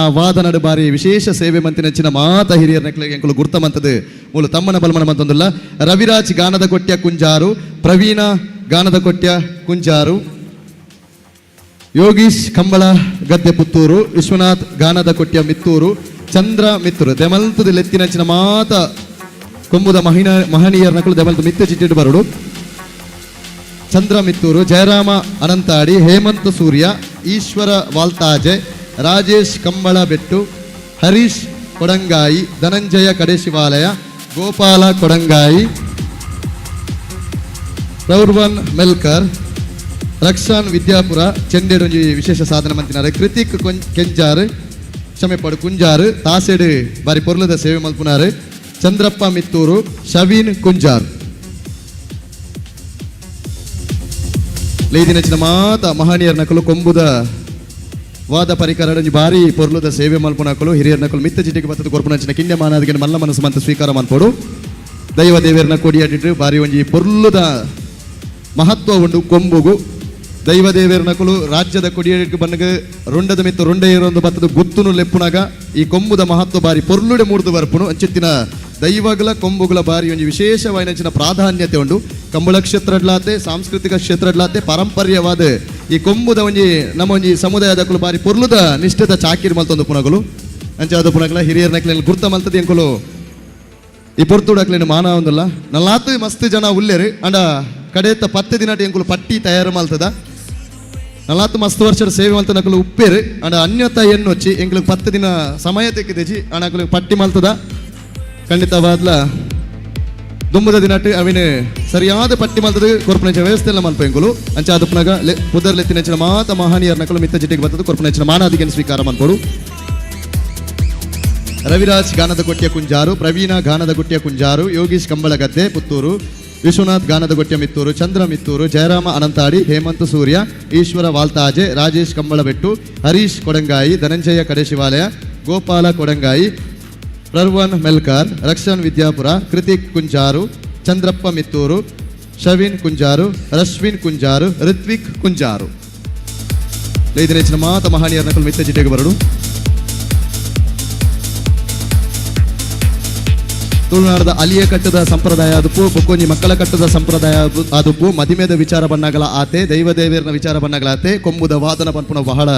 Speaker 4: ಆ ವಾದನಡು ಬಾರಿ ವಿಶೇಷ ಸೇವೆ ಮಂತಿನಂಚಿನ ಮಾತ ಹಿರಿಯರ ನೆಕ್ಲೆಗೆ ಗುರ್ತ ಮಂತದು ಮೂಲು ತಮ್ಮನ ಬಲಮನ ಮಂತೊಂದುಲ್ಲ. ರವಿರಾಜ್ ಗಾನದ ಕೊಟ್ಯ ಕುಂಜಾರು, ಪ್ರವೀಣ ಗಾನದ ಕೊಟ್ಯ ಕುಂಜಾರು, ಯೋಗೀಶ್ ಕಂಬಳ ಗದ್ದೆ ಪುತ್ತೂರು, ವಿಶ್ವನಾಥ್ ಗಾನದ ಕೊಟ್ಯ ಮಿತ್ತೂರು, ಚಂದ್ರ ಮಿತ್ತೂರು ದೆಮಲ್ತದ ಲೆತ್ತಿನಂಚಿನ ಮಾತ ಕೊಂಬುದ ಮಹನೀಯರ ನಕಲು ದೆಮಲ್ತು ಮಿತ್ತ ಚಿಟ್ಟಿಡು ಬರುಡು. ಚಂದ್ರ ಮಿತ್ತೂರು, ಜಯರಾಮ ಅನಂತಾಡಿ, ಹೇಮಂತ್ ಸೂರ್ಯ, ಈಶ್ವರ ವಾಲ್ತಾಜೆ, ರಾಜೇಶ್ ಕಂಬಳ ಬೆಟ್ಟು, ಹರೀಶ್ ಕೊಡಂಗಾಯಿ, ಧನಂಜಯ ಕಡೆಶಿವಾಲಯ, ಗೋಪಾಲ ಕೊಡಂಗಾಯಿ, ಪ್ರೌರ್ವನ್ ಮೆಲ್ಕರ್, ರಕ್ಷಾನ್ ವಿದ್ಯಾಪುರ ಚೆಂಡೆಡೊಂಜಿ ವಿಶೇಷ ಸಾಧನೆ ಮಂತಿನಾರೆ, ಕೃತಿಕ್ ಕೆಂಜಾರ್ ಕ್ಷಮೆಪಡು ಕುಂಜಾರು ತಾಸೆಡು ಬಾರಿ ಪೊರ್ಲದ ಸೇವೆ ಮಲ್ಪುನಾರು, ಚಂದ್ರಪ್ಪ ಮಿತ್ತೂರು, ಶವೀನ್ ಕುಂಜಾರ್ ಲೇದಿನಚಿನ ಮಾತ ಮಹನೀಯರ ನಕಲು ಕೊಂಬುದ ವಾದ ಪರಿಕರ ಬಾರಿ ಪೊರ್ಲುದ ಸೇವೆ ಮಲ್ಪುನಕಲು ಹಿರಿಯರ ನಕಲು ಮಿತ್ತ ಚಿಟಿಗೆ ಬತ್ತದ ಕೊರ್ಪುನಂಚಿನ ಕಿಂಡ್ಯ ಮಾನಾದಿಗೆ ಮಲ್ಲ ಮನಸ್ಸು ಮಂತ ಸ್ವೀಕಾರ ಮಾಡ್ಕೊಡು. ದೈವ ದೇವರನ್ನ ಕೊಡಿಯಾಟಿಟ್ಟು ಬಾರಿ ಒಂಜಿ ಪೊರ್ಲುದ ಮಹತ್ವ ಉಂಡು ಕೊಂಬುಗು. ದೈವ ದೇವರ ನಕಲು ರಾಜ್ಯದ ಕೊಡಿಯಾಟಿಗೆ ಬನ್ನಗ ರುಂಡದ ಮಿತ್ತು ರುಂಡೆ ಇರೋದು ಬತ್ತದ ಗುತ್ತುನು ಲೆಪ್ಪುನಾಗ ಈ ಕೊಂಬುದ ಮಹತ್ವ ಬಾರಿ ಪೊರ್ಲುಡೆ ಮೂರ್ದು ಬರ್ಪುನು ಅಂಚಿತ್ತಿನ ದೈವಗಳ ಕೊಂಬುಗಳ ಬಾರಿ ಒಂಜಿ ವಿಶೇಷವಾದ ಪ್ರಾಧಾನ್ಯತೆ ಉಂಡು. ಕಂಬಳ ಕ್ಷೇತ್ರಡ್ಲಾತೆ, ಸಾಂಸ್ಕೃತಿಕ ಕ್ಷೇತ್ರಡ್ಲಾತೆ, ಪಾರಂಪರ್ಯವಾದ ಈ ಕೊಂಬುದ ಒಂಜಿ ನಮ್ಮ ಒಂಜಿ ಸಮುದಾಯದಕ್ಕಲು ಬಾರಿ ಪೊರ್ಲುದ ನಿಷ್ಠದ ಚಾಕಿರ್ ಮಲ್ತೊಂದು ಪುನಗಲು ಅಂಚಾದ ಪುನಗಲ ಹಿರಿಯರ ನಕ್ಲೇನು ಗುರ್ತ ಮಲ್ತದ ಎಂಕಲು ಈ ಪೊರ್ತುಡಕ್ಲೇನು ಮಾನ ಒಂದಲ್ಲ ನಲ್ಲಾತು ಮಸ್ತ್ ಜನ ಉಲ್ಲೇರು ಅಂಡ ಕಡೆತ 10 ದಿನ ಎಂಕುಲು ಪಟ್ಟಿ ತಯಾರು ಮಲ್ತದ 40 ಮಸ್ತ್ ವರ್ಷದ ಸೇವೆ ಮಲ್ತ ನಕಲು ಉಪ್ಪೇರು ಅಂಡ ಅನ್ಯತ ಎಣ್ಣು వచ్చి ಎಂಕ್ಲಿಗೆ 10 ದಿನ ಸಮಯ ತೆಕ್ಕಿದೆಜಿ ಅಣಕಲಿಗೆ ಪಟ್ಟಿ ಮಲ್ತದ ಖಂಡಿತವಾದ್ಲ ದುಂಬದ ದಿನಟ್ಟು ಅವಿನ ಸರಿಯಾದ ಪಟ್ಟಿ ಮಲ್ತದ ಕೊರ್ಪನೆಂಚಿನ ವ್ಯವಸ್ಥೆ ಎಲ್ಲ ಮಲ್ಪ ಎಂಕುಲು ಅಂಚ ಅದಪ್ಪನಾಗ ಪುದರ್ಲೆತ್ತಿನ ಮಾತ ಮಹಾನೀಯರ್ ನಕಲು ಮಿತ್ತ ಜಿಟ್ಟಿಗೆ ಬರ್ತದ ಕೊರ್ಪನೆಂಚಿನ ಮಾನಾದಿಗೆ ಸ್ವೀಕಾರ ಮನ್ಪೋಡು ರವಿರಾಜ್ ಗಾನದ ಗೊಟ್ಟಿಯ ಕುಂಜಾರು, ಪ್ರವೀಣ ಗಾನದ ಗೊಟ್ಟಿಯ ಕುಂಜಾರು, ಯೋಗೀಶ್ ಕಂಬಳಗದ್ದೆ ಪುತ್ತೂರು, ವಿಶ್ವನಾಥ್ ಗಾನದ ಗೊಟ್ಟಿಯ ಮಿತ್ತೂರು, ಚಂದ್ರ ಮಿತ್ತೂರು, ಜಯರಾಮ ಅನಂತಾಡಿ, ಹೇಮಂತ್ ಸೂರ್ಯ, ಈಶ್ವರ ವಾಲ್ತಾಜೆ, ರಾಜೇಶ್ ಕಂಬಳಬೆಟ್ಟು, ಹರೀಶ್ ಕೊಡಂಗಾಯಿ, ಧನಂಜಯ ಕಡೆಶಿವಾಲಯ, ಗೋಪಾಲ ಕೊಡಂಗಾಯಿ, ಪ್ರರ್ವನ್ ಮೆಲ್ಕಾರ್, ರಕ್ಷನ್ ವಿದ್ಯಾಪುರ, ಕೃತಿಕ್ ಕುಂಜಾರು, ಚಂದ್ರಪ್ಪ ಮಿತ್ತೂರು, ಶವೀನ್ ಕುಂಜಾರು, ರಶ್ವಿನ್ ಕುಂಜಾರು, ಋತ್ವಿಕ್ ಕುಂಜಾರು. ಐದನೇ ಹೆಚ್ಚಿನ ಮಾತ ಮಹಾನೀಯರ ನಕಲು ಮಿತ್ತ ಜಿಟೆಗೆ ಬರಡು. ತುಳುನಾಡದ ಅಲಿಯ ಕಟ್ಟದ ಸಂಪ್ರದಾಯ ಆದುಪ್ಪು, ಬೊಕ್ಕೊಂಜಿ ಮಕ್ಕಳ ಕಟ್ಟದ ಸಂಪ್ರದಾಯ ಆದುಪ್ಪು, ಮದಿಮೆದ ವಿಚಾರ ಬಣ್ಣಗಳ ಆತೆ, ದೈವದೇವರನ ವಿಚಾರ ಬಣ್ಣಗಳ ಆತೆ, ಕೊಂಬುದ ವಾದನ ಪನ್ಪುನ ಬಹಳ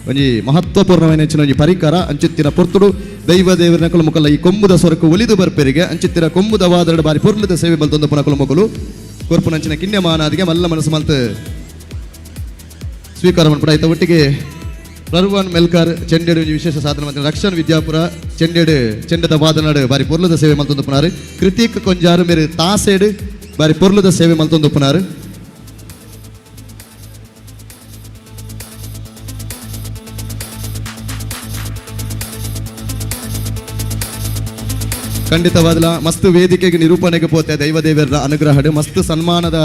Speaker 4: ಒಂಜಿ ಮಹತ್ವಪೂರ್ಣమైన ಹೆಚ್ಚಿನ ಒಂಜಿ ಪರಿಕರ ಅಂಚಿತ್ತಿನ ಪೊರ್ತುಡು ದೈವದೇವರ ನಕಲು ಮುಕಲ ಈ ಕೊಂಬುದ ಸ್ವರಕ್ಕೆ ಒಲಿದು ಬರ್ಪೆರಿಗೆ ಅಂಚಿತ್ತಿನ ಕೊಂಬುದ ವಾದರ ಬಾರಿ ಪೊರ್ಲದ ಸೇವೆ ಬಲ್ತೊಂದು ಪುನಕಲು ಮೊಕಲು ಕೊರ್ಪುನಂಚಿನ ಕಿನ್ಯ ಮಾನಾದಿಗೆ ಮಲ್ಲ ಮನಸ್ಸು ಮಲ್ತ ಸ್ವೀಕಾರ ಮಾಡ್ಬಿಡ ಆಯ್ತ. ಒಟ್ಟಿಗೆ ಪ್ರರ್ವನ್ ಮೆಲ್ಕಾರ್ ಚೆಂಡೆಡು ವಿಶೇಷ ಸಾಧನೆ ಮಾಡ್ತಾರೆ. ರಕ್ಷನ್ ವಿದ್ಯಾಪುರ ಚೆಂಡೆಡು ಚೆಂಡದ ವಾದನಾಡು ಬಾರಿ ಪೊರ್ಲದ ಸೇವೆ ಮಲ್ತೊಂದು ಪುನಾರು. ಕೃತಿಕ್ ಕೊಂಜಾರು ಮೇರೆ ತಾಸೇಡು ಬಾರಿ ಪೊರ್ಲದ ಸೇವೆ ಮಲ್ತೊಂದು ಪುನಾರು. ಖಂಡಿತವಾದಲ ಮಸ್ತ್ ವೇದಿಕೆಗೆ ನಿರೂಪಣೆಗೆ ಪೋತೆ ದೈವದೇವರ ಅನುಗ್ರಹಡು ಮಸ್ತ್ ಸನ್ಮಾನದ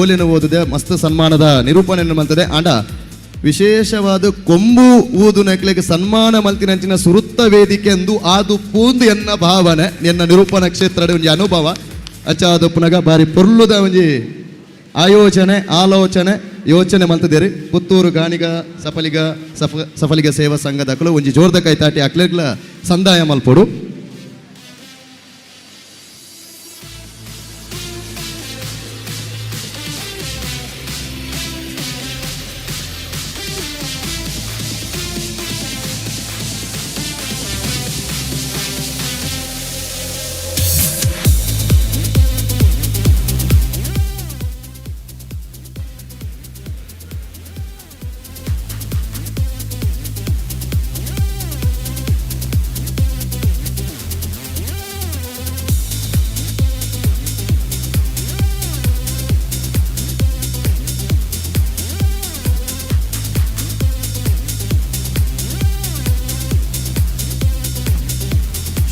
Speaker 4: ಓಲಿನ ಓದಿದೆ, ಮಸ್ತ್ ಸನ್ಮಾನದ ನಿರೂಪಣೆಯನ್ನು ಮಲ್ತದೆ. ಆಂಡ ವಿಶೇಷವಾದ ಕೊಂಬು ಊದು ನಕ್ಲಿಗೆ ಸನ್ಮಾನ ಮಲ್ತಿನಂಚಿನ ಸುರುತ್ತ ವೇದಿಕೆ ಎಂದು ಆದು ಪೂಂದು ಎನ್ನ ಭಾವನೆ ಎನ್ನ ನಿರೂಪಣಾ ಕ್ಷೇತ್ರದ ಒಂಜಿ ಅನುಭವ ಅಚ್ಚಾದು ಪುನಗ ಬಾರಿ ಪೊರ್ಲುದ ಒಂಜಿ ಆಯೋಜನೆ ಆಲೋಚನೆ ಯೋಚನೆ ಮಲ್ತದೇರಿ. ಪುತ್ತೂರು ಗಾಣಿಗ ಸಫಲಿಗ ಸೇವಾ ಸಂಘದಕಲು ಒಂಜಿ ಜೋರ್ದ ಕೈತಾಟಿ ಅಕ್ಲೆಗ್ಲ ಸಂದಾಯ ಮಲ್ಪೊಡು.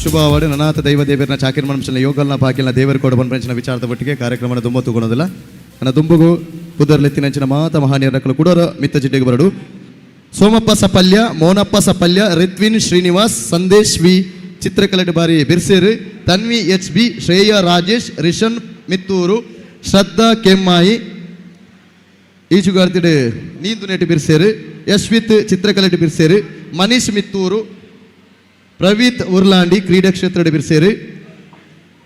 Speaker 4: ಶುಭವಾಡು ನನಾಥ ದೈವ ದೇವರನ್ನ ಚಾಕಿರ್ ಮನಂಶನ ಯೋಗಲ್ನ ಪಾಕಿಲ್ನ ದೇವರು ಕೊಡ ಬಂಪಂಚಿನ ವಿಚಾರದ ಒಟ್ಟಿಗೆ ಕಾರ್ಯಕ್ರಮನ ದುಂಬ ತಗೊಳೋದಿಲ್ಲ. ನನ್ನ ದುಂಬುಗು ಪುದರ್ಲೆತ್ತಿನಂಚಿನ ಮಾತ ಮಹಾನೀಯರ ನಕಲು ಕೂಡೋರು ಮಿತ್ತ ಜಿಡ್ಡೆಗೆ ಬರಡು. ಸೋಮಪ್ಪ ಸಪಲ್ಯ, ಮೋನಪ್ಪ ಸಪಲ್ಯ, ರಿತ್ವಿನ್ ಶ್ರೀನಿವಾಸ್, ಸಂದೇಶ್ ವಿ, ಚಿತ್ರಕಲೆಟ್ ಬಾರಿ ಬಿರ್ಸೇರು, ತನ್ವಿ ಎಚ್ ಬಿ, ಶ್ರೇಯ ರಾಜೇಶ್, ರಿಷನ್ ಮಿತ್ತೂರು, ಶ್ರದ್ಧಾ ಕೆಮ್ಮಾಯಿ, ಈಜುಗಾರ್ತಿಡು ನೀಂದು ನೆಟ್ಟು ಬಿರ್ಸೇರು, ಯಶ್ವಿತ್ ಚಿತ್ರಕಲೆಟ್ ಬಿರ್ಸೇರು, ಮನೀಶ್ ಮಿತ್ತೂರು, ಪ್ರವೀತ್ ಉರ್ಲಾಂಡಿ ಕ್ರೀಡಾ ಕ್ಷೇತ್ರ ಬಿರ್ಸೇರು,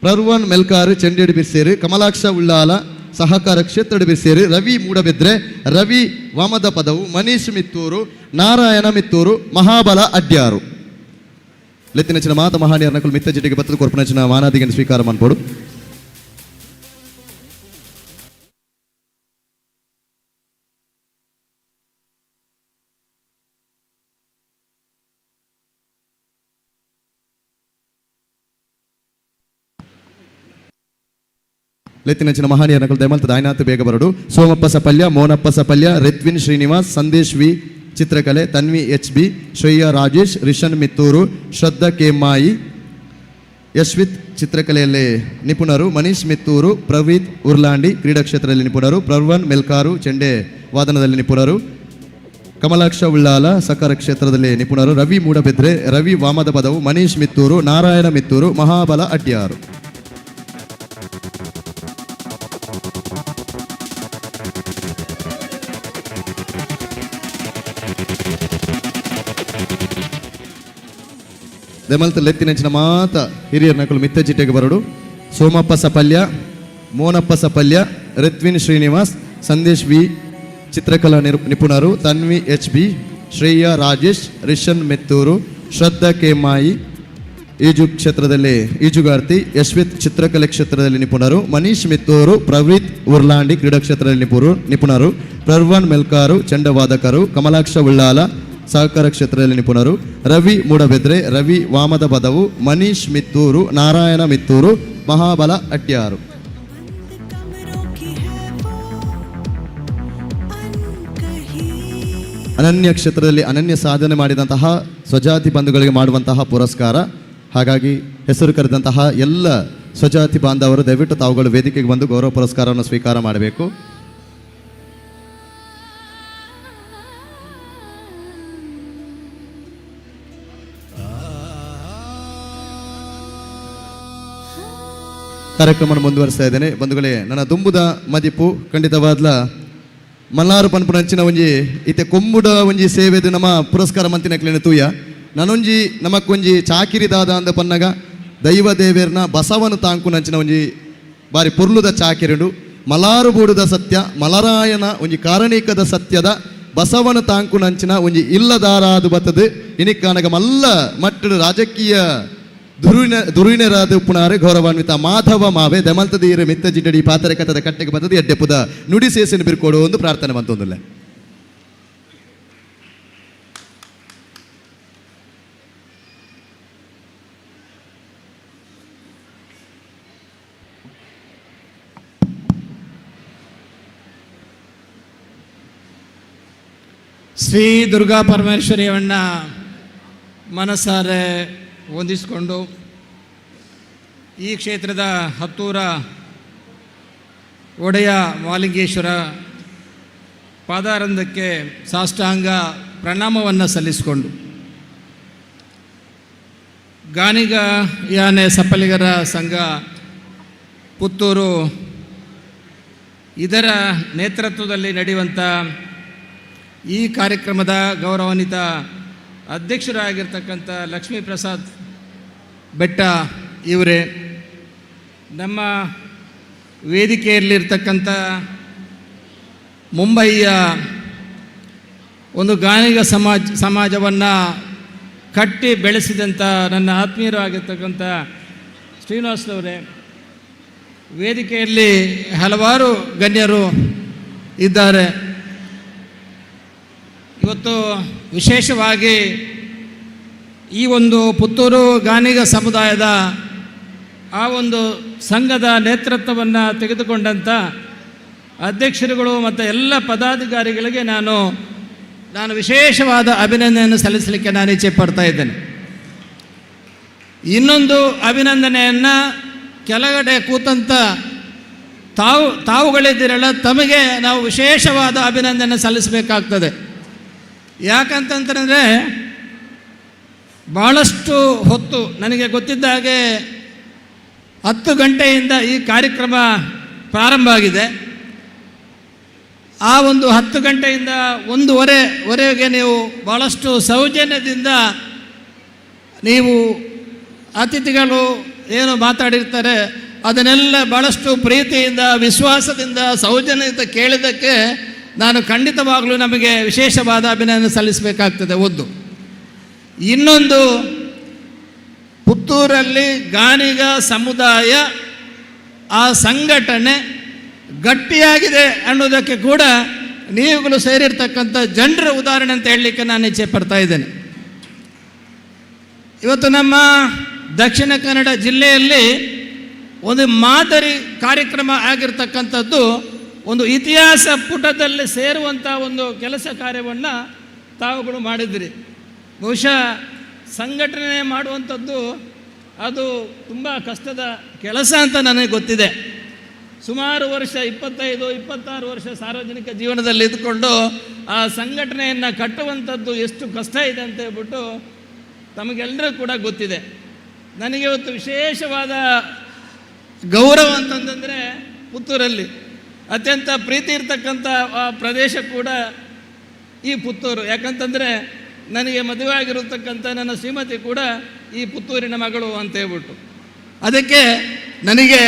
Speaker 4: ಪ್ರರ್ವನ್ ಮೆಲ್ಕಾರ್ ಚೆಂಡೇಡು ಬಿರ್ಸೇರು, ಕಮಲಾಕ್ಷ ಉಳ್ಳಾಲ ಸಹಕಾರ ಕ್ಷೇತ್ರ ಬಿರ್ಸೇರು, ರವಿ ಮೂಡಬೆದ್ರೆ, ರವಿ ವಾಮದ ಪದವು, ಮನೀಶ್ ಮಿತ್ತೂರು, ನಾರಾಯಣ ಮಿತ್ತೂರು, ಮಹಾಬಲ ಅಡ್ಯಾರು. ಲೆತ್ತಿನಚಿನ ಮಾತ ಮಹಾನೀಯರ ನಕಲು ಮಿತ್ತ ಜಿಟ್ಟಿಗೆ ಬತ್ತದ ಕೊರ್ಪನಚಿನ ಮಾನಾದಿಗೆ ಸ್ವೀಕಾರ ಮಾಡ್ಬೋಡು. ಲೆತ್ತಿನಚಿನ ಮಹಾನೀಯರ ನಕಲು ದಯಮಲ್ತ ದಾಯನಾಥ್ ಬೇಗ ಬರಡು. ಸೋಮಪ್ಪ ಸಪಲ್ಯ, ಮೋನಪ್ಪ ಸಪಲ್ಯ, ರಿತ್ವಿನ್ ಶ್ರೀನಿವಾಸ್, ಸಂದೇಶ್ ವಿ ಚಿತ್ರಕಲೆ, ತನ್ವಿ ಎಚ್ ಬಿ, ಶ್ರೇಯ ರಾಜೇಶ್, ರಿಷನ್ ಮಿತ್ತೂರು, ಶ್ರದ್ಧಾ ಕೆಮ್ಮಾಯಿ, ಯಶ್ವಿತ್ ಚಿತ್ರಕಲೆಯಲ್ಲಿ ನಿಪುಣರು, ಮನೀಶ್ ಮಿತ್ತೂರು, ಪ್ರವೀತ್ ಉರ್ಲಾಂಡಿ ಕ್ರೀಡಾ ಕ್ಷೇತ್ರದಲ್ಲಿ ನಿಪುಣರು, ಪ್ರರ್ವನ್ ಮೆಲ್ಕಾರು ಚೆಂಡೆ ವಾದನದಲ್ಲಿ ನಿಪುಣರು, ಕಮಲಾಕ್ಷ ಉಳ್ಳಾಲ ಸಹಕಾರ ಕ್ಷೇತ್ರದಲ್ಲಿ ನಿಪುಣರು, ರವಿ ಮೂಡಬೆದ್ರೆ, ರವಿ ವಾಮದ ಪದವು, ಮನೀಶ್ ಮಿತ್ತೂರು, ನಾರಾಯಣ ಮಿತ್ತೂರು, ಮಹಾಬಲ ಅಡ್ಯಾರು. ದೆಮಲ್ತ ಲೆತ್ತಿನಂಚಿನ ಮಾತ ಹಿರಿಯರ ನಕಲು ಮಿತ್ತ ಜಿಟ್ಟೆಗೆ ಬರಡು. ಸೋಮಪ್ಪ ಸಪಲ್ಯ, ಮೋನಪ್ಪ ಸಪಲ್ಯ, ರಿತ್ವಿನ್ ಶ್ರೀನಿವಾಸ್, ಸಂದೇಶ್ ವಿ ಚಿತ್ರಕಲಾ ನಿಪುಣರು, ತನ್ವಿ ಎಚ್ ಬಿ, ಶ್ರೇಯ ರಾಜೇಶ್, ರಿಷನ್ ಮಿತ್ತೂರು, ಶ್ರದ್ಧಾ ಕೆಮ್ಮಾಯಿ, ಈಜು ಕ್ಷೇತ್ರದಲ್ಲಿ ಈಜುಗಾರ್ತಿ, ಯಶ್ವಿತ್ ಚಿತ್ರಕಲೆ ಕ್ಷೇತ್ರದಲ್ಲಿ ನಿಪುಣರು, ಮನೀಶ್ ಮಿತ್ತೂರು, ಪ್ರವೀತ್ ಉರ್ಲಾಂಡಿ ಕ್ರೀಡಾ ಕ್ಷೇತ್ರದಲ್ಲಿ ನಿಪುಣರು, ಪ್ರರ್ವನ್ ಮೆಲ್ಕಾರು ಚಂಡವಾದಕರು, ಕಮಲಾಕ್ಷ ಉಳ್ಳಾಲ ಸಹಕಾರ ಕ್ಷೇತ್ರದಲ್ಲಿ ನಿಪುಣರು, ರವಿ ಮೂಡಬೆದ್ರೆ, ರವಿ ವಾಮದ ಬದವು, ಮನೀಶ್ ಮಿತ್ತೂರು, ನಾರಾಯಣ ಮಿತ್ತೂರು, ಮಹಾಬಲ ಅಟ್ಯಾರು. ಅನನ್ಯ ಕ್ಷೇತ್ರದಲ್ಲಿ ಅನನ್ಯ ಸಾಧನೆ ಮಾಡಿದಂತಹ ಸ್ವಜಾತಿ ಬಂಧುಗಳಿಗೆ ಮಾಡುವಂತಹ ಪುರಸ್ಕಾರ. ಹಾಗಾಗಿ ಹೆಸರು ಕರೆದಂತಹ ಎಲ್ಲ ಸ್ವಜಾತಿ ಬಾಂಧವರು ದಯವಿಟ್ಟು ತಾವುಗಳು ವೇದಿಕೆಗೆ ಬಂದು ಗೌರವ ಪುರಸ್ಕಾರವನ್ನು ಸ್ವೀಕಾರ ಮಾಡಬೇಕು. ಕಾರ್ಯಕ್ರಮವನ್ನು ಮುಂದುವರಿಸ್ತಾ ಇದ್ದೇನೆ. ಬಂಧುಗಳೇ, ನನ್ನ ದುಂಬುದ ಮದಿಪು ಖಂಡಿತವಾದ್ಲ ಮಲ್ಲಾರು ಪನ್ಪುನಂಚಿನ ಒಂಜಿ ಇತ್ತೆ ಕೊಂಬುಡ ಒಂಜಿ ಸೇವೆದು ನಮ್ಮ ಪುರಸ್ಕಾರ ಮಂತಿನಕ್ಲೇನೆ ತೂಯ ನನೊಂಜಿ ನಮಕ್ಕೊಂಜಿ ಚಾಕಿರಿ ದಾದ ಅಂದ ಪನ್ನಗ ದೈವ ದೇವೇರ್ನ ಬಸವನು ತಾಂಕು ನಂಚಿನ ಒಂಜಿ ಬಾರಿ ಪುರ್ಲುದ ಚಾಕಿರಿಡು ಮಲಾರು ಬೂಡುದ ಸತ್ಯ ಮಲರಾಯನ ಒಂಜಿ ಕಾರಣೀಕದ ಸತ್ಯದ ಬಸವನ ತಾಂಕು ನಂಚಿನ ಒಂಜಿ ಇಲ್ಲದಾರಾದು ಬತ್ತದು ಇನಿಕ್ಕಾನಗ ಮಲ್ಲ ಮಟ್ಟಡು ರಾಜಕೀಯ ದುರುವಿನರಾದ ಪುಣಾರೆ ಗೌರವಾನ್ವಿತ ಮಾಧವ ಮಾವೆ ದಮಲ್ತದೀರ ಮಿತ್ತ ಜಿಡ್ಡಡಿ ಪಾತರೆ ಕಥದ ಕಟ್ಟೆಗೆ ಬರ್ತದೆ ಎಡ್ಡೆಪುದ ನುಡಿ ಸೇಸಿನ ಬಿರ್ಕೊಡು ಒಂದು ಪ್ರಾರ್ಥನೆ ಬಂತೊಂದುಲ್ಲ.
Speaker 14: ಶ್ರೀ ದುರ್ಗಾ ಪರಮೇಶ್ವರಿಯವನ್ನ ಮನಸಾರೆ ಹೊಂದಿಸಿಕೊಂಡು ಈ ಕ್ಷೇತ್ರದ ಹತ್ತೂರ ಒಡೆಯ ಮಾಲಿಂಗೇಶ್ವರ ಪಾದಾರಂಧಕ್ಕೆ ಸಾಷ್ಟಾಂಗ ಪ್ರಣಾಮವನ್ನು ಸಲ್ಲಿಸಿಕೊಂಡು ಗಾನಿಗ ಯಾನೆ ಸಫಲಿಗರ ಸಂಘ ಪುತ್ತೂರು ಇದರ ನೇತೃತ್ವದಲ್ಲಿ ನಡೆಯುವಂಥ ಈ ಕಾರ್ಯಕ್ರಮದ ಗೌರವಾನ್ವಿತ ಅಧ್ಯಕ್ಷರಾಗಿರ್ತಕ್ಕಂಥ ಲಕ್ಷ್ಮೀ ಪ್ರಸಾದ್ ಬೆಟ್ಟ ಇವರೇ, ನಮ್ಮ ವೇದಿಕೆಯಲ್ಲಿರ್ತಕ್ಕಂಥ ಮುಂಬಯಿಯ ಒಂದು ಗಾನಿಗ ಸಮಾಜವನ್ನು ಕಟ್ಟಿ ಬೆಳೆಸಿದಂಥ ನನ್ನ ಆತ್ಮೀಯರಾಗಿರ್ತಕ್ಕಂಥ ಶ್ರೀನಿವಾಸರವರೇ, ವೇದಿಕೆಯಲ್ಲಿ ಹಲವಾರು ಗಣ್ಯರು ಇದ್ದಾರೆ. ಇವತ್ತು ವಿಶೇಷವಾಗಿ ಈ ಒಂದು ಪುತ್ತೂರು ಗಾನಿಗ ಸಮುದಾಯದ ಆ ಒಂದು ಸಂಘದ ನೇತೃತ್ವವನ್ನು ತೆಗೆದುಕೊಂಡಂಥ ಅಧ್ಯಕ್ಷರುಗಳು ಮತ್ತು ಎಲ್ಲ ಪದಾಧಿಕಾರಿಗಳಿಗೆ ನಾನು ವಿಶೇಷವಾದ ಅಭಿನಂದನೆಯನ್ನು ಸಲ್ಲಿಸಲಿಕ್ಕೆ ನಾನು ಇಚ್ಛೆ ಪಡ್ತಾ ಇದ್ದೇನೆ. ಇನ್ನೊಂದು ಅಭಿನಂದನೆಯನ್ನು ಕೆಳಗಡೆ ಕೂತಂಥ ತಾವುಗಳಿದ್ದೀರಲ್ಲ, ತಮಗೆ ನಾವು ವಿಶೇಷವಾದ ಅಭಿನಂದನೆ ಸಲ್ಲಿಸಬೇಕಾಗ್ತದೆ. ಯಾಕಂತಂತಂದರೆ ಭಾಳಷ್ಟು ಹೊತ್ತು ನನಗೆ ಗೊತ್ತಿದ್ದ ಹಾಗೆ 10 ಗಂಟೆಯಿಂದ ಈ ಕಾರ್ಯಕ್ರಮ ಪ್ರಾರಂಭ ಆಗಿದೆ. ಆ ಒಂದು 10 ಗಂಟೆಯಿಂದ 1:30ವರೆಗೆ ನೀವು ಭಾಳಷ್ಟು ಸೌಜನ್ಯದಿಂದ ನೀವು ಅತಿಥಿಗಳು ಏನು ಮಾತಾಡಿರ್ತಾರೆ ಅದನ್ನೆಲ್ಲ ಭಾಳಷ್ಟು ಪ್ರೀತಿಯಿಂದ ವಿಶ್ವಾಸದಿಂದ ಸೌಜನ್ಯದಿಂದ ಕೇಳಿದ್ದಕ್ಕೆ ನಾನು ಖಂಡಿತವಾಗಲೂ ನಮಗೆ ವಿಶೇಷವಾದ ಅಭಿನಂದನೆ ಸಲ್ಲಿಸಬೇಕಾಗ್ತದೆ. ಒಂದು ಇನ್ನೊಂದು, ಪುತ್ತೂರಲ್ಲಿ ಗಾನಿಗ ಸಮುದಾಯ ಆ ಸಂಘಟನೆ ಗಟ್ಟಿಯಾಗಿದೆ ಅನ್ನೋದಕ್ಕೆ ಕೂಡ ನೀವುಗಳು ಸೇರಿರ್ತಕ್ಕಂಥ ಜನರ ಉದಾಹರಣೆ ಅಂತ ಹೇಳಲಿಕ್ಕೆ ನಾನು ಇಚ್ಛೆ ಪಡ್ತಾ ಇದ್ದೇನೆ. ಇವತ್ತು ನಮ್ಮ ದಕ್ಷಿಣ ಕನ್ನಡ ಜಿಲ್ಲೆಯಲ್ಲಿ ಒಂದು ಮಾದರಿ ಕಾರ್ಯಕ್ರಮ ಆಗಿರ್ತಕ್ಕಂಥದ್ದು ಒಂದು ಇತಿಹಾಸ ಪುಟದಲ್ಲಿ ಸೇರುವಂಥ ಒಂದು ಕೆಲಸ ಕಾರ್ಯವನ್ನು ತಾವುಗಳು ಮಾಡಿದಿರಿ. ಬಹುಶಃ ಸಂಘಟನೆ ಮಾಡುವಂಥದ್ದು ಅದು ತುಂಬ ಕಷ್ಟದ ಕೆಲಸ ಅಂತ ನನಗೆ ಗೊತ್ತಿದೆ. ಸುಮಾರು ವರ್ಷ 25-26 ವರ್ಷ ಸಾರ್ವಜನಿಕ ಜೀವನದಲ್ಲಿ ಇದ್ದುಕೊಂಡು ಆ ಸಂಘಟನೆಯನ್ನು ಕಟ್ಟುವಂಥದ್ದು ಎಷ್ಟು ಕಷ್ಟ ಇದೆ ಅಂತ ಹೇಳ್ಬಿಟ್ಟು ತಮಗೆಲ್ಲರೂ ಕೂಡ ಗೊತ್ತಿದೆ. ನನಗೆ ಇವತ್ತು ವಿಶೇಷವಾದ ಗೌರವ ಅಂತಂದರೆ ಪುತ್ತೂರಲ್ಲಿ ಅತ್ಯಂತ ಪ್ರೀತಿ ಇರ್ತಕ್ಕಂಥ ಆ ಪ್ರದೇಶ ಕೂಡ ಈ ಪುತ್ತೂರು. ಯಾಕಂತಂದರೆ ನನಗೆ ಮದುವೆ ಆಗಿರತಕ್ಕಂಥ ನನ್ನ ಶ್ರೀಮತಿ ಕೂಡ ಈ ಪುತ್ತೂರಿನ ಮಗಳು ಅಂತ ಹೇಳ್ಬಿಟ್ಟು ಅದಕ್ಕೆ ನನಗೆ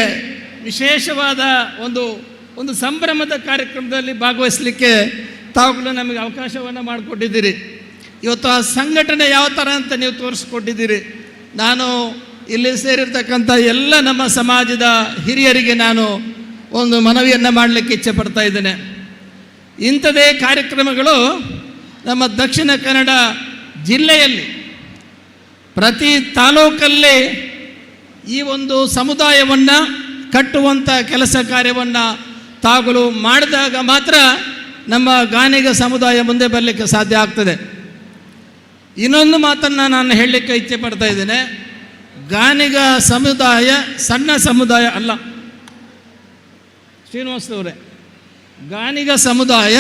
Speaker 14: ವಿಶೇಷವಾದ ಒಂದು ಸಂಭ್ರಮದ ಕಾರ್ಯಕ್ರಮದಲ್ಲಿ ಭಾಗವಹಿಸಲಿಕ್ಕೆ ತಾವುಗಳು ನಮಗೆ ಅವಕಾಶವನ್ನು ಮಾಡಿಕೊಟ್ಟಿದ್ದೀರಿ. ಇವತ್ತು ಆ ಸಂಘಟನೆ ಯಾವ ಥರ ಅಂತ ನೀವು ತೋರಿಸ್ಕೊಟ್ಟಿದ್ದೀರಿ.
Speaker 7: ನಾನು ಇಲ್ಲಿ ಸೇರಿರ್ತಕ್ಕಂಥ ಎಲ್ಲ ನಮ್ಮ ಸಮಾಜದ ಹಿರಿಯರಿಗೆ ನಾನು ಒಂದು ಮನವಿಯನ್ನು ಮಾಡಲಿಕ್ಕೆ ಇಚ್ಛೆ ಪಡ್ತಾ ಇದ್ದೇನೆ. ಇಂಥದೇ ಕಾರ್ಯಕ್ರಮಗಳು ನಮ್ಮ ದಕ್ಷಿಣ ಕನ್ನಡ ಜಿಲ್ಲೆಯಲ್ಲಿ ಪ್ರತಿ ತಾಲೂಕಲ್ಲಿ ಈ ಒಂದು ಸಮುದಾಯವನ್ನು ಕಟ್ಟುವಂಥ ಕೆಲಸ ಕಾರ್ಯವನ್ನು ತಾವುಗಳು ಮಾಡಿದಾಗ ಮಾತ್ರ ನಮ್ಮ ಗಾಣಿಗ ಸಮುದಾಯ ಮುಂದೆ ಬರಲಿಕ್ಕೆ ಸಾಧ್ಯ ಆಗ್ತದೆ. ಇನ್ನೊಂದು ಮಾತನ್ನು ನಾನು ಹೇಳಲಿಕ್ಕೆ ಇಚ್ಛೆ ಪಡ್ತಾ ಇದ್ದೇನೆ. ಗಾಣಿಗ ಸಮುದಾಯ ಸಣ್ಣ ಸಮುದಾಯ ಅಲ್ಲ ಶ್ರೀನಿವಾಸ್ ಅವರೇ. ಗಾಣಿಗ ಸಮುದಾಯ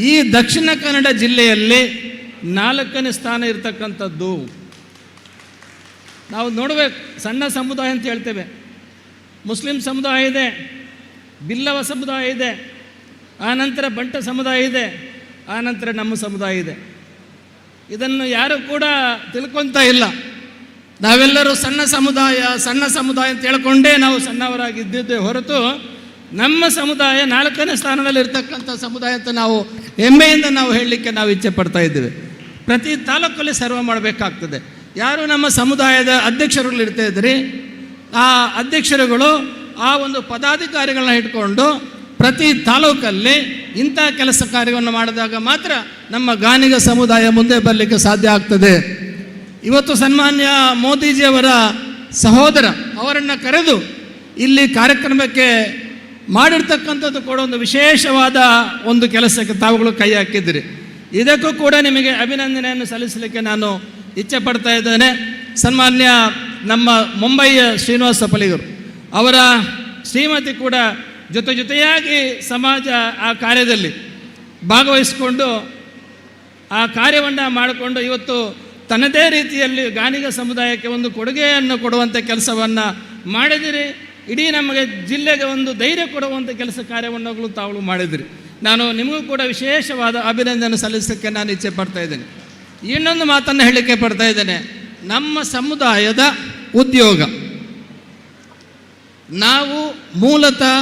Speaker 7: ಈ ದಕ್ಷಿಣ ಕನ್ನಡ ಜಿಲ್ಲೆಯಲ್ಲಿ 4ನೇ ಸ್ಥಾನ ಇರತಕ್ಕಂಥದ್ದು. ನಾವು ನೋಡಬೇಕು, ಸಣ್ಣ ಸಮುದಾಯ ಅಂತ ಹೇಳ್ತೇವೆ. ಮುಸ್ಲಿಂ ಸಮುದಾಯ ಇದೆ, ಬಿಲ್ಲವ ಸಮುದಾಯ ಇದೆ, ಆನಂತರ ಬಂಟ ಸಮುದಾಯ ಇದೆ, ಆನಂತರ ನಮ್ಮ ಸಮುದಾಯ ಇದೆ. ಇದನ್ನು ಯಾರು ಕೂಡ ತಿಳ್ಕೊತಾ ಇಲ್ಲ. ನಾವೆಲ್ಲರೂ ಸಣ್ಣ ಸಮುದಾಯ ಅಂತ ಹೇಳ್ಕೊಂಡೇ ನಾವು ಸಣ್ಣವರಾಗಿದ್ದಿದ್ದೇ ಹೊರತು ನಮ್ಮ ಸಮುದಾಯ 4ನೇ ಸ್ಥಾನದಲ್ಲಿ ಇರ್ತಕ್ಕಂಥ ಸಮುದಾಯ ಅಂತ ನಾವು ಹೆಮ್ಮೆಯಿಂದ ನಾವು ಹೇಳಲಿಕ್ಕೆ ನಾವು ಇಚ್ಛೆ ಪಡ್ತಾ ಇದ್ದೇವೆ. ಪ್ರತಿ ತಾಲೂಕಲ್ಲಿ ಸರ್ವ ಮಾಡಬೇಕಾಗ್ತದೆ. ಯಾರು ನಮ್ಮ ಸಮುದಾಯದ ಅಧ್ಯಕ್ಷರುಗಳು ಇರ್ತಾ ಇದ್ರಿ, ಆ ಅಧ್ಯಕ್ಷರುಗಳು ಆ ಒಂದು ಪದಾಧಿಕಾರಿಗಳನ್ನ ಇಟ್ಕೊಂಡು ಪ್ರತಿ ತಾಲೂಕಲ್ಲಿ ಇಂಥ ಕೆಲಸ ಕಾರ್ಯವನ್ನು ಮಾಡಿದಾಗ ಮಾತ್ರ ನಮ್ಮ ಗಾಣಿಗ ಸಮುದಾಯ ಮುಂದೆ ಬರಲಿಕ್ಕೆ ಸಾಧ್ಯ ಆಗ್ತದೆ. ಇವತ್ತು ಸನ್ಮಾನ್ಯ ಮೋದಿಜಿಯವರ ಸಹೋದರ ಅವರನ್ನು ಕರೆದು ಇಲ್ಲಿ ಕಾರ್ಯಕ್ರಮಕ್ಕೆ ಮಾಡಿರ್ತಕ್ಕಂಥದ್ದು ಕೂಡ ಒಂದು ವಿಶೇಷವಾದ ಒಂದು ಕೆಲಸಕ್ಕೆ ತಾವುಗಳು ಕೈ ಹಾಕಿದ್ದೀರಿ. ಇದಕ್ಕೂ ಕೂಡ ನಿಮಗೆ ಅಭಿನಂದನೆಯನ್ನು ಸಲ್ಲಿಸಲಿಕ್ಕೆ ನಾನು ಇಚ್ಛೆ ಪಡ್ತಾ ಇದ್ದೇನೆ. ಸನ್ಮಾನ್ಯ ನಮ್ಮ ಮುಂಬಯಿಯ ಶ್ರೀನಿವಾಸ ಸಪಲಿಗರು ಅವರ ಶ್ರೀಮತಿ ಕೂಡ ಜೊತೆಯಾಗಿ ಸಮಾಜ ಆ ಕಾರ್ಯದಲ್ಲಿ ಭಾಗವಹಿಸಿಕೊಂಡು ಆ ಕಾರ್ಯವನ್ನು ಮಾಡಿಕೊಂಡು ಇವತ್ತು ತನ್ನದೇ ರೀತಿಯಲ್ಲಿ ಗಾಣಿಗ ಸಮುದಾಯಕ್ಕೆ ಒಂದು ಕೊಡುಗೆಯನ್ನು ಕೊಡುವಂಥ ಕೆಲಸವನ್ನು ಮಾಡಿದಿರಿ. ಇಡೀ ನಮಗೆ ಜಿಲ್ಲೆಗೆ ಒಂದು ಧೈರ್ಯ ಕೊಡುವಂಥ ಕೆಲಸ ಕಾರ್ಯವನ್ನು ತಾವು ಮಾಡಿದಿರಿ. ನಾನು ನಿಮಗೂ ಕೂಡ ವಿಶೇಷವಾದ ಅಭಿನಂದನೆ ಸಲ್ಲಿಸಲಿಕ್ಕೆ ನಾನು ಇಚ್ಛೆ ಪಡ್ತಾ ಇದ್ದೇನೆ. ಇನ್ನೊಂದು ಮಾತನ್ನು ಹೇಳಲಿಕ್ಕೆ ಪಡ್ತಾ ಇದ್ದೇನೆ. ನಮ್ಮ ಸಮುದಾಯದ ಉದ್ಯೋಗ, ನಾವು ಮೂಲತಃ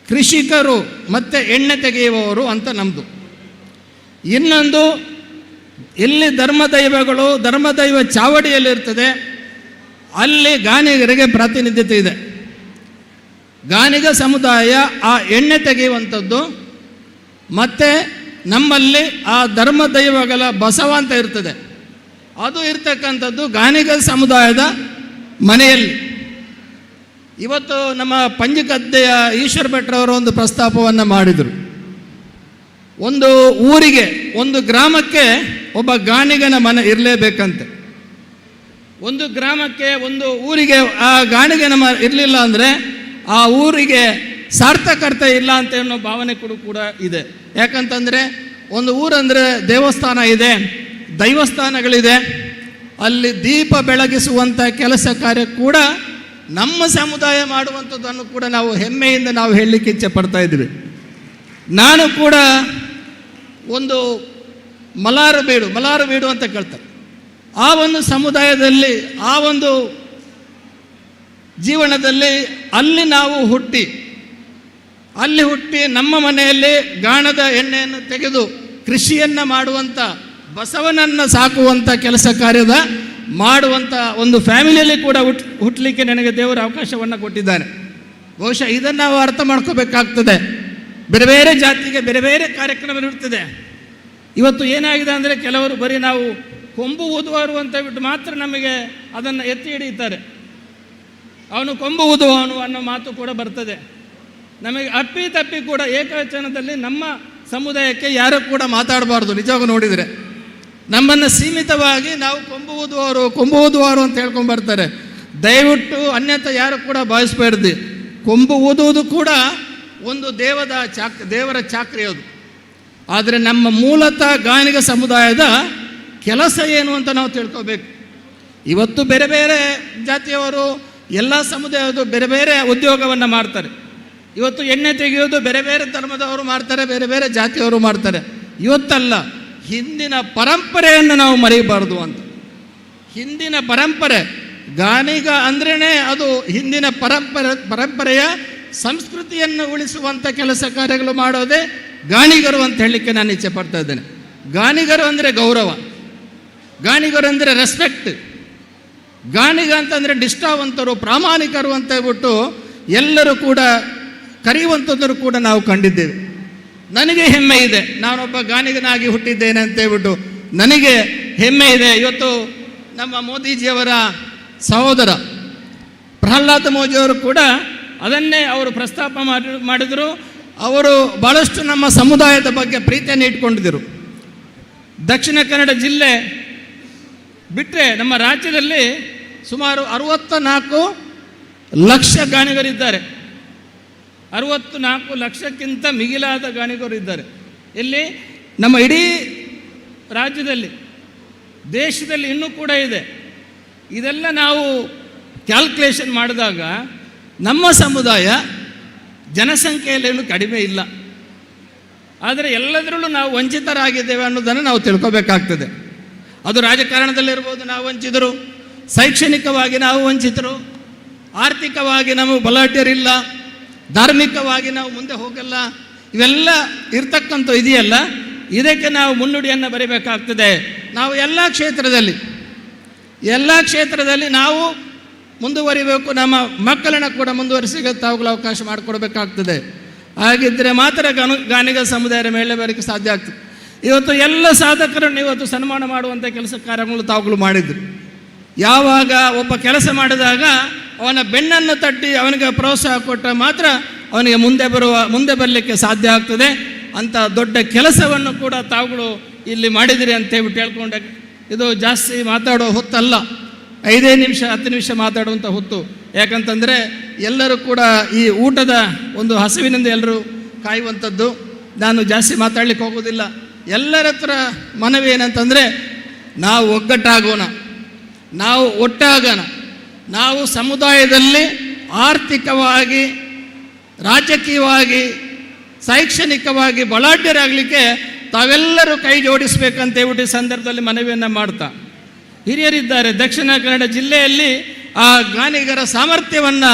Speaker 7: ಕೃಷಿಕರು ಮತ್ತು ಎಣ್ಣೆ ತೆಗೆಯುವವರು ಅಂತ ನಮ್ಮದು. ಇನ್ನೊಂದು, ಎಲ್ಲಿ ಧರ್ಮದೈವ ಚಾವಡಿಯಲ್ಲಿರ್ತದೆ ಅಲ್ಲಿ ಗಾಣಿಗರಿಗೆ ಪ್ರಾತಿನಿಧ್ಯತೆ ಇದೆ. ಗಾಣಿಗ ಸಮುದಾಯ ಆ ಎಣ್ಣೆ ತೆಗೆಯುವಂಥದ್ದು, ಮತ್ತು ನಮ್ಮಲ್ಲಿ ಆ ಧರ್ಮದೈವಗಳ ಬಸವ ಅಂತ ಇರ್ತದೆ, ಅದು ಇರ್ತಕ್ಕಂಥದ್ದು ಗಾಣಿಗ ಸಮುದಾಯದ ಮನೆಯಲ್ಲಿ. ಇವತ್ತು ನಮ್ಮ ಪಂಜಗದ್ದೆಯ ಈಶ್ವರ ಭಟ್ರವರು ಒಂದು ಪ್ರಸ್ತಾಪವನ್ನು ಮಾಡಿದರು. ಒಂದು ಊರಿಗೆ, ಒಂದು ಗ್ರಾಮಕ್ಕೆ ಒಬ್ಬ ಗಾಣಿಗನ ಮನೆ ಇರಲೇಬೇಕಂತೆ. ಒಂದು ಗ್ರಾಮಕ್ಕೆ, ಒಂದು ಊರಿಗೆ ಆ ಗಾಣಿಗನ ಮನೆ ಇರಲಿಲ್ಲ ಅಂದರೆ ಆ ಊರಿಗೆ ಸಾರ್ಥಕತೆ ಇಲ್ಲ ಅಂತ ಅನ್ನೋ ಭಾವನೆ ಕೂಡ ಇದೆ. ಯಾಕಂತಂದರೆ ಒಂದು ಊರಂದರೆ ದೇವಸ್ಥಾನ ಇದೆ, ದೈವಸ್ಥಾನಗಳಿದೆ, ಅಲ್ಲಿ ದೀಪ ಬೆಳಗಿಸುವಂಥ ಕೆಲಸ ಕಾರ್ಯ ಕೂಡ ನಮ್ಮ ಸಮುದಾಯ ಮಾಡುವಂಥದ್ದನ್ನು ಕೂಡ ನಾವು ಹೆಮ್ಮೆಯಿಂದ ನಾವು ಹೇಳಲಿಕ್ಕೆ ಇಚ್ಛೆ ಪಡ್ತಾ ಇದ್ದೀವಿ. ನಾನು ಕೂಡ ಒಂದು ಮಲಾರು ಬೀಡು ಅಂತ ಕೇಳ್ತಾರೆ. ಆ ಒಂದು ಸಮುದಾಯದಲ್ಲಿ, ಆ ಒಂದು ಜೀವನದಲ್ಲಿ ಅಲ್ಲಿ ನಾವು ಹುಟ್ಟಿ ನಮ್ಮ ಮನೆಯಲ್ಲಿ ಗಾಣದ ಎಣ್ಣೆಯನ್ನು ತೆಗೆದು ಕೃಷಿಯನ್ನು ಮಾಡುವಂಥ, ಬಸವನನ್ನು ಸಾಕುವಂಥ ಕೆಲಸ ಕಾರ್ಯದ ಮಾಡುವಂಥ ಒಂದು ಫ್ಯಾಮಿಲಿಯಲ್ಲಿ ಕೂಡ ಹುಟ್ಟಲಿಕ್ಕೆ ನನಗೆ ದೇವರ ಅವಕಾಶವನ್ನು ಕೊಟ್ಟಿದ್ದಾನೆ. ಬಹುಶಃ ಇದನ್ನು ನಾವು ಅರ್ಥ ಮಾಡ್ಕೋಬೇಕಾಗ್ತದೆ. ಬೇರೆ ಬೇರೆ ಜಾತಿಗೆ ಬೇರೆ ಬೇರೆ ಕಾರ್ಯಕ್ರಮ ಇರ್ತದೆ. ಇವತ್ತು ಏನಾಗಿದೆ ಅಂದರೆ ಕೆಲವರು ಬರೀ ನಾವು ಕೊಂಬು ಊದುವರು ಅಂತ ಬಿಟ್ಟು ಮಾತ್ರ ನಮಗೆ ಅದನ್ನು ಎತ್ತಿ ಹಿಡಿಯುತ್ತಾರೆ. ಅವನು ಕೊಂಬು ಊದುವವನು ಅನ್ನೋ ಮಾತು ಕೂಡ ಬರ್ತದೆ. ನಮಗೆ ಅಪ್ಪಿ ಕೂಡ ಏಕವಚನದಲ್ಲಿ ನಮ್ಮ ಸಮುದಾಯಕ್ಕೆ ಯಾರು ಕೂಡ ಮಾತಾಡಬಾರ್ದು. ನಿಜವಾಗ ನೋಡಿದರೆ ನಮ್ಮನ್ನು ಸೀಮಿತವಾಗಿ ನಾವು ಕೊಂಬು ಊದುವವರು ಅಂತ ಹೇಳ್ಕೊಂಡು ಬರ್ತಾರೆ. ದಯವಿಟ್ಟು ಅನ್ಯಥ ಯಾರು ಕೂಡ ಭಾವಿಸ್ಬಾರ್ದು. ಕೊಂಬು ಊದುವುದು ಕೂಡ ಒಂದು ದೇವರ ಚಾಕ್ರಿ ಅದು. ಆದರೆ ನಮ್ಮ ಮೂಲತಃ ಗಾಣಿಗ ಸಮುದಾಯದ ಕೆಲಸ ಏನು ಅಂತ ನಾವು ತಿಳ್ಕೋಬೇಕು. ಇವತ್ತು ಬೇರೆ ಬೇರೆ ಜಾತಿಯವರು, ಎಲ್ಲ ಸಮುದಾಯದ ಬೇರೆ ಬೇರೆ ಉದ್ಯೋಗವನ್ನು ಮಾಡ್ತಾರೆ. ಇವತ್ತು ಎಣ್ಣೆ ತೆಗೆಯೋದು ಬೇರೆ ಬೇರೆ ಧರ್ಮದವರು ಮಾಡ್ತಾರೆ, ಬೇರೆ ಬೇರೆ ಜಾತಿಯವರು ಮಾಡ್ತಾರೆ. ಇವತ್ತಲ್ಲ, ಹಿಂದಿನ ಪರಂಪರೆಯನ್ನು ನಾವು ಮರೆಯಬಾರ್ದು ಅಂತ. ಹಿಂದಿನ ಪರಂಪರೆ, ಗಾಣಿಗ ಅಂದ್ರೇ ಅದು ಹಿಂದಿನ ಪರಂಪರೆಯ ಸಂಸ್ಕೃತಿಯನ್ನು ಉಳಿಸುವಂಥ ಕೆಲಸ ಕಾರ್ಯಗಳು ಮಾಡೋದೇ ಗಾಣಿಗರು ಅಂತ ಹೇಳಲಿಕ್ಕೆ ನಾನು ಇಚ್ಛೆ ಪಡ್ತಾ ಇದ್ದೇನೆ. ಗಾಣಿಗರು ಅಂದರೆ ಗೌರವ, ಗಾಣಿಗರು ಅಂದರೆ ರೆಸ್ಪೆಕ್ಟ್.
Speaker 14: ಗಾಣಿಗ ಅಂತಂದರೆ ನಿಷ್ಠಾವಂತರು, ಪ್ರಾಮಾಣಿಕರು ಅಂತ ಹೇಳ್ಬಿಟ್ಟು ಎಲ್ಲರೂ ಕೂಡ ಕರೆಯುವಂಥದ್ದರು ಕೂಡ ನಾವು ಕಂಡಿದ್ದೇವೆ. ನನಗೆ ಹೆಮ್ಮೆ ಇದೆ, ನಾನೊಬ್ಬ ಗಾಣಿಗನಾಗಿ ಹುಟ್ಟಿದ್ದೇನೆ ಅಂತೇಳ್ಬಿಟ್ಟು ನನಗೆ ಹೆಮ್ಮೆ ಇದೆ. ಇವತ್ತು ನಮ್ಮ ಮೋದಿಜಿಯವರ ಸಹೋದರ ಪ್ರಹ್ಲಾದ್ ಮೋದಿಯವರು ಕೂಡ ಅದನ್ನೇ ಅವರು ಪ್ರಸ್ತಾಪ ಮಾಡಿದರು. ಅವರು ಭಾಳಷ್ಟು ನಮ್ಮ ಸಮುದಾಯದ ಬಗ್ಗೆ ಪ್ರೀತಿಯನ್ನು ಇಟ್ಕೊಂಡಿದ್ದರು. ದಕ್ಷಿಣ ಕನ್ನಡ ಜಿಲ್ಲೆ ಬಿಟ್ಟರೆ ನಮ್ಮ ರಾಜ್ಯದಲ್ಲಿ ಸುಮಾರು 64 ಲಕ್ಷ ಗಾಣಿಗರಿದ್ದಾರೆ. 64 ಲಕ್ಷಕ್ಕಿಂತ ಮಿಗಿಲಾದ ಗಾಣಿಗರು ಇದ್ದಾರೆ. ಇಲ್ಲಿ ನಮ್ಮ ಇಡೀ ರಾಜ್ಯದಲ್ಲಿ, ದೇಶದಲ್ಲಿ ಇನ್ನೂ ಕೂಡ ಇದೆ. ಇದೆಲ್ಲ ನಾವು ಕ್ಯಾಲ್ಕುಲೇಷನ್ ಮಾಡಿದಾಗ ನಮ್ಮ ಸಮುದಾಯ ಜನಸಂಖ್ಯೆಯಲ್ಲೇನು ಕಡಿಮೆ ಇಲ್ಲ. ಆದರೆ ಎಲ್ಲದರಲ್ಲೂ ನಾವು ವಂಚಿತರಾಗಿದ್ದೇವೆ ಅನ್ನೋದನ್ನು ನಾವು ತಿಳ್ಕೊಬೇಕಾಗ್ತದೆ. ಅದು ರಾಜಕಾರಣದಲ್ಲಿರ್ಬೋದು, ನಾವು ವಂಚಿತರು, ಶೈಕ್ಷಣಿಕವಾಗಿ ನಾವು ವಂಚಿತರು, ಆರ್ಥಿಕವಾಗಿ ನಾವು ಬಲಾಢ್ಯರಿಲ್ಲ, ಧಾರ್ಮಿಕವಾಗಿ ನಾವು ಮುಂದೆ ಹೋಗಲ್ಲ. ಇವೆಲ್ಲ ಇರ್ತಕ್ಕಂಥ ಇದೆಯಲ್ಲ, ಇದಕ್ಕೆ ನಾವು ಮುನ್ನುಡಿಯನ್ನು ಬರೀಬೇಕಾಗ್ತದೆ. ನಾವು ಎಲ್ಲ ಕ್ಷೇತ್ರದಲ್ಲಿ ನಾವು ಮುಂದುವರಿಬೇಕು. ನಮ್ಮ ಮಕ್ಕಳನ್ನು ಕೂಡ ಮುಂದುವರಿಸಿಗೆ ತಾವುಗಳು ಅವಕಾಶ ಮಾಡಿಕೊಡ್ಬೇಕಾಗ್ತದೆ. ಹಾಗಿದ್ದರೆ ಮಾತ್ರ ಗಾಣಿಗ ಸಮುದಾಯದ ಮೇಲೆ ಬರೋಕ್ಕೆ ಸಾಧ್ಯ ಆಗ್ತದೆ. ಇವತ್ತು ಎಲ್ಲ ಸಾಧಕರನ್ನು ಇವತ್ತು ಸನ್ಮಾನ ಮಾಡುವಂಥ ಕೆಲಸ ಕಾರ್ಯಗಳು ತಾವುಗಳು ಮಾಡಿದ್ರು. ಯಾವಾಗ ಒಬ್ಬ ಕೆಲಸ ಮಾಡಿದಾಗ ಅವನ ಬೆನ್ನನ್ನು ತಟ್ಟಿ ಅವನಿಗೆ ಪ್ರೋತ್ಸಾಹ ಕೊಟ್ಟರೆ ಮಾತ್ರ ಅವನಿಗೆ ಮುಂದೆ ಬರಲಿಕ್ಕೆ ಸಾಧ್ಯ ಆಗ್ತದೆ. ಅಂಥ ದೊಡ್ಡ ಕೆಲಸವನ್ನು ಕೂಡ ತಾವುಗಳು ಇಲ್ಲಿ ಮಾಡಿದಿರಿ ಅಂತೇಳ್ಬಿಟ್ಟು ಹೇಳ್ಕೊಂಡೆ. ಇದು ಜಾಸ್ತಿ ಮಾತಾಡೋ ಹೊತ್ತಲ್ಲ, 5 ನಿಮಿಷ 10 ನಿಮಿಷ ಮಾತಾಡುವಂಥ ಹೊತ್ತು. ಯಾಕಂತಂದರೆ ಎಲ್ಲರೂ ಕೂಡ ಈ ಊಟದ ಒಂದು ಹಸಿವಿನಿಂದ ಎಲ್ಲರೂ ಕಾಯುವಂಥದ್ದು. ನಾನು ಜಾಸ್ತಿ ಮಾತಾಡಲಿಕ್ಕೆ ಹೋಗೋದಿಲ್ಲ. ಎಲ್ಲರ ಹತ್ರ ಮನವಿ ಏನಂತಂದರೆ, ನಾವು ಒಗ್ಗಟ್ಟಾಗೋಣ, ನಾವು ಒಟ್ಟಾಗೋಣ. ನಾವು ಸಮುದಾಯದಲ್ಲಿ ಆರ್ಥಿಕವಾಗಿ, ರಾಜಕೀಯವಾಗಿ, ಶೈಕ್ಷಣಿಕವಾಗಿ ಬಲಾಢ್ಯರಾಗಲಿಕ್ಕೆ ತಾವೆಲ್ಲರೂ ಕೈ ಜೋಡಿಸಬೇಕಂತೇಳ್ಬಿಟ್ಟು ಸಂದರ್ಭದಲ್ಲಿ ಮನವಿಯನ್ನು ಮಾಡ್ತಾ, ಹಿರಿಯರಿದ್ದಾರೆ ದಕ್ಷಿಣ ಕನ್ನಡ ಜಿಲ್ಲೆಯಲ್ಲಿ ಆ ಗಾಣಿಗರ ಸಾಮರ್ಥ್ಯವನ್ನು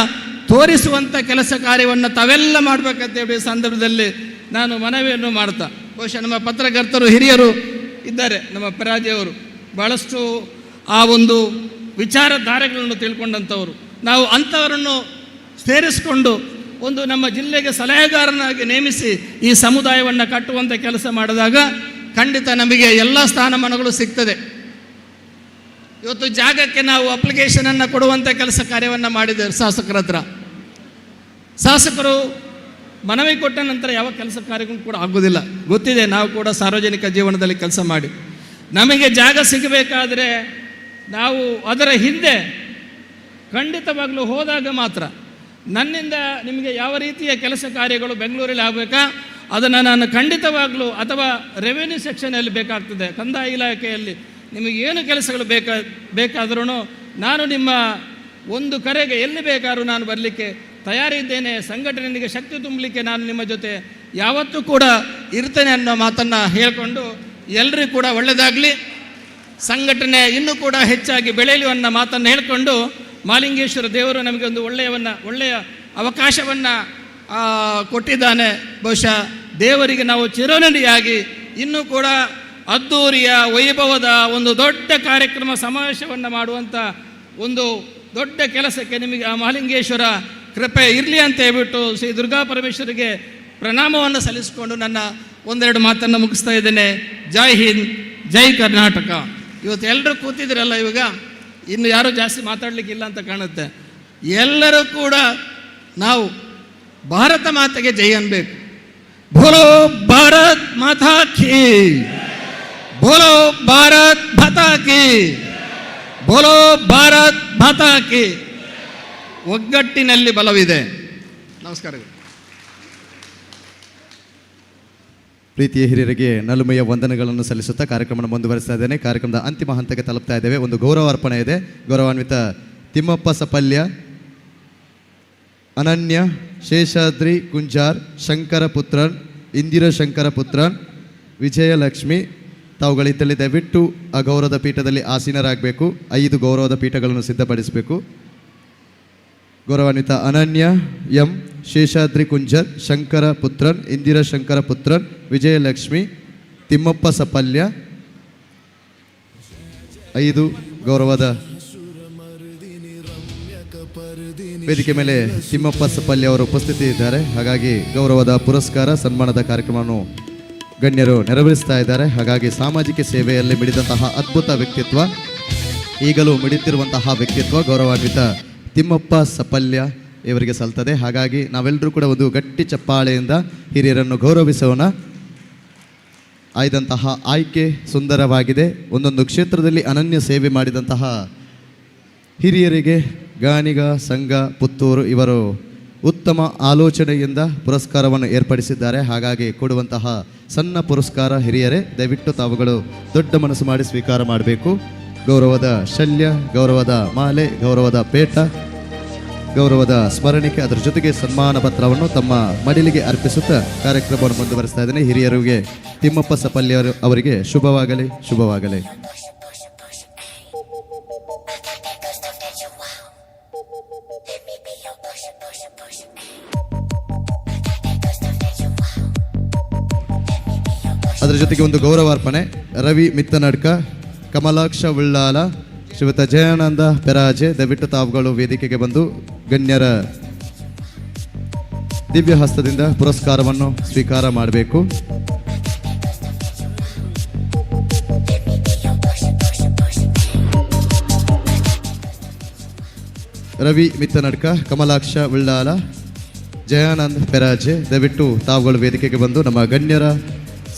Speaker 14: ತೋರಿಸುವಂಥ ಕೆಲಸ ಕಾರ್ಯವನ್ನು ತಾವೆಲ್ಲ ಮಾಡಬೇಕಂತೇಳಿ ಸಂದರ್ಭದಲ್ಲಿ ನಾನು ಮನವಿಯನ್ನು ಮಾಡ್ತಾ, ಬಹುಶಃ ನಮ್ಮ ಪತ್ರಕರ್ತರು ಹಿರಿಯರು ಇದ್ದಾರೆ, ನಮ್ಮ ಪರಾಜಯವರು ಭಾಳಷ್ಟು ಆ ಒಂದು ವಿಚಾರಧಾರೆಗಳನ್ನು ತಿಳ್ಕೊಂಡಂಥವರು. ನಾವು ಅಂಥವರನ್ನು ಸೇರಿಸಿಕೊಂಡು ಒಂದು ನಮ್ಮ ಜಿಲ್ಲೆಗೆ ಸಲಹೆಗಾರನಾಗಿ ನೇಮಿಸಿ ಈ ಸಮುದಾಯವನ್ನು ಕಟ್ಟುವಂಥ ಕೆಲಸ ಮಾಡಿದಾಗ ಖಂಡಿತ ನಮಗೆ ಎಲ್ಲ ಸ್ಥಾನಮಾನಗಳು ಸಿಗ್ತದೆ. ಇವತ್ತು ಜಾಗಕ್ಕೆ ನಾವು ಅಪ್ಲಿಕೇಶನನ್ನು ಕೊಡುವಂಥ ಕೆಲಸ ಕಾರ್ಯವನ್ನು ಮಾಡಿದ್ದೇವೆ ಶಾಸಕರ ಹತ್ರ. ಶಾಸಕರು ಮನವಿ ಕೊಟ್ಟ ನಂತರ ಯಾವ ಕೆಲಸ ಕಾರ್ಯಗಳು ಕೂಡ ಆಗೋದಿಲ್ಲ, ಗೊತ್ತಿದೆ. ನಾವು ಕೂಡ ಸಾರ್ವಜನಿಕ ಜೀವನದಲ್ಲಿ ಕೆಲಸ ಮಾಡಿ ನಮಗೆ ಜಾಗ ಸಿಗಬೇಕಾದ್ರೆ ನಾವು ಅದರ ಹಿಂದೆ ಖಂಡಿತವಾಗಲೂ ಹೋದಾಗ ಮಾತ್ರ ನನ್ನಿಂದ ನಿಮಗೆ ಯಾವ ರೀತಿಯ ಕೆಲಸ ಕಾರ್ಯಗಳು ಬೆಂಗಳೂರಲ್ಲಿ ಆಗಬೇಕಾ ಅದನ್ನು ನಾನು ಖಂಡಿತವಾಗಲೂ, ಅಥವಾ ರೆವಿನ್ಯೂ ಸೆಕ್ಷನಲ್ಲಿ ಬೇಕಾಗ್ತದೆ, ಕಂದಾಯ ಇಲಾಖೆಯಲ್ಲಿ ನಿಮಗೇನು ಕೆಲಸಗಳು ಬೇಕಾದ್ರೂ ನಾನು ನಿಮ್ಮ ಒಂದು ಕರೆಗೆ ಎಲ್ಲಿ ಬೇಕಾದ್ರೂ ನಾನು ಬರಲಿಕ್ಕೆ ತಯಾರಿದ್ದೇನೆ. ಸಂಘಟನೆಗೆ ಶಕ್ತಿ ತುಂಬಲಿಕ್ಕೆ ನಾನು ನಿಮ್ಮ ಜೊತೆ ಯಾವತ್ತೂ ಕೂಡ ಇರ್ತೇನೆ ಅನ್ನೋ ಮಾತನ್ನು ಹೇಳಿಕೊಂಡು ಎಲ್ಲರಿಗೂ ಕೂಡ ಒಳ್ಳೆಯದಾಗಲಿ, ಸಂಘಟನೆ ಇನ್ನೂ ಕೂಡ ಹೆಚ್ಚಾಗಿ ಬೆಳೆಯಲಿ ಅನ್ನೋ ಮಾತನ್ನು ಹೇಳಿಕೊಂಡು, ಮಾಲಿಂಗೇಶ್ವರ ದೇವರು ನಮಗೆ ಒಂದು ಒಳ್ಳೆಯ ಅವಕಾಶವನ್ನು ಕೊಟ್ಟಿದ್ದಾನೆ. ಬಹುಶಃ ದೇವರಿಗೆ ನಾವು ಚಿರಋಣಿಯಾಗಿ ಇನ್ನೂ ಕೂಡ ಅದ್ದೂರಿಯ ವೈಭವದ ಒಂದು ದೊಡ್ಡ ಕಾರ್ಯಕ್ರಮ ಸಮಾವೇಶವನ್ನು ಮಾಡುವಂಥ ಒಂದು ದೊಡ್ಡ ಕೆಲಸಕ್ಕೆ ನಿಮಗೆ ಆ ಮಹಾಲಿಂಗೇಶ್ವರ ಕೃಪೆ ಇರಲಿ ಅಂತ ಹೇಳ್ಬಿಟ್ಟು ಶ್ರೀ ದುರ್ಗಾ ಪರಮೇಶ್ವರಿಗೆ ಪ್ರಣಾಮವನ್ನು ಸಲ್ಲಿಸಿಕೊಂಡು ನನ್ನ ಒಂದೆರಡು ಮಾತನ್ನು ಮುಗಿಸ್ತಾ ಇದ್ದೇನೆ. ಜೈ ಹಿಂದ್, ಜೈ ಕರ್ನಾಟಕ. ಇವತ್ತು ಎಲ್ಲರೂ ಕೂತಿದ್ರಲ್ಲ, ಇವಾಗ ಇನ್ನು ಯಾರೂ ಜಾಸ್ತಿ ಮಾತಾಡಲಿಕ್ಕಿಲ್ಲ ಅಂತ ಕಾಣುತ್ತೆ. ಎಲ್ಲರೂ ಕೂಡ ನಾವು ಭಾರತ ಮಾತೆಗೆ ಜೈ ಅನ್ಬೇಕು. ಬೋಲೋ ಭಾರತ್ ಮಾತಾ ಕೀ, ಬೋಲೋ ಭಾರತ್ ಮಾತಾ ಕೀ, ಬೋಲೋ ಭಾರತ್ ಮಾತಾ ಕೀ. ಒಗ್ಗಟ್ಟಿನಲ್ಲಿ ಬಲವಿದೆ. ನಮಸ್ಕಾರಗಳು.
Speaker 4: ಪ್ರೀತಿಯ ಹಿರಿಯರಿಗೆ ನಲುಮೆಯ ವಂದನೆಗಳನ್ನು ಸಲ್ಲಿಸುತ್ತಾ ಕಾರ್ಯಕ್ರಮ ಮುಂದುವರಿಸ್ತಾ ಇದ್ದೇನೆ. ಕಾರ್ಯಕ್ರಮದ ಅಂತಿಮ ಹಂತಕ್ಕೆ ತಲುಪ್ತಾ ಇದ್ದೇವೆ. ಒಂದು ಗೌರವ ಅರ್ಪಣೆ ಇದೆ. ಗೌರವಾನ್ವಿತ ತಿಮ್ಮಪ್ಪ ಸಪಲ್ಯ, ಅನನ್ಯ ಶೇಷಾದ್ರಿ ಕುಂಜಾರ್, ಶಂಕರ ಪುತ್ರನ್, ಇಂದಿರಾ ಶಂಕರ ಪುತ್ರನ್, ವಿಜಯಲಕ್ಷ್ಮಿ ತಾವುಗಳಿದ್ದಲ್ಲಿ ದಯವಿಟ್ಟು ಆ ಗೌರವದ ಪೀಠದಲ್ಲಿ ಆಸೀನರಾಗಬೇಕು. 5 ಗೌರವದ ಪೀಠಗಳನ್ನು ಸಿದ್ಧಪಡಿಸಬೇಕು. ಗೌರವಾನ್ವಿತ ಅನನ್ಯ ಎಂ, ಶೇಷಾದ್ರಿ ಕುಂಜರ್, ಶಂಕರ ಪುತ್ರನ್, ಇಂದಿರಾ ಶಂಕರ ಪುತ್ರನ್, ವಿಜಯಲಕ್ಷ್ಮಿ, ತಿಮ್ಮಪ್ಪ ಸಪಲ್ಯ 5 ಗೌರವದ ವೇದಿಕೆ ಮೇಲೆ ತಿಮ್ಮಪ್ಪ ಸಪಲ್ಯ ಅವರು ಉಪಸ್ಥಿತಿ ಇದ್ದಾರೆ. ಹಾಗಾಗಿ ಗೌರವದ ಪುರಸ್ಕಾರ ಸನ್ಮಾನದ ಕಾರ್ಯಕ್ರಮವನ್ನು ಗಣ್ಯರು ನೆರವೇರಿಸ್ತಾ ಇದ್ದಾರೆ. ಹಾಗಾಗಿ ಸಾಮಾಜಿಕ ಸೇವೆಯಲ್ಲಿ ಮಿಡಿದಂತಹ ಅದ್ಭುತ ವ್ಯಕ್ತಿತ್ವ, ಈಗಲೂ ಮಿಡಿತಿರುವಂತಹ ವ್ಯಕ್ತಿತ್ವ ಗೌರವಾನ್ವಿತ ತಿಮ್ಮಪ್ಪ ಸಪಲ್ಯ ಇವರಿಗೆ ಸಲ್ತದೆ. ಹಾಗಾಗಿ ನಾವೆಲ್ಲರೂ ಕೂಡ ಒಂದು ಗಟ್ಟಿ ಚಪ್ಪಾಳೆಯಿಂದ ಹಿರಿಯರನ್ನು ಗೌರವಿಸೋಣ. ಆಯ್ದಂತಹ ಆಯ್ಕೆ ಸುಂದರವಾಗಿದೆ. ಒಂದೊಂದು ಕ್ಷೇತ್ರದಲ್ಲಿ ಅನನ್ಯ ಸೇವೆ ಮಾಡಿದಂತಹ ಹಿರಿಯರಿಗೆ ಗಾಣಿಗ ಸಂಘ ಪುತ್ತೂರು ಇವರು ಉತ್ತಮ ಆಲೋಚನೆಯಿಂದ ಪುರಸ್ಕಾರವನ್ನು ಏರ್ಪಡಿಸಿದ್ದಾರೆ. ಹಾಗಾಗಿ ಕೊಡುವಂತಹ ಸಣ್ಣ ಪುರಸ್ಕಾರ ಹಿರಿಯರೇ, ದಯವಿಟ್ಟು ತಾವುಗಳು ದೊಡ್ಡ ಮನಸ್ಸು ಮಾಡಿ ಸ್ವೀಕಾರ ಮಾಡಬೇಕು. ಗೌರವದ ಶಲ್ಯ, ಗೌರವದ ಮಾಲೆ, ಗೌರವದ ಪೇಟ, ಗೌರವದ ಸ್ಮರಣಿಕೆ, ಅದರ ಜೊತೆಗೆ ಸನ್ಮಾನ ಪತ್ರವನ್ನು ತಮ್ಮ ಮಡಿಲಿಗೆ ಅರ್ಪಿಸುತ್ತಾ ಕಾರ್ಯಕ್ರಮವನ್ನು ಮುಂದುವರಿಸ್ತಾ ಇದ್ದೇನೆ. ಹಿರಿಯರಿಗೆ ತಿಮ್ಮಪ್ಪ ಸಪಲ್ಯ ಅವರಿಗೆ ಶುಭವಾಗಲಿ, ಶುಭವಾಗಲಿ. ಅದರ ಜೊತೆಗೆ ಒಂದು ಗೌರವಾರ್ಪಣೆ. ರವಿ ಮಿತ್ತನಡ್ಕ, ಕಮಲಾಕ್ಷ ಉಳ್ಳಾಲ, ಶ್ರೀಯುತ ಜಯಾನಂದ ಪೆರಾಜೆ, ದಯವಿಟ್ಟು ತಾವುಗಳು ವೇದಿಕೆಗೆ ಬಂದು ಗಣ್ಯರ ದಿವ್ಯ ಹಸ್ತದಿಂದ ಪುರಸ್ಕಾರವನ್ನು ಸ್ವೀಕಾರ ಮಾಡಬೇಕು. ರವಿ ಮಿತ್ತನಡ್ಕ, ಕಮಲಾಕ್ಷ ಉಳ್ಳಾಲ, ಜಯಾನಂದ್ ಪೆರಾಜೆ, ದಯವಿಟ್ಟು ತಾವುಗಳು ವೇದಿಕೆಗೆ ಬಂದು ನಮ್ಮ ಗಣ್ಯರ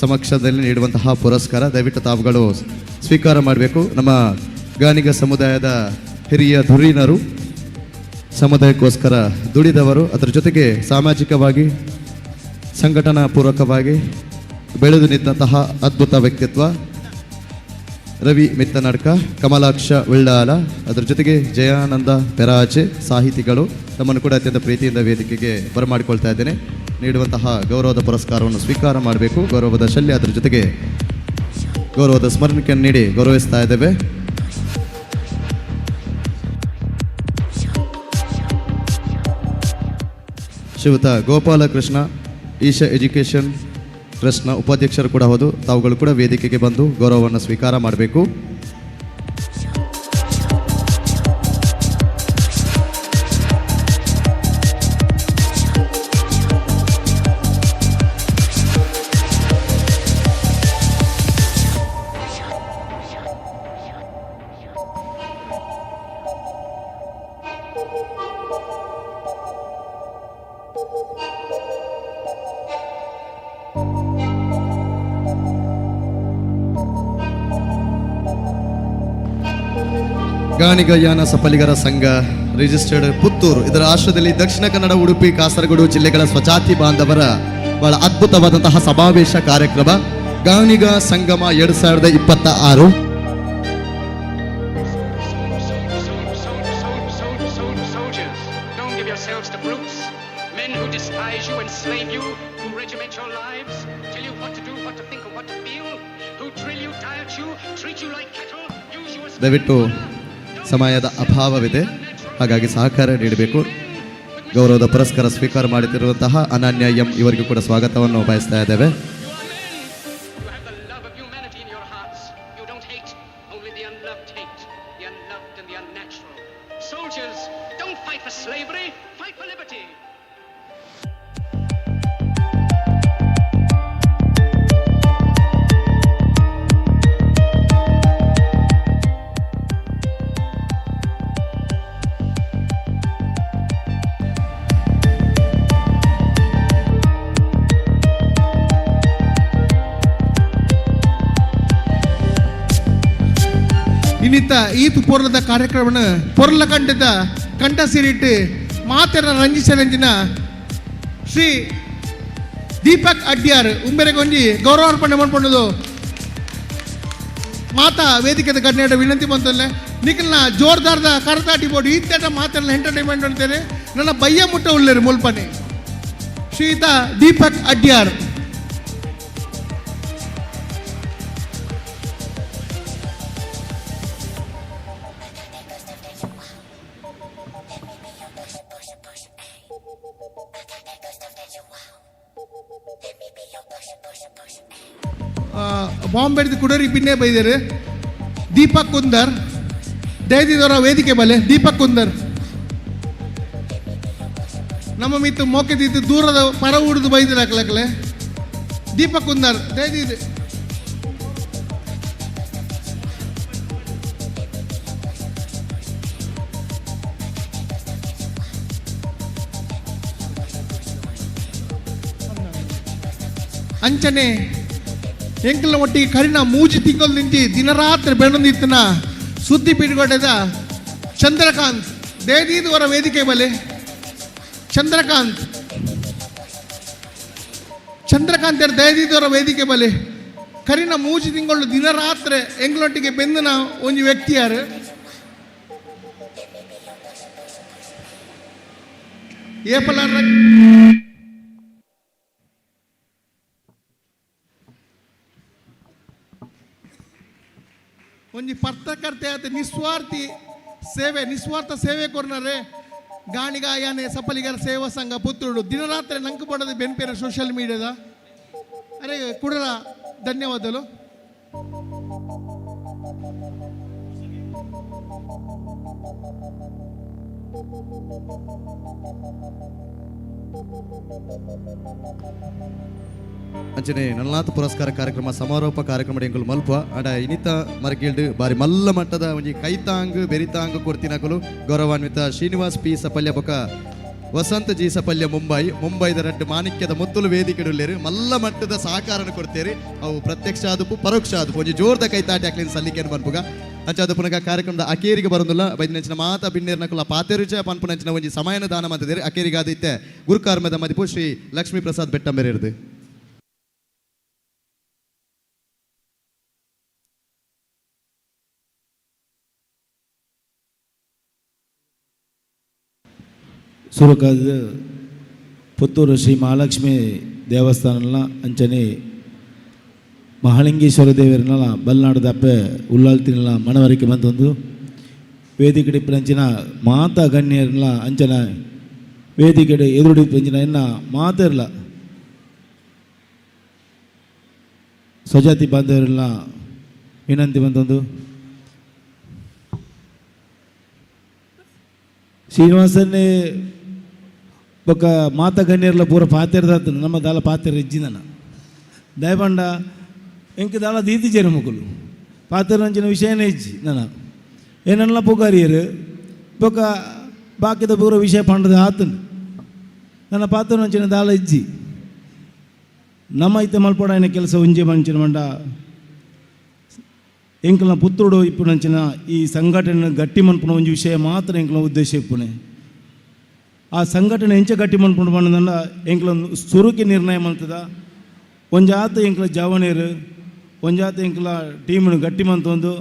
Speaker 4: ಸಮಕ್ಷದಲ್ಲಿ ನೀಡುವಂತಹ ಪುರಸ್ಕಾರ ದಯವಿಟ್ಟು ತಾವುಗಳು ಸ್ವೀಕಾರ ಮಾಡಬೇಕು. ನಮ್ಮ ಗಾಣಿಗ ಸಮುದಾಯದ ಹಿರಿಯ ಧುರೀಣರು, ಸಮುದಾಯಕ್ಕೋಸ್ಕರ ದುಡಿದವರು, ಅದರ ಜೊತೆಗೆ ಸಾಮಾಜಿಕವಾಗಿ ಸಂಘಟನಾ ಪೂರ್ವಕವಾಗಿ ಬೆಳೆದು ನಿಂತಹ ಅದ್ಭುತ ವ್ಯಕ್ತಿತ್ವ ರವಿ ಮಿತ್ತನಡ್ಕ, ಕಮಲಾಕ್ಷ ಉಳ್ಳಾಲ, ಅದರ ಜೊತೆಗೆ ಜಯಾನಂದ ಪೆರಾಜೆ ಸಾಹಿತಿಗಳು ತಮ್ಮನ್ನು ಕೂಡ ಅತ್ಯಂತ ಪ್ರೀತಿಯಿಂದ ವೇದಿಕೆಗೆ ಬರಮಾಡಿಕೊಳ್ತಾ ಇದ್ದೇನೆ. ನೀಡುವಂತಹ ಗೌರವದ ಪುರಸ್ಕಾರವನ್ನು ಸ್ವೀಕಾರ ಮಾಡಬೇಕು. ಗೌರವದ ಶಲ್ಯ, ಅದರ ಜೊತೆಗೆ ಗೌರವದ ಸ್ಮರಣಿಕೆಯನ್ನು ನೀಡಿ ಗೌರವಿಸ್ತಾ ಇದ್ದೇವೆ. ಶ್ರೀಯುತ ಗೋಪಾಲಕೃಷ್ಣ, ಈಶಾ ಎಜುಕೇಷನ್ ಟ್ರಸ್ಟ್ನ ಉಪಾಧ್ಯಕ್ಷರು ಕೂಡ ಹೌದು. ತಾವುಗಳು ಕೂಡ ವೇದಿಕೆಗೆ ಬಂದು ಗೌರವವನ್ನು ಸ್ವೀಕಾರ ಮಾಡಬೇಕು. ಗಾಣಿಗ ಯಾನ ಸಫಲಿಗರ ಸಂಘ ರಿಜಿಸ್ಟರ್ಡ್ ಪುತ್ತೂರು ಇದರ ಆಶ್ರಯದಲ್ಲಿ ದಕ್ಷಿಣ ಕನ್ನಡ, ಉಡುಪಿ, ಕಾಸರಗೋಡು ಜಿಲ್ಲೆಗಳ ಸ್ವಜಾತಿ ಬಾಂಧವರ ಬಹಳ ಅದ್ಭುತವಾದಂತಹ ಸಮಾವೇಶ ಕಾರ್ಯಕ್ರಮ ಗಾಣಿಗ ಸಂಗಮ 2026. ದಯವಿಟ್ಟು ಸಮಯದ ಅಭಾವವಿದೆ, ಹಾಗಾಗಿ ಸಹಕಾರ ನೀಡಬೇಕು. ಗೌರವದ ಪುರಸ್ಕಾರ ಸ್ವೀಕಾರ ಮಾಡುತ್ತಿರುವಂತಹ ಅನನ್ಯ ಎಂ ಇವರಿಗೂ ಕೂಡ ಸ್ವಾಗತವನ್ನು ಬಯಸ್ತಾ ಇದ್ದೇವೆ.
Speaker 2: ಇನ್ನಿತ್ತ ಈ ಪೂರ್ಣದ ಕಾರ್ಯಕ್ರಮ ಪೊರ್ಲ ಕಂಡದ ಕಂಠ ಸೇರಿಟ್ಟು ಮಾತೆರ ರಂಜಿಸರಂಜಿನ ಶ್ರೀ ದೀಪಕ್ ಅಡ್ಯಾರ್ ಉಂಬೆರೆಗೊಂಜಿ ಗೌರವಾರ್ಪಣೆ ಮಾಡ್ಕೊಂಡು ಮಾತಾ ವೇದಿಕೆದ ಗಣ್ಯರ ವಿನಂತಿ ಬಂತಲ್ಲೇ ನಿಖಲ್ನ ಜೋರ್ದಾರ್ದ ಕರತಾಟಿ ಬೋರ್ಡು ಈತ ಮಾತೆಲ್ಲ ಎಂಟರ್ಟೈನ್ಮೆಂಟ್ ಅಂತೇಳಿ ನನ್ನ ಬಯ್ಯ ಮುಟ್ಟ ಉಳ್ಳೇರು ಮುಲ್ಪನೆ ಶ್ರೀಯುತ ದೀಪಕ್ ಅಡ್ಯಾರ್. ಬಾಂಬೆಡ್ದು ಕುಡರಿ ಪಿನ್ನೆ ಬೈದರು ದೀಪಕ್ ಕುಂದರ್ ದಯದಿದವರ ವೇದಿಕೆ ಬಲೆ ದೀಪಕ್ ಕುಂದರ್. ನಮ್ಮ ಮಿತ್ತು ಮೊಕ್ಕೆದಿದ್ದು ದೂರದ ಪರ ಉಡಿದು ಬೈದಿಲಾಕ್ಲಕ್ಲೆ ದೀಪ ಕುಂದಾರ್ ದಯದಿದೆ ಅಂಚನೆ ಎಂಕಲ್ನ ಒಟ್ಟಿಗೆ ಕರಿನ ಮೂಜಿ ತಿಂಗಳು ನಿಂತಿ ದಿನರಾತ್ರಿ ಬೆಣ್ಣೊಂದಿತ್ತನ ಸುದ್ದಿ ಪೀಡಿಗೊಡ್ಡದ ಚಂದ್ರಕಾಂತ್ ದೇದೀದು ಅವರ ವೇದಿಕೆ ಬಲೆ ಚಂದ್ರಕಾಂತ್ ದಯದೀದು ಅವರ ವೇದಿಕೆ ಬಲೆ ಕರಿನ ಮೂಜಿ ತಿಂಗಳು ದಿನರಾತ್ರಿ ಎಂಗ್ಲೊಟ್ಟಿಗೆ ಬೆಂದನ ಒಂದು ವ್ಯಕ್ತಿ ಯಾರು ಏಪಲಾರ ಒಂಜಿ ಪತ್ರಕರ್ತೆ ಆತ ನಿಸ್ವಾರ್ಥ ಸೇವೆ ಕೊರ್ನರೆ ಗಾಣಿಗ ಯಾನೆ ಸಫಲಿಗರ ಸೇವಾ ಸಂಘ ಪುತ್ತೂರು ದಿನರಾತ್ರಿ ನಂಕು ಪಡೋದು ಬೆನ್ಪೇರ ಸೋಷಿಯಲ್ ಮೀಡಿಯಾದ ಅರೆ ಕುಡಲ ಧನ್ಯವಾದಗಳು.
Speaker 4: ಅಂಚನೆ ನಲ್ನಾಥ ಪುರಸ್ಕಾರ ಕಾರ್ಯಕ್ರಮ ಸಮಾರೋಪ ಕಾರ್ಯಕ್ರಮ ಎಂಕುಲು ಮಲ್ಪ ಅಡ ಇನಿತ ಮರಕೀಲ್ಡ್ ಬಾರಿ ಮಲ್ಲ ಮಟ್ಟದ ಒಂಜಿ ಕೈತಾಂಗ್ ಬೆರಿತಾಂಗ್ ಕೊಡ್ತಿನಕಲು ಗೌರವಾನ್ವಿತ ಶ್ರೀನಿವಾಸ್ ಪಿ ಸಪಲ್ಯ ಬೊಕ ವಸಂತ ಜಿ ಸಪಲ್ಯ ಮುಂಬೈದ ರಡ್ಡು ಮಾಣಿಕ್ಯದ ಮುತ್ತಲು ವೇದಿಕೆಡುಲ್ಲೇರು ಮಲ್ಲ ಮಟ್ಟದ ಸಹಕಾರನ ಕೊಡ್ತೇರಿ ಅವು ಪ್ರತ್ಯಕ್ಷ ಆದುಪು ಪರೋಕ್ಷ ಆದುಪು ಒಂಜಿ ಜೋರ್ದ ಕೈತಾಟಿ ಹಾಕ್ಲಿನ ಸಲ್ಲಿಕೆಯನ್ನು ಬನ್ಪುಗ ಅಂಚಾದ ಪುನಗ ಕಾರ್ಯಕ್ರಮದ ಅಕೇರಿಗೆ ಬರೋದಿಲ್ಲ ಬೈದಿನಂಚಿನ ಮಾತ ಬಿನ್ನೇರ್ನಕುಲ ಪಾತೆರುಚ ಪನ್ಪುನಂಚಿನ ಒಂಜಿ ಸಮಯನ ದಾನ ಮಂತಿದ್ದೇರಿ ಅಕೇರಿಗೆ ಆದಿತ್ತೆ ಗುರುಕಾರ್ಮದ ಮದಿಪು ಶ್ರೀ ಲಕ್ಷ್ಮೀ ಪ್ರಸಾದ್ ಬೆಟ್ಟಂಬೆರೆರ್ದು
Speaker 18: ಸುರಕಾದ ಪುತ್ತೂರು ಶ್ರೀ ಮಹಾಲಕ್ಷ್ಮಿ ದೇವಸ್ಥಾನಲ್ಲ ಅಂಚನೆ ಮಹಾಲಿಂಗೇಶ್ವರ ದೇವರನ್ನೆಲ್ಲ ಬಲ್ನಾಡು ದಪ್ಪೆ ಉಳ್ಳಾಳ್ತಿನೆಲ್ಲ ಮನವರಿಕೆ ಬಂತೊಂದು ವೇದಿಕೆ ಪಂಚಿನ ಮಾತಾ ಗಣ್ಯರನ್ನ ಅಂಚನ ವೇದಿಕೆ ಎದುರುಡಿ ಪಂಚಿನ ಇನ್ನ ಮಾತಿರಲ್ಲ ಸ್ವಜಾತಿ ಬಾಂಧವರೆಲ್ಲ ವಿನಂತಿ ಬಂತೊಂದು ಶ್ರೀನಿವಾಸನ್ನೇ ಬೊಕ್ಕ ಮಾತ ಗಣ್ಯರ್ಲ ಪೂರ ಪಾತೆರ್ದ ನಮ್ಮ ದಾಲ ಪಾತೆರ್ ಇಜ್ಜಿನ ದಯಪಂಡ ಎಂಕ ದಾಲ ದೀತಿ ಜೇರು ಮುಗುಲು ಪಾತೆರ್ ಅಂಚಿನ ವಿಷಯನೇ ಇಜ್ಜಿ ನನ್ನ ಏನಲ್ಲ ಪುಗಾರಿಯರು ಬೊಕ್ಕ ಬಾಕಿದ ಪೂರ ವಿಷಯ ಪಂಡದ ಆತನು ನನ್ನ ಪಾತೆರ್ ಅಂಚಿನ ದಾಲ ಇಜ್ಜಿ ನಮ್ಮ ಐತೆ ಮಲ್ಪಡ ಏನ ಕೆಲಸ ಉಂಜೆ ಮಂಚಿನ ಮಂಡ ಎಂಕಲ್ನ ಪುತ್ತೂರು ಇಪ್ಪುನಂಚಿನ ಈ ಸಂಘಟನೆ ಗಟ್ಟಿ ಮನ್ಪುನ ಒಂದು ವಿಷಯ ಮಾತ್ರ ಎಂಕಲ್ನ ಉದ್ದೇಶ ಇಪ್ಪುನೆ ಆ ಸಂಘಟನೆ ಎಂಚ ಗಟ್ಟಿ ಮನ್ಪುಂಡು ಬಂದ ಎಂಕಲ ಸುರುಕಿ ನಿರ್ಣಯ ಮಂತದ ಒಂಜಾತ ಎಂಕಲ ಜವನೇರು ಒಂಜಾತ ಎಂಕಲ ಟೀಮನ್ನು ಗಟ್ಟಿ ಮಂತೊಂದು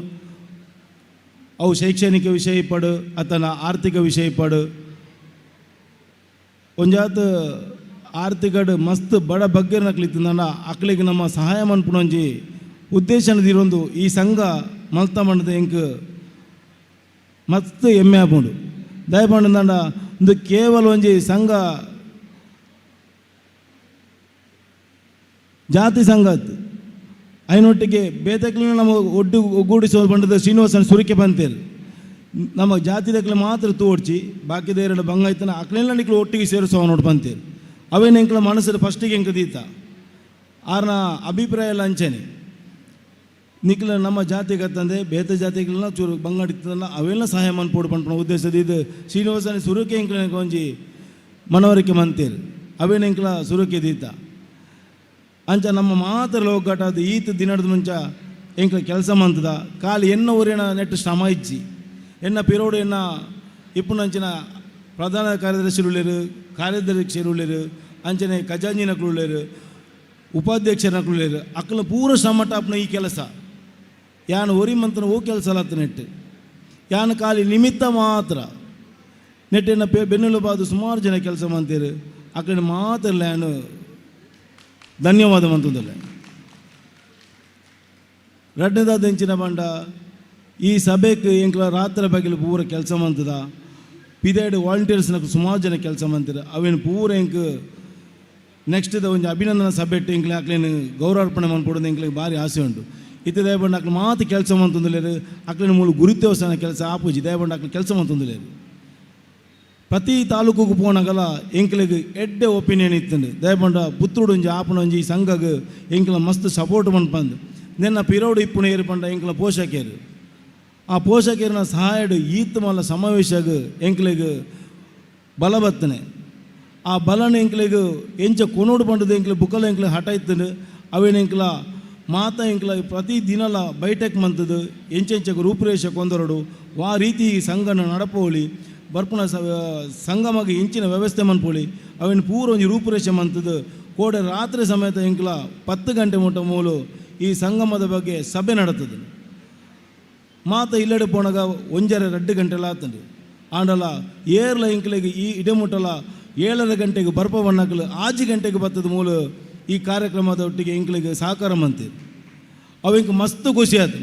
Speaker 18: ಅವು ಶೈಕ್ಷಣಿಕ ವಿಷಯ ಪಡು ಅಥವಾ ಆರ್ಥಿಕ ವಿಷಯ ಪಡು ಒಂಜಾತ ಆರ್ಥಿಕ ಮಸ್ತ್ ಬಡ ಬಗ್ಗೆ ನಕ್ಲಿತ್ತಂದ ಅಕ್ಲಿಗೆ ನಮ್ಮ ಸಹಾಯ ಮನ್ಪುನೊಂಜಿ ಉದ್ದೇಶನದಿರೊಂದು ಈ ಸಂಘ ಮಲ್ತ ಮಂಡದ ಎಂಕ್ ಮಸ್ತ್ ಹೆಮ್ಮೆ ಆಪುಂಡು ದಯಪಂಡ ಒಂದು ಕೇವಲ ಒಂಜಿ ಸಂಘ ಜಾತಿ ಸಂಘತ್ ಐನೊಟ್ಟಿಗೆ ಬೇತಕ್ಲಿನ ನಮ್ಮ ಒಗ್ಗೂಡಿಸುವ ಬಂಡದ ಶ್ರೀನಿವಾಸನ ಸುರಿಕೆ ಬಂತೇರು ನಮ್ಮ ಜಾತಿದಕ್ಲೆ ಮಾತ್ರ ತೋಡ್ಚಿ ಬಾಕಿದ ಎರಡು ಬಂಗಾಯ್ತನ ಅಕ್ಲೆಲ್ಲ ನಿಕ್ಲು ಒಟ್ಟಿಗೆ ಸೇರಿಸುವ ನೋಡಿ ಬಂತೇರು ಅವೇನು ಎಂಕ್ಲ ಮನಸ್ಸಲ್ಲಿ ಫಸ್ಟಿಗೆ ಎಂಕ ದೀತ ಆರ್ನ ಅಭಿಪ್ರಾಯ ಎಲ್ಲ ಅಂಚನೆ ನಿಕ್ಲ ನಮ್ಮ ಜಾತಿಗೆ ತಂದೆ ಬೇತ ಜಾತಿಗಳನ್ನ ಚೂರು ಬಂಗಾಡಿತ್ತಲ್ಲ ಅವೆಲ್ಲ ಸಹಾಯ ಮನ್ಪೋಡು ಪಂಪನ ಉದ್ದೇಶದ ಇದು ಶ್ರೀನಿವಾಸನ ಸುರುಕೆ ಎಂಕ್ಲ ಒಂಜಿ ಮನವರಿಕೆ ಮಂತೇರು ಅವೇನು ಎಂಕ್ಲ ಸುರುಕೆ ದೀತ ಅಂಚ ನಮ್ಮ ಮಾತ್ರ ಒಗ್ಗಟ್ಟ ಅದು ಈತ ದಿನದ ಮುಂಚ ಎಂಕ್ಲ ಕೆಲಸ ಮಂತದ ಕಾಲಿ ಎನ್ನ ಊರಿನ ನೆಟ್ಟು ಶ್ರಮ ಇಜ್ಜಿ ಎನ್ನ ಪಿರೋಡು ಎನ್ನ ಇಪ್ಪುನಂಚಿನ ಪ್ರಧಾನ ಕಾರ್ಯದರ್ಶಿರುಳ್ಳೇರು ಕಾರ್ಯದರ್ಶಿರುಳ್ಳೇರು ಅಂಚನೆ ಖಜಾಂಜಿನಕ್ಳುಳ್ಳೇರು ಉಪಾಧ್ಯಕ್ಷನಕ್ಳುಳ್ಳೇರು ಅಕ್ಕಲ ಪೂರ ಶ್ರಮ ಟಾಪ್ನ ಈ ಕೆಲಸ ಯಾನು ಒರಿ ಮಂತನ ಓ ಕೆಲಸ ಅಲ್ಲತ್ತ ನೆಟ್ಟು ಯಾನು ಖಾಲಿ ನಿಮಿತ್ತ ಮಾತ್ರ ನೆಟ್ಟಿನ ಬೆನ್ನೆಲುಬಾದು ಸುಮಾರು ಜನ ಕೆಲಸ ಮಂತೀರು ಅಕ್ಕಡೆ ಮಾತ್ರ ಯಾನು ಧನ್ಯವಾದ ಮಂತದಲ್ಲ ರಡ್ಡದಾದ ಹೆಂಚಿನ ಬಂಡ ಈ ಸಭೆಗೆ ಎಂಕ್ಲ ರಾತ್ರಿ ಬಗೆಲು ಪೂರ ಕೆಲಸ ಮಂತದ ಪಿದಾಯ್ಡು ವಾಲಂಟಿಯರ್ಸ್ನ ಸುಮಾರು ಜನ ಕೆಲಸ ಮಂತಿರ ಅವೇನು ಪೂರ ಎಂಕ್ ನೆಕ್ಸ್ಟ್ ಒಂದು ಅಭಿನಂದನಾ ಸಭೆ ಇಟ್ಟು ಎಂಕ್ಲೆ ಅಕ್ಲೇನು ಗೌರವಾರ್ಪಣೆ ಮಾಡ್ಕೊಡೋದು ಎಂಕ್ಲಿಗೆ ಭಾರಿ ಆಸೆ ಉಂಟು ಇತ್ತು ದಯಬಂಡು ಅಕ್ಲು ಮಾತು ಕೆಲಸ ಮಂತಂದಿಲ್ಲೇರು ಅಕ್ಲೇನು ಮೂಲ ಗುರು ದೇವಸ್ಥಾನ ಕೆಲಸ ಆಪೂಜಿ ದಯಬಂಡು ಅಕ್ಲು ಕೆಲಸ ಮಂತಂದಿಲ್ಲೇರು ಪ್ರತಿ ತಾಲೂಕಿಗೆ ಪೋನಾಗಲ್ಲ ಎಂಕ್ಲಿಗೆ ಎಡ್ಡೆ ಒಪಿನಿಯನ್ ಇತ್ತಂಡು ದಯಪಂಡ ಪುತ್ತೂಡು ಒಂಜಿ ಆಪಣ ಒಂಜಿ ಈ ಸಂಘಗೆ ಎಂಕ್ಲ ಮಸ್ತ್ ಸಪೋರ್ಟ್ ಮನ್ಪಂದು ನಿನ್ನ ಪಿರೋಡು ಇಪ್ಪುಣ ಏರ್ಪಂಡ ಎಂಕ್ಲ ಪೋಷಕರು ಆ ಪೋಷಕರಿನ ಸಹಾಯಡು ಈತ್ ಮಲ್ಲ ಸಮಾವೇಶಗ ಎಂಕ್ಲಿಗೆ ಬಲ ಬತ್ತನೆ ಆ ಬಲನ ಎಂಕ್ಲಿಗೆ ಎಂಚ ಕೊನೋಡು ಪಂಡದು ಎಂಕ್ಲ ಬುಕ್ಕಲ ಎಂಕ್ಲ ಹಠ ಇತ್ತಂಡು ಅವೇನು ಎಂಕ್ಲ ಮಾತ ಎಂಕ್ಲ ಪ್ರತಿ ದಿನಲ ಬೈಟೆಕ್ ಮಂತದು ಎಂಚೆಂಚಗೆ ರೂಪುರೇಷ ಕೊಂದರಡು ಆ ರೀತಿ ಸಂಘನ ನಡಪೋಳಿ ಬರ್ಪುಣ ಸಂಗಮಗೆ ಇಂಚಿನ ವ್ಯವಸ್ಥೆ ಮನ್ಪೋಳಿ ಅವೇನು ಪೂರ ಒಂಜಿ ರೂಪುರೇಷ ಮಂತದ್ದು ಕೋಡೆ ರಾತ್ರಿ ಸಮೇತ ಎಂಕ್ಲ 10 ಗಂಟೆ ಮುಟ್ಟ ಮೂಲು ಈ ಸಂಗಮದ ಬಗ್ಗೆ ಸಭೆ ನಡತದೆ ಮಾತ ಇಲ್ಲಡೆ ಪೋಣಗ 1-2 ಗಂಟೆಲ್ಲ ಆತಂಡು ಆಂಡಲ ಏರ್ಲ ಎಂಕ್ಲೆಗೆ ಈ ಇಡೆಮುಟ್ಟಲ 7 ಗಂಟೆಗೆ ಬರ್ಪ ಬಣ್ಣಕ್ಕಲು 6 ಗಂಟೆಗೆ ಬತ್ತದ ಮೂಲ ಈ ಕಾರ್ಯಕ್ರಮದ ಒಟ್ಟಿಗೆ ಎಂಕ್ಲಿಗೆ ಸಹಕಾರ ಮಂತೆ ಅವಂಗೆ ಮಸ್ತ್ ಖುಷಿ ಆಯ್ತು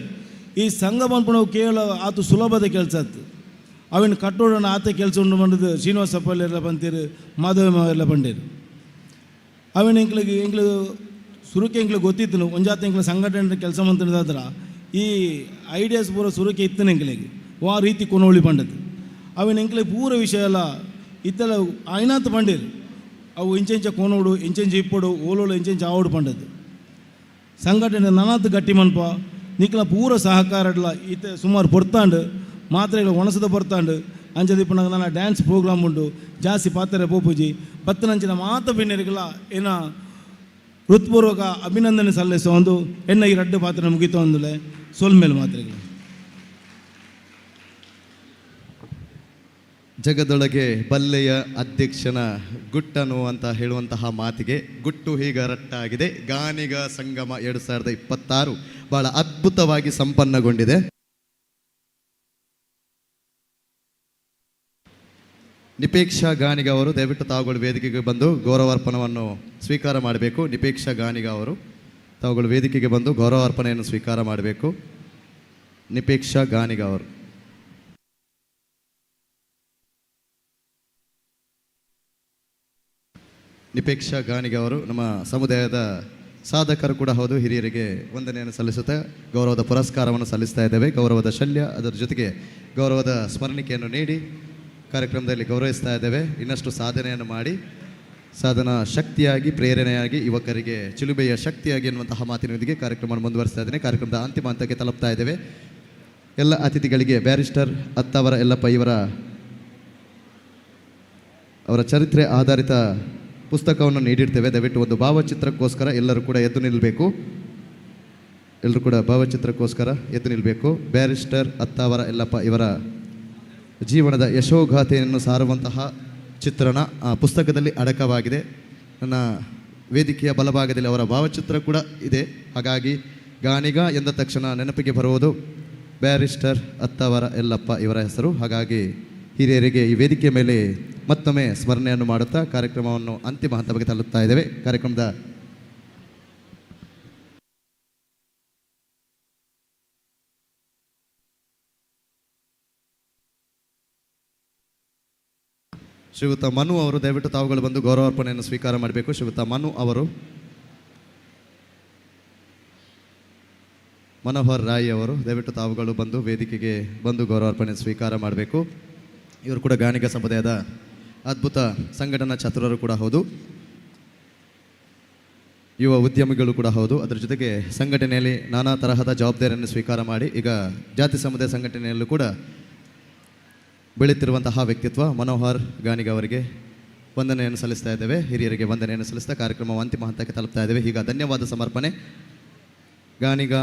Speaker 18: ಈ ಸಂಘ ಬಂದ್ಪಣವು ಕೇವಲ ಆತು ಸುಲಭದ ಕೆಲಸ ಆಯ್ತು ಅವನು ಕಟ್ಟೋಡನ ಆತ ಕೆಲಸ ಉಂಡು ಬಂದದ್ದು ಶ್ರೀನಿವಾಸ ಸಪ್ಪಲ್ಲಿ ಎಲ್ಲ ಬಂತೀರು ಮಾಧವ ಎಲ್ಲ ಬಂಡೇರು ಅವನ ಎಂಕ್ಲಿಗೆ ಸುರುಕೆ ಎಂಕ್ಲಿಗೆ ಗೊತ್ತಿತ್ತು ಒಂಜಾತ ಎಂಕ್ಲ ಸಂಘಟನೆ ಕೆಲಸ ಮಂತಿದ್ದಾದ್ರೆ ಈ ಐಡಿಯಾಸ್ ಪೂರ ಸುರುಕೆ ಇತ್ತನ ಎಂಕ್ಲಿಗೆ ಆ ರೀತಿ ಕೊನೋಳಿ ಬಂಡದ್ದು ಅವನ ಎಂಕ್ಲಿಗೆ ಪೂರ ವಿಷಯ ಎಲ್ಲ ಇತ್ತೆಲ್ಲ ಐನಾತ್ ಬಂಡೇರು ಅವು ಇಂಚೆಂಚ ಕೋನೋಡು ಇಂಚೆಂಚ ಇಪ್ಪಡು ಓಲೋಳು ಇಂಚೆಂಚ ಆವಡು ಪಂಡದ್ದು ಸಂಘಟನೆ ನನಾತ್ ಗಟ್ಟಿ ಮನ್ಪ ನಿಕ್ಲ ಪೂರ ಸಹಕಾರಡ್ಲ ಇತ್ತೆ ಸುಮಾರು ಪೊರ್ತಾಂಡು ಮಾತ್ರೆಗಳು ಒಣಸದ ಬರ್ತಾಂಡು ಅಂಚದಿಪ್ಪನಾಗ ನನ್ನ ಡ್ಯಾನ್ಸ್ ಪ್ರೋಗ್ರಾಮ್ ಉಂಟು ಜಾಸ್ತಿ ಪಾತ್ರೆ ಪೋಪುಜಿ ಪತ್ತನಂಚಿನ ಮಾತ ಭಿನ್ನರಿಗಳ ಏನ ಹೃತ್ಪೂರ್ವಕ ಅಭಿನಂದನೆ ಸಲ್ಲಿಸೋ ಒಂದು ಎನ್ನ ಈ 2 ಪಾತ್ರೆ ಮುಗಿತು ಅಂದಲೆ ಸೋಲ್ಮೇಲೆ ಮಾತ್ರೆಗಳು
Speaker 4: ಜಗದೊಳಗೆ ಬಲ್ಲೆಯ ಅಧ್ಯಕ್ಷನ ಗುಟ್ಟನು ಅಂತ ಹೇಳುವಂತಹ ಮಾತಿಗೆ ಗುಟ್ಟು ಹೀಗ ರಟ್ಟಾಗಿದೆ. ಗಾನಿಗ ಸಂಗಮ 2026 ಬಹಳ ಅದ್ಭುತವಾಗಿ ಸಂಪನ್ನಗೊಂಡಿದೆ. ನಿಪೇಕ್ಷಾ ಗಾನಿಗ ಅವರು ದಯವಿಟ್ಟು ತಾವುಗಳು ವೇದಿಕೆಗೆ ಬಂದು ಗೌರವಾರ್ಪಣವನ್ನು ಸ್ವೀಕಾರ ಮಾಡಬೇಕು. ನಿಪೇಕ್ಷಾ ಗಾನಿಗ ಅವರು ತಾವುಗಳು ವೇದಿಕೆಗೆ ಬಂದು ಗೌರವಾರ್ಪಣೆಯನ್ನು ಸ್ವೀಕಾರ ಮಾಡಬೇಕು. ನಿಪೇಕ್ಷಾ ಗಾನಿಗ ಅವರು ನಿಪೇಕ್ಷಾ ಗಾನಿಗ ಅವರು ನಮ್ಮ ಸಮುದಾಯದ ಸಾಧಕರು ಕೂಡ ಹೌದು. ಹಿರಿಯರಿಗೆ ವಂದನೆಯನ್ನು ಸಲ್ಲಿಸುತ್ತಾ ಗೌರವದ ಪುರಸ್ಕಾರವನ್ನು ಸಲ್ಲಿಸ್ತಾ ಇದ್ದೇವೆ. ಗೌರವದ ಶಲ್ಯ ಅದರ ಜೊತೆಗೆ ಗೌರವದ ಸ್ಮರಣಿಕೆಯನ್ನು ನೀಡಿ ಕಾರ್ಯಕ್ರಮದಲ್ಲಿ ಗೌರವಿಸ್ತಾ ಇದ್ದೇವೆ. ಇನ್ನಷ್ಟು ಸಾಧನೆಯನ್ನು ಮಾಡಿ ಸಾಧನಾ ಶಕ್ತಿಯಾಗಿ ಪ್ರೇರಣೆಯಾಗಿ ಯುವಕರಿಗೆ ಚಿಲುಬೆಯ ಶಕ್ತಿಯಾಗಿ ಎನ್ನುವಂತಹ ಮಾತಿನೊಂದಿಗೆ ಕಾರ್ಯಕ್ರಮವನ್ನು ಮುಂದುವರಿಸ್ತಾ ಇದ್ದೇನೆ. ಕಾರ್ಯಕ್ರಮದ ಅಂತಿಮ ಹಂತಕ್ಕೆ ತಲುಪ್ತಾ ಇದ್ದೇವೆ. ಎಲ್ಲ ಅತಿಥಿಗಳಿಗೆ ಬ್ಯಾರಿಸ್ಟರ್ ಅತ್ತಾವರ ಯಲ್ಲಪ್ಪ ಅವರ ಚರಿತ್ರೆ ಆಧಾರಿತ ಪುಸ್ತಕವನ್ನು ನೀಡಿರ್ತೇವೆ. ದಯವಿಟ್ಟು ಒಂದು ಭಾವಚಿತ್ರಕ್ಕೋಸ್ಕರ ಎಲ್ಲರೂ ಕೂಡ ಎದ್ದು ನಿಲ್ಲಬೇಕು. ಎಲ್ಲರೂ ಕೂಡ ಭಾವಚಿತ್ರಕ್ಕೋಸ್ಕರ ಎದ್ದು ನಿಲ್ಲಬೇಕು. ಬ್ಯಾರಿಸ್ಟರ್ ಅತ್ತಾವರ ಯಲ್ಲಪ್ಪ ಇವರ ಜೀವನದ ಯಶೋಗಾಥೆಯನ್ನು ಸಾರುವಂತಹ ಚಿತ್ರಣ ಆ ಪುಸ್ತಕದಲ್ಲಿ ಅಡಕವಾಗಿದೆ. ನನ್ನ ವೇದಿಕೆಯ ಬಲಭಾಗದಲ್ಲಿ ಅವರ ಭಾವಚಿತ್ರ ಕೂಡ ಇದೆ. ಹಾಗಾಗಿ ಗಾನಿಗ ಎಂದ ತಕ್ಷಣ ನೆನಪಿಗೆ ಬರುವುದು ಬ್ಯಾರಿಸ್ಟರ್ ಅತ್ತಾವರ ಯಲ್ಲಪ್ಪ ಇವರ ಹೆಸರು. ಹಾಗಾಗಿ ಹಿರಿಯರಿಗೆ ಈ ವೇದಿಕೆಯ ಮೇಲೆ ಮತ್ತೊಮ್ಮೆ ಸ್ಮರಣೆಯನ್ನು ಮಾಡುತ್ತಾ ಕಾರ್ಯಕ್ರಮವನ್ನು ಅಂತಿಮ ಹಂತಕ್ಕೆ ತಲುಪ್ತಾ ಇದ್ದೇವೆ. ಕಾರ್ಯಕ್ರಮದ ಶ್ರೀಯುತ ಮನು ಅವರು ದಯವಿಟ್ಟು ತಾವುಗಳು ಬಂದು ಗೌರವಾರ್ಪಣೆಯನ್ನು ಸ್ವೀಕಾರ ಮಾಡಬೇಕು. ಶ್ರೀಯುತ ಮನು ಅವರು, ಮನೋಹರ್ ರಾಯ್ ಅವರು ದಯವಿಟ್ಟು ತಾವುಗಳು ಬಂದು ವೇದಿಕೆಗೆ ಬಂದು ಗೌರವಾರ್ಪಣೆ ಸ್ವೀಕಾರ ಮಾಡಬೇಕು. ಇವರು ಕೂಡ ಗಾನಿಗ ಸಮುದಾಯದ ಅದ್ಭುತ ಸಂಘಟನಾ ಚತುರರು ಕೂಡ ಹೌದು, ಯುವ ಉದ್ಯಮಿಗಳು ಕೂಡ ಹೌದು. ಅದರ ಜೊತೆಗೆ ಸಂಘಟನೆಯಲ್ಲಿ ನಾನಾ ತರಹದ ಜವಾಬ್ದಾರಿಯನ್ನು ಸ್ವೀಕಾರ ಮಾಡಿ ಈಗ ಜಾತಿ ಸಮುದಾಯ ಸಂಘಟನೆಯಲ್ಲೂ ಕೂಡ ಬೆಳೆಯುತ್ತಿರುವಂತಹ ವ್ಯಕ್ತಿತ್ವ ಮನೋಹರ್ ಗಾನಿಗ ಅವರಿಗೆ ವಂದನೆಯನ್ನು ಸಲ್ಲಿಸ್ತಾ ಇದ್ದೇವೆ. ಹಿರಿಯರಿಗೆ ವಂದನೆಯನ್ನು ಸಲ್ಲಿಸ್ತಾ ಕಾರ್ಯಕ್ರಮ ಅಂತಿಮ ಹಂತಕ್ಕೆ ತಲುಪ್ತಾ ಇದ್ದೇವೆ. ಈಗ ಧನ್ಯವಾದ ಸಮರ್ಪಣೆ ಗಾನಿಗ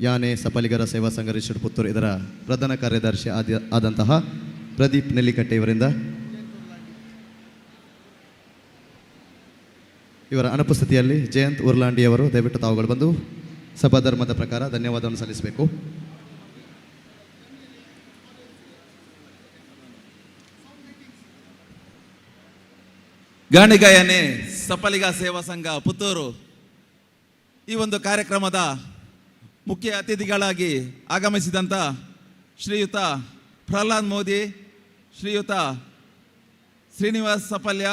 Speaker 4: ಯಾನೆ ಸಪಲಿಗರ ಸೇವಾ ಸಂಘ ರಿಷಡ್ ಪುತ್ತೂರು ಇದರ ಪ್ರಧಾನ ಕಾರ್ಯದರ್ಶಿ ಆದಂತಹ ಪ್ರದೀಪ್ ನೆಲ್ಲಿಕಟ್ಟೆ ಇವರಿಂದ ಇವರ ಅನುಪಸ್ಥಿತಿಯಲ್ಲಿ ಜಯಂತ್ ಉರ್ಲಾಂಡಿ ಅವರು ದಯವಿಟ್ಟು ತಾವುಗಳು ಬಂದು ಸಭಾಧರ್ಮದ ಪ್ರಕಾರ ಧನ್ಯವಾದವನ್ನು ಸಲ್ಲಿಸಬೇಕು.
Speaker 11: ಗಾಣಿಗಾಯನೆ ಸಪಲಿಗ ಸೇವಾ ಸಂಘ ಪುತ್ತೂರು ಈ ಒಂದು ಕಾರ್ಯಕ್ರಮದ ಮುಖ್ಯ ಅತಿಥಿಗಳಾಗಿ ಆಗಮಿಸಿದಂಥ ಶ್ರೀಯುತ ಪ್ರಹ್ಲಾದ್ ಮೋದಿ, ಶ್ರೀಯುತ ಶ್ರೀನಿವಾಸ್ ಸಪಲ್ಯ,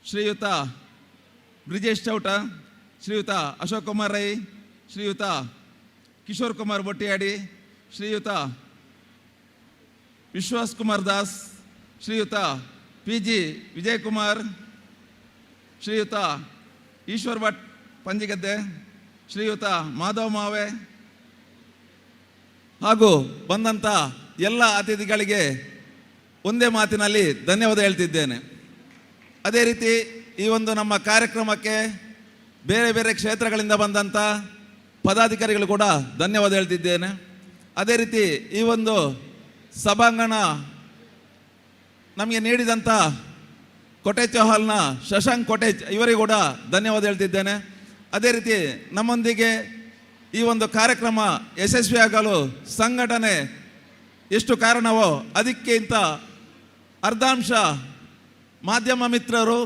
Speaker 11: ಶ್ರೀಯುತ ಬ್ರಿಜೇಶ್ ಚೌಟ, ಶ್ರೀಯುತ ಅಶೋಕ್ ಕುಮಾರ್ ರೈ, ಶ್ರೀಯುತ ಕಿಶೋರ್ ಕುಮಾರ್ ಬೊಟ್ಟಿಯಾಡಿ, ಶ್ರೀಯುತ ವಿಶ್ವಾಸ್ ಕುಮಾರ್ ದಾಸ್, ಶ್ರೀಯುತ PG ವಿಜಯಕುಮಾರ್, ಶ್ರೀಯುತ ಈಶ್ವರ್ ಭಟ್ ಪಂಜಿಗದ್ದೆ, ಶ್ರೀಯುತ ಮಾಧವ್ ಮಾವೆ ಹಾಗೂ ಬಂದಂಥ ಎಲ್ಲ ಅತಿಥಿಗಳಿಗೆ ಒಂದೇ ಮಾತಿನಲ್ಲಿ ಧನ್ಯವಾದ ಹೇಳ್ತಿದ್ದೇನೆ. ಅದೇ ರೀತಿ ಈ ಒಂದು ನಮ್ಮ ಕಾರ್ಯಕ್ರಮಕ್ಕೆ ಬೇರೆ ಬೇರೆ ಕ್ಷೇತ್ರಗಳಿಂದ ಬಂದಂಥ ಪದಾಧಿಕಾರಿಗಳು ಕೂಡ ಧನ್ಯವಾದ ಹೇಳ್ತಿದ್ದೇನೆ. ಅದೇ ರೀತಿ ಈ ಒಂದು ಸಭಾಂಗಣ ನಮಗೆ ನೀಡಿದಂಥ ಕೊಟೇಜ್ ಹಾಲ್ನ ಶಶಾಂಕ್ ಕೊಟೇಜ್ ಇವರಿಗೂ ಕೂಡ ಧನ್ಯವಾದ ಹೇಳ್ತಿದ್ದೇನೆ. ಅದೇ ರೀತಿ ನಮ್ಮೊಂದಿಗೆ ಈ ಒಂದು ಕಾರ್ಯಕ್ರಮ ಯಶಸ್ವಿಯಾಗಲು ಸಂಘಟನೆ ಎಷ್ಟು ಕಾರಣವೋ ಅದಕ್ಕಿಂತ ಅರ್ಧಾಂಶ ಮಾಧ್ಯಮ ಮಿತ್ರರು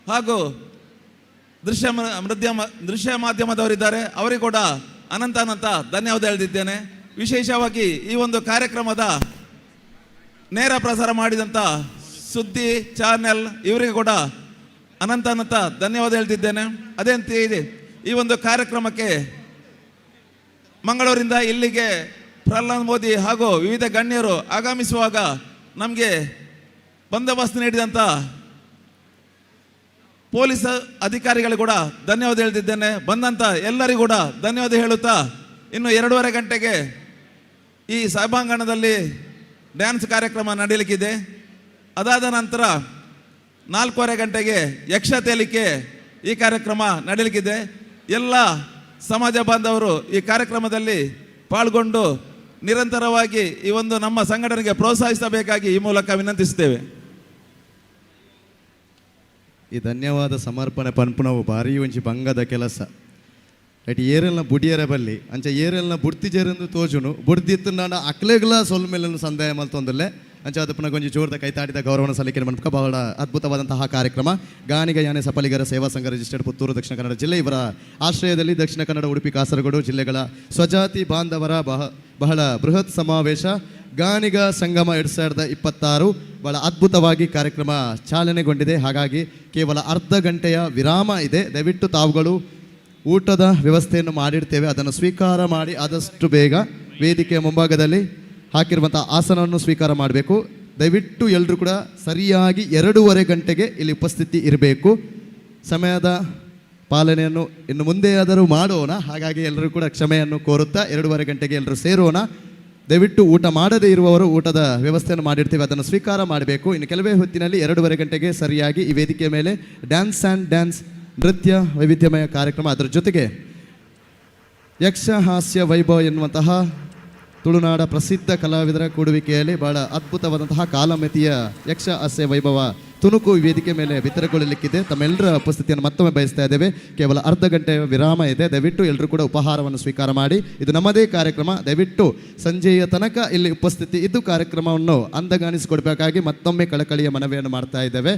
Speaker 11: ಹಾಗೂ ದೃಶ್ಯ ಮಾಧ್ಯಮದವರಿದ್ದಾರೆ, ಅವರಿಗೂ ಕೂಡ ಅನಂತ ಧನ್ಯವಾದ ಹೇಳ್ತಿದ್ದೇನೆ. ವಿಶೇಷವಾಗಿ ಈ ಒಂದು ಕಾರ್ಯಕ್ರಮದ ನೇರ ಪ್ರಸಾರ ಮಾಡಿದಂಥ ಸುದ್ದಿ ಚಾನೆಲ್ ಇವರಿಗೂ ಕೂಡ ಅನಂತ ಧನ್ಯವಾದ ಹೇಳ್ತಿದ್ದೇನೆ. ಅದೇ ರೀತಿ ಈ ಒಂದು ಕಾರ್ಯಕ್ರಮಕ್ಕೆ ಮಂಗಳೂರಿಂದ ಇಲ್ಲಿಗೆ ಪ್ರಹ್ಲಾದ್ ಮೋದಿ ಹಾಗೂ ವಿವಿಧ ಗಣ್ಯರು ಆಗಮಿಸುವಾಗ ನಮಗೆ ಬಂದೋಬಸ್ತ್ ನೀಡಿದಂಥ ಪೊಲೀಸ್ ಅಧಿಕಾರಿಗಳು ಕೂಡ ಧನ್ಯವಾದ ಹೇಳ್ತಿದ್ದೇನೆ. ಬಂದಂಥ ಎಲ್ಲರಿಗೂ ಕೂಡ ಧನ್ಯವಾದ ಹೇಳುತ್ತಾ ಇನ್ನು 2:30 ಗಂಟೆಗೆ ಈ ಸಭಾಂಗಣದಲ್ಲಿ ಡ್ಯಾನ್ಸ್ ಕಾರ್ಯಕ್ರಮ ನಡೆಯಲಿಕ್ಕಿದೆ. ಅದಾದ ನಂತರ 4:15 ಗಂಟೆಗೆ ಯಕ್ಷ ತೇಲಿಕೆ ಈ ಕಾರ್ಯಕ್ರಮ ನಡೆಯಲಿಕ್ಕಿದೆ. ಎಲ್ಲ ಸಮಾಜ ಬಾಂಧವರು ಈ ಕಾರ್ಯಕ್ರಮದಲ್ಲಿ ಪಾಲ್ಗೊಂಡು ನಿರಂತರವಾಗಿ ಈ ಒಂದು ನಮ್ಮ ಸಂಘಟನೆಗೆ ಪ್ರೋತ್ಸಾಹಿಸಬೇಕಾಗಿ ಈ ಮೂಲಕ ವಿನಂತಿಸುತ್ತೇವೆ.
Speaker 4: ಈ ಧನ್ಯವಾದ ಸಮರ್ಪಣೆ ಪನ್ಪುನವು ಭಾರಿ ಒಂಚಿ ಬಂಗದ ಕೆಲಸ. ಅಟ್ ಏರೆಲ್ನ ಬುಡಿಯರ ಬಲ್ಲಿ ಅಂಚ ಏರೆಲ್ನ ಬುಡ್ತಿಜೇರೆಂದು ತೋಜುನು ಬುಡ್ದಿತ್ತು ನಾನು ಅಕ್ಲೆಗ್ಲ ಸೊಲ್ ಮೇಲನ್ನು ಸಂದೇಹ ಮಲ್ತೊಂದಲ್ಲೇ ಅಂಚ ಅದು ಪುನಃ ಕೊಂಚ ಜೋರದ ಕೈತಾಡಿದ ಗೌರವನ ಸಲ್ಲಿಕೆ ಮನ್ಕ ಬಹಳ ಅದ್ಭುತವಾದಂತಹ ಕಾರ್ಯಕ್ರಮ. ಗಾಣಿಗ ಯಾನೆ ಸಫಲಿಗರ ಸೇವಾ ಸಂಘ ರಿಜಿಸ್ಟರ್ಡ್ ಪುತ್ತೂರು ದಕ್ಷಿಣ ಕನ್ನಡ ಜಿಲ್ಲೆ ಇವರ ಆಶ್ರಯದಲ್ಲಿ ದಕ್ಷಿಣ ಕನ್ನಡ, ಉಡುಪಿ, ಕಾಸರಗೋಡು ಜಿಲ್ಲೆಗಳ ಸ್ವಜಾತಿ ಬಾಂಧವರ ಬಹಳ ಬೃಹತ್ ಸಮಾವೇಶ ಗಾಣಿಗ ಸಂಗಮ 2026 ಬಹಳ ಅದ್ಭುತವಾಗಿ ಕಾರ್ಯಕ್ರಮ ಚಾಲನೆಗೊಂಡಿದೆ. ಹಾಗಾಗಿ ಕೇವಲ ಅರ್ಧ ಗಂಟೆಯ ವಿರಾಮ ಇದೆ. ದಯವಿಟ್ಟು ತಾವುಗಳು ಊಟದ ವ್ಯವಸ್ಥೆಯನ್ನು ಮಾಡಿರ್ತೇವೆ, ಅದನ್ನು ಸ್ವೀಕಾರ ಮಾಡಿ ಆದಷ್ಟು ಬೇಗ ವೇದಿಕೆಯ ಮುಂಭಾಗದಲ್ಲಿ ಹಾಕಿರುವಂಥ ಆಸನವನ್ನು ಸ್ವೀಕಾರ ಮಾಡಬೇಕು. ದಯವಿಟ್ಟು ಎಲ್ಲರೂ ಕೂಡ ಸರಿಯಾಗಿ 2:15 ಗಂಟೆಗೆ ಇಲ್ಲಿ ಉಪಸ್ಥಿತಿ ಇರಬೇಕು. ಸಮಯದ ಪಾಲನೆಯನ್ನು ಇನ್ನು ಮುಂದೆಯಾದರೂ ಮಾಡೋಣ. ಹಾಗಾಗಿ ಎಲ್ಲರೂ ಕೂಡ ಕ್ಷಮೆಯನ್ನು ಕೋರುತ್ತಾ 2:15 ಗಂಟೆಗೆ ಎಲ್ಲರೂ ಸೇರೋಣ. ದಯವಿಟ್ಟು ಊಟ ಮಾಡದೇ ಇರುವವರು ಊಟದ ವ್ಯವಸ್ಥೆಯನ್ನು ಮಾಡಿರ್ತೀವಿ, ಅದನ್ನು ಸ್ವೀಕಾರ ಮಾಡಬೇಕು. ಇನ್ನು ಕೆಲವೇ ಹೊತ್ತಿನಲ್ಲಿ 2:15 ಗಂಟೆಗೆ ಸರಿಯಾಗಿ ಈ ವೇದಿಕೆಯ ಮೇಲೆ ಡ್ಯಾನ್ಸ್ ನೃತ್ಯ ವೈವಿಧ್ಯಮಯ ಕಾರ್ಯಕ್ರಮ, ಅದರ ಜೊತೆಗೆ ಯಕ್ಷ ಹಾಸ್ಯ ವೈಭವ ಎನ್ನುವಂತಹ ತುಳುನಾಡ ಪ್ರಸಿದ್ಧ ಕಲಾವಿದರ ಕೂಡುವಿಕೆಯಲ್ಲಿ ಬಹಳ ಅದ್ಭುತವಾದಂತಹ ಕಾಲಮಿತಿಯ ಯಕ್ಷ ಹಾಸ್ಯ ವೈಭವ ತುಣುಕು ಈ ವೇದಿಕೆ ಮೇಲೆ ಬಿತ್ತರಗೊಳ್ಳಲಿಕ್ಕಿದೆ. ತಮ್ಮೆಲ್ಲರ ಉಪಸ್ಥಿತಿಯನ್ನು ಮತ್ತೊಮ್ಮೆ ಬಯಸ್ತಾ ಇದ್ದೇವೆ. ಕೇವಲ ಅರ್ಧ ಗಂಟೆಯ ವಿರಾಮ ಇದೆ. ದಯವಿಟ್ಟು ಎಲ್ಲರೂ ಕೂಡ ಉಪಹಾರವನ್ನು ಸ್ವೀಕಾರ ಮಾಡಿ. ಇದು ನಮ್ಮದೇ ಕಾರ್ಯಕ್ರಮ. ದಯವಿಟ್ಟು ಸಂಜೆಯ ತನಕ ಇಲ್ಲಿ ಉಪಸ್ಥಿತಿ ಇದ್ದು ಕಾರ್ಯಕ್ರಮವನ್ನು ಅಂದಗಾಣಿಸಿಕೊಡ್ಬೇಕಾಗಿ ಮತ್ತೊಮ್ಮೆ ಕಳಕಳಿಯ ಮನವಿಯನ್ನು ಮಾಡ್ತಾ ಇದ್ದೇವೆ.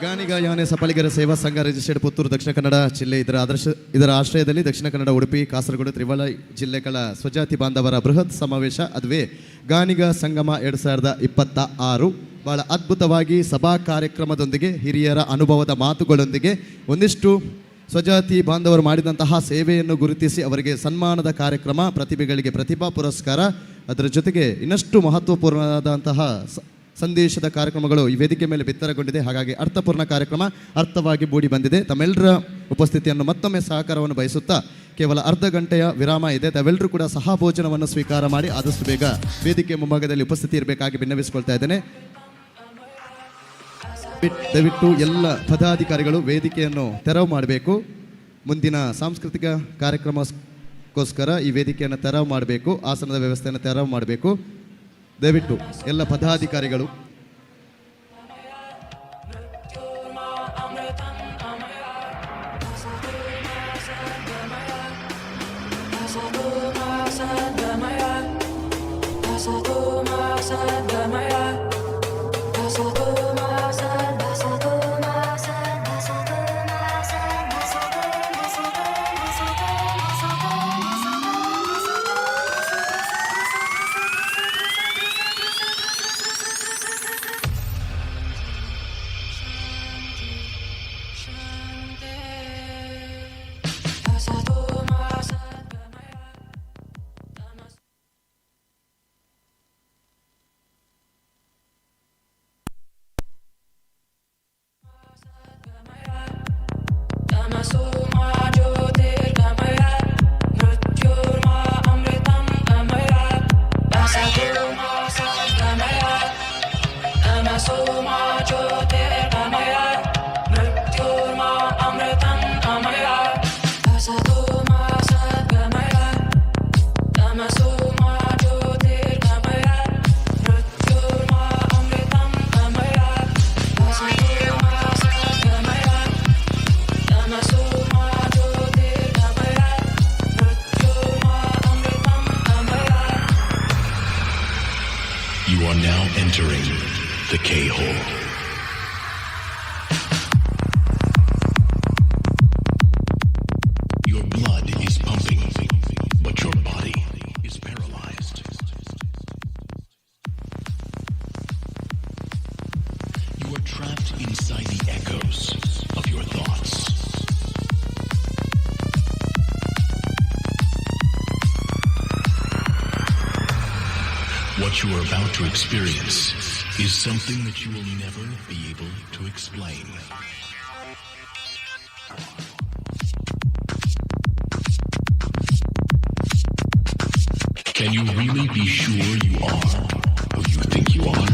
Speaker 4: ಗಾಣಿಗ ಯಾನೆ ಸಫಲಿಗರ ಸೇವಾ ಸಂಘ ರಿಜಿಸ್ಟರ್ಡ್ ಪುತ್ತೂರು ದಕ್ಷಿಣ ಕನ್ನಡ ಜಿಲ್ಲೆ ಇದರ ಆಶ್ರಯದಲ್ಲಿ ದಕ್ಷಿಣ ಕನ್ನಡ, ಉಡುಪಿ, ಕಾಸರಗೋಡು, ತ್ರಿವಳ ಜಿಲ್ಲೆಗಳ ಸ್ವಜಾತಿ ಬಾಂಧವರ ಬೃಹತ್ ಸಮಾವೇಶ, ಅದುವೇ ಗಾಣಿಗ ಸಂಗಮ 2026 ಬಹಳ ಅದ್ಭುತವಾಗಿ ಸಭಾ ಕಾರ್ಯಕ್ರಮದೊಂದಿಗೆ ಹಿರಿಯರ ಅನುಭವದ ಮಾತುಗಳೊಂದಿಗೆ ಒಂದಿಷ್ಟು ಸ್ವಜಾತಿ ಬಾಂಧವರು ಮಾಡಿದಂತಹ ಸೇವೆಯನ್ನು ಗುರುತಿಸಿ ಅವರಿಗೆ ಸನ್ಮಾನದ ಕಾರ್ಯಕ್ರಮ, ಪ್ರತಿಭೆಗಳಿಗೆ ಪ್ರತಿಭಾ ಪುರಸ್ಕಾರ, ಅದರ ಜೊತೆಗೆ ಇನ್ನಷ್ಟು ಮಹತ್ವಪೂರ್ಣವಾದಂತಹ ಸಂದೇಶದ ಕಾರ್ಯಕ್ರಮಗಳು ಈ ವೇದಿಕೆ ಮೇಲೆ ಬಿತ್ತರಗೊಂಡಿದೆ. ಹಾಗಾಗಿ ಅರ್ಥಪೂರ್ಣ ಕಾರ್ಯಕ್ರಮ ಅರ್ಥವಾಗಿ ಮೂಡಿ ಬಂದಿದೆ. ತಮ್ಮೆಲ್ಲರ ಉಪಸ್ಥಿತಿಯನ್ನು ಮತ್ತೊಮ್ಮೆ ಸಹಕಾರವನ್ನು ಬಯಸುತ್ತಾ ಕೇವಲ ಅರ್ಧ ಗಂಟೆಯ ವಿರಾಮ ಇದೆ. ತಾವೆಲ್ಲರೂ ಕೂಡ ಸಹ ಭೋಜನವನ್ನು ಸ್ವೀಕಾರ ಮಾಡಿ ಆದಷ್ಟು ಬೇಗ ವೇದಿಕೆ ಮುಂಭಾಗದಲ್ಲಿ ಉಪಸ್ಥಿತಿ ಇರಬೇಕಾಗಿ ವಿನ್ನವಿಸಿಕೊಳ್ತಾ ಇದ್ದೇನೆ. ದಯವಿಟ್ಟು ಎಲ್ಲ ಪದಾಧಿಕಾರಿಗಳು ವೇದಿಕೆಯನ್ನು ತೆರವು ಮಾಡಬೇಕು. ಮುಂದಿನ ಸಾಂಸ್ಕೃತಿಕ ಕಾರ್ಯಕ್ರಮಕ್ಕೋಸ್ಕರ ಈ ವೇದಿಕೆಯನ್ನು ತೆರವು ಮಾಡಬೇಕು. ಆಸನದ ವ್ಯವಸ್ಥೆಯನ್ನು ತೆರವು ಮಾಡಬೇಕು. ದಯವಿಟ್ಟು ಎಲ್ಲ ಪದಾಧಿಕಾರಿಗಳು
Speaker 3: तमसो मा ज्योतिर्गमय मृत्युर्मा अमृतं गमय असतो मा सद्गमय तमसो मा ज्योतिर्गमय मृत्युर्मा अमृतं गमय असतो मा सद्गमय तमसो मा ज्योतिर्गमय मृत्युर्मा अमृतं गमय असतो मा सद्गमय तमसो मा ज्योतिर्गमय मृत्युर्मा अमृतं गमय.
Speaker 19: You are now entering the K-hole. Your blood is pumping, but your body is paralyzed. You are trapped inside the echoes of your thoughts. What you are about to experience is something that you will never be able to explain. Can you really be sure you are who you think you are?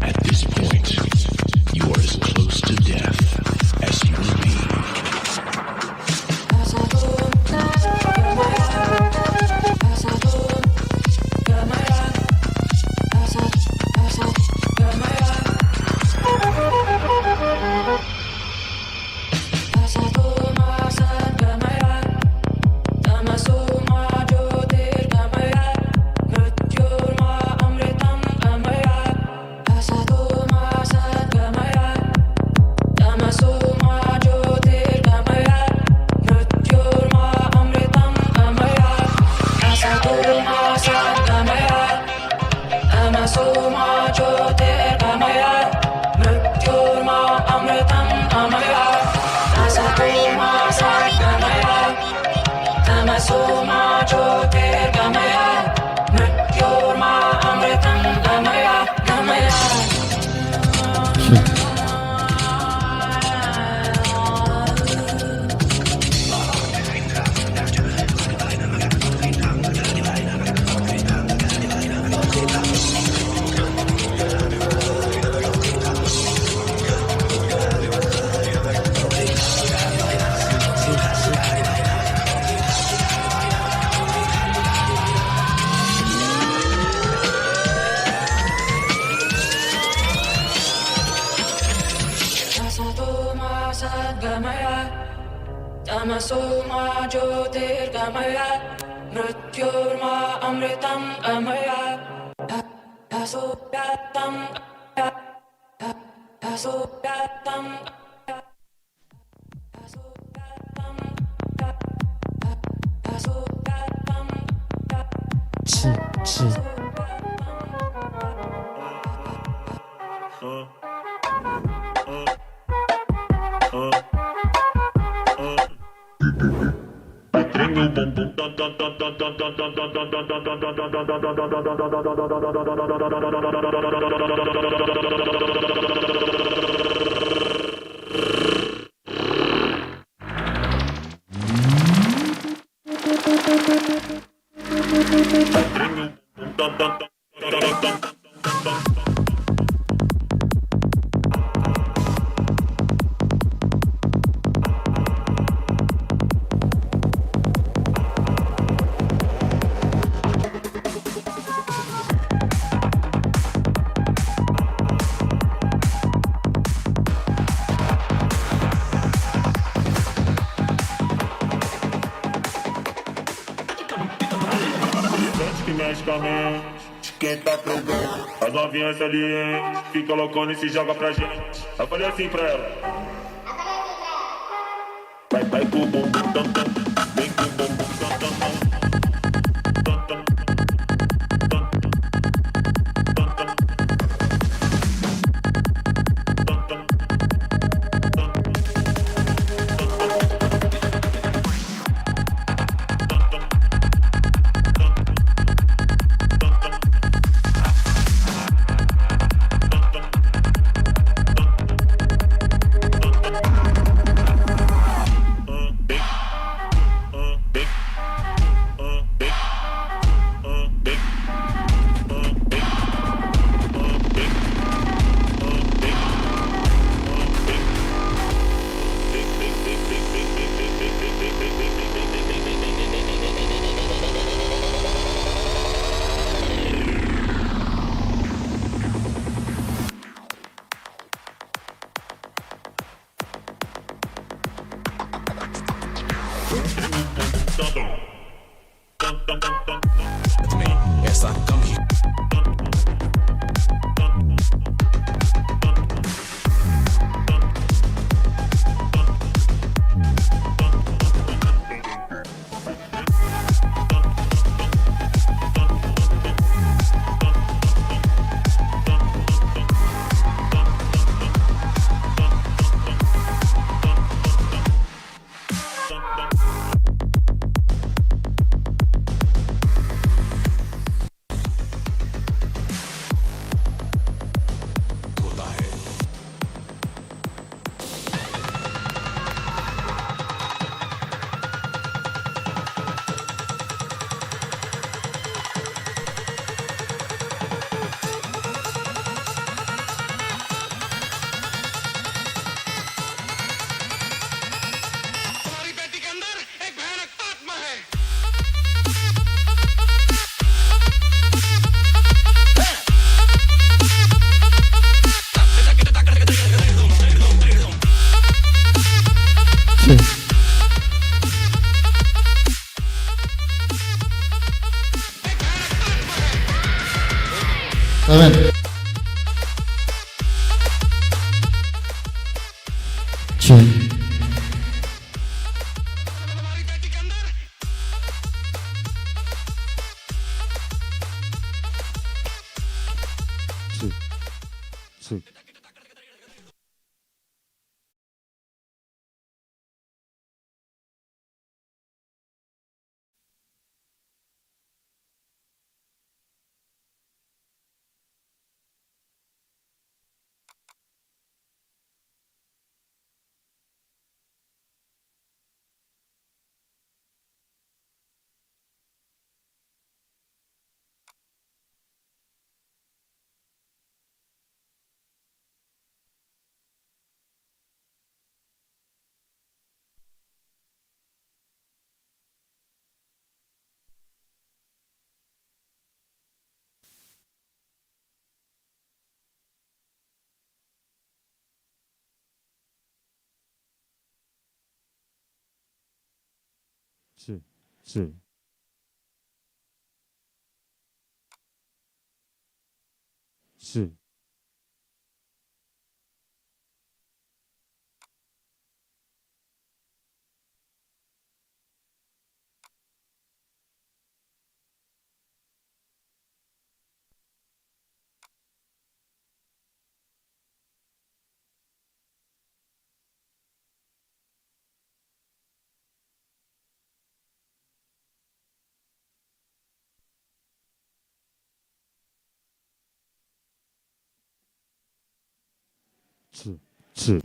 Speaker 19: At this point, you are as close to death as you will be.
Speaker 3: तमसो मा ज्योतिर्गमय मृत्युर्मा अमृतं गमय असतो मा सद्गमय तमसो मा ज्योतिर्गमय मृत्युर्मा अमृतं गमय असतो मा सद्गमय तमसो मा ज्योतिर्गमय मृत्युर्मा अमृतं गमय असतो मा सद्गमय तमसो मा ज्योतिर्गमय मृत्युर्मा अमृतं गमय गमय. असतो मा सद्गमय तमसो मा ज्योतिर्गमय मृत्युर्मा अमृतं गमय असो व्याप्तं असो व्याप्तं असो व्याप्तं असो व्याप्तं
Speaker 20: Que mexe com a mente, quem tá pegando? As novinhas salientes, fica loucona e se joga pra gente. Eu falei assim pra ela: vai com o bumbum tam tam, vem com o bumbum tam tam tam.
Speaker 19: As I come here.
Speaker 20: 是。是。是。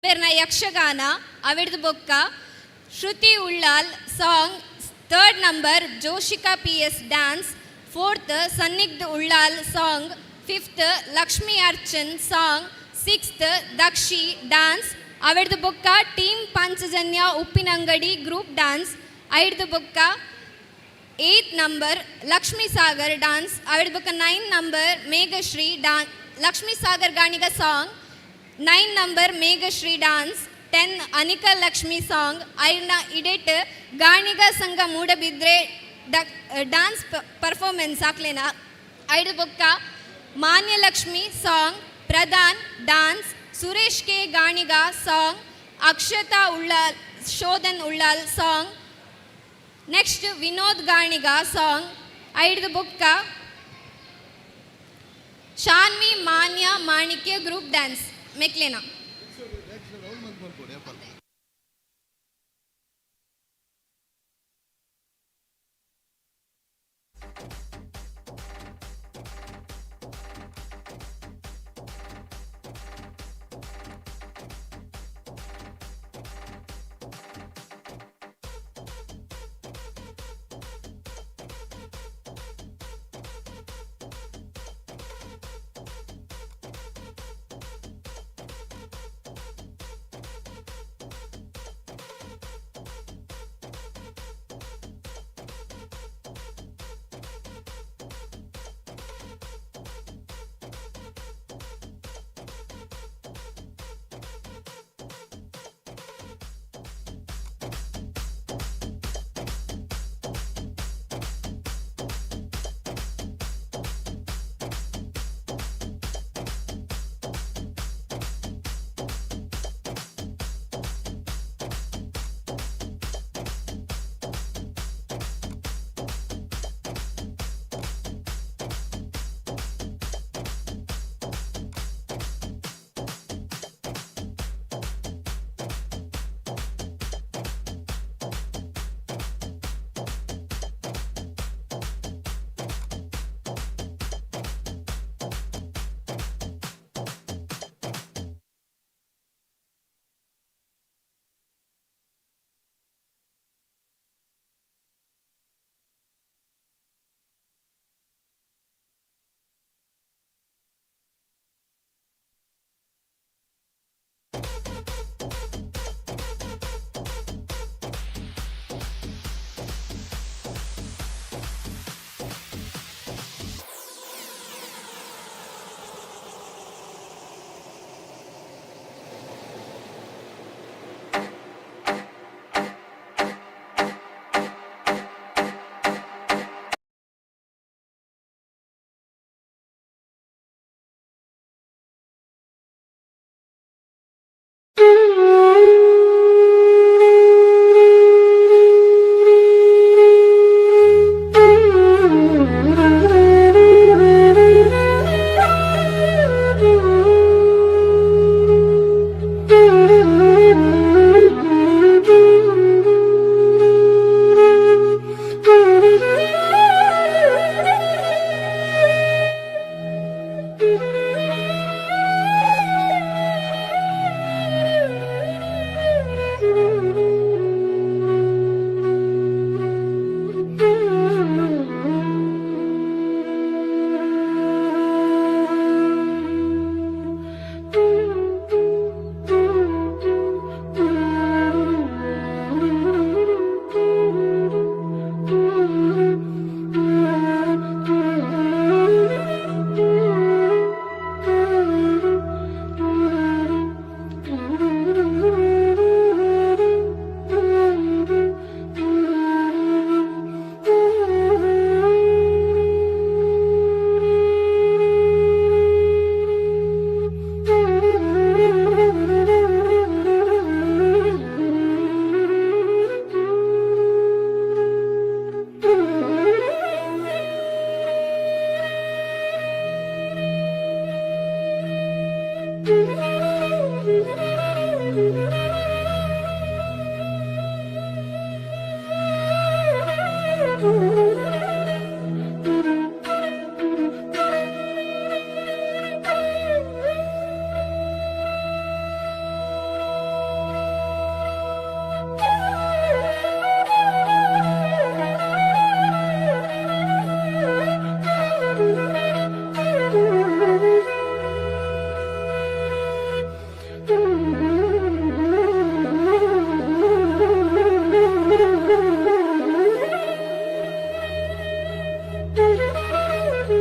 Speaker 21: ಪೇರ್ನ Yakshagana ಅವಿಡ್ದು ಬೊಕ್ಕ Shruti Ullal song 3rd number Joshika PS dance 4th Sannigdh Ullal song 5th Lakshmi Archan song 6th Dakshi dance ಅವಿಡ್ದು ಬೊಕ್ಕ team Panchajanya Uppinangady group dance ಐಡ್ದು ಬೊಕ್ಕ 8th number Lakshmi Sagar dance ಅವಿಡ್ದು ಬೊಕ್ಕ 9th number Meghashree dance Lakshmi Sagar Ganiga song 9 number Meghashree dance 10 Anika Lakshmi song ಐನ ಇಡೆಟ್ ಗಾಣಿಗ ಸಂಘ ಮೂಡಬಿದ್ರೆ ಡ್ಯಾನ್ಸ್ ಪರ್ಫಾರ್ಮೆನ್ಸ್ ಹಾಕ್ಲೇನ ಐದು ಬೊಕ್ಕ Manyalakshmi song Pradhan dance Suresh K Ganiga song Akshata Ullal Shodhan Ullal song next Vinod Ganiga song ಐದು ಬೊಕ್ಕ ಶಾನ್ವಿ ಮಾನ್ಯ ಮಾಣಿಕ್ಯ ಗ್ರೂಪ್ ಡ್ಯಾನ್ಸ್ ಮೆಕ್ಲೇನಾ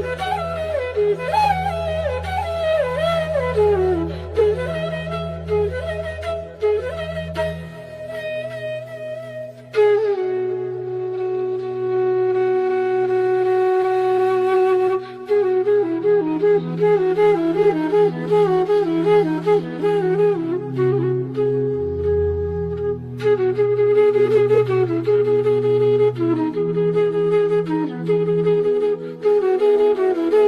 Speaker 3: Thank you.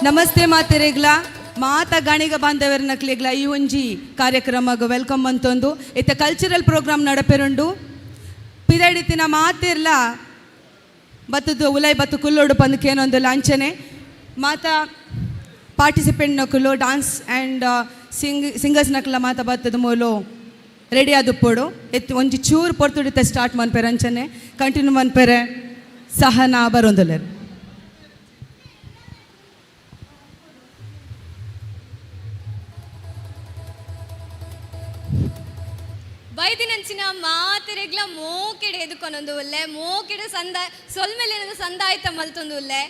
Speaker 16: ನಮಸ್ತೆ ಮಾತೆರೆಗ್ಲ ಮಾತ ಗಾಣಿಗ ಬಾಂಧವರ ನಕ್ಲಿಗ್ಲ ಈ ಒಂಜಿ ಕಾರ್ಯಕ್ರಮಗ ವೆಲ್ಕಮ್ ಅಂತೊಂದು ಇತ್ತ ಕಲ್ಚರಲ್ ಪ್ರೋಗ್ರಾಮ್ ನಡಪೆರುಂಡು ಪಿದಡಿತಿನ ಮಾತೆರ್ಲ ಬತ್ತದು ಉಲೈ ಬತ್ತು ಕುಲ್ಲೋಡು ಪಂದಕೇನೊಂದು ಲಾಂಛನೆ ಮಾತ ಪಾರ್ಟಿಸಿಪೆಂಟ್ ನಕುಲು ಡಾನ್ಸ್ ಆ್ಯಂಡ್ ಸಿಂಗರ್ಸ್ ನಕ್ಲ ಮಾತ ಬತ್ತದ ಮೂಲು ರೆಡಿ ಆದುಪ್ಪೋಡು ಎತ್ತು ಒಂಜಿ ಚೂರು ಪೊರ್ತುಡಿತ ಸ್ಟಾರ್ಟ್ ಮನ್ಪೆರೆ ಅಂಚನೆ ಕಂಟಿನ್ಯೂ ಮನ್ಪೆರೆ ಸಹನಾ ಬರೊಂದುಲ್ಲೆರು.
Speaker 21: ಬೈದಿನಂಚಿನ ಮಾತೆರೆಗ್ಲ ಮೋಕೆಡೆ ಎದುಕೊಂಡೊಂದು ಉಲ್ಲೆ ಮೋಕೆಡೆ ಸಂದ ಸೊಲ್ಮೆಲೆ ಸಂದಾಯಿತ ಮಲ್ತೊಂದು ಉಲ್ಲೆ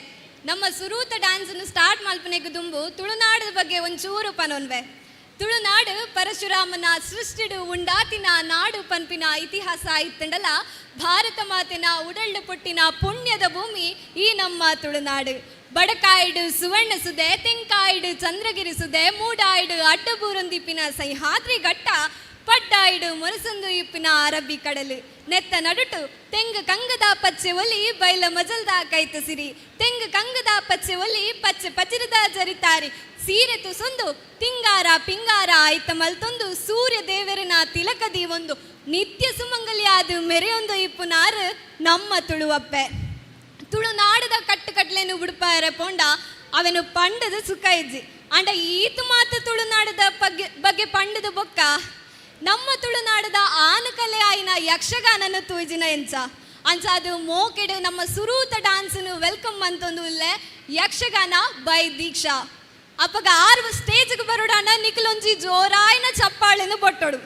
Speaker 21: ನಮ್ಮ ಸುರೂತ ಡ್ಯಾನ್ಸನ್ನು ಸ್ಟಾರ್ಟ್ ಮಲ್ಪನೆಗೆ ದುಂಬು ತುಳುನಾಡದ ಬಗ್ಗೆ ಒಂಚೂರು ಪನೊನ್ವೆ. ತುಳುನಾಡು ಪರಶುರಾಮನ ಸೃಷ್ಟಿಡು ಉಂಡಾತಿನ ನಾಡು ಪನ್ಪಿನ ಇತಿಹಾಸ ಇತ್ತಂಡಲ ಭಾರತ ಮಾತಿನ ಉಡಳ್ಳು ಪುಟ್ಟಿನ ಪುಣ್ಯದ ಭೂಮಿ ಈ ನಮ್ಮ ತುಳುನಾಡು. ಬಡಕಾಯ್ಡು ಸುವರ್ಣ ಸುದೆ, ತೆಂಕಾಯ್ಡು ಚಂದ್ರಗಿರಿ ಸುದೆ, ಮೂಡಾಯ್ಡು ಅಡ್ಡಬೂರೊಂದಿಪ್ಪಿನ ಸಹ್ಯಾದ್ರಿ ಘಟ್ಟ, ಪಡ್ಡಾಯಿಡು ಮೊರಸೊಂದು ಇಪ್ಪಿನ ಅರಬ್ಬಿ ಕಡಲು ನೆತ್ತ ನಡುಟು ತೆಂಗು ಕಂಗದ ಪಚ್ಚೆ ಒಲಿ ಬೈಲ ಮಜಲ್ದ ಕೈತು ಸಿರಿ ತೆಂಗು ಕಂಗದ ಪಚ್ಚೆ ಒಲಿ ಪಚ್ಚೆ ಪಚಿರದ ಜರಿತಾರಿ ಸೀರೆ ತುಸೊಂದು ತಿಂಗಾರ ಪಿಂಗಾರ ಆಯ್ತ ಮಲ್ತೊಂದು ಸೂರ್ಯ ದೇವರನ ತಿಲಕದಿ ಒಂದು ನಿತ್ಯ ಸುಮಂಗಲಿಯಾದು ಮೆರೆಯೊಂದು ಇಪ್ಪುನಾರು ನಮ್ಮ ತುಳುವಪ್ಪೆ ತುಳುನಾಡದ ಕಟ್ಟುಕಟ್ಲೆನು ಉಡುಪಾರ ಪೋಂಡ ಅವನು ಪಂಡದ ಸುಖ ಇಜ್ಜಿ ಅಂಡ ಈತು ಮಾತು ತುಳುನಾಡದ ಬಗ್ಗೆ ಪಂಡದ ಬೊಕ್ಕ ನಮ್ಮ ತುಳುನಾಡದ ಆನಕಲೆ ಆಯ್ನ ಯಕ್ಷಗಾನನು ತೂಜಿನ ಎಂಚ ಅಂಚ ಅದು ಮೋಕೆಡು ನಮ್ಮ ಸುರೂತ ಡ್ಯಾನ್ಸ್ನು ವೆಲ್ಕಮ್ ಅಂತೊಂದು ಇಲ್ಲೇ ಯಕ್ಷಗಾನ ಬೈ ದೀಕ್ಷಾ ಅಪ್ಪಗ ಆರು ಸ್ಟೇಜ್ಗೆ ಬರೋಡಾನ ನಿಖಲೊಂಜಿ ಜೋರಾಯಿನ ಚಪ್ಪಾಳೆನು ಬೊಟ್ಟೊಡು.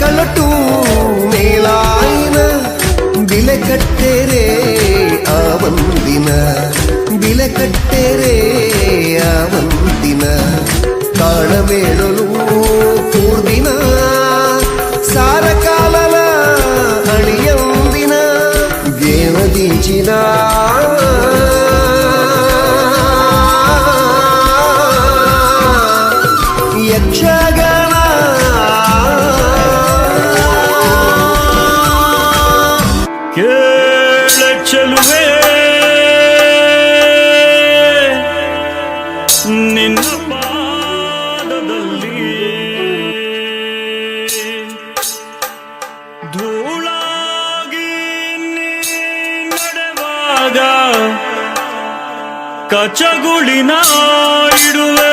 Speaker 5: ಕಲಟು ಮೇಲಾಯಿನ ಬಿಲೆ ಕಟ್ಟೆರೆ ಆವಂದಿನ ಬಿಲೆ ಕಟ್ಟೆರೆ ಆವಂದಿನ ಕಾಣಬೇಡಲು ಪೂರ್ದಿನ ಸಾರ ಕಾಲಲ ಅಳಿಯಂದಿನ ದೇವದೀಚಿನ ಯಕ್ಷಗಾನ
Speaker 20: ಕಚಗುಳಿನ ಇಡುವೆ.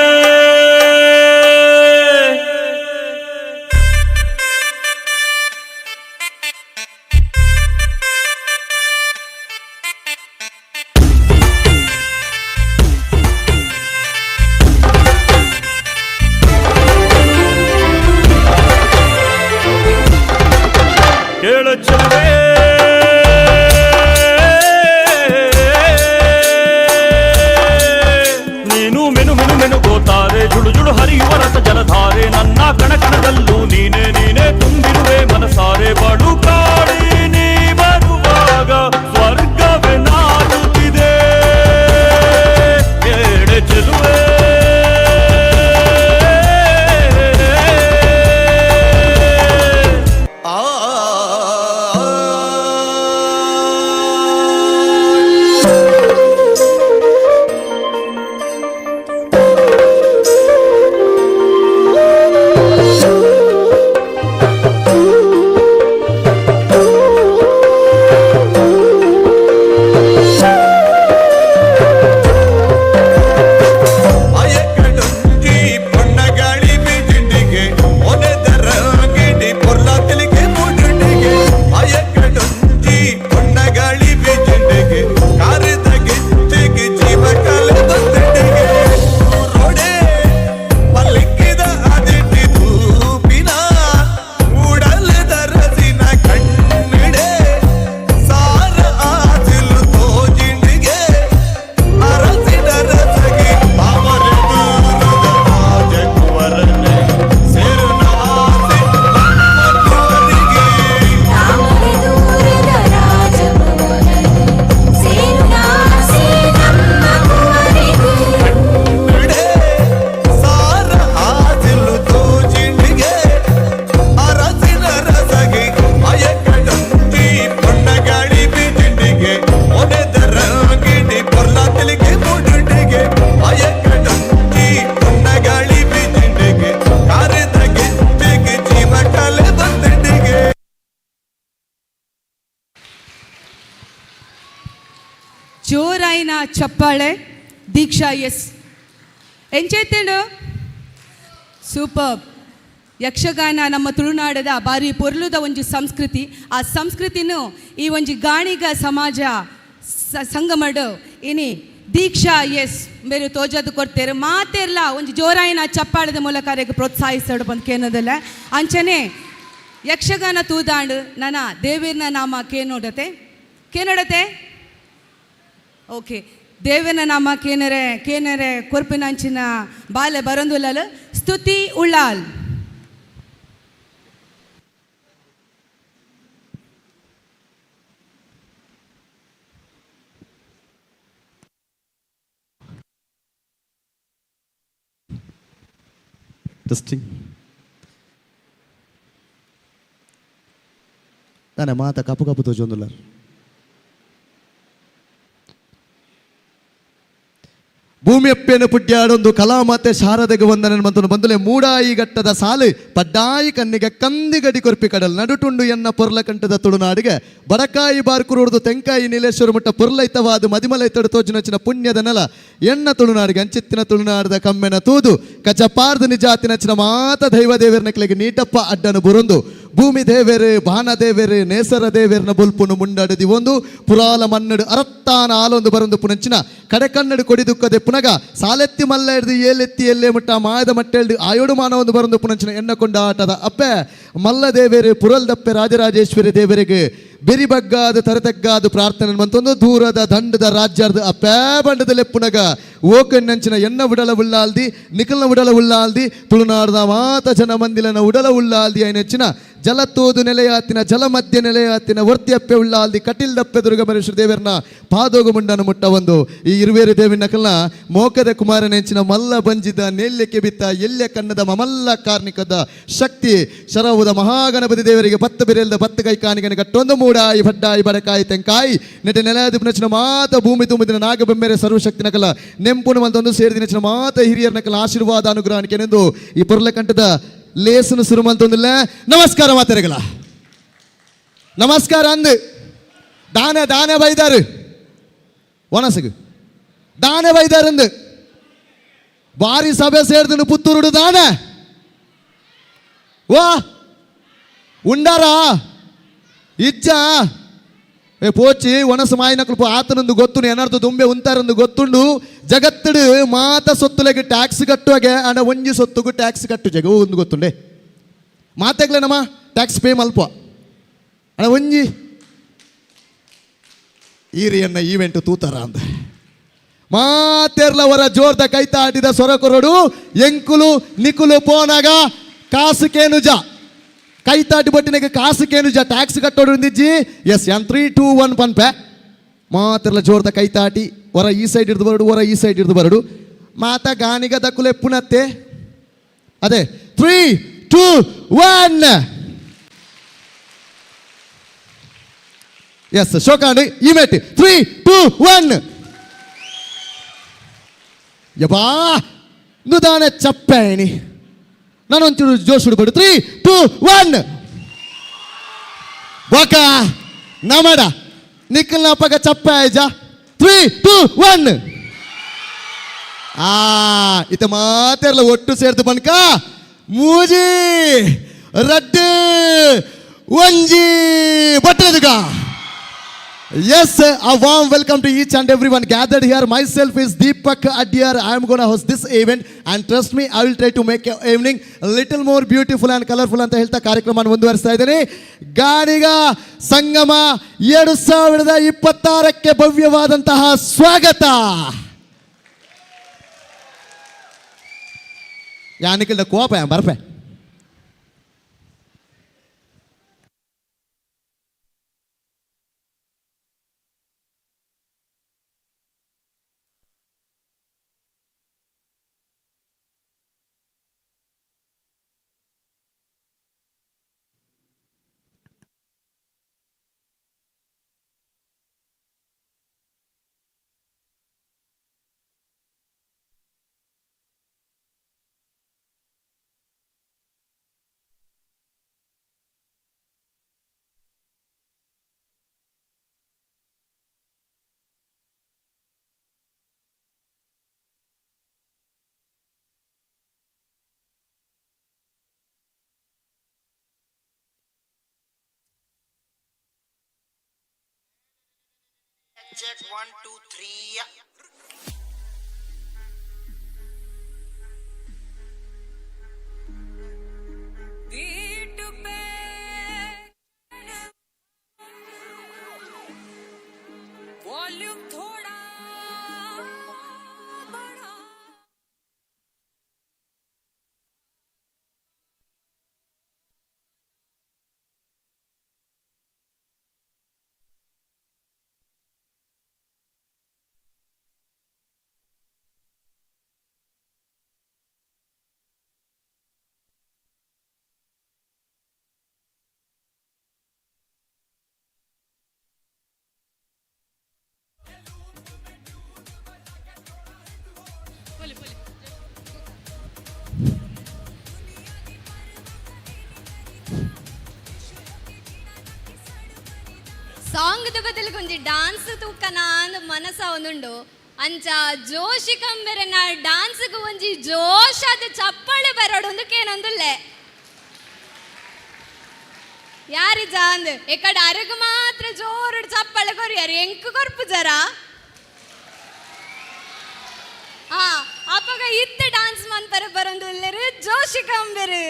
Speaker 20: ಕೇಳು ಚೆಲುವೆ, ನೀನು ಮೆನು ಮೆನು ಮೆನುಗೋತಾರೆ, ಜುಳು ಜುಳು ಹರಿಯುವ ರಸ ಜಲಧಾರೆ, ನನ್ನ ಕಣ ಕಣದಲ್ಲೂ ನೀನೆ ನೀನೆ ತುಂಬಿರುವೆ ಮನಸಾರೆ. ಬಡು ಕಾಡಿ ನೀ ಬರುವಾಗ ಸ್ವರ್ಗವೇ ನಾಡುತ್ತಿದೆ. ಕೇಳೆ ಚೆಲುವೆ,
Speaker 16: ಜೋರಾಯಿನ ಚಪ್ಪಾಳೆ ದೀಕ್ಷಾ ಎಸ್ ಎಂಚೇತೇಳು ಸೂಪರ್. ಯಕ್ಷಗಾನ ನಮ್ಮ ತುಳುನಾಡದ ಬಾರಿ ಪೊರ್ಲುದ ಒಂಜಿ ಸಂಸ್ಕೃತಿ. ಆ ಸಂಸ್ಕೃತಿನೂ ಈ ಒಂಜಿ ಗಾಣಿಗ ಸಮಾಜ ಸಂಗಮಡು ಇನಿ ದೀಕ್ಷಾ ಎಸ್ ಬೇರೆ ತೋಜದು ಕೊಡ್ತೇರು ಮಾತೆರ್ಲ ಒಂಜಿ ಜೋರಾಯಿನ ಚಪ್ಪಾಳದ ಮೂಲಕ ಅವರಿಗೆ ಪ್ರೋತ್ಸಾಹಿಸೋಡು ಬಂದು ಕೇನೋದಲ್ಲ ಅಂಚನೆ ಯಕ್ಷಗಾನ ತೂದಾಂಡು ನನ್ನ ದೇವೇರ್ನ ನಾಮ ಕೇನೋಡತೆ ಓಕೆ ದೇವನ ನಾಮ ಕೇನರೆ ಕೊರ್ಪಿನಂಚಿನ ಬಾಲೆ ಬರಂದುಲಲು ಸ್ತುತಿ ಉಳ್ಳಾಲ್.
Speaker 4: ಟೆಸ್ಟಿಂಗ್ ತಾನೆ ಮಾತ ಕಪ್ಪು ಕಪ್ಪು ತೋಜೊಂದುಲ್ಲ. ಭೂಮಿಯಪ್ಪೇನು ಪುಡ್ಯಾಡೊಂದು ಕಲಾ ಮಾತೆ ಶಾರದೆಗೆ ವಂದನೆ ಮಂತನು ಬಂದುಲೆ ಮೂಡಾಯಿ ಘಟ್ಟದ ಸಾಲು ಪಡ್ಡಾಯಿ ಕಣ್ಣಿಗೆ ಕಂದಿಗಡಿ ಕೊರ್ಪಿ ಕಡಲ್ ನಡುಟುಂಡು ಎನ್ನ ಪೊರ್ಲ ಕಂಠದ ತುಳುನಾಡಿಗೆ ಬಡಕಾಯಿ ಬಾರ್ಕುರುಡ್ದು ತೆಂಕಾಯಿ ನೀಲೇಶ್ವರ ಮುಟ್ಟ ಪೊರ್ಲೈತವಾದು ಮದಿಮಲೈತಡು ತೋಜಿನಚಿನ ಪುಣ್ಯದ ನೆಲ ಎನ್ನ ತುಳುನಾಡಿಗೆ ಅಂಚಿತ್ತಿನ ತುಳುನಾಡದ ಕಮ್ಮೆನ ತೂದು ಕಚಪಾರ್ದು ನಿಜಾತಿನಚಿನ ಮಾತ ದೈವ ದೇವೇರ್ನಕ್ಲೆಗೆ ನೀಟಪ್ಪ ಅಡ್ಡನು ಬುರುಂದು ಭೂಮಿ ದೇವೇರು ಬಾನ ದೇವೇರು ನೇಸರ ದೇವೇರ್ನ ಬುಲ್ಪುನು ಮುಂಡಾಡದಿ ಒಂದು ಪುರಾಲ ಮನ್ನಡು ಅರತ್ತಾನ ಆಲೊಂದು ಬರಂದು ಪುನಂಚಿನ ಕಡೆ ಕನ್ನಡು ಕೊಡಿದುಕ್ಕದೆ ಪುನಗ ಸಾಲೆತ್ತಿ ಮಲ್ಲ ಹಿಡ್ದು ಏಲೆತ್ತಿ ಎಲ್ಲೇ ಮುಟ್ಟ ಮಾಯದ ಮಟ್ಟ ಹಿಡ್ದು ಆಯೋಡು ಮಾನ ಒಂದು ಬರಂದು ಪುನಂಚಿನ ಎಣ್ಣಕೊಂಡ ಆಟದ ಅಪ್ಪೆ ಮಲ್ಲ ದೇವೇರು ಪುರಲ್ದಪ್ಪೆ ರಾಜರಾಜೇಶ್ವರಿ ದೇವರಿಗೆ ಬೆರಿಬಗ್ಗಾದ ತರತಗ್ಗಾದ ಪ್ರಾರ್ಥನೆ ಮಂತೊಂದು ದೂರದ ದಂಡದ ರಾಜ್ಯದ ಅಪ್ಪೆ ಬಂಡದಲ್ಲೇ ಪುನಗ ಓಕನ್ನಂಚಿನ ಎನ್ನ ಉಡಲ ಉಳ್ಳಾಲ್ದಿ ನಿಖಲ್ನ ಉಡಲ ಉಳ್ಳಾಲ್ದಿ ತುಳುನಾಡದ ಮಾತ ಜನ ಮಂದಿಲನ ಉಡಲ ಉಳ್ಳಾಲ್ದಿ ಐನೆಚ್ಚಿನ ಜಲತೋದು ನೆಲೆಯಾತಿನ ಜಲ ಮಧ್ಯ ನೆಲೆಯಾತಿನ ವರ್ತಿಯಪ್ಪೆ ಉಳ್ಳಾಲ್ದಿ ಕಟಿಲ್ದಪ್ಪೆ ದುರ್ಗಮರೇಶ್ವರ ದೇವರನ್ನ ಪಾದೋಗು ಮುಂಡನ ಮುಟ್ಟ ಒಂದು ಈ ಇರುವೇರು ದೇವಿನ ಕಲ್ನ ಮೋಕದ ಕುಮಾರನೆಂಚಿನ ಮಲ್ಲ ಬಂಜಿದ ನೆಲ್ಯಕ್ಕೆ ಬಿತ್ತ ಎಲ್ಯ ಕನ್ನದ ಮಮಲ್ಲ ಕಾರ್ಣಿಕದ ಶಕ್ತಿ ಶರವುದ ಮಹಾಗಣಪತಿ ದೇವರಿಗೆ ಬತ್ತ ಬೆರೆಯಲ್ದ ಬತ್ತ ಕೈ ಕಾಣಿಗನ ಕಟ್ಟೊಂದು ಮೂಡಾಯಿ ಬಡ್ಡಾಯಿ ಬಡಕಾಯಿ ತೆಂಕಾಯಿ ನೆಟ್ಟ ನೆಲೆಯಾದ ಪುನಚಿನ ಮಾತ ಭೂಮಿ ತುಂಬಿದಿನ ನಾಗಬೆಂಬೆರೆ ಸರ್ವಶಕ್ತಿನ ಕಲ ನೆಂಪುನ ಮಂತೊಂದು ಸೇರಿದಿನ ಮಾತ ಹಿರಿಯರ್ನ ಕಲ ಆಶೀರ್ವಾದ ಅನುಗ್ರಹಣಿಕೆನೆಂದು ಈ ಪೊರ್ಲ ಕಂಠದ ಲೇಸನು ಶುರು ಮಂತೊಂದಿಲ್ಲ. ನಮಸ್ಕಾರ ಮಾತೆರೆಗಳ ನಮಸ್ಕಾರ ಅಂದು ದಾನೆ ದಾನೆ ಬೈದಾರು ಒಣಸಗು ದಾನೆ ವೈದ್ಯರಂದು ಬಾರಿ ಸಭೆ ಸೇರ್ದು ಪುತ್ತೂರುಡು ದಾನೆ ವಾ ಉಂಡಾರಾ ಇಜ್ಜ ಏ ಪೋಚಿ ಒಣಸು ಮಾಯಿನಕ್ಲು ಆತನೊಂದು ಗೊತ್ತು ಏನಾರ್ದು ದುಂಬೆ ಉಂತಾರೊಂದು ಗೊತ್ತುಂಡು ಜಗತ್ತಡು ಮಾತ ಸೊತ್ತುಲೆಗೆ ಟ್ಯಾಕ್ಸ್ ಕಟ್ಟುವಾಗೆ ಅಣ್ಣ ಒಂಜಿ ಸೊತ್ತುಗೂ ಟ್ಯಾಕ್ಸ್ ಕಟ್ಟು ಜಗ ಒಂದು ಗೊತ್ತುಂಡೆ ಮಾತೆಗ್ಲೆ ನಮ್ಮ ಟ್ಯಾಕ್ಸ್ ಪೇ ಮಲ್ಪ ಅಣ್ಣ ಒಂಜಿ ಈರಿಯನ್ನ ಈವೆಂಟ್ ತೂತಾರ ಅಂತ ಮಾತೆರ್ಲವರ ಜೋರ್ದ ಕೈತಾಟಿದ ಸೊರಕೊರಡು ಎಂಕುಲು ನಿಕುಲು ಪೋನಾಗ ಕಾಸು ಕೇನುಜ ಕೈತಾಟಿ ಬಟ್ಟಿನಾಗ ಕಾಸು ಕೇನುಜ ಟ್ಯಾಕ್ಸ್ ಕಟ್ಟೋಡು ನಿಜ್ಜಿ ಎಸ್ ಎನ್ 3, 2, 1 ಪನ್ಪೆ ಮಾತೆರ್ಲ ಜೋರ್ದ ಕೈತಾಟಿ ಹೊರ ಈ ಸೈಡ್ ಇರ್ದು ಬರಡು ಹೊರ ಈ ಸೈಡ್ ಇರ್ದು ಬರಡು ಮಾತ ಗಾನಿಗ ದಕ್ಕುಲೆ ಪುನತ್ತೆ ಅದೇ 3, 2, 1 ಎಸ್ ಶೋಕಾಂಡ್ ಇಮೆಟ್ 3, 2, 1 ಯಬಾ ನುದಾನೆ ಚಪ್ಪೇಣಿ ನಾನೊಂಚೂರು ಜೋಶುಡು ಬಡು 3, 2, 1 ಬೊಕ ನಮಡ ನಿಕ್ಕಲ್ನ ಪಗ ಚಪ್ಪ ಆಯ್ಜ 3, 2, 1 ಇತ ಮಾತೆರ್ಲ ಒಟ್ಟು ಸೇರ್ದು ಬನ್ಕ ಮೂಜಿ ರಡ್ಡು ಒಂಜಿ ಬಟ್ಟೆದುಗ. Yes, a warm welcome to each and everyone gathered here. Myself is Deepak Adyar. I am going to host this event and trust me, I will try to make your evening a little more beautiful and colorful ಅಂತ ಹೇಳ್ತಾ ಕಾರ್ಯಕ್ರಮವನ್ನು ಮುಂದುವರಿಸ್ತಾ ಇದ್ದೇನೆ. ಗಾಣಿಗ ಸಂಗಮ 2026ಕ್ಕೆ ಭವ್ಯವಾದಂತಹ ಸ್ವಾಗತ. ಯಾನಿಕಲ್ದ ಕೋಪ ಬರ್ಪೆ
Speaker 9: Check 1, 2, 3.
Speaker 3: Volume थोड़ा बढ़ा.
Speaker 21: ಸಾಂಗ್ ಬದಲು ಕೊಂಚ డాన్స్ ತೂಕನ ಅಂದ್ ಮನಸ ಒಂದುಂಡು ಅಂಚ ಜೋಶಿ ಕಂಬೆರೆನ డాన్స్కు ಒಂಜಿ ಜೋಶಾದ ಚಪ್ಪಾಳೆ ಬರೋಡು ಕೇನೊಂದುಲ್ಲೆ ಯಾರಿ ಜಾಂದ್ ಎಕಡೆ ಅರೆಗು ಮಾತ್ರ ಜೋರು ಚಪ್ಪಾಳೆ ಕೊರಿಯಾರು ಎಂಕು ಕೊರ್ಪು ಜರ ಅಪ್ಪಗ ಇತ್ತೆ డాన్స్ ಮನ್ಪರೆ ಬರೋಂದುಲ್ಲೆರು ಜೋಶಿ ಕಂಬೆರು.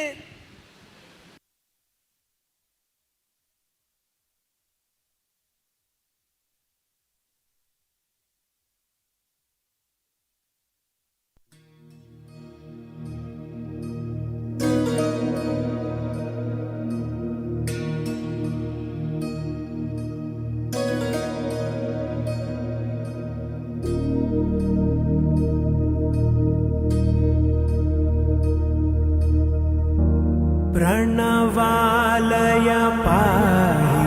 Speaker 9: प्रणवालय पाहि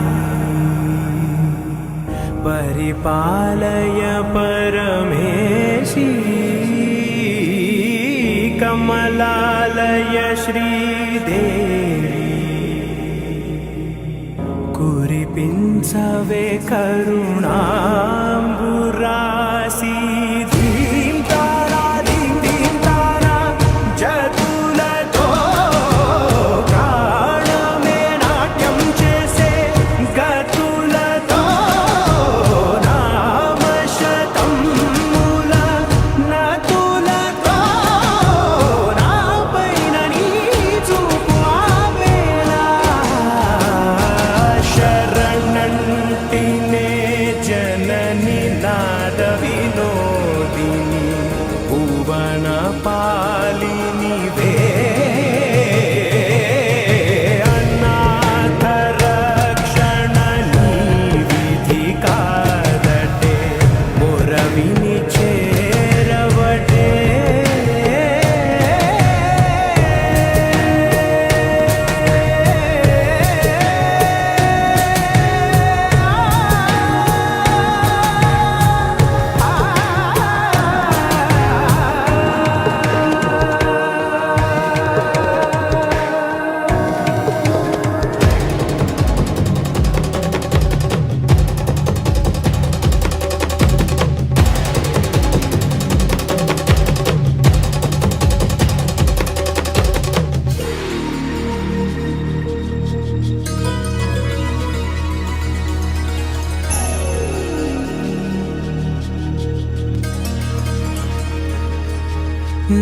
Speaker 9: परिपालय परमेशी कमलालय श्रीदेवी कुरिपिंचवे करुणांबुरासी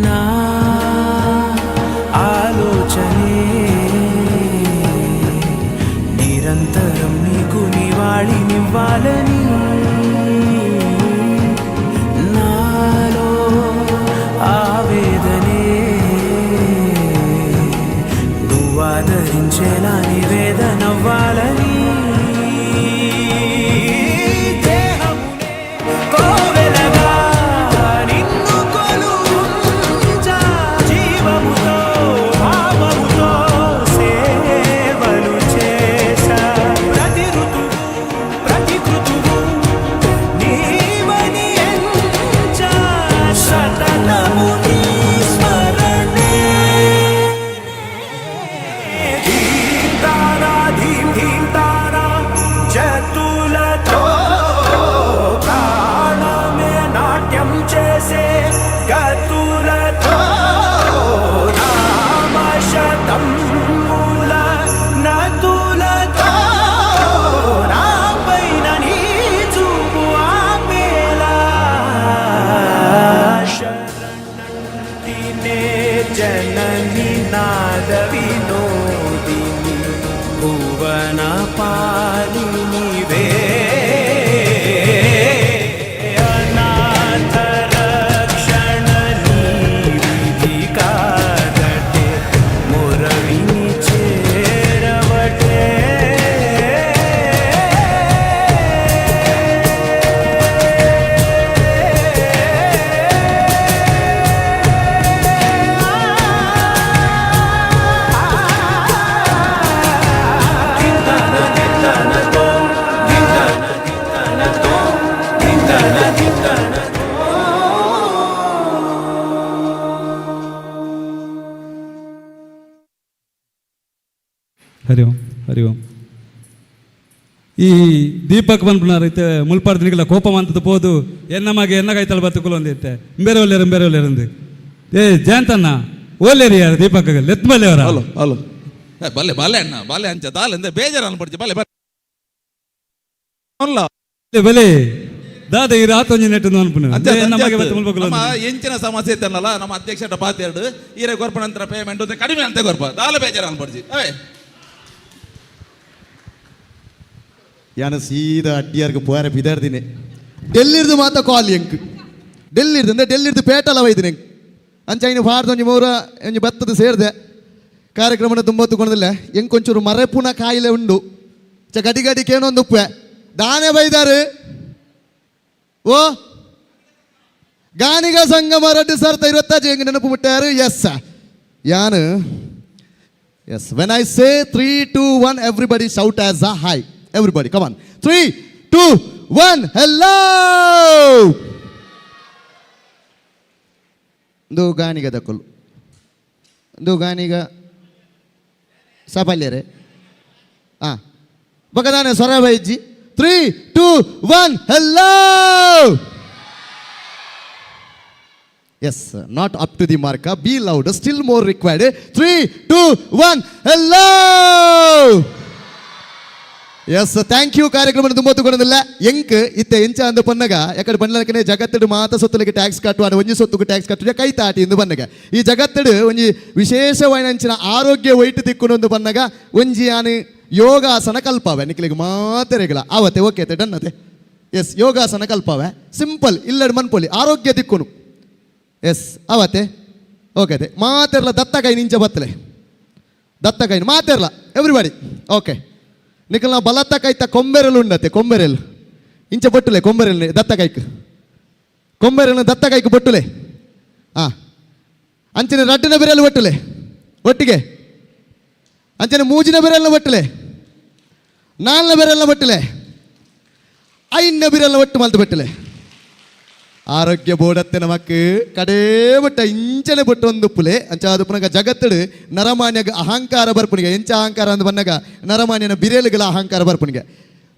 Speaker 9: నా ఆలోచనే నిరంతరం నీకు నివాళినివ్వాలని నాలో ఆవేదనే నువ్వు ఆదరించేలా నివేదనవ్వాలని जननी नाद विनोदिनी भुवन पालिनी वे अनाथ रक्षण विधि कादटे मुरविनी चेरवटे
Speaker 13: ಹರಿ ಓಂ ಹರಿ ಓಂ. ಈ ದೀಪಕ್ ಬಂದ್ಬಿಟ್ಟಾರೈತೆ ಮುಲ್ಪಾರ್ದಿನಿಗೆಲ್ಲ ಕೋಪ ಅಂತದ್ದು ಪೋದು ಎನ್ನಮಗೆ ಎನ್ನಗಾಯ್ತಲ್ಲ ಬತ್ತುಕುಲು ಅಂದಿತ್ತೆ ಬೇರೆ ಒಳ್ಳೆಯರು ಏ ಜಯಂತಣ್ಣ ಓಲೇರಿ ಯಾರು ದೀಪಕ್ ಲೆತ್ ಬಲ್ಲೆ ಅವರ
Speaker 11: ಹಲೋ ಹಲೋ ಬಲ್ಲೆ ಬಲ್ಲೆ ಅಣ್ಣ ಬಲ್ಲೆ ಅಂಚ ದಾಲೆಂದೆ ಬೇಜಾರು ಅನ್ಪಡ್ತಿ ಬಲ್ಲೆ
Speaker 13: ಬಲೆ ದಾದ ಈ ರಾತೊಂಜಿ ನೆಟ್ಟು ನಮಗೆ
Speaker 11: ಎಂಚಿನ ಸಮಸ್ಯೆ ಇತ್ತಲ್ಲ ನಮ್ಮ ಅಧ್ಯಕ್ಷ ಪಾತೆರಡು ಈರೆ ಗೊರ್ಪ ನಂತರ ಪೇಮೆಂಟ್ ಕಡಿಮೆ ಅಂತ ಗೊರ್ಪ ದಾಲ ಬೇಜಾರು ಅನ್ಪಡ್ತಿ
Speaker 4: ಯಾನ ಸೀದಾ ಅಡ್ಡಿಯಾರ್ಗೆ ಪೋಯಾರ ಬಿದಾರ್ದಿನಿ ಡೆಲ್ಲಿರ್ದು ಮಾತ ಕಾಲ್ ಎಂಕ್ ಡೆಲ್ಲಿರ್ದು ಅಂದ್ರೆ ಡೆಲ್ಲಿರ್ದು ಪೇಟಲ ಒಯ್ದಿನಿ ಎಂಕ್ ಅಂಚ ಇನ್ನು ಭಾರತ ಮೂರ ಒಂಜಿ ಬತ್ತದ ಸೇರಿದೆ ಕಾರ್ಯಕ್ರಮನ ತುಂಬ ತಗೊಂಡಿಲ್ಲ ಎಂಕ್ ಒಂಚೂರು ಮರೆಪುನ ಕಾಯಿಲೆ ಉಂಡು ಗಡಿ ಗಡಿಗೆ ಏನೊಂದು ಉಪ್ಪೆ ದಾನೆ ಬೈದಾರು ಓ ಗಾನಿಗ ಸಂಗಮ 2025 ಹೆಂಗೆ ನೆನಪು ಬಿಟ್ಟಾರು ಎಸ್ ಯಾನು ಎಸ್ when I say 3, 2, 1 everybody shout as a hi everybody come on 3, 2, 1 hello ದು ಗಾನಿಗ ದಕ್ಕಲು ದು ಗಾನಿಗ ಸಾಪಲ್ಯರೆ ಹಾಂ ಬಗದಾನೆ ಸ್ವರ ಬೈಜಿ 3, 2, 1 hello yes not up to the mark be louder still more required 3, 2, 1 hello yes thank you ಕಾರ್ಯಕ್ರಮ ತುಂಬ ತಗೊಂಡಿಲ್ಲ ಎಂಕ್ ಇತ್ತೆ ಎಂಚ ಅಂದ ಪನ್ನಗ ಯಾಕಡೆ ಬಂಡ್ಲಕನೆ ಜಗತ್ತಡು ಮಾತ ಸೊತ್ತಲಿಗೆ ಟ್ಯಾಕ್ಸ್ ಕಟ್ಟುವ ಒಂಜಿ ಸೊತ್ತುಗೆ ಟ್ಯಾಕ್ಸ್ ಕಟ್ಟುವ ಕೈ ತಾಟಿ ಎಂದು ಬನ್ನಗ ಈ ಜಗತ್ತಡು ಒಂಜಿ ವಿಶೇಷವಾಯಿನಂಚಿನ ಆರೋಗ್ಯ ವೈಟ್ ತಿಕ್ಕೊಂಡು ಬನ್ನಗ ಒಂಜಿ ಆನೆ ಯೋಗಾಸನ ಕಲ್ಪವೆ ನಿಕ್ಲಿಗೆ ಮಾತೆರೆಗಳ ಆವತ್ತೆ ಓಕೆ ಡನ್ ಅತೆ ಎಸ್ ಯೋಗಾಸನ ಕಲ್ಪವೆ ಸಿಂಪಲ್ ಇಲ್ಲಡು ಮನ್ಪೊಲಿ ಆರೋಗ್ಯ ತಿಕ್ಕುನು ಎಸ್ ಅವತ್ತೆ ಓಕೆ ಅದೇ ಮಾತೆರ್ಲ ದತ್ತಕೈ ನಿಂಚ ಬತ್ತಲೆ ದತ್ತಕೈ ಮಾತೆರ್ಲ ಎವ್ರಿಬಡಿ ಓಕೆ ನಿಖಲ್ ನಾವು ಬಲತ್ತ ಕೈತ ಕೊಂಬೆರಲು ಉಂಡತ್ತೆ ಕೊಂಬೆರೆಲ್ ಇಂಚ ಬೊಟ್ಟುಲೆ ಕೊಂಬೆರೆಲ್ ದತ್ತ ಕೈಕ್ ಕೊಂಬೆರೆಲ್ನ ದತ್ತ ಕೈಕ್ ಬೊಟ್ಟುಲೆ ಹಾಂ ಅಂಚನೆ ರಡ್ಡಿನ ಬೆರೆಯಲ್ಲಿ ಒಟ್ಟುಲೆ ಒಟ್ಟಿಗೆ ಅಂಚನೆ ಮೂಜಿನ ಬೆರೆಲ್ಲ ಒಟ್ಟುಲೆ ನಾಲ್ನ ಬೆರೆಲ್ಲ ಒಟ್ಟುಲೆ ಐನ ಬೆರೆಲ್ಲ ಒಟ್ಟು ಮಲ್ತು ಬಟ್ಟುಲೆ ಆರೋಗ್ಯ ಬೋಡತ್ತೆ ನಮಕ್ ಕಡೇ ಬಟ್ಟ ಇಂಚನೆ ಬಟ್ಟು ಒಂದು ಪುಲೆ ಅಂಚ ಅದು ಪುನಗ ಜಗತ್ತಡು ನರಮಾನ್ಯಗ ಅಹಂಕಾರ ಬರ್ಪುನಿಗೆ ಎಂಚ ಅಹಂಕಾರ ಅಂದ್ ಬನ್ನಗ ನರಮಾನ್ಯನ ಬಿರೇಲುಗಳ ಅಹಂಕಾರ ಬರ್ಪುನಿಗೆ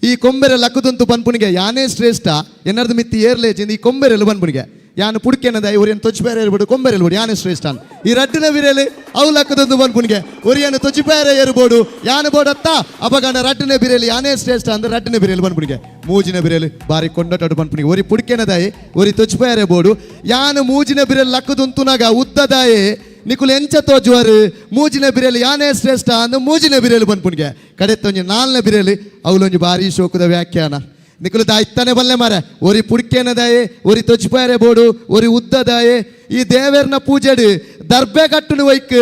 Speaker 4: ಈ ಕೊಂಬೆರೆ ಲಕ್ಕುದಂತು ಪನ್ಪುನಿಗೆ ಯಾನೇ ಶ್ರೇಷ್ಠ ಎನ್ನರ್ದು ಮಿತ್ತಿ ಏರ್ಲೇಚಿಂದ ಈ ಕೊಂಬೆರೆಲು ಬನ್ಪುನಿಗೆ ಯಾನು ಪುಡ್ಕೆನದ ಒರಿಯನ್ ತೊಚ್ಬೇರೆ ಇರ್ಬೋದು ಕೊಂಬೇರೆ ಇರ್ಬೋದು ಯಾನು ಶ್ರೇಷ್ಠ ಅಂತ ಈ ರಡ್ಡಿನ ಬಿರೇಲಿ ಅವಲಕ್ಕದೊಂದು ಬಂದ್ಪುನಿಗೆ ಒರಿಯನ್ ತೊಚ್ಬೇರೆ ಇರ್ಬೋದು ಯಾನು ಬೋಡತ್ತ ಅಪಗಂಡ ರಡ್ಡಿನ ಬಿರೇಲಿ ಯಾನೇ ಶ್ರೇಷ್ಠ ಅಂದ್ರೆ ರಡ್ಡಿನ ಬಿರೇಲಿ ಬಂದ್ಪುನಿಗೆ ಮೂಜಿನ ಬಿರೇಲಿ ಬಾರಿ ಕೊಂಡಟು ಬಂದ್ಪುನಿಗೆ ಒರಿ ಪುಡ್ಕೆನದಾಯಿ ಒರಿ ತೊಚ್ಬೇರೆ ಬೋಡು ಯಾನು ಮೂಜಿನ ಬಿರೇಲಿ ಲಕ್ಕದುಂತುನಾಗ ಉದ್ದದಾಯಿ ನಿಕುಲು ಎಂಚ ತೋಜುವರು ಮೂಜಿನ ಬಿರೇಲಿ ಯಾನೇ ಶ್ರೇಷ್ಠ ಅಂದು ಮೂಜಿನ ಬಿರೇಲಿ ಬಂದ್ಪುನಿಗೆ ಕಡೆತ್ತೊಂಜಿ ನಾಲ್ನ ಬಿರೇಲಿ ಅವಲೊಂಜಿ ಬಾರಿ ಶೋಕದ ವ್ಯಾಖ್ಯಾನ ನಿಕಲು ದಾಯ್ತಾನೆ ಬಲ್ಲೆ ಮಾರೆ ಒರಿ ಪುಡ್ಕೇನದಾಯೆ ಒರಿ ತೊಚ್ಪಾರೆ ಬೋಡು ಒರಿ ಉದ್ದದಾಯೆ ಈ ದೇವೇರ್ನ ಪೂಜೆಡು ದರ್ಬೆ ಕಟ್ಟುನು ವೈಕ್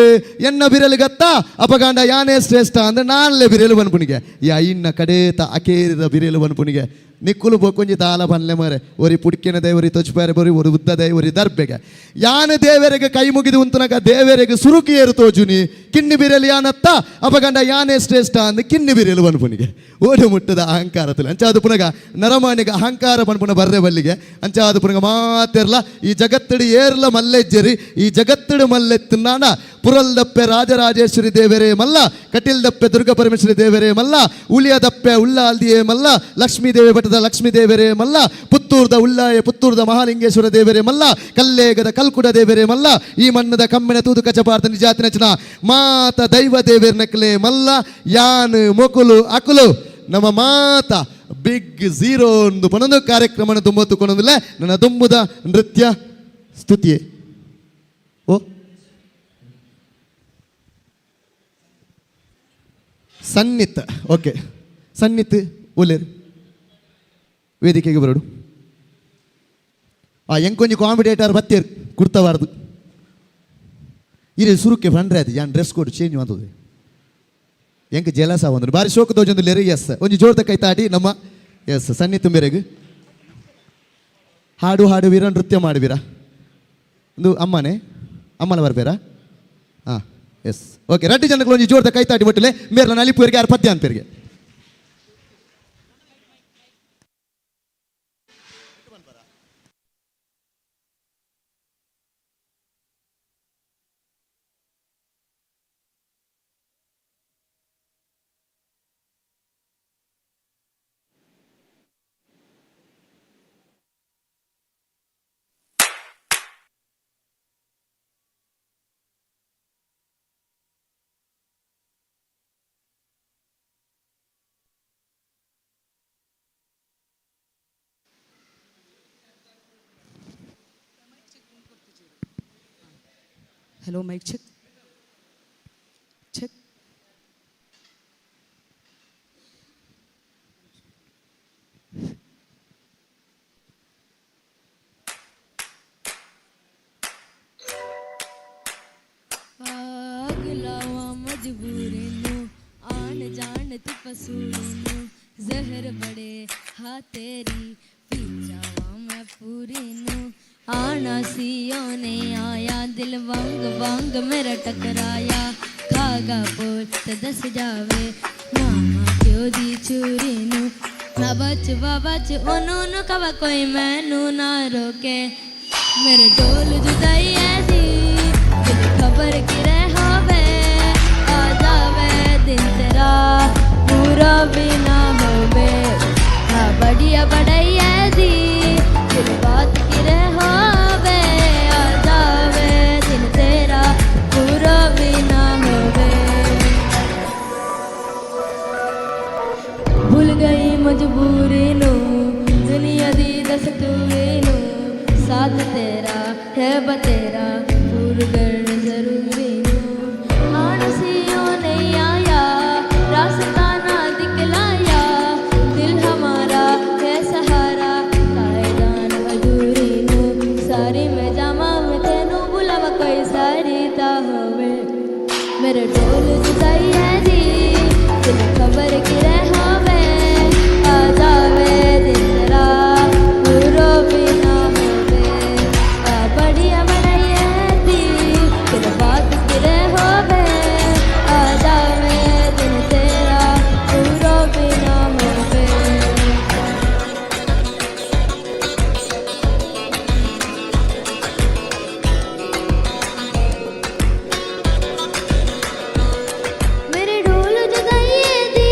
Speaker 4: ಎನ್ನ ಬಿರಲು ಗತ್ತ ಅಪಗಾಂಡ ಯಾನೇ ಶ್ರೇಷ್ಠ ಅಂದ್ರೆ ನಾನ್ಲೆ ಬಿರೇಲು ಬನ್ಪುನಿಗೆ ಯಾ ಇನ್ನ ಕಡೇತ ಅಕೇರಿದ ಬಿರೇಲು ಬನ್ಪುನಿಗೆ ನಿಕ್ಕುಲು ಬೊಕೊಂಜಿ ತಾಲ ಬನ್ಲೆ ಮಾರೆ ಒರಿ ಪುಡ್ಕೇನದೆ ಒರಿ ತೊಚ್ಪಾರೆ ಬೋರಿ ಒರಿ ಉದ್ದದೆ ಒರಿ ದರ್ಬೆಗೆ ಯಾನು ದೇವರಿಗೆ ಕೈ ಮುಗಿದು ಉಂತುನಗ ದೇವರಿಗೆ ಸುರುಕಿ ಏರು ತೋಜುನಿ ಕಿನ್ನಿ ಬಿರೇಲಿ ಯಾನತ್ತ ಅಪಗಂಡ ಯಾನೇ ಶ್ರೇಷ್ಠ ಅಂದ್ರೆ ಕಿನ್ನಿ ಬಿರೇಲು ಬನ್ಪುನಿಗೆ ಓಡಿ ಮುಟ್ಟದ ಅಹಂಕಾರದಲ್ಲಿ ಅಂಚಾದು ಪುನಗ ನರಮಾನಿಗೆ ಅಹಂಕಾರ ಬನ್ಪುನ ಬರ್ರೆ ಬಲ್ಲಿಗೆ ಅಂಚಾದು ಪುನಗ ಮಾತೆರ್ಲ ಈ ಜಗತ್ತಡಿ ಏರ್ಲ ಮಲ್ಲೆಜ್ಜರಿ ಈ ಜಗತ್ತಡು ಮಲ್ಲೆತ್ತಿನಾಡ ಪುರಲ್ ದಪ್ಪೆ ರಾಜರಾಜೇಶ್ವರಿ ದೇವರೇ ಮಲ್ಲ ಕಟೀಲ್ ದಪ್ಪೆ ದುರ್ಗ ಪರಮೇಶ್ವರಿ ದೇವರೇ ಮಲ್ಲ ಉಳಿಯ ದಪ್ಪೆ ಉಳ್ಳಾಲ್ದಿಯೇ ಮಲ್ಲ ಲಕ್ಷ್ಮೀ ದೇವಿ ಬೆಟ್ಟದ ಲಕ್ಷ್ಮೀ ದೇವರೇ ಮಲ್ಲ ಪುತ್ತೂರ್ದ ಉಳ್ಳಾಯ ಪುತ್ತೂರ್ದ ಮಹಾಲಿಂಗೇಶ್ವರ ದೇವರೇ ಮಲ್ಲ ಕಲ್ಲೇಗದ ಕಲ್ಕುಡ ದೇವರೇ ಮಲ್ಲ ಈ ಮಣ್ಣದ ಕಮ್ಮಿನ ತೂದು ಕಚಪಾರ್ಥ ನಿಜಾತಿನ ಚನ ಮಾತ ದೈವ ದೇವರನಕ್ಲೆ ಮಲ್ಲ ಯಾನ್ ಮೊಕುಲು ಅಕುಲು ನಮ್ಮ ಮಾತ ಬಿಗ್ ಝೀರೋ ಒಂದು ಪನೊಂದು ಕಾರ್ಯಕ್ರಮ ತುಂಬೊತ್ತುಕೊಂಡಿಲ್ಲ ನನ್ನ ತುಂಬುದ ನೃತ್ಯ ಸ್ತುತಿಯೇ ಓ ಸನ್ನಿತ್ ಓಕೆ ಸನ್ನಿತ್ ಒಲ್ಲೇರು ವೇದಿಕೆಗೆ ಬರೋಡು ಎಂಕೊಂಜಿ ಕಾಂಪಿಟೇಟರ್ ಬತ್ತೇರು ಕುರ್ತಬಾರ್ದು ಇರೇ ಸುರುಕ್ಕೆ ಬಂದ್ರೆ ಅದು ಯಾನ್ ಡ್ರೆಸ್ ಕೋಡ್ ಚೇಂಜ್ ಮಾಡ್ತದೆ ಎಂಕ ಜಲಸ ಬಂದ್ರು ಬಾರಿ ಶೋಕ ತೋಜೊಂದುಲ್ಲೇರು ಎಸ್ ಒಂಜಿ ಜೋರ್ದ ಕೈ ತಾಟಿ ನಮ್ಮ ಎಸ್ ಸನ್ನಿತ್ ಮೇರೆಗೆ ಹಾಡು ಹಾಡುವೀರ ನೃತ್ಯ ಮಾಡುವೀರಾ ಒಂದು ಅಮ್ಮನ ಬರ್ಬೇರಾ ಹಾಂ ಎಸ್ ಓಕೆ ರಡ್ಡಿ ಜನಗಳು ಒಂಜಿ ಜೋರ್ದ ಕೈ ತಾಟಿ ಬಟ್ಟಲೆ ಮೇರ್ಲ ನಲಿಪುವರಿಗೆ ಯಾರು ಪದ್ಯ ಅಂತೇರಿಗೆ
Speaker 16: Hello, mic check. Check.
Speaker 21: अगलावा मजबूरी नु आन जान तू पसूड़ी नु जहर बड़े हा तेरी पी जावा मैं पूरी नु आना सियों ने आया दिल वांग वांग मेरा टकराया खागा बोल तो दस जावे मामा क्यों दी चूरी नु बाबच ओनू कवा कोई मैनू ना रोके मेरे डोल जुदाई ऐसी दिल खबर की रहावे आ जावे दिन तेरा पूरा भी ना होवे हाँ बढ़िया बढ़ाई ऐसी दिल बात की रहावे आ जावे दिन तेरा पूरा भी ना होवे भूल गई मजबूरी नु दुनिया दी दस्तूरी नु साथ तेरा है बतेरा पूर करने जरूरी नु आनसियों नहीं आया रास्ता ना दिखलाया दिल हमारा है सहारा कायदान अधूरी नु सारी में जामा में तेनू बुलावा कोई सारी ता होवे मेरे ढोल जुदाई है दी दिल खबर की रहावे आ जावे दिन तेरा पूरो भी ना होवे आ बढ़िया बढ़ाई दी दिल बात की रहावे आ जावे दिन तेरा पूरो भी ना होवे मेरे ढोल जुदाई दी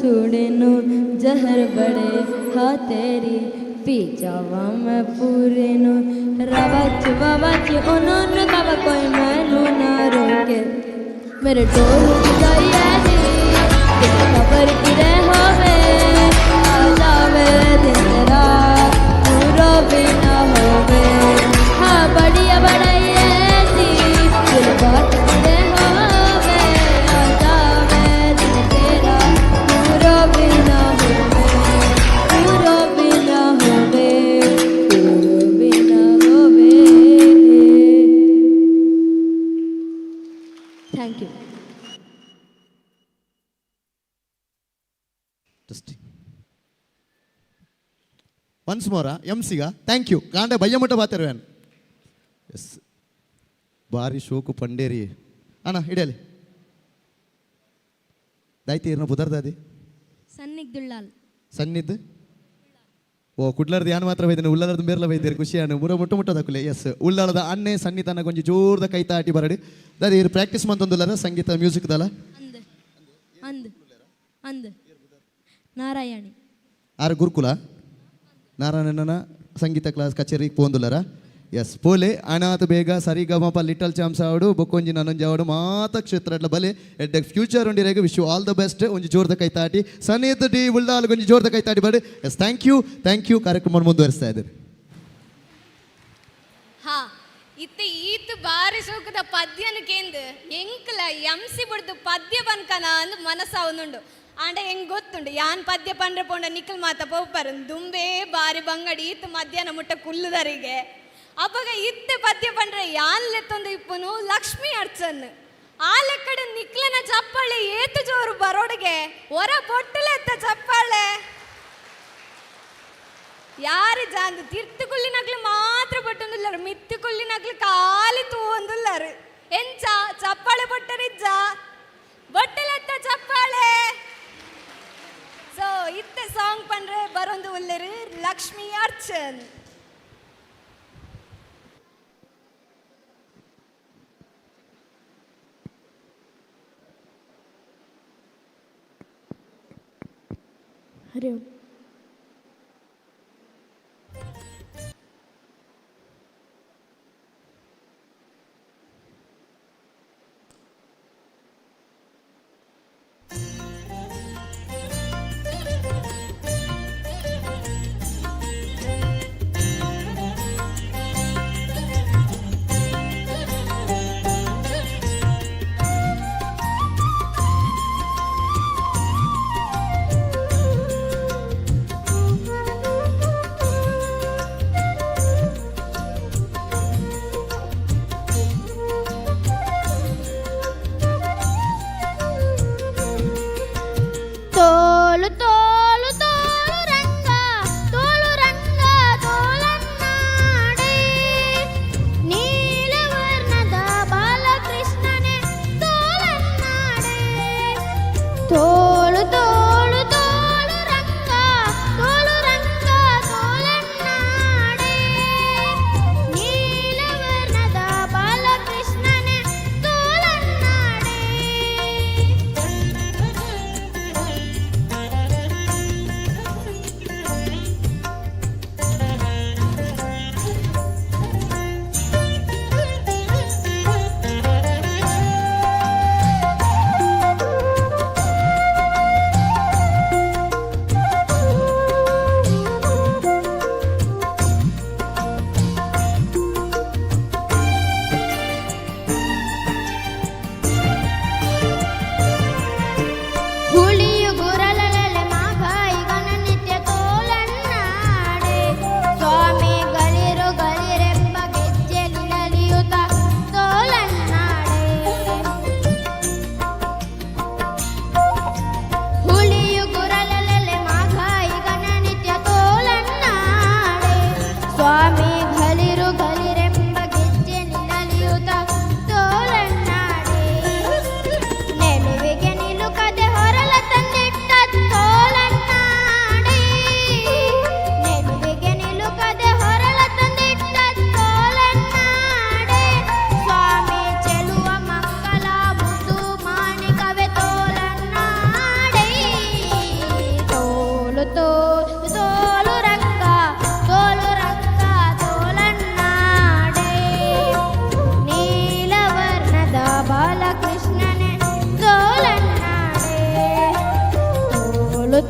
Speaker 1: सूड़े नो जहर बड़े हाँ तेरी पी जावा मैं पूरे नो रवाच वावाच उन्होंने बाबा कोई मैनू ना रोके मेरे डोर गई है दी तेरी खबर गिरे होवे आ जावे दिन रात पूरा बिना होवे हाँ बढ़िया बढ़ाई है दी दिल बात गिरे होवे आ जावे दिन तेरा पूरा बिना होवे पूरा बिना होवे पूरा बिना होवे थैंक यू
Speaker 4: ಒನ್ಸ್ ಮೋರ ಎಂಸಿಗ ಥ್ಯಾಂಕ್ ಯು ಕಾಂಡೆ ಬಯ್ಯ ಮುಟ್ಟ ಬಾತಿರುವೇನು ಎಸ್ ಭಾರಿ ಶೋಕು ಪಂಡೇರಿ ಅಣ್ಣ ಹಿಡಿಯಲಿ ದಾಯ್ತಿ ಇರ್ನ ಬುದರ್ದಾದಿ
Speaker 1: ಸನ್ನಿಗ್ದುಳ್ಳಾಲ್
Speaker 4: ಸನ್ನಿದ್ದು ಓ ಕುಡ್ಲರ್ದು ಯಾನು ಮಾತ್ರ ಬೈದೇನೆ ಉಳ್ಳಾಳದ ಬೇರ್ಲ ಬೈದೇರಿ ಖುಷಿಯಾನು ಮುರ ಮುಟ್ಟದಾಕುಲೆ ಎಸ್ ಉಳ್ಳಾಳದ ಅಣ್ಣೆ ಸನ್ನಿಧಾನ ಕೊಂಚ ಜೋರ್ದ ಕೈ ತಾಟಿ ಬರಡಿ ದಾದಿ ಇರು ಪ್ರಾಕ್ಟೀಸ್ ಮಂತೊಂದುಲ್ಲರ ಸಂಗೀತ ಮ್ಯೂಸಿಕ್ ದಲ್ಲ
Speaker 1: ಅಂದ್ ಅಂದ್ ಅಂದ್ ನಾರಾಯಣಿ
Speaker 4: ಆರು ಗುರುಕುಲ ನಾರಾಯಣನ ಸಂಗೀತ ಕ್ಲಾಸ್ ಕಚೇರಿಗೆ ಪೋಂದುಲರ ಎಸ್ ಪೋಲೆ ಅನಾಥ ಬೇಗ ಸರಿಗಮಪ ಲಿಟಲ್ ಚಾಮ್ಸ್ ಆವಡು ಬೊಕ್ಕೊಂಜಿ ನನಂಜಿ ಆವಡು ಮಾತ ಕ್ಷೇತ್ರ ಬಲೆ ಎಡ್ಡೆ ಫ್ಯೂಚರ್ ಉಂಡಿರೇಗ wish you all the best ಒಂಜಿ ಜೋರ್ದ ಕೈ ತಾಟಿ ಸನ್ನಿಹಿತ ಡಿ ಉಳ್ಳಾಲ್ ಒಂಜಿ ಜೋರ್ದ ಕೈ ತಾಟಿ ಬಡಿ ಎಸ್ ಥ್ಯಾಂಕ್ ಯು ಕಾರ್ಯಕ್ರಮ ಮುಂದುವರಿಸ್ತಾ ಇದ್ದೀರಿ
Speaker 21: ಹಾ ಇತ್ತೆ ಈತ್ ಬಾರಿ ಸೋಕದ ಪದ್ಯನ ಕೇಂದ್ರ ಎಂಕಲ ಎಂಸಿ ಬಿಡ್ದು ಪದ್ಯ ಬನ್ಕನ ಅಂದ್ ಮನಸ್ಸಾವುನುಂಡು ಆಂಡ ಹೆಂಗ್ ಗೊತ್ತುಂಡು ಯಾನ್ ಪದ್ಯ ಪಂಡ್ರೆ ಪೋಂಡ ನಿಕ್ಕಲ್ ಮಾತ ಪೋಪರ್ ದುಂಬೆ ಬಾರಿ ಬಂಗಡಿ ಇತ್ತು ಮಧ್ಯಾಹ್ನ ಮುಟ್ಟ ಕುಲ್ಲುದರಿಗೆ ಅವಾಗ ಇತ್ತೆ ಪದ್ಯ ಪಂಡ್ರೆ ಯಾನ್ ಲೆತ್ತೊಂದು ಇಪ್ಪನು ಲಕ್ಷ್ಮಿ ಅರ್ಚನ್ ಆ ಲೆಕ್ಕಡ ನಿಕ್ಲನ ಚಪ್ಪಾಳೆ ಏತು ಜೋರು ಬರೋಡಿಗೆ ಹೊರ ಬೊಟ್ಟಲೆತ್ತ ಚಪ್ಪಾಳೆ ಯಾರು ಜಾಂದು ತಿರ್ತು ಕುಲ್ಲಿನಗ್ಲು ಮಾತ್ರ ಬಟ್ಟೊಂದುಲ್ಲರು ಮಿತ್ತು ಕುಲ್ಲಿನಗ್ಲು ಕಾಲಿ ತೂವೊಂದುಲ್ಲರು ಎಂಚ ಚಪ್ಪಾಳೆ ಬೊಟ್ಟರಿಜ್ಜ ಬೊಟ್ಟಲೆತ್ತ ಚಪ್ಪಾಳೆ ಸೊ ಇತ್ತೆ ಸಾಂಗ್ ಪಂಡ್ರೆ ಬರೊಂದು ಉಲ್ಲರು ಲಕ್ಷ್ಮಿ ಅರ್ಚನ್
Speaker 1: हरि ओम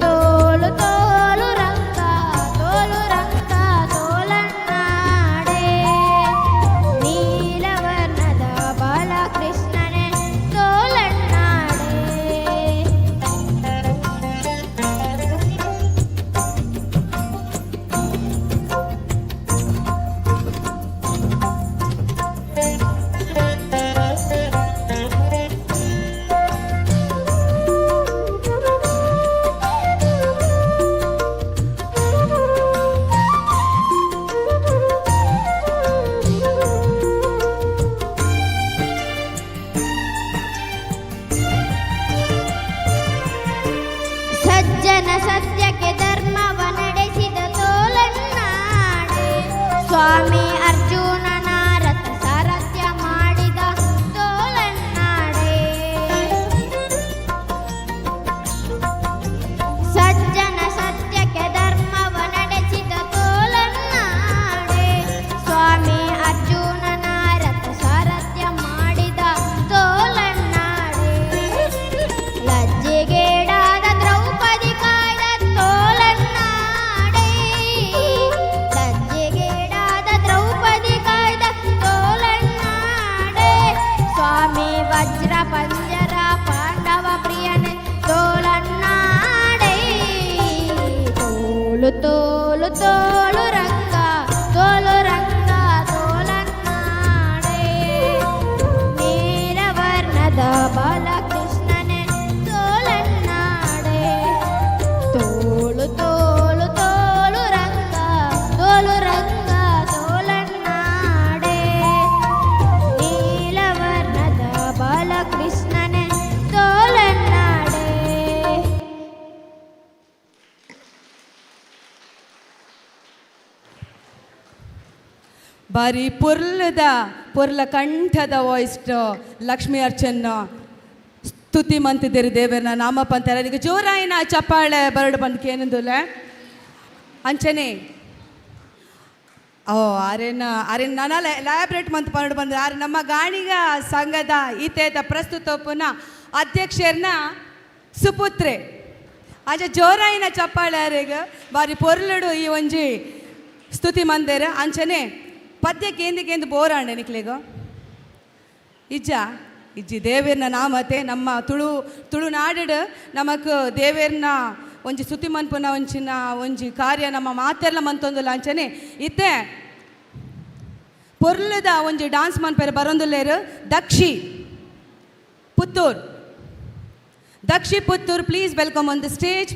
Speaker 1: ತೋಲು ತೋಲು ರಂಗ ತೋಲನ್ನಾಡೆ ನೀಲವರ್ಣದ ಬಾಲಕೃಷ್ಣನೇ ತೋಲನ್ನಾಡೆ ಸಜ್ಜನ ಸತ್ಯಕ್ಕೆ ಧರ್ಮವ ನಡೆಸಿದ ತೋಲನ್ನಾಡೆ ಸ್ವಾಮಿ ಅರ್ಜುನನ ರಥ ಸಾರಥ್ಯ ಮಾಡಿದ ತೋಲನ್ನಾಡೆ ಸಜ್ಜನ ಸತ್ಯಕ್ಕೆ ಧರ್ಮವ ನಡೆಸಿದ ತೋಲನ್ನಾಡೆ ಸ್ವಾಮಿ ಅರ್ಜುನನ ರಥ ಸಾರಥ್ಯ ಮಾಡಿದ ತೋಲನ್ನಾಡೆ ಲಜ್ಜೆಗೇಡಾದ ದ್ರೌಪದಿ ಕಾಯ್ದ ತೋಲನ್ನಾಡೆ ಲಜ್ಜೆಗೇಡಾದ ದ್ರೌಪದಿ ಕಾಯ್ದ ತೋಲನ್ನಾಡೆ ಸ್ವಾಮಿ ವಜ್ರ ಪಂಜರ ಪಾಂಡವ ಪ್ರಿಯನೇ ತೋಲನ್ನಾಡೆ ತೋಲು ತೋಲು ತೋಲು ರಂಗ ತೋಲನ್ನಾಡೆ ನೀಲವರ್ಣದ ಬಾಲಕೃಷ್ಣನೇ ತೋಲನ್ನಾಡೆ ತೋಲು ತೋಲು ತೋಲು ರಂಗ ತೋಲನ್ನಾಡೆ ನೀಲವರ್ಣದ ಬಾಲಕೃಷ್ಣನೇ ತೋಲನ್ನಾಡೆ
Speaker 16: ಬಾರಿ ಪುರ್ಲ ಕಂಠದ ವಾಯ್ಸ್ ಲಕ್ಷ್ಮೀ ಅರ್ಚನ್ನ ಸ್ತುತಿ ಮಂತಿದ್ದೀರಿ ದೇವರನ್ನ ನಾಮಪ್ಪ ಅಂತಾರೆ ಅದಕ್ಕೆ ಜೋರಾಯಿನ ಚಪ್ಪಾಳೆ ಬರಡು ಬಂದಕ್ಕೆ ಏನಂದುಲ್ಲ ಅಂಚನೆ ಆರೇನ ನಾನು ಲ್ಯಾಬ್ರೇಟ್ ಮಂತ್ ಪರಡು ಬಂದ್ರೆ ಆರೆ ನಮ್ಮ ಗಾಣಿಗ ಸಂಘದ ಈತೇದ ಪ್ರಸ್ತುತಪುನ ಅಧ್ಯಕ್ಷರನ್ನ ಸುಪುತ್ರೆ ಆಜ ಜೋರಾಯಿನ ಚಪ್ಪಾಳೆ ಯಾರಿಗೆ ಬಾರಿ ಪೊರ್ಲಡು ಈ ಒಂಜಿ ಸ್ತುತಿ ಮಂದಿರ ಅಂಚನೆ ಪದ್ಯ ಕೇಂದ್ರಕ್ಕೆ ಬೋರಾಂಡೆ ನಿಕ್ಲಿಗ ಇಜ್ಜಿ ದೇವೇರ್ನ ನಾಮತೆ ನಮ್ಮ ತುಳುನಾಡು ನಮಕ್ ದೇವೇರ್ನ ಒಂಜಿ ಸ್ತುತಿ ಮನ್ಪುನ ಒಂಜಿ ಕಾರ್ಯ ನಮ್ಮ ಮಾತೆರ್ಲ ಮಂತೊಂದುಲ್ಲ ಅಂಚನೆ ಇತ್ತೆ ಪೊರ್ಲದ ಒಂಜಿ ಡಾನ್ಸ್ ಮನ್ಪೇರು ಬರೊಂದುಲ್ಲೇರು Dakshi Puttur please welcome on the stage.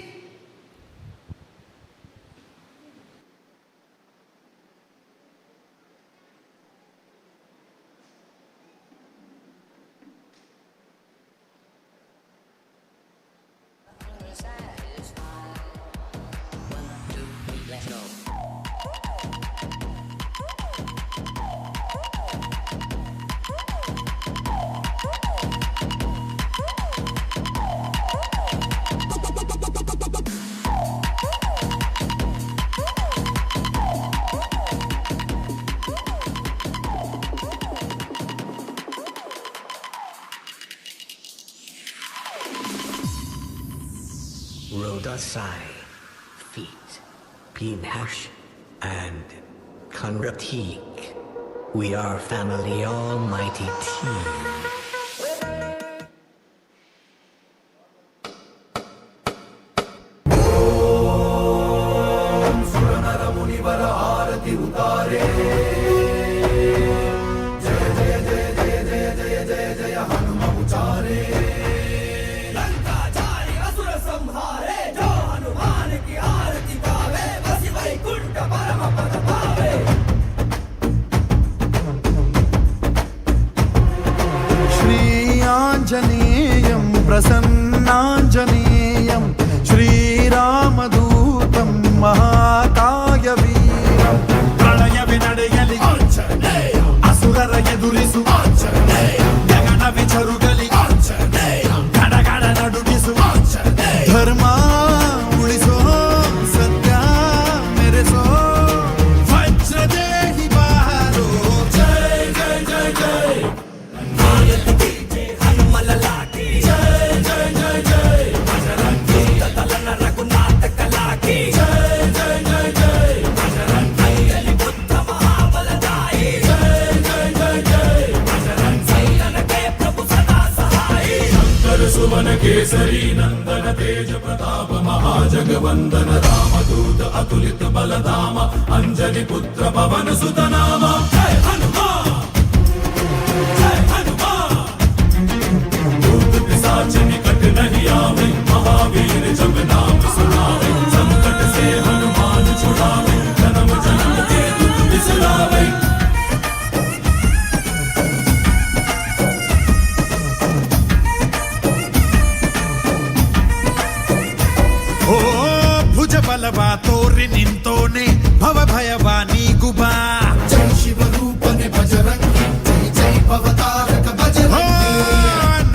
Speaker 6: Rodasai, feet, Pinhash, and Kanratik. We are family almighty team.
Speaker 22: श्रीआञ्जनेयं प्रसन्नाञ्जनेयं श्रीरामदूतं महाकायवीरं प्रलयवि ನಡೆಯಲಿ ಆಂಜನೇಯ ಅಸುರರ ಎದುರಿಸು ಆಂಜನೇಯ ಗಗನವಿ ಚರುಗಲಿ ಆಂಜನೇಯ ಗಡಗಡ ನಡುಗಿಸು ಆಂಜನೇಯ ಧರ್ಮ ಉಳಿಸೋ ಸತ್ಯ ಮೆರೆಸೋ ವಜ್ರದೇಹಿ ಬಾರೋ ಜೈ ಜೈ ಜೈ ಜೈ ಹನುಮಲ ಲಾಟಿ ಜೈ ಜೈ ಜೈ ಜೈ ಬಜರಂಗಿ ತಲನ ರಘುನಾಥ
Speaker 9: ಕೇಸರಿ ನಂದನ ತೇಜ ಪ್ರತಾಪ ಮಹಾಜಗವಂದನ ರಾಮದೂತ ಅತುಲಿತ ಬಲಧಾಮ ಅಂಜನಿ ಪುತ್ರ ಪವನ ಸುತ ನಾಮ ಜಯ ಹನುಮಾನ್ जय हनुमान भूत पिशाच निकट नहीं आवे महावीर जब नाम सुनावे संकट से हनुमान छुड़ावे जन्म जन्म के दुख बिसरावे
Speaker 10: ओ भुज बलवा तोरि निंतोने भव भयवा नीगुबा जय शिव रूपने बजरंगी जय जय भवतारक बजरंगी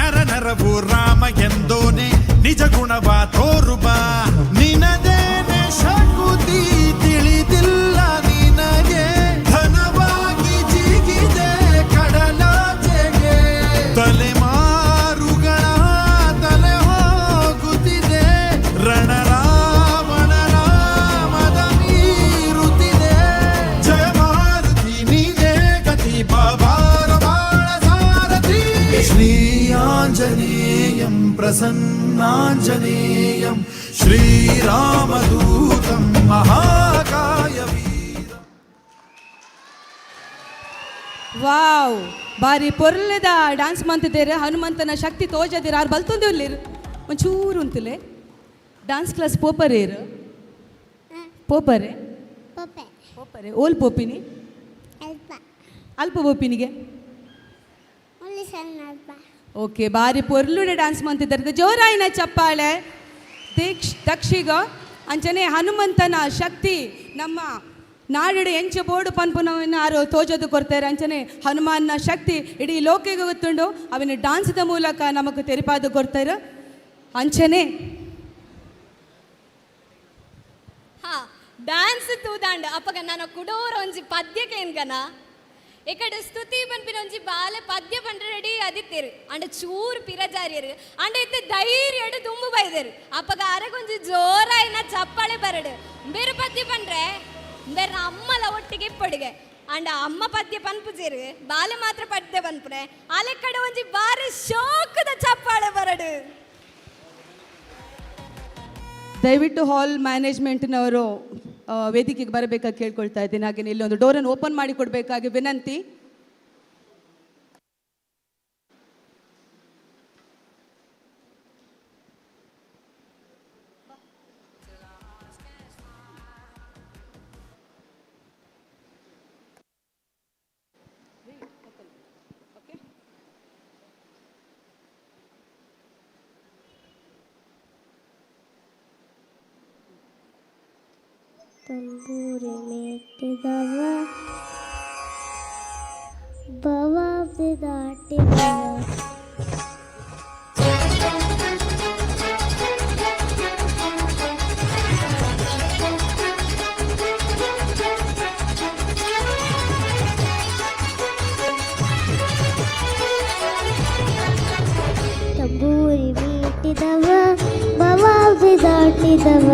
Speaker 10: नर नरवु राम ಎಂದೋನೆ ನಿಜ ಗುಣವಾ ತೋರುಬಾ ನಿನದೇನೆ ಶಕುತಿ ತಿಳಿದಿಲ್ಲ ನಿನಗೆ ಧನವಾಗಿ ಜಿಗಿದೆ ಕಡಲಾಚೆಗೆ ತಲೆಮಾರುಗಳ ತಲೆ ಹೋಗುತ್ತಿದೆ ರಣರಾವಣ ರಾಮದ ಮೀರುತ್ತಿದೆ ಜಯ ಮಾರುತಿ ನೀನೇ ಗತಿ ಬಾಬಾರ ಬಾಳ ಸಾರಥಿ ಶ್ರೀ ಆಂಜನೇಯಂ ಪ್ರಸನ್ನಾಂಜನೇಯಂ ಶ್ರೀರಾಮದೂತಂ ಮಹಾಕಾಯ
Speaker 16: ವಾವ್ ಬಾರಿ ಪೊರ್ಲೆದ ಡ್ಯಾನ್ಸ್ ಮಂತಿದ್ದೀರ ಹನುಮಂತನ ಶಕ್ತಿ ತೋಜದಿರ ಆರು ಬಲ್ತೊಂದಿರ್ಲಿರು ಒಂಚೂರು ಉಂತಲೆ ಡ್ಯಾನ್ಸ್ ಕ್ಲಾಸ್ ಪೋಪರೇರು ಪೋಪರೆ ಪೋಪರೆ ಓಲ್ ಪೋಪಿನಿ ಅಲ್ಪ ಪೋಪಿನಿಗೆ ಓಕೆ ಬಾರಿ ಪೊರ್ಲುಡೆ ಡ್ಯಾನ್ಸ್ ಮಂತಿದ್ದಾರೆ ಜೋರಾಯಿನ ಚಪ್ಪಾಳೆ ದಕ್ಷಿಗ ಅಂಚನೆ ಹನುಮಂತನ ಶಕ್ತಿ ನಮ್ಮ ನಾಡಿಡು ಎಂಚ ಬೋರ್ಡು ಪನ್ಪುನವನ್ನು ಆರು ತೋಜೋದು ಕೊಡ್ತಾರೆ ಅಂಚನೆ ಹನುಮಾನ್ನ ಶಕ್ತಿ ಇಡೀ ಲೋಕಿಗೆ ಗೊತ್ತುಂಡು ಅವನ ಡ್ಯಾನ್ಸ್ದ ಮೂಲಕ ನಮಗೆ ತೆರಿಪಾದು ಕೊಡ್ತಾರೆ ಅಂಚನೆ
Speaker 21: ಹಾ ಡ್ಯಾನ್ಸ್ ತೂದಾಂಡ ಅಪ್ಪಗ ನಾನು ಕುಡೋರ ಒಂಜಿ ಪದ್ಯಕ್ಕೆ ಏನ್ಗನ ಇಕಡೆ ಸ್ತುತಿ ಪನ್ಪಿನ ಒಂಜಿ ಬಾಲೆ ಪದ್ಯ ಪಂಡ್ರೆ ರೆಡಿ ಅದಿತ್ತೇರು ಅಂಡ ಚೂರು ಪಿರಜಾರಿಯರು ಅಂಡ ಇತ್ತೆ ಧೈರ್ಯ ದುಂಬು ಬೈದೇರು ಅಪ್ಪಗ ಅರಗೊಂಜಿ ಜೋರಾಯಿನ ಚಪ್ಪಾಳೆ ಬರಡು ಬೇರೆ ಪದ್ಯ ಪಂಡ್ರೆ ಬೇರೆ ಅಮ್ಮಲ ಒಟ್ಟಿಗೆ ಇಪ್ಪಡಿಗೆ ಅಂಡ ಅಮ್ಮ ಪದ್ಯ ಪನ್ಪುಜೇರು ಬಾಲೆ ಮಾತ್ರ ಪದ್ಯ ಪನ್ಪುನೆ ಅಲೆ ಕಡೆ ಒಂಜಿ ಬಾರಿ ಶೋಕದ ಚಪ್ಪಾಳೆ ಬರಡು
Speaker 16: ದಯವಿಟ್ಟು ಹಾಲ್ ಮ್ಯಾನೇಜ್ಮೆಂಟ್ನವರು ವೇದಿಕೆಗೆ ಬರಬೇಕಾಗಿ ಕೇಳ್ಕೊಳ್ತಾ ಇದ್ದೀನಿ ಹಾಗೆ ಇಲ್ಲಿ ಒಂದು ಡೋರನ್ನು ಓಪನ್ ಮಾಡಿ ಕೊಡಬೇಕಾಗಿ ವಿನಂತಿ
Speaker 12: ತಂಬೂರಿ ಮೇಟಿದವ ಬವಾಬ್ದಿ ದಾಟಿದವ ತಂಬೂರಿ ಮೇಟಿದವ ಬವಾಬ್ದಿ ದಾಟಿದವ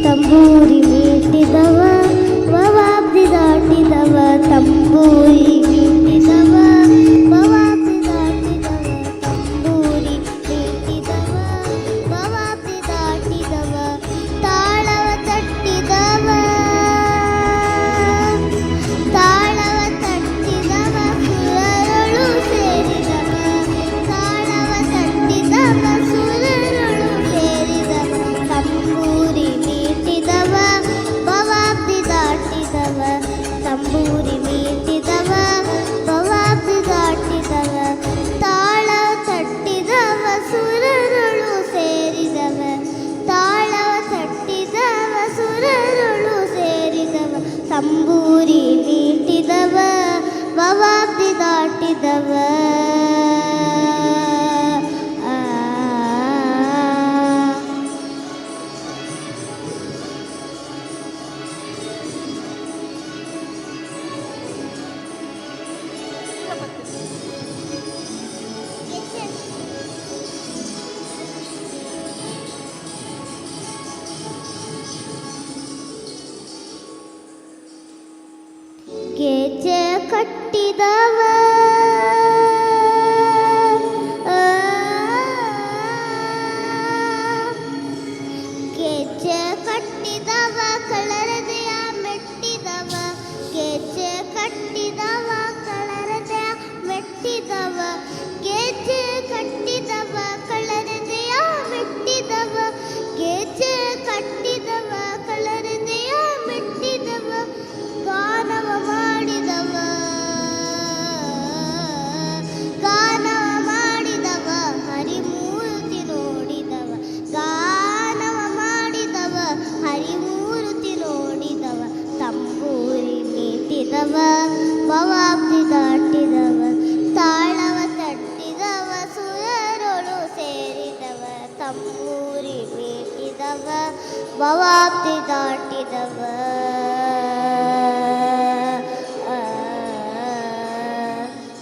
Speaker 12: ತಂಬೂರಿ ಮೀಟಿದವ ಬವಾಬ್ದಿ ದಾಟಿದವ ತಂಬೂರಿ ಮೀಟಿದವ ಬವಾಬ್ದಿ ದಾಟಿದವ ತಂಬೂರಿ ಮೀಟಿದವ ಬವಾಬ್ದಿ ದಾಟಿದವ ತಾಳವ ತಟ್ಟಿದವ ತಾಳವ ತಟ್ಟಿದವ ಸುರರಳು ಸೇರಿದವ ತಾಳವ ತಟ್ಟಿದವ ಸುರರಳು ಸೇರಿದವ ತಂಬೂರಿ ಮೀಟಿದವ ಬವಾಬ್ದಿ ದಾಟಿದವ ತಂಬೂರಿ ಮೀಟಿದವ ಬವಾಬ್ದಿ ದಾಟಿದವ ತಾಳವ ತಟ್ಟಿದವ ಸುರರಳು ಸೇರಿದವ ತಾಳವ ತಟ್ಟಿದವ ಸುರರಳು ಸೇರಿದವ ತಂಬೂರಿ ಮೀಟಿದವ ಬವಾಬ್ದಿ ದಾಟಿದವ ಗೆಜ್ಜೆ ಕಟ್ಟಿದವ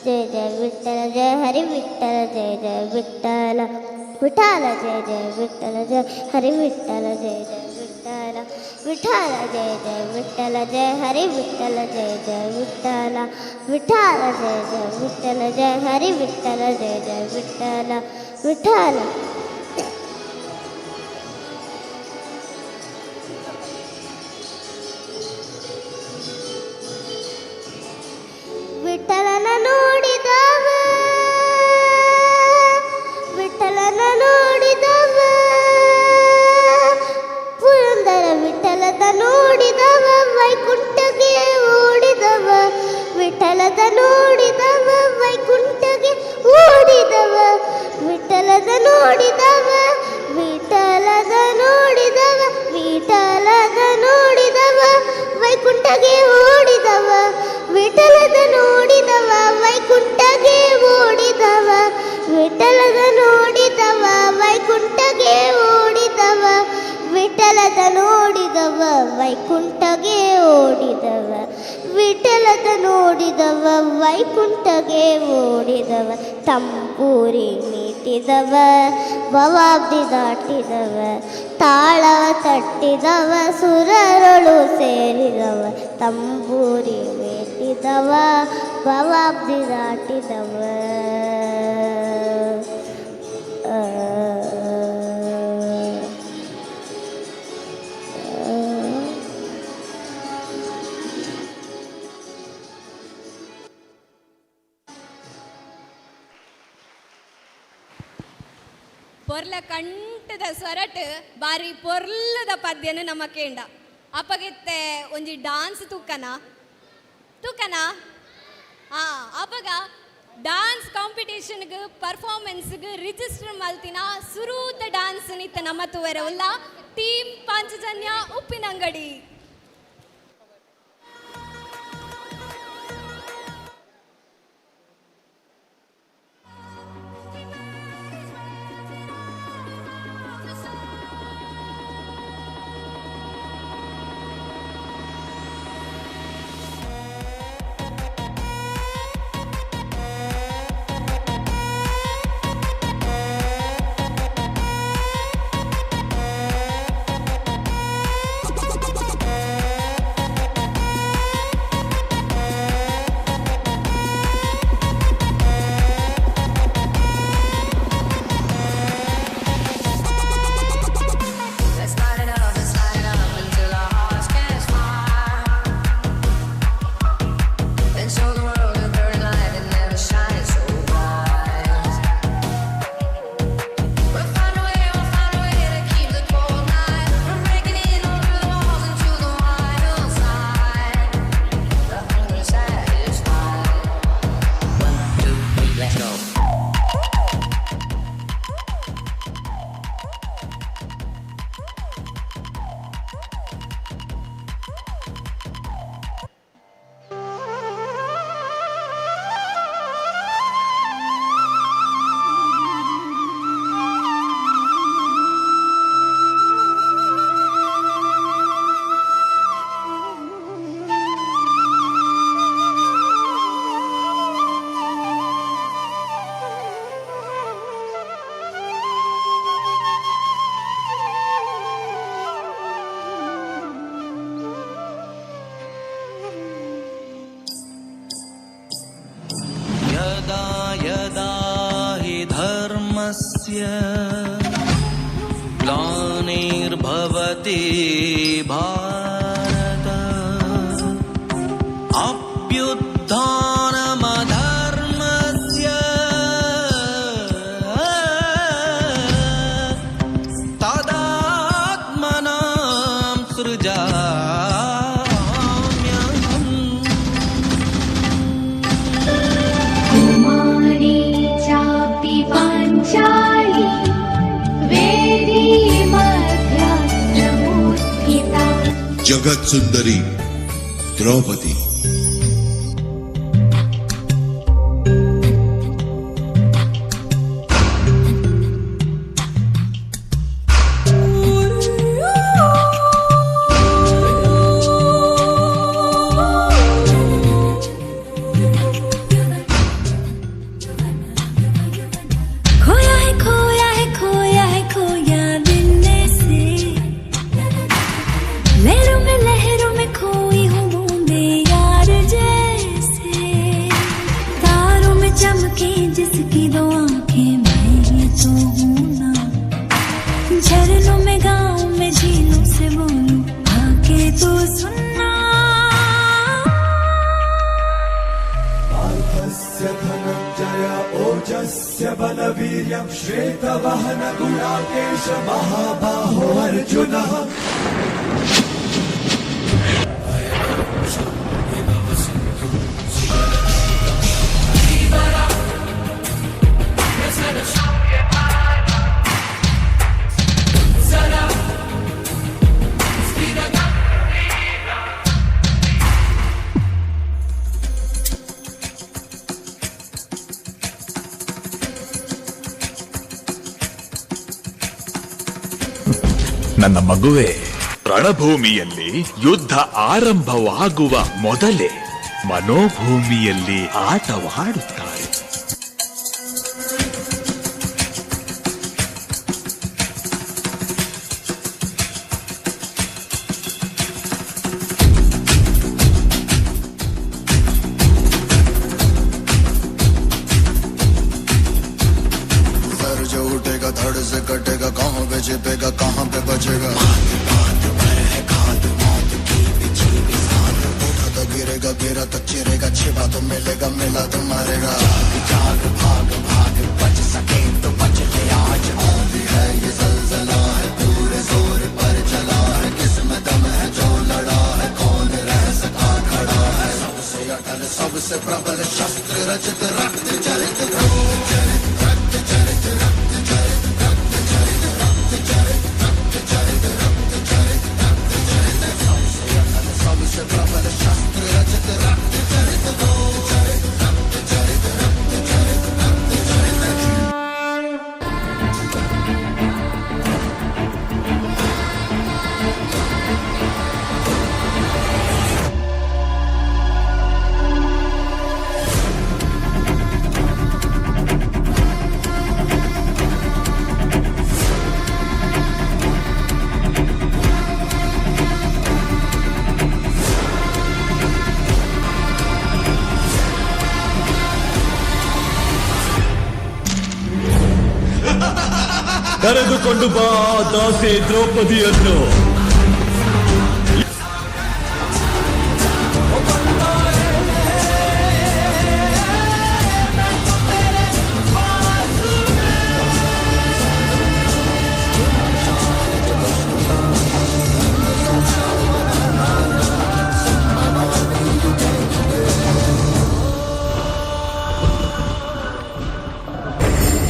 Speaker 12: जय जय विठ्ठल जय हरि विठ्ठल जय जय विठ्ठल विठ्ठल जय जय विठ्ठल जय हरि विठ्ठल जय जय विठ्ठल विठ्ठल जय जय विठ्ठल जय हरि विठ्ठल जय जय विठ्ठल विठ्ठल जय जय विठ्ठल जय हरि विठ्ठल जय जय विठ्ठल विठ्ठल ವಿಠಲನ ನೋಡಿದವ ವಿಠಲನ ನೋಡಿದವ ಪುರಂದರ ವಿಠಲದ ನೋಡಿದವ ವೈಕುಂಠಗೆ ಓಡಿದವ ವಿಠಲದ ನೋಡಿದವ ವೈಕುಂಠಗೆ ಓಡಿದವ ವಿಠಲದ ನೋಡಿದವ ವಿಠಲದ ನೋಡಿದವ ವಿಠಲದ ನೋಡಿದವ ವೈಕುಂಠಗೆ ಓಡಿದವ ವಿಠಲದ ನೋಡಿದವ ವೈಕುಂಠಗೆ ಓಡಿದವ ವಿಠಲದ ನೋಡಿದವ ವೈಕುಂಠಗೆ ಓಡಿದವ ವಿಠಲದ ನೋಡಿದವ ವೈಕುಂಠಗೆ ಓಡಿದವ ವಿಠಲದ ನೋಡಿದವ ವೈಕುಂಠಗೆ ಓಡಿದವ ತಂಬೂರಿ ಮೀಟಿದವ ಭವಾಬ್ದಿ ದಾಟಿದವ ತಾಳವ ತಟ್ಟಿದವ ಸುರರೊಳು ಸೇರಿದವ ತಂಬೂರಿ ಮೀಟಿದವ ಭವಾಬ್ದಿ ದಾಟಿದವ
Speaker 21: ಪೊರ್ಲ ಕಂಠದ ಸೊರಟ್ ಬಾರಿ ಪೊರ್ಲದ ಪದ್ಯನ ನಮ್ಮ ಕೇಂಡ ಅಪ್ಪಗೆತ್ತೆ ಒಂಜಿ ಡಾನ್ಸ್ ತೂಕನ ಅಪ್ಪಗ ಡಾನ್ಸ್ ಕಾಂಪಿಟೇಷನ್ಗೆ ಪರ್ಫಾರ್ಮೆನ್ಸ್ಗೆ ರಿಜಿಸ್ಟರ್ ಮಲ್ತಿನ ಸುರೂತ ಡಾನ್ಸ್ ನಿತ್ತ ನಮ್ಮ ತೂವರ ಉಲ್ಲ ಟೀಮ್ ಪಾಂಚಜನ್ಯ ಉಪ್ಪಿನಂಗಡಿ.
Speaker 15: ग्लानिर्भवति भारत अभ्युत्थानमधर्मस्य तदात्मनां सृजाम्यहम्
Speaker 12: कुमारी चापि पाञ्चाली
Speaker 17: जगत सुंदरी द्रौपदी
Speaker 7: चमके जिसकी दो आंखें मैं ये तो हूँ ना, झरनों में गाँव में झीलों से बोलूं आके तो सुनना।
Speaker 10: पार्थस्य धनञ्जय ओजस्य बलवीर्यं श्वेतवहन गुणाकेश महाबाहो अर्जुनः।
Speaker 19: ನನ್ನ ಮಗುವೆ, ರಣಭೂಮಿಯಲ್ಲಿ ಯುದ್ಧ ಆರಂಭವಾಗುವ ಮೊದಲೇ ಮನೋಭೂಮಿಯಲ್ಲಿ ಆಟವಾಡುತ್ತಾರೆ.
Speaker 10: सर जो उठेगा धड़ से कटेगा, कहाँ पे छिपेगा कहाँ पे बचेगा। उठा तो गिरेगा, गिरा तो चिरेगा, छिपा तो मिलेगा, मिला तो मारेगा। जाग भाग भाग बच सके तो बच ले आज, आंधी है ये ज़लज़ला है, पूरे जोर पर चला है, किसमें दम है जो लड़ा है, कौन रह सका खड़ा है। सबसे अटल सबसे प्रबल शस्त्र रचित रक्त चरित
Speaker 20: ಕರೆದುಕೊಂಡು ಬಾ ದಾಸೆ ದ್ರೌಪದಿಯನ್ನು.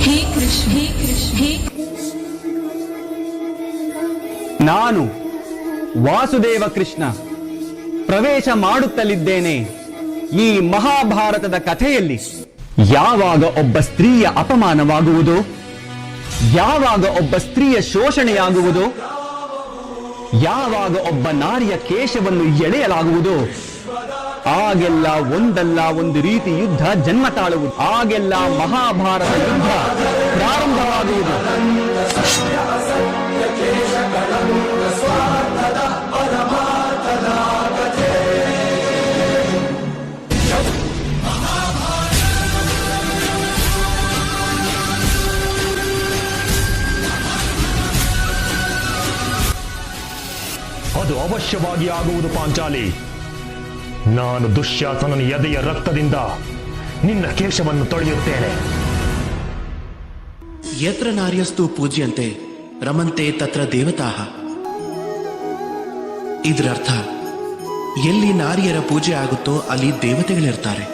Speaker 7: हे कृष्ण हे कृष्ण हे
Speaker 8: ನಾನು ವಾಸುದೇವ ಕೃಷ್ಣ ಪ್ರವೇಶ ಮಾಡುತ್ತಲಿದ್ದೇನೆ ಈ ಮಹಾಭಾರತದ ಕಥೆಯಲ್ಲಿ. ಯಾವಾಗ ಒಬ್ಬ ಸ್ತ್ರೀಯ ಅಪಮಾನವಾಗುವುದೋ, ಯಾವಾಗ ಒಬ್ಬ ಸ್ತ್ರೀಯ ಶೋಷಣೆಯಾಗುವುದೋ, ಯಾವಾಗ ಒಬ್ಬ ನಾರಿಯ ಕೇಶವನ್ನು ಎಳೆಯಲಾಗುವುದೋ, ಆಗೆಲ್ಲ ಒಂದಲ್ಲ ಒಂದು ರೀತಿ ಯುದ್ಧ ಜನ್ಮ ತಾಳುವುದು. ಆಗೆಲ್ಲ ಮಹಾಭಾರತ ಯುದ್ಧ ಪ್ರಾರಂಭವಾಗುವುದು.
Speaker 20: ಅದು ಅವಶ್ಯವಾಗಿ ಆಗುವುದು ಪಾಂಚಾಲಿ. ನಾನು ದುಶ್ಯಾಸನನ ಎದೆಯ ರಕ್ತದಿಂದ ನಿನ್ನ ಕೇಶವನ್ನು ತೊಳೆಯುತ್ತೇನೆ.
Speaker 23: ಯತ್ರ ನಾರ್ಯಸ್ತು ಪೂಜ್ಯಂತೆ ರಮಂತೆ ತತ್ರ ದೇವತಾಃ. ಇದರರ್ಥ ಎಲ್ಲಿ ನಾರಿಯರ ಪೂಜೆ ಆಗುತ್ತೋ ಅಲ್ಲಿ ದೇವತೆಗಳಿರ್ತಾರೆ.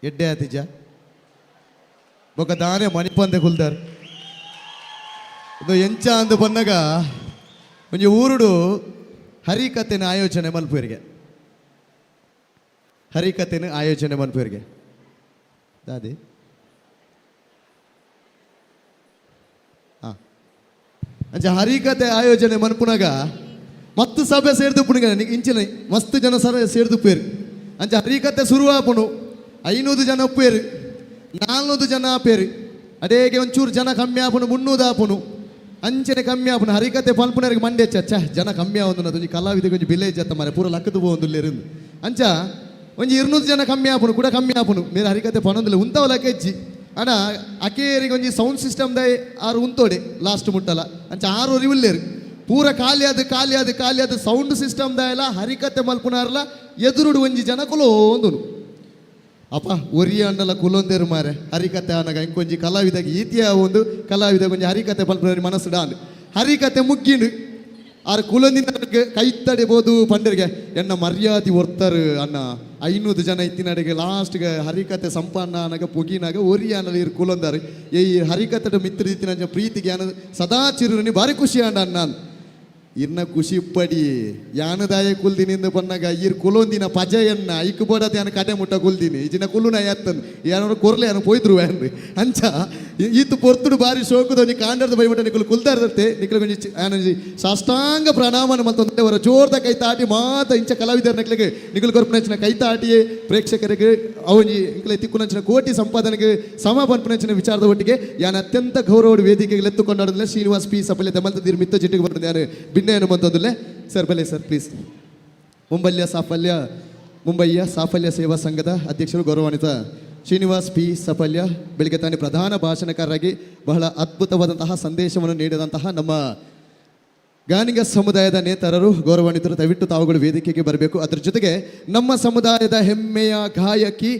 Speaker 4: ಎಡ್ಡೆ ಆತಿಜ ಬೊಕ ದಾನೆ ಮಣಿಪಂದೆ ಕುಲ್ದಾರ್ ಇದು ಎಂಚ ಅಂದು ಬಂದಾಗ ಒಂಜಿ ಊರುಡು ಹರಿಕಥೆನ ಆಯೋಜನೆ ಮಲ್ಪುವರಿಗೆ ದಾದಿ ಅಂಚ ಹರಿಕಥೆ ಆಯೋಜನೆ ಮನ್ಪುನಾಗ ಮತ್ತು ಸಭೆ ಸೇರ್ದು ಪುಣಿಗ ಇಂಚಿನ ಮಸ್ತ್ ಜನ ಸೇರ್ದು ಪೇರು ಅಂಚ ಹರಿಕತೆ ಶುರುವಾಪುನು 500 ಜನ ಪೇರು 400 ಜನ ಪೇರು ಅಡೇಗೆ ಒಂಚೂರು ಜನ ಕಮ್ಮಿ ಆಪುನು 300 ಆಪುನು ಅಂಚನೆ ಕಮ್ಮಿ ಆಪುನು ಹರಿಕತೆ ಪಲ್ಪುನರಿಗೆ ಮಂಡೆ ಚ ಜನ ಕಮ್ಮಿ ಆವೊಂದು ಒಂಜಿ ಕಲಾವಿದ ಒಂಜಿ ವಿಲೇಜ್ ಅತ್ತ ಮಾರೆ ಪೂರ ಲಕ್ಕದು ಬೋಂದುಲ್ಲೇರು ಅಂಚ ಒಂಜಿ 200 ಜನ ಕಮ್ಮಿ ಆಪುನು ಕೂಡ ಕಮ್ಮಿ ಆಪುನು ಮೇರೆ ಹರಿಕತೆ ಪನೊಂದುಲ್ಲ ಉಂತವಲಕ್ಕೆ ಹೆಚ್ಚಿ ಅಣ್ಣ ಅಕೇರಿಗೆ ಒಂಜಿ ಸೌಂಡ್ ಸಿಸ್ಟಮ್ ದ ಆರು ಉಂತೋಡೆ ಲಾಸ್ಟ್ ಮುಟ್ಟಲ ಅಂಚ 6 ಒರಿವುಲ್ಲೇರು ಪೂರ ಖಾಲಿಯಾದ ಸೌಂಡ್ ಸಿಸ್ಟಮ್ ದ ಎಲ್ಲ ಹರಿಕತೆ ಮಲ್ಪುನಾರ್ಲ ಎದುರುಡು ಒಂಜಿ ಜನ ಕುಲೋಂದುನು ಅಪ್ಪ ಒರಿಯ ಅಂಡಲ ಕುಲೊಂದೇರು ಮಾರೆ ಹರಿಕತೆ ಆನಾಗ ಇಂಕೊಂಜಿ ಕಲಾವಿದಾಗ ಈತಿಯ ಒಂದು ಕಲಾವಿದಾಗ ಒಂಜಿ ಹರಿಕತೆ ಮಲ್ಪುನಾರಿ ಮನಸ್ಸು ಡಾನ್ ಹರಿಕತೆ ಮುಗ್ಗಿಂಡು ಆರು ಕುಲೊಂದಿನ ಕೈತಡಿಬೋದು ಪಂಡರಿಗೆ ಎನ್ನ ಮರ್ಯಾದೆ ಒರ್ತರು ಅನ್ನ 500 ಜನ ಇತ್ತಿನಡೆಗೆ ಲಾಸ್ಟ್ಗೆ ಹರಿಕತೆ ಸಂಪನ್ನ ಅನಾಗ ಪುಗಿನಾಗ ಒರಿಯಾನಲ್ಲಿ ಇರು ಕುಲೊಂದಾರು ಈ ಹರಿಕತೆ ಮಿತ್ರ ಇತ್ತಿನ ಪ್ರೀತಿಗೆ ಯಾನ ಸದಾ ಚಿರುನಿ ಭಾರಿ ಖುಷಿ ಅಂಡ ನಾನು ಇರ್ನ ಖುಷಿ ಪಡಿ ಯಾನದಾಯ ಕುಲ್ದಿನಿಂದ ಬಂದಾಗ ಇರ್ ಕುಲೊಂದಿನ ಪಜಯನ್ನ ಐಕ್ ಬೋಡದ ಯಾನ ಕಡೆ ಮುಟ್ಟ ಕುಲ್ದಿನಿ ಈಜಿನ ಕುಲ್ಲುನ ಎತ್ತನ್ ಯಾರು ಕೊರ್ಲೆ ಯಾನು ಪೋಯ್ದ್ರು ವ್ಯಾನ್ರಿ ಅಂಚ ಈತು ಪೊರ್ತುಡು ಬಾರಿ ಶೋಕದ ಒಂಜಿ ಕಾಂಡದ ಬೈಮಟ ನಿಕಲು ಕುಲ್ದಾರ್ದತ್ತೆ ನಿಕಲು ಒಂಜಿ ಸಾಷ್ಟಾಂಗ ಪ್ರಣಾಮನ ಮತ್ತೊಂದು ಅವರ ಜೋರ್ದ ಕೈ ತಾಟಿ ಮಾತ ಇಂಚ ಕಲಾವಿದರ ನಕ್ಲಿಗೆ ನಿಕಲು ಕೊರ್ಪನಂಚಿನ ಕೈ ತಾಟಿಯೇ ಪ್ರೇಕ್ಷಕರಿಗೆ ಅವನಿ ಇಂಕಲೆ ತಿಕ್ಕುನಂಚಿನ ಕೋಟಿ ಸಂಪಾದನೆಗೆ ಸಮ ಪನ್ಪನಂಚಿನ ವಿಚಾರದ ಒಟ್ಟಿಗೆ ಯಾನ ಅತ್ಯಂತ ಗೌರವದ ವೇದಿಕೆಗೆ ಎತ್ತುಕೊಂಡಾಡೋದಿಲ್ಲ ಶ್ರೀನಿವಾಸ್ ಪಿ ಸಫಲ್ಯ ದಮಲ್ತದಿರ್ ಮಿತ್ತ ಜಿಟ್ಟಿಗೆ ಬರ್ತದೆ ಯಾರು ಭಿನ್ನ ಬಂತಂದುಲ್ಲೆ ಸರ್ ಬಲೆ ಸರ್ ಪ್ಲೀಸ್ ಮುಂಬಯಿಯ ಸಾಫಲ್ಯ ಸೇವಾ ಸಂಘದ ಅಧ್ಯಕ್ಷರು ಗೌರವಾನ್ವಿತ ಶ್ರೀನಿವಾಸ್ ಪಿ ಸಫಲ್ಯ ಬೆಳಿಗ್ಗೆ ತಾನೇ ಪ್ರಧಾನ ಭಾಷಣಕಾರರಾಗಿ ಬಹಳ ಅದ್ಭುತವಾದಂತಹ ಸಂದೇಶವನ್ನು ನೀಡಿದಂತಹ ನಮ್ಮ ಗಾನಿಗ ಸಮುದಾಯದ ನೇತಾರರು ಗೌರವಾನ್ವಿತರು ದಯವಿಟ್ಟು ತಾವುಗಳು ವೇದಿಕೆಗೆ ಬರಬೇಕು. ಅದರ ಜೊತೆಗೆ ನಮ್ಮ ಸಮುದಾಯದ ಹೆಮ್ಮೆಯ ಗಾಯಕಿ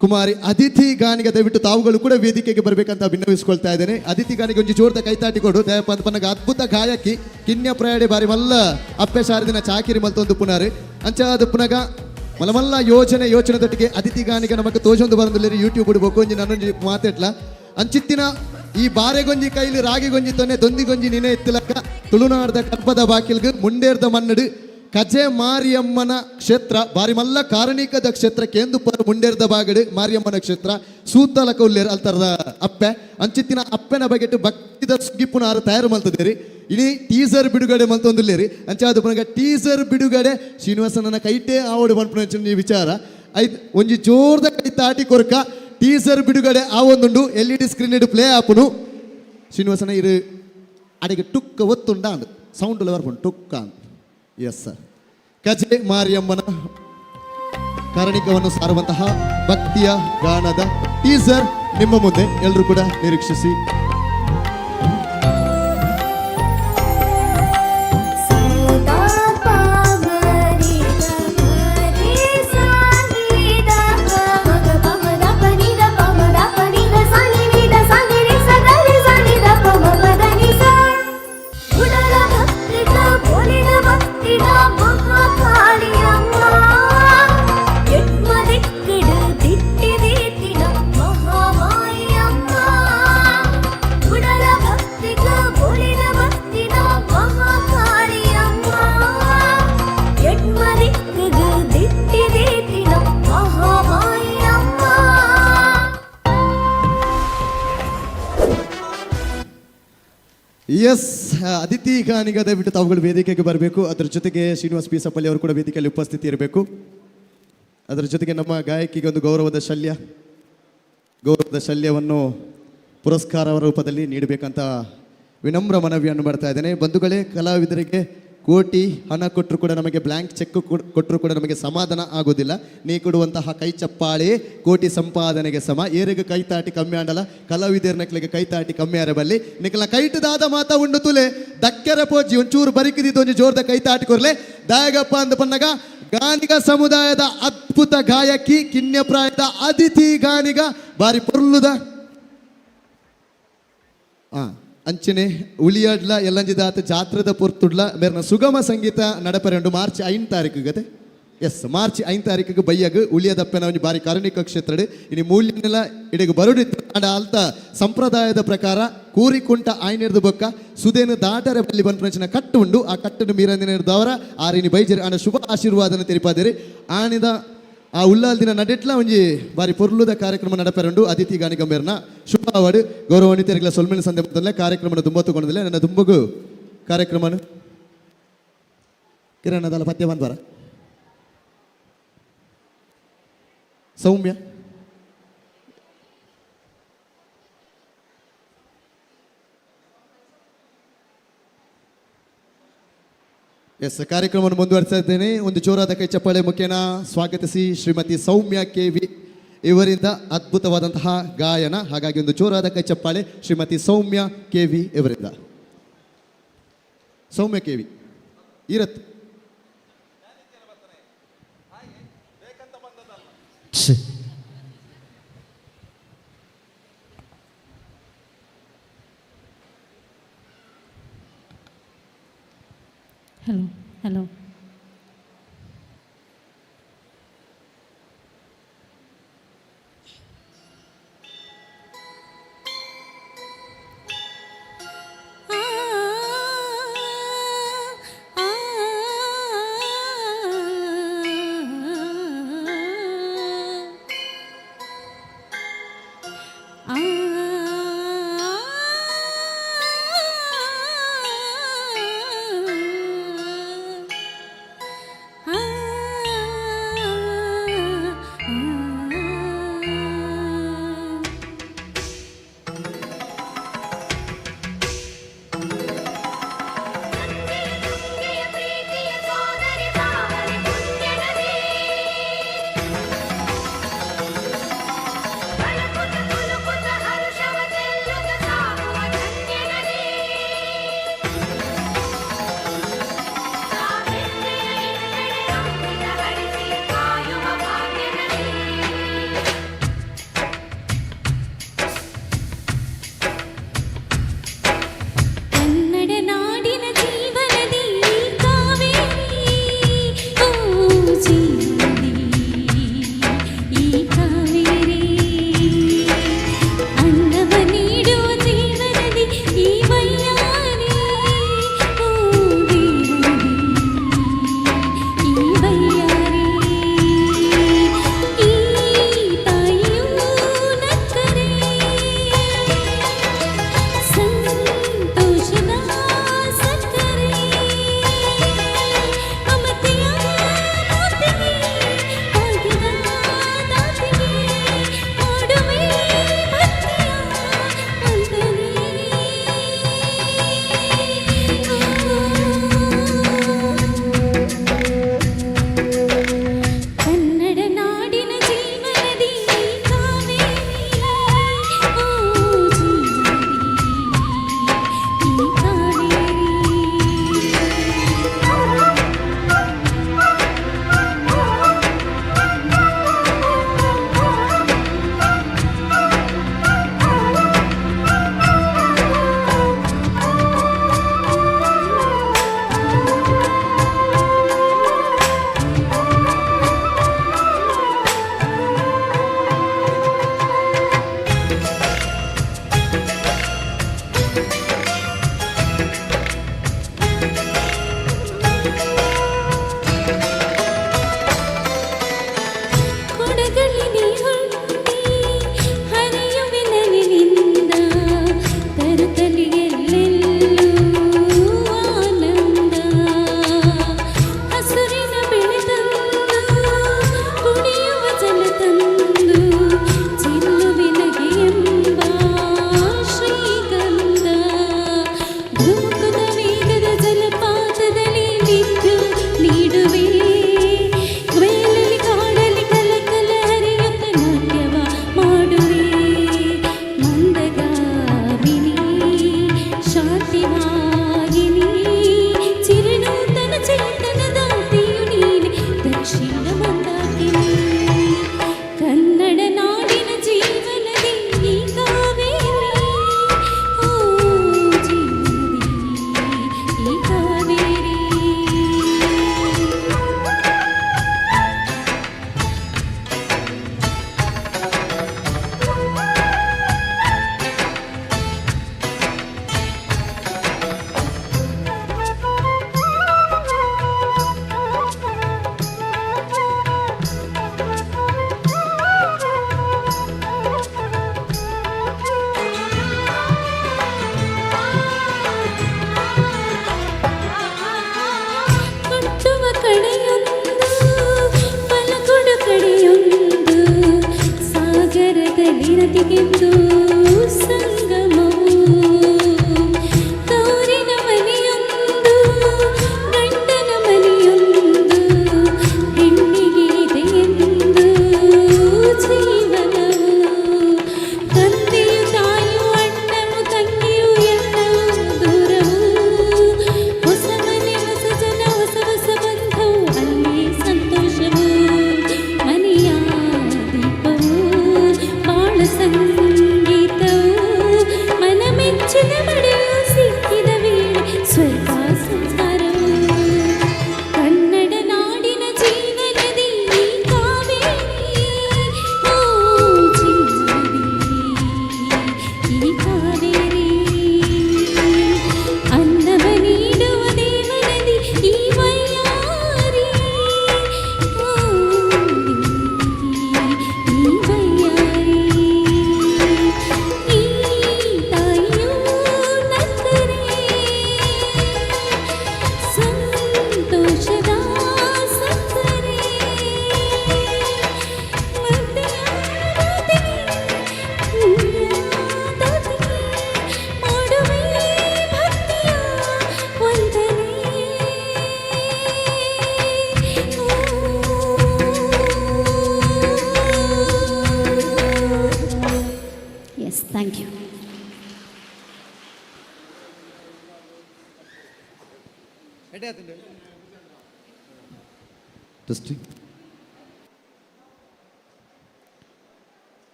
Speaker 4: ಕುಮಾರಿ ಅದಿತಿ ಗಾನಿಗ ದಯವಿಟ್ಟು ತಾವುಗಳು ಕೂಡ ವೇದಿಕೆಗೆ ಬರಬೇಕಂತ ಭಿನ್ನವಿಸ್ಕೊಳ್ತಾ ಇದ್ದೇನೆ. ಅದಿತಿ ಗಾನಿಗೆ ಒಂಜಿ ಜೋರ್ದ ಕೈತಾಟಿ ಕೊಡು ದಯಪ ಪನ್ನಗ ಅದ್ಭುತ ಗಾಯಕಿ ಕಿನ್ಯ ಪ್ರಯಾಡೆ ಬಾರಿ ಮಲ್ಲ ಅಪ್ಪೆ ಶಾರದಿನ ಚಾಕಿರಿ ಮಲ್ತೊಂದು ಪುನಾರು ಅಂಚಾದ ಪುನಗ ಮಲಮಲ್ಲ ಯೋಚನೆದೊಟ್ಟಿಗೆ ಅದಿತಿ ಗಾನಿಗ ನಮಗೆ ತೋಜೊಂದು ಬರಂದಿಲ್ಲ ಯೂಟ್ಯೂಬ್ ಬಿಡ್ಬೇಕು ಒಂಜಿ ನನ್ನೊಂಜಿ ಮಾತೆಟ್ಲ ಅಂಚಿತ್ತಿನ ಈ ಬಾರೆಗೊಂಜಿ ಕೈಲಿ ರಾಗಿಗೊಂಜಿ ತೊನೆ ದೊಂದಿಗೊಂಜಿ ನಿನೆ ಎತ್ತಲಕ್ಕ ತುಳುನಾಡದ ಕರ್ಪದ ಬಾಕಿಲ್ಗೆ ಮುಂಡೇರ್ದ ಮನ್ನಡು ಕಜೆ ಮಾರಿಯಮ್ಮನ ಕ್ಷೇತ್ರ ಬಾರಿ ಮಲ್ಲ ಕಾರಣಿಕದ ಕ್ಷೇತ್ರ ಕೇಂದುಪುರ ಮುಂಡೇರ್ದ ಬಾಗಡು ಮಾರಿಯಮ್ಮನ ಕ್ಷೇತ್ರ ಸೂತಲಕ ಉಲ್ಲೇರ್ ಅಲ್ತರದ ಅಪ್ಪೆ ಅಂಚಿತ್ತಿನ ಅಪ್ಪೆನ ಬಗೆಟ್ ಭಕ್ತಿದ ಸುಗಿಪ್ಪುನ ಆರು ತಯಾರು ಮಲ್ತದೇರಿ ಇಡೀ ಟೀಸರ್ ಬಿಡುಗಡೆ ಮಲ್ತೊಂದುಲ್ಲೇರಿ ಅಂಚಾದ ಪುನಗ ಟೀಸರ್ ಬಿಡುಗಡೆ ಶ್ರೀನಿವಾಸನ ಕೈಟೇ ಆವಡು ಮಲ್ಪನ ವಿಚಾರ ಐದು ಒಂಜಿ ಜೋರ್ದ ಕೈ ತಾಟಿ ಕೊರಕ ಟೀಸರ್ ಬಿಡುಗಡೆ ಆ ಒಂದುಂಡು LED ಸ್ಕ್ರೀನ್ ಇಡು ಪ್ಲೇ ಆಪುನು ಶ್ರೀನಿವಾಸನ ಇರು ಅಡೆಗೆ ಟುಕ್ಕ ಒತ್ತುಂಡ ಅಂದು ಸೌಂಡ್ ಬರ್ಪುಂಡು ಟುಕ್ಕ ಅಂತ ಎಸ್ ಸರ್ ಕಜೆ ಮಾರಿಯಮ್ಮನ ಕಾರಣಿಕವನ್ನು ಸಾರುವಂತಹ ಭಕ್ತಿಯ ಗಾನದ ಟೀಸರ್ ನಿಮ್ಮ ಮುಂದೆ ಎಲ್ಲರೂ ಕೂಡ ನಿರೀಕ್ಷಿಸಿ. ಎಸ್ ಅದಿತಿ ಗಾನಿಗ ದಯವಿಟ್ಟು ತಾವುಗಳು ವೇದಿಕೆಗೆ ಬರಬೇಕು. ಅದರ ಜೊತೆಗೆ ಶ್ರೀನಿವಾಸ್ ಪಿ ಸಫಲ್ಯ ಅವರು ಕೂಡ ವೇದಿಕೆಯಲ್ಲಿ ಉಪಸ್ಥಿತಿ ಇರಬೇಕು. ಅದರ ಜೊತೆಗೆ ನಮ್ಮ ಗಾಯಕಿಗೆ ಒಂದು ಗೌರವದ ಶಲ್ಯವನ್ನು ಪುರಸ್ಕಾರ ರೂಪದಲ್ಲಿ ನೀಡಬೇಕಂತ ವಿನಮ್ರ ಮನವಿಯನ್ನು ಮಾಡ್ತಾ ಇದ್ದೇನೆ. ಬಂಧುಗಳೇ, ಕಲಾವಿದರಿಗೆ ಕೋಟಿ ಹಣ ಕೊಟ್ಟರು ಕೂಡ ನಮಗೆ ಬ್ಲ್ಯಾಂಕ್ ಚೆಕ್ ಕೊಟ್ಟರು ಕೂಡ ನಮಗೆ ಸಮಾಧಾನ ಆಗೋದಿಲ್ಲ. ನೀ ಕೊಡುವಂತಹ ಕೈ ಚಪ್ಪಾಳೆ ಕೋಟಿ ಸಂಪಾದನೆಗೆ ಸಮ. ಏರಿಗೆ ಕೈತಾಟಿ ಕಮ್ಮಿ ಆಂಡಲ್ಲ, ಕಲಾವಿದರ ನಕ್ಲಿಗೆ ಕೈತಾಟಿ ಕಮ್ಮಿ ಆರಬಲ್ಲಿ ನಿಖಲ ಕೈಟದಾದ ಮಾತ ಉಂಡು ತುಲೆ ದಕ್ಕರ ಪೋಜಿ ಒಂಚೂರು ಬರಿಕಿದಿದ್ದು ಒಂಜಿ ಜೋರ್ದ ಕೈತಾಟಿ ಕೊರ್ಲೆ ದಾಯಗಪ್ಪ ಅಂದ ಪನ್ನಗ ಗಾನಿಗ ಸಮುದಾಯದ ಅದ್ಭುತ ಗಾಯಕಿ ಕಿನ್ಯಪ್ರಾಯದ ಅದಿತಿ ಗಾನಿಗ ಬಾರಿ ಪೊರ್ಲುದ ಅಂಚನೆ ಉಳಿಯಾಡ್ಲ ಎಲ್ಲಂಜಿದಾತ ಜಾತ್ರದ ಪೊರ್ತುಡ್ಲ ಮೇರ್ನ ಸುಗಮ ಸಂಗೀತ ನಡಪರೆಂಡು ಮಾರ್ಚ್ 5 ತಾರೀಕು ಗತೆ ಎಸ್ ಮಾರ್ಚ್ 5 ತಾರೀಕಿಗೆ ಬೈಯಗ ಉಳಿಯದಪ್ಪನ ಒಂದು ಬಾರಿ ಕಾರಣಿಕ ಕ್ಷೇತ್ರ ಇನಿ ಮೂಲ್ಯನೆಲ್ಲ ಇಡೆಗೆ ಬರುಡಿತ್ತು ಅಂಡ ಅಲ್ತ ಸಂಪ್ರದಾಯದ ಪ್ರಕಾರ ಕೂರಿಕುಂಟ ಆಯ್ನಿರ್ದು ಬೊಕ್ಕ ಸುದೇನು ದಾಟರೆ ಬಲ್ಲಿ ಬಂದ ಕಟ್ಟು ಉಂಡು ಆ ಕಟ್ಟನ್ನು ಮೀರಂದಿನದವರ ಆರಿನಿ ಬೈಜರಿ ಆನ ಶುಭ ಆಶೀರ್ವಾದನ ತೆರಿಪಾದಿರಿ ಆನಿದ ಆ ಉಲ್ಲಾಲ್ ದಿನ ನಡೆಟ್ಲ ಒಂಜಿ ಬಾರಿ ಪೊರ್ಲುದ ಕಾರ್ಯಕ್ರಮ ನಡಪೆರಂಡು ಅದಿತಿ ಗಾನಿಗಂಬೇರ್ನ ಶುಭ ಅವಾರ್ಡ್ ಗೌರವಾನ್ವಿತರಿಗೆಲ್ಲ ಸೊಲ್ಮೇಲೆ ಸಂದೆ ಕಾರ್ಯಕ್ರಮ ತುಂಬ ತಗೊಂಡಿಲ್ಲ ನನ್ನ ತುಂಬಗೂ ಕಾರ್ಯಕ್ರಮ ಕಿರಣದಲ್ಲ ಪದ್ಯ ಬಂದ್ವರ ಸೌಮ್ಯ ಎಸ್ ಕಾರ್ಯಕ್ರಮವನ್ನು ಮುಂದುವರಿಸ್ತಾ ಇದ್ದೇನೆ. ಒಂದು ಜೋರಾದ ಕೈ ಚಪ್ಪಾಳೆ ಮುಖೇನ ಸ್ವಾಗತಿಸಿ ಶ್ರೀಮತಿ ಸೌಮ್ಯ KV ಇವರಿಂದ ಅದ್ಭುತವಾದಂತಹ ಗಾಯನ. ಹಾಗಾಗಿ ಒಂದು ಜೋರಾದ ಕೈ ಚಪ್ಪಾಳೆ ಶ್ರೀಮತಿ ಸೌಮ್ಯ KV ಇವರಿಂದ. ಸೌಮ್ಯ KV ಇರತ್ತು
Speaker 2: ಹಲೋ ಹಲೋ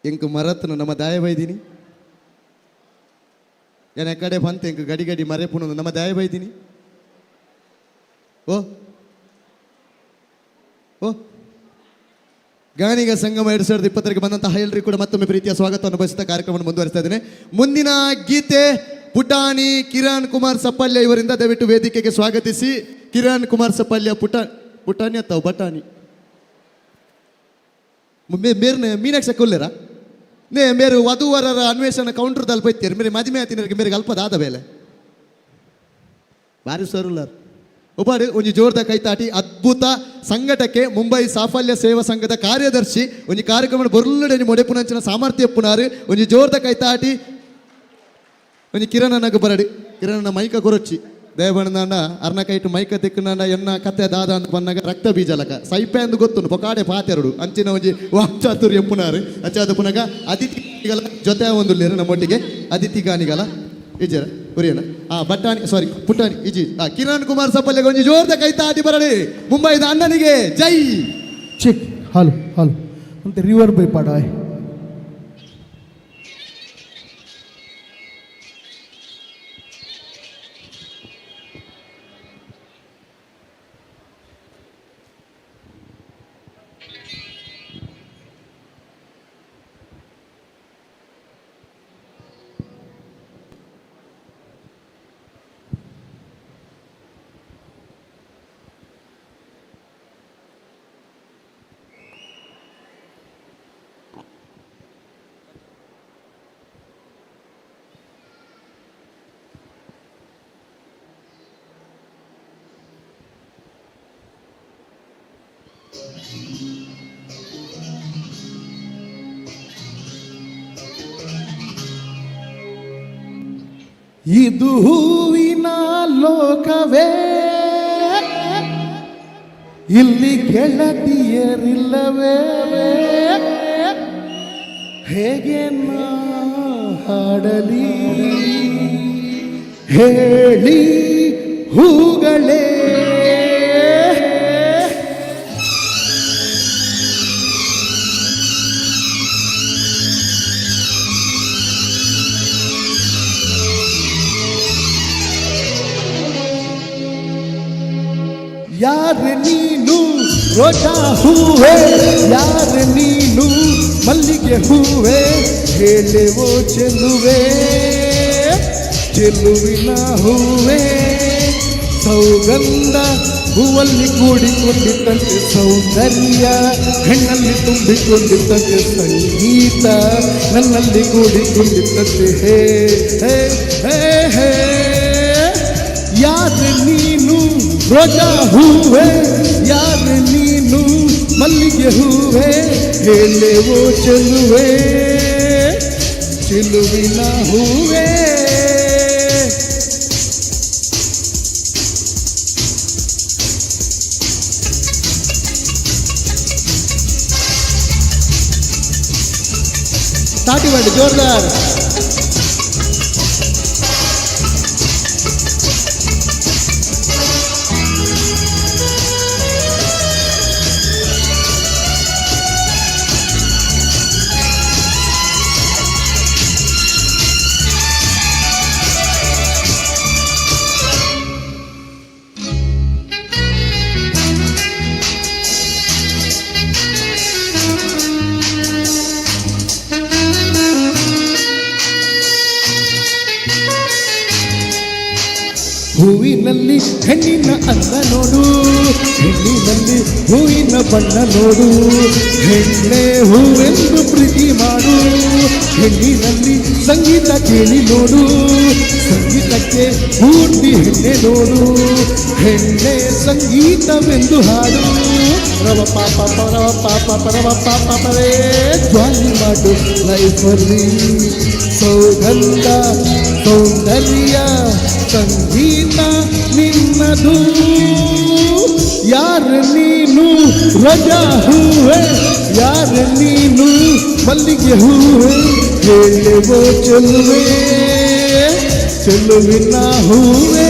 Speaker 4: ಇಂಕು ಮರತ್ನು ನಮ್ಮ ದಾಯ ಬೈದಿನಿ ಏನ ಕಡೆ ಬಂತ ಇಂಕ ಗಡಿ ಗಡಿ ಮರೆ ಪುಣ ನಮ್ಮ ದಾಯ ಬೈದಿನಿ ಓ ಓ ಗಾಣಿಗ ಸಂಗಮ 2020ಕ್ಕೆ ಬಂದಂತಹ ಎಲ್ಲರಿಗೂ ಕೂಡ ಮತ್ತೊಮ್ಮೆ ಪ್ರೀತಿಯ ಸ್ವಾಗತವನ್ನು ಬಯಸುತ್ತಾ ಕಾರ್ಯಕ್ರಮವನ್ನು ಮುಂದುವರಿಸ್ತಾ ಇದ್ದೇನೆ. ಮುಂದಿನ ಗೀತೆ ಪುಟಾಣಿ ಕಿರಣ್ ಕುಮಾರ್ ಸಪ್ಪಲ್ಯ ಇವರಿಂದ ದಯವಿಟ್ಟು ವೇದಿಕೆಗೆ ಸ್ವಾಗತಿಸಿ. ಕಿರಣ್ ಕುಮಾರ್ ಸಪ್ಪಲ್ಯ ಪುಟಾಣಿ ಅಥವಾ ಬಟಾಣಿ ಮೇರ್ನೆ ಮೀನಾಕ್ಷ ಕೊಲ್ಲೆರಾ ನೇ ಮೇರು ವಧುವರರ ಅನ್ವೇಷಣ ಕೌಂಟರ್ ದಲ್ಲಿ ಬೈತೀರಿ ಮೇರೆ ಮದುವೆ ಆತಿನರಿಗೆ ಮೇರೆ ಅಲ್ಪದಾದ ಬೇಲೆ ಬಾರಿ ಸರುಲಾರ್ ಒಬ್ಬರು ಒಂಜಿ ಜೋರ್ದ ಕೈತಾಟಿ ಅದ್ಭುತ ಸಂಘಟಕ್ಕೆ ಮುಂಬೈ ಸಾಫಲ್ಯ ಸೇವಾ ಸಂಘದ ಕಾರ್ಯದರ್ಶಿ ಒಂಜಿ ಕಾರ್ಯಕ್ರಮ ಬೊರ್ಲುಡೆ ಮೊಡೆಪುನಂಚಿನ ಸಾಮರ್ಥ್ಯ ಪುನಾರು ಒಂಜಿ ಜೋರ್ದ ಕೈತಾಟಿ ಒಂಜಿ ಕಿರಣನಗ ಬರಡಿ ಕಿರಣನ ಮೈಕ ಕೊರೊಚ್ಚಿ ದೇವಣ್ಣನ ಅರ್ನ ಕೈಟು ಮೈಕ ತೆಕ್ಕನ ಎನ್ನ ಕತೆ ದಾದ ಅಂತ ಬಂದಾಗ ರಕ್ತ ಬೀಜಲಕ ಸೈಪೆ ಅಂದು ಗೊತ್ತು ಪೊಕಾಡೆ ಪಾತೆರಡು ಅಂಚಿನ ಒಂಜಿ ವಾಕ್ಚಾತುರ್ಯ ಪುನಾರು ಅಚ್ಚಾದ ಪುನಗ ಅತಿಥಿಗಳ ಜೊತೆ ಒಂದು ನಮ್ಮೊಟ್ಟಿಗೆ ಅತಿಥಿ ಗಾನಿಗಳ ಇಜರ ಉರಿಯನ ಬಟಾಣಿ ಸಾರಿ ಪುಟಾಣಿ ಇಜಿ ಕಿರಣ್ ಕುಮಾರ್ ಸಪ್ಪಲ್ಯ ಒಂಜಿ ಜೋರ್ದ ಕೈತಾಟಿ ಬರಡಿ ಮುಂಬೈದ ಅಣ್ಣನಿಗೆ ಜೈ
Speaker 2: ಚಿಕ್ ಹಾಲು ಹಾಲು ಅಂತ ರಿವರ್ ಬೈ ಪಾಡಾಯ್ ಇದು ಹೂವಿನ ಲೋಕವೇ ಇಲ್ಲಿ ಗೆಳತಿಯರಿಲ್ಲವೇ ಹೇಗೆ ನಾ ಹಾಡಲಿ ಹೇಳಿ ಹೂಗಳೇ ಯಾರ ನೀನು ರೋಜಾ ಹೂವೇ ಯಾರ ನೀನು ಮಲ್ಲಿಗೆ ಹೂವೇ ಹೇಳುವೋ ಚೆಲುವೆ ಚೆಲುವಿನ ಹೂವೇ ಸೌಗಂಧ ಹೂವಲ್ಲಿ ಕೂಡಿಕೊಂಡಿದ್ದಂತೆ ಸೌಂದರ್ಯ ಹೆಣ್ಣಲ್ಲಿ ತುಂಬಿಕೊಂಡಿದ್ದಂತೆ ಸಂಗೀತ ನನ್ನಲ್ಲಿ ಕೂಡಿಕೊಂಡಿದ್ದಂತೆ ಹೇ ಹೇ ಹೇ ಹೇ ಯಾರ ನೀನು ರೋಜಾ ಹೂವೇ ಯಾರ ನೀನು ಮಲ್ಲಿಗೆ ಹೂವೇ ಹೇಳುವೋ ಚೆಲುವೆ ಚೆಲುವಿನ ಹೂವೇ ತಾಟಿ ಮಾಡಿ ಜೋರ್ದಾರ್ ಹೂವಿನಲ್ಲಿ ಹೆಣ್ಣಿನ ಅಂದ ನೋಡು ಹೆಣ್ಣಿನಲ್ಲಿ ಹೂವಿನ ಬಣ್ಣ ನೋಡು ಹೆಣ್ಣೆ ಹೂವೆಂದು ಪ್ರೀತಿ ಮಾಡು ಹೆಣ್ಣಿನಲ್ಲಿ ಸಂಗೀತ ಕೇಳಿ ನೋಡು ಸಂಗೀತಕ್ಕೆ ಪೂರ್ತಿ ಹೆಣ್ಣೆ ನೋಡು ಹೆಣ್ಣೆ ಸಂಗೀತವೆಂದು ಹಾಡು ರವ ಪಾಪ ಪರವ ಪಾಪ ಪರವ ಪಾಪ ಪರೇ ಜ್ವಾಲಿ ಮಾಡು ಲೈಫಲ್ಲಿ ಸೌಗಂಧ ಸೌಂದರ್ಯ ಸಂಗೀತ ನಿನ್ನದು ಯಾರ ನೀನು ರೋಜಾ ಹೂವೇ ಯಾರ ನೀನು ಮಲ್ಲಿಗೆ ಹೂವೇ ಹೇಳುವೋ ಚೆಲುವೆ ಚೆಲುವಿನ ಹೂವೇ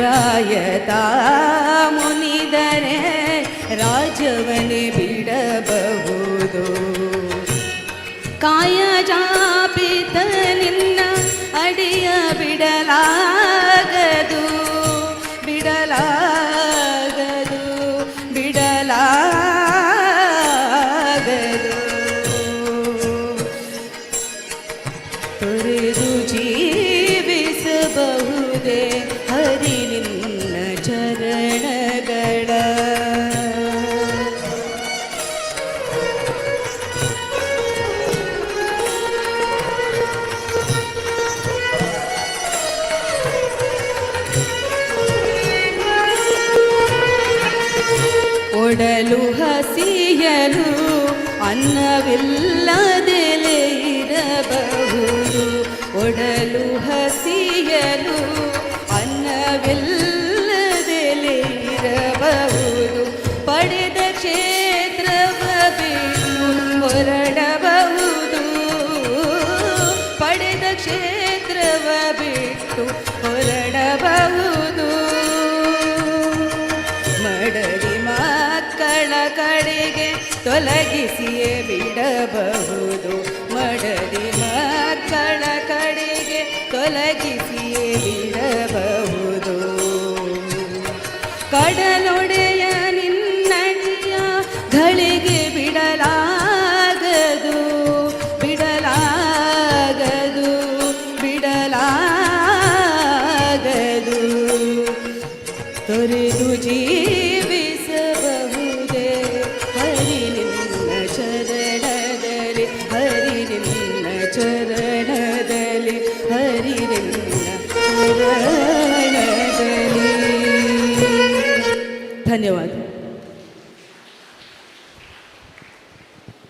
Speaker 16: ರಾಯತ ಮುನಿದರೆ ರಾಜವನೇ ಬಿಡಬಹುದು. ಕಾಯ ಜಾಪಿತ ನಿನ್ನ ಅಡಿಯ ಬಿಡಲಾಗದು, ಬಿಡಲಾಗದು, ಬಿಡಲಾಗದು. ತೊರೆದು ಜೀವಿಸಬಹುದೇ ಹರಿ ನಿನ್ನ ಚರಣಗಳ. ಒಡಲು ಹಸಿಯಲು ಅನ್ನವಿಲ್ಲದೆಲೆ ಇರಬಹುದು. ಒಡಲು ಹಸಿಯಲು ಅನ್ನವಿಲ್ಲದೆಲೆ ಇರಬಹುದು. ಪಡೆದ ಕ್ಷೇತ್ರವ ಬಿಟ್ಟು ಹೊರಡಬಹುದು. ಪಡೆದ ಕ್ಷೇತ್ರವ ಬಿಟ್ಟು ಹೊರಡಬಹುದು. ಮಡದಿ ಮಕ್ಕಳ ಕಡೆಗೆ ತೊಲಗಿಸಿಯೇ ಬಿಡಬಹುದು. ಮಡದಿ ಮಕ್ಕಳ ಕಡೆಗೆ ತೊಲಗಿಸಿಯೇ ಬಿಡಬಹುದು. ಕಡಲೊಡೆಯ ನಿನ್ನಡಿಯ ಗಳಿಗೆ ಬಿಡಲಾಗದು, ಬಿಡಲಾಗದು, ಬಿಡಲಾಗದು. ತೊರೆದು ಜೀವಿಸಬಹುದೇ ಹರಿ ನಿನ್ನ ಚರಣದಲ್ಲಿ, ಹರಿ ನಿನ್ನ ಚರಣದಲ್ಲಿ, ಹರಿ ನಿನ್ನ ಚರಣದಲ್ಲಿ. ಧನ್ಯವಾದ.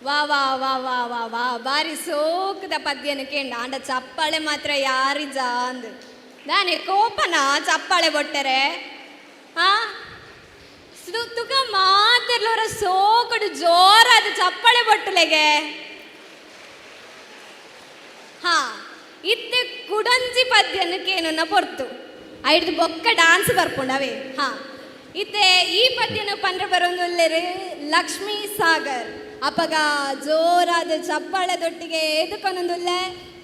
Speaker 21: ವಾ ವಾ ವಾ ವಾ ವಾ ವಾ ಬಾರಿ ಸೋಕದ ಪದ್ಯನ ಕೇಂಡ ಅಂಡ ಚಪ್ಪಾಳೆ ಮಾತ್ರ ಯಾರಿಜ ಅಂದ್ ದಾನೆ ಕೋಪನ ಚಪ್ಪಾಳೆ ಬೊಟ್ಟರೆ ಹಾ ತುಕ ಮಾತಿರ್ಲವರ ಸೋಕಡು ಜೋರಾದ ಚಪ್ಪಾಳೆ ಬೊಟ್ಟಲೆಗೆ. ಹಾ ಇತ್ತೆ ಕುಡಂಜಿ ಪದ್ಯನಕ್ಕೇನು ಪೊರ್ತು ಐದು ಬೊಕ್ಕ ಡಾನ್ಸ್ ಬರ್ಕೊಂಡವೇ. ಹಾ ಇತ್ತೆ ಈ ಪದ್ಯನ ಪಂಡ್ರ ಬರೋಂದುಲ್ಲೆರು ಲಕ್ಷ್ಮೀ ಸಾಗರ್ ಅಪಗ ಜೋರಾದ ಚಪ್ಪಾಳದೊಟ್ಟಿಗೆ ಎದುಕೊಂದೊಂದುಲ್ಲೆ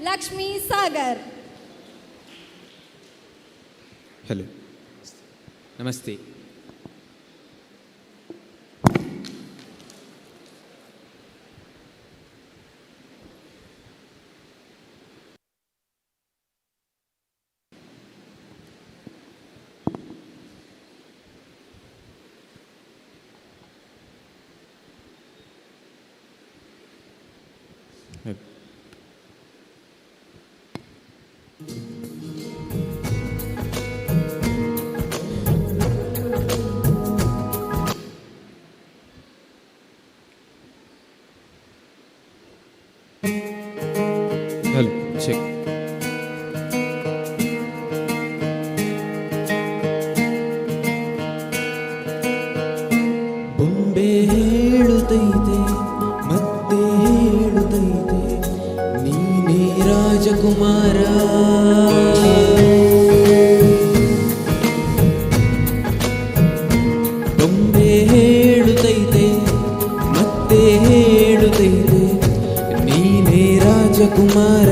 Speaker 21: ಲಕ್ಷ್ಮೀ ಸಾಗರ್.
Speaker 5: ಹಲೋ ನಮಸ್ತೆ. Hello check.
Speaker 14: ಬೊಂಬೆ ಹೇಳುತ್ತೈತೆ ಮತ್ತೆ ಹೇಳುತ್ತೈತೆ ನೀನೇ ರಾಜಕುಮಾರ. ಬೊಂಬೆ ಹೇಳುತ್ತೈತೆ ಮತ್ತೆ ಹೇಳುತ್ತೈತೆ ನೀನೇ ರಾಜಕುಮಾರ.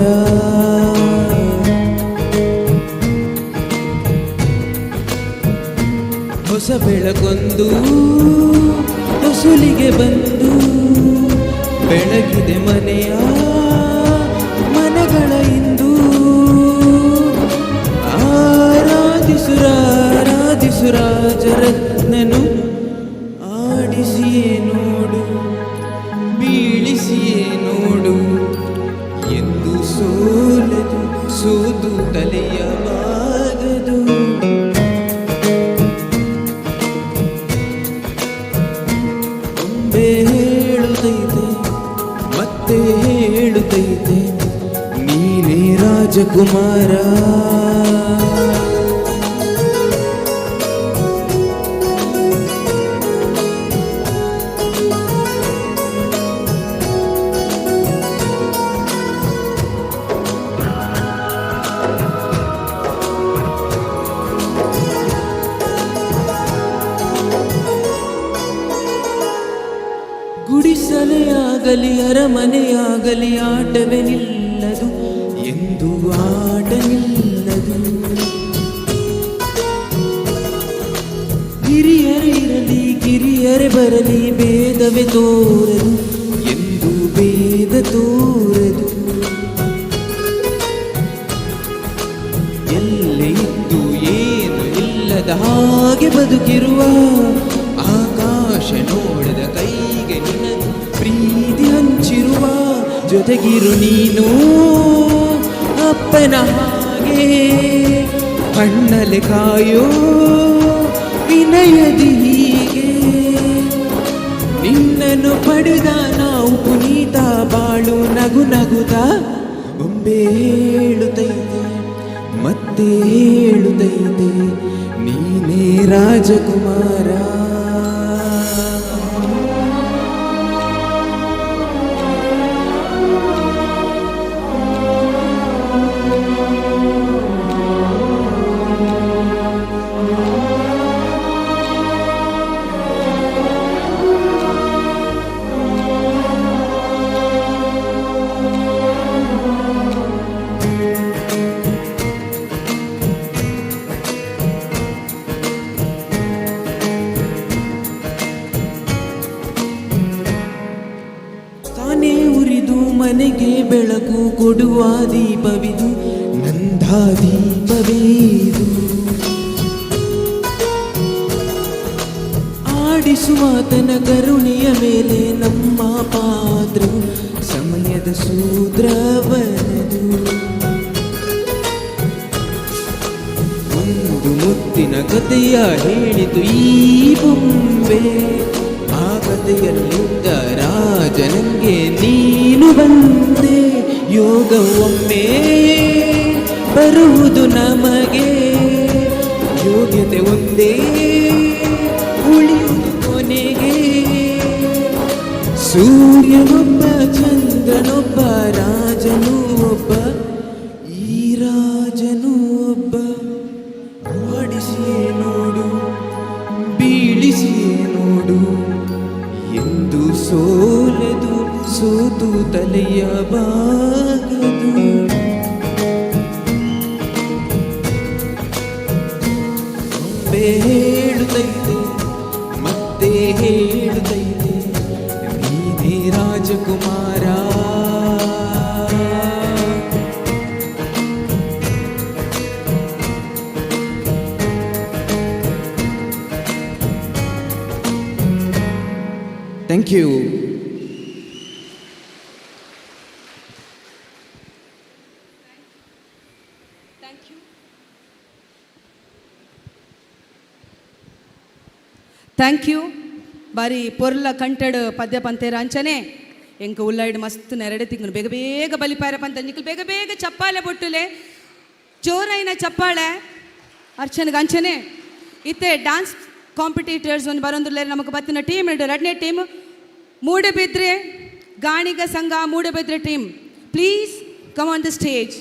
Speaker 14: ಹೊಸ ಬೆಳಗೊಂದು ಹೊಸಲಿಗೆ ಬಂದು ಬೆಳಗಿದೆ ಮನೆಯ ಮನಗಳ ಇಂದು. ಆರಾಧಿಸು ರಾಜರತ್ನನು ಆಡಿಸಿಯೇ ನೋಡು ಬೀಳಿಸಿಯೇ ನೋಡು ಎಂದು ಸೋಲದು ಸೋದು ತಲೆಯವಾಗದು. ಬೊಂಬೆ ಹೇಳುತ್ತೈತೆ ಮತ್ತೆ ಹೇಳುತ್ತೈತೆ ನೀನೇ ರಾಜಕುಮಾರ. ಗುಡಿಸಲೆಯಾಗಲಿ ಅರಮನೆಯಾಗಲಿ ಆಟವೇ ನಿಲ್ಲದು ಎಂದು ಆಟ ನಿಲ್ಲದು. ಹಿರಿಯರೇ ಇರಲಿ ಕಿರಿಯರೇ ಬರಲಿ ಭೇದವೇ ತೋರದು ಎಂದು ಭೇದ ತೋರದು. ಎಲ್ಲೇ ಇದ್ದು ಏನು ಇಲ್ಲದ ಹಾಗೆ ಬದುಕಿರುವ ಆಕಾಶ ನೋಡದ ಕೈಗೆ ನಿನಗೆ ಪ್ರೀತಿ ಹಂಚಿರುವ ಜೊತೆಗಿರು ನೀನು ಅಪ್ಪನ ಹಾಗೆ ಕಣ್ಣಲೆ ಕಾಯೋ ವಿನಯದಿ ಹೀಗೆ. ನಿನ್ನನ್ನು ಪಡೆದ ನಾವು ಪುನೀತ ಬಾಳು ನಗು ನಗುತ್ತ ಒಮ್ಮೆ ಹೇಳುತ್ತೈತೆ ಮತ್ತೆ ಹೇಳುತ್ತೈತೆ ನೀನೇ ರಾಜಕುಮಾರ. ತಾನೇ ಉರಿದು ಮನೆಗೆ ಬೆಳಕು ಕೊಡುವ ದೀಪವಿದು ನಂದ ದೀಪವೇ ಇದು. ಆಡಿಸುವಾತನ ಕರುಣೆಯ ಮೇಲೆ ನಮ್ಮ ಪಾತ್ರವು ಸಮಯದ ಸೂತ್ರವನದು. ಒಂದು ಮುತ್ತಿನ ಕಥೆಯ ಹೇಳಿತು ಈ ಬೊಂಬೆ, ಆ ಕಥೆಯಲ್ಲಿದ್ದ ರಾಜನಿಗೆ ನೀನು ಬಂದೆ. ಯೋಗ ಒಮ್ಮೆ ಬರುವುದು ನಮಗೆ, ಯೋಗ್ಯತೆ ಒಂದೇ ಉಳಿಯುವುದು ಕೊನೆಗೆ. ಸೂರ್ಯನೊಬ್ಬ ಚಂದ್ರನೊಬ್ಬ ರಾಜನು ಒಬ್ಬ, ಈ ರಾಜನು ಒಬ್ಬ. ಆಡಿಸಿಯೇ ನೋಡು ಬೀಳಿಸಿಯೇ ನೋಡು ಎಂದು ಸೋಲೆದು ಸೋತು ತಲೆಯ ಬಾಗದು. ಒಮ್ಮೆ ಹೇಳುತ್ತೈತೆ ಮತ್ತೆ ಹೇಳುತ್ತೈತೆ ನೀನೇ ರಾಜಕುಮಾರ. Thank you.
Speaker 16: Thank you. ಬಾರಿ ಪೊರ್ಲ ಕಂಟೆಡ್ ಪದ್ಯ ಪಂತೇರ ಅಂಚನೆ ಎಂಕ ಉಳ್ಳಾಯ್ಡು ಮಸ್ತ್ ನೆರಡೆ ತಿಂಗಳು ಬೇಗ ಬೇಗ ಬಲಿಪಾರ ಪಂತ ನಿಕ್ಕಲು ಬೇಗ ಬೇಗ ಚಪ್ಪಾಳೆ ಬೊಟ್ಟುಲೆ ಜೋರೈನ ಚಪ್ಪಾಳೆ ಅರ್ಚನೆಗೆ ಅಂಚನೆ ಇತ್ತೆ ಡ್ಯಾನ್ಸ್ ಕಾಂಪಿಟೇಟರ್ಸ್ ಒಂದು ಬರೋಂದ್ರಲ್ಲೇ ನಮಗೆ ಬತ್ತಿನ ಟೀಮ್ ಇಡು. ಎರಡನೇ team Moodbidri Ganiga Sangha Moodbidri team, please come on the stage.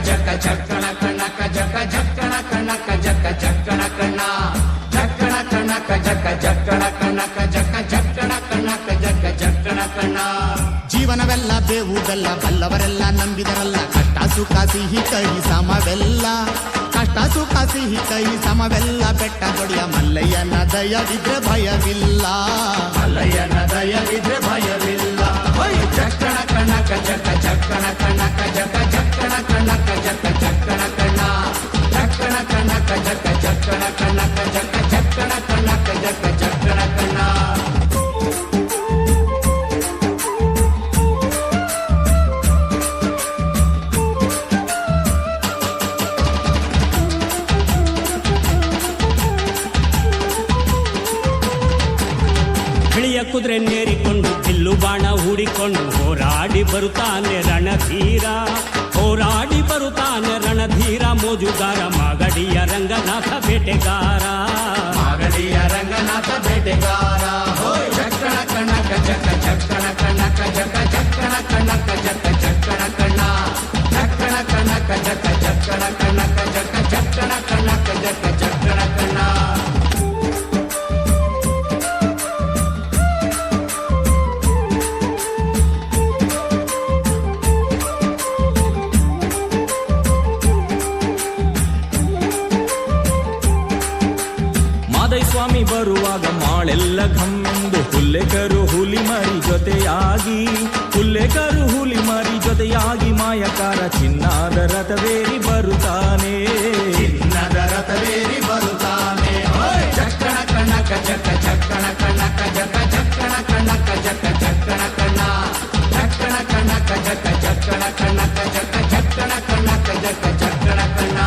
Speaker 3: ಜಕ್ಕ ಜಕ್ಕಣ ಕಣಕ ಜಕ್ಕ ಜಕ್ಕಣ ಕಣಕ ಜಕ್ಕ ಜಕ್ಕಣ ಕಣ್ಣ ಜಕ್ಕಣ ಕಣಕ ಜಕ್ಕ ಜಕ್ಕಣ ಕಣಕ ಜಕ್ಕ ಜಕ್ಕಣ ಕಣಕ ಜಕ್ಕ ಜಕ್ಕಣ ಕಣ್ಣ.
Speaker 2: ಜೀವನವೆಲ್ಲ ಬೇವು ಬೆಲ್ಲ ಬಲ್ಲವರೆಲ್ಲ ನಂಬಿದರಲ್ಲ ಕಷ್ಟ ಸುಖ ಸಿಹಿ ಕೈ ಸಮವೆಲ್ಲ ಕಷ್ಟ ಸುಖ ಸಿಹಿ ಕೈ ಸಮವೆಲ್ಲ ಬೆಟ್ಟ ದೊಡಿಯ ಮಲ್ಲಯ್ಯನ ದಯವಿದ್ರೆ ಭಯವಿಲ್ಲ
Speaker 3: ಮಲ್ಲಯ್ಯನ ದಯವಿದ್ರೆ ಭಯವಿಲ್ಲ. ಜಕ್ಕಣ ಕಣಕ ಜಕ್ಕ ಜಕ್ಕಣ ಕಣಕ ಜಕ್ಕ ಜಕ್ಕಣ ಕಣಕ ಜಕ್ಕ ಜಕ್ಕಣ ಕಣ್ಣ ಜಕ್ಕಣ ಕಣಕ ಜಕ್ಕ ಜಕ್ಕಣ ಕಣಕ ಜಕ್ಕ ಜಕ್ಕಣ ಕಣಕ ಜಕ್ಕ ಜಕ್ಕಣ ಕಣ್ಣ.
Speaker 13: ಬಿಳಿಯ ಕುದುರೆ ನೇರಿಕೊಂಡು ಬಿಲ್ಲು ಬಾಣ ಹೂಡಿಕೊಂಡು ಹೋರಾಡಿ ಬರುತ್ತಾನೆ ರಣಧೀರ ಹೋರಾಡಿ ಬರುತ್ತಾನೆ ರಣಧೀರ ಮೋಜುಗಾರ ಮಾಗಡಿಯ ರಂಗನಾಥ ಬೇಟೆಗಾರ
Speaker 3: ಮಾಗಡಿಯ ರಂಗನಾಥ ಬೇಟೆಗಾರ. ಜಕ್ಕಣ ಕಣಕ ಜಕ್ಕ ಜಕ್ಕಣ ಕಣಕ ಜಕ್ಕ ಜಕ್ಕಣ ಕಣಕ ಜಕ್ಕ ಜಕ್ಕಣ ಕಣ್ಣ ಜಕ್ಕಣ ಕಣಕ ಜಕ್ಕ ಜಕ್ಕಣ ಕಣಕ ಜಕ್ಕ ಜಕ್ಕಣ ಕಣಕ ಜಕ್ಕ ಜಕ್ಕಣ ಕಣ್ಣ.
Speaker 20: ಮಾದೈ ಸ್ವಾಮಿ ಬರುವಾಗ ಮಾಳೆಲ್ಲ ಘಮ್ಮೆಂದು ಹುಲ್ಲೆಕರು ಹುಲಿ ಮರಿ ಜೊತೆಯಾಗಿ ಹುಲ್ಲೆಕರು ಹುಲಿ ಮರಿ ಜೊತೆಯಾಗಿ ಮಾಯಕಾರ ಚಿನ್ನಾದ ರಥವೇರಿ ಬರುತ್ತಾನೆ
Speaker 3: ಚಿನ್ನದ ರಥವೇರಿ ಬರುತ್ತಾನೆ. ಜಕ್ಕಣ ಕಣಕ ಜಕ್ಕ ಜಕ್ಕಣ ಕಣಕ ಜಕ್ಕ ಜಕ್ಕಣ ಕಣಕ ಜಕ್ಕ ಜಕ್ಕಣ ಕಣ್ಣ ಜಕ್ಕಣ ಕಣಕ ಜಕ್ಕ ಜಕ್ಕಣ ಕಣಕ ಜಕ್ಕ ಜಕ್ಕಣ ಕಣಕ ಜಕ್ಕ ಜಕ್ಕಣ ಕಣ್ಣ.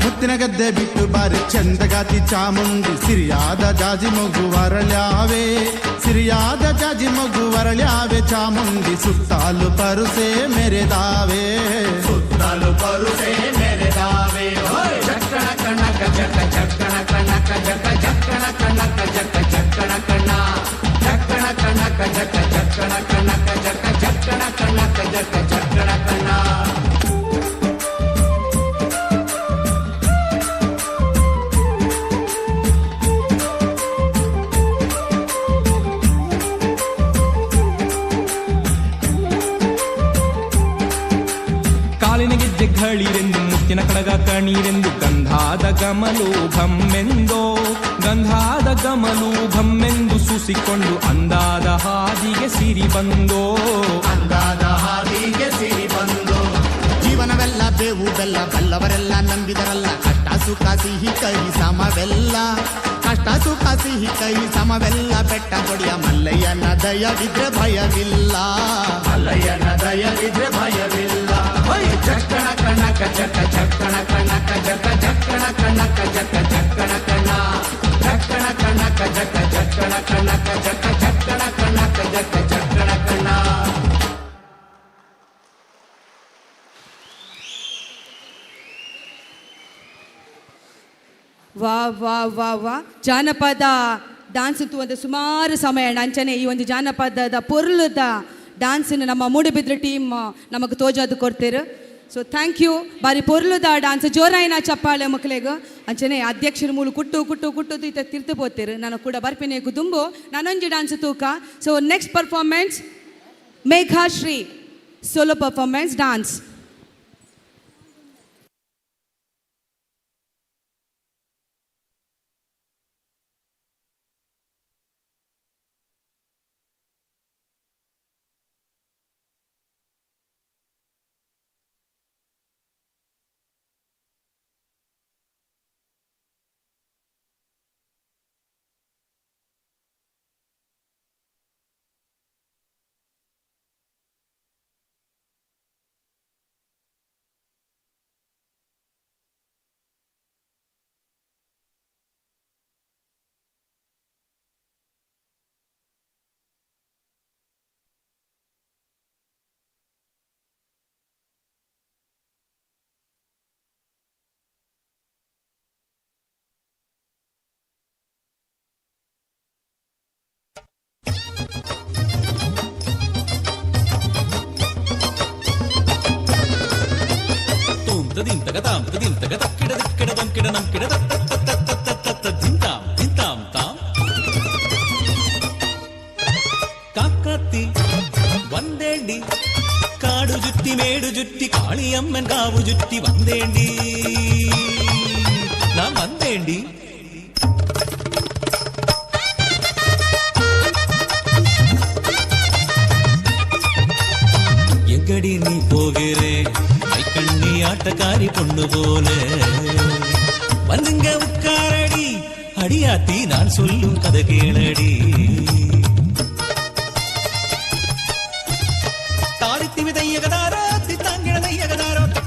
Speaker 2: ಮುತ್ತಿನ ಗದ್ದೆ ಬಿಟ್ಟು ಬಾರಿ ಚಂದಗಾತಿ ಚಾಮುಂಡಿ ಸಿರಿಯಾದ ಜಾಜಿ ಮಗು ವರಳ್ಯಾವೆ ಸಿರಿಯಾದ ಜಾಜಿ ಮಗು ವರಳ್ಯಾವೆ ಚಾಮುಂಡಿ ಸುತ್ತಾಲು ಪರುಸೆ ಮೆರೆದಾವೆ
Speaker 3: ಸುತ್ತಲೂ ಪರುಸೆ ಮೆರೆದಾವೆ. ಜಕ್ಕಣ ಕಣಕ ಜಕ್ಕ ಜಕ್ಕಣ ಕಣಕ ಜಕ್ಕ ಜಕ್ಕಣ ಕಣಕ ಜಕ್ಕ ಜಕ್ಕಣ ಕಣ್ಣ ಜಕ್ಕಣ ಕಣಕ ಜಕ್ಕ ಜಕ್ಕಣ ಕಣಕ ಜಕ್ಕ ಜಕ್ಕಣ ಕಣಕ ಜಕ್ಕ ಜಕ್ಕಣ ಕಣ್ಣ.
Speaker 14: ಕಾಲಿನ ಗೆಜ್ಜೆ ಘಳಿರೆಂದು ಮುತ್ತಿನ ಕಡಗ ಕಣೀರೆಂದು ಗಂಧಾದ ಗಮಲು ಘಮ್ಮೆಂದೋ ಗಂಧಾದ ಗಮಲು ಘಮ್ಮೆಂದು ಸೂಸಿಕೊಂಡು ಅಂದಾದ ಹಾದಿಗೆ ಸಿರಿ ಬಂದೋ
Speaker 3: ಅಂದಾದ ಹಾದಿಗೆ ಸಿರಿ ಬಂದು.
Speaker 2: ಜೀವನವೆಲ್ಲ ಬೇವು ಬೆಲ್ಲ ಬಲ್ಲವರೆಲ್ಲ ನಂಬಿದರಲ್ಲ ಕಷ್ಟ ಸುಖ ಸಿಹಿ ಕೈ ಸಮವೆಲ್ಲ ಕಷ್ಟ ಸುಖ ಸಿಹಿ ಕೈ ಸಮವೆಲ್ಲ ಬೆಟ್ಟ ದೊಡಿಯ ಮಲ್ಲಯ್ಯನ ದಯವಿದ್ರೆ ಭಯವಿಲ್ಲ
Speaker 3: ಮಲ್ಲಯ್ಯನ ದಯವಿದ್ರೆ ಭಯವಿಲ್ಲ. ಜಕ್ಕಣ ಕಣಕ ಜಕ್ಕ ಜಕ್ಕಣ ಕಣಕ ಜಕ್ಕ ಜಕ್ಕಣ ಕಣಕ ಜಕ್ಕ ಜಕ್ಕಣ ಕಣ್ಣ ಜಕ್ಕಣ ಕಣಕ ಜಕ್ಕ ಜಕ್ಕಣ ಕಣಕ ಜಕ್ಕ ಜಕ್ಕಣ ಕಣಕ ಜಕ್ಕ ಜಕ್ಕಣ ಕಣ್ಣ.
Speaker 16: ವಾ ವಾ ವಾ ವಾ ಜಾನಪದ ಡ್ಯಾನ್ಸ್ ಅಂತೂ ಒಂದು ಸುಮಾರು ಸಮಯ ಅಂಚನೆ ಈ ಒಂದು ಜಾನಪದದ ಪೊರ್ಲುದ ಡ್ಯಾನ್ಸನ್ನು ನಮ್ಮ ಮೂಡುಬಿದ್ರೆ ಟೀಮ್ ನಮಗೆ ತೋಜಾದು ಕೊಡ್ತೀರು. ಸೊ ಥ್ಯಾಂಕ್ ಯು ಬಾರಿ ಪೊರ್ಲುದ ಡ್ಯಾನ್ಸ್ ಜೋರಾಯಿನ ಚಪ್ಪಾಳೆ ಮಕ್ಕಳಿಗೆ ಅಂಚನೆ ಅಧ್ಯಕ್ಷರ ಮೂಲ ಕುಟ್ಟು ಕುಟ್ಟು ಕುಟ್ಟುದು ಇತ್ತ ತಿರ್ತು ಹೋಗ್ತೀರು. ನಾನು ಕೂಡ ಬರ್ಪಿನೇ ಕುದುಂಬು ನಾನೊಂಜಿ ಡ್ಯಾನ್ಸ್ ತೂಕ. So next performance Meghashree solo performance dance.
Speaker 6: ತದಿಂ ತಗತಾಂ ತದಿಂ ತಗ ತಕ್ಕಿಡ ದಿಕ್ಕಿಡ ದೊಂಕಿಡ ನಂಕಿಡ ದಿಂತಾಂ ದಿಂತಾಂ ತಾಂ കാക്കാത്തി വന്തേണ്ടി കാടു ചുറ്റി മേടു ചുറ്റി കാളിയമ്മൻ കാവു ചുറ്റി വന്തേണ്ടി നാം വന്തേണ്ടി എങ്കടി നീ പോകരേ കണ്ണി ആട്ടക്കാരി പൊണ്ണുപോലെ വന്നിങ്ക ഉക്കാരടി അടിയാത്തി ഞാൻ ചൊല്ലും കഥ കേളടി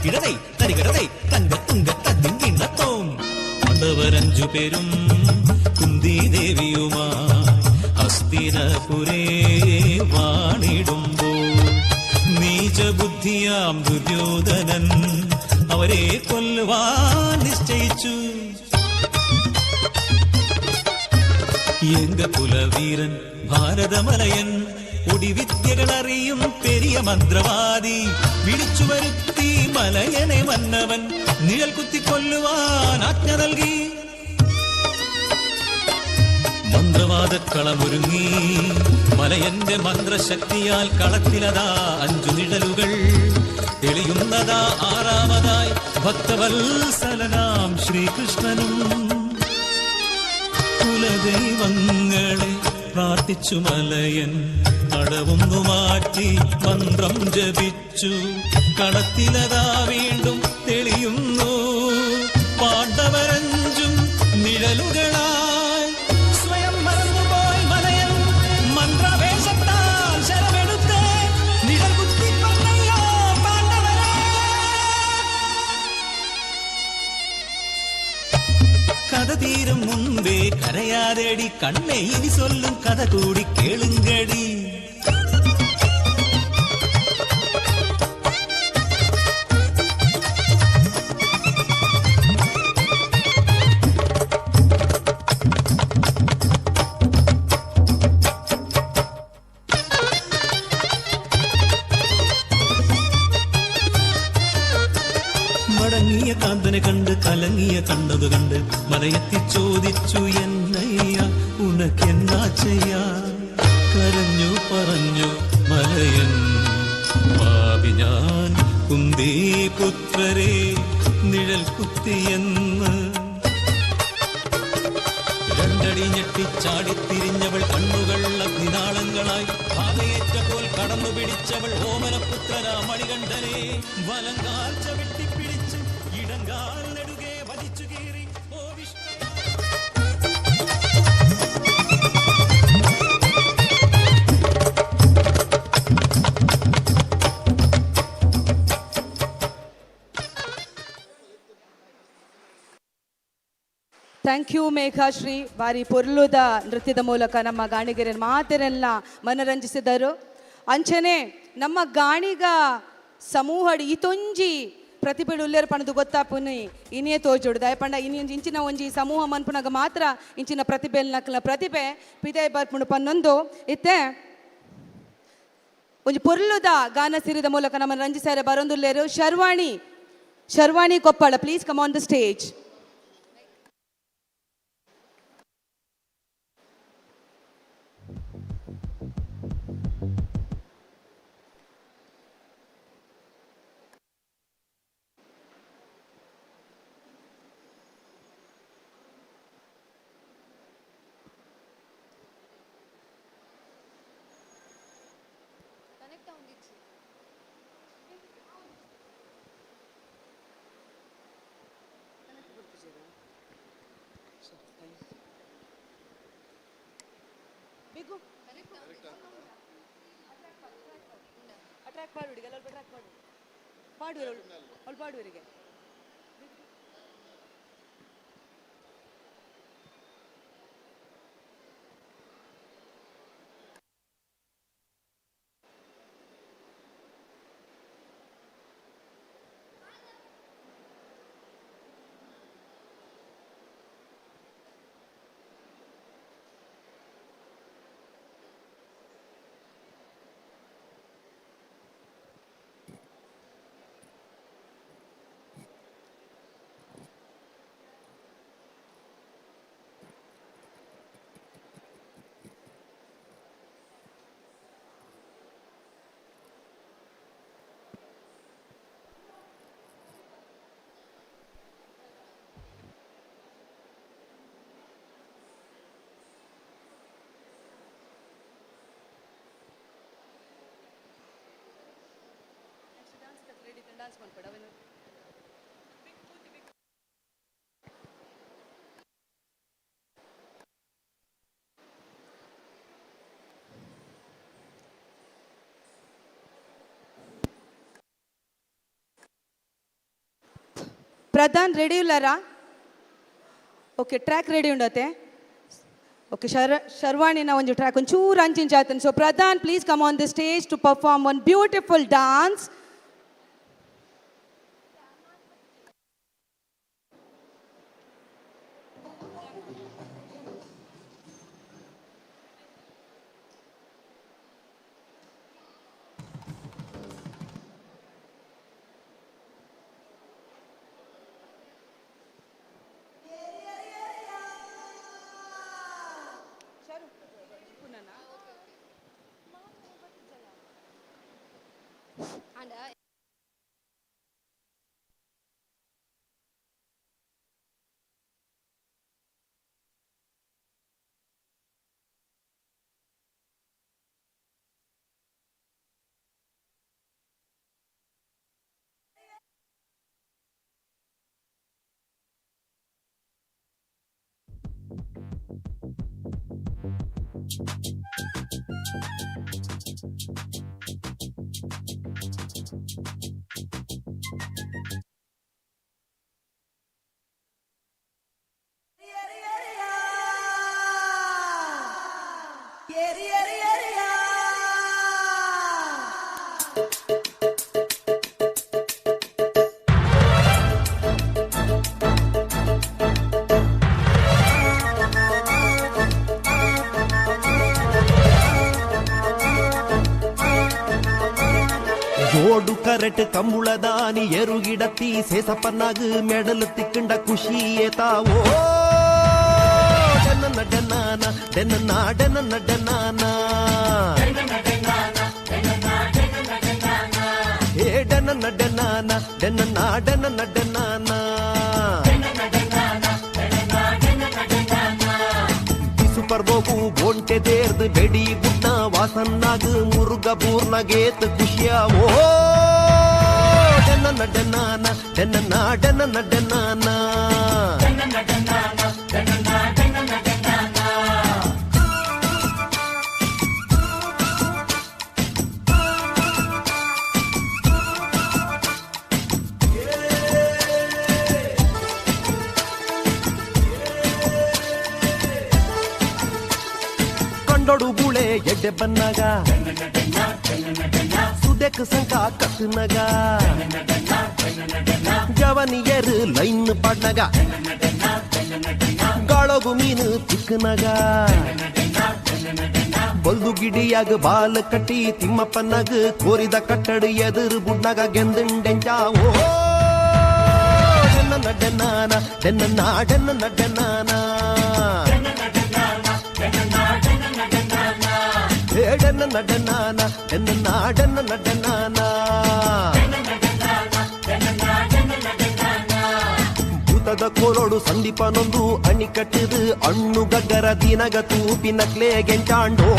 Speaker 6: കിടതൈ തരികിടതൈ തങ്ക തുങ്ക തത്തിങ്കിണത്തോം കൊണ്ടവരഞ്ചു പേരും കുന്തി ദേവിയുമായി ഹസ്തിനപുരേ വാണിടുമ്പോൾ നീചബുദ്ധിയാം ദുര്യോധനൻ അവരെ കൊല്ലുവാൻ നിശ്ചയിച്ചു. എങ്ക കുലവീരൻ ഭാരതമലയൻ ഒടിവിദ്യകളറിയും പെരിയ മന്ത്രവാദി വിളിച്ചു വരുത്തി മലയനെ മന്നവൻ നിഴൽ കുത്തിക്കൊല്ലുവാൻ ആജ്ഞ നൽകി. മന്ത്രവാദക്കളമൊരുങ്ങി മലയന്റെ മന്ത്രശക്തിയാൽ കളത്തിലതാ 5 നിഴലുകൾ തെളിയുന്നതാ. 6ാമതായി ഭക്തവത്സലനാം ശ്രീകൃഷ്ണനും കുലദൈവങ്ങളെ പ്രാർത്ഥിച്ചു മലയൻ അടവൊന്നു മാറ്റി മന്ത്രം ജപിച്ചു. കളത്തിലതാ വീണ്ടും തെളിയുന്നു പാണ്ഡവരഞ്ചും നിഴലുകളായി. സ്വയം മറന്നുപോയി മലയൻ മന്ത്രവേഷത്താൽ ശരമെടുത്ത് നിഴൽ കുത്തിക്കൊന്നല്ലോ പാണ്ഡവരെ. കഥ തീരും മുൻപേ കരയാതെടി കണ്ണേ ഇനി ചൊല്ലും കഥ കൂടി കേളുങ്കടി. മടങ്ങിയ കാന്തനെ കണ്ട് കലങ്ങിയ കണ്ടതു കണ്ട് മലയെത്തി ചോദിച്ചു എന്നയ്യ ഉനക്കെന്നാ ചെയ്യാ. കരഞ്ഞു പറഞ്ഞു മലയൻ പാപി ഞാൻ കുന്തി പുത്രരെ നിഴൽ കുത്തിയെന്ന്. 2 അടി ഞെട്ടിച്ചാടിത്തിരിഞ്ഞവൾ കണ്ണുകൾ അഗ്നിനാളങ്ങളായി ഭാഗയേറ്റപ്പോൾ കടന്നു പിടിച്ചവൾ ഓമനപുത്രനാ മണികണ്ഠനെ വലങ്കാൽ ചവിട്ടിപ്പിടിച്ച് ഇടങ്കാൽ നെടുകെ വധിച്ചു കീറി. ഓ വിഷ്ണു
Speaker 16: ಥ್ಯಾಂಕ್ ಯು ಮೇಘಾಶ್ರೀ. ಬಾರಿ ಪೊರ್ಲುದ ನೃತ್ಯದ ಮೂಲಕ ನಮ್ಮ ಗಾಣಿಗರ ಮಾತೆರೆಲ್ಲ ಮನರಂಜಿಸಿದರು. ಅಂಚನೆ ನಮ್ಮ ಗಾಣಿಗ ಸಮೂಹ ಈತೊಂಜಿ ಪ್ರತಿಭೆಡು ಉಲ್ಲೇರು ಪಣದು ಗೊತ್ತಾಪುನಿ ಇನಿಯೇ ತೋಜುಡು ದಯಪಂಡ ಇನಿ ಇಂಚಿನ ಒಂಜಿ ಸಮೂಹ ಮನ್ಪುನಾಗ ಮಾತ್ರ ಇಂಚಿನ ಪ್ರತಿಭೆ ನಕ್ಲ ಪ್ರತಿಭೆ ಪಿದಯ ಬರ್ಪುಂಡು ಪನ್ನೊಂದು ಇತ್ತೆ ಒಂಜಿ ಪೊರ್ಲುದ ಗಾನ ಸಿರಿದ ಮೂಲಕ ನಮ್ಮನ್ನು ರಂಜಿಸಾರೆ ಬರೊಂದುಲ್ಲೇರು Sharvani Koppala. Please come on the stage. Attract ಮಾಡುವರಿಗೆ ಎಲ್ಲ ಅಟ್ರಾಕ್ಟ್ ಮಾಡುವರಿಗೆ ప్రధాన్ రెడీ ఉన్నారా? ఓకే, ట్రాక్ రెడీ ఉండతే. ఓకే, ಶರ್ವಾಣಿನ ಒಂದು ಟ್ರ್ಯಾಕ್ ಒಂಚೂರು ಅಂಚಿಂಚಾತನ್. So Pradhan, please come on the stage to perform one beautiful dance.
Speaker 11: ಜೋಡು ಕರೆಟ್ ಕಂಬುಳದಾನಿ ಎರುಗಿಡತ್ತಿ ಸೇಸಪ್ಪನಾಗ ಮೆಡಲ್ ತಿಕ್ಕಂಡ ಖುಷಿ ಏತಾವೋ ಡೆನ್ನ ಡೆನ್ನಾನ ಡೆನ್ನ ಡೆನ್ನ ಡೆನ್ನಾನ ಏ ಡೆನ್ನ ಡೆನ್ನಾನ ಡೆನ್ನ ಡೆನ್ನ ಡೆನ್ನಾನ ಸೂಪರ್ ಬೋಗು ಬೋಂಟೆ ದೇರ್ದು ಬೆಡಿ ಬುಟ್ಟ ವಾಸನ್ನಾಗ ಮುರುಗ ಬೂರ್ನಾಗೇತ್ ಖುಷಿಯಾವೋ ಡೆನ್ನ ಡೆನ್ನಾನ ಡೆನ್ನ ಡೆನ್ನ ಡೆನ್ನಾನ ಕಂಡೊಡು ಬುಳೆ ಎಡ್ಡೆ ಬನ್ನಗ ಸುದೆಕ್ ಸಂಕ ಕತ್ತನಗ ಜವನಿಯರು ಲೈನ್ ಪಡ್ನಗ ಗಾಳಗು ಮೀನು ತಿಕ್ಕನಗ ಬಲ್ದು ಗಿಡಿಯಾಗ ಬಾಲ್ ಕಟ್ಟಿ ತಿಮ್ಮಪ್ಪನಗ ಕೋರಿದ ಕಟ್ಟಡು ಎದುರು ಬುಡ್ನಗ ಗೆಂದಂಡೆಂಚಾವೋ ಡೆನ್ನ ಡೆನ್ನಾನ ಡೆನ್ನ ಡೆನ್ನ ಡೆನ್ನಾನ ಡೆನ್ನ ಡೆನ್ನಾನ ಡೆನ್ನ ಡೆನ್ನ ಡೆನ್ನಾನ ಭೂತದ ಕೋರೋಡು ಸಂದೀಪನೊಂದು ಅಣಿ ಕಟ್ಟಿದು ಅಣ್ಣು ಗಗ್ಗರ ದಿನಗ ತೂಪಿನ ಕ್ಲೇ ಗೆಂಚಾಂಡೋ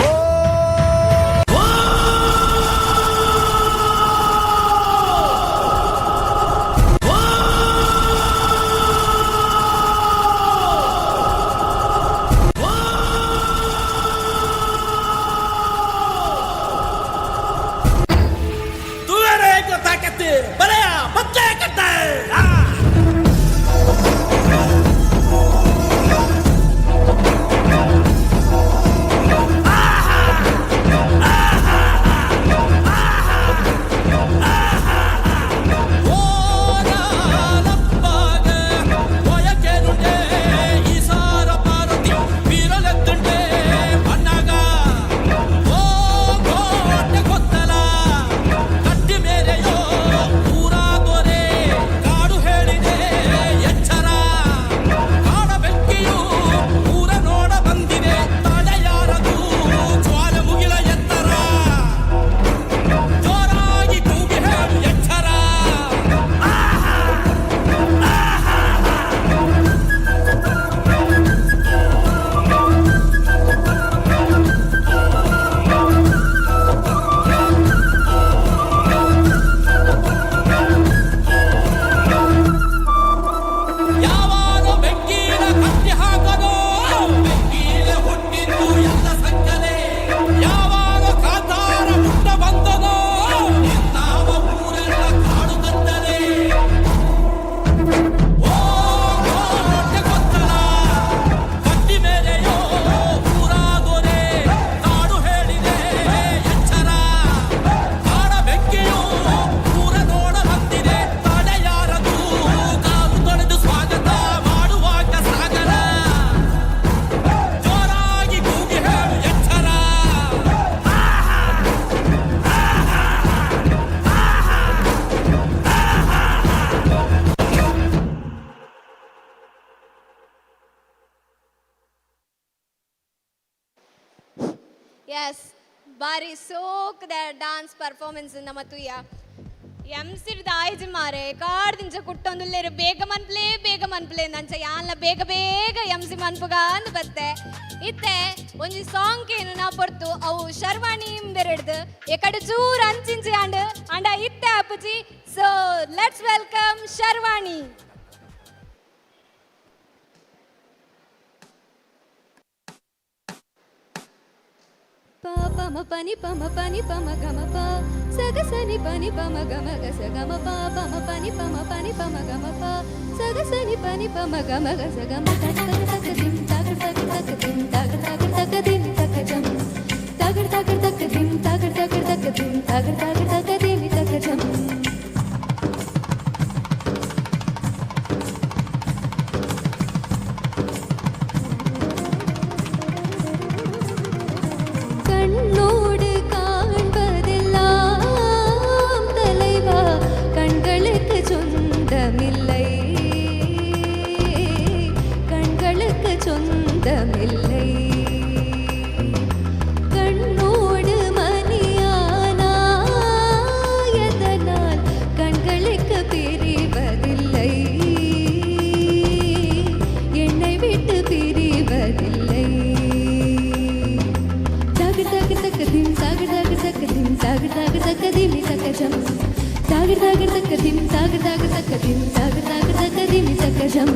Speaker 21: ಬಾರಿ ಸೋಕ್ದ ಡಾನ್ಸ್ ಪರ್ಫಾರ್ಮೆನ್ಸ್ ನಮ್ಮ ತುಯ್ಯ ಎಂಸಿಡ್ದ ಆಯ್ಜಿ ಮಾರೆ ಕಾಡ್ದಿಂಚ ಕುಟ್ಟೊಂದುಲ್ಲೇರು ಬೇಗ ಮನ್ಪ್ಲೆ ನಂಚ ಯಾನ್ಲ ಬೇಗ ಎಂಸಿ ಮನ್ಪುಗ ಅಂದ್ ಬತ್ತೆ ಇತ್ತೆ ಒಂಜಿ ಸಾಂಗ್ ಏನು ನಾ ಪೊರ್ತು ಅವು ಶರ್ವಾಣಿ ಬೆರೆಡ್ದು ಎಕಡೆ ಚೂರ್ ಅಂಚಿಂಚಿ ಅಂಡ ಇತ್ತೆ ಅಪ್ಪುಜಿ ಸೊ ಲೆಟ್ಸ್ ವೆಲ್ಕಮ್ ಶರ್ವಾಣಿ.
Speaker 1: ಪಮ ಪನಿ ಪಮ ಗಮ ಪ ಸಗ ಸನಿ ಪನಿ ಪಮ ಗಮ ಗಸ ಗಮ ಪ ಪಮ ಪನಿ ಪಮ ಗಮ ಪ ಸಗ ಸನಿ ಪನಿ ಪಮ ಗಮ ಗಸ ಗಮ ತಗ ತಗ ದಿಂ ತಗ ತಗ ತಗ ದಿಂ ತಗ ತಗ ತಗ ದಿಂ ತಗ ಜಂ ತಗ ತಗ ತಗ ದಿಂ ತಗ ತಗ ತಗ ದಿಂ ತಗ ತಗ ತಗ ದಿಂ ತಗ ಜಂ. கண்ணோடு காண்பதெல்லாம் தலைவா கண்களுக்கு சொந்தமில்லை, கண்களுக்கு சொந்தமில்லை. கண்ணோடு மணியானா எதனால் கண்களுக்கு பிரிவதில்லை, என்னை விட்டு பிரிவதில்லை. dim tag tag tag dim tag tag tag dim tag jam tag tag tag dim tag tag tag dim tag tag tag dim tag jam.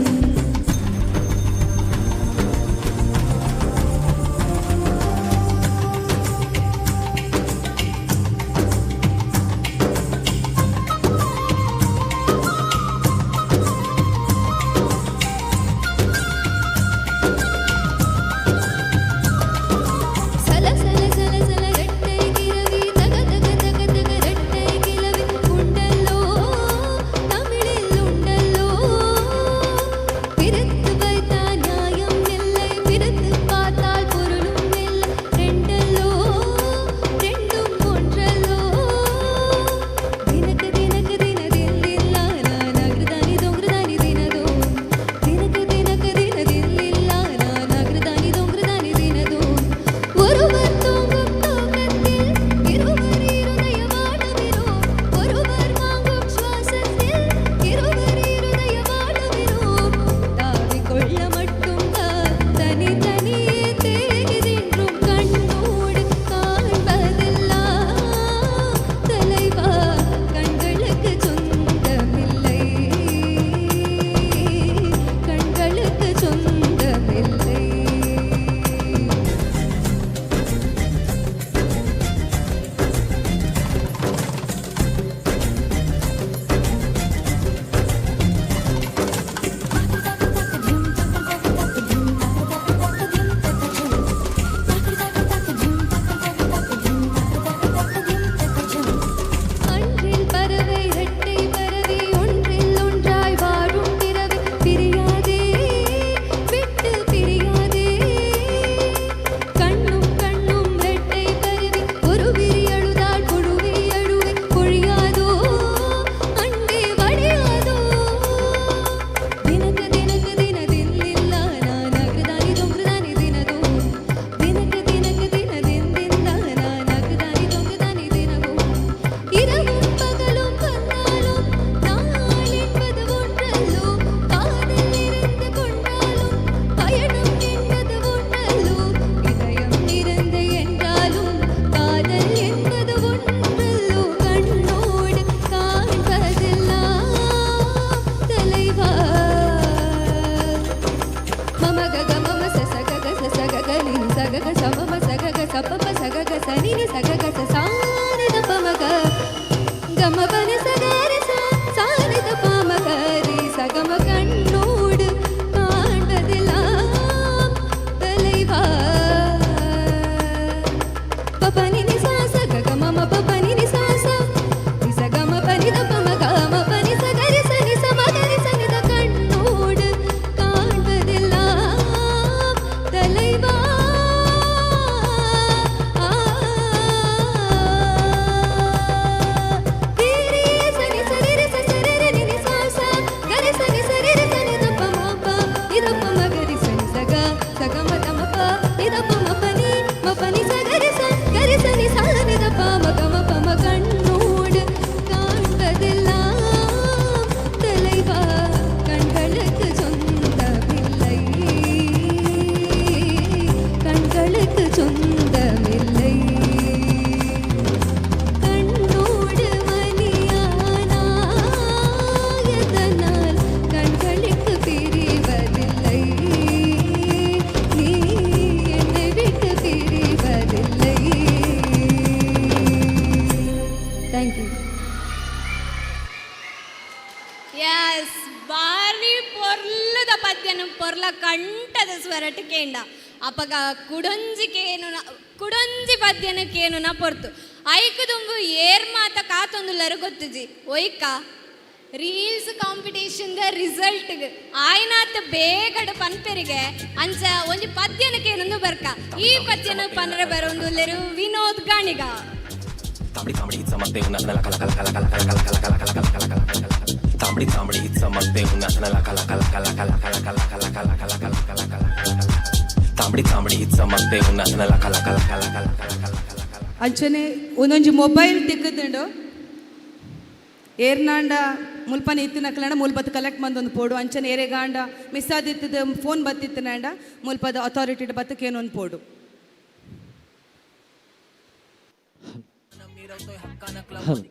Speaker 1: Tiri
Speaker 21: ಸ್ವರಟ್ ಕೇಂಡ ಅಪಗ ಕುಡೊಂಜಿ ಪದ್ಯನಕ್ಕೇನು ನ ಪೊರ್ತು ಐಕು ತುಂಬು ಏರ್ ಮಾತ ಕಾತೊಂದುಲ್ಲರು ಗೊತ್ತುಜಿ ಒಯ್ಕ ರೀಲ್ಸ್ ಕಾಂಪಿಟೇಷನ್ ದ ರಿಸಲ್ಟ್ ಆಯ್ನಾತ್ ಬೇಗಡ ಪನ್ಪೆರಿಗೆ ಅಂಚ ಒಂಜಿ ಪದ್ಯನಕ್ಕೇನೊಂದು ಬರ್ಕ ಈ ಪದ್ಯನ ಪನ್ರೆ ಬರೊಂದುಲ್ಲೆರು ವಿನೋದ್ ಗಾಣಿಗ
Speaker 9: ತಾಂಬಡಿ ತಾಂಬಡಿ ಹಿತ್ಸ ಮತ್ತೆ ಉನ್ನತನಲ ಕಲ ಕಲ ಕಲ ಕಲ ಕಲ ಕಲ ಕಲ ಕಲ ಕಲ ಕಲ ಕಲ ತಾಂಬಡಿ ತಾಂಬಡಿ ಹಿತ್ಸ ಮತ್ತೆ ಉನ್ನತನಲ ಕಲ ಕಲ ಕಲ ಕಲ ಕಲ ಕಲ ಕಲ ಕಲ ಕಲ ಕಲ ಕಲ ಕಲ ತಾಂಬಡಿ ತಾಂಬಡಿ ಹಿತ್ಸ ಮತ್ತೆ ಉನ್ನತನಲ ಕಲ ಕಲ ಕಲ ಕಲ ಕಲ ಕಲ
Speaker 16: ಅಂಚನೆ ಒಂದೊಂಜಿ ಮೊಬೈಲ್ ತಿಕ್ಕುತ್ತಂಡು ಏರ್ನಾಂಡ ಮುಲ್ಪನ ಇತ್ತಿನಕ್ಲಂಡ ಮುಲ್ಪದ ಕಲೆಕ್ಟ್ ಮಂದೊಂದು ಪೋಡು ಅಂಚನೆ ಏರೆಗಾಂಡ ಮಿಸ್ ಆದಿತ್ತದ ಫೋನ್ ಬತ್ತಿತ್ತನಂಡ ಮುಲ್ಪದ ಅಥಾರಿಟಿ ಬತ್ತಕ್ಕೇನೊಂದು ಪೋಡು.
Speaker 18: Hello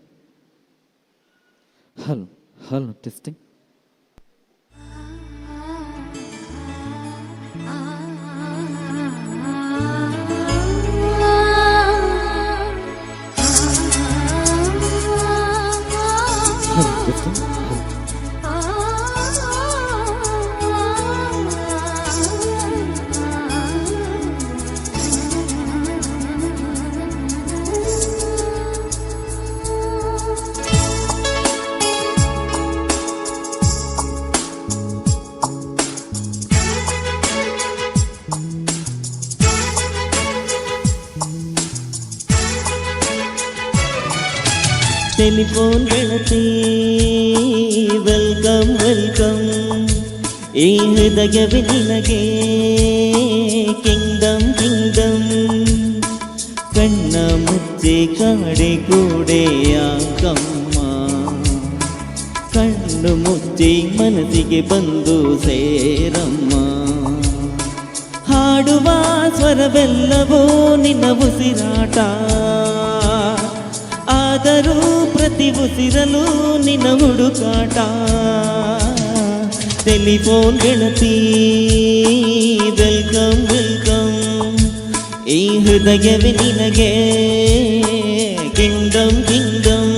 Speaker 18: hello hello testing.
Speaker 22: Telephone ಗೆಳತಿ ವೆಲ್ಕಮ್ ವೆಲ್ಕಮ್, ಈ ಹೃದಯವೇ ನಿನಗೆ ಕಿಂಗ್ಡಮ್ ಕಿಂಗ್ಡಮ್. ಕಣ್ಣ ಮುಚ್ಚಿ ಕಾಡೆ ಕೂಡೆಯ ಕಮ್ಮ, ಕಣ್ಣು ಮುಚ್ಚಿ ಮನಸ್ಸಿಗೆ ಬಂದು ಸೇರಮ್ಮ. ಹಾಡುವ ಸ್ವರವೆಲ್ಲವೂ ನಿನ್ನ ಉಸಿರಾಟ, ಆದರೂ ಪ್ರತಿ ಉಸಿರಲು ನಿನ್ನ ಹುಡುಕಾಟ. ಟೆಲಿಫೋನ್ ಗೆಳತಿ ವೆಲ್ಕಮ್ ವೆಲ್ಕಮ್, ಈ ಹೃದಯವೇ ನಿನಗೆ ಕಿಂಗ್ಡಮ್ ಕಿಂಗ್ಡಮ್.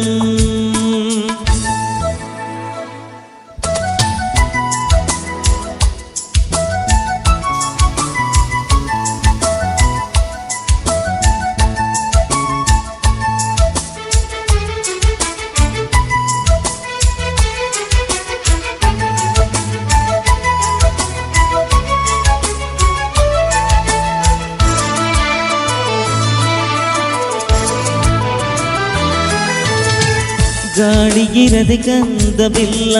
Speaker 22: ಗಾಳಿಗಿರದೆ ಗಂಧವಿಲ್ಲ,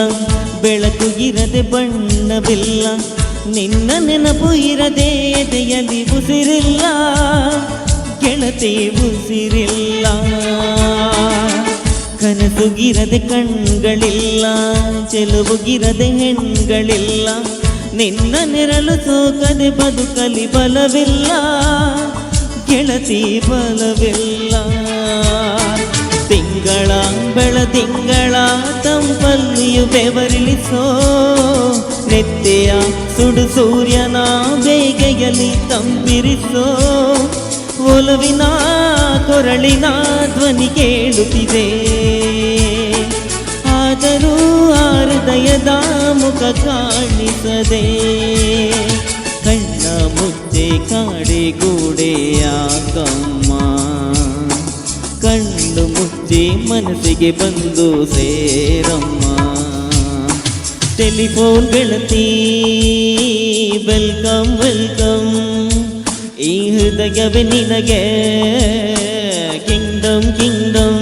Speaker 22: ಬೆಳಕು ಇರದೆ ಬಣ್ಣವಿಲ್ಲ, ನಿನ್ನ ನೆನಪು ಇರದೆ ಎದೆಯಲ್ಲಿ ಉಸಿರಿಲ್ಲ, ಗೆಳತಿ ಉಸಿರಿಲ್ಲ. ಕನಸುಗಿರದೆ ಕಣ್ಗಳಿಲ್ಲ, ಚೆಲುವುಗಿರದೆ ಹೆಣ್ಗಳಿಲ್ಲ, ನಿನ್ನ ನೆರಳು ಸೋಕದೆ ಬದುಕಲಿ ಬಲವಿಲ್ಲ, ಗೆಳತಿ ಬಲವಿಲ್ಲ. ತಿಂಗಳ ಬೆಳದಿಂಗಳ ತಂಪಲ್ಲಿಯು ಬೆವರಿಳಿಸೋ, ನೆತ್ತೆಯ ಸುಡು ಸೂರ್ಯನ ಬೇಗೆಯಲ್ಲಿ ತಂಪಿರಿಸೋ, ಒಲವಿನ ಕೊರಳಿನ ಧ್ವನಿ ಕೇಳುತ್ತಿದೆ, ಆದರೂ ಆ ಹೃದಯದ ಮುಖ ಕಾಣಿಸದೆ. ಕಣ್ಣ ಮುಚ್ಚೆ ಕಾಡೆ ಗೂಡೆಯ ಕಮ್ಮ, ಕಣ್ಣು ಮುಚ್ಚಿ ಮನಸ್ಸಿಗೆ ಬಂದು ಸೇರಮ್ಮ. ಟೆಲಿಫೋನ್ ಗೆಳತಿ ವೆಲ್ಕಮ್ ವೆಲ್ಕಮ್, ಈ ಹೃದಯವೇ ನಿನಗೆ ಕಿಂಗ್ಡಮ್ ಕಿಂಗ್ಡಮ್.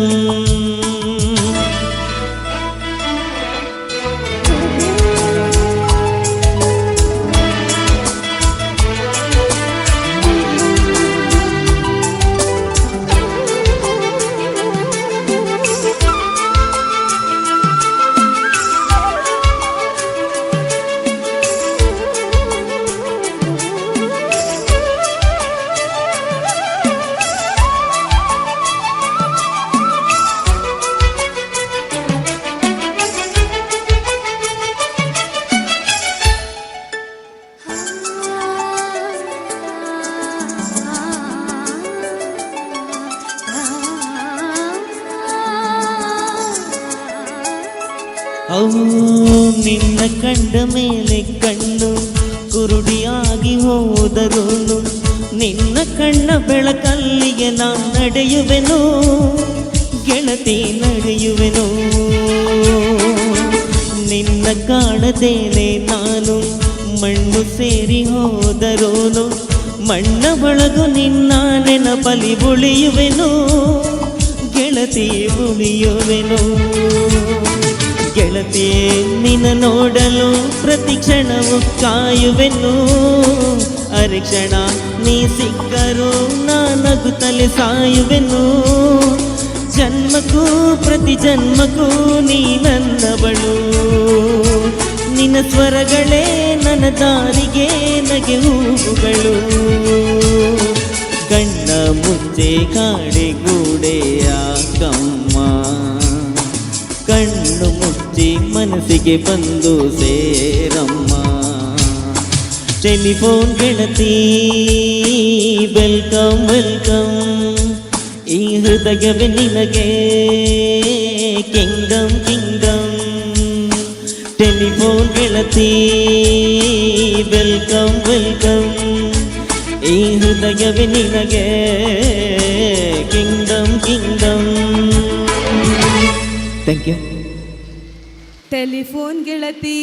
Speaker 22: ನಿನ್ನ ಕಂಡ ಮೇಲೆ ಕಣ್ಣು ಕುರುಡಿಯಾಗಿ ಹೋದರೂನು ನಿನ್ನ ಕಣ್ಣ ಬೆಳಕಲ್ಲಿಗೆ ನಾ ನಡೆಯುವೆನು ಗೆಳತಿ ನಡೆಯುವೆನು. ನಿನ್ನ ಕಾಣದೇನೆ ನಾನು ಮಣ್ಣು ಸೇರಿ ಹೋದರೋನು ಮಣ್ಣ ಒಳಗು ನಿನ್ನ ನೆನಪಲಿ ಉಳಿಯುವೆನು ಗೆಳತಿ ಉಳಿಯುವೆನು. ಗೆಳತಿ ನಿನ್ನ ನೋಡಲು ಪ್ರತಿ ಕ್ಷಣವು ಕಾಯುವೆನು ಅರೆಕ್ಷಣ ನೀ ಸಿಕ್ಕರೂ ನಾನಗುತ್ತಲೇ ಸಾಯುವೆನು. ಜನ್ಮಕ್ಕೂ ಪ್ರತಿ ಜನ್ಮಕ್ಕೂ ನೀ ನನ್ನವಳು ನಿನ್ನ ಸ್ವರಗಳೇ ನನ್ನ ದಾರಿಗೆ ನಗೆ ಹೂವುಗಳು. ಗಣ್ಣ ಮುಚ್ಚೆ ಕಾಡೆಗೂಡೆಯ ಕಮ್ಮ ಕಣ್ಣು ಮುಚ್ಚಿ ಮನಸ್ಸಿಗೆ ಬಂದು ಸೇರಮ್ಮ. ಟೆಲಿಫೋನ್ ಗೆಳತಿ ವೆಲ್ಕಮ್ ವೆಲ್ಕಮ್ ಈ ಹೃದಯವೇ ನಿನಗೆ ಕಿಂಗ್ಡಮ್ ಕಿಂಗ್ಡಮ್. ಟೆಲಿಫೋನ್ ಗೆಳತಿ ವೆಲ್ಕಮ್ ವೆಲ್ಕಮ್ ಈ ಹೃದಯವೇ ನಿನಗೆ kingdom kingdom. Thank you.
Speaker 16: Telephone ಗೆಳತಿ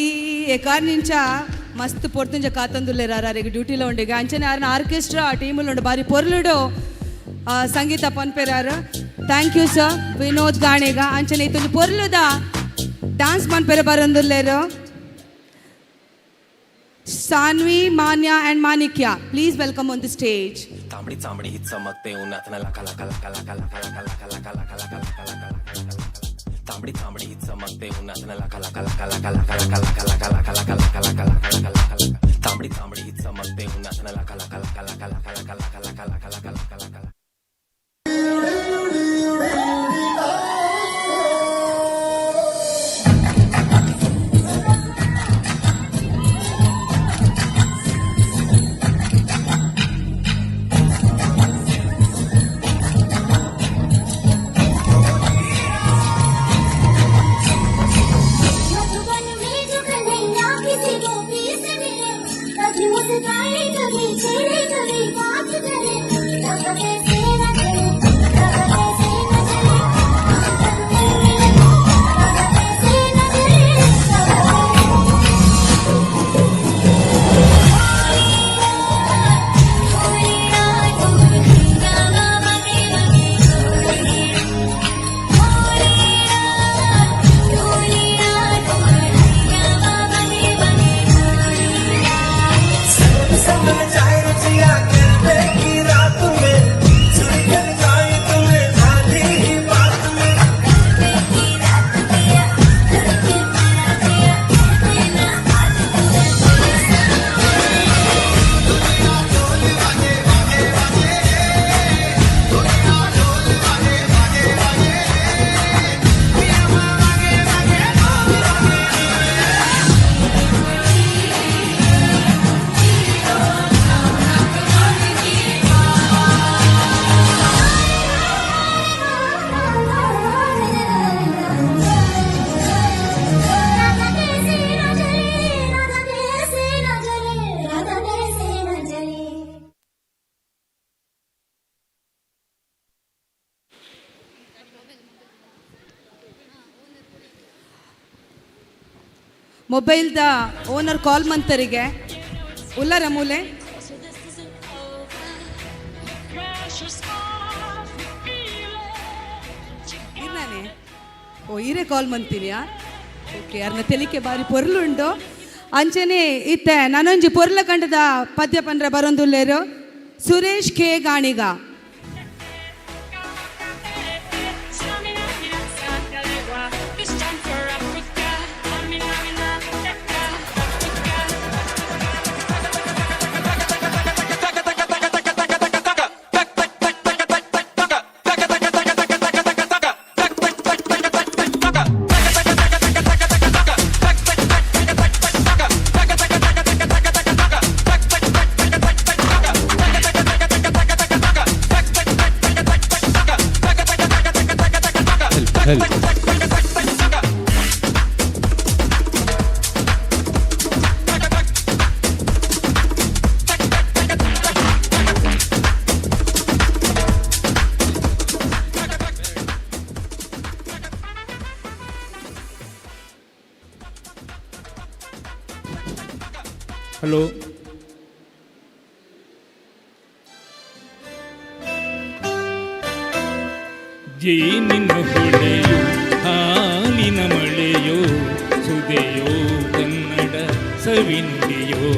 Speaker 16: ఎకార్ నుంచా మస్తు పొడుతుంజ కాతందులేరారా రేగు డ్యూటీలో ఉండేగా అంచనే ఆరిన ఆర్కెస్ట్రా ఆ టీములో ఉండే భారీ పొరలుడు సంగీత పనిపేరారు. Thank you sir Vinod Ganiga ಅಂಚನೆ ಇತ್ತು ಪೊರ್ಲುದ ಡ್ಯಾನ್ಸ್ ಮನ್ಪೇರ ಬರಂದುಲ್ಲೇರು. ಸಾನ್ವಿ ಮಾನ್ಯ ಅಂಡ್ ಮಾಣಿಕ್ಯ please welcome on the stage.
Speaker 9: तांबडी चांबडी चमकते उन्हात लका लका लका लका लका लका लका लका लका लका लका. तांबडी चांबडी चमकते उन्हात लका लका लका लका लका लका लका लका लका लका लका लका लका लका. तांबडी चांबडी चमकते उन्हात लका लका लका लका लका लका लका लका लका लका लका लका.
Speaker 16: ಮೊಬೈಲ್ದ ಓನರ್ ಕಾಲ್ ಮಂತರಿಗೆ ಉಲ್ಲರ ಮೂಲೆ ಇರ್ನಾನೆ ಓ ಈರೆ ಕಾಲ್ ಮಂತೀನಿಯಾ ಓಕೆ ಯಾರನ್ನ ತೆಲಿಕೆ ಬಾರಿ ಪೊರ್ಲುಂಡು ಅಂಚನೆ ಇತ್ತೆ ನಾನೊಂಜಿ ಪೊರ್ಲ ಕಂಡದ ಪದ್ಯ ಪಂಡ್ರೆ ಬರೊಂದುಲ್ಲೇರು ಸುರೇಶ್ ಕೆ ಗಾಣಿಗ.
Speaker 12: ಹಲೋ ಜೇನಿನ ಹೊಳೆಯೋ ಹಾಲಿನ ಮಳೆಯೋ ಸುದೆಯೋ ಕನ್ನಡ ಸವಿನುಡಿಯೋ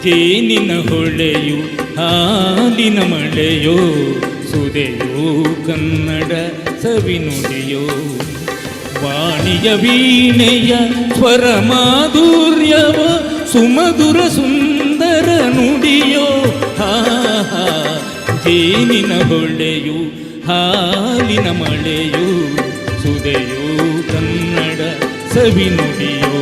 Speaker 12: ಜೇನಿನ ಹೊಳೆಯು ಹಾಲಿನ ಮಳೆಯೋ ಸುದೆಯೋ ಕನ್ನಡ ಸವಿನುಡಿಯೋ ವಾಣಿಯ ವೀಣೆಯ ಸ್ವರ ಮಾಧುರ್ಯವ ಸುಮಧುರ ಸುಂದರ ನುಡಿಯೋ ಹಾ ಜೇನಿನ ಹೊಳೆಯು ಹಾಲಿನ ಮಳೆಯೋ ಸುದೆಯೋ ಕನ್ನಡ ಸವಿನುಡಿಯೋ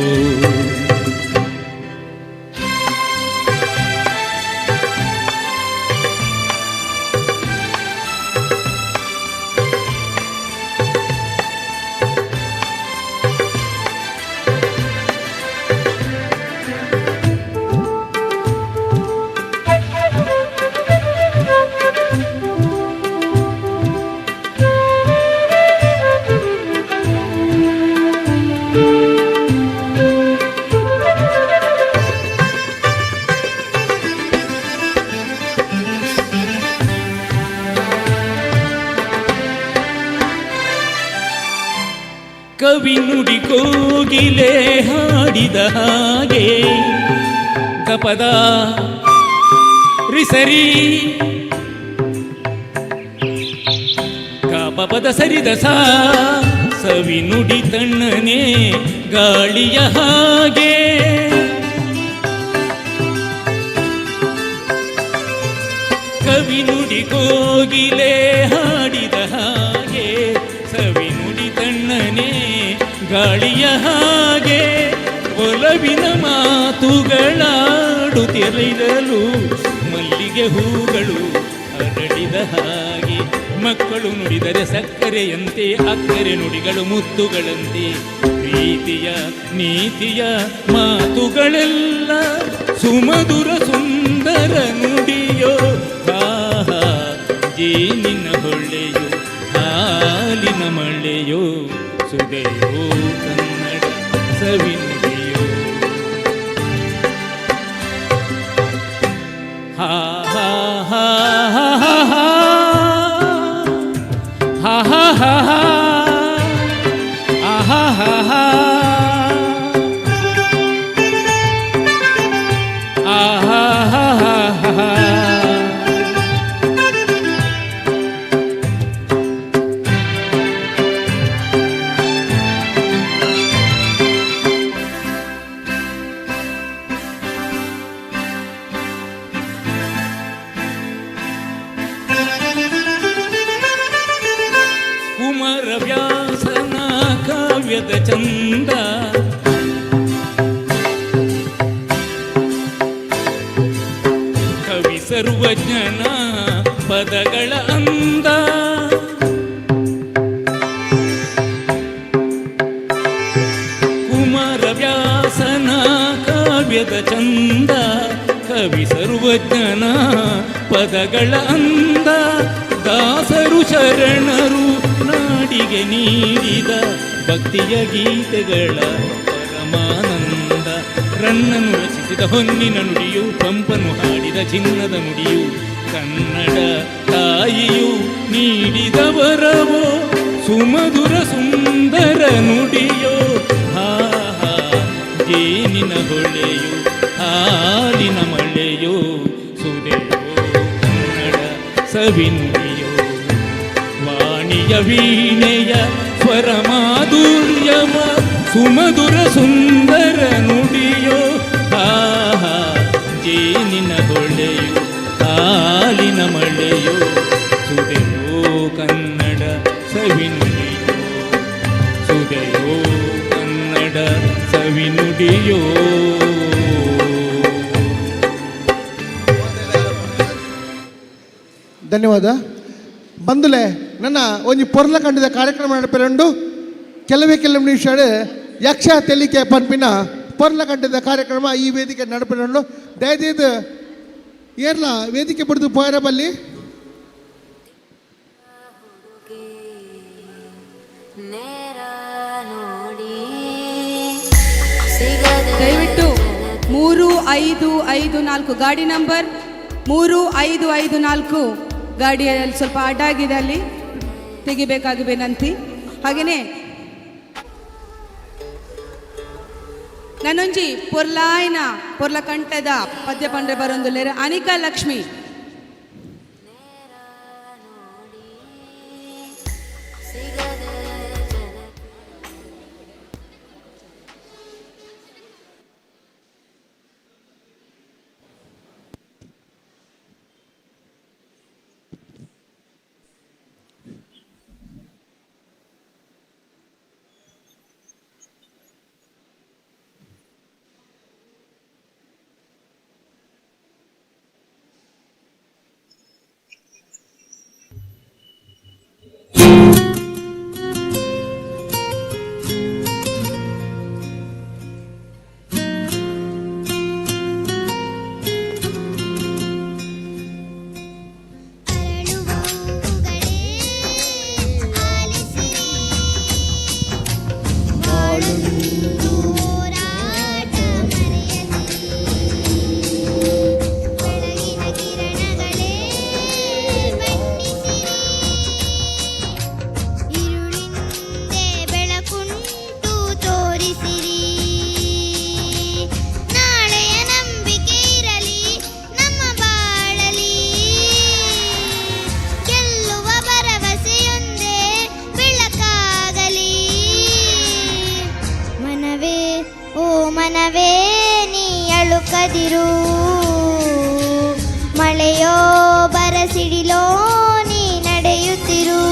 Speaker 12: ಕವಿ ನುಡಿ ಕೋಗಿಲೆ ಹಾಡಿದ ಹಾಗೆ ಗಪದ ರಿಸರಿ ಗಪದ ಸರಿದ ಸವಿ ನುಡಿ ತಣ್ಣನೆ ಗಾಳಿಯ ಹಾಗೆ ಕವಿ ನುಡಿ ಕೋಗಿಲೆ ಹಾಡಿದ ಹಾಗೆ ಸವಿ ನುಡಿ ತಣ್ಣನೆ ಗಾಳಿಯ ಹಾಗೆ ಒಲವಿನ ಮಾತುಗಳಾಡುತ್ತಿರಲು ಮಲ್ಲಿಗೆ ಹೂಗಳು ಅರಳಿದ ಹಾಗೆ ಮಕ್ಕಳು ನುಡಿದರೆ ಸಕ್ಕರೆಯಂತೆ ಅಕ್ಕರೆ ನುಡಿಗಳು ಮುತ್ತುಗಳಂತೆ ಪ್ರೀತಿಯ ನೀತಿಯ ಮಾತುಗಳೆಲ್ಲ ಸುಮಧುರ ಸುಂದರ ನುಡಿಯೋ ಆಹಾ ಜೇನಿನ ಹೊಳೆಯೋ ಹಾಲಿನ ಮಳೆಯೋ ಸುದೆಯೋ ಕನ್ನಡ ಸವಿನುಡಿಯೋ ಹಾ ಹಾ ಹಾ ಹಾ ಹಾ ಹಾ ಹಾ ಹಾ ಹಾ ಆಹಾ ಹಾ ಹಾ ಆಹಾ ಹಾ ಹಾ ಕುಮಾರ ವ್ಯಾಸನ ಕಾವ್ಯದ ಚಂದ ಕವಿ ಸರ್ವಜ್ಞನ ಪದಗಳ ಅಂದ ಕುಮಾರ ವ್ಯಾಸನ ಕಾವ್ಯದ ಚಂದ ಕವಿ ಸರ್ವಜ್ಞನ ಪದಗಳ ಅಂದ ದಾಸರು ಶರಣರು ನಾಡಿಗೆ ನೀಡಿದ ಭಕ್ತಿಯ ಗೀತೆಗಳ ಪರಮಾನಂದ ರನ್ನನು ರಚಿಸಿದ ಹೊನ್ನಿನ ನುಡಿಯು ಪಂಪನು ಹಾಡಿದ ಚಿನ್ನದ ನುಡಿಯು ಕನ್ನಡ ತಾಯಿಯು ನೀಡಿದ ವರವೋ ಸುಮಧುರ ಸುಂದರ ನುಡಿಯೋ ಹಾ ಹಾ ಜೇನಿನ ಹೊಳೆಯು ಹಾಲಿನ ಮಳೆಯೋ ಸುದೆಯೋ ಕನ್ನಡ ಸವಿನುಡಿಯೋ ವಾಣಿಯ ವೀಣೆಯ ಸ್ವರ ಮಾಧುರ್ಯವ ಸುಮಧುರ ಸುಂದರ ನುಡಿಯೋ ಆಹಾ ಜೇನಿನ ಹೊಳೆಯೋ ಹಾಲಿನ ಮಳೆಯೋ ಸುದೆಯೋ ಕನ್ನಡ ಸವಿನುಡಿಯೋ ಸುದೆಯೋ ಕನ್ನಡ ಸವಿನುಡಿಯೋ
Speaker 2: ಧನ್ಯವಾದ ಬಂಧುಲೆ ನನ್ನ ಒಂಜಿ ಪೊರ್ಲ ಕಂಡಿದ ಕಾರ್ಯಕ್ರಮ ನಡಪೆರಂಡು ಕೆಲವೇ ನಿಮಿಷ ಯಕ್ಷ ತೆಲಿಕೆ ಪನ್ಪಿನ ಪೊರ್ಲ ಕಂಡಿದ ಕಾರ್ಯಕ್ರಮ ಈ ವೇದಿಕೆ ನಡಪೆರಂಡು ದಯచేసి ಏರ್ಲ ವೇದಿಕೆ ಬಿಡ್ದು ಪೋಯರ ಬಲ್ಲಿ
Speaker 16: ದಯವಿಟ್ಟು 3 3554 ಗಾಡಿ ನಂಬರ್ 3554 ಗಾಡಿಯಲ್ಲಿ ಸ್ವಲ್ಪ ಅಡ್ಡಾಗಿದೆ, ಅಲ್ಲಿ ತೆಗಿಬೇಕಾಗಿ ವಿನಂತಿ. ಹಾಗೆಯೇ ನನ್ನೊಂಜಿ ಪೊರ್ಲ ಕಂಠದ ಪದ್ಯ ಪಂಡ್ರೆ ಬರೊಂದುಲ್ಲೆರ್ ಅನಿಕಾ ಲಕ್ಷ್ಮಿ.
Speaker 15: ಮನವೇ ನೀ ಅಳುಕದಿರು, ಮಳೆಯೋ ಬರಸಿಡಿಲೋ ನೀ ನಡೆಯುತ್ತಿರು.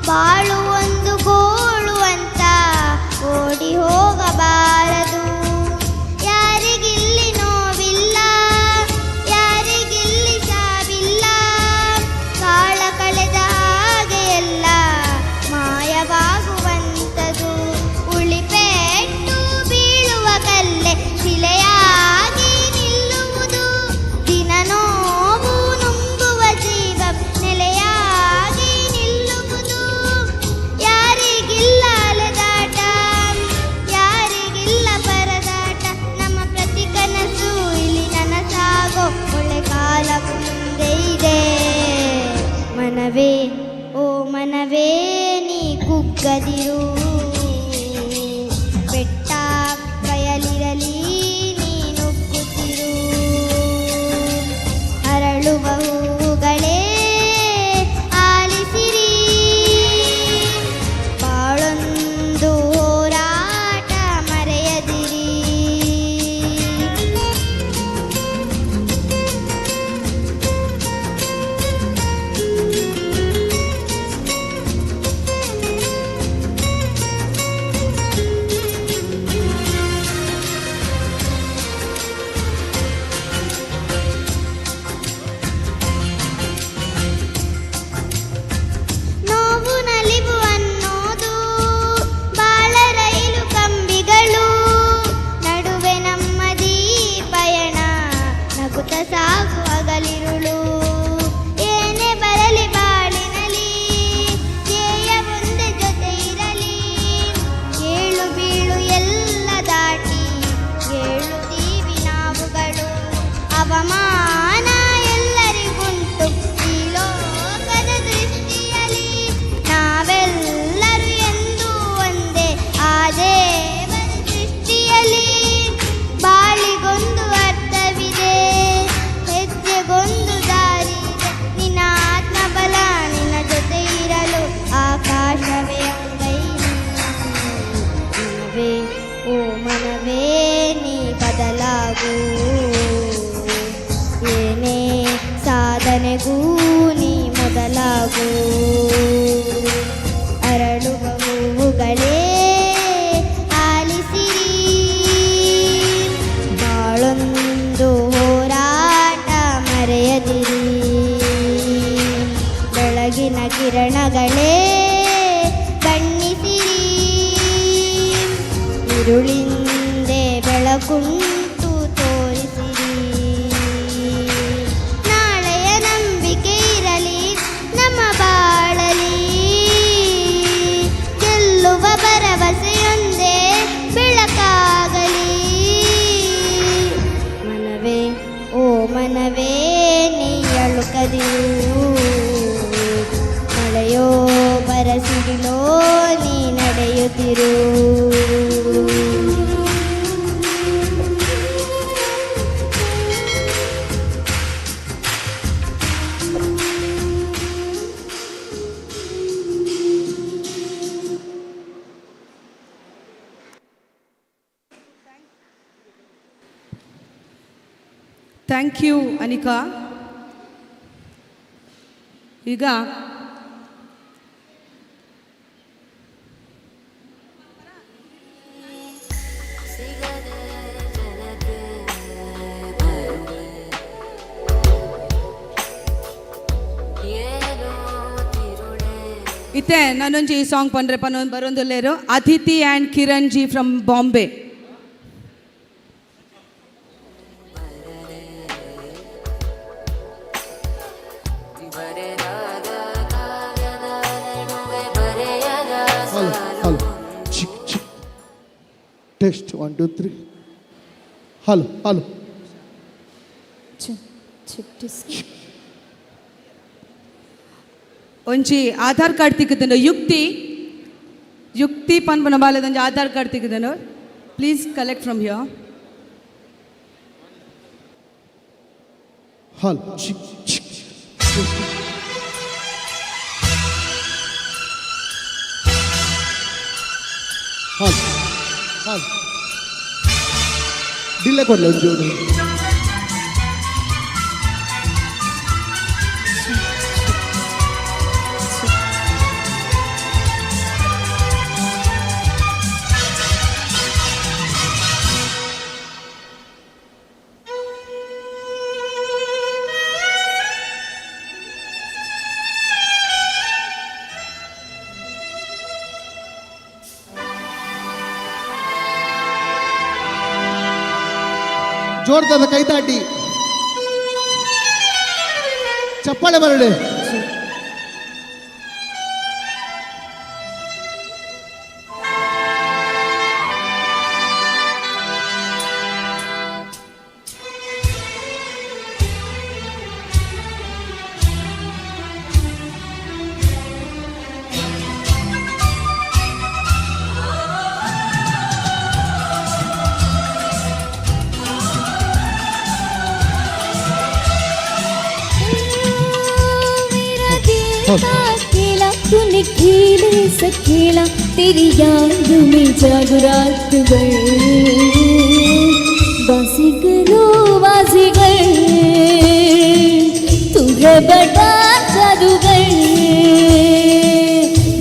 Speaker 15: ಬಾಳು ಒಂದು ಗೋಳು ಅಂತ ಓಡಿ ಹೋಗಬಾರದು. ಯಾರಿಗಿಲ್ಲಿ ನೋವಿಲ್ಲ, ಯಾರಿಗಿಲ್ಲಿ ಸಾವಿಲ್ಲ, ಕಾಳ ಕಳೆದ ಹಾಗೆ ಎಲ್ಲ ಮಾಯವಾಗುವಂಥದು. ಉಳಿಪೆಟ್ಟು ಬೀಳುವ ಕಲ್ಲೆ ಶಿಲೆಯಾಗಿ ನಿಲ್ಲುವುದು, ದಿನ ನೋವು ನುಂಗುವ ಜೀವ ನೆಲೆಯಾಗಿ ನಿಲ್ಲುವುದು. ಯಾರಿಗಿಲ್ಲ ಅಲೆದಾಟ, ಯಾರಿಗಿಲ್ಲ ಪರದಾಟ, ನಮ್ಮ ಪ್ರತಿ ಕನಸು ಇಲ್ಲಿ ನನಸಾಗೋ ಒಳ್ಳೆ ಕಾಲ ಮುಂದೆ ಇದೆ. ಮನವೇ ಓ ಮನವೇ ನೀ ಕುಗ್ಗದಿರು, ಬೆಟ್ಟ ಬಯಲಿರಲಿ ನೀ ನುಗ್ಗುತ್ತಿರು. ಅರಳುವ ಹೂಗಳೇ ಆಲಿಸಿರಿ, ಬಾಳೊಂದು ಹೋರಾಟ ಮರೆಯದಿರಿ. ಬೆಳಗಿನ ಕಿರಣಗಳೇ ಬಣ್ಣಿಸಿರಿ, ഇരുളിಂದೆ ಬೆಳಕುಂಟು ತೋರಿಸಿರಿ. ನಾಳೆಯ ನಂಬಿಕೆ ಇರಲಿ ನಮ್ಮ ಬಾಳಲಿ, ಗೆಲ್ಲುವ ಭರವಸೆಯೊಂದೇ ಬೆಳಕಾಗಲಿ. ಮನವೇ ಓ ಮನವೇ ನೀ ಅಳುಕದಿರು, ಮಳೆಯೋ ಬರಸಿಡಿಲೋ ನೀ ನಡೆಯುತ್ತಿರು.
Speaker 16: Thank you Anika. ಈಗ ಇತ್ತೆ ನಾನೊಂಜಿ ಈ ಸಾಂಗ್ ಪಂಡ್ರೆ ಬರೋಂದುಲ್ಲೇರು Aditi and Kiran ji from Bombay.
Speaker 2: Hello check check test 1 2 3. Hello hello
Speaker 16: ಒಂಜಿ ಆಧಾರ್ ಕಾರ್ಡ್ ತಿಕ್ಕದನು ಯುಕ್ತಿ ಪನ್ಪನ ಬಾಲದಂಜಿ ಆಧಾರ್ ಕಾರ್ಡ್ ತಿಕ್ಕದನು. Please collect from here.
Speaker 2: Hello check check hello hello delay ಕೊಡಲ ಒಂಚೂರು. ಜೋರ್ದಾದ ಕೈತಾಟಿ ಚಪ್ಪಾಳೆ ಬರಡೆ.
Speaker 1: अकेला तूने खेले सकेला, तेरी याद में जागो रात भर. बाजीगर तू है बड़ा जादूगर.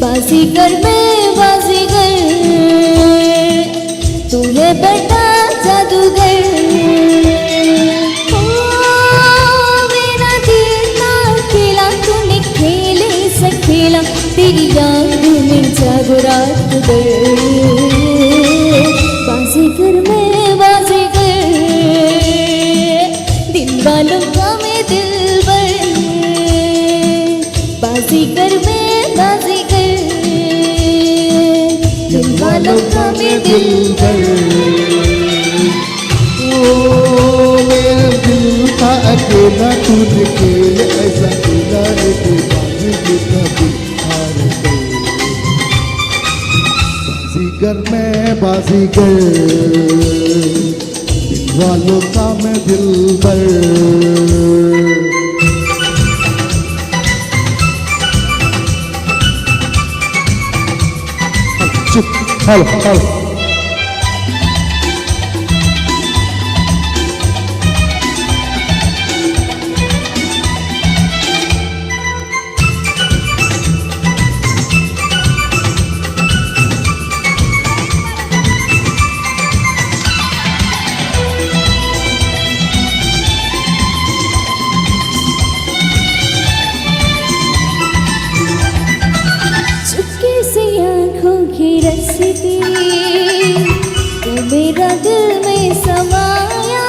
Speaker 1: बाजीगर में बाजीगर तू है बड़ा जादूगर. खेला तेरी याद में जागो रात भर. बाजीगर में बाजीगर दिल वालों का मैं दिलबर. बाजीगर में बाजीगर दिल वालों का मैं दिलबर.
Speaker 2: ओ मेरा दिल था अकेला, तूने खेले ऐसा खेला रे तू बाजीगर में बाजीगर दिल वालों का मैं दिलबर. चुप हेलो हेलो
Speaker 1: बसती तो मेरा दिल में समाया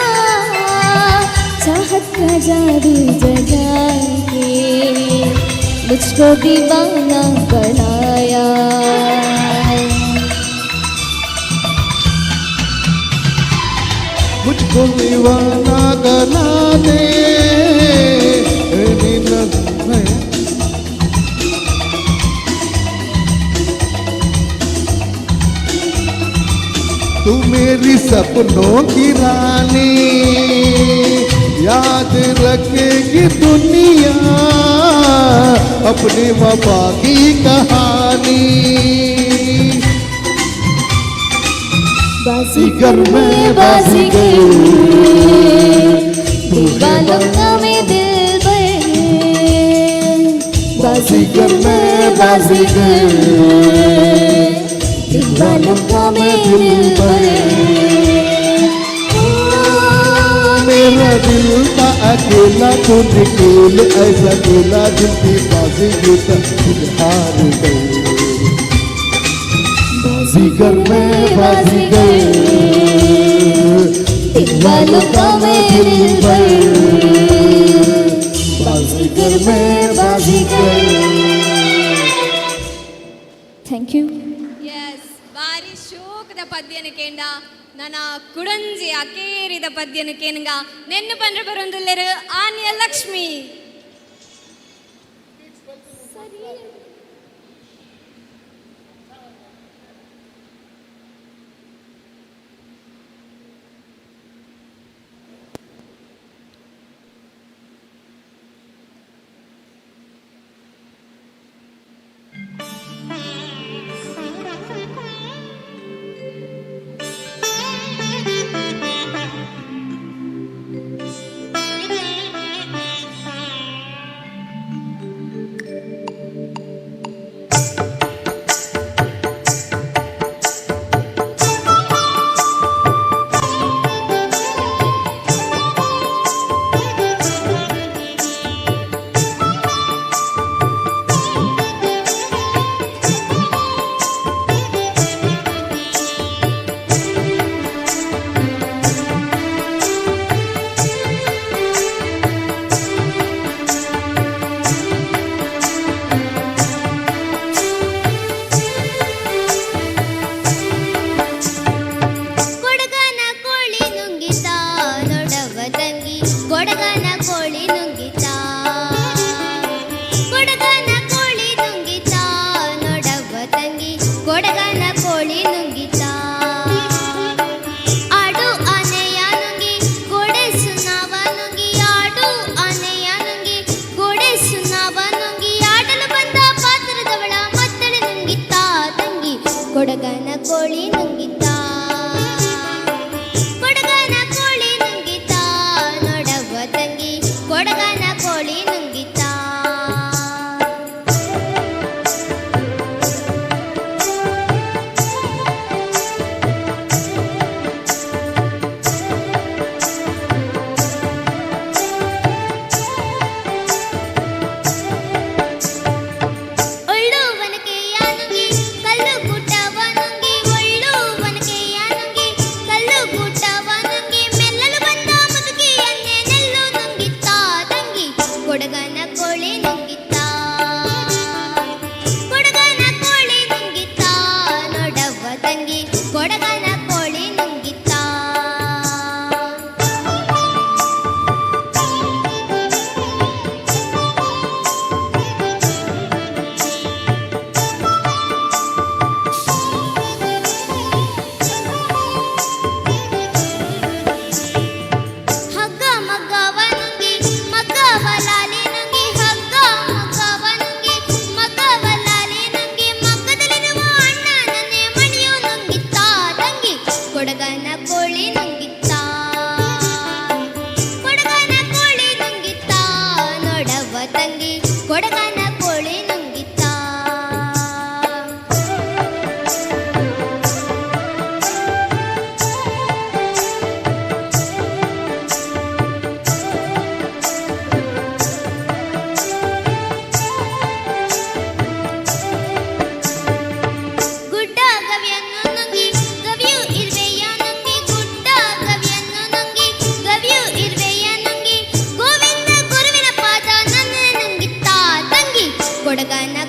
Speaker 1: चाहत का जादू जगा के मुझको दीवाना बनाया
Speaker 2: मुझको दीवाना बना दे तू मेरी सपनों की रानी याद रखेगी दुनिया अपनी वफा की कहानी
Speaker 1: बाजीगर में बाजीगर दीवानों का में दिल भर बाजीगर में बाजीगर दीवानों का में दिल भर
Speaker 2: मेरा दिल का अकेला तू निकल ऐसा अकेला दिल की बाजीगर हार गई बाजीगर में बाजीगर
Speaker 1: दीवानों का में दिल भर बाजीगर में बाजीगर थैंक यू
Speaker 21: ಎಸ್ ಬಾರಿ ಶೋಕದ ಪದ್ಯನ ಕೇಂಡ ನನ್ನ ಕುಡಂಜಿ ಅಕೇರಿದ ಪದ್ಯನ ಕೇನಂಗ ನೆನ್ನು ಪಂಡ್ರೆ ಬರೊಂದುಲ್ಲೆರು ಆನ್ಯ ಲಕ್ಷ್ಮಿ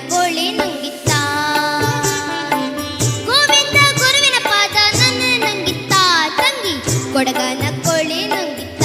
Speaker 15: ಕೋಳಿ ನುಂಗಿತ್ತ ಗೋವಿಂದ ಗುರುವಿನ ಪಾದ ನನ್ನ ನಂಗಿತ್ತ ತಂಗಿ ಕೊಡಗನ ಕೋಳಿ ನುಂಗಿತ್ತ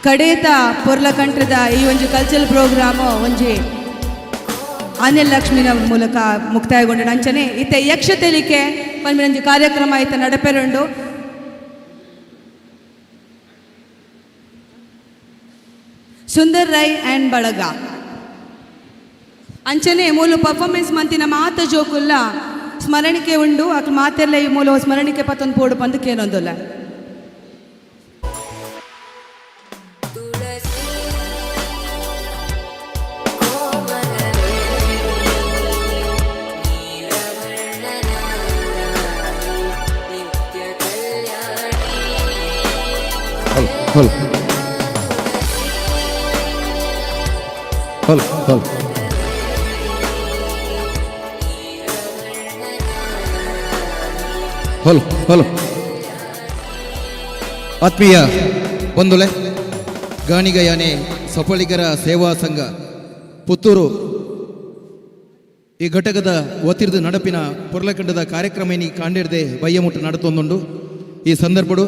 Speaker 16: ಕಡೇತ ಪೊರ್ಲಕಂಠದ ಈ ಒಂದು ಕಲ್ಚರಲ್ ಪ್ರೋಗ್ರಾಮು ಒಂಜಿ ಆನೆಲ್ ಲಕ್ಷ್ಮಿನ ಮೂಲಕ ಮುಕ್ತಾಯಗೊಂಡು ಅಂಚನೆ ಇತ್ತೆ ಯಕ್ಷ ತೆಲಿಕೆ ಒಂದು ಕಾರ್ಯಕ್ರಮ ಇತ್ತ ನಡಪೆರುಂಡು ಸುಂದರ್ ರೈ ಆ್ಯಂಡ್ ಬಳಗ ಅಂಚನೆ ಮೂಲ ಪರ್ಫಾರ್ಮೆನ್ಸ್ ಮಂತಿನ ಮಾತ ಜೋಕುಲ್ಲ ಸ್ಮರಣಿಕೆ ಉಂಡು ಅಕ್ ಮಾತೆಲ್ಲ ಈ ಮೂಲ ಸ್ಮರಣಿಕೆ ಪತ್ತೊಂದು ಪೋಡು ಬಂದು ಕೇನೊಂದುಲ್ಲ
Speaker 2: ಹಲ್ ಹಲ್ ಹಲ್ ಹಲ್ ಹಲ್ ಆತ್ಮೀಯ ಬಂಧುಳೆ ಗಾಣಿಗಯಾನೆ ಸಫಳಿಗರ ಸೇವಾ ಸಂಘ ಪುತ್ತೂರು ಈ ಘಟಕದ ಒತ್ತಿರದ ನಡಪಿನ ಪೊರ್ಲಕಂಡದ ಕಾರ್ಯಕ್ರಮ ನೀ ಕಾಂಡಿರ್ದೆ ಬಯ್ಯಮುಟ್ಟು ನಡತೊಂದುಂಡು ಈ ಸಂದರ್ಭಡು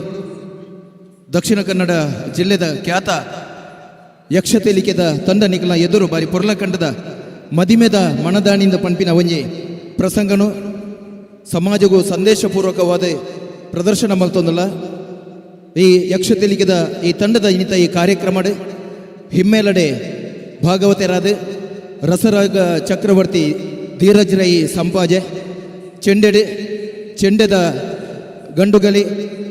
Speaker 2: ದಕ್ಷಿಣ ಕನ್ನಡ ಜಿಲ್ಲೆದ ಖ್ಯಾತ ಯಕ್ಷತೆಲಿಕೆದ ತಂಡ ನಿಖಲ ಎದುರು ಬಾರಿ ಪೊರ್ಲಕಂಡದ ಮದಿಮೆದ ಮಣದಾಣಿಯಿಂದ ಪಂಪಿನ ಒಂಜಿ ಪ್ರಸಂಗನು ಸಮಾಜಗೂ ಸಂದೇಶಪೂರ್ವಕವಾದ ಪ್ರದರ್ಶನ ಮಲ್ತೊಂದಲ್ಲ ಈ ಯಕ್ಷತೆಲಿಕೆದ ಈ ತಂಡದ ಇನ್ನಿತ ಈ ಕಾರ್ಯಕ್ರಮಡ್ ಹಿಮ್ಮೇಲಡೆ ಭಾಗವತರಾದ ರಸರಾಗ ಚಕ್ರವರ್ತಿ ಧೀರಜ್ ರೈ ಸಂಪಾಜೆ ಚೆಂಡೆಡೆ ಚೆಂಡೆದ ಗಂಡುಗಲಿ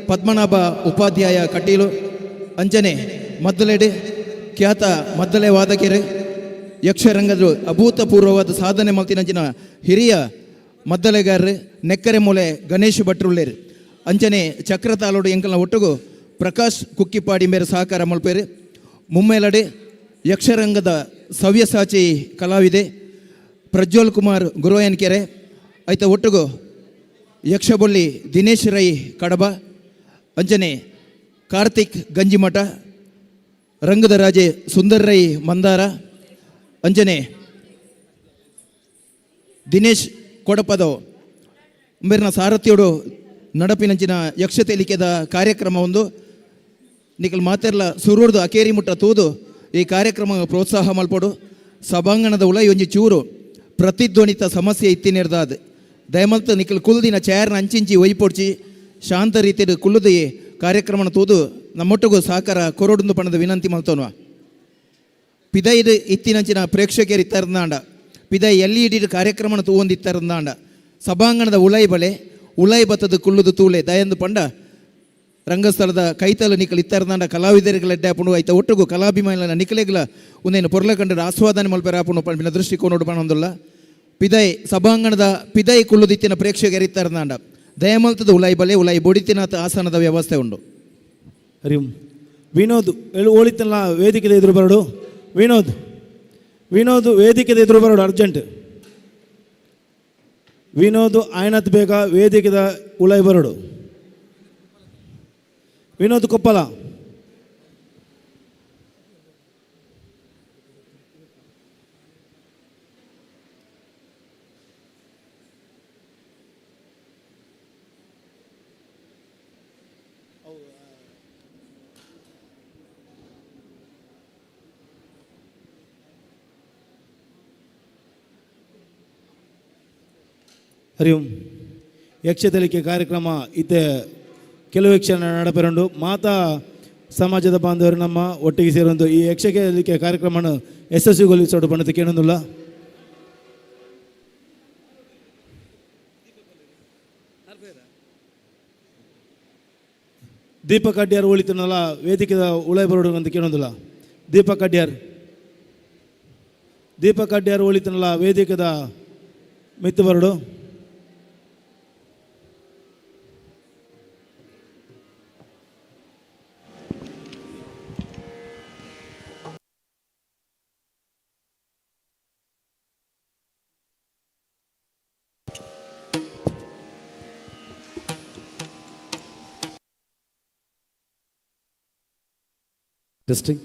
Speaker 2: ಪದ್ಮನಾಭ ಉಪಾಧ್ಯಾಯ ಕಟೀಲು ಅಂಜನೆ ಮದ್ದಲೆಡೆ ಖ್ಯಾತ ಮದ್ದಲೆ ವಾದಕೆರೆ ಯಕ್ಷರಂಗದ ಅಭೂತಪೂರ್ವವಾದ ಸಾಧನೆ ಮಲ್ತಿನಂಚಿನ ಹಿರಿಯ ಮದ್ದಲೆಗಾರರು ನೆಕ್ಕರೆ ಮೂಲೆ ಗಣೇಶ್ ಭಟ್ರುಳ್ಳೇರು ಅಂಚನೆ ಚಕ್ರತಾಲೋಡು ಎಂಕಲ್ನ ಒಟ್ಟುಗು ಪ್ರಕಾಶ್ ಕುಕ್ಕಿಪಾಡಿ ಮೇರೆ ಸಹಕಾರ ಮಲ್ಪೇರು ಮುಮ್ಮೇಲಡೆ ಯಕ್ಷರಂಗದ ಸವ್ಯಸಾಚಿ ಕಲಾವಿದೆ ಪ್ರಜ್ವಲ್ ಕುಮಾರ್ ಗುರುವಯನ್ಕೆರೆ ಐತ ಒಟ್ಟುಗು ಯಕ್ಷಬೊಳ್ಳಿ ದಿನೇಶ್ ರೈ ಕಡಬ ಅಂಚನೆ ಕಾರ್ತಿಕ್ ಗಂಜಿಮಠ ರಂಗದ ರಾಜೆ ಸುಂದರ್ ರೈ ಮಂದಾರ ಅಂಚನೆ ದಿನೇಶ್ ಕೊಡಪದವ್ ಮೇರಿನ ಸಾರಥ್ಯೋಡು ನಡಪಿನಂಚಿನ ಯಕ್ಷತೆಲಿಕೆದ ಕಾರ್ಯಕ್ರಮ ಒಂದು ನಿಖಲ್ ಮಾತೆರ್ಲ ಸುರೂರ್ದು ಅಕೇರಿ ಮುಟ್ಟ ತೂದು ಈ ಕಾರ್ಯಕ್ರಮ ಪ್ರೋತ್ಸಾಹ ಮಲ್ಪಡು ಸಭಾಂಗಣದ ಉಳ ಒಂಜಿ ಚೂರು ಪ್ರತಿಧ್ವನಿತ ಸಮಸ್ಯೆ ಇತ್ತಿನಿರ್ದಾದ ದಯಮಲ್ತ ನಿಖಲ್ ಕುಲ್ದಿನ ಚೇರ್ನ ಅಂಚಿಂಚಿ ಒಯ್ಪೊಡ್ಚಿ ಶಾಂತ ರೀತಿಯ ಕುಲ್ಲುದ ಕಾರ್ಯಕ್ರಮನ ತೂದು ನಮ್ಮೊಟ್ಟಿಗೂ ಸಹಕಾರ ಕೊರೊಡುಂದು ಪಣದ ವಿನಂತಿ ಮಲ್ತೋನ್ವ ಪಿದೈದು ಇತ್ತಿನಂಚಿನ ಪ್ರೇಕ್ಷಕರು ಇತ್ತಾರಂದಾಂಡ ಪಿದೈ LED ಕಾರ್ಯಕ್ರಮನ ತೂವೊಂದಿತ್ತಾರಂದಾಂಡ ಸಭಾಂಗಣದ ಉಳೈ ಬತ್ತದ ಕುಲ್ಲುದು ತೂಳೆ ದಯಂದು ಪಂಡ ರಂಗಸ್ಥಳದ ಕೈತಲು ನಿಖಲ್ ಇತ್ತಾರಂದಾಂಡ ಕಲಾವಿದರಿಗಳೆಡ್ಡೆ ಆಪುಂಡು ಐತ ಒಟ್ಟಿಗೂ ಕಲಾಭಿಮಾನಿಗಳ ನಿಖಲೆಗಳ ಒಂದೇನು ಪೊರ್ಲಕಂಡ ಆಸ್ವಾದನೆ ಮಲ್ಪೆರ ಆಪುಂಡು ಪಂಪಿನ ದೃಷ್ಟಿಕೋನೋಡು ಪಣೊಂದುಲ್ಲ ಪಿದೈ ಸಭಾಂಗಣದ ಪಿದೈ ಕುಲ್ಲುದಿತ್ತಿನ ಪ್ರೇಕ್ಷಕರು ಇತ್ತಾರಂದಾಂಡ ದಯಮಲ್ತದ ಉಳೈ ಬೊಡಿತಿನಾಥ ಆಸನದ ವ್ಯವಸ್ಥೆ ಉಂಡು
Speaker 10: ಹರಿ ವಿನೋದ್ ಓಳಿತಲ್ಲ ವೇದಿಕೆದ ಎದುರು ಬರಡು ವಿನೋದ್ ವೇದಿಕೆದ ಎದುರು ಬರಡು ಅರ್ಜೆಂಟ್ ವಿನೋದ್ ಆಯ್ನತ್ ಬೇಗ ವೇದಿಕೆದ ಉಳೈ ಬರಡು ವಿನೋದ್ ಕೊಪ್ಪಲ ಹರಿ ಓಂ ಯಕ್ಷತೆಲಿಕೆ ಕಾರ್ಯಕ್ರಮ ಇತ್ತೆ ಕೆಲವು ಯಕ್ಷ ನಡಪೆರಂಡು ಮಾತಾ ಸಮಾಜದ ಬಾಂಧವರು ನಮ್ಮ ಒಟ್ಟಿಗೆ ಸೇರುವಂಥ ಈ ಯಕ್ಷಗಾನ ಕಾರ್ಯಕ್ರಮವನ್ನು ಯಶಸ್ವಿಗೊಳಿಸೋಡು ಬಣ್ಣದ ಕೇಳೋದಿಲ್ಲ. ದೀಪಕ್ ಅಡ್ಯಾರ್ ಉಳಿತನಲ್ಲ ವೇದಿಕೆದ ಉಳೈ ಬರೋಡು ಅಂತ ಕೇಳೋದಿಲ್ಲ. ದೀಪಕ್ ಅಡ್ಯಾರ್ ಉಳಿತನಲ್ಲ ವೇದಿಕೆದ ಮಿತ್ತು ಬರೋಡು.
Speaker 4: ಟೆಸ್ಟಿಂಗ್.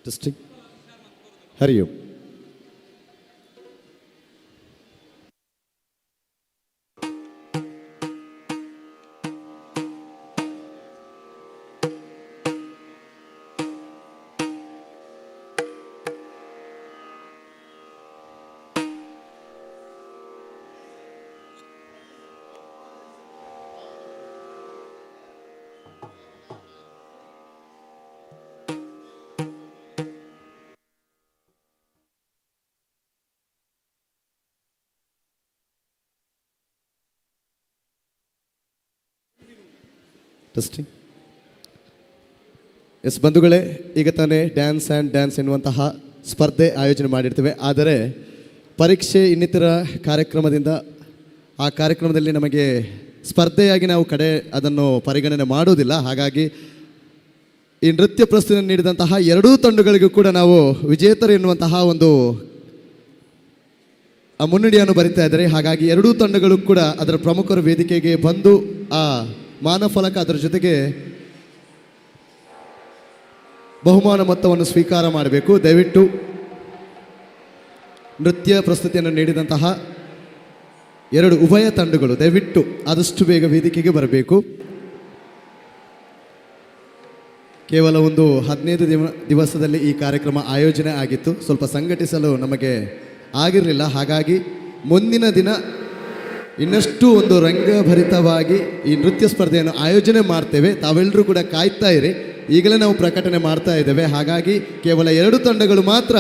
Speaker 4: ಟೆಸ್ಟಿಂಗ್. ಹರಿ ಓಂ. ಟೆಸ್ಟಿಂಗ್. ಎಸ್ ಬಂಧುಗಳೇ, ಈಗ ತಾನೇ ಡ್ಯಾನ್ಸ್ ಆ್ಯಂಡ್ ಡ್ಯಾನ್ಸ್ ಎನ್ನುವಂತಹ ಸ್ಪರ್ಧೆ ಆಯೋಜನೆ ಮಾಡಿರ್ತೇವೆ. ಆದರೆ ಪರೀಕ್ಷೆ ಇನ್ನಿತರ ಕಾರ್ಯಕ್ರಮದಿಂದ ಆ ಕಾರ್ಯಕ್ರಮದಲ್ಲಿ ನಮಗೆ ಸ್ಪರ್ಧೆಯಾಗಿ ನಾವು ಅದನ್ನು ಪರಿಗಣನೆ ಮಾಡೋದಿಲ್ಲ. ಹಾಗಾಗಿ ಈ ನೃತ್ಯ ಪ್ರಸ್ತುತಿ ನೀಡಿದಂತಹ ಎರಡೂ ತಂಡಗಳಿಗೂ ಕೂಡ ನಾವು ವಿಜೇತರು ಎನ್ನುವಂತಹ ಒಂದು ಮುನ್ನುಡಿಯನ್ನು ಬರಿತಾ ಇದ್ದಾರೆ. ಹಾಗಾಗಿ ಎರಡೂ ತಂಡಗಳು ಕೂಡ ಅದರ ಪ್ರಮುಖರು ವೇದಿಕೆಗೆ ಬಂದು ಆ ಮಾನಫಲಕ ಅದರ ಜೊತೆಗೆ ಬಹುಮಾನ ಮೊತ್ತವನ್ನು ಸ್ವೀಕಾರ ಮಾಡಬೇಕು. ದಯವಿಟ್ಟು ನೃತ್ಯ ಪ್ರಸ್ತುತಿಯನ್ನು ನೀಡಿದಂತಹ ಎರಡು ಉಭಯ ತಂಡಗಳು ದಯವಿಟ್ಟು ಆದಷ್ಟು ಬೇಗ ವೇದಿಕೆಗೆ ಬರಬೇಕು. ಕೇವಲ ಒಂದು 15 ದಿವಸದಲ್ಲಿ ಈ ಕಾರ್ಯಕ್ರಮ ಆಯೋಜನೆ ಆಗಿತ್ತು. ಸ್ವಲ್ಪ ಸಂಘಟಿಸಲು ನಮಗೆ ಆಗಿರಲಿಲ್ಲ. ಹಾಗಾಗಿ ಮುಂದಿನ ದಿನ ಇನ್ನಷ್ಟು ಒಂದು ರಂಗಭರಿತವಾಗಿ ಈ ನೃತ್ಯ ಸ್ಪರ್ಧೆಯನ್ನು ಆಯೋಜನೆ ಮಾಡ್ತೇವೆ. ತಾವೆಲ್ಲರೂ ಕೂಡ ಕಾಯ್ತಾ ಇರಿ. ಈಗಲೇ ನಾವು ಪ್ರಕಟಣೆ ಮಾಡ್ತಾ ಇದ್ದೇವೆ. ಹಾಗಾಗಿ ಕೇವಲ 2 ತಂಡಗಳು ಮಾತ್ರ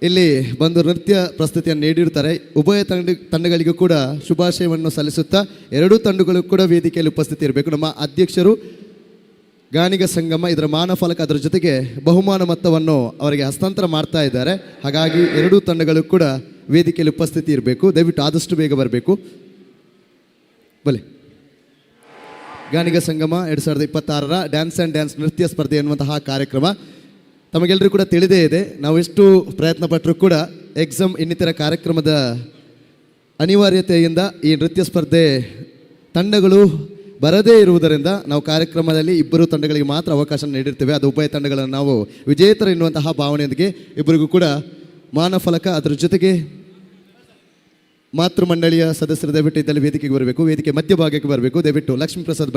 Speaker 4: ಇಲ್ಲಿ ಬಂದು ನೃತ್ಯ ಪ್ರಸ್ತುತಿಯನ್ನು ನೀಡಿರ್ತಾರೆ. ಉಭಯ ತಂಡಗಳಿಗೂ ಕೂಡ ಶುಭಾಶಯವನ್ನು ಸಲ್ಲಿಸುತ್ತಾ 2 ತಂಡಗಳು ಕೂಡ ವೇದಿಕೆಯಲ್ಲಿ ಉಪಸ್ಥಿತಿ ಇರಬೇಕು. ನಮ್ಮ ಅಧ್ಯಕ್ಷರು ಗಾಣಿಗ ಸಂಗಮ ಇದರ ಮಾನಫಲಕ ಅದರ ಜೊತೆಗೆ ಬಹುಮಾನ ಮೊತ್ತವನ್ನು ಅವರಿಗೆ ಹಸ್ತಾಂತರ ಮಾಡ್ತಾ ಇದ್ದಾರೆ. ಹಾಗಾಗಿ 2 ತಂಡಗಳು ಕೂಡ ವೇದಿಕೆಯಲ್ಲಿ ಉಪಸ್ಥಿತಿ ಇರಬೇಕು. ದಯವಿಟ್ಟು ಆದಷ್ಟು ಬೇಗ ಬರಬೇಕು. ಬಲೆ ಗಾಣಿಗ ಸಂಗಮ 2026ರ ಡ್ಯಾನ್ಸ್ ಆ್ಯಂಡ್ ಡ್ಯಾನ್ಸ್ ನೃತ್ಯ ಸ್ಪರ್ಧೆ ಎನ್ನುವಂತಹ ಕಾರ್ಯಕ್ರಮ ತಮಗೆಲ್ಲರೂ ಕೂಡ ತಿಳಿದೇ ಇದೆ. ನಾವು ಎಷ್ಟು ಪ್ರಯತ್ನ ಪಟ್ಟರೂ ಕೂಡ ಎಕ್ಸಾಮ್ ಇನ್ನಿತರ ಕಾರ್ಯಕ್ರಮದ ಅನಿವಾರ್ಯತೆಯಿಂದ ಈ ನೃತ್ಯ ಸ್ಪರ್ಧೆ ತಂಡಗಳು ಬರದೇ ಇರುವುದರಿಂದ ನಾವು ಕಾರ್ಯಕ್ರಮದಲ್ಲಿ 2 ತಂಡಗಳಿಗೆ ಮಾತ್ರ ಅವಕಾಶ ನೀಡಿರ್ತೇವೆ. ಅದು ಉಭಯ ತಂಡಗಳನ್ನು ನಾವು ವಿಜೇತರು ಎನ್ನುವಂತಹ ಭಾವನೆಯೊಂದಿಗೆ ಇಬ್ಬರಿಗೂ ಕೂಡ ಮಾನಫಲಕ ಅದರ ಜೊತೆಗೆ ಮಾತೃ ಮಂಡಳಿಯ ಸದಸ್ಯರು ದಯವಿಟ್ಟು ಇದ್ದಲ್ಲಿ ವೇದಿಕೆಗೆ ಬರಬೇಕು. ವೇದಿಕೆ ಮಧ್ಯಭಾಗಕ್ಕೆ ಬರಬೇಕು. ದಯವಿಟ್ಟು ಲಕ್ಷ್ಮೀ ಪ್ರಸಾದ್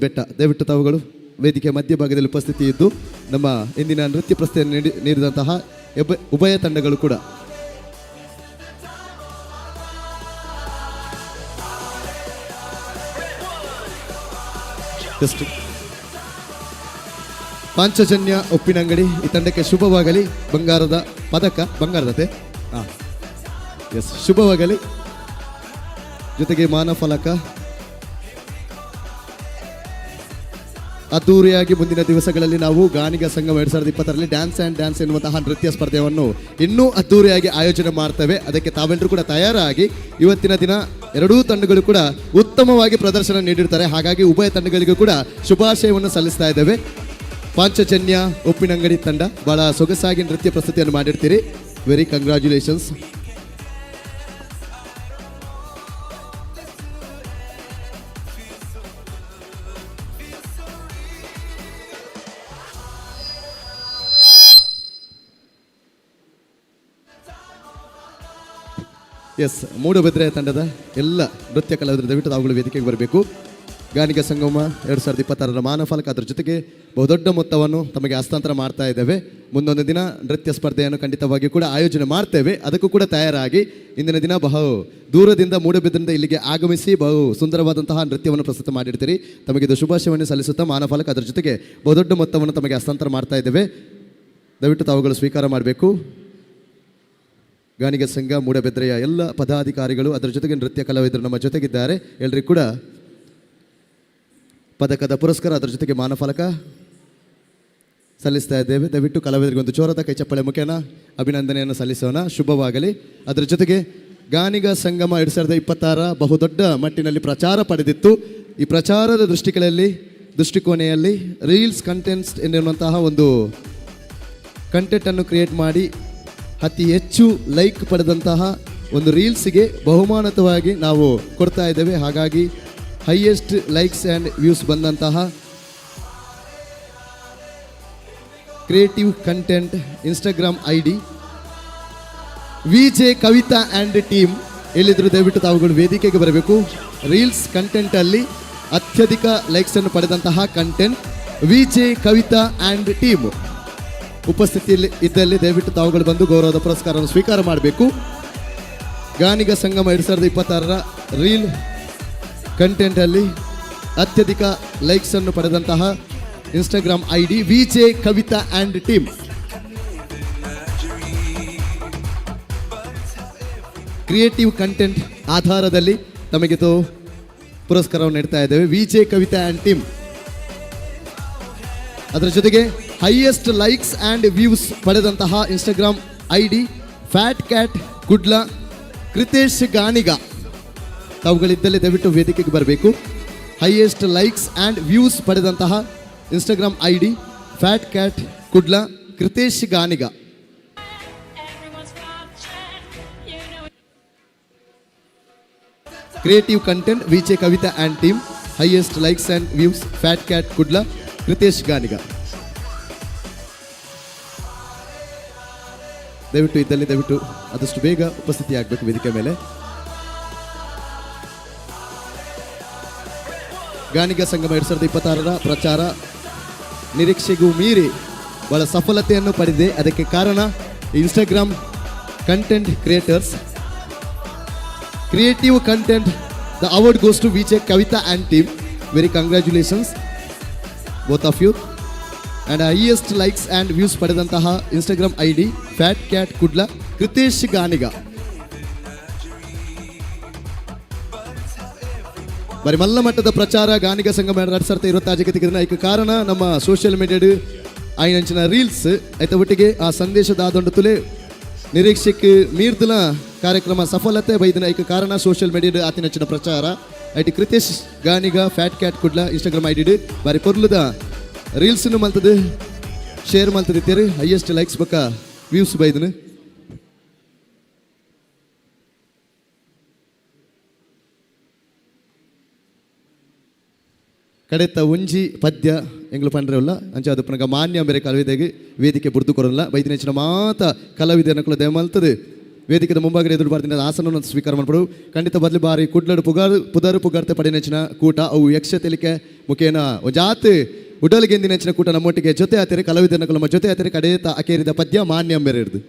Speaker 4: ಬೆಟ್ಟ ದಯವಿಟ್ಟು ತಾವುಗಳು ವೇದಿಕೆ ಮಧ್ಯಭಾಗದಲ್ಲಿ ಉಪಸ್ಥಿತಿ ಇದ್ದು ನಮ್ಮ ಇಂದಿನ ನೃತ್ಯ ಪ್ರಸ್ತುತಿಯನ್ನು ನೀಡಿದಂತಹ ಉಭಯ ತಂಡಗಳು ಕೂಡ ಪಾಂಚಜನ್ಯ ಉಪ್ಪಿನಂಗಡಿ ಈ ತಂಡಕ್ಕೆ ಶುಭವಾಗಲಿ. ಬಂಗಾರದ ಪದಕ ಬಂಗಾರದತೆ ಎಸ್ ಶುಭವಾಗಲಿ. ಜೊತೆಗೆ ಮಾನಫಲಕ ಅದ್ದೂರಿಯಾಗಿ ಮುಂದಿನ ದಿವಸಗಳಲ್ಲಿ ನಾವು ಗಾಣಿಗ ಸಂಗಮ 2026ರಲ್ಲಿ ಡ್ಯಾನ್ಸ್ ಆ್ಯಂಡ್ ಡ್ಯಾನ್ಸ್ ಎನ್ನುವಂತಹ ನೃತ್ಯ ಸ್ಪರ್ಧೆಯನ್ನು ಇನ್ನೂ ಅದ್ದೂರಿಯಾಗಿ ಆಯೋಜನೆ ಮಾಡ್ತೇವೆ. ಅದಕ್ಕೆ ತಾವೆಲ್ಲರೂ ಕೂಡ ತಯಾರಾಗಿ ಇವತ್ತಿನ ದಿನ 2 ತಂಡಗಳು ಕೂಡ ಉತ್ತಮವಾಗಿ ಪ್ರದರ್ಶನ ನೀಡಿರ್ತಾರೆ. ಹಾಗಾಗಿ ಉಭಯ ತಂಡಗಳಿಗೂ ಕೂಡ ಶುಭಾಶಯವನ್ನು ಸಲ್ಲಿಸ್ತಾ ಇದ್ದೇವೆ. ಪಾಂಚಜನ್ಯ ಉಪ್ಪಿನಂಗಡಿ ತಂಡ ಬಹಳ ಸೊಗಸಾಗಿ ನೃತ್ಯ ಪ್ರಸ್ತುತಿಯನ್ನು ಮಾಡಿರ್ತೀರಿ. Very congratulations. ಎಸ್, ಮೂಡುಬಿದ್ರೆ ತಂಡದ ಎಲ್ಲ ನೃತ್ಯ ಕಲಾವಿದರು ದಯವಿಟ್ಟು ತಾವುಗಳು ವೇದಿಕೆಗೆ ಬರಬೇಕು. ಗಾನಿಗ ಸಂಗಮ 2026ರ ಮಾನಫಲಕ, ಅದರ ಜೊತೆಗೆ ಬಹುದೊಡ್ಡ ಮೊತ್ತವನ್ನು ತಮಗೆ ಹಸ್ತಾಂತರ ಮಾಡ್ತಾ ಇದ್ದೇವೆ. ಮುಂದೊಂದು ದಿನ ನೃತ್ಯ ಸ್ಪರ್ಧೆಯನ್ನು ಖಂಡಿತವಾಗಿ ಕೂಡ ಆಯೋಜನೆ ಮಾಡ್ತೇವೆ. ಅದಕ್ಕೂ ಕೂಡ ತಯಾರಾಗಿ ಇಂದಿನ ದಿನ ಬಹು ದೂರದಿಂದ ಮೂಡುಬಿದ್ರಿಂದ ಇಲ್ಲಿಗೆ ಆಗಮಿಸಿ ಬಹು ಸುಂದರವಾದಂತಹ ನೃತ್ಯವನ್ನು ಪ್ರಸ್ತುತ ಮಾಡಿರ್ತೀರಿ. ತಮಗೆ ಇದು ಶುಭಾಶಯವನ್ನು ಸಲ್ಲಿಸುತ್ತಾ ಮಾನಫಲಕ, ಅದರ ಜೊತೆಗೆ ಬಹುದೊಡ್ಡ ಮೊತ್ತವನ್ನು ತಮಗೆ ಹಸ್ತಾಂತರ ಮಾಡ್ತಾ ಇದ್ದೇವೆ. ದಯವಿಟ್ಟು ತಾವುಗಳು ಸ್ವೀಕಾರ ಮಾಡಬೇಕು. ಗಾನಿಗ ಸಂಘ ಮೂಡಬಿದ್ರೆಯ ಎಲ್ಲ ಪದಾಧಿಕಾರಿಗಳು, ಅದರ ಜೊತೆಗೆ ನೃತ್ಯ ಕಲಾವಿದರು ನಮ್ಮ ಜೊತೆಗಿದ್ದಾರೆ. ಎಲ್ಲರಿಗೂ ಕೂಡ ಪದಕದ ಪುರಸ್ಕಾರ, ಅದರ ಜೊತೆಗೆ ಮಾನಫಲಕ ಸಲ್ಲಿಸ್ತಾ ಇದ್ದೇವೆ. ದಯವಿಟ್ಟು ಕಲಾವಿದರಿಗೆ ಒಂದು ಜೋರದ ಕೈ ಚಪ್ಪಳೆ ಮುಖೇನ ಅಭಿನಂದನೆಯನ್ನು ಸಲ್ಲಿಸೋಣ. ಶುಭವಾಗಲಿ. ಅದರ ಜೊತೆಗೆ ಗಾನಿಗ ಸಂಗಮ 2026 ಬಹುದೊಡ್ಡ ಮಟ್ಟಿನಲ್ಲಿ ಪ್ರಚಾರ ಪಡೆದಿತ್ತು. ಈ ಪ್ರಚಾರದ ದೃಷ್ಟಿಕೋನೆಯಲ್ಲಿ ರೀಲ್ಸ್ ಕಂಟೆಂಟ್ಸ್ ಎನ್ನುವಂತಹ ಒಂದು ಕಂಟೆಂಟನ್ನು ಕ್ರಿಯೇಟ್ ಮಾಡಿ ಅತಿ ಹೆಚ್ಚು ಲೈಕ್ ಪಡೆದಂತಹ ಒಂದು ರೀಲ್ಸ್ಗೆ ಬಹುಮಾನತವಾಗಿ ನಾವು ಕೊಡ್ತಾ ಇದ್ದೇವೆ. ಹಾಗಾಗಿ ಹೈಯೆಸ್ಟ್ ಲೈಕ್ಸ್ ಆ್ಯಂಡ್ ವ್ಯೂಸ್ ಬಂದಂತಹ creative content Instagram ID VJ Kavitha and team ಎಲ್ಲಿದ್ರು ದಯವಿಟ್ಟು ತಾವುಗಳು ವೇದಿಕೆಗೆ ಬರಬೇಕು. ರೀಲ್ಸ್ ಕಂಟೆಂಟಲ್ಲಿ ಅತ್ಯಧಿಕ ಲೈಕ್ಸನ್ನು ಪಡೆದಂತಹ content VJ Kavitha and team ಉಪಸ್ಥಿತಿಯಲ್ಲಿ ಇದ್ದಲ್ಲಿ ದಯವಿಟ್ಟು ತಾವುಗಳು ಬಂದು ಗೌರವದ ಪುರಸ್ಕಾರವನ್ನು ಸ್ವೀಕಾರ ಮಾಡಬೇಕು. ಗಾನಿಗ ಸಂಗಮ 2026ರ ರೀಲ್ ಕಂಟೆಂಟಲ್ಲಿ ಅತ್ಯಧಿಕ ಲೈಕ್ಸನ್ನು ಪಡೆದಂತಹ Instagram ID VJ Kavitha and team. Creative content ಆಧಾರದಲ್ಲಿ ತಮಗೆ ಪುರಸ್ಕಾರವನ್ನು ನೀಡ್ತಾ ಇದ್ದೇವೆ. VJ Kavitha and team. ಅದರ ಜೊತೆಗೆ ಹೈಯೆಸ್ಟ್ ಲೈಕ್ಸ್ ಆ್ಯಂಡ್ ವ್ಯೂಸ್ ಪಡೆದಂತಹ Instagram ID fat cat Kudla ಕೃತೇಶ್ Ganiga. ತಾವುಗಳಿದ್ದಲ್ಲಿ ದಯವಿಟ್ಟು ವೇದಿಕೆಗೆ ಬರಬೇಕು. ಹೈಯೆಸ್ಟ್ ಲೈಕ್ಸ್ ಆ್ಯಂಡ್ ವ್ಯೂಸ್ ಪಡೆದಂತಹ Instagram ID fat cat Kudla ಕೃತೇಶ್ Ganiga. Creative content VJ Kavitha and team. Highest likes and views fat cat Kudla ಕೃತೇಶ್ Ganiga. ದಯವಿಟ್ಟು ಇದ್ದಲ್ಲಿ ದಯವಿಟ್ಟು ಆದಷ್ಟು ಬೇಗ ಉಪಸ್ಥಿತಿಯಾಗಬೇಕು ವೇದಿಕೆ ಮೇಲೆ. ಗಾನಿಗ ಸಂಗಮ 2026ರ ಪ್ರಚಾರ ನಿರೀಕ್ಷೆಗೂ ಮೀರಿ ಬಹಳ ಸಫಲತೆಯನ್ನು ಪಡೆದಿದೆ. ಅದಕ್ಕೆ ಕಾರಣ Instagram content creators. Creative content the award goes to VJ Kavitha and team. Very congratulations both of you. And highest likes and views ಪಡೆದಂತಹ Instagram ID fat cat Kudla ಕೃತೇಶ್ Ganiga. ಬರೀ ಮಲ್ಲ ಮಟ್ಟದ ಪ್ರಚಾರ ಗಾನಿಗ ಸಂಗಮ 2026 ಜಗತ್ತಿಗೆ ಐಕ ಕಾರಣ ನಮ್ಮ ಸೋಷಿಯಲ್ ಮೀಡಿಯಾಡು ಆಯ್ನಂಚಿನ ರೀಲ್ಸ್ ಐತ ಒಟ್ಟಿಗೆ ಆ ಸಂದೇಶದ ಆದೊಂಡು ತುಲೆ ನಿರೀಕ್ಷೆಗೆ ಮೀರ್ದಲ ಕಾರ್ಯಕ್ರಮ ಸಫಲತೆ ಬೈದಿನ ಐಕ ಕಾರಣ ಸೋಷಿಯಲ್ ಮೀಡಿಯಾಡು ಆತಿನಂಚಿನ ಪ್ರಚಾರ ಐಟಿ Kritesh Ganiga fat cat Kudla Instagram ID ಬಾರಿ ಪೊರ್ಲುದ ರೀಲ್ಸ್ನು ಮಲ್ತದು ಶೇರ್ ಮಲ್ತದಿತ್ತೇರಿ. ಹೈಯೆಸ್ಟ್ ಲೈಕ್ಸ್ ಬಕ್ಕ ವ್ಯೂಸ್ ಬೈದನು. ಕಡೆತ ಒಂಜಿ ಪದ್ಯ ಎಂಗ್ಲು ಪಂಡ್ರೆಲ್ಲ ಅಂಚ ಅದು ಪನಗ ಮಾನ್ಯ ಬೇರೆ ಕಲಾವಿದೆಗೆ ವೇದಿಕೆ ಬುರ್ದು ಕೊರಲ್ಲ ಬೈದಿನ ಹೆಚ್ಚಿನ ಮಾತ ಕಲಾವಿದನಕ್ಕಳು ದಯಮಲ್ತದೆ ವೇದಿಕೆದ ಮುಂಭಾಗದ ಎದುರು ಬಾರ್ದಿನ ಆಸನವನ್ನು ಸ್ವೀಕಾರ ಮಾಡ್ಬಿಡು. ಖಂಡಿತ ಬದಲು ಬಾರಿ ಕುಡ್ಲಡು ಪುದಾರು ಪುಗಾರ್ತೆ ಪಡೆನೆಚ್ಚಿನ ಕೂಟ ಅವು ಯಕ್ಷ ತೆಲಿಕೆ ಮುಖೇನ ಜಾತ್ ಉಡಲ್ಗೆಂದಿನ ಹೆಚ್ಚಿನ ಕೂಟ ನಮ್ಮೊಟ್ಟಿಗೆ ಜೊತೆ ಆತರೆ ಕಲಾವಿದನಕ್ಕಳು ನಮ್ಮ ಜೊತೆ ಆತರೆ ಕಡೆತ ಅಕೇರಿದ ಪದ್ಯ ಮಾನ್ಯ ಬೇರೆ ಇರ್ದು.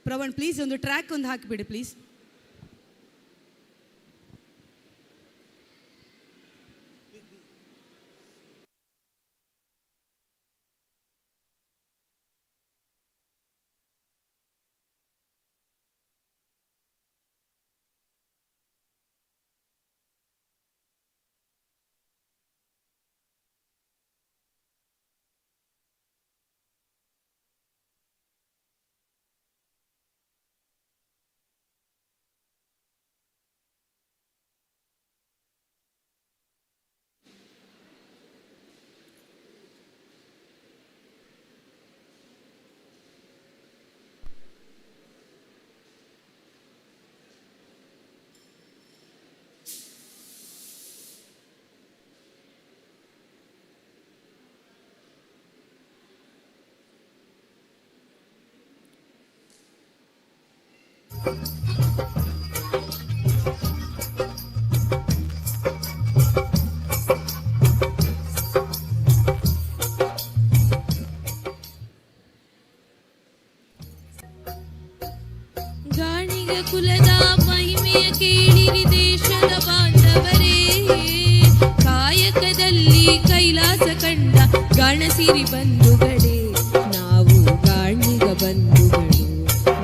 Speaker 16: ಪ್ರವಣ್ ಪ್ಲೀಸ್ ಒಂದು ಟ್ರ್ಯಾಕ್ ಒಂದು ಹಾಕಿಬಿಡಿ ಪ್ಲೀಸ್.
Speaker 1: ಗಾಣಿಗ ಕುಲದ ಮಹಿಮೆಯ ಕೇಳಿರಿ ದೇಶದ ಬಾಂಧವರೇ, ಕಾಯಕದಲ್ಲಿ ಕೈಲಾಸ ಕಂಡ ಗಣಸಿರಿ ಬಂಧುಗಳೇ, ನಾವು ಗಾಣಿಗ ಬಂಧುಗಳು,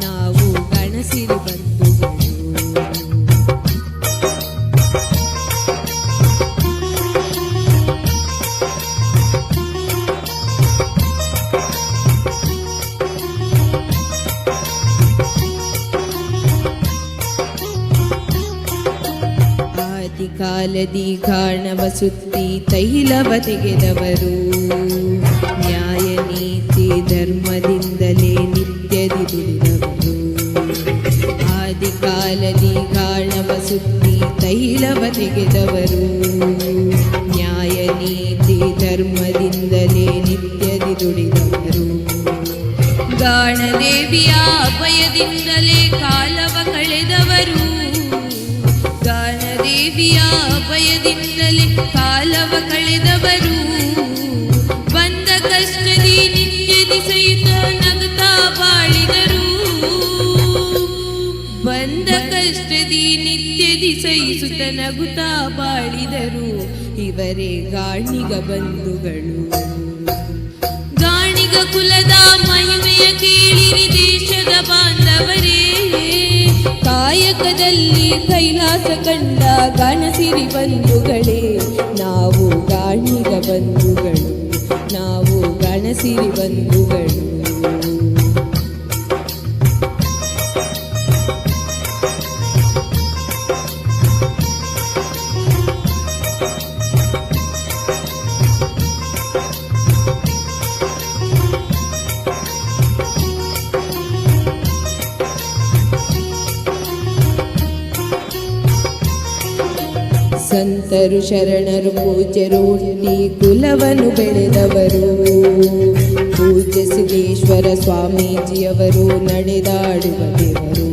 Speaker 1: ನಾವು ಗಣಸಿರಿ ಬಂಧುಗಳು. ಕಾಲದಿ ಗಾಣವ ಸುತ್ತಿ ತೈಲವ ತೆಗೆದವರು, ನ್ಯಾಯ ನೀತಿ ಧರ್ಮದಿಂದಲೇ ನಿತ್ಯದಿ ದುಡಿದವರು. ಆದಿಕಾಲದಿ ಗಾಣವ ಸುತ್ತಿ ತೈಲವ ತೆಗೆದವರು, ನ್ಯಾಯ ನೀತಿ ಧರ್ಮದಿಂದಲೇ ನಿತ್ಯದಿ ದುಡಿದವರು. ಗಾಣದೇವಿಯ ಅಭಯದಿಂದಲೇ ಕಾಲವ ಕಳೆದವರು, ಗಾಣದೇವಿಯ ಅಭಯದಿಂದಲೇ ಕಾಲವ ಕಳೆದವರು. ಬಂದ ಕಷ್ಟದಿ ನಿತ್ಯದಿ ಸಹಿತ ನಗುತ್ತಾ ಬಾಳಿದರು, ಬಂದ ಕಷ್ಟದಿ ನಿತ್ಯದಿ ಸಹಿಸುತ್ತ ನಗುತ್ತಾ ಬಾಳಿದರು. ಇವರೇ ಗಾಣಿಗ ಬಂಧುಗಳು. ಗಾಣಿಗ ಕುಲದ ಮಹಿಮೆಯ ಕೇಳಿರಿ ದೇಶದ ಬಾಂಧವರೇ, ಕಾಯಕದಲ್ಲಿ ಕೈಲಾಸ ಕಂಡ ಗಣಸಿರಿ ಬಂಧುಗಳೇ, ನಾವು ಗಾಣಿಗ ಬಂಧುಗಳು, ನಾವು ಗಣಸಿರಿ ಬಂಧುಗಳು. ಸಂತರು ಶರಣರು ಪೂಜ್ಯರು ಹುಟ್ಟಿ ಕುಲವನ್ನು ಬೆಳೆದವರು, ಪೂಜ್ಯ ಸಿದ್ದೇಶ್ವರ ಸ್ವಾಮೀಜಿಯವರು ನಡೆದಾಡುವ ದೇವರು.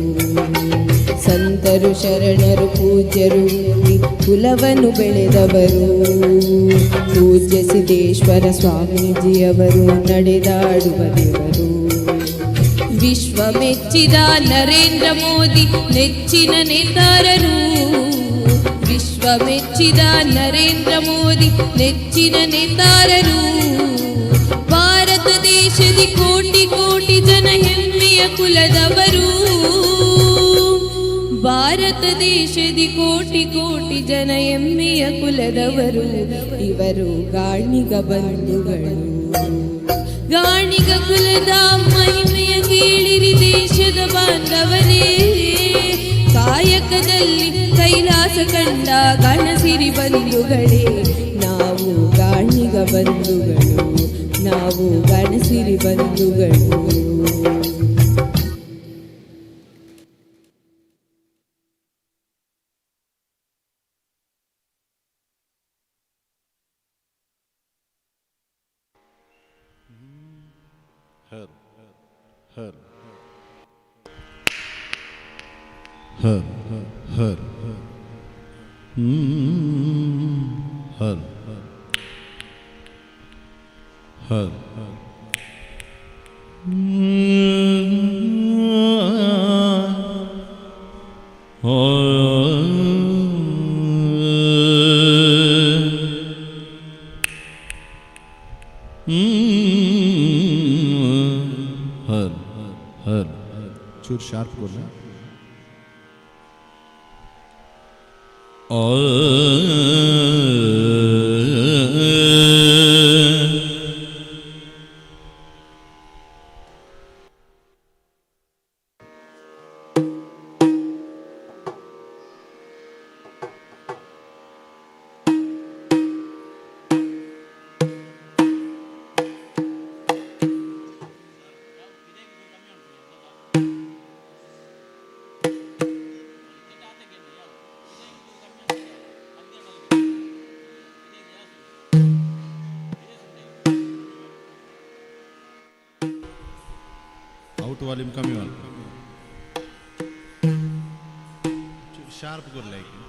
Speaker 1: ಸಂತರು ಶರಣರು ಪೂಜ್ಯರು ಹುಟ್ಟಿ ಕುಲವನ್ನು ಬೆಳೆದವರು, ಪೂಜ್ಯ ಸಿದ್ದೇಶ್ವರ ಸ್ವಾಮೀಜಿಯವರು ನಡೆದಾಡುವ ದೇವರು. ವಿಶ್ವ ಮೆಚ್ಚಿದ ನರೇಂದ್ರ ಮೋದಿ ನೆಚ್ಚಿನ ನೇತಾರರು, ವಿಶ್ವ ಮೆಚ್ಚಿದ ನರೇಂದ್ರ ಮೋದಿ ನೆಚ್ಚಿನ ನೇತಾರರು. ಭಾರತ ದೇಶದಿ ಕೋಟಿ ಕೋಟಿ ಜನ ಹೆಮ್ಮೆಯ ಕುಲದವರು, ಭಾರತ ದೇಶದಿ ಕೋಟಿ ಕೋಟಿ ಜನ ಹೆಮ್ಮೆಯ ಕುಲದವರು. ಇವರು ಗಾಣಿಗ ಬಂಧುಗಳು. ಗಾಣಿಗ ಕುಲದ ಮಹಿಮೆಯ ಕೇಳಿರಿ ದೇಶದ ಬಾಂಧವರೇ, ಕಾಯಕದಲ್ಲಿ ಕೈಲಾಸ ಕಂಡ ಗಣಸಿರಿ ಬಂಧುಗಳೇ, ನಾವು ಗಾಣಿಗ ಬಂಧುಗಳು, ನಾವು ಗಣಸಿರಿ ಬಂಧುಗಳು.
Speaker 2: ಹರ್ ಹರ್ ಹರ್ ಹರ್ ಹರ್ ಹರ್ ಹರ್ ಹರ್ ಹರ್ ಚೂರು ಶಾರ್ಪ್ ಕೊಡ आउट वॉल्यूम कमी वाला शार्प कर लायक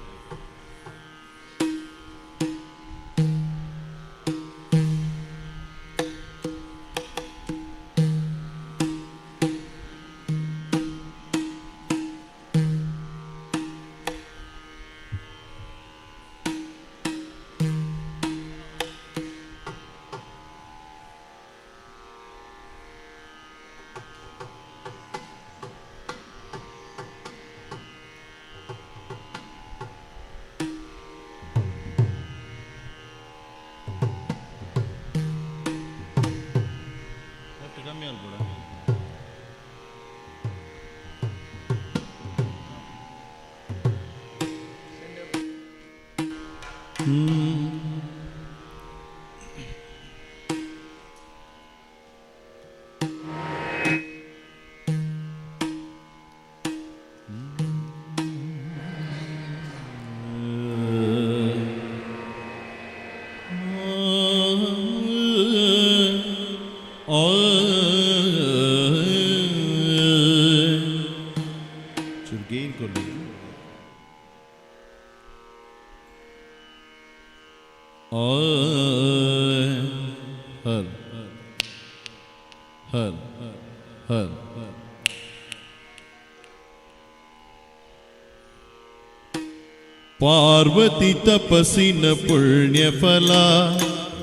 Speaker 2: ಪಾರ್ವತಿ ತಪಸ್ಸಿನ ಪುಣ್ಯ ಫಲ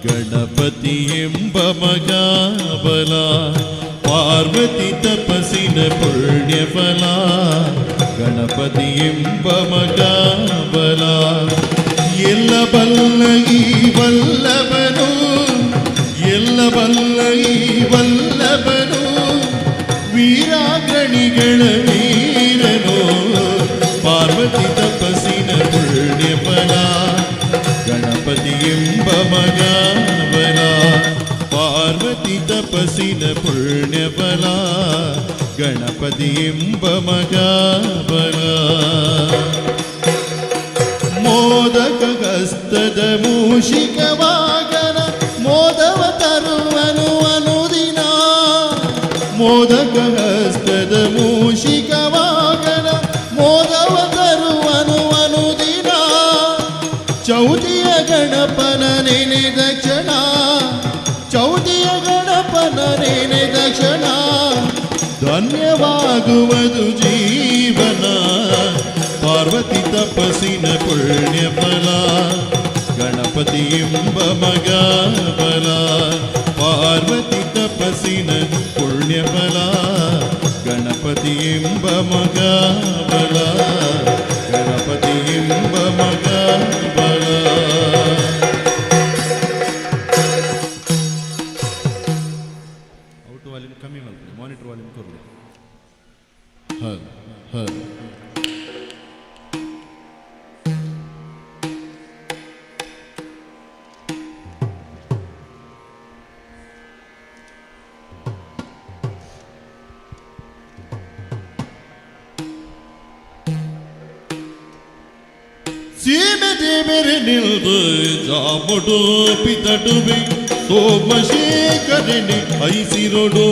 Speaker 2: ಗಣಪತಿ ಎಂಬ ಮಗ ಬಲ ಪಾರ್ವತಿ ತಪಸ್ಸಿನ ಪುಣ್ಯ ಫಲ ಗಣಪತಿ ಎಂಬ ಮಗ ಬಲ ಎಲ್ಲ ಬಲ್ಲ ಈ ವಲ್ಲಭನು ಎಲ್ಲ ಬಲ್ಲ ಈ ವಲ್ಲಭನು ವೀರಾಗಣಿಗಳ ವೀರನು ಪಾರ್ವತಿ ತಪಸ್ಸಿನ ಪುಣ್ಯ ಫಲ ಗಣಪತಿ ಎಂಬ ಮಗ ಬಲ ಪಾರ್ವತಿ ತಪಸ್ಸಿನ ಪುಣ್ಯ ಫಲ ಗಣಪತಿ ಎಂಬ ಮಗ ಬಲ ಮೋದಕ ಗಸ್ತದ ಮೂಷಿಕ ವಾಗನ ಮೋದವ ತರುವನು ಅನುದಿನ ಮೋದಕ ಹಸ್ತದ ಮೂಷಿಕ ವಾಗನ ಮೋದವ ತರುವನು ಅನುದಿನ ಚೌತಿಯ ಗಣಪನ ನೆನೆದ ಕ್ಷಣ ಚೌತಿಯ ಗಣಪನ ನೆನೆದ ಕ್ಷಣ ಧನ್ಯವಾಗುವುದು ಜೀವನ ಪಾರ್ವತಿ ತಪಸ್ಸಿನ ಪುಣ್ಯ ಫಲ ಗಣಪತಿ ಎಂಬ ಮಗ ಬಲ ಪಾರ್ವತಿ ತಪಸ್ಸಿನ ಪುಣ್ಯ ಫಲ ಗಣಪತಿ ಎಂಬ ಮಗ ಬಲ ಗಣಪತಿ ಎಂಬ ಮಗ ಬಲ ಔಟ್ ವಾಲ್ಯೂಮ್ ಕಮ್ಮಿ ಮಾಡ್ತೀನಿ ಮಾನಿಟರ್ ವಾಲ್ಯೂಮ್ ಕೊರಲಿ ಹೌದು ಹೌದು ಸೀಮೆ ದೇವರೆ ನಿಲ್ದು ಜಾಮುಡು ಪಿತಡುಬಿ ಸೋಮಶೇಖರನೆ ಐಸಿರೋಡು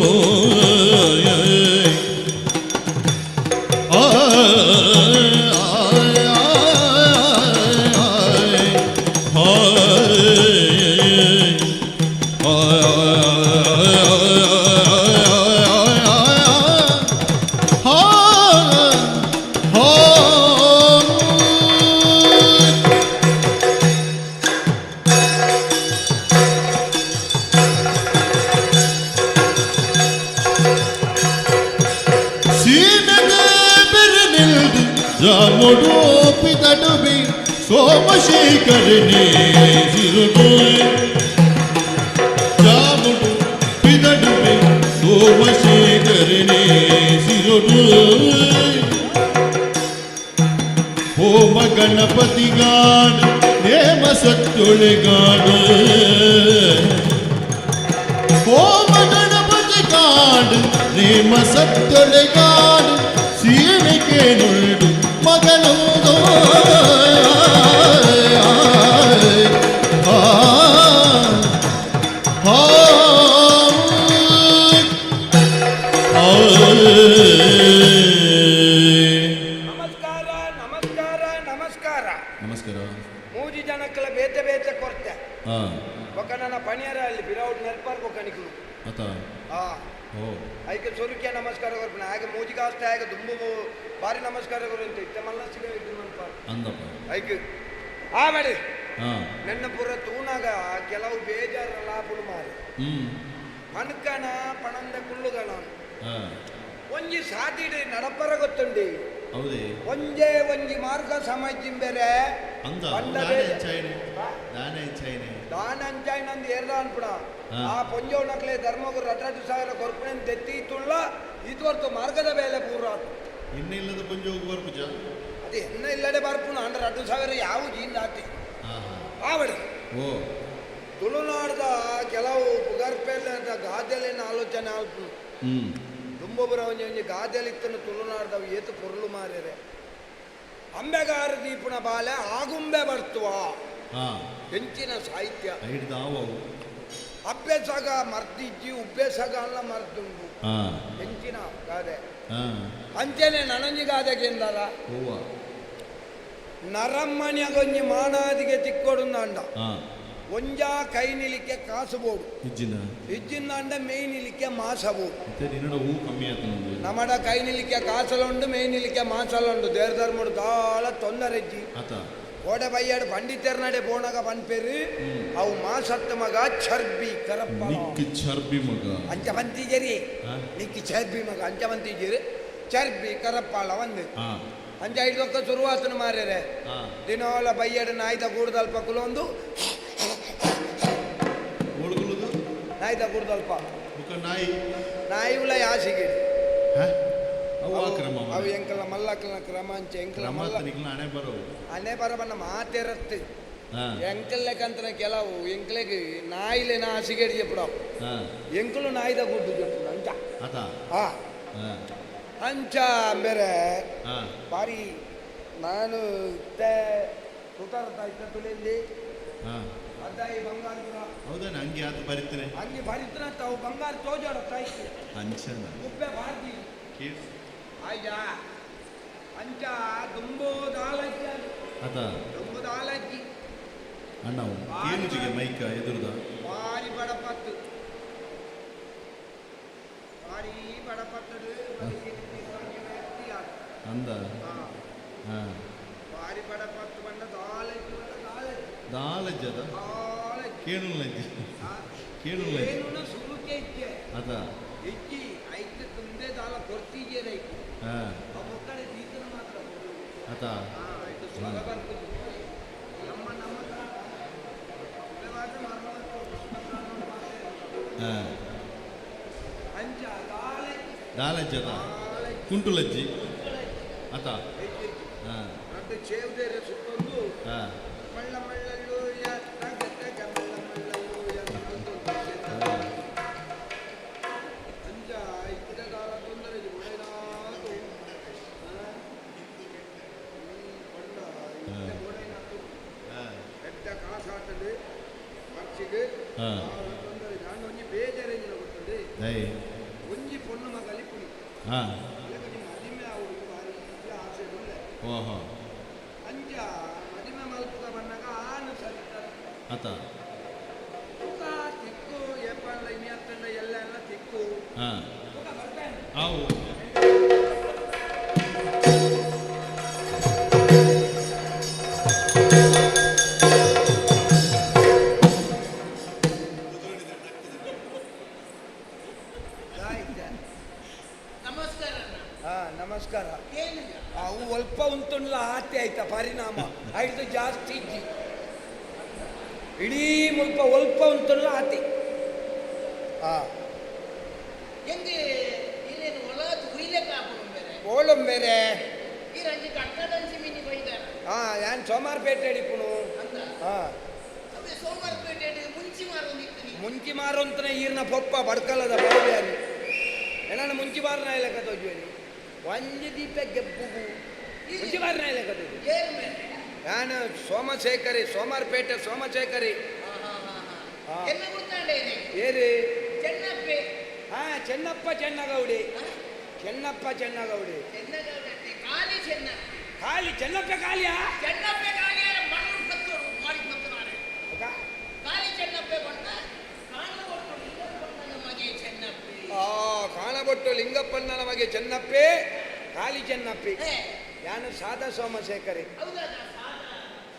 Speaker 2: ಜಾಮುಡು ಪಿತಡುಬಿ ಸೋಮಶೇಖರನೇ ಸಿರುಡು ಜಾಮುಡು ಪಿತಡುಬಿ ಸೋಮಶೇಖರನೇ ಸಿರುಡು ಓಮ ಗಣಪತಿಗಾಡ್ ನೇಮ ಸತ್ತೊಳೆಗಾಡ್ ಓಮ ಗಣಪತಿಗಾಡ್ ನೇಮ ಸತ್ತೊಳೆಗಾಡ್ ಸೀನೆಗೆ ನುಳ್ಳು ಮಗನೊಂದು
Speaker 7: ನಮಸ್ಕಾರ.
Speaker 17: ಮೂಜಿ ಜನಕ್ಕೆಲ್ಲ ಬೇತೆ ಬೇತೆ ಕೊರತೆ ಬೊಕ್ಕ ನನ್ನ ಪಣಿಯರ ಅಲ್ಲಿ ಬಿರೌಡ್ ನೆಲ್ಪಾರ್ ಬೊಕ್ಕ ನಿಕ್ಲು ಐಕೆ ಸೊರುಕಿಯ ನಮಸ್ಕಾರ ಕೊರ್ಪನ ಹಾಗೆ ಮೂಜಿಗೆ ಅಷ್ಟೇ ಹಾಗೆ ದುಂಬು ಬಾರಿ ನಮಸ್ಕಾರ ಕೊರಂತ ಇತ್ತ ಮಲ್ಲಸಿಗೆ ಐಕೆ ಆ ಮಾಡಿ ನನ್ನ ಪುರ ತೂನಾಗ ಕೆಲವು ಬೇಜಾರ ಲಾಭಳು ಮಾರಿ ಅನ್ಕಣ ಪಣಂದ ಕುಳ್ಳುಗಳ ಒಂಜಿ ಸಾತಿಡಿ ನಡಪರ ಗೊತ್ತುಂಡಿ ಒಂಜೇ ಒಂಜಿ ಮಾರ್ಗ ಸಮಾಜಿಂಬೆರೆ ದಾನ ಅಂಚಾಯ್ ನಂದು ಏರ್ದ ಅನ್ಪುಡ ಆ ಪೊಂಜೋ ನಕ್ಲೆ ಧರ್ಮಗುರು 18,000 ಕೊರ್ಪಣೆ ತೆತ್ತೀತುಳ್ಳ ಇದುವರ್ತು ಮಾರ್ಗದ ಬೇಲೆ ಪೂರ
Speaker 2: ಇನ್ನಿಲ್ಲದ ಪೊಂಜೋ ಬರ್ಪುಜ
Speaker 17: ಅದೇ ಎನ್ನ ಇಲ್ಲಡೆ ಬರ್ಪುಣ 2,000 ಯಾವ ಜೀನ್ ಆತಿ ಆವಡಿ ತುಳುನಾಡ್ದ ಕೆಲವು ಪುಗರ್ಪೆಲ್ಲ ಗಾದೆಲಿನ ಆಲೋಚನೆ ಆಲ್ಪು ತುಂಬೊಬ್ಬರ ಒಂಜಿ ಗಾದೆಲಿತ್ತನ್ನು ತುಳುನಾಡ್ದವು ಏತು ಪೊರ್ಲು ಮಾರ್ಯರೆ ಅಂಬೆಗಾರ ದೀಪುನ ಬಾಲೆ ಆಗುಂಬೆ ಬರ್ತುವ ಹೆಂಚಿನ ಸಾಹಿತ್ಯ ಅಭ್ಯಾಸಗ ಮರ್ದಿಜ್ಜಿ ಉಭ್ಯಾಸಗ ಅಲ್ಲ ಮರ್ದುಂಡು ಹೆಂಚಿನ ಗಾದೆ ಅಂಚೆನೆ ನನಂಜಿ ಗಾದೆಗೆಂದಾರ ನರಮ್ಮನಿಯಾಗೊಂಜಿ ಮಾನಾದಿಗೆ ತಿಕ್ಕೊಡುಂದಾಂಡ ಒಂಜ ಕೈ ನಿಲಿಕ್ಕೆ ಕಾಸು ಬೋಡು ಇಜ್ಜಿನ ಅಂಡ ಮೇ ನಿಲಿಕ್ಕೆ ಮಾಸ ಬೋಡು ನಮ್ಮಡ ಕೈ ನಿಲಿಕ್ಕೆ ಕಾಸಲುಂಡು ಮೇ ನಿಲಿಕ್ಕೆ ಮಾಸಲುಂಡು ದೇರ್ ಧರ್ಮಡು ದಾಳ ತೊಂದರೆಜ್ಜಿ ಓಡೆ ಬಯ್ಯಾಡು ಪಂಡಿತರ್ ನಡೆ ಬೋಣಗ ಪನ್ಪೇರು ಅವು ಮಾಸತ್ತ ಮಗ ಚರ್ಬಿ ಕರಪ್ಪ
Speaker 2: ಚರ್ಬಿ ಮಗ
Speaker 17: ಅಂಚ ಬಂತಿಜರಿ ನಿಕ್ಕಿ ಚರ್ಬಿ ಮಗ ಅಂಚ ಬಂತಿಜರಿ ಚರ್ಬಿ ಕರಪ್ಪಾಳ ಒಂದು ಅಂಚ ಐದೊಕ್ಕ ಶುರುವಾತನ ಮಾರ್ಯಾರೆ ದಿನೋಲ ಬಯ್ಯಾಡು ನಾಯ್ದ ಕೂಡದಲ್ಪ ಕುಲೊಂದು ನಾಯ್ದ ಕೂಡದಲ್ಪ ನಾಯಿ ಉಳ ಯಾಸಿಗೆ ಅವು ಎಂಕಲ ಮಲ್ಲಕ್ಕಲ ಕ್ರಮ ಅಂಚ ಎಂಕಲ ಅನೆ ಬರಬನ್ನ ಮಾತೆರತ್ತೆ ಎಂಕಲ್ಲೆಕಂತನ ಕೆಲವು ಎಂಕ್ಲೆಗೆ ನಾಯಿಲೆ ನಾಸಿಗೆ చెప్పుడు ಎಂಕಲು ನಾಯ್ದ ಗುಡ್ಡು చెప్పుడు ಅಂಚ ಅಂಚ ಬೇರೆ ಬಾರಿ ನಾನು ತುಳಿಂದಿ ಅದಾಯಿ ಬಂಗಾರ
Speaker 2: ಹೌದಾ ಹಂಗೆ ಅದು ಬರೀತಾರೆ
Speaker 17: ಹಂಗೆ ಬರೀತಾನ ತಾವು ಬಂಗಾರ ತೋಜಾಡ ತಾಯಿ
Speaker 2: ಅಂಚನ
Speaker 17: ಉಪ್ಪೆ ಭಾರತಿ ಆಯ್ತಾ ಅಂಚ ದುಂಬೋದಾಲಜ್ಜಿ
Speaker 2: ಅದ
Speaker 17: ದುಂಬೋದಾಲಜ್ಜಿ
Speaker 2: ಅಣ್ಣ ಕೇಳುಜಿಗೆ ಮೈಕ ಎದುರುದ
Speaker 17: ಭಾರಿ ಬಡಪತ್ತು ಭಾರಿ ಬಡಪತ್ತದು
Speaker 2: ಅಂದ
Speaker 17: ಭಾರಿ ಬಡಪತ್ತು ಬಂದ ದಾಲಜ್ಜಿ
Speaker 2: ದಾಲಜ್ಜದ ಕೇಳುಲಜ್ಜಿ ಕೇಳುಲಜ್ಜಿ
Speaker 17: ಸುರುಕೆ ಇಜ್ಜೆ
Speaker 2: ಅದ
Speaker 17: ಇಜ್ಜಿ ಐದು ತುಂದೆ ದಾಲ ಕೊರ್ತಿಜೆ ರೈಕು ಒಕ್ಕಡೆ ದೀತನ ಮಾತ್ರ
Speaker 2: ಅದ
Speaker 17: ಇದು ಸ್ವಗ ಬರ್ತದೆ ನಮ್ಮ ಅಂಚ
Speaker 2: ದಾಲಜ್ಜದ ಕುಂಟುಲಜ್ಜಿ ಅದ
Speaker 17: ಅದು ಚೇವ್ದೇರೆ ಸುತ್ತೊಂದು ಮಳ್ಳ ಮಳ್ಳಲ್ಲು ಅಂಚ ಇದ್ದ ಕಾಲ ತೊಂದರೆ ಒಡೆನಾದು ಎಡ್ಡ ಕಾಸಾಟದು ಪಕ್ಷಿಗೆ ತೊಂದರೆ ನಾನು ಒಂಜಿ ಬೇಜಾರೇಂಜಿನ ಗೊತ್ತದೆ ಒಂಜಿ ಪೊಣ್ಣು ಮಗ ಅಲಿಪುಡಿ ಮದಿಮೆ ಅವರು ಬಾರಿ ಆಸೆ ಒಳ್ಳೆ ಅಂಚ ಮದಿಮೆ ಮಲ್ಪುಗ ಬಣ್ಣಗ ಆನು ಸರಿತಾರೆ ತಿಕ್ಕು ಏಪಲ್ಲ ಇನ್ನಿಯತ್ತಂಡ ಎಲ್ಲ ತಿಕ್ಕು ನಮಸ್ಕಾರ ನಮಸ್ಕಾರ ಅವು ಅಲ್ಪ ಉಂಟುಲ್ಲ ಆತೆ ಆಯ್ತಾ ಪರಿಣಾಮ ಐದು ಜಾಸ್ತಿ ಇಜ್ಜಿ ಇಡೀ ಮುಲ್ಪ ಅಲ್ಪ ಉಂಟುಲ್ಲ ಆತಿ ಓಳೊಂಬೇರೆ ನಾನು ಸೋಮಾರ್ಪೇಟೆ ಹಿಡಿಪುನು ಮುಂಚಿ ಮಾರು ಅಂತನೇ ಈರ್ನ ಪೊಪ್ಪ ಬಡ್ಕಲ್ಲದ ಬಾವಿಯಾರಿ ನಾನು ಮುಂಚಿ ಮಾರನ ಲೆಕ್ಕ ತೋಜುವನಿ ಒಂಜಿ ದೀಪ ಗೆಬ್ಬುಗು ಮುಂಚಿ ಮಾರನ ಲೆಕ್ಕ ತೋಜು ನಾನು ಸೋಮಶೇಖರಿ ಸೋಮಾರ್ಪೇಟೆ ಸೋಮಶೇಖರಿ ಏರಿ ಚೆನ್ನಪ್ಪ ಚೆನ್ನಗೌಡಿ ಚೆನ್ನಪ್ಪ ಚೆನ್ನಗೌಡಿ ಖಾಲಿ ಚೆನ್ನಪ್ಪ ಖಾಲಿಯಾ ಕಾಣಬೊಟ್ಟು ಲಿಂಗಪ್ಪನ ನಮಗೆ ಚೆನ್ನಪ್ಪೆ ಖಾಲಿ ಚೆನ್ನಪ್ಪಿ ಯಾನು ಸಾದ ಸೋಮಶೇಖರಿ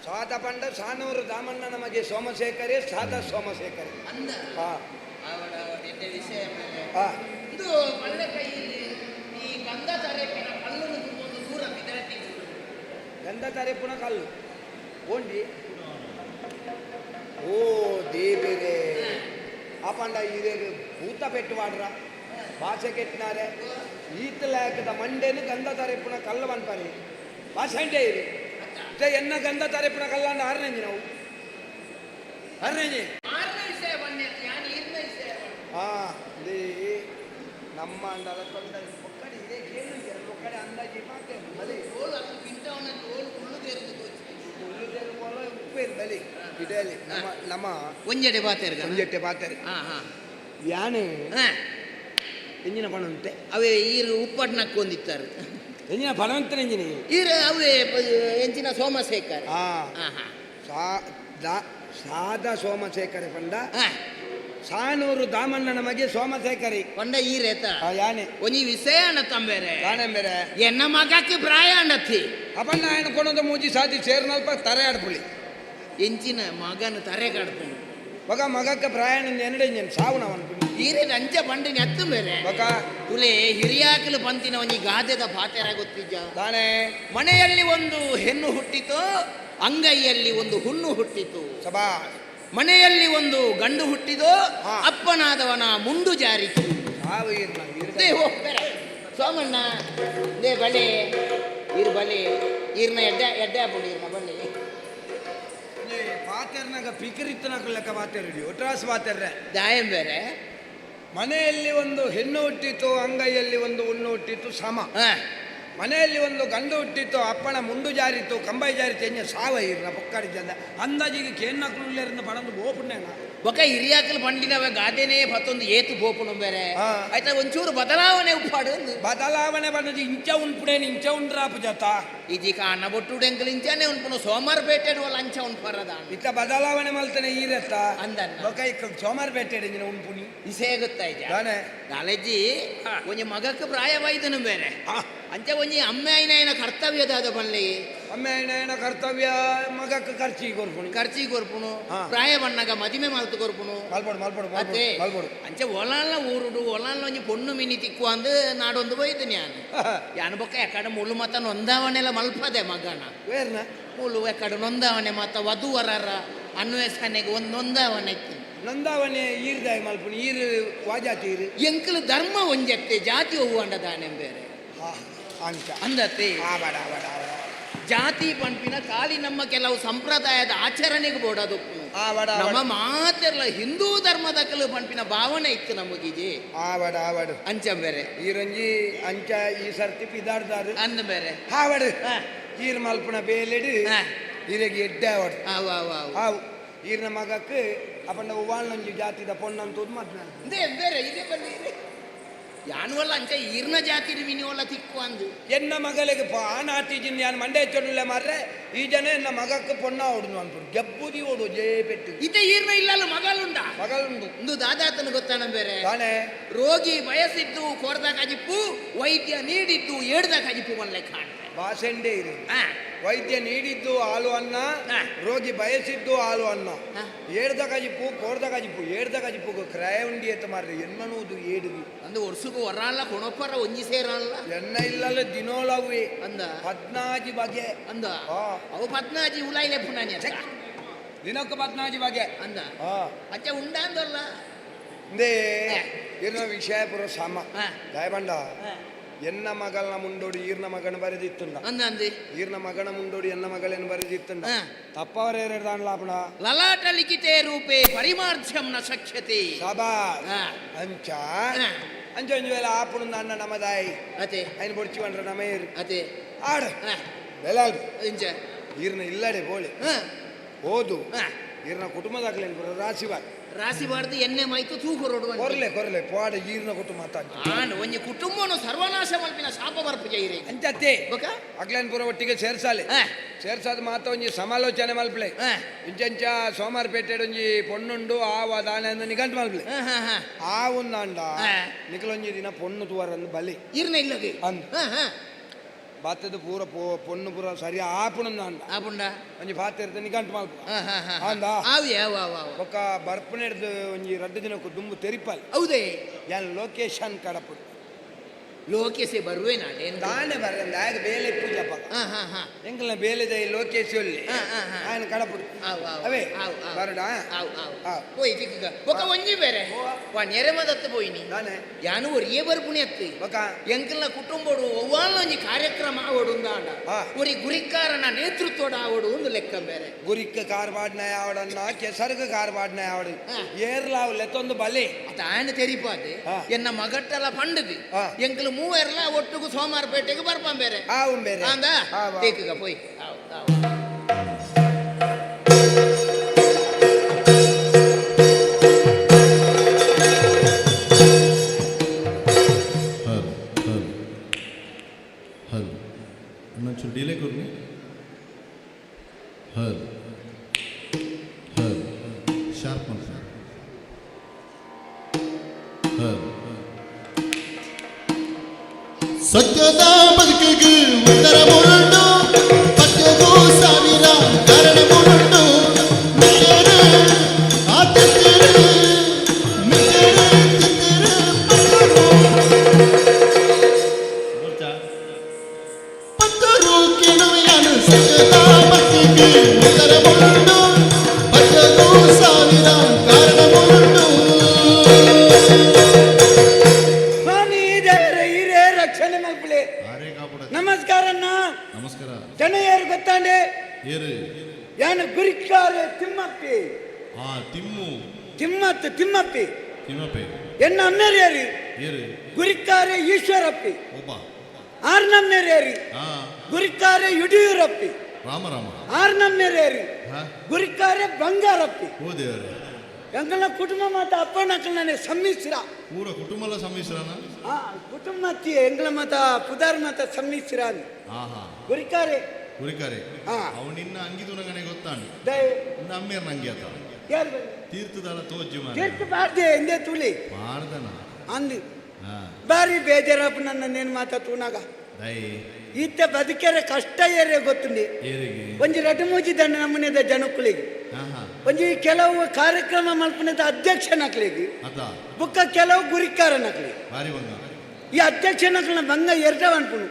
Speaker 17: ಸಾದ ಪಂಡ ಸಾನೂರು ದಾಮಣ್ಣ ನಮಗೆ ಸೋಮಶೇಖರಿ ಸಾದ ಸೋಮಶೇಖರಿ ಗಂಧ ತರೆಪುನ ಕಲ್ಲು ಓಂಡಿ ಓ ದೇವಿರೇ ಆ ಪಂಡ ಇದೇ ಭೂತ ಪೆಟ್ಟು ಮಾಡ್ರ ಭಾಷೆ ಕೆಟ್ಟಿನಾರೆ ಈತಲಾಕದ ಮಂಡೇನು ಗಂಧ ತರೆಪುನ ಕಲ್ಲು ಬನ್ಪರಿ ಭಾಷೆ ಇದೆ ಎನ್ನ ಗಂಧ ತರೆಪುನ ಕಲ್ಲ ಅಂದ ಆರನೇಂಜಿ ನಾವು ಆರನೇಂಜಿ ಇಲ್ಲಿ ನಮ್ಮ ಅಂಡಲ ಒಕ್ಕಡೆ ಇದೇ ಕೇಳಿದ್ದೆ ಒಕ್ಕಡೆ ಅಂದಾಜಿ ಮಾತೇನು ಉಪ್ಪೇರು ಬಲಿ ಇಡಲಿ ನಮ್ಮ ಒಂಜೆಟ್ಟೆ ಪಾತೇರು ಯಾನೆ ಎಂಜಿನ ಪಣ ಉಂಟೆ
Speaker 7: ಅವೇ ಈರು ಉಪ್ಪಟ್ನಕ್ಕೆ ಒಂದಿತ್ತಾರೆ
Speaker 17: ಎಂಜಿನ ಪಣ ಉಂಟೆ ಎಂಜಿನ
Speaker 7: ಈರು ಅವೇ ಎಂಚಿನ ಸೋಮಶೇಖರ್
Speaker 17: ಸಾದ ಸೋಮಶೇಖರಿ ಪಂಡ ಸಾನೂರು ದಾಮಣ್ಣ ನಮಗೆ ಸೋಮಶೇಖರಿ
Speaker 7: ಪಂಡ ಈರೇತ
Speaker 17: ಯಾನೆ
Speaker 7: ಒಂಜಿ ವಿಷಯ ಅಣ್ಣತ್ತಂಬೇರೆ
Speaker 17: ಯಾನೆಂಬೇರೆ
Speaker 7: ಎನ್ನ ಮಗಕ್ಕೆ ಪ್ರಾಯ ಅಣ್ಣತ್ತಿ
Speaker 17: ಅಪಣ್ಣ ఆయన ಕೊನೊಂದು ಮೂಜಿ ಸಾದಿ ಸೇರ್ನಲ್ಪ ತರೆ ಆಡ್ಪುಳಿ
Speaker 7: ಎಂಚಿನ ಮಗನ ತರೆ ಕಾಡ್ಪುಣಿ
Speaker 17: ಮಗಕ್ಕೆ ಪ್ರಾಯಾಣ ನೆನಡೆಂಜನ್ ಸಾವುನವನ್ಪುಣಿ
Speaker 7: ಈರೆ ಅಂಚ ಬಂಡಿನ ಎತ್ತು ಬೇರೆ ತುಲೆ ಹಿರಿಯಾಕಲು ಪಂತಿನ ಒಂಜಿ ಗಾದೆದ ಪಾತೆರ ಗೊತ್ತಿಜ್ಜ
Speaker 17: ತಾನೇ
Speaker 7: ಮನೆಯಲ್ಲಿ ಒಂದು ಹೆಣ್ಣು ಹುಟ್ಟಿತು ಅಂಗೈಯಲ್ಲಿ ಒಂದು ಹುಣ್ಣು ಹುಟ್ಟಿತು
Speaker 17: ಸಬಾ
Speaker 7: ಮನೆಯಲ್ಲಿ ಒಂದು ಗಂಡು ಹುಟ್ಟಿದೋ ಅಪ್ಪನಾದವನ ಮುಂಡು ಜಾರಿತು ಸೋಮಣ್ಣ ದೇ ಬಲೆ ಇರ್ ಬಲೆ ಈರ್ನ ಎಡ್ಡೆ ಹಾಕೊಂಡು ಈರ್ನ ಬಲೆ
Speaker 17: ಪಾತೆರ್ನಾಗ ಪಿಕರಿತ್ತನಾಗ ಲೆಕ್ಕ ಪಾತೆರಡಿ ಒಟ್ರಾಸ್ ಪಾತೆರ್ರೆ
Speaker 7: ದಾಯಂ ಬೇರೆ
Speaker 17: ಮನೆಯಲ್ಲಿ ಒಂದು ಹೆಣ್ಣು ಹುಟ್ಟಿತು ಅಂಗೈಯಲ್ಲಿ ಒಂದು ಹುಣ್ಣು ಹುಟ್ಟಿತು ಸಮ ಮನೆಯಲ್ಲಿ ಒಂದು ಗಂಡು ಹುಟ್ಟಿತ್ತು ಅಪ್ಪನ ಮುಂಡು ಜಾರಿತ್ತು ಕಂಬೈ ಜಾರಿತ್ತು ಎಂಜ ಸಾವ ಇರ್ನ ಪೊಕ್ಕಡಿ ಜಂದ ಅಂದಾಜಿಗೆ ಕೇನ್ನಕ್ಲುಳ್ಳೇರಿಂದ ಪಣಂದು ಬೋಪುಣ್ಣೇನ
Speaker 7: ಬೊಕ ಹಿರಿಯಾಕಲು ಪಂಡಿನವ ಗಾದೆನೇ ಮತ್ತೊಂದು ಏತು ಬೋಪುಣು ಬೇರೆ ಆಯ್ತಾ ಒಂಚೂರು ಬದಲಾವಣೆ ಉಪ್ಪಾಡು
Speaker 17: ಬದಲಾವಣೆ ಬಂದದ್ದು ಇಂಚ ಉಂಪುಡೇನು ಇಂಚ ಉಂಡ್ರಾಪು ಜತ
Speaker 7: ಇದೀಗ ಅಣ್ಣ ಬೊಟ್ಟುಡೆಂಕಲ್ ಇಂಚಾನೆ ಉಂಪುನು ಸೋಮಾರ್ಪೇಟೆ ಅಂಚ ಉಂಪರದ
Speaker 17: ಇತ್ತ ಬದಲಾವಣೆ ಮಲ್ತಾನೆ ಈರತ್ತ
Speaker 7: ಅಂದನ್ನ
Speaker 17: ಬೊಕ ಇಕ್ಕ ಸೋಮಾರ್ಪೇಟೆ ಉಂಪುನಿ
Speaker 7: ಇಸೇ ಗೊತ್ತಾಯ್ತಾ ನಾಲೆಜ್ಜಿ ಒಂಜಿ ಮಗಕ್ಕೆ ಪ್ರಾಯವಾಯ್ದನು ಬೇರೆ ಅಂಚ ಒಂಜಿ ಅಮ್ಮೆ ಐನ ಕರ್ತವ್ಯದಾದ ಬಳ್ಳಿ
Speaker 17: ಅಮ್ಮೆ ಐನ ಕರ್ತವ್ಯ ಮಗಕ್ಕೆ ಖರ್ಚಿಗೆ ಕೊರ್ಪುನು
Speaker 7: ಪ್ರಾಯ ಬಣ್ಣಗ ಮದಿಮೆ ಮಲ್ತು ಕೊರ್ಪುನು ಮತ್ತೆ ಅಂಚ ಒಲಾಲ್ನ ಊರುಡು ಒಲಾಲ್ನ ಒಂಜಿ ಪೊಣ್ಣು ಮಿನಿ ತಿಕ್ಕು ಅಂದು ನಾಡೊಂದು ಬೈದು ಯಾನು ಬೊಕ್ಕ ಎಕಡೆ ಮುಳ್ಳು ಮತ್ತ ನೊಂದಾವಣೆಲ್ಲ ಮಲ್ಪದೆ ಮಗನ ಮುಳ್ಳು ಎಕಡೆ ನೊಂದಾವಣೆ ಮತ್ತ ವಧುವರರ ಅನ್ವೇಷಣೆಗೆ ಒಂದು ನೊಂದಾವಣೆ ಇತ್ತು
Speaker 17: ನೊಂದಾವಣೆ ಈರ್ದಾಯ ಮಲ್ಪುನಿ ಈರು ವಾಜಾತಿ
Speaker 7: ಎಂಕಲು ಧರ್ಮ ಒಂಜತ್ತೆ ಜಾತಿ ಹೂವಂಡ ದಾನೆ ಬೇರೆ ಅಂದತ್ತೆ ಜಾತಿ ಪಂಪಿನ ಖಾಲಿ ನಮ್ಮ ಕೆಲವು ಸಂಪ್ರದಾಯದ ಆಚರಣೆಗೆ ಬೋಡದು ನಮ್ಮ ಮಾತೆಲ್ಲ ಹಿಂದೂ ಧರ್ಮದ ಕೆಲವು ಪಂಪಿನ ಭಾವನೆ ಇತ್ತು ನಮಗಿಜಿ ಅಂಚ ಬೇರೆ
Speaker 17: ಈರಂಜಿ ಅಂಚ ಈ ಸರ್ತಿ ಪಿದಾಡ್ದಾರು
Speaker 7: ಅಂದ ಬೇರೆ
Speaker 17: ಹಾವಡು ಈರ್ ಮಲ್ಪುನ ಬೇಲೆಡು ಈರೆಗೆ ಎಡ್ಡೆ ಆವಡು ಈರ್ನ ಮಗಕ್ಕೆ ಅಪ್ಪನ ಉವಾಳ್ನಂಜಿ ಜಾತಿದ ಪೊಣ್ಣಂತೂ ಮತ್ತೆ
Speaker 7: ಬೇರೆ ಇದೆ ಬನ್ನಿ ಯಾನುವಲ್ಲ ಅಂಚ ಈರ್ನ ಜಾತಿ ಮಿನಿವಲ್ಲ ತಿಕ್ಕು ಅಂದು
Speaker 17: ಎನ್ನ ಮಗಳಿಗೆ ಆನಾಟಿಜಿನ್ ಯಾನು ಮಂಡೆ ಚೊಡ್ಲೆ ಮಾರ್ರೆ ಈ ಜನ ಎನ್ನ ಮಗಕ್ಕೆ ಪೊಣ್ಣ ಓಡುನು ಅನ್ಪುಡು ಗೆಬ್ಬುದಿ ಓಡು ಜೇ ಪೆಟ್ಟು
Speaker 7: ಇತ್ತೆ ಈರ್ನ ಇಲ್ಲಲ್ಲ ಮಗಳುಂಡ ಒಂದು ದಾದಾತನ ಗೊತ್ತಾನ ಬೇರೆ ರೋಗಿ ಬಯಸಿದ್ದು ಕೋರ್ದ ಕಜಿಪ್ಪು ವೈದ್ಯ ನೀಡಿದ್ದು ಏಡ್ದ ಕಜಿಪ್ಪು ಮಲ್ಲೆ ಕಾಣ್ತಾರೆ
Speaker 17: ಭಾಷೆಂಡೇ ಇರಿ. ವೈದ್ಯ ನೀಡಿದ್ದು ಹಾಲು ಅನ್ನ, ರೋಗಿ ಬಯಸಿದ್ದು ಹಾಲು ಅನ್ನ. ಏಡ್ದ ಕಜಿಪು ಕೋರ್ದ ಕಜಿಪು ಏಡ್ದ ಕಜಿಪು ಕ್ರಯ ಉಂಡಿ ಎತ್ತ ಮಾರ್ರೆ ಎನ್ನನುವುದು ಏಡಿವಿ
Speaker 7: ಅಂದು ವರ್ಷಕ್ಕೂ ವರಾಳ ಕೊಣೊಪ್ಪರ ಒಂಜಿ ಸೇರಲ್ಲ
Speaker 17: ಎನ್ನ ಇಲ್ಲಲ್ಲ ದಿನೋಲವೇ
Speaker 7: ಅಂದ
Speaker 17: 14 ಬಗೆ
Speaker 7: ಅಂದ ಅವು 14 ಉಲಾಯಿಲೆ ಪುನಾನಿ ಅಂತ
Speaker 17: ದಿನಕ್ಕೆ 14 ಬಗೆ
Speaker 7: ಅಂದ ಅಚ್ಚ ಉಂಡ ಅಂದಲ್ಲ
Speaker 17: ಇಂದೇ ಇರ್ನ ವಿಷಯ ಪುರ ಸಾಮ ದಯಬಂಡ ಎನ್ನ ಮಗಳನ್ನ ಮುಂದೋಡಿ ಈರ್ನ ಮಗನ ಬರೆದಿತ್ತುಂಡ
Speaker 7: ಅಂದಂದಿ
Speaker 17: ಈರ್ನ ಮಗನ ಮುಂದೋಡಿ ಎನ್ನ ಮಗಳನ್ನ ಬರೆದಿತ್ತುಂಡ ತಪ್ಪವರೇರದಾನ್ಲಾಪಣ
Speaker 7: ಲಲಾಟ ಲಿಖಿತೆ ರೂಪೇ ಪರಿಮಾರ್ಧ್ಯಂ ನ ಶಕ್ಯತೆ
Speaker 17: ಸಬಾ ಅಂಚ ಅಂಚ ಒಂಜಿ ವೇಳೆ ಆಪುಣ ಅಣ್ಣ ನಮ್ಮದಾಯಿ
Speaker 7: ಅತೆ
Speaker 17: ಐನ್ ಬೊಡ್ಚಿ ಬಂಡ್ರ ನಮೇರು
Speaker 7: ಅತೆ
Speaker 17: ಆಡ ಬೆಲಾಲ್
Speaker 7: ಇಂಚ
Speaker 17: ಈರ್ನ ಇಲ್ಲಡೆ ಬೋಳಿ ಓದು ಈರ್ನ ಕುಟುಂಬದಾಗ್ಲೇನು ಬರೋ ರಾಶಿವಾರ
Speaker 7: ರಾಶಿ ಬಾರ್ದು ಎಣ್ಣೆ ಮೈತು ತೂಕು ರೋಡುವ
Speaker 17: ಕೊರ್ಲೆ ಪಾಡ ಈರ್ನ ಕುಟುಂಬ
Speaker 7: ಆಂಡ್ ಒಂಜಿ ಕುಟುಂಬನು ಸರ್ವನಾಶ ಮಲ್ಪಿನ ಶಾಪ ಬರ್ಪು ಜೈರೆ
Speaker 17: ಅಂಚತ್ತೆ ಅಗ್ಲೇನ್ ಪುರ ಒಟ್ಟಿಗೆ ಸೇರ್ಸಾದ ಮಾತ ಒಂಜಿ ಸಮಾಲೋಚನೆ ಮಲ್ಪಲೆ ಇಂಚಂಚ ಸೋಮಾರ್ಪೇಟೆಡ್ ಒಂಜಿ ಪೊಣ್ಣುಂಡು ಆವ ದಾನೆ ಅಂದ ನಿಗಂಟ್ ಮಲ್ಪಲೆ ಆ ಒಂದಾಂಡ ನಿಕಲೊಂಜಿ ದಿನ ಪೊಣ್ಣು ತುವರಂದು ಬಲಿ
Speaker 7: ಈರ್ನ ಇಲ್ಲದೆ
Speaker 17: ಅಂದ ಬಾತದ ಪೂರ ಪೊಣ್ಣು ಪೂರ ಸರಿ ಆಪುಣಂದ
Speaker 7: ಆಪುಂಡ
Speaker 17: ಒಂಜಿ ಬಾತ ಇರ್ತದೆ ನಿಗಂಟ್ ಮಲ್ಪ ಅಂದ ಒಕ್ಕ ಬರ್ಪನೆಡ್ದು ಒಂಜಿ 2 ದಿನಕ್ಕೂ ದುಂಬು ತೆರಿಪಲ್
Speaker 7: ಹೌದೇ
Speaker 17: ಯಾನ್ ಲೊಕೇಶನ್ ಕಡಪು
Speaker 7: ಲೋಕೇಶೆ ಬರುವೆ
Speaker 17: ತಾನೇ ಬರಂದ ಆಗ ಬೇಲೆ ಪೂಜಪ್ಪ ಎಂಕಲ್ನ ಬೇಲೆದ ಲೋಕೇಶ್ ಒಲ್ಲಿ ఆయన ಕಡಪುಡು ಅವೇ ಬರಡ
Speaker 7: పోయి తిక్కుగ ఒక వంజి ಬೇರೆ వా నెరమదత్త పోయిని యాను ఒరియే బర్పుని అత్తి
Speaker 17: ఒక
Speaker 7: ఎంకల్న కుటుంబోడు ఒవ్వాల ಒಂಜಿ ಕಾರ್ಯಕ್ರಮ ಆವಡು ಉಂದಾಂಡ ಒರಿ ಗುರಿಕಾರನ ನೇತೃತ್ವದ ಆವಡು ಒಂದು ಲೆಕ್ಕ ಬೇರೆ
Speaker 17: ಗುರಿಕ್ಕ ಕಾರ್ಬಾಡ್ನ ಆವಡನ್ನ ಕೆಸರ್ಗ ಕಾರ್ಬಾಡ್ನ ಆವಡು ಏರ್ಲಾವ್ ಲೆತ್ತೊಂದು ಬಲೆ
Speaker 7: ಅತ ಆಯನ ತೆರಿಪಾದೆ ಎನ್ನ ಮಗಟ್ಟಲ ಪಂಡದು ಎಂಕಲ್ ಮೂವೆರ್ಲ ಒಟ್ಟುಗು ಸೋಮಾರಪೇಟೆಗೆ ಬರ್ಪಂ ಬೇರೆ ಅಂದ ತೇಕುಗ ಪೋಯ್
Speaker 2: डिले करू शार्प ಸತ್ಯದ ಬದುಕಿಗೆ ಉತ್ತರ ಮುರುಂಡು ಪತ್ಯಗೂ ಸಾವಿರ ಕಾರಣ ಮುರುಂಡು ಪತ್ತರು ಕೆಣುವೆಯನು ಸತ್ಯದ ಬದುಕಿಗೆ ಉತ್ತರ ಮುರುಂಡು ಪತ್ಯಗೂ ಸಾವಿರ ಕಾರಣ ಮುರುಂಡು
Speaker 17: ನಮಸ್ಕಾರ
Speaker 2: ನಮಸ್ಕಾರ
Speaker 17: ಜನ ಯಾರು ಗೊತ್ತಾಂಡೆ
Speaker 2: ಏರು
Speaker 17: ಯಾನು ಗುರಿಕಾರೆ ತಿಮ್ಮಪ್ಪಿ ತಿಮ್ಮತ್ತು ತಿಮ್ಮಪ್ಪಿ ಎನ್ನ ಅಮ್ಮೇರಿಯರಿ ಗುರಿಕಾರೆ ಈಶ್ವರಪ್ಪಿ ಆರ್ನಮ್ಮೇರಿಯರಿ ಗುರಿಕಾರೆ ಯಡಿಯೂರಪ್ಪಿ ಆರ್ನಮ್ಮೇರಿಯರಿ ಗುರಿಕಾರೆ ಬಂಗಾರಪ್ಪಿ ಎಂಕಲ್ನ ಕುಟುಂಬ ಮಾತ ಅಪ್ಪನಕ್ಕಲ್ನೇ ಸಮ್ಮಿಶ್ರ
Speaker 2: ಪೂರ ಕುಟುಂಬಲ ಸಮ್ಮಿಶ್ರನ
Speaker 17: ಕುಟುಂಬ ಎಂಕಲ ಮಾತ ಪುದಾರ್ ಮಾತ ಸಮ್ಮಿಶ್ರ ಗುರಿಕಾರೆ
Speaker 2: ಅವನಿನ್ನ ಅಂಗಿದು ನನಗೆ ಗೊತ್ತಾಂಡು ಅಮ್ಮೇರ್ ನಂಗೆ ಆತ ತೀರ್ಥದಲ್ಲ ತೋಜು
Speaker 17: ತೀರ್ಥ ಬಾರ್ದೆ ಎಂದೇ ತುಳಿ
Speaker 2: ಮಾಡ್ದನ
Speaker 17: ಅಂದು ಬಾರಿ ಬೇಜಾರಪ್ಪ ನನ್ನೇನು ಮಾತಾ ತೂನಾಗ ಈತ ಬದುಕ್ಯಾರೆ ಕಷ್ಟ ಏರಿಯ ಗೊತ್ತುಂಡಿ ಒಂಜಿ 2-3 ದಂಡ ನಮ್ಮನೆದ ಜನಕ್ಕಳಿಗೆ ಒಂಜಿ ಕೆಲವು ಕಾರ್ಯಕ್ರಮ ಮಲ್ಪನದ ಅಧ್ಯಕ್ಷನಕ್ಲಿಗೆ ಬುಕ್ಕ ಕೆಲವು ಗುರಿಕಾರನಕ್ಲಿ ಈ ಅಧ್ಯಕ್ಷನಕ್ಲನ ಬಂಗ ಎರಡವ ಅನ್ಪುನು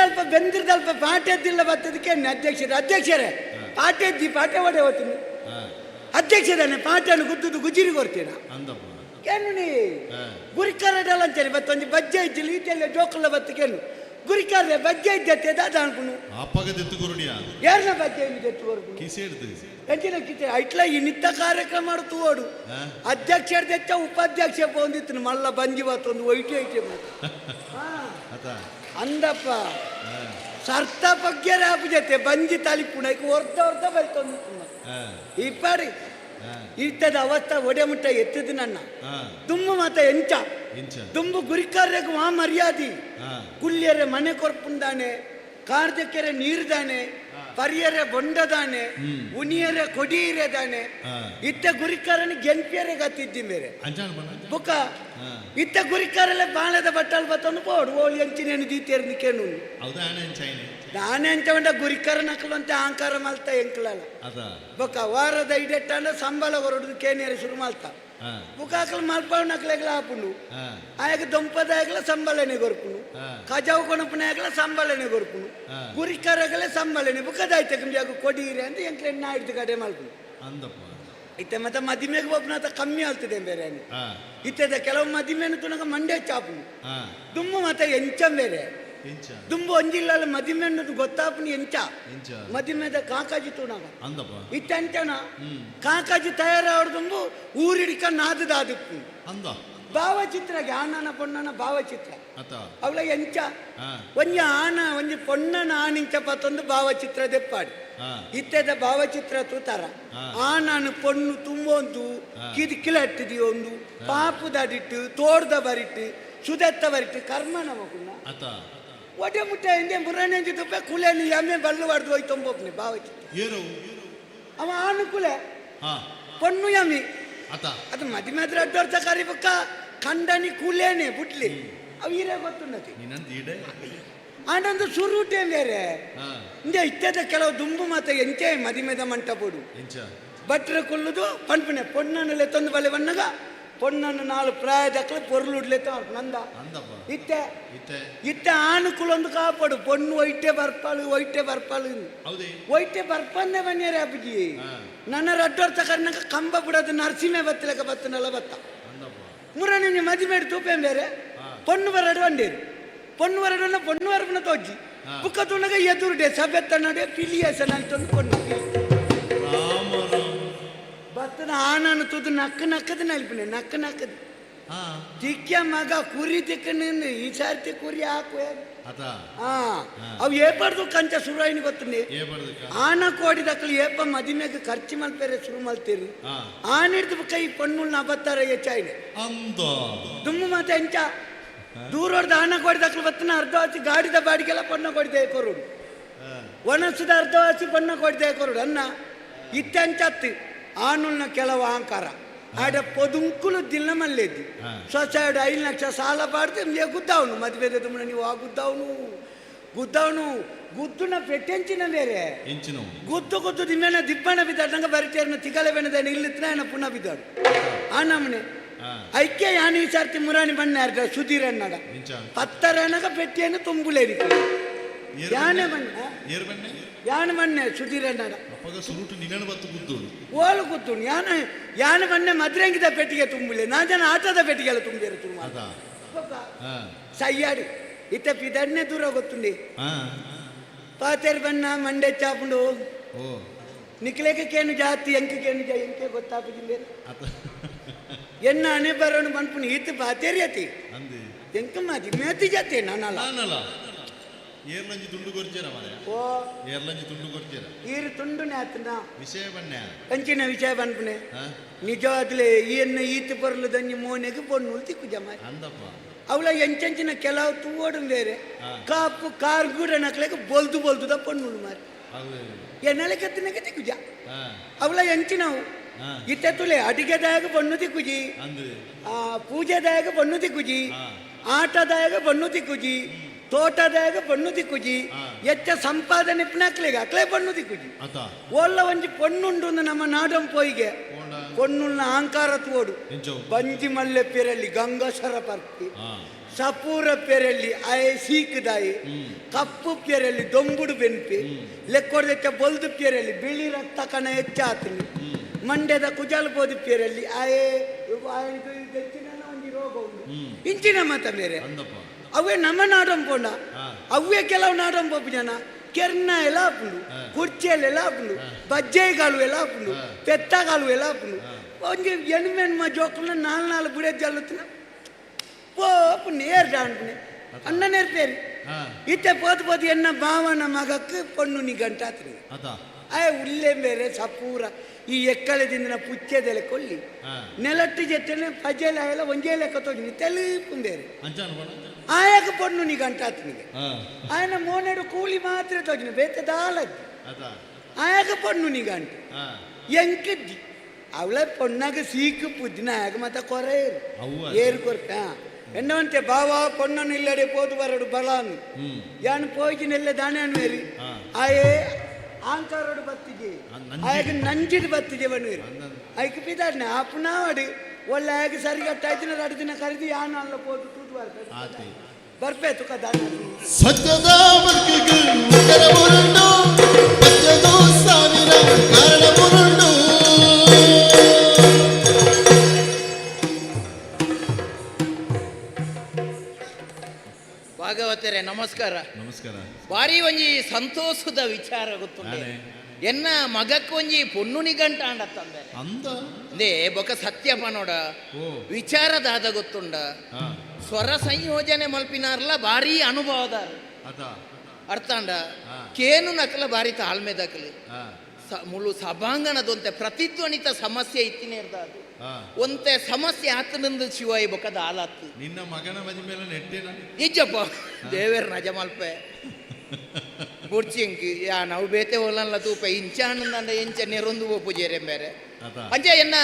Speaker 17: ಅಲ್ಪ ಬೆಂದಿರ್ದಲ್ಪ ಪಾಠ ಎದ್ದಿಲ್ಲ ಬತ್ತದಕ್ಕೆ ಅಧ್ಯಕ್ಷರೇ ಪಾಠ ಎದ್ದಿ ಪಾಠ ಒಡೆ ಹೋಗ್ತೀನಿ ಅಧ್ಯಕ್ಷರೇ ಪಾಠನ ಗುದ್ದುದು ಗುಜಿರಿ ಕೊಡ್ತೀನ ಏನು ನೀ ಗುರಿಕಾರಡಲ್ಲ ಅಂತೇಳಿ ಬತ್ತೊಂದು ಬಜ್ಜೆ ಇದ್ದಿಲ್ಲ ಈತೆಲ್ಲ ಜೋಕಲ್ಲ ಬತ್ತಕೇನು ಗುರಿಕಾರ್ರೆ ಬಜ್ಜೆ ಇದ್ದತ್ತೆ ದಾದ ಅನ್ಪುನು ಯಾರನ್ನ ಬಜ್ಜೆ ಎಂಚಿನ ಕಿಚೆ ಐಟ್ಲ ಈ ನಿತ್ಯ ಕಾರ್ಯಕ್ರಮ ಮಾಡುತ್ತು ಓಡು ಅಧ್ಯಕ್ಷರ ತೆಚ್ಚ ಉಪಾಧ್ಯಕ್ಷ ಬಂದಿತ್ತು ಮಲ್ಲ ಬಂಜಿ ಬತ್ತೊಂದು ಒಯ್ಟಿ ಐಟಿ ಅಂದಪ್ಪ ಸರ್ತ ಬಗ್ಗೆ ಆಪು ಜೊತೆ ಬಂಜಿ ತಲಿಪುಣ ಹೊರ್ದ ಬರ್ತೊಂದು ಈ ಪಾಡಿ ಇರ್ತದ ಅವಸ್ಥೆ ಒಡೆ ಮುಟ್ಟ ಎತ್ತದು ನನ್ನ ದುಂಬು ಮಾತ ಎಂಚ ದುಂಬು ಗುರಿಕಾರ್ಯಕ್ಕೆ ಮರ್ಯಾದಿ ಕುಳ್ಳಿಯರೆ ಮನೆ ಕೊರ್ಪುಂದಾನೆ ಕಾರ್ದಕ್ಕೆರೆ ನೀರ್ದಾನೆ ಪರಿಯರೆ ಬೊಂಡದಾನೆ ಉನಿಯರೆ ಕೊಡಿಯರೆದಾನೆ ಇತ್ತ ಗುರಿಕಾರನ ಗೆಂಪಿಯರೆ ಗತ್ತಿದ್ದಿ ಮೇರೆ ಬುಕ್ಕ ಇತ್ತ ಗುರಿಕಾರಲ್ಲ ಬಾಣದ ಬಟ್ಟಲ್ ಬತ್ತೊಂದು ಬೋಡು ಓಳಿ ಎಂಚಿನೇನು ದೀತಿಯರು ನಿಕೇನು ನಾನೇ ಎಂಚವಂಡ ಗುರಿಕಾರ ನಕಲು ಅಂತ ಅಹಂಕಾರ ಮಲ್ತಾ ಎಂಕ್ಲಲ್ಲ ಬೊಕ್ಕ ವಾರದ ಇಡೆಟ್ಟಾಂಡ ಸಂಬಳ ಹೊರಡುದು ಕೇನಿಯರು ಶುರು ಮಲ್ತಾ ಬುಕಾಕಲು ಮಲ್ಪಾವ್ ನಕ್ಲೆಗ್ಲ ಹಾಪುಂಡು ಆಯಕ ದೊಂಪದಾಗಲ ಸಂಬಳನೆ ಗೊರ್ಪುನು ಕಜಾವು ಕೊಣಪನಾಗಲ ಸಂಬಳನೆ ಗೊರ್ಪುನು ಗುರಿಕಾರಗಲ ಸಂಬಳನೆ ಬುಕದಾಯ್ತ ಕಂಬಿಯಾಗ ಕೊಡೀರಿ ಅಂತ ಎಂಕ್ಲೆ ಎಣ್ಣ ಹಿಡ್ದು ಕಡೆ ಮಲ್ಪುನು ಇತ್ತೆ ಮತ್ತೆ ಮದಿಮೆಗೆ ಒಬ್ಬನ ಕಮ್ಮಿ ಆಗ್ತದೆ ಬೇರೆ ಇತ್ತದ ಕೆಲವು ಮದಿಮೆನು ತುನಗ ಮಂಡ್ಯ ಚಾಪುನು ದುಮ್ಮು ಮತ್ತೆ ಎಂಚ ಬೇರೆ ದುಂಬು ಒಂಜಿಲ್ಲ ಮದಿಮೆನ್ನು ಗೊತ್ತಾಪುನಿ ಎಂಚ ಮದಿಮೆದ ಕಾಕಾಜಿ ತುಣಗ ಇತ್ತಂಚನ ಕಾಕಾಜಿ ತಯಾರಾವಡು ದುಂಬು ಊರಿಡಿಕ ನಾದದಾದಿಪ್ಪು ಭಾವಚಿತ್ರ ಆನನ ಪೊಣ್ಣನ ಭಾವಚಿತ್ರ ಅವಳ ಎಂಚ ಒಂಜಿ ಆನ ಒಂಜಿ ಪೊಣ್ಣನ ಆನಿಂಚ ಪತ್ತೊಂದು ಭಾವಚಿತ್ರ ದೆಪ್ಪಾಡಿ ಇತ್ತೆದ ಭಾವಚಿತ್ರ ತೂತಾರ ಆನನು ಪೊಣ್ಣು ತುಂಬೊಂದು ಕಿಲಟ್ಟಿದಿ ಒಂದು ಪಾಪು ದಡಿಟ್ಟು ತೋಡ್ದ ಬರಿಟ್ಟು ಸುದತ್ತ ಬರಿಟ್ಟು ಕರ್ಮನ ಮಗುನ ಒಡೆ ಮುಟ್ಟ ಹಿಂದೆ ಮುರಣೆಂಜಿ ತುಪ್ಪ ಕುಲೆನಿ ಎಮ್ಮೆ ಬಲ್ಲು ಹೊಡೆದು ಹೋಯ್ತೊಂಬೋಪ್ನಿ ಭಾವಚಿತ್ರ ಅವ ಆನು ಕುಲೆ ಪೊಣ್ಣು ಯಮ್ಮಿ ಅದು ಮದಿಮೆ ಆದ್ರೆ ಅಡ್ಡೋರ್ತ ಕರಿಬೇಕ ಕಂಡನಿ ಕೂಲೇನೆ ಬುಟ್ಲಿ ಅವು ಹೀರೇ ಗೊತ್ತುನ್ನತಿ ಆನಂದು ಸುರುಟೇ ಬೇರೆ ಹಿಂದೆ ಇತ್ತದ ಕೆಲವು ದುಂಬು ಮಾತ ಎಂಚೆ ಮದಿಮೆದ ಮಂಟ ಬೋಡು ಬಟ್ರ ಕೊಲ್ಲುದು ಪಂಪನೆ ಪೊಣ್ಣನಲ್ಲೇ ತಂದು ಬಲೆ ಬಣ್ಣಗ ಪೊಣ್ಣನ್ನು ನಾಲ್ಕು ಪ್ರಾಯದಕ್ಕಳು ಪೊರ್ಲುಡ್ಲೆ ನಂದ ಇತ್ತೆ ಇತ್ತೆ ಆನುಕೂಲೊಂದು ಕಾಪಾಡು ಪೊಣ್ಣು ಒಯ್ಟೆ ಬರ್ಪಾಳು ಒಯ್ಟೆ ಬರ್ಪನ್ನೇ ಬನ್ನಿಯರೇ ಅಪ್ಪಜಿ ನನ್ನ ರಡ್ಡೋರ್ ತಕರ್ನಾಗ ಕಂಬ ಬಿಡೋದು ನರಸಿಂಹ ಬತ್ತಲೆಕ ಬತ್ತನಲ್ಲ ಬತ್ತ ಮುರನೇ ಮದಿಮೇಡು ತೂಪೆ ಬೇರೆ ಪೊಣ್ಣು ಬರಡು ಅಂಡೇರು ಪೊಣ್ಣು ಬರಡನ್ನ ಪೊಣ್ಣು ಬರಪನ ತೋಜಿ ಬುಕ್ಕ ತುಣಗ ಎದುರುಡೆ ಸಬೆತ್ತ ನಡೆ ಫಿಲಿಯೇಷನ್ ಅಂತಂದು ಪೊಣ್ಣು ಬತ್ತನ ಆನನ್ನು ತುದು ನಕ್ಕದ ನಲ್ಪಿನ ನಕ್ಕದ ತಿಕ್ಕ ಮಗ ಕುರಿ ತಿಕ್ಕನ ಈ ಸಾರ್ತಿ ಕುರಿ ಹಾಕು ಅವು ಏಪಡ್ದು ಕಂಚ ಶುರುವಾಯಿನಿ ಗೊತ್ತುಂಡಿ ಆನ ಕೋಡಿದಕ್ಕಳು ಏಪ ಮದಿಮೆಗೆ ಖರ್ಚು ಮಲ್ಪೇರೆ ಶುರು ಮಲ್ತೀರಿ ಆನ ಹಿಡ್ದು ಕೈ ಪಣ್ಣುಲ್ನ ಬತ್ತಾರ ಹೆಚ್ಚಾಯಿನಿ ದುಮ್ಮು ಮತ್ತೆ ಎಂಚ ದೂರ ಹೊಡೆದ ಆನ ಕೋಡಿದಕ್ಕಳು ಬತ್ತನ ಅರ್ಧ ಹಚ್ಚಿ ಗಾಡಿದ ಬಾಡಿಗೆಲ್ಲ ಪಣ್ಣ ಕೊಡಿದೆ ಕೊರುಡು ಒಣಸಿದ ಅರ್ಧ ಹಚ್ಚಿ ಪಣ್ಣ ಕೊಡಿದೆ ಕೊರುಡು ಅನ್ನ ಇತ್ತೆಂಚತ್ತಿ ಆನುಲ್ನ ಕೆಲವು ಅಹಂಕಾರ ಆಡ ಪೊದುಂಕುಲು ದಿನ ಮಲ್ಲೇದ್ದು ಸೊಸೈಡ್ 5 ಲಕ್ಷ ಸಾಲ ಪಾಡ್ತೆ ಗುದ್ದವನು ಮದುವೆದ ತುಮ್ಮನ ನೀವು ಆ ಗುದ್ದವನು ಗುದ್ದುನ ಪೆಟ್ಟೆಂಚಿನ ಬೇರೆ ಗುದ್ದು ದಿಮ್ಮೇನ ದಿಬ್ಬಣ ಬಿದ್ದಾಡ್ನಂಗ ಬರಿತೇರ್ನ ತಿಗಲೆ ಬೆಣದೇನೆ ಇಲ್ಲಿತ್ತನ ಪುನಃ ಬಿದ್ದಾಡು ಆ ನಮ್ಮನೆ ಐಕ್ಯ ಯಾನಿ ಈ ಸರ್ತಿ ಮುರಾಣಿ ಬಣ್ಣ ಯಾರ್ದ ಸುಧೀರ್ ಅಣ್ಣಡ ಪತ್ತರನಗ ಪೆಟ್ಟಿಯನ್ನು ತುಂಬುಲೇರಿತು ಯಾನೆ ಬಣ್ಣ ಯಾನ ಮಣ್ಣೆ ಸುಧೀರ್ ಅಣ್ಣಡ ಓಲು ಕೂತು ಯಾನ ಮಣ್ಣೆ ಮದ್ರಂಗಿದ ಪೆಟ್ಟಿಗೆ ತುಂಬುಲೆ ನಾ ಜನ ಆಟದ ಪೆಟ್ಟಿಗೆಲ್ಲ ತುಂಬಿರು ಸಯ್ಯಾಡಿ ಇತ್ತ ಪಿದಣ್ಣೆ ದೂರ ಗೊತ್ತುಂಡಿ ಪಾತೇರು ಬಣ್ಣ ಮಂಡೆ ಚಾಪುಂಡು ನಿಕ್ಲೇಕೇನು ಜಾತಿ ಎಂಕೆ ಗೊತ್ತಾಪುಜಿಂದೆ ಎನ್ನ ಅನೆ ಬರೋಣ ಬಂದ್ಪುಣಿ ಈತ ಪಾತೇರಿ ಅತಿ ಎಂಕ ಮಾತಿ ಮೇತಿ ಜಾತಿ ನಾನಲ್ಲ
Speaker 2: ಏರ್ಲಂಜಿ ತುಂಡು ಕೊರ್ಚೇರ ಮಾರೆ
Speaker 17: ಓ
Speaker 2: ಏರ್ಲಂಜಿ ತುಂಡು ಕೊರ್ಚೇರ
Speaker 17: ಈರು ತುಂಡುನೆ ಆತನ
Speaker 2: ವಿಷಯ ಬನ್ನೆ
Speaker 17: ಕಂಚಿನ ವಿಷಯ ಬಂದ್ಪುಣೆ ನಿಜವಾದ್ಲೆ ಈಯನ್ನ ಈತ ಬರಲು ದಂಜಿ ಮೋನೆಗೆ ಪೊಣ್ಣು ತಿಕ್ಕು ಜಮ
Speaker 2: ಅಂದಪ್ಪ
Speaker 17: ಅವಳ ಎಂಚಂಚಿನ ಕೆಲವು ತೂವೋಡು ಬೇರೆ ಕಾಪು ಕಾರ್ ಗೂಡ ನಕ್ಲೆಗೆ ಬೊಲ್ದುದ ಪೊಣ್ಣು ಮಾರಿ ಎನ್ನಲೆಕತ್ತಿನಗೆ ತಿಕ್ಕುಜ ಅವಳ ಎಂಚಿನವು ಇತ್ತೆ ತುಲೆ ಅಡಿಗೆದಾಯಗ ಬಣ್ಣು ತಿಕ್ಕುಜಿ ಪೂಜೆದಾಯಗ ಬಣ್ಣು ತಿಕ್ಕುಜಿ ಆಟದಾಯಗ ಬಣ್ಣು ತಿಕ್ಕುಜಿ ತೋಟದಾಗ ಬಣ್ಣು ತಿಕ್ಕುಜಿ ಎಚ್ಚ ಸಂಪಾದನೆ ಪಿಣಕ್ಲೆಗೆ ಅಕ್ಲೆ ಬಣ್ಣು ತಿಕ್ಕುಜಿ ಒಳ್ಳ ಒಂಜಿ ಪೊಣ್ಣುಂಡು ನಮ್ಮ ನಾಡಂ ಪೋಯಿಗೆ ಪೊಣ್ಣುಲ್ನ ಅಹಂಕಾರ ತೋಡು ಬಂಜಿ ಮಲ್ಲೆ ಪೇರಲ್ಲಿ ಗಂಗಸರ ಪರ್ಪಿ ಸಪೂರ ಪೇರಲ್ಲಿ ಆಯೆ ಸೀಕದಾಯಿ ಕಪ್ಪು ಪೇರಲ್ಲಿ ದೊಂಬುಡು ಬೆನ್ಪಿ ಲೆಕ್ಕೊಡ್ದೆಚ್ಚ ಬೊಲ್ದು ಪೇರಲ್ಲಿ ಬಿಳಿ ರಕ್ತ ಕಣ ಹೆಚ್ಚಾತನಿ ಮಂಡ್ಯದ ಕುಜಾಲಬೋದಿ ಪೇರಲ್ಲಿ ಆಯೆ ಹೆಚ್ಚಿನ ಒಂಜಿ ರೋಗ ಉಂಟು ಇಂಚಿನ ಮತ ಬೇರೆ ಅವೇ ನಮ್ಮ ನಾಡಂ ಪೋಂಡ ಅವೇ ಕೆಲವು ನಾಡಂ ಪೋಪು ಜನ ಕೆರ್ನ ಎಲ್ಲ ಹಾಪುಂಡು ಕುರ್ಚಿಯಲ್ಲಿ ಎಲ್ಲ ಹಾಪುಂಡು ಬಜ್ಜೆಗಾಲು ಎಲ್ಲ ಹಾಪುಂಡು ಪೆತ್ತಗಾಲು ಎಲ್ಲ ಹಾಪುಂಡು ಒಂಜಿ ಎಣ್ಮೆನ್ಮ ಜೋಕುಲ್ನ 4 ಬುಡೆ ಜಲ್ಲುತ್ತಿನ ಪೋಪು ನೇರ್ದ ಅನ್ಪುಣೆ ಅಣ್ಣ ನೇರ್ಪೇರಿ ಇತ್ತೆ ಪೋತು ಎನ್ನ ಭಾವನ ಮಗಕ್ಕೆ ಪೊಣ್ಣು ನಿಗಂಟಾತ್ರಿ ಆಯ್ ಉಲ್ಲೇ ಬೇರೆ ಸಪೂರ ಈ ಎಕ್ಕಳದಿಂದ ಪುಚ್ಚೆದೆಲೆ ಕೊಲ್ಲಿ ನೆಲಟ್ಟು ಜೆತ್ತನೆ ಪಜೆಲ ಎಲ್ಲ ಒಂಜೇ ಲೆಕ್ಕ ತೋಜಿ ತೆಲುಪುಂದೇರಿ ಆಯಕ ಪೊಣ್ಣು ನಿಗಂಟಾತ್ನಿಗೆ ఆయన మోనేడు కూలి మాత్రమే తోచిన బేత దాలది ಆಯಾಗ ಪೊಣ್ಣು ನಿಗಂಟು ಎಂಕದ್ದಿ ಅವಳ ಪೊಣ್ಣಾಗ ಸೀಕು ಪುದ್ದಿನ ಆಗ ಮತ್ತ ಕೊರೆ ಏರು ಕೊರ್ಕ ಎನ್ನವಂತೆ ಬಾವ ಪೊಣ್ಣನ್ನು ಇಲ್ಲಡೆ ಪೋದು ಬರಡು ಬಲಾನು ಯಾನು ಪೋಯಿನೆಲ್ಲ ದಾಣೆ ಅನ್ವೇರಿ ಆಯೇ ಆಂಕಾರೋಡು ಬತ್ತಿಗೆ ಆಗ ನಂಜಿಡ್ ಬತ್ತಿಗೆ ಬನ್ವೇರಿ ಆಯ್ಕೆ ಪಿದಾಡ್ನೆ ಆಪುನಾವಡು ಒಳ್ಳೆ ಆಗ ಸರಿಗಟ್ಟಾಯ್ತಿನ 2 ದಿನ ಕರೆದು ಯಾನು ಅಲ್ಲ ಪೋದು ತೂದು ಬರ್ತದೆ ಬರ್ಪೇತು ಕದಾನ
Speaker 2: ಸತ್ಯದ ಬದುಕಿಗೆ ಉತ್ತರ ಮುರುಂಡು ಸತ್ಯದ ಸಾವಿರ ಕಾರಣ ಮುರುಂಡು
Speaker 7: ಭಾಗವತರೇ ನಮಸ್ಕಾರ.
Speaker 5: ನಮಸ್ಕಾರ.
Speaker 7: ಬಾರಿ ಒಂಜಿ ಸಂತೋಷದ ವಿಚಾರ ಗೊತ್ತುಂಡೆ ಎನ್ನ ಮಗಕ್ಕೊಂಜಿ ಪೊಣ್ಣು ನಿಗಂಟ ಅಂಡತ್ತಂದೆ ಅಂದೇ ಬೊಕ ಸತ್ಯಪ ನೋಡ ವಿಚಾರದಾದ ಗೊತ್ತುಂಡ ಸ್ವರ ಸಂಯೋಜನೆ ಮಲ್ಪಿನಾರ್ಲ ಭಾರಿ ಅನುಭವದಾರ ಅರ್ಥಾಂಡ ಕೇನು ನಕಲ ಭಾರಿ ತಾಳ್ಮೆ ದಕಲಿ ಮುಳು ಸಭಾಂಗಣದೊಂತೆ ಪ್ರತಿಧ್ವನಿತ ಸಮಸ್ಯೆ ಇತ್ತಿನೇರ್ದಾದು ಒಂತೆ ಸಮಸ್ಯೆ ಆತನಂದು ಶಿವಾಯಿ ಬೊಕದ ಆಲಾತ್ತು
Speaker 5: ನಿನ್ನ ಮಗನ ಮದಿ ಮೇಲೆ ನೆಟ್ಟೇನ
Speaker 7: ನಿಜಪ್ಪ ದೇವೇರ್ ನಜ ಮಲ್ಪೆ ಬುಡ್ಚಿಂಕಿ ಯಾ ನಾವು ಬೇತೆ ಒಲ್ಲಲ್ಲ ತೂಪ ಇಂಚಾನಂದ ಎಂಚ ನೆರೊಂದು ಪೂಜೆರೆ ಬೇರೆ ಅಂಚ ಎನ್ನ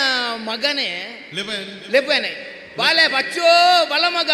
Speaker 7: ಮಗನೇ ಲೆಪ್ಪನೆ ಬಾಲೆ ಬಚ್ಚೋ ಬಲ ಮಗ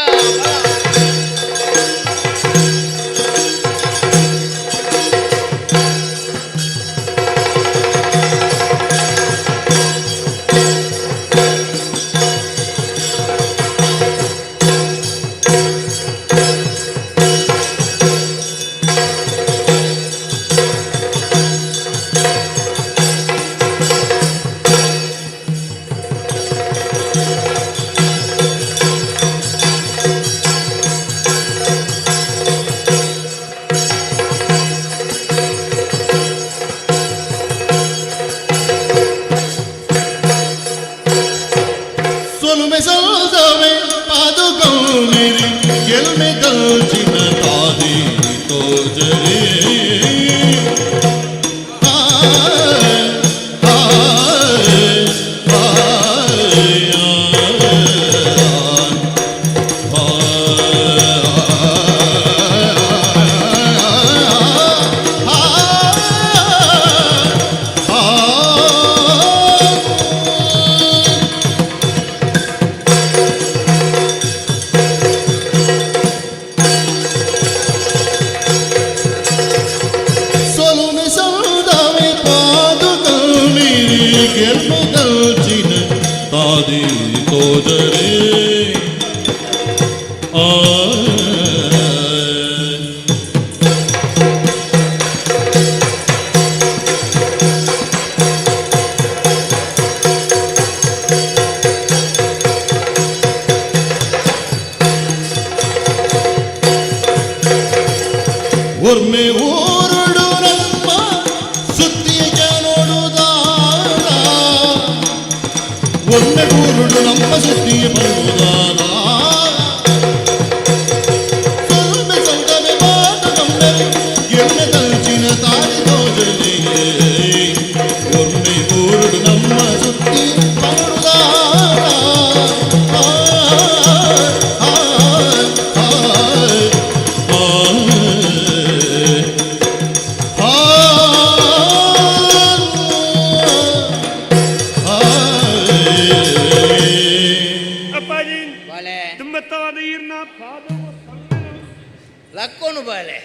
Speaker 7: ಲಕ್ಕೋನು ಬಾಲೆ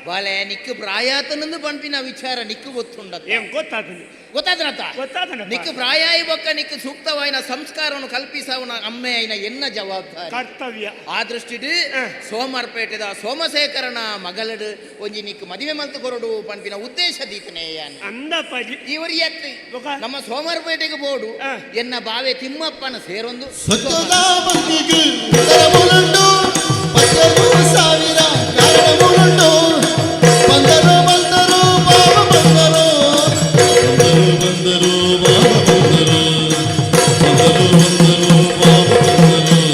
Speaker 7: ಬಾಲೆ ನಿಕ್ಕು ಪ್ರಾಯಾತನಂದು ಪಂಪಿನ ವಿಚಾರ ನಿಕ್ಕು ಗೊತ್ತುಂಡ ಗೊತ್ತಾದ ನಿಕ್ಕು ಪ್ರಾಯಾಯಿ ಬೊಕ್ಕ ನಿಕ್ಕು ಸೂಕ್ತವಾಯಿನ ಸಂಸ್ಕಾರವನ್ನು ಕಲ್ಪಿಸವನ ಅಮ್ಮೆ ಐನ ಎನ್ನ ಜವಾಬ್ದಾರಿ ಕರ್ತವ್ಯ ಆ ದೃಷ್ಟಿಡು ಸೋಮರ್ಪೇಟೆದ ಸೋಮಶೇಖರನ ಮಗಳಡು ಒಂಜಿ ನಿಕ್ಕು ಮದುವೆ ಮಲ್ತು ಕೊರಡು ಪಂಪಿನ ಉದ್ದೇಶ ದೀತನೇ ಇವರು ಎತ್ತಿ ನಮ್ಮ ಸೋಮರ್ಪೇಟೆಗೆ ಬೋಡು ಎನ್ನ ಬಾವೆ ತಿಮ್ಮಪ್ಪನ ಸೇರೊಂದು
Speaker 2: ಸಾವಿರ ಕಾರಣ ಮುರುಂಡು ಬಂದರು ಬಂದರು ಬಾಬ ಬಂದರು ಬಂದರು ಬಾಬ ಬಂದರು ಬಂದರು ಬಂದರು ಬಾಬ
Speaker 7: ಬಂದರು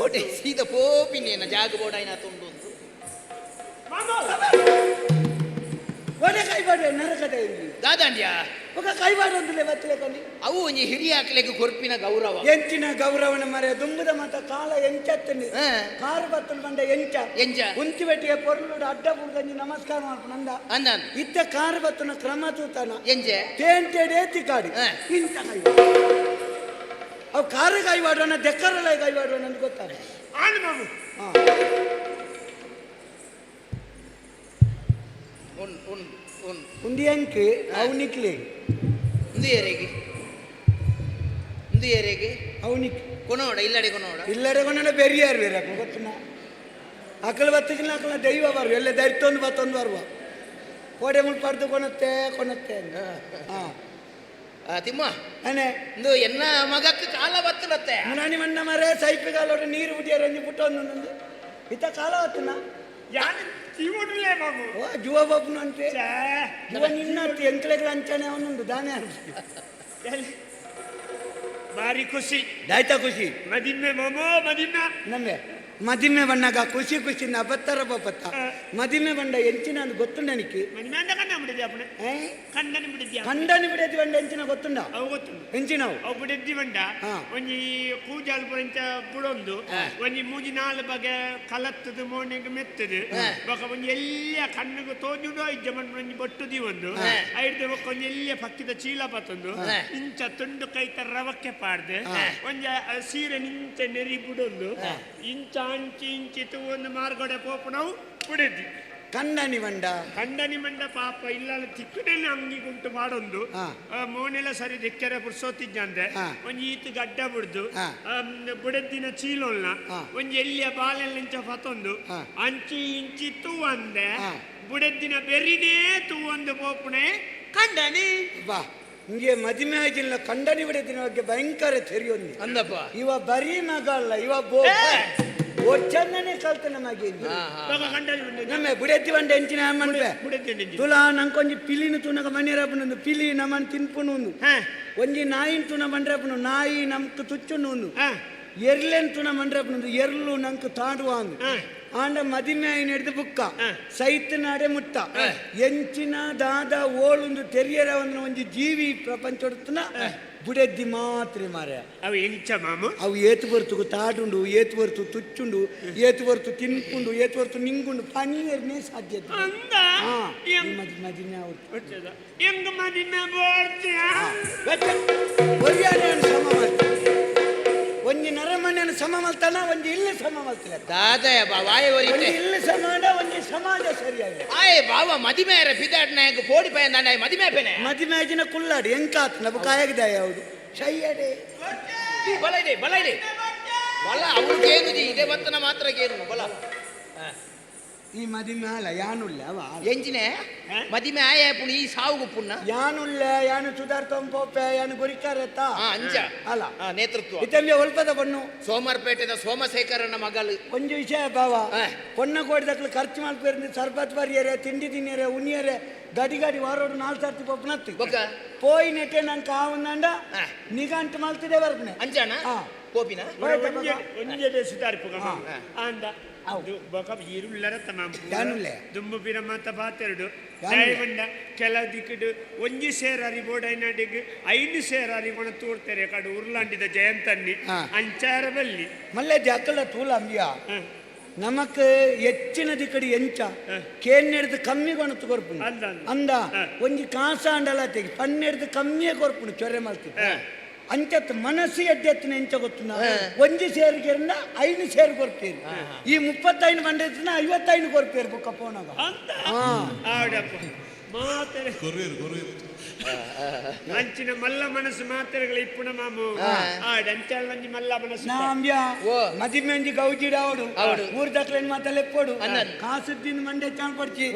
Speaker 7: ಓಟೆ ಸೀದ ಪೋಪಿನೇನ ಜಾಗ ಬೋಡಾಯಿನ ತುಂಡು
Speaker 17: ಒಡೆ ಕೈವಾಡ ನರಕದ
Speaker 7: ದಾದಾಂಡ್ಯ
Speaker 17: ಒಕ್ಕ ಕೈವಾಡ ಒಂದಿಲ್ಲ ಬತ್ತಲೆ ಕಲಿ
Speaker 7: ಅವು ಒಂಜಿ ಹಿರಿಯ ಹಾಕ್ಲಿಕ್ಕೆ ಕೊರ್ಪಿನ ಗೌರವ
Speaker 17: ಎಂಚಿನ ಗೌರವನ ಮರೆ ದುಂಬುದ ಮತ ಕಾಲ ಎಂಚತ್ತಂడి ಕಾರು ಬತ್ತಲು ಬಂದ ಎಂಚ ಉಂಚಿ ಬೆಟ್ಟಿಗೆ ಪೊರ್ಲುಡು ಅಡ್ಡ ಬುಡ್ದಂಜಿ ನಮಸ್ಕಾರ ಮಾಡ್ಕೊಂಡು ಅಂದ ಇತ್ತ ಕಾರು ಬತ್ತನ ಕ್ರಮ ತೂತನ
Speaker 7: ಎಂಜೆ
Speaker 17: ತೇಂಟೆಡೆ ತಿಕ್ಕಾಡಿ ಇಂತ ಕೈವಾಡ ಅವು ಕಾರು ಕೈವಾಡೋಣ ದೆಕ್ಕರಲ್ಲ ಕೈವಾಡೋಣ ಅಂತ ಗೊತ್ತಾಗ ಆನು ಮಾಮು ಉಂದಿ ಅಂಕೆ ಅವನಿಕ್ಲಿ
Speaker 7: ಉಂದು ಏರೆಗೆ
Speaker 17: ಅವನಿಕ್
Speaker 7: ಕೊನೋಡ ಇಲ್ಲಡೆ
Speaker 17: ಕೊನೋಡ ಬೆರಿಯಾರು ಬೇರೆ ಗೊತ್ತಿನ ಅಕ್ಕಳು ಬತ್ತಿನ ಅಕ್ಕಳ ದೈವ ಬರುವ ಎಲ್ಲ ದರಿತೊಂದು ಬತ್ತೊಂದು ಬರುವ ಕೋಡೆ ಮುಳ್ಪಡ್ದು ಕೊಣತ್ತೆ
Speaker 7: ತಿಮ್ಮ
Speaker 17: ಅನೇ
Speaker 7: ಇಂದು ಎನ್ನ ಮಗಕ್ಕೆ ಕಾಲ ಬತ್ತಲತ್ತೆ
Speaker 17: ಮುನಾನಿ ಮಣ್ಣ ಮರೆ ಸೈಪಿ ಕಾಲೋட ನೀರು ಬಿಟ್ಟಿಯಾರ ಅಂಜಿ ಪುಟ್ಟೊಂದು ಇತ್ತ ಕಾಲ ಬತ್ತನ ಜುವ ಬಾಬುನು ಅಂತೆ ಜುವ ನಿನ್ನ ಎಂಕ್ಲೆಗಳ ಅಂಚನೆ ಅವನುಂಡು ದಾನೆ
Speaker 13: ಭಾರಿ ಖುಷಿ
Speaker 17: ದಾಯ್ತಾ ಖುಷಿ
Speaker 13: ಮದಿಮೆ ಮಾಮೋ ಮದಿಮೆ
Speaker 17: ನಮ್ಮೆ ಮದಿಮೆ ಬಣ್ಣಗ ಖುಷಿ ನ ಬತ್ತರ ಬತ್ತ ಮದಿಮೆ ಬಂಡ ಎಂಚಿನ ಅಂದ್ ಗೊತ್ತುಂಡ ನನಗೆ ಕಂಡನಿ ಬಿಡದಿ ಬಂಡ ಎಂಚಿನ ಗೊತ್ತುಂಡ ಎಂಚಿನವು
Speaker 13: ಅವು ಬಿಡದಿ ಬಂಡ ಒಂಜಿ ಕೂಜಾಲ್ ಪುರಂಚ ಬುಡೊಂದು ಒಂಜಿ ಮೂಜಿ ನಾಲ್ ಬಗೆ ಕಲತ್ತದು ಮೋಣಿಗೆ ಮೆತ್ತದು ಬೊಕ ಒಂಜಿ ಎಲ್ಲಿಯ ಕಣ್ಣಿಗೆ ತೋಜುಡೋ ಇಜ್ಜ ಮಣ್ಣು ಒಂಜಿ ಬೊಟ್ಟುದಿ ಒಂದು ಐಡ್ದು ಬೊಕ್ಕ ಒಂಜಿ ಎಲ್ಲಿಯ ಪಕ್ಕಿದ ಚೀಲ ಪತ್ತೊಂದು ಇಂಚ ತುಂಡು ಕೈತ ರವಕ್ಕೆ ಪಾಡ್ದೆ ಒಂಜ ಸೀರೆ ನಿಂಚ ನೆರಿ ಬುಡೊಂದು ಇಂಚ ಅಂಚಿ ಇಂಚಿತು ಒಂದು ಮಾರ್ಗಡೆ ಪೋಪು ನಾವು ಬಿಡಿದ್ವಿ
Speaker 17: ಕಂಡನಿ ಮಂಡ
Speaker 13: ಪಾಪ ಇಲ್ಲ ತಿಕ್ಕಡಲ್ಲಿ ಅಂಗಿ ಗುಂಟು ಮಾಡೊಂದು ಮೋನೆಲ್ಲ ಸರಿ ದಿಕ್ಕರೆ ಪುರ್ಸೋತಿದ್ದಂದೆ ಒಂಜಿ ಈತು ಗಡ್ಡ ಬಿಡ್ದು ಬುಡದ್ದಿನ ಚೀಲೊಲ್ನ ಒಂಜಿ ಎಲ್ಲಿಯ ಬಾಲೆಲ್ಲ ಇಂಚ ಪತ್ತೊಂದು ಅಂಚಿ ಇಂಚಿ ತೂವಂದೆ ಬುಡದ್ದಿನ ಬೆರಿನೇ ತೂವೊಂದು ಪೋಪುಣೆ ಕಂಡನಿ
Speaker 17: ಬಾ ಹಿಂಗೆ ಮದುವೆ ಆಗಿಲ್ಲ ಕಂಡನಿ ಬಿಡದಿನ ಬಗ್ಗೆ ಭಯಂಕರ ತೆರಿಯೊಂದು
Speaker 7: ಅಂದಪ್ಪ
Speaker 17: ಇವ ಬರೀ ಮಗ ಅಲ್ಲ ಇವ ಚಂದನೆ ಕಲ್ತನ ಮಗ ನಮ್ಮ ಬುಡತ್ತಿ ಬಂಡ ಎಂಚಿನ ಮನ್ಪೆ ತುಲಾ ನಂಕೊಂಜಿ ಪಿಲಿನ ತುನಗ ಮನೆರಪ್ಪನೊಂದು ಪಿಲಿ ನಮ್ಮನ್ ತಿನ್ಪುನು ಒಂಜಿ ನಾಯಿನ್ ತುನ ಮಂಡ್ರಪ್ಪನು ನಾಯಿ ನಮ್ಕ್ ತುಚ್ಚುನು ಎರ್ಲೆನ್ ತುನ ಮಂಡ್ರಪ್ಪನೊಂದು ಎರ್ಲು ನಂಕ್ ತಾಡುವ ಆಂಡ ಮದಿಮೆ ಆಯ್ನ ಹಿಡಿದು ಬುಕ್ಕ ಸೈತ್ ನಾಡೆ ಮುಟ್ಟ ಎಂಚಿನ ದಾದ ಓಳುಂದು ತೆರಿಯರ ಒಂಜಿ ಜೀವಿ ಪ್ರಪಂಚ ಹೊಡ್ತನ ಬುಡೆದ್ದಿ ಮಾತ್ರ ಮಾರ
Speaker 13: ಅವು ಎಂಚ ಮಾಮು
Speaker 17: ಅವು ಏತು ಬರ್ತು ತಾಡುಂಡು ಏತು ಬರ್ತು ತುಚ್ಚುಂಡು ಏತು ಬರ್ತು ತಿನ್ಪುಂಡು ಏತು ಬರ್ತು ನಿಂಗುಂಡು ಪನೀರ್ನೇ ಸಾಧ್ಯ ಮದಿಮೆ
Speaker 13: ಹೆಂಗ ಮದಿಮೆ
Speaker 17: ಸಮ ಒಂಜಿ ನರಮನೆಯನ್ನು ಸಮ ಮಲ್ತಾನ ಒಂಜಿ ಇಲ್ಲಿ ಸಮ ಮಲ್ತಿಲ್ಲ
Speaker 7: ದಾದಯ ಬಾವಾಯ
Speaker 17: ಒಂಜಿ ಇಲ್ಲಿ ಸಮಾನ ಒಂಜಿ ಸಮಾಜ ಸರಿಯಾಗಿ
Speaker 7: ಆಯ್ ಬಾವ ಮದಿಮೇರ ಪಿದಾಟ್ ನಾಯಕ ಪೋಡಿ ಪಯ ದಂಡ ಮದಿಮೆ ಪೆನೆ
Speaker 17: ಮದಿಮೆ ಆಜಿನ ಕುಲ್ಲಾಡಿ ಎಂಕಾತ್ ನಬ ಕಾಯಗದಾಯ ಹೌದು ಶಯ್ಯಡೆ
Speaker 7: ಬಲೈಡೆ ಬಲ ಅವ್ರು ಕೇನುಜಿ ಇದೇ ಬತ್ತನ ಮಾತ್ರ ಕೇನು ಬಲ
Speaker 17: ಈ ಮದಿಮೆ ಅಲ್ಲ ಯಾನುಲ್ಲ ಅವ
Speaker 7: ಎಂಜಿನೆ ಮದಿಮೆ ಆಯ ಪುಣಿ ಈ ಸಾವುಗು ಪುಣ್ಣ
Speaker 17: ಯಾನುಲ್ಲ ಯಾನು ಸುಧಾರ್ತಂ ಪೋಪೆ ಯಾನು ಗುರಿಕಾರತ್ತ
Speaker 7: ಅಂಜ
Speaker 17: ಅಲ್ಲ
Speaker 7: ನೇತೃತ್ವ
Speaker 17: ಇತಂಬೆ ಒಲ್ಪದ ಬಣ್ಣು
Speaker 7: ಸೋಮರ್ಪೇಟೆದ ಸೋಮಶೇಖರನ ಮಗಳು
Speaker 17: ಒಂದು ವಿಷಯ ಬಾವ ಪೊನ್ನ ಕೋಡಿದಕ್ಲು ಖರ್ಚು ಮಾಡ್ಪೇರಿ ಸರ್ಬತ್ ಬರಿಯರೆ ತಿಂಡಿ ತಿನ್ನಿಯರೆ ಉಣ್ಣಿಯರೆ ಗಡಿ ವಾರೋಡು 4 ಸರ್ತಿ ಪೊಪ್ಪನತ್ತು ಪೋಯಿ ನೆಟ್ಟೆ ನಂಗೆ ಕಾವುಂದಂಡ ನಿಗಂಟು ಮಲ್ತಿದೆ ಬರ್ಪನೆ
Speaker 7: ಅಂಜಾನ ಪೋಪಿನ
Speaker 13: ಒಂಜೆ ಸುಧಾರಿಪು ಅಂದ ಅದು ಬೊಕ ಈರುಳ್ಳರ ದುಂಬು ಪಿರಮತ್ತ ಪಾತೆರಡು ದಯವಂಡ ಕೆಲ ದಿಕ್ಕಡು ಒಂಜಿ ಸೇರ್ ಅರಿಬೋಡ ಐನಾಡಿಗೆ 5 ಸೇರ್ ಅರಿಬೋಣ ತೋರ್ತಾರೆ ಕಡು ಉರ್ಲಾಂಡಿದ ಜಯಂತನ್ನಿ ಅಂಚಾರ ಬಲ್ಲಿ
Speaker 17: ಮಲ್ಲೆ ಜಕ್ಕಲ ತೂಲ ಅಂಬಿಯ ನಮಕ್ ಹೆಚ್ಚಿನ ದಿಕ್ಕಡಿ ಎಂಚ ಕೇನ್ನೆಡ್ದು ಕಮ್ಮಿ ಕೊಣತ್ತು ಕೊರ್ಪುನು ಅಂದ ಒಂಜಿ ಕಾಸ ಅಂಡಲ ತೆಗಿ ಪನ್ನೆಡ್ದು ಕಮ್ಮಿಯೇ ಕೊರ್ಪುನು ಚೊರೆ ಮಲ್ತಿ ಅಂಚತ್ ಮನಸ್ಸು ಎದ್ದೆತ್ತಿನ ಎಂಚ ಗೊತ್ತುನ ಒಂಜಿ ಸೇರಿಗೆರ್ನ 5 ಸೇರು ಕೊರ್ಪೇರು ಈ 35 ಮಂಡಳಿನ 55 ಕೊರ್ಪೇರು ಬುಕ್ಕ ಪೋನಾಗ
Speaker 13: ಅಂಚಿನ ಮಲ್ಲ ಮನಸ್ಸು ಮಾತ್ರೆಗಳ ಇಪ್ಪುಣ ಮಾಮು ಅಂಚಾಲ ಒಂಜಿ ಮಲ್ಲ ಮನಸ್ಸು
Speaker 17: ನಾಂಬ್ಯ ಮದಿಮೆ ಒಂಜಿ ಗೌಜಿಡ ಅವಡು ಊರ್ ದಕ್ಲೇನ್ ಮಾತಲೆಪ್ಪೋಡು ಕಾಸುದ್ದಿನ ಮಂಡೆ ಚಾನ್ ಪಡ್ಚಿ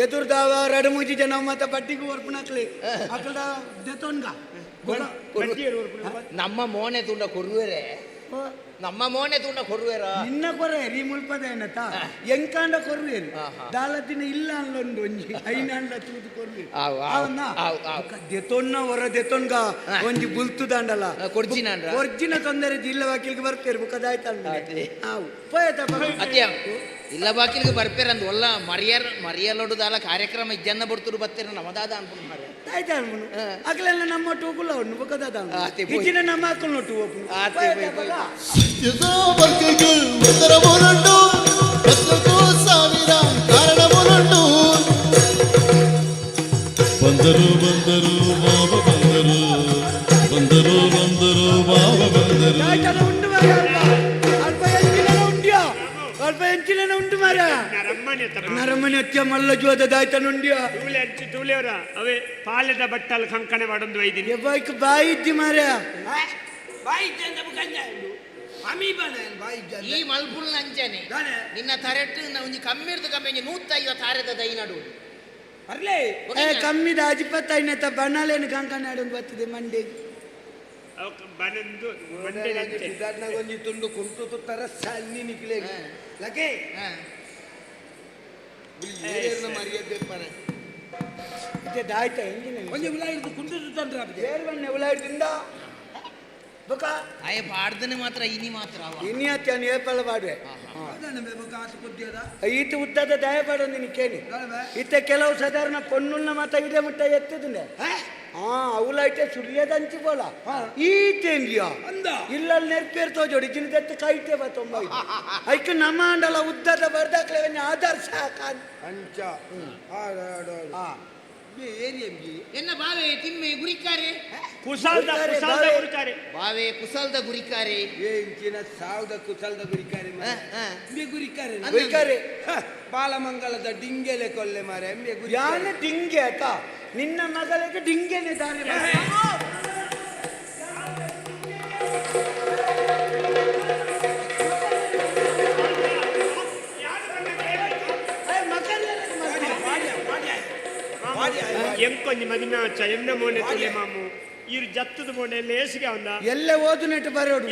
Speaker 17: ಎದುರ್ದಾವ 2-3 ಜನ ಮತ್ತ ಬಡ್ಡಿಗೂ ಹೊರ್ಪುಣಕ್ಲಿ ಅಕಲ ದೆತೋನ್ಗ
Speaker 7: ನಮ್ಮ ಮೋನೆ ತುಂಡ ಕೊರುವೇರೆ ನಮ್ಮ ಮೋನೆ ತುಂಡ ಕೊರುವೇರ
Speaker 17: ನಿನ್ನ ಕೊರೆ ರೀ ಮುಲ್ಪದ ಏನತ ಎಂಕಾಂಡ ಕೊರುವೇರು ದಾಲದಿನ ಇಲ್ಲ ಅಲ್ಲೊಂದು ಒಂಜಿ ಐನಾಂಡ ತೂದು ಕೊರುವೇರು ಅವನ್ನ ದೆತೊನ್ನ ಹೊರ ದೆತೊನ್ಗ ಒಂಜಿ ಬುಲ್ತು ದಾಂಡಲ ಒರ್ಜಿನ ತೊಂದರೆ ಜಿಲ್ಲ ವಾಕಿಲ್ಗೆ ಬರ್ಪೇರು ಬುಕ್ಕದಾಯ್ತಲ್ಲ ಅವು ಪೋಯತ
Speaker 7: ಇಲ್ಲ ಬಾಕಿಲಿಗೆ ಬರ್ಪೇರಂದು ಒಲ್ಲ ಮರಿಯಲೊಡುದಾಲ ಕಾರ್ಯಕ್ರಮ ಇಜ್ಜನ್ನ ಬಡ್ತರು ಬತ್ತೀರ ನಮ್ಮದಾದ ಅನ್ಕೊಂಡು ಮಾರ್ರೆ
Speaker 17: ಆಯ್ತು ಅನ್ಕೊಂಡು ಅಗಲೆಲ್ಲ ನಮ್ಮ ಒಟ್ಟು ಹೋಗಲ್ಲ ಅವ್ನು ಬಕ್ಕದಾದ ಇಚ್ಚಿನ ನಮ್ಮ ಹಾಕೊಂಡು ಒಟ್ಟು ಹೋಗ್ನು
Speaker 2: ಉತ್ತರములుండు ప్రశ్నకు ಸಾವಿರ ಕಾರಣములుండు ಬಂದರು ಬಂದರು ಬಾಬಾ ಬಂದರು ಬಂದರು ಬಂದರು ಬಾಬಾ ಬಂದರು
Speaker 17: ಅಲ್ಪ ಎಂಚಿನ ಉಂಟು ಮಾರ ನರಮನೆ ಹತ್ಯ ಮಲ್ಲ ಜೋದ ದಾಯ್ತಾನ ಉಂಡ್ಯ
Speaker 13: ತೂಲೆಯವರ ಅವೇ ಪಾಲೆದ ಬಟ್ಟಲ್ ಕಂಕಣೆ ಮಾಡೊಂದು ಒಯ್ದಿನಿ
Speaker 17: ಬೈಕ್ ಬಾಯಿ ಇದ್ದಿ ಮಾರ
Speaker 7: ಈ ಮಲ್ಪುಲ್ ಅಂಚನೆ ನಿನ್ನ ತರೆಟ್ಟು ಒಂಜಿ ಕಮ್ಮಿ ಇರ್ದು ಕಮ್ಮಿ 150 ತಾರದ ದೈ ನಡು
Speaker 17: ಕಮ್ಮಿ ಅಜಿಪತ್ತೈನತ್ತ ಬಣ್ಣಲೇನು ಕಂಕಣ ಆಡೊಂದು ಬರ್ತದೆ ಮಂಡೆಗೆ ಒಂಜಿ ತುಂಡು ಕುಂಟು ತುತ್ತರ ಸಣ್ಣಿ ನಿಕ್ಲೆ ಲಕೆ ಮರ್ಯಾದೆ ಪರ ಇದೆ ದಾಯ್ತ ಎಂಜಿನ ಒಂಜಿ ಉಲ ಹಿಡಿದು ಕುಂಟು ತುತ್ತಂದ್ರ ಬೇರೆ ಬಣ್ಣೆ ಉಲ ಹಿಡಿದಿಂದ ಬೊಕ
Speaker 7: ಆಯ ಪಾಡ್ದನೆ ಮಾತ್ರ ಇನಿ ಮಾತ್ರ
Speaker 17: ಇನಿ ಅತ್ಯಾನ ಏಪಲ್ಲ ಪಾಡ್ವೆ ಈತ ಉದ್ದದ ದಯ ಪಾಡೊಂದು ನಿಕ್ಕೇನಿ ಇತ್ತ ಕೆಲವು ಸಾಧಾರಣ ಪೊನ್ನುಲ್ನ ಮಾತ ಇಡೆ ಮುಟ್ಟ ಎತ್ತದಂಡೆ ಅವಲೈತೆ ಸುಳ್ಯದಂಚಿ ಬೋಲ ಈತೇಂದ್ರಿಯ ಇಲ್ಲಲ್ಲಿ ನೆರ್ಪೇರ್ತೋ ಜೋಡಿ ಜಿನದತ್ತು ಕೈತೆ ಬತ್ತೊಂಬ ಐಕ ನಮ್ಮ ಅಂಡಲ ಉದ್ದದ ಬರ್ದಾಕ್ಲೆ ಆದರ್ಶ ಅಂಚ
Speaker 7: ಎನ್ನ ಬಾವೆ ತಿಮ್ಮೆ ಗುರಿಕಾರೆ
Speaker 13: ಕುಸಲ್ದ ಗುರಿಕಾರೆ
Speaker 7: ಬಾವೆ ಕುಸಲ್ದ ಗುರಿಕಾರೆ
Speaker 17: ಇಂಚಿನ ಸಾವ್ದ ಕುಸಲ್ದ ಗುರಿಕಾರೆ ಗುರಿಕಾರೆ ಗುರಿಕಾರೆ ಬಾಲಮಂಗಲದ ಡಿಂಗೆಲೆ ಕೊಲ್ಲೆ ಮಾರೆ ಎಂಬೆ ಯಾನ ಡಿಂಗೆ ಆತ ನಿನ್ನ ಮಗಳಿಗೆ ಡಿಂಗೆನೆ ದಾರಿ
Speaker 13: ಎಂಕೊಂಜಿ ಮದಿಮೆ ವಚ್ಚ ಎನ್ನ ಮೋನೆ ತುಲೆ ಮಾಮು ಇವ್ರು ಜತ್ತದ ಮೋನೆ ಲೇಸಿಗೆ ಅವನ
Speaker 17: ಎಲ್ಲ ಓದು ನೆಟ್ಟು ಬರೋಡು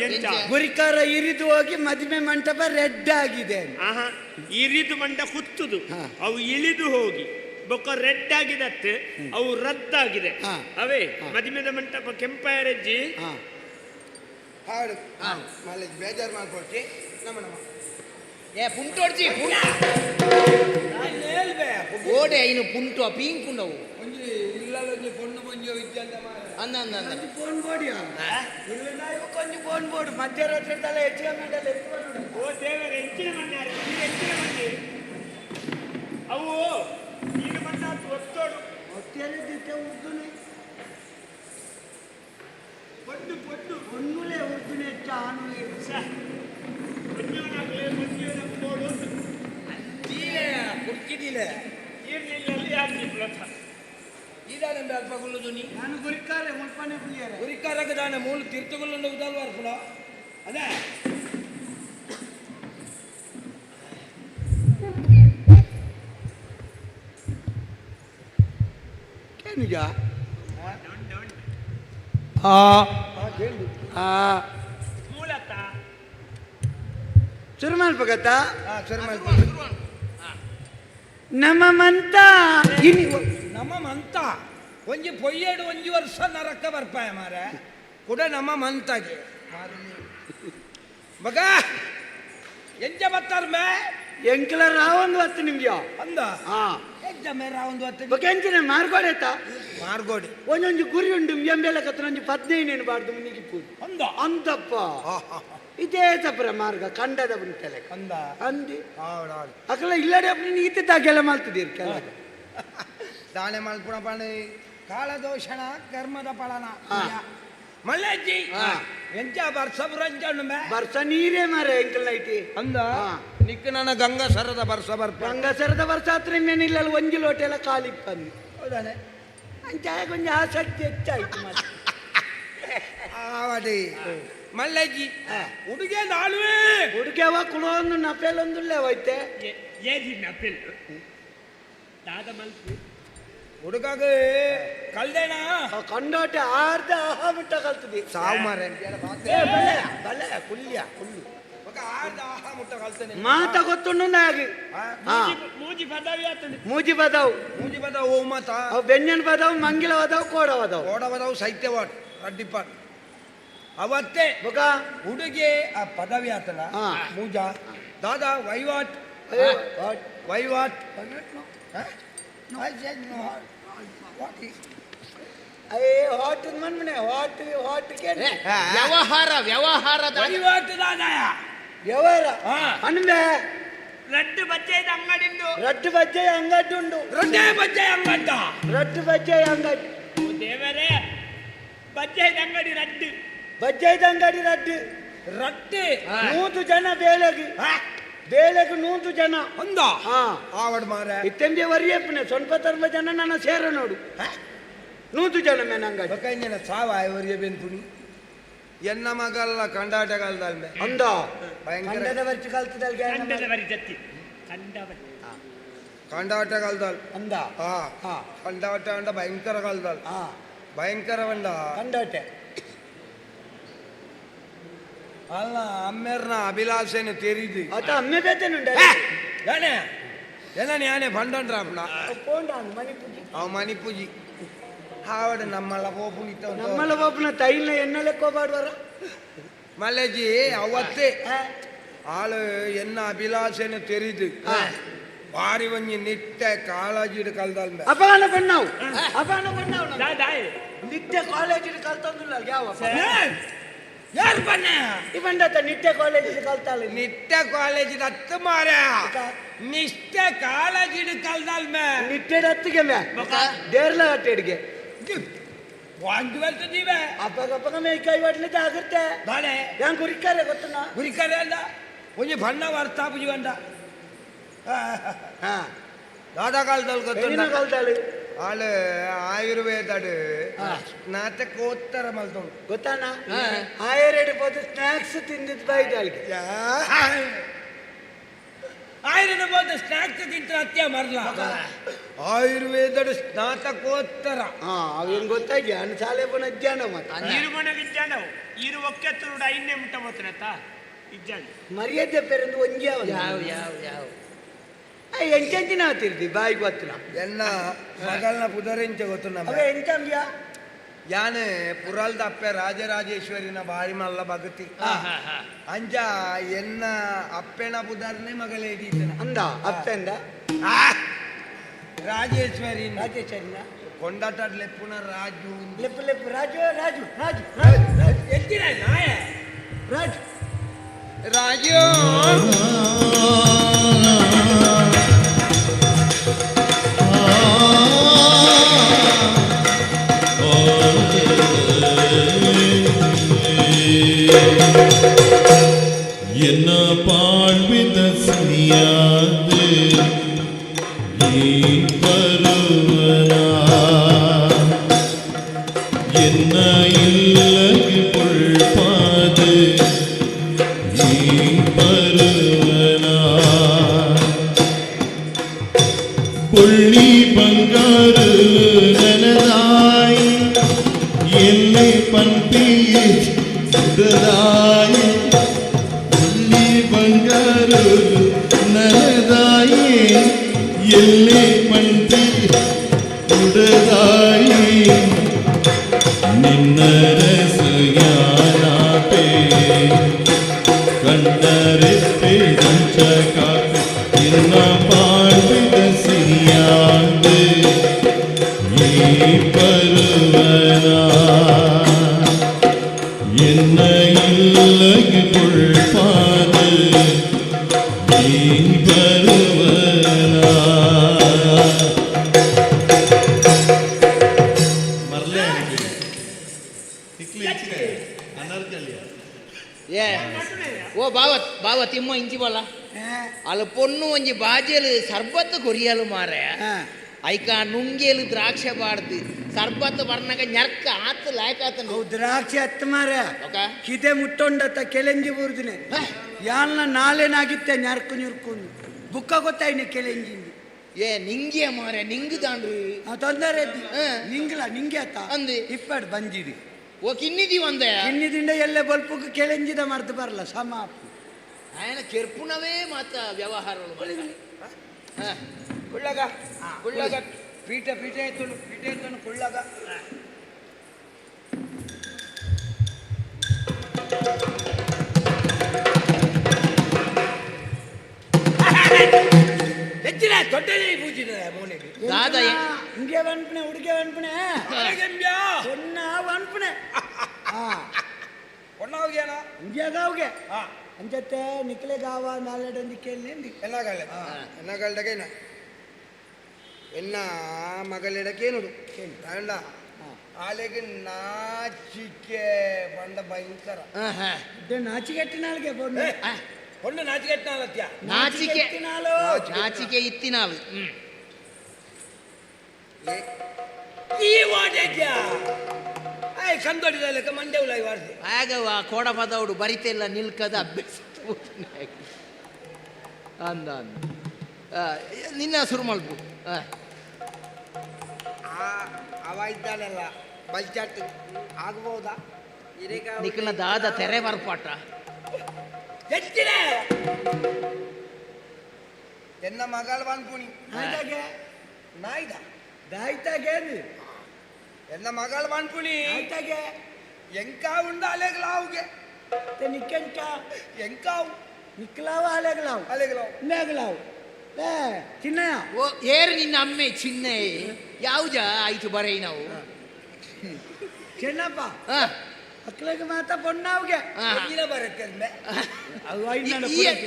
Speaker 17: ಗುರಿಕಾರ ಇರಿದು ಹೋಗಿ ಮದುವೆ ಮಂಟಪ ರೆಡ್ ಆಗಿದೆ
Speaker 13: ಇರಿದು ಮಂಡ ಹುತ್ತುದು ಅವು ಇಳಿದು ಹೋಗಿ ಬೊಕ್ಕ ರೆಡ್ ಆಗಿದತ್ತೆ ಅವು ರದ್ದಾಗಿದೆ ಅವೇ ಮದುವೆದ ಮಂಟಪ ಕೆಂಪಾಯರಜ್ಜಿ
Speaker 17: ಹಾಡು ಬೇಜಾರು ಮಾಡ್ಕೊಡ್ತಿ ನಮ್ಮ
Speaker 7: ಪುಂಟೋಡ್ಜಿ ಓಡೆ ಐನು ಪುಂಟು ಪೀಂಗ್ ಪುಂಡವು
Speaker 17: ಇಲ್ಲೊಂದು ಪೊಣ್ಣು ಮುಂಜೋ ವಿದ್ಯಂತ
Speaker 7: ಅಂದ
Speaker 17: ಫೋನ್ ಬೋಡಿ ಇಲ್ಲ ಕೊಂಚ ಫೋನ್ ಬೋರ್ಡ್ ಮಧ್ಯರಾತ್ರಿ ತಲ ಹೆಚ್ಚಿಗೆ ಮಂಡಲ
Speaker 13: ಓ ದೇವರ ಹೆಚ್ಚಿನ ಮಣ್ಣಾರೆ ಹೆಚ್ಚಿನ ಮಣ್ಣಿ ಅವು ಈಗ ಮಣ್ಣ ಒತ್ತೋಡು
Speaker 17: ಒತ್ತೇನೆ ದಿಕ್ಕ ಉರ್ದುನೆ
Speaker 13: ಪೊಟ್ಟು ಪೊಟ್ಟು
Speaker 17: ಒನ್ನುಲೆ ಉರ್ದುನೆ ಹೆಚ್ಚ ಆನುಲೆ ನಾನು ಗುರಿಕಾರೆ ಮುಲ್ಪನೆ ಪುಲಿಯರೆ ಗುರಿಕಾರಕ್ಕೆ ದಾನೆ ಮೂಲ ತೀರ್ಥಗೊಳ್ಳು ಉದಲ್ವಾರ ಕೂಡ ಅದೇ ನಿಜ
Speaker 13: ಮೂಲತ
Speaker 17: ಶುರು ಮಾಡ್ಬೇಕತ್ತ ನಮ್ಮ ಮಂತ
Speaker 8: ನಮ್ಮ ಮಂತ ಒಂಜಿ ಪೊಯ್ಯಡು ಒಂಜಿ ವರ್ಷ ನರಕ ಬರ್ಪಾಯ ಮಾರೆ ಕೂಡ ನಮ್ಮ ಮಂತಾಗೆ ಮಗ ಎಂಜ ಬತ್ತಾರ ಮೇ
Speaker 17: ಎಂಕಲ ರಾವೊಂದು ಹೊತ್ತು ನಿಮ್ಗೆ
Speaker 8: ಅಂದ ಎಂಜ ಮೇ ರಾವೊಂದು ಹೊತ್ತು
Speaker 17: ಎಂಚಿನ ಮಾರ್ಗೋಡೆತ್ತ
Speaker 8: ಮಾರ್ಗೋಡಿ
Speaker 17: ಒಂದೊಂದು ಗುರಿ ಉಂಡು ಎಂಬೆಲ್ಲ ಕತ್ತೊಂದು 15 ಬಾರ್ದು ಮುನಿಗಿ ಪೂಜೆ
Speaker 8: ಅಂದ
Speaker 17: ಅಂತಪ್ಪ ಇದೇ ತಪ್ಪರ ಮಾರ್ಗ ಕಂಡದ ಬಂತಲೆ
Speaker 8: ಅಂದ
Speaker 17: ಅಂದಿ ಅಕಲ ಇಲ್ಲಡೆ ನೀತಿ ತಾಗೆಲ್ಲ ಮಾಡ್ತಿದ್ದೀರಿ ಕೆಲ
Speaker 8: ದಾನೆ ಮಲ್ಪುಣ ಪಾಣಿ ಕಾಲದೋಷಣ ಕರ್ಮದ ಫಲನ ಮಲ್ಲಜ್ಜಿ ಎಂಚ ಬರ್ಸ ಬುರಂಜಣ್ಣು ಮೇ
Speaker 17: ಬರ್ಸ ನೀರೇ ಮಾರೆ ಎಂಕಲ್ ನೈಟಿ
Speaker 8: ಅಂದ ನಿಕ್ಕ ನನ್ನ ಗಂಗಸರದ ಬರ್ಸ ಬರ್ಪ
Speaker 17: ಗಂಗಸರದ ವರ್ಷ ಹತ್ರ ಮೇನಿಲ್ಲ ಒಂಜಿ ಲೋಟ ಎಲ್ಲ ಖಾಲಿ ಬಂದು
Speaker 8: ಹೌದಾನೆ
Speaker 17: ಅಂಚ ಕೊಂಚ ಆಸಕ್ತಿ ಹೆಚ್ಚಾಯ್ತು ಮತ್ತೆ
Speaker 8: ಆವಡಿ ಮಲ್ಲಜ್ಜಿ ಹುಡುಗೆ ನಾಳುವೆ
Speaker 17: ಹುಡುಗವ ಕುಳೊಂದು ನಪೆಲೊಂದು ಹೋಯ್ತೆ
Speaker 13: ಏಜಿ ನಪೆಲ್ ದಾದ ಮಲ್ಪು
Speaker 8: ಹುಡುಗಾಗ ಕಲ್ದೇಣ
Speaker 17: ಕಂಡೋಟ ಆರ್ದ ಬಿಟ್ಟ ಕಲ್ತದಿ
Speaker 8: ಸಾವು ಮಾರೆ
Speaker 17: ಬಲೆ ಕುಲ್ಯ ಕುಲ್ಲು
Speaker 8: ಆರ್ದ ಆಹಾ ಮುಟ್ಟ ಕಲ್ತೇನೆ
Speaker 17: ಮಾತ ಗೊತ್ತುಂಡು ಆಗಿ
Speaker 13: ಮೂಜಿ ಪದವಿ ಆತದೆ
Speaker 17: ಮೂಜಿ ಬದಾವ್
Speaker 8: ಮೂಜಿ ಬದಾವ್ ಓ ಮಾತ
Speaker 17: ಅವು ಬೆಣ್ಣೆನ್ ಬದಾವ್ ಮಂಗಿಲ ಬದಾವ್ ಕೋಡ ಬದಾವ್
Speaker 8: ಕೋಡ ಬದಾವ್ ಸೈತ್ಯವಾಡ್ ರಡ್ಡಿಪಾಡ್ ಅವತ್ತೇ ಹುಡುಗಿ ಆ ಪದವಿ ಆತಲ್ಲ ಮೂಜ ದಾದಾ ವಹಿವಾಟ್
Speaker 17: why what hot Manmane hot
Speaker 7: ವ್ಯವಹಾರ ವ್ಯವಹಾರದ
Speaker 17: ವ್ಯವಹಾರ ಅನ್ಬೆ
Speaker 13: ರಡ್ಡು ಬಜ್ಜೆದ ಅಂಗಡಿಂದು
Speaker 17: ರಟ್ಟು ಬಜ್ಜೆ ಅಂಗಡಿ ಉಂಡು
Speaker 13: ರೊಡ್ಡೆ ಬಜ್ಜೆ ಅಂಗಡ್ಡ
Speaker 17: ರಟ್ಟು ಬಜ್ಜೆ ಅಂಗಡಿ
Speaker 13: ದೇವರೇ ಬಜ್ಜೆದ ಅಂಗಡಿ ರಡ್ಡು
Speaker 17: ಬಜ್ಜೆದ ಅಂಗಡಿ ರಡ್ಡು
Speaker 13: ರೊಟ್ಟಿ
Speaker 17: 100 ಜನ ಬೇಳೆಗೆ 100 ಜನ
Speaker 13: ಒಂದ
Speaker 17: ಆವಡ್ ಮಾರ ಇತ್ತೆಂಬೆ ವರಿಯಪ್ಪನೆ ಸ್ವಲ್ಪ ತರ್ಮ ಜನ ನನ್ನ ಸೇರ ನೋಡು 100 ಜನ ಮೇನ ಅಂಗಡಿ ಬಕಂಜನ ಸಾವ ವರಿಯ ಬೆನ್ಪುಣಿ ಎನ್ನ ಮಗಲ್ಲ ಕಂಡಾಟಗಾಲದಲ್ಮೆ ಅಂದ ಭಯಂಕರ ವರ್ಚ ಕಲ್ತದಲ್ಗೆ
Speaker 13: ಕಂಡದ ಬರಿ ಜತ್ತಿ ಕಂಡಬರಿ
Speaker 17: ಕಂಡಾಟಗಾಲದಲ್ ಅಂದ ಕಂಡಾಟ ಅಂಡ ಭಯಂಕರ ಕಾಲದಲ್ ಭಯಂಕರ ಬಂಡ ಕಂಡಾಟೆ ಅಲ್ಲ ಅಮ್ಮೆರ್ನ ಅಭಿಲಾಷೆನೆ ತೆರೀದು ಅತ ಅಮ್ಮೆ ಬೇತೇನುಂಡ ಯಾನೆ ಎಲ್ಲ ಯಾನೆ ಬಂಡಂಡ್ರಾಪ್ನ ಪೋಂಡಾನ್ ಮಣಿಪೂಜಿ ಅವ ಮಣಿಪೂಜಿ ಆವಡ ನಮ್ಮಲ್ಲ ಪೋಪುನಿ ನಮ್ಮಲ್ಲ ಪೋಪುನ ತೈಲ್ನ ಎಣ್ಣೆಲೆ ಕೋಬಾಡ್ವರ ಮಲ್ಲೆಜಿ ಅವತ್ತೇ ಆಳು ಎನ್ನ ಅಭಿಲಾಷೆನೆ ತೆರೀದು ಬಾರಿ ಒಂಜಿ ನಿಟ್ಟೆ ಕಾಳಜಿಡ್ ಕಲ್ದಲ್ ಅಪಗಾನ ಬಣ್ಣವು ಅಪಗಾನ ಬಣ್ಣವು ನಿಟ್ಟೆ ಕಾಲೇಜಿಡ್ ಕಲ್ತಂದಿಲ್ಲ ಯಾವ ಯಾರು ಬಣ್ಣ ಇವಂಡತ ನಿಟ್ಟೆ ಕಾಲೇಜಿಡ್ ಕಲ್ತಾಳ ನಿಟ್ಟೆ ಕಾಲೇಜಿಡ್ ಹತ್ತು ಮಾರ ನಿಷ್ಠೆ ಕಾಲೇಜಿಡ್ ಕಲ್ದಲ್ ಮೇ ನಿಟ್ಟೆ ಹತ್ತಿಗೆ ಮೇ ದೇರ್ಲ ಹಟ್ಟೆಡ್ಗೆ ವಾಂಗಿ ಬರ್ತದೀವೆ ಅಪ್ಪಗ ಮೇ ಕೈ ಬಡ್ಲಿ ಜಾಗ್ರತೆ ಬಾಳೆ ಹೆಂಗ್ ಗುರಿಕಾರೆ ಗೊತ್ತನ ಗುರಿಕಾರೆ ಅಲ್ಲ ಒಂಜಿ ಬಣ್ಣ ವರ್ತಾ ಪುಜಿ ಬಂಡ ದಾದಾ ಕಾಲದಲ್ಲಿ ಗೊತ್ತಿನ ಕಾಲದಲ್ಲಿ ಆಳು ಆಯುರ್ವೇದಡು ಸ್ನಾತಕೋತ್ತರ ಮಲ್ತೊಂಡು ಗೊತ್ತಾನ ಆಯುರ್ವೇದ ಬೋದು ಸ್ನಾಕ್ಸ್ ತಿಂದಿದ್ದು ಬೈದಾಳಿಗೆ ಆಯುರ್ವೇದ ಬೋದು ಸ್ನಾಕ್ಸ್ ತಿಂತ ಅತ್ಯ ಮರ್ಲ ಆಯುರ್ವೇದಡು ಸ್ನಾತಕೋತ್ತರ ಅವೇನು ಗೊತ್ತಾಗಿ ಅನ್ನ ಶಾಲೆ ಬನ ಜ್ಞಾನ ಮತ್ತೆ
Speaker 13: ನೀರು ಬಣ ವಿಜ್ಞಾನವು ಈರು ಒಕ್ಕೆತ್ತರುಡ ಇನ್ನೇ ಮುಟ್ಟ ಮಾತ್ರತ ವಿಜ್ಞಾನ
Speaker 17: ಮರ್ಯಾದೆ ಪೇರೆಂದು ಒಂಜಿ ಯಾವ ಯಾವ ಯಾವ ಎಂಟೆಂಚಿನ ತಿರ್ದಿ ಬಾಯಿ ಗೊತ್ತಿಲ್ಲ ಎನ್ನ ಮಗಲ್ನ ಪುದರೆಂಚ ಗೊತ್ತು ನಮ್ಗೆ ಎಂಟಂಗ್ಯಾ ಯಾನೆ ಪುರಲ್ದ ಅಪ್ಪೆ ರಾಜರಾಜೇಶ್ವರಿನ ಬಾರಿ ಮಲ್ಲ ಭಗತಿ ಅಂಜ ಎನ್ನ ಅಪ್ಪೆನ ಪುದರ್ನೆ ಮಗಳೇ ಹಿಡಿತನ ಅಂದ ಅಪ್ಪೆಂದ ರಾಜೇಶ್ವರಿ ರಾಜೇಶ್ವರಿನ ಕೊಂಡಾಟ ಲೆಪ್ಪುನ ರಾಜು ಲೆಪ್ಪು ಲೆಪ್ಪು ರಾಜು ರಾಜು ರಾಜು ಎತ್ತಿನ ನಾಯ ರಾಜು ರಾಜು
Speaker 5: என்ன பாழ்வித சியாது பருவனா என்ன இல்லகு பொழ்பாது பருவனா பொள்ளி பங்காரு நனதாய் என்னை பண்பியே சுடதாய் பொள்ளி பங்காரு நனதாயே என்னை பண்பி சுடதாய் ನಿನ್ನರಸು ಯಾನಾಪೆ ಕಂಡರೆಪ್ಪೆ ದಂಚಕಾಪೆ ಇನ್ನ ಪಾಂಡಿದ ಸಿರಿಯಾಂದು ಈ ಪರುವನ ಎನ್ನ ಇಲ್ಲಗೆ ಕೊಳ್ಪಾದು ಈ ಪರುವನ
Speaker 7: ಏ ಓ ಬಾವತ್ ಬಾವತ್ ಇಮ್ಮ ಇಂಚಿ ಬಲ್ಲ ಅಲ್ಲ ಪೊಣ್ಣು ಒಂಜಿ ಬಾಜೆಲು ಸರ್ಬತ್ತು ಕೊರಿಯಲು ಮಾರೆ ಐಕ ನುಂಗೇಲು ದ್ರಾಕ್ಷೆ ಬಾಡ್ದು ಸರ್ಬತ್ತು ಬರ್ನಾಗ ñರ್ಕ ಆತು ಲಾಯ್ಕಾತ
Speaker 17: ದ್ರಾಕ್ಷಿ ಹತ್ತು ಮಾರ ಕಿದೆ ಮುಟ್ಟೊಂಡತ್ತ ಕೆಲೆಂಜಿ ಬುರ್ದಿನೆ ಯಾಲ್ನ ನಾಳೆನಾಗಿತ್ತೆ ñರ್ಕು ñುರ್ಕೊಂಡು ಬುಕ್ಕ ಗೊತ್ತಾಯ್ನೆ ಕೆಲೆಂಜಿಂದು
Speaker 7: ಏ ನಿಂಗೆ ಮಾರೆ ನಿಂಗ್ ದಾಂಡ್ರು
Speaker 17: ತೊಂದರೆ ನಿಂಗ್ಲ ನಿಂಗೆ ಅತ್ತ ಅಂದು ಇಪ್ಪಡ್ ಬಂಜಿರಿ
Speaker 7: ಓ ಕಿನ್ನಿದಿ ಒಂದೇ
Speaker 17: ಕಿನ್ನಿದಿಂದ ಎಲ್ಲೇ ಬಲ್ಪಕ್ಕೆ ಕೆಲೆಂಜಿದ ಮರ್ದು ಬರಲ್ಲ ಸಮ
Speaker 7: ఆయన ಕೆರ್ಪುನವೇ ಮಾತ ವ್ಯವಹಾರಗಳು
Speaker 17: ಕುಳ್ಳಗ ಕುಳ್ಳಗ ಪೀಠ ಪೀಠ ಎತ್ತನು ಪೀಠ ಎತ್ತನು ಕುಳ್ಳಗ
Speaker 8: ದೊಡ್ಡನೇ ಪೂಜಿದ ಮೋನೆಗೆ
Speaker 7: ದಾದ
Speaker 8: ಇಂಗೆ ವನ್ಪನೆ ಹುಡುಗೆ ವನ್ಪನೆ ಹೊನ್ನ ವನ್ಪನೆ ಹೊನ್ನವ್ಗೇನ ಇಂಗೆಗಾವ್ಗೆ ಅಂಜತ್ತೆ ನಿಕ್ಲೆ ಗಾವ ನಾಲೆಡಂದಿ ಕೇಳಿ ಎನ್ನಗಳ್ದಗೇನ ಎನ್ನ ಮಗಳಿಡಕೇನುಡು ಕಾರಣ ಆಲೆಗೆ ನಾಚಿಕೆ ಬಂಡ ಭಯಂಕರ ನಾಚಿಕೆಟ್ಟಿನಾಳ್ಗೆ பொண்ணு நாச்சிக்கெட்டினாள் அத்தியா
Speaker 7: ನಾಚಿಕೆ ಇತ್ತಿನಾಳು
Speaker 8: ಈ ವಾಟೆಟ್ಯಾ ಐ ಕಂದೊಡಿದಲಕ ಮಂಡೆ ಉಲಾಯಿ ವಾರ್ದೆ
Speaker 7: ಆಗವ ಕೋಡ ಪದೌಡು ಬರಿತೆಲ್ಲ ನಿಲ್ಕದ ಅಭ್ಯಾಸ ಅಂದ ನಿನ್ನ ಶುರು ಮಾಡ್ಬೋದು
Speaker 8: ಅವ ಇದ್ದಾನಲ್ಲ ಬಲ್ಚಾಟ್ ಆಗ್ಬೋದಾ
Speaker 7: ನಿಖಿಲ್ನ ದಾದ ತೆರೆ ಬರ್ಪಾಟ
Speaker 8: ಎತ್ತಿನ ಎನ್ನ ಮಗಳ ಬಂದ್ಪುಣಿ ನಾಯ್ದ ದಾಯ್ತಾಗೆ ಎನ್ನ ಮಗಳ ಬಂದ್ಪುಣಿ ಆಯ್ತಾಗೆ ಎಂಕಾ ಉಂಡ ಅಲೆಗಳಾವುಗೆ ನಿಕ್ಕೆಂಕ ಎಂಕಾವು ನಿಕ್ಲಾವ ಅಲೆಗಳಾವು ಮೇಗಳಾವು ಚಿನ್ನಯ
Speaker 7: ಓ ಏರು ನಿನ್ನ ಅಮ್ಮೆ ಚಿನ್ನೆ ಯಾವ್ದ ಆಯ್ತು ಬರೈ ನಾವು
Speaker 8: ಚೆನ್ನಪ್ಪ ಮಕ್ಕಳಿಗೆ ಮಾತಾ ಪೊಣ್ಣಾವ್ಗೆ ಬರುತ್ತೆ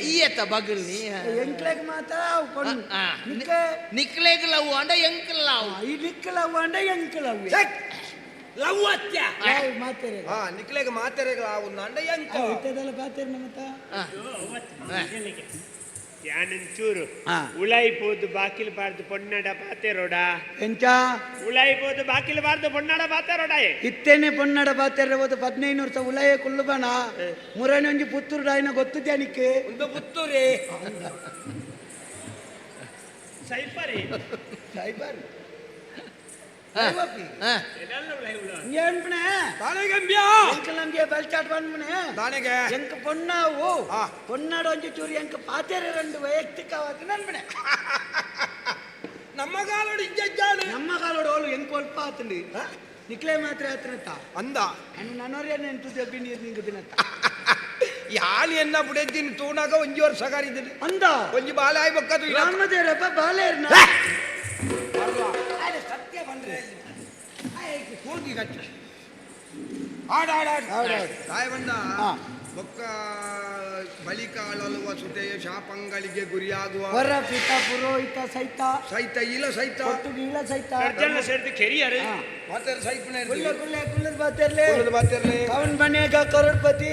Speaker 7: ಈ ಎತ್ತ ಬಗಲ್ನಿ
Speaker 8: ಎಂಕ್ಲೆಗ್ ಮಾತಾ
Speaker 7: ನಿಕ್ಲೆಗ್ ಲವ್ ಅಂಡ ಎಂಕಲ್ ಲವ್
Speaker 8: ಈ ನಿಕ್ಕಲವ್ ಅಂಡ ಎಂಕಲವ್ ಲವ್ ಅತ್ಯ ಮಾತೇರೆ ನಿಕ್ಲೆಗ್ ಮಾತೇರೆಗಳ ಅಂಡ ಎಂಕ ಇತ್ತದಲ್ಲ ಪಾತೇರೆ ನಮ್ಮತ್ತ
Speaker 13: ಯಾನಂಚೂರು ಉಳಾಯಿಪೋದು ಬಾಕಿಲ್ ಬಾರ್ದು ಪೊನ್ನಡ ಪಾತೆರೋಡ
Speaker 8: ಎಂಚ
Speaker 13: ಉಳಾಯಿಪೋದು ಬಾಕಿಲ್ ಬಾರ್ದು ಪೊನ್ನಡ ಪಾತೆರೋಡ
Speaker 8: ಇತ್ತೇನೆ ಪೊನ್ನಡ ಪಾತೆರ ಹೋದ 15 ವರ್ಷ ಉಳಾಯ ಕುಲ್ಲುಬಣ ಮುರನೆ ಒಂಜಿ ಪುತ್ತೂರು ಡಾಯಿನ ಗೊತ್ತು ಜಾನಿಕ್ಕೆ ಒಂದು ಪುತ್ತೂರೇ
Speaker 13: ಸೈಪರಿ
Speaker 8: பொன்னாடு ஒஞ்சு சூரி எங்க பாத்தேர ரெண்டு ವೈಯಕ್ತಿಕವಾಗಿ ನನ್ಬಣೆ ನಮ್ಮ ಕಾಲೋಡು ಇಜ್ಜಾಡು ನಮ್ಮ ಕಾಲೋಡು ಓಲು ಎಂಕ ಒಲ್ಪ ಆತಂಡಿ ನಿಕ್ಲೆ ಮಾತ್ರ ಆತನತ್ತ ಅಂದ ನನ್ನೋರೇ ನೆಂಟು ದಬ್ಬಿ ನೀರು ನಿಂಗೆ ದಿನತ್ತ ಯಾಲಿ ಎನ್ನ ಬುಡೆದ್ದಿನ ತೂಣಾಗ ಒಂಜಿ ವರ್ಷ ಗಾರಿದ್ದೀನಿ ಅಂದ ಒಂಜಿ ಬಾಲೆ ಆಯ್ ಬಕ್ಕದು ರಾಮದೇರಪ್ಪ ಬಾಲೆ ಇರ್ನ ಸತ್ಯ ಬಂದ್ರೆ ಹೋಗಿ ಗಟ್ಟ ಆಡ ಬಂದ ಬೊಕ್ಕ ಬಲಿಕಾಳಲುವ ಸುತೆಯ ಶಾಪಂಗಳಿಗೆ ಗುರಿಯಾಗುವ ವರ ಪಿತ ಪುರೋಹಿತ ಸಹಿತ ಇಲ್ಲ ಸಹಿತ ಇಲ್ಲ ಸಹಿತ
Speaker 13: ಅರ್ಜನ ಸೇರಿದ ಕೆರಿಯರೆ
Speaker 8: ಮಾತರ ಸಹಿತನೆ ಕುಲ್ಲದ ಬಾತೆರ್ಲೆ ಅವನ್ ಮನೆಗ ಕರೋಡ್ಪತಿ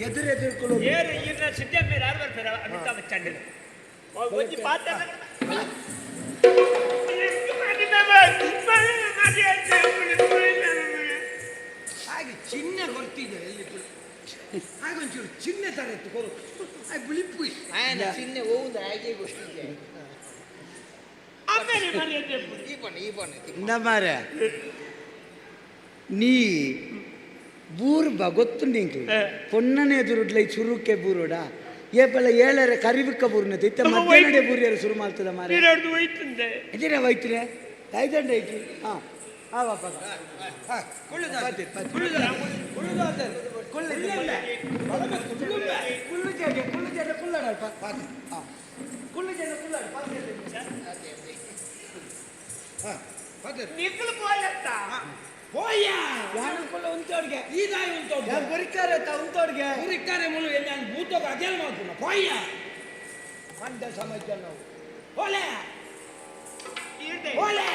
Speaker 8: ಎದುರು ಕುಳು
Speaker 13: ಏರು ಇನ್ನ ಸಿದ್ಧಮ್ಮೆ ರಾರ್ವರ್ ಫೆರ ಅಮಿತಾಬ್ ಬಚ್ಚನ್ ಒಂಜಿ ಪಾತ್ರ
Speaker 8: ಹಾಗೆ ಚಿನ್ನ ಕೊಡ್ತಿದ್ದೆ ಎಲ್ಲಿ ಹಾಗೆ ಒಂಚೂರು ಚಿನ್ನ ತರ ಇತ್ತು ಕೊಡು ಹಾಗೆ ಬಿಳಿಪು
Speaker 7: ಚಿನ್ನ ಹೋಗುದು ಹಾಗೆ ಗೊತ್ತಿದೆ
Speaker 8: ಮಾರ ನೀ ಬೂರ್ ಗೊತ್ತು ನಿಂಗೆ ಪೊನ್ನನೆ ಎದುರುಡ್ಲ ಈ ಚುರುಕೆ ಬೂರೋಡ ಏಪಲ್ಲ ಏಳರ ಕರಿವಿಕ್ಕ ಬೂರ್ನ ಇತ್ತ ಮಧ್ಯಾಹ್ನಡೆ ಬೂರಿಯರು ಶುರು ಮಾಡ್ತದ ಮಾರ ಎದಿರ ವೈತ್ರೆ ಐದಂಡ ಐತಿ ಹಾಂ ಆವಪ್ಪ ಉಂಟೋಡ್ಗೆ ಈದಾಯ ಉಂಟೋಡ್ಗೆ ಗುರಿಕಾರೆ ಉಂಟೋಡ್ಗೆ ಗುರಿಕಾರೆ ಮುಳು ನಾನು ಭೂತೋಗ ಅದೇನು ಮಾಡ್ತೀನ ಪೋಯ್ಯ ಮಂಡ ಸಮಾಜ ನಾವು ಓಲೆ ಓಲೆ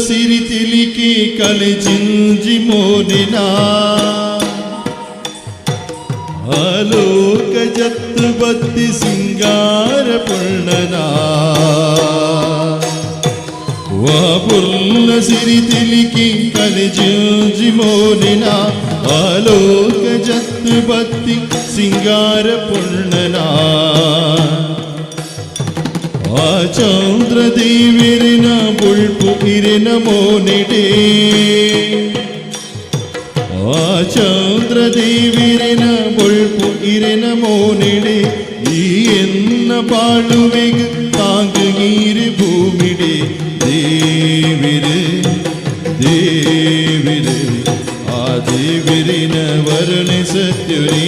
Speaker 5: ಸಿರಿ ತಿಲಿಕಿ ಕಲೆ ಜಿಂಜಿ ಮೋನಿನ ಆಲೋಕ ಜತ್ತು ಬತ್ತಿ ಸಿಂಗಾರ ಪುಣ್ಣನ ವಾಪುರ್ನ ಸಿರಿ ತಿಲಿಕಿ ಕಲೆ ಜಿಂಜಿ ಮೋನಿನ ಆಲೋಕ ಜತ್ತು ಬತ್ತಿ ಸಿಂಗಾರ ಪುಣ್ಣನ ಆ ಚಂದ್ರ ದೇವಿರಿನ ಬುಳ್ಪು ಇರಿನ ಮೋನಿಡೆ ಆ ಚಂದ್ರ ದೇವಿರಿನ ಬುಳ್ಪು ಇರಿನ ಮೋನಿಡೆ ಈ ಎನ್ನ ಬಾಳುವೆಗೆ ತಾಂಗ ನೀರು ಭೂಮಿಡೆ ದೇವಿರೆ ದೇವಿರೆ ಆ ದೇವಿರೆ मेरे न वरण सत्युरे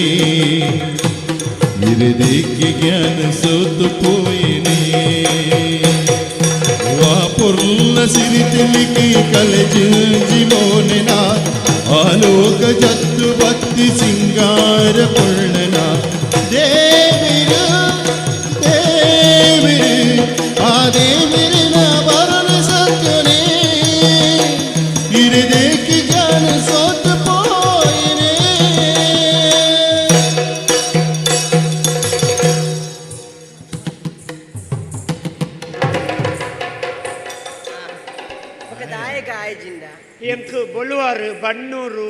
Speaker 5: मेरे देख के ज्ञान सोत पोयने वापुर्ल सिरितिलिकी कलजुंजि मोनना आलोक जत्तु भक्ति सिंगार पूर्णना देविर देविर आ देविर न वरण सत्युरे मेरे देख के ज्ञान सोत पोयने
Speaker 13: ಎಂಕ್ ಬೊಳುವಾರು ಬಣ್ಣೂರು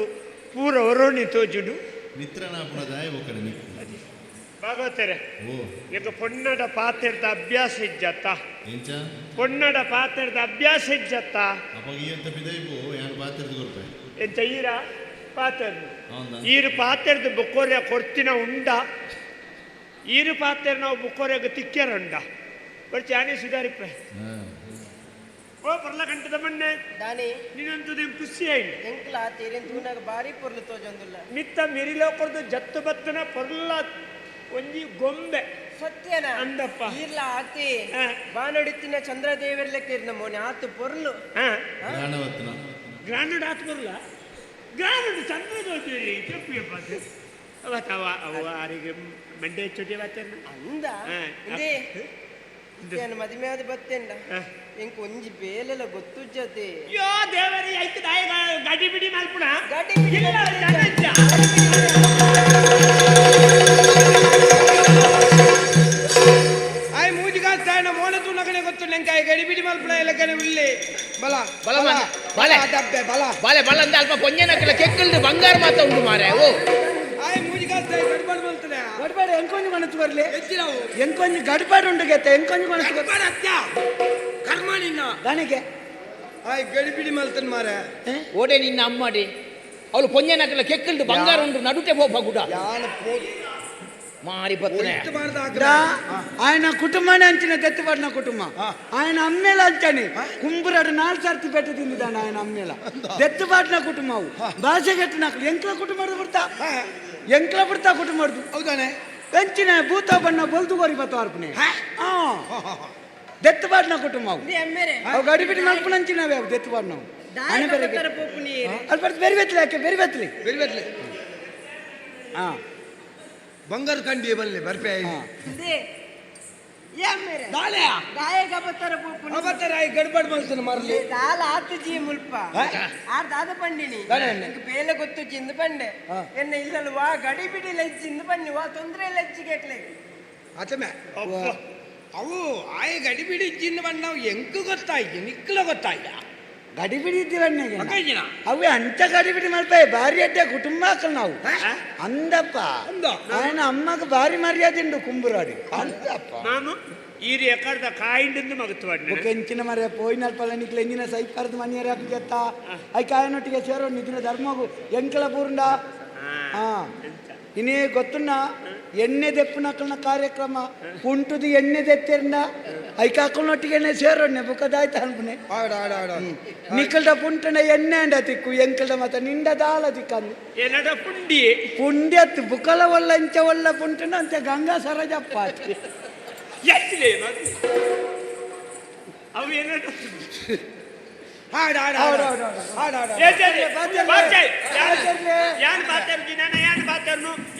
Speaker 13: ಪೂರ ಒರೋಣಿ ತೋಜುಡು
Speaker 5: ಮಿತ್ರನಾಪುಣದಾಯ ಒಕ್ಕಡೆ
Speaker 13: ಭಾಗವತರೆ
Speaker 5: ಓ
Speaker 13: ಈಗ ಪೊನ್ನಡ ಪಾತ್ರದ ಅಭ್ಯಾಸ ಇಜ್ಜತ್ತ
Speaker 5: ಎಂಚ
Speaker 13: ಪೊನ್ನಡ ಪಾತ್ರದ ಅಭ್ಯಾಸ ಇಜ್ಜತ್ತ
Speaker 5: ಅವಾಗ ಈ ಅಂತ ಬಿದೈಬು ಯಾರು ಪಾತ್ರದ ಕೊರ್ಪೆ
Speaker 13: ಎಂತ ಈರ ಪಾತ್ರದ
Speaker 5: ಹೌದಾ
Speaker 13: ಈರು ಪಾತ್ರದ ಬುಕ್ಕೋರೆ ಕೊಡ್ತಿನ ಉಂಡ ಈರು ಪಾತ್ರೆ ನಾವು ಬುಕ್ಕೋರೆಗೆ ತಿಕ್ಕ್ಯಾರ ಉಂಡ ಬರ್ಚಿ ಆನೆ ಸುಧಾರಿಪ್ಪ ಓ ಪರ್ಲ ಕಂಟದ ಮಣ್ಣೆ
Speaker 8: ದಾನಿ
Speaker 13: ನೀನಂತೂ ಖುಷಿ ಆಯ್ತು
Speaker 8: ಎಂಕ್ಲ ತೇರೆನ್ ತೂನಾಗ ಬಾರಿ ಪೊರ್ಲು ತೋಜೊಂದುಲ್ಲ
Speaker 13: ಮಿತ್ತ ಮಿರಿಲೋಕರ್ದು ಜತ್ತು ಬತ್ತನ ಪೊರ್ಲ ಒಂಜಿ ಗೊಂಬೆ
Speaker 8: ಸತ್ಯನ
Speaker 13: ಅಂದಪ್ಪ
Speaker 8: ಈರ್ಲ ಆತಿ ಬಾನೊಡಿತ್ತಿನ ಚಂದ್ರದೇವರ್ಲೆಕ್ಕ ಇರ್ನ ಮೋನೆ ಆತು ಪೊರ್ಲು
Speaker 5: ಗ್ರಾಣವತ್ನ
Speaker 13: ಗ್ರಾಂಡ್ ಆತು ಬರಲ್ಲ ಗ್ರಾಂಡ್ ಚಂದ್ರದೇವಿ ಕೆಪ್ಪಿಯಪ್ಪ ಅವತ್ತವ ಅವ ಆರಿಗೆ ಮಂಡೆ ಚೊಟಿ ಬತ್ತೇನ
Speaker 8: ಅಂದ ಇಂದೇ ನಾನು ಮದುವೆ ಆದ ಬತ್ತೆಂಡ ಎಂಕ್ ಒಂಜಿ ಬೇಲೆಲ್ಲ ಗೊತ್ತುಜ್ಜತೆ
Speaker 13: ಯೋ ದೇವರಿ ಐತು ದಾಯ ಗಾಡಿ ಬಿಡಿ ಮಾಲ್ಪುಣ
Speaker 8: ಗಾಡಿ
Speaker 13: ಇಲ್ಲ ಜನಜ್ಜ
Speaker 8: ಆಯ್ ಮೂಜಿಗಾಸ್ ತಾಯನ ಮೋನ ತೂನಗನೆ ಗೊತ್ತು ನೆಂಕಾಯ ಗಡಿ ಬಿಡಿ ಮಾಲ್ಪುಣ ಎಲ್ಲಕನೆ ಉಳ್ಳಿ ಬಲ
Speaker 7: ಬಲ ಬಲ
Speaker 8: ಅದಬ್ಬೆ ಬಲ
Speaker 7: ಬಲ ಬಲ ಅಂತ ಅಲ್ಪ ಪೊಂಜನಕ್ಕೆಲ್ಲ ಕೆಕ್ಕಲ್ದು ಬಂಗಾರ ಮಾತ ಉಂಟು ಮಾರೆ ಓ
Speaker 8: ಆಯ್ ಮೂಜಿಗಾಸ್ ತಾಯ ಗಡ್ಬಾಡ್ ಬಲ್ತದೆ ಗಡ್ಬಾಡ್ ಎಂಕೊಂಜಿ ಮನಸ್ಸು ಬರ್ಲಿ ಎಚ್ಚಿರಾವು ಎಂಕೊಂಜಿ ಗಡ್ಬಾಡ್ ಉಂಟು ಗೆತ್ತೆ ಎಂಕೊಂಜಿ ಮನಸ್ಸು ಗಡ್ಬಾಡ್ ಅತ್ಯ ಕರ್ಮ ನಿನ್ನ ದಾನಿಗೆ ಆಯ್ ಗಡಿ ಬಿಡಿ ಮಲ್ತನ್ ಮಾರೆ
Speaker 7: ಓಡೆ ನಿನ್ನ ಅಮ್ಮಡಿ ಅವಳು ಪೊಂಜನಕ್ಕೆಲ್ಲ ಕೆಕ್ಕಲ್ದು ಬಂಗಾರ ಉಂಟು ನಡುಟೆ ಹೋಗ ಗುಡ
Speaker 8: ಯಾನ
Speaker 7: ಮಾರಿ ಬತ್ತನೆ
Speaker 8: ఆయన కుటుంబాన్ని అంచిన తెత్తిపడిన కుటుంబం ఆయన అమ్మేలా అంచని కుంబురాడు 4 సార్లు పెట్టి తిందాను ఆయన అమ్మేలా తెత్తిపడిన కుటుంబం భాష కట్టి నాకు ఎంకల కుటుంబం పుడతా ఎంకల పుడతా కుటుంబం అవుతానే పెంచిన భూత పడిన బొలుతు కోరి బతార్పునే తెత్తిపడిన కుటుంబం గడిపిటి నలుపు నంచినవే తెత్తిపడినావు ಬೆರಿಬೆತ್ತಲಿ ಬಂಗಾರ ಕಂಡಿ ಬಲ್ಲೆ ಬರ್ಪೆ ಗಡ್ಬಡ್ ಮಲ್ತಾನೆ ಮರಲಿ ದಾಲ ಆತು ಜಿ ಮುಲ್ಪ ಆರ್ ದಾದ ಪಂಡಿನಿ ಬೇಲೆ ಗೊತ್ತು ಚಿಂದ ಪಂಡೆ ಎನ್ನ ಇಲ್ಲಲ್ವಾ ಗಡಿ ಬಿಡಿ ಲಜ್ಜಿಂದ ಬನ್ನಿ ವಾ ತೊಂದ್ರೆ ಲಜ್ಜಿಗೆ ಆತಮೆ ಅವು ಆಯ ಗಡಿ ಬಿಡಿ ಚಿನ್ನ ಬಣ್ಣ ನಾವು ಎಂಕು ಗೊತ್ತಾಯ್ತು ನಿಕ್ಕಲ ಗೊತ್ತಾಯ್ತ ಗಡಿ ಬಿಡಿದ್ದೀವಿ ಅವೇ ಅಂಚ ಗಡಿ ಬಿಡಿ ಮಾಡ್ತಾಯಿ ಭಾರಿ ಅಡ್ಡ ಕುಟುಂಬ ಹಾಕಲ್ ನಾವು ಅಂದಪ್ಪ ఆయన అమ్మకు భారీ మర్యాద ఉండు కుంబురాడి అందప్ప
Speaker 13: ನಾನು ಈರಿ ಎಕರ್ದ ಕಾಯಿಂಡಿಂದು ಮಗತ್ವಾಡ್ನೆ
Speaker 8: ఒక ఎంచిన మరి పోయినల్పల నీకు ఎంజిన సైపర్ది మనియర చెత్తా అయి కాయనొట్టిಗೆ ಸೇರೋ ನಿದಿನ ಧರ್ಮಗು ಎಂಕಲ ಪೂರ್ಣ ಇನ್ನೇ ಗೊತ್ತುನ್ನ ಎಣ್ಣೆ ದೆಪ್ಪನಕ್ಕನ ಕಾರ್ಯಕ್ರಮ ಕುಂಟುದು ಎಣ್ಣೆ ದೆತ್ತಿರಂಡ ಐಕಾಕನೊಟ್ಟಿಗೆ ಸೇರೋಣ್ಣೆ ಬುಕ್ಕದಾಯ್ತು ಅನ್ಪನೆ ನಿಕ್ಕಲ್ದ ಪುಂಟನ ಎಣ್ಣೆ ಅಂಡ ತಿಕ್ಕು ಎಂಕಲ್ದ ಮತ ನಿಂಡ ದಾಲ ತಿಕ್ಕಂದು
Speaker 13: ಏನಡ ಪುಂಡಿ
Speaker 8: ಪುಂಡಿ ಅತ್ತು ಬುಕ್ಕಲ ಒಲ್ಲ ಇಂಚ ಒಲ್ಲ ಪುಂಟನ ಅಂತ ಗಂಗಾ ಸರಜಪ್ಪ
Speaker 13: ಎತ್ತಲೇ ಅವು ಏನಡ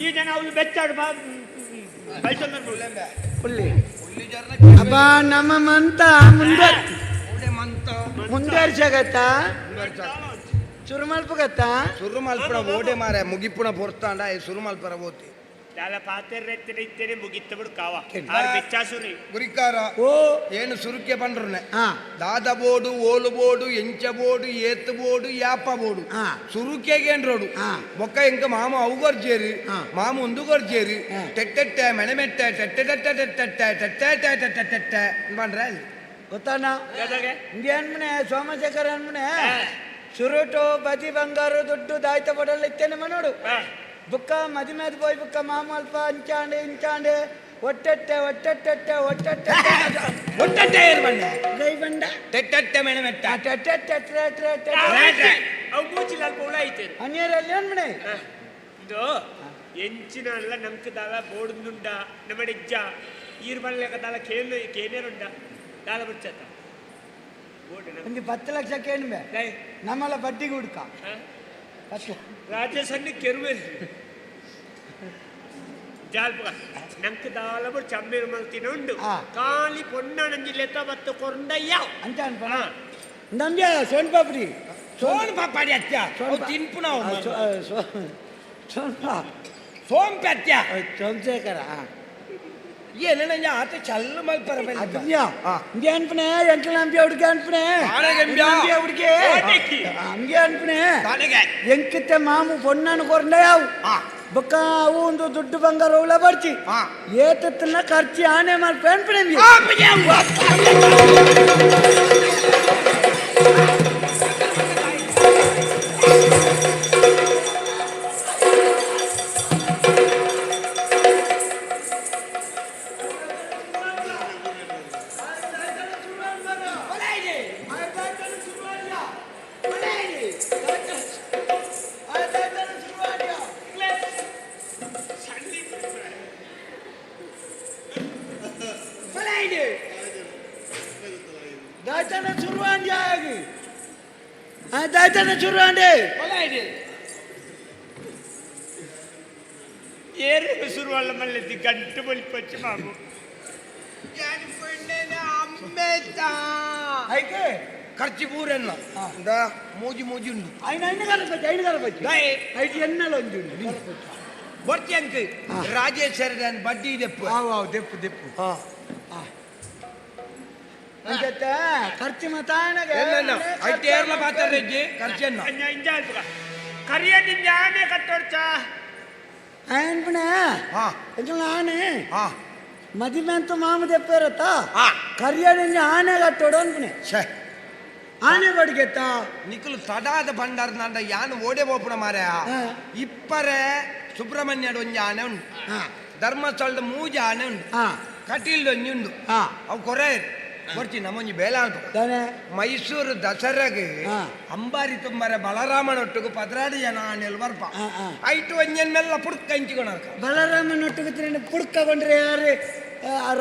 Speaker 13: ಈ ಜನ ಅವಳು ಬೆಚ್ಚಾಡು
Speaker 8: ಅಬ್ಬಾ ನಮ್ಮ ಮಂತ ಮುಂದುವರ್ಸಗತ್ತ ಸುರುಮಲ್ಪಗತ್ತ ಸುರುಮಲ್ಪುರ ಓಡೆ ಮಾರ ಮುಗಿಪುಣ ಪೊರ್ತಾಂಡ ಸುರುಮಲ್ಪುರ ಓತಿ
Speaker 13: చాలా పాతెర్రెత్తిన ఇత్తేనే ముగిత్తబడు కావా ఆరు బెచ్చాసుని
Speaker 8: ಗುರಿಕಾರ ಓ ಏನು ಸುರುಕೆ ಬಂಡ್ರನೆ ದಾದ ಬೋಡು ಓಲು ಬೋಡು ಎಂಚ ಬೋಡು ಏತ್ ಬೋಡು ಯಾಪ ಬೋಡು ಸುರುಕೆಗೆ ಏನ್ರೋಡು ಬೊಕ್ಕ ಎಂಕ ಮಾಮ ಅವಗೊರ್ಜೇರಿ ಮಾಮ ಉಂದುಗೊರ್ಜೇರಿ ಟೆಟ್ಟೆಟ್ಟೆ ಮೆಣಮೆಟ್ಟೆ ಟೆಟ್ಟೆಟ್ಟೆ ಬಂಡ್ರೆ ಗೊತ್ತಾನ ಹಿಂಗೆ ಅನ್ಮನೆ ಸೋಮಶೇಖರ್ ಅನ್ಮನೆ ಸುರುಟು ಬದಿ ಬಂಗಾರು ದುಡ್ಡು ದಾಯ್ತ ಬಡಲ್ಲ ಇತ್ತೇನೆ ಮನೋಡು ಬುಕ್ಕ ಮದಿ ಮೇಲೆ పోయి ಬುಕ್ಕ ಮಾಮಲ್ಪ ಅಂಚಾಂಡೆ ಇಂಚಾಂಡೆ ಒಟ್ಟೆಟ್ಟೆ ಒಟ್ಟೆಟ್ಟೆ ಒಟ್ಟೆಟ್ಟೆ ಒಟ್ಟೆಟ್ಟೆ ಬಂಡ ಟೆಟ್ಟೆಟ್ಟೆ ಮೇಣ ಮೆಟ್ಟ
Speaker 13: ಅವು ಮೂಚಿಲ ಅಲ್ಪ ಉಳ ಐತೆ
Speaker 8: ಅನ್ಯರಲ್ಲಿ ಅನ್ಮಣೆ
Speaker 13: ಇದು ಎಂಚಿನ ಅಲ್ಲ ನಮ್ಕದಾಲ ಬೋಡುಂದುಂಡ ನಮ್ಮಡೆಜ್ಜ ಈರ್ಬಲ್ಲೆಕದಾಲ ಕೇನೇರುಂಡ ದಾಲ ಬಿಡ್ಚತ್ತ
Speaker 8: ಒಂದು 10 ಲಕ್ಷ ಕೇಳ್ಬೆ ನಮ್ಮಲ್ಲ ಬಡ್ಡಿಗೆ ಹುಡ್ಕ
Speaker 13: ರಾಜೇಶನ್ನು ಕೆರುವೆ ಜಾಲ್ಪ ನಂಗೆ ದಾಲ ಬಿಡ್ ಚಂಬೇರು ಮಲ್ತಿನ ಉಂಡು ಖಾಲಿ ಪೊನ್ನಣಂಜಿಲೆತ್ತ ಬತ್ತು ಕೊರಂಡಯ್ಯ
Speaker 8: ಅಂತ ಅನ್ಪಣ ನಮ್ಗೆ ಸೋನ್ ಪಾಪಡಿ ಸೋನ್ ಪಾಪಡಿ ಅತ್ಯ ತಿನ್ಪುಣ ಸೋನ್ ಪತ್ಯ ಸೋಮಶೇಖರ ಏನ ಆತ ಚಲ್ಲು ಮಲ್ಪರ ಹಂಗೆ ಅನ್ಪಣೆ ಎಂಟ್ಲ ನಂಬಿ ಹುಡುಗಿ ಅನ್ಪಣೆ ಹುಡುಗಿ ಹಂಗೆ ಅನ್ಪಣೆ ಎಂಕಿತ್ತೆ ಮಾಮು ಪೊನ್ನನು ಕೊರಂಡಯ್ಯಾವು ಬೊಕ್ಕ ಅವು ಒಂದು ದುಡ್ಡು ಬಂಗಾರ ಉಳ ಬರ್ಚಿ ಏತನ್ನ ಖರ್ಚಿ ಆನೆ ಮಲ್ಪೆ ಅನ್ಪಣೆ
Speaker 13: ಏರೇನು ಶುರುವಲ್ಲ ಮಲ್ಲೆತ್ತಿ ಗಂಟು ಬಲಿಪಚ್ಚಿ ಮಾಮು
Speaker 8: అయితే ఖర్చు పూరెన్న మూజి మూజి ఉండు ఆయన కలపచ్చు అయితే ఎన్నెలు ఉండు వర్చంక్ రాజేశ్వర దాని బడ్డీ దెప్పు దెప్పు దెప్పు అంచేత ఖర్చు మతానగా అయితే ఏర్ల పాత్ర రెడ్డి ఖర్చు అన్న
Speaker 13: ఇంజాల్పుగా కరియని జ్ఞానే కట్టొచ్చా
Speaker 8: ఆయన పనే ఆనే మదిమెంత మామ తెప్పారత కర్యాణి ఆనే కట్టోడు అనుకునే ಆನೆ ಬಡ್ಗೆತ್ತ ನಿಖಲು ತಡಾದ ಬಂಡಾರ್ನಂಡ ಯಾನು ಓಡೆ ಬೋಪುಣ ಮಾರ ಇಪ್ಪರೆ ಸುಬ್ರಹ್ಮಣ್ಯಡ್ ಒಂಜಿ ಆನೆ ಉಂಡು ಧರ್ಮಸ್ಥಳದ ಮೂಜಿ ಆನೆ ಉಂಡು ಕಟೀಲ್ದ ಒಂಜಿ ಉಂಡು ಅವು ಕೊರೆ ಬರ್ತಿ ನಮ್ಮೊಂಜಿ ಬೇಲ ಮೈಸೂರು ದಸರಾಗೆ ಅಂಬಾರಿ ತುಂಬರೆ ಬಲರಾಮನೊಟ್ಟಿಗೆ 16 ಜನ ಆನೆಲ್ ಬರ್ಪ ಐಟು ಒಂಜನ್ ಮೆಲ್ಲ ಪುಡ್ಕ ಹಂಚಿಕೊಣ ಬಲರಾಮನೊಟ್ಟಿಗೆ ಪುಡ್ಕೊಂಡ್ರೆ ಯಾರು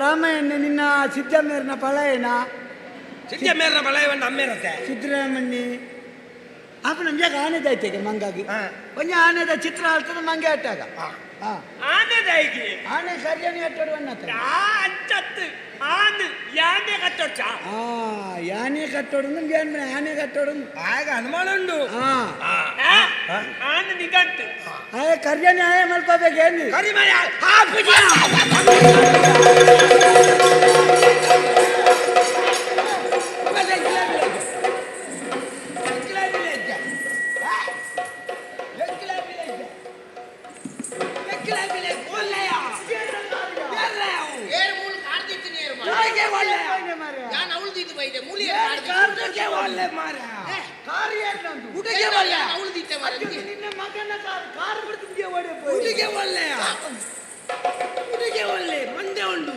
Speaker 8: ರಾಮಾಯಣ ನಿನ್ನ ಸಿದ್ದಮೇರನ ಪಳಯನ ಸಿದ್ದಮೇರನ ಪಳಯವನ್ನ ಅಮ್ಮೇರತ್ತೆ ಸಿದ್ದರಾಮಣ್ಣಿ ಅಪ್ಪ ನಮ್ಗೆ ಆನೆದಾಯ್ತೆಗೆ ಮಂಗಾಗಿ ಒಂಜ ಆನೆದ ಚಿತ್ರ ಹಾಲ್ತದ ಮಂಗೆ ಅಟ್ಟಾಗ
Speaker 13: ಆನೆದಾಯ್ಗೆ
Speaker 8: ಆನೆ ಕರ್ಯಾಣಿ ಅಟ್ಟೋಡು ಅನ್ನತ್ತ
Speaker 13: ಯಾನೆ ಕಟ್ಟೋಚ್ಚ
Speaker 8: ಯಾನೆ ಕಟ್ಟೋಡು ಆನೆ ಕಟ್ಟೋಡು ಆಗ ಅನುಮಾನ ಉಂಡು
Speaker 13: ಆನೆ ನಿಗಂಟು
Speaker 8: ಕರ್ಯಾಣಿ ಆಯ ಮಲ್ಪಬೇಕೇನು ಕರಿಮಯ ಮಂದೆ ಉಂಡು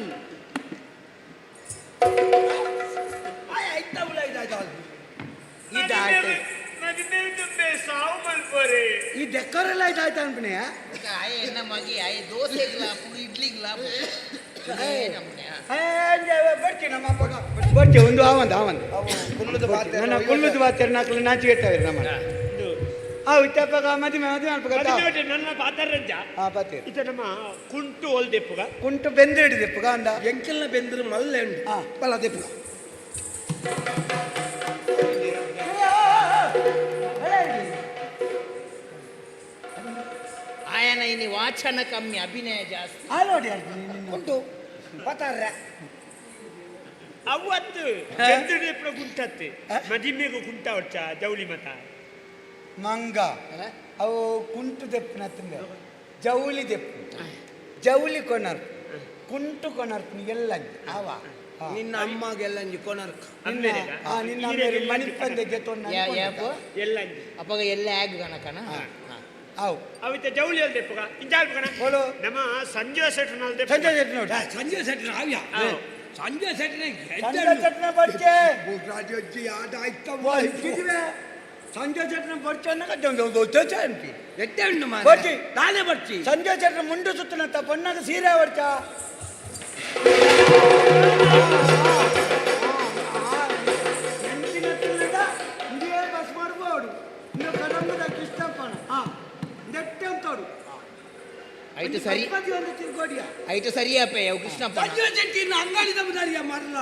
Speaker 8: ಈ ಡೆಕ್ಕರೆಲ್ಲ ಆಯ್ತಾಯ್ತಾ ಅನ್ಪಣೆ ಬರ್ತಿ ಒಂದು ಕುಲ್ಲುದು ಬಾತ್ಯಾರ ನಾಲ್ಕು ನಾಚಿಗೆಟ್ಟವೆ ನಮ್ಮ ಇತ್ತಪ್ಪಾಗ ಮದುವೆ
Speaker 13: ನನ್ನ ಪಾತರಂಜ ಇತ ನಮ್ಮ ಕುಂಟು ಓಲ್ ದೆಪ್ಪುಗ
Speaker 8: ಕುಂಟು ಬೆಂದಿಡಿ ದೆಪ್ಪುಗ ಅಂದ ಎಂಕೆಲ್ಲ ಬೆಂದ್ರು ಮಲ್ಲೆ ಉಂಡು ಬಲ ದೆಪ್ಪುಗ
Speaker 7: ಆಯನ ಇನಿ ವಾಚನ ಕಮ್ಮಿ ಅಭಿನಯ ಜಾಸ್ತಿ
Speaker 8: ನೋಡಿ ಉಂಟು ಪತಾರ
Speaker 13: ಅವತ್ತು ಚಂದ್ರದೇಪ್ರ ಕುಂಟತ್ತೆ ಮದಿಮೆಗೂ ಕುಂಟ ಹೊಚ್ಚ ಜೌಳಿ ಮತ
Speaker 8: ಮಂಗ ಅವು ಕುಂಟು ದೆಪ್ಪನ ತುಂಬ ಜೌಳಿ ದೆಪ್ಪು ಜೌಳಿ ಕೊನರ್ ಕುಂಟು ಕೊನರ್ಪು ಎಲ್ಲ ಅವ ನಿನ್ನ ಅಮ್ಮಗೆಲ್ಲಂಜಿ ಕೊನರ್ಕ ನಿನ್ನ ಮಣಿಪಂದೆಗೆ
Speaker 13: ಎಲ್ಲ
Speaker 7: ಅಪ್ಪಗ ಎಲ್ಲ ಆಗ ಕನಕನ
Speaker 8: ಅವು
Speaker 13: ಅವಿತ ಜೌಳಿ ಅಲ್ದೆ ಪುಗ ಇಂಜಾಲ್ ಪುಗನ ನಮ್ಮ ಸಂಜೀವ ಸೆಟ್ ನಲ್ದೆ
Speaker 8: ಸಂಜೀವ ಸೆಟ್ ನೋಡಿ ಸಂಜೀವ ಸೆಟ್ ಆವ್ಯಾ ಸಂಜೆ ಚಟ್ನಿ
Speaker 17: ಬಡ್ಚೆ
Speaker 8: ರಾಜ್ಯೋಜ್ಜಿ ಆಟ ಆಯ್ತಾ
Speaker 17: ಸಂಜೆ ಚಟ್ನಿ ಬಡ್ಚೆ
Speaker 8: ಎಟ್ಟೆ ಉಂಟು
Speaker 17: ಬರ್ಚಿ
Speaker 8: ನಾನೇ ಬರ್ಚಿ
Speaker 17: ಸಂಜೆ ಚಟ್ನಿ ಮುಂಡು ಸುತ್ತನತ್ತ ಪೊನ್ನಾಗ ಸೀರೆ ಬರ್ಚ ಇದೇ ಬಸ್ ಮಾಡ್ಬೋಡು ಇನ್ನು ಕಡಂಬದ ಕಿಷ್ಟಪ್ಪಣ ನೆಟ್ಟೆ ಅಂತೋಡು
Speaker 7: ಐಟು ಸರಿ
Speaker 17: ಒಂದು ತಿರ್ಗೋಡಿಯ
Speaker 7: ಐಟು ಸರಿಯಪ್ಪ ಅವು ಕೃಷ್ಣಪ್ಪ
Speaker 8: ಸಂಜೆ ಚಟ್ನಿ ಅಂಗಡಿದ ಬುದಾರಿಯ ಮರಲ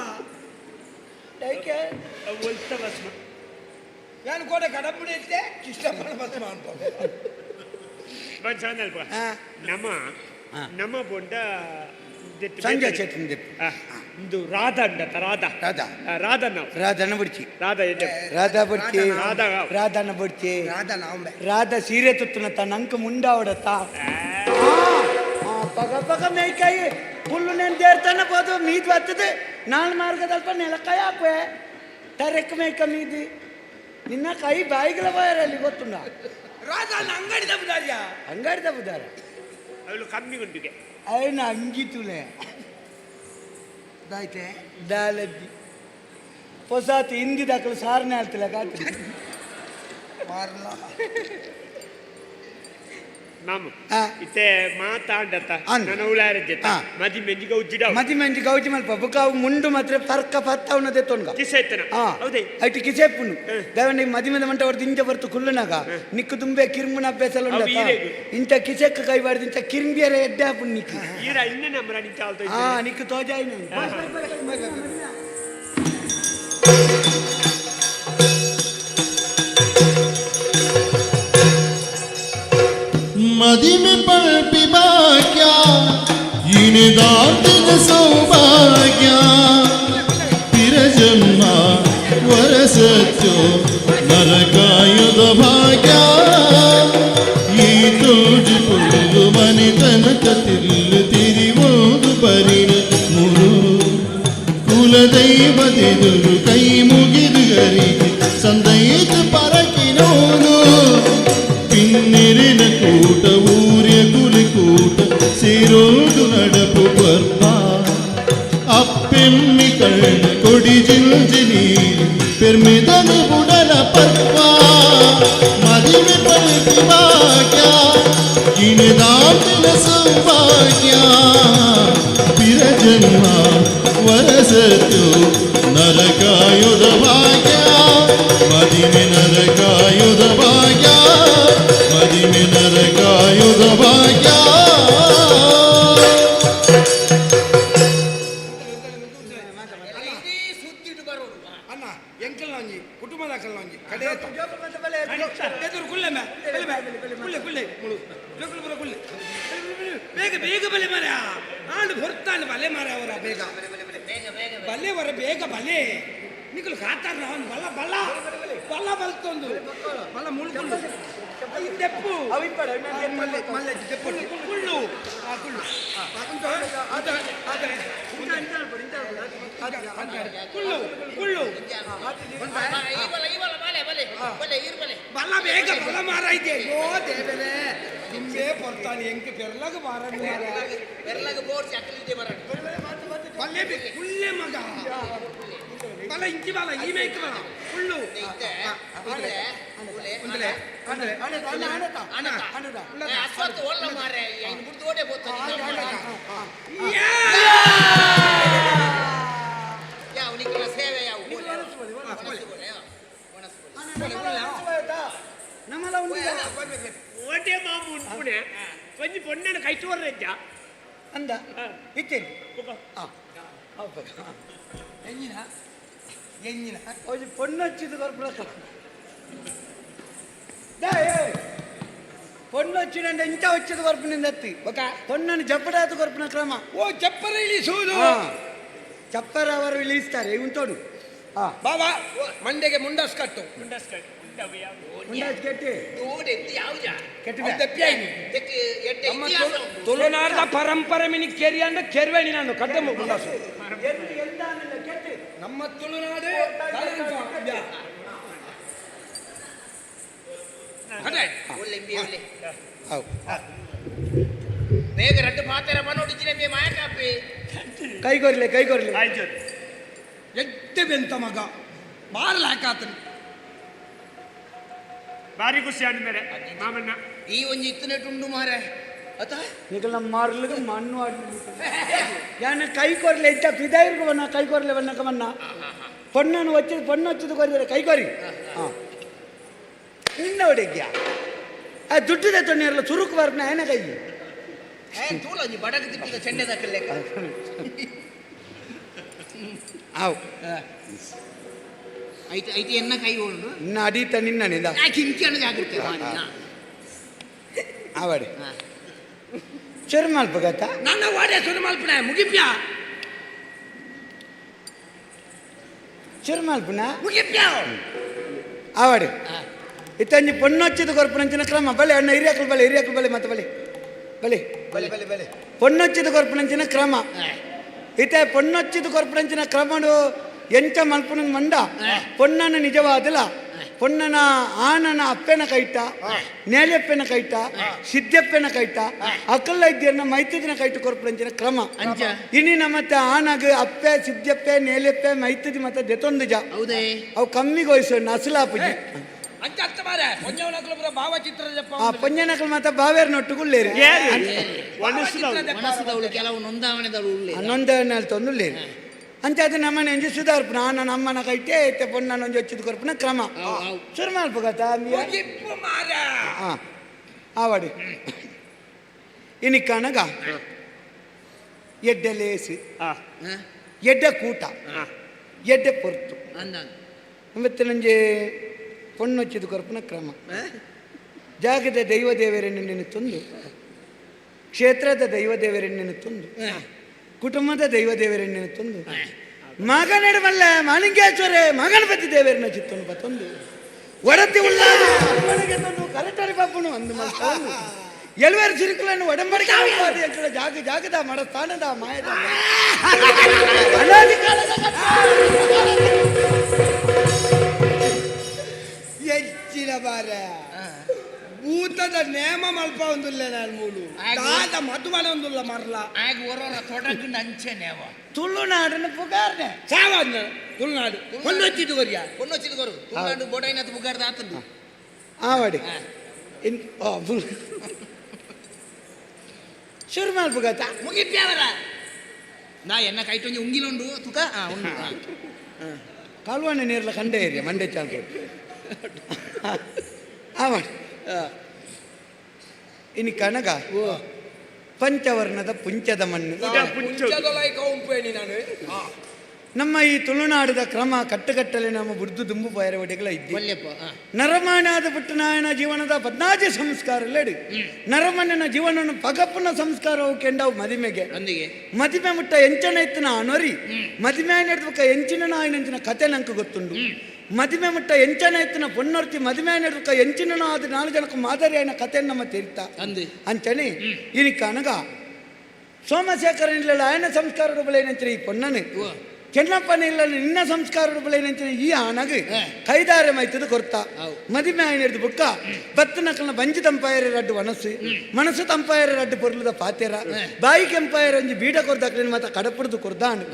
Speaker 17: ಏಕೆ
Speaker 8: ಒಲ್ತ ಬಸ್ ನಾನು ಕೂಡ ಕಡಂಬಡಿ ಇದ್ದೆ ಕಿಷ್ಟಪ್ಪನ ಬಸ್ ಮಾಡ್ಬೋದು ನಮ್ಮ ಬೊಂಡ ಸಂಜೆ ಚಟ್ನಿ ಇದು ರಾಧಾ ಉಂಡತ್ತ ರಾಧನ ಬಿಡ್ಚಿ ರಾಧಾ ಬಿಡ್ಚಿ ರಾಧನ ಬಿಡ್ಚಿ ರಾಧಾ ಸೀರೆ ತುತ್ತನತ್ತ ನಂಕ ಮುಂಡಾವಡತ್ತ ಪಗ ಪಗ ಮೇಯ್ಕಾಯಿ ಹುಲ್ಲು ನೆನ್ ದೇರ್ತಾನ ಬೋದು ಮೀದ್ ಬರ್ತದೆ ನಾನು ಮಾರ್ಗದಲ್ಪ ನೆಲಕಾಯಿ ಹಾಕುವೆ ತರೆಕ್ ಮೇಯ್ಕ ಮೀದಿ ನಿನ್ನ ಕೈ ಬಾಯಿಗಳ ಬಾಯರಲ್ಲಿ ಗೊತ್ತುಂಡ ರಾಧಾನ ಅಂಗಡಿದ ಬುದಾರ
Speaker 13: ಅವಳು ಕಮ್ಮಿ ಗುಂಡಿಗೆ
Speaker 17: ಅವನ ಅಂಗಿತುಲೆ ದಾಯ್ತೆ ದಾಲದ್ದಿ ಹೊಸಾತಿ ಹಿಂದಿ ದಾಖಲು ಸಾರನೆ ಆಳ್ತಿಲ್ಲ ಕಾತ್ರಿ ಮಾರ್ಲ
Speaker 13: ಮಾಮು ಇತ್ತೆ ಮಾತಾಡತ್ತ ನನ್ನ ಉಳಾರ ಜೊತೆ ಮದಿ ಮೆಂಜಿ
Speaker 17: ಗೌಜಿ ಮಲ್ಪ ಬುಕ ಮುಂಡು ಮಾತ್ರ ಪರ್ಕ ಪತ್ತ ಅವನದೇ ತೊಂಗ
Speaker 13: ಕಿಸೆ ಇತ್ತನ ಹೌದೇ
Speaker 17: ಐಟಿ ಕಿಸೆ ಪುಣ್ಣು ದೇವನಿಗೆ ಮದಿ ಮಂದ ಮಂಟ ಹೊಡೆದು ಇಂಜ ಬರ್ತು ಕುಲ್ಲನಾಗ ನಿಕ್ಕು ತುಂಬೆ ಕಿರ್ಮುನ ಅಭ್ಯಾಸ ಇಂಚ ಕಿಸೆಕ್ಕ ಕೈ ಬಾರ್ದು ಇಂಚ ಕಿರ್ಮಿಯರ ಎಡ್ಡೆ ಹಾಪುಣ್ಣು ನಿಕ್ಕು
Speaker 13: ಈರ ಇನ್ನೇ ನಮ್ಮರ ನಿಂತ ಆಲ್ತೋ
Speaker 17: ನಿಕ್ಕು ತೋಜಾಯಿ
Speaker 5: मदी में पल पिबा क्या इन्हें दातिन सौभाग्या फिर जन्मा वरसत्यो नरकायुध भाग्या ಈ ತೋಜು ಪುಲ್ಲು ಮನೆ ತನಕ ತಿಲ್ಲು ತಿರಿವೋದು ಪರಿನ ಮುರು ಕುಲದೈವದೆದುರು ಕೈ ಮುಗಿದು ಗರಿಗೆ ಸಂದೈತು ಪರಕಿನೋನು ಪಿನ್ನಿರಿನ ಕೂಟ ಊರ್ಯ ಕುಲಿಕೂಟ ಸೇರೋದು ನಡಪು ಬರ್ಬ ಅಪ್ಪೆಮ್ಮಿ ಕಣ್ಣ ಕೊಡಿ ಜಿಲ್ಜಿನಿ ಪೆರ್ಮಿದನು ಬುಡಲ ಪರ್ವ ಮದಿಮೆ ಪಲ್ಪಿ ಭಾಗ್ಯ ಕಿಣದಾಟಿನ ಸೌಭಾಗ್ಯ ಪಿರ ಜನ್ಮ ವರಸತು ನರಕಾಯುಧ ಭಾಗ್ಯ ಮದಿಮೆ ನರಕಾಯುಧ ಭಾಗ್ಯ ಮದಿಮೆ ನರಕಾಯುಧ ಭಾಗ್ಯ
Speaker 8: ಕುಟುಂಬದ ಕಲ್ಲಂಜಿ ಕಡೆ ಎದುರು ಕುಳ್ಳೆ ಬೇಗ ಬೇಗ ಬಲೆ ಮರ ಆಂಡು ಹೊರ್ತಾಂಡು ಬಲೆ ಮರ ಅವರ ಬೇಗ ಬಲೆ ವರ ಬೇಗ ಬಲೆ ನಿಕ್ಕಲು ಕಾತಾರ ಅವನು ಬಲ್ಲ ಬಲ್ಲ ಬಲ್ಲ ಬಲ್ತೊಂದು ಬಲ್ಲ ಮುಳ್ಕೊಂಡು ದೆಪ್ಪು ಕುಳ್ಳು ಕುಳ್ಳು ಕುಳ್ಳು ಬಲ್ಲ ಬೇಗ ಬಲ್ಲ ಮಾರ ಇದೆ ಅಯ್ಯೋ ದೇವರೇ ನಿಮ್ಮೇ ಬರ್ತಾನೆ ಹೆಂಗೆ ಬೆರ್ಲಗ ಮಾರ ಬಲ್ಲೆ ಕುಳ್ಳೆ ಮಗ ಬಲ ಇಂಚಿ ಬಲ ಈ ಮೇಯ್ತು ಬಲ ಕುಳ್ಳು ಓಟೆ ಮಾಮು ಉಂಟುನೆ ಕೊಂಚ ಪೊಣ್ಣನ ಕೈಟು ವರ್ರೆಜ್ಜ ಅಂದ ಇತ್ತೇನೆ ಎಂಜಿನ பொண்ணு వచ్చిన ఇంత వచ్చేది వరకు నేను ఎత్తి ఒక పొన్నని జప్పడాత కొరపున క్రమ ఓ చెప్పర ఇಳಿಸುವುದು చెప్పర ಅವರು ಇಳಿಸ್ತಾರೆ ಇವಂತೋಡು ಬಾಬಾ ಮಂಡೆಗೆ ಮುಂಡಸ್ ಕಟ್ಟು ಮುಂಡಸ್ ಕಟ್ಟಿ ನಮ್ಮ ತುಳುನಾಡಿನ ಪರಂಪರೆ ಮಿನಿ ಕೆರಿ ಅಂದ್ರೆ ಕೆರ್ವೇಣಿ ನಾನು ಕಡ್ಡೆ ಮುಂಡಸ್ ನಮ್ಮ ತುಳುನಾಡು
Speaker 7: ಬೇಗ ರಡ್ಡು ಪಾತ್ರ ಮನೋಡಿಚಿನ ಮೇ ಮಾಯ ಕಾಪಿ
Speaker 8: ಕೈಗೊರ್ಲೆ
Speaker 13: ಆಯ್ತು
Speaker 8: ಎತ್ತೆ ಬೆಂತ ಮಗ ಬಾರ್ಲ ಹಾಕಾತನು
Speaker 13: ಬಾರಿ ಖುಷಿ ಆದ್ಮೇಲೆ ಮಾಮಣ್ಣ
Speaker 7: ಈ ಒಂಜಿ ಇತ್ತನೆಟ್ಟುಂಡು ಮಾರೆ ಅತ
Speaker 8: ನಿಕಲ ಮಾರ್ಲಿಗೆ ಮಣ್ಣು ಯಾನ ಕೈಕೊರ್ಲೆ ಇಟ್ಟ ಪಿದಾಯಿರ್ಗು ಬನ್ನ ಕೈಕೊರ್ಲೆ ಬನ್ನಕ ಬನ್ನ ಪೊಣ್ಣನ್ನು ಹೊಚ್ಚಿದ ಕೊರಿದರೆ ಕೈಕೊರಿ ನಿನ್ನ ಹೊಡೆಗ್ಯ ಆ ದುಡ್ಡಿದ ತೊನ್ನೆರಲ್ಲ ಚುರುಕು ಬರ್ನ ಏನ ಕೈ
Speaker 7: ತೂಲ ಒಂಜಿ ಬಡಗ ತಿಪ್ಪಿದ ಚೆಂಡೆದ ಕಲ್ಲೆ
Speaker 8: ಆವ್
Speaker 7: ಐತಿ ಐತಿ ಎನ್ನ ಕೈ ಹೋಳು
Speaker 8: ನಿನ್ನ ಅಡೀತ ನಿನ್ನನಿಂದ
Speaker 7: ಕಿಂಕಿಯನ್ನು ಜಾಗ್ರತೆ
Speaker 8: ಆವಾಡಿ ಚುರು ಮಲ್ಪಗತ್ತ
Speaker 7: ನನ್ನ ವಾಡೆ ಸುರು ಮಲ್ಪನ ಮುಗಿಪ್ಯ
Speaker 8: ಚುರು ಮಲ್ಪನ
Speaker 7: ಮುಗಿಪ್ಯ
Speaker 8: ಆವಾಡಿ ಇತ್ತಂಜಿ ಪೊನ್ನೊಚ್ಚಿದ ಕೊರ್ಪುನಂಚಿನ ಕ್ರಮ ಬಲೆ ಅಣ್ಣ ಹಿರಿಯಾಕಲ್ ಬಲೆ ಮತ್ತೆ ಬಲೆ ಬಲೆ
Speaker 7: ಬಲೆ ಬಲೆ ಬಲೆ
Speaker 8: ಪೊನ್ನೊಚ್ಚಿದ ಕೊರ್ಪುನಂಚಿನ ಕ್ರಮ ಇತ್ತೆ ಪೊನ್ನೊಚ್ಚಿದ ಕೊರ್ಪುನಂಚಿನ ಕ್ರಮಡು ಎಂಚ ಮಲ್ಪನ ಮಂಡ ಪೊನ್ನನ ನಿಜವಾದಲ ಪೊನ್ನನ ಆನನ ಅಪ್ಪೆನ ಕೈಟ ನೇಲೆಪ್ಪೆನ ಕೈಟ ಸಿದ್ದೆಪ್ಪೆನ ಕೈಟ ಅಕ್ಕಲ್ಲ ಇದ್ಯನ್ನ ಮೈತದಿನ ಕೈಟ ಕೊರ್ಪುನಂಚಿನ ಕ್ರಮ ಇನ್ನಿನ ಮತ್ತೆ ಆನಗ ಅಪ್ಪೆ ಸಿದ್ದೆಪ್ಪೆ ನೇಲೆಪ್ಪೆ ಮೈತದಿ ಮತ್ತೆ ದೆತೊಂದು ಜ
Speaker 7: ಹೌದೇ
Speaker 8: ಅವು ಕಮ್ಮಿಗೆ ವಯಸ್ಸು ನಸಲಾಪುಜಿ ಆ ಪಂಜನಕಲ್ ಮಾತ ಬಾವೇರ್ ನೊಟ್ಟುಗುಳ್ಳೇರಿ
Speaker 7: ಕೆಲವು ನೊಂದಾವಣೆದಳು
Speaker 8: ನೊಂದಾವಣೆ ತೊಂದುಳ್ಳೇರಿ ಅಂತ ಅದು ನಮ್ಮನೆ ಎಂಜಿ ಸುಧಾರ್ಪಣ ನನ್ನ ಅಮ್ಮನ ಕೈಟೆ ಐತೆ ಪೊನ್ನ ಒಂಜಿ ಹೊಚ್ಚಿದ ಕೊರ್ಪನ ಕ್ರಮ ಶುರು ಮಾಡ್ಬೇಕತ್ತ ಆವಾಡಿ ಇನಿಕ್ಕನಗ ಎಡ್ಡೆ ಲೇಸಿ ಎಡ್ಡೆ ಕೂಟ ಎಡ್ಡೆ ಪೊರ್ತು ಮತ್ತೆ ನಂಜೆ ಪೊನ್ನೊಚ್ಚಿದ ಕೊರ್ಪನ ಕ್ರಮ ಜಾಗದ ದೈವ ದೇವರನ್ನೆನ್ನು ತಂದು ಕ್ಷೇತ್ರದ ದೈವ ದೇವರನ್ನೆನ್ನು ತಂದು ಕುಟುಂಬದ ದೈವ ದೇವರನ್ನೆನ್ನು ತಂದು ಮಗನಡಮಲ್ಲ ಮಾಲಿಂಗೇಶ್ವರೇ ಮಗಣಪತಿ ದೇವರನ್ನ ಚಿತ್ತನು ಬತ್ತೊಂದು ಒಡತಿ ಉಳ್ಳ ತಂದು ಕರೆಕ್ಟರಿ ಪಾಪನು ಅಂದು ಮಲ್ಕೊಂಡು ಎಳುವರು ಸಿರುಕುಗಳನ್ನು ಒಡಂಬಡಿಕೆ ಜಾಗದ ಮಡ ಸ್ಥಾನದ ಮಾಯದ ಅನಾದಿ ಕಾಲದ ಹೆಚ್ಚಿನ ಬಾರ ಭೂತದ ನೇಮ ಮಲ್ಪ ಒಂದಿಲ್ಲ ನಾನು ಮೂಲು ತಾತ ಮಧುಬಲ ಒಂದಿಲ್ಲ ಮರಲ
Speaker 7: ಆಗ ಓರೋರ ತೊಡಗಿನ ಅಂಚೆ ನೇವ
Speaker 8: ತುಳುನಾಡಿನ ಪುಗಾರ್ನೆ ಸಾವನ್ನ ತುಳುನಾಡು ಹೊನ್ನೊಚ್ಚಿದ ಕೊರಿಯ ತುಳುನಾಡು
Speaker 7: ಬೋಡೈನದು ಪುಗಾರ್ದ ಆತಂದು
Speaker 8: ಆವಾಡಿ ಶುರು ಮಾಡ್ಬೇಕತ್ತ
Speaker 7: ಮುಗಿಪ್ಯಾವರ ನಾ ಎನ್ನ ಕೈಟೊಂಜಿ ಉಂಗಿಲುಂಡು ತುಕ ಉಂಡು
Speaker 8: ಕಾಲುವಣ್ಣೆ ನೀರ್ಲ ಕಂಡೆ ಏರಿಯ ಮಂಡೆ ಚಾಲ್ಕ ಆವಾಡಿ ಇನ್ನು ಕನಗ ಪಂಚವರ್ಣದ ಪುಂಚದ ಮಣ್ಣು ನಮ್ಮ ಈ ತುಳುನಾಡದ ಕ್ರಮ ಕಟ್ಟುಕಟ್ಟಲೆ ನಮ್ಮ ಬುಡ್ದು ದುಂಬು ಪಾಯರ ಒಡೆಗಳ ಇದ್ದೆ ನರಮಾನಾದ ಪುಟ್ಟನಾಯನ ಜೀವನದ 14 ಸಂಸ್ಕಾರಲ್ಲಡಿ ನರಮಣ್ಣನ ಜೀವನವನ್ನು ಪಗಪ್ಪನ ಸಂಸ್ಕಾರವು ಕೆಂಡವು ಮದಿಮೆಗೆ ಮದಿಮೆ ಮುಟ್ಟ ಎಂಚನ ಎತ್ತಿನ ಅನೊರಿ ಮದಿಮೆ ನಡೆದಕ್ಕ ಎಂಚಿನ ನಾಯಿನಂಚಿನ ಕತೆ ನಂಗೆ ಗೊತ್ತುಂಡು ಮದಿಮೆ ಮುಟ್ಟ ಎಂಚನ ಎತ್ತಿನ ಪೊನ್ನೊರ್ತಿ ಮದಿಮೆ ನಡೆದಕ್ಕ ಎಂಚಿನ ಆದ 4 ಜನಕ್ಕೂ ಮಾದರಿಯಾಯನ ಕತೆ ನಮ್ಮ ತೀರ್ಥ ಅಂಚನೆ ಇನಿಕ ಅನಗ ಸೋಮಶೇಖರನಿಲ್ಲ ಆಯನ ಸಂಸ್ಕಾರದ ಬೆಳೆನಂಚಿನ ಈ ಪೊನ್ನನು ಚೆನ್ನಪ್ಪನ ಇಲ್ಲ ನಿನ್ನ ಸಂಸ್ಕಾರದ ಬೆಳೆನಂಚಿನ ಈ ಆನಗ ಕೈದಾರೆ ಮೈತದ ಕೊರ್ತ ಮದಿಮೆ ಆಯನ ಹಿಡಿದು ಬುಕ್ಕ ಬತ್ತ ನಕಲ್ನ ಬಂಜಿ ತಂಪಾಯರ ರಡ್ಡು ಮನಸ್ಸು ತಂಪಾಯರ ರಡ್ಡು ಪೊರ್ಲದ ಪಾತೆರ ಬಾಯಿ ಕೆಂಪಾಯರ ಒಂಜಿ ಬೀಡ ಕೊರ್ದಾಕ್ಲಿನ ಮಾತ ಕಡಪುಡ್ದು ಕೊರ್ದಾನು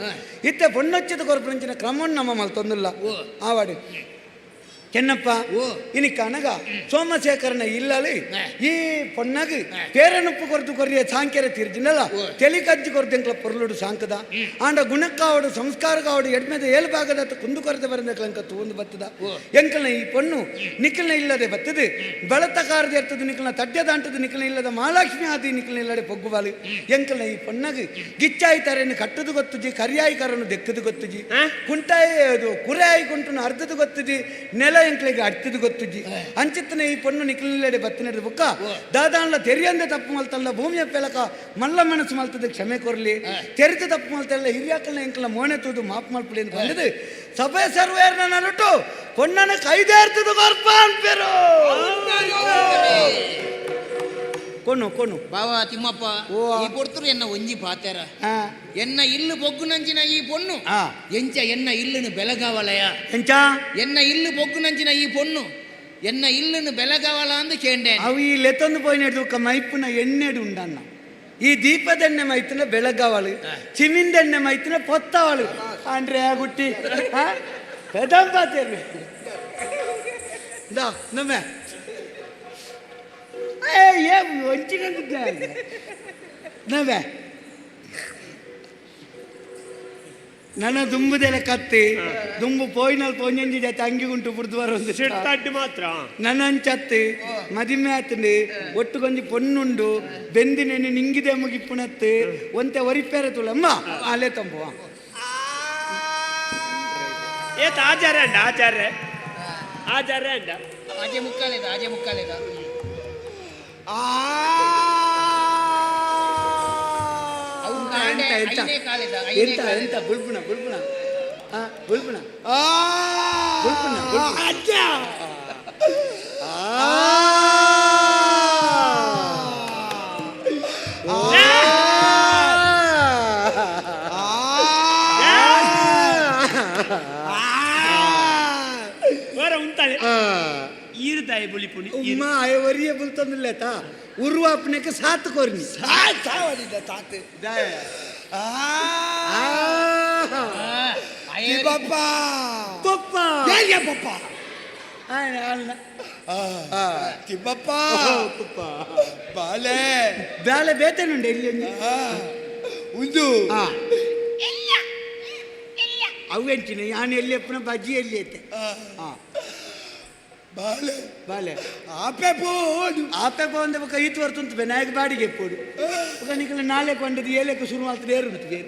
Speaker 8: ಇತ್ತೆ ಪೊನ್ನೊಚ್ಚಿದ ಕೊರ್ಪಂಚಿನ ಕ್ರಮವನ್ನು ನಮ್ಮ ಮಲ್ ತೊಂದಿಲ್ಲ ಆವಾಡಿ ಚೆನ್ನಪ್ಪ ಇನಿಕ ಅನಗ ಸೋಮಶೇಖರನ ಇಲ್ಲಲಿ ಈ ಪೊನ್ನಗ ಪೇರನುಪ್ಪು ಕೊರತು ಕೊರಿಯ ಸಾಂಕ್ಯರ ತೀರ್ಜಿನಲ್ಲ ತೆಲಿ ಕಜ್ಜಿ ಕೊರತೆಂಕ್ಲ ಪೊರ್ಲುಡು ಸಾಂಕದ ಆಂಡ ಗುಣಕ್ಕಾವಡು ಸಂಸ್ಕಾರಕಾವಡು ಎಡ್ಮೆದ ಏಳು ಭಾಗದ ಕುಂದು ಕೊರತೆ ಬರಂದಕ್ಲಂಕ ತೂಂದು ಬತ್ತದ ಎಂಕಲ್ನ ಈ ಪೊಣ್ಣು ನಿಖಲ್ನ ಇಲ್ಲದೆ ಬತ್ತದು ಬೆಳತಕಾರದೆ ಇರ್ತದೆ ನಿಖಲ್ನ ತಡ್ಡೆ ದಾಂಟದ ನಿಖಲ್ನ ಇಲ್ಲದ ಮಹಾಲಕ್ಷ್ಮಿ ಆದಿ ನಿಖಲ್ನ ಇಲ್ಲದೆ ಪೊಗ್ಗುಬಾಲು ಎಂಕಲ್ನ ಈ ಪೊನ್ನಗ ಗಿಚ್ಚಾಯಿತಾರೇನು ಕಟ್ಟದು ಗೊತ್ತುಜಿ ಕರಿಯಾಯಿಕಾರನು ದೆಕ್ಕದು ಗೊತ್ತುಜಿ ಕುಂಟಾಯಿ ಅದು ಕುರೆಯಾಯಿ ಕುಂಟನು ಅರ್ಧದು ಗೊತ್ತುಜಿ ನೆಲ ಎಂಕ್ಲಿಗೆ ಅಡ್ತಿದ್ದು ಗೊತ್ತುಜ್ಜಿ ಅಂಚಿತ್ತನೆ ಈ ಪೊಣ್ಣು ನಿಖಿಲೆಡೆ ಬತ್ತಿನದು ಬುಕ್ಕ ದಾದಾನ್ಲ ತೆರಿಯಂದೆ ತಪ್ಪು ಮಲ್ತಲ್ಲ ಭೂಮಿಯ ಪೆಲಕ ಮಲ್ಲ ಮನಸ್ಸು ಮಲ್ತದೆ ಕ್ಷಮೆ ಕೊರ್ಲಿ ತೆರಿತ ತಪ್ಪು ಮಲ್ತಲ್ಲ ಹಿರಿಯಾಕಲ್ನ ಎಂಕಲ ಮೋಣೆ ತೂದು ಮಾಪ್ ಮಲ್ಪಡಿ ಅಂತ ಬಂದಿದ್ದು ಸಭೆ ಸರ್ವೇರ್ನ ನಲುಟು ಪೊಣ್ಣನ ಕೈದೇರ್ತದು ಕೊರ್ಪ ಅನ್ಪೇರು ಕೊನು ಕೊನು
Speaker 7: ಬಾವಾ ತಿಮ್ಮಪ್ಪ ಈ ಪೊರ್ತರು ಎನ್ನ ಒಂಜಿ ಪಾತೆರ ಎನ್ನ ಇಲ್ಲು ಬೊಗ್ಗುನಂಚಿನ ಈ ಪೊಣ್ಣು ಎಂಚ ಎನ್ನ ಇಲ್ಲುನು ಬೆಳಗಾವಲಯ
Speaker 8: ಎಂಚ
Speaker 7: ಎನ್ನ ಇಲ್ಲು ಬೊಗ್ಗುನಂಚಿನ ಈ ಪೊಣ್ಣು ಎನ್ನ ಇಲ್ಲುನು ಬೆಳಗಾವಲ ಅಂದು ಕೇಂಡೆ
Speaker 8: ಅವು ಈ ಲೆತ್ತೊಂದು ಪೋಯಿನ ಮೈಪುನ ಎಣ್ಣೆಡು ಉಂಡನ್ನ ಈ ದೀಪದೆಣ್ಣೆ ಮೈತಿನ ಬೆಳಗಾವಳು, ಚಿಮಿಂದೆಣ್ಣೆ ಮೈತಿನ ಪೊತ್ತವಳು. ಅಂದ್ರೆ ಗುಟ್ಟಿ ಪೆದಂಬಾತೇನೆ ನಮ್ಮೆ ಒಂಚಿನ ನವೆ ನನ್ನ ದುಂಬುದೆಲ್ಲ ಕತ್ತಿ ದುಂಬು ಪೋಯಿನಲ್ಲಿ ಪೋಂಜಿ ಜಾತಿ ಅಂಗಿ ಉಂಟು ಬುರ್ದುವಾರ
Speaker 13: ಮಾತ್ರ
Speaker 8: ನನ್ನ ಅಂಚತ್ತು ಮದಿಮೆ ಆತಂಡು ಒಟ್ಟುಗೊಂದು ಪೊಣ್ಣುಂಡು ಬೆಂದಿನೇನು ನಿಂಗಿದೆ ಮುಗಿಪ್ಪುಣತ್ತು ಒಂತೆ ಒರಿಪೇರೆ ತುಳಮ್ಮ ಅಲ್ಲೇ ತಂಬುವ
Speaker 13: ಏತ ಆಚಾರ್ಯ ಅಂಡ ಆಚಾರ್ಯ ಅಂಡ
Speaker 7: ಆಜೆ ಮುಕ್ಕಾಲೇದ
Speaker 8: ಎಂತ ಬುಲ್ಪುಣ
Speaker 13: ಈರುದಾಯಿ ಬುಳಿಪುಣಿ
Speaker 8: ಉಮ್ಮ ಒರಿಯ ಬುಲ್ತಂದಿಲ್ಲತ ಉರುವ ಅಪ್ಪನಕ್ಕೆ ಸಾತ್ ಕೊರ್ನಿ ಸಾವದಿದ್ದ ತಾತ್ ಪಪ್ಪ ಪಪ್ಪ ಪಪ್ಪ ತಿಬ್ಬಪ್ಪ ಬಾಲೆ ಬ್ಯಾಲೆ ಬೇತೇನುಂಡೆ ಇಲ್ಲಿ ಒಂದು ಅವೆಂಚಿನ ಯಾನು ಎಲ್ಲಿ ಅಪ್ಪನ ಬಜ್ಜಿ ಎಲ್ಲಿ ಐತೆ ಬಾಲೆ ಬಾಲೆ ಆಪೆ ಪೋಂದ ಬೊಕ್ಕ ಈತು ವರ್ತುಂಟು ವಿನಾಯಕ ಬಾಡಿಗೆ ಎಪ್ಪೋಡು ಬೊಕ್ಕ ನಿಖಲ ನಾಳೆ ಕೊಂಡದು ಏಲೆಕ್ಕೆ ಶುರು ಮಾಡ್ತದೆ ಏರುಂಟು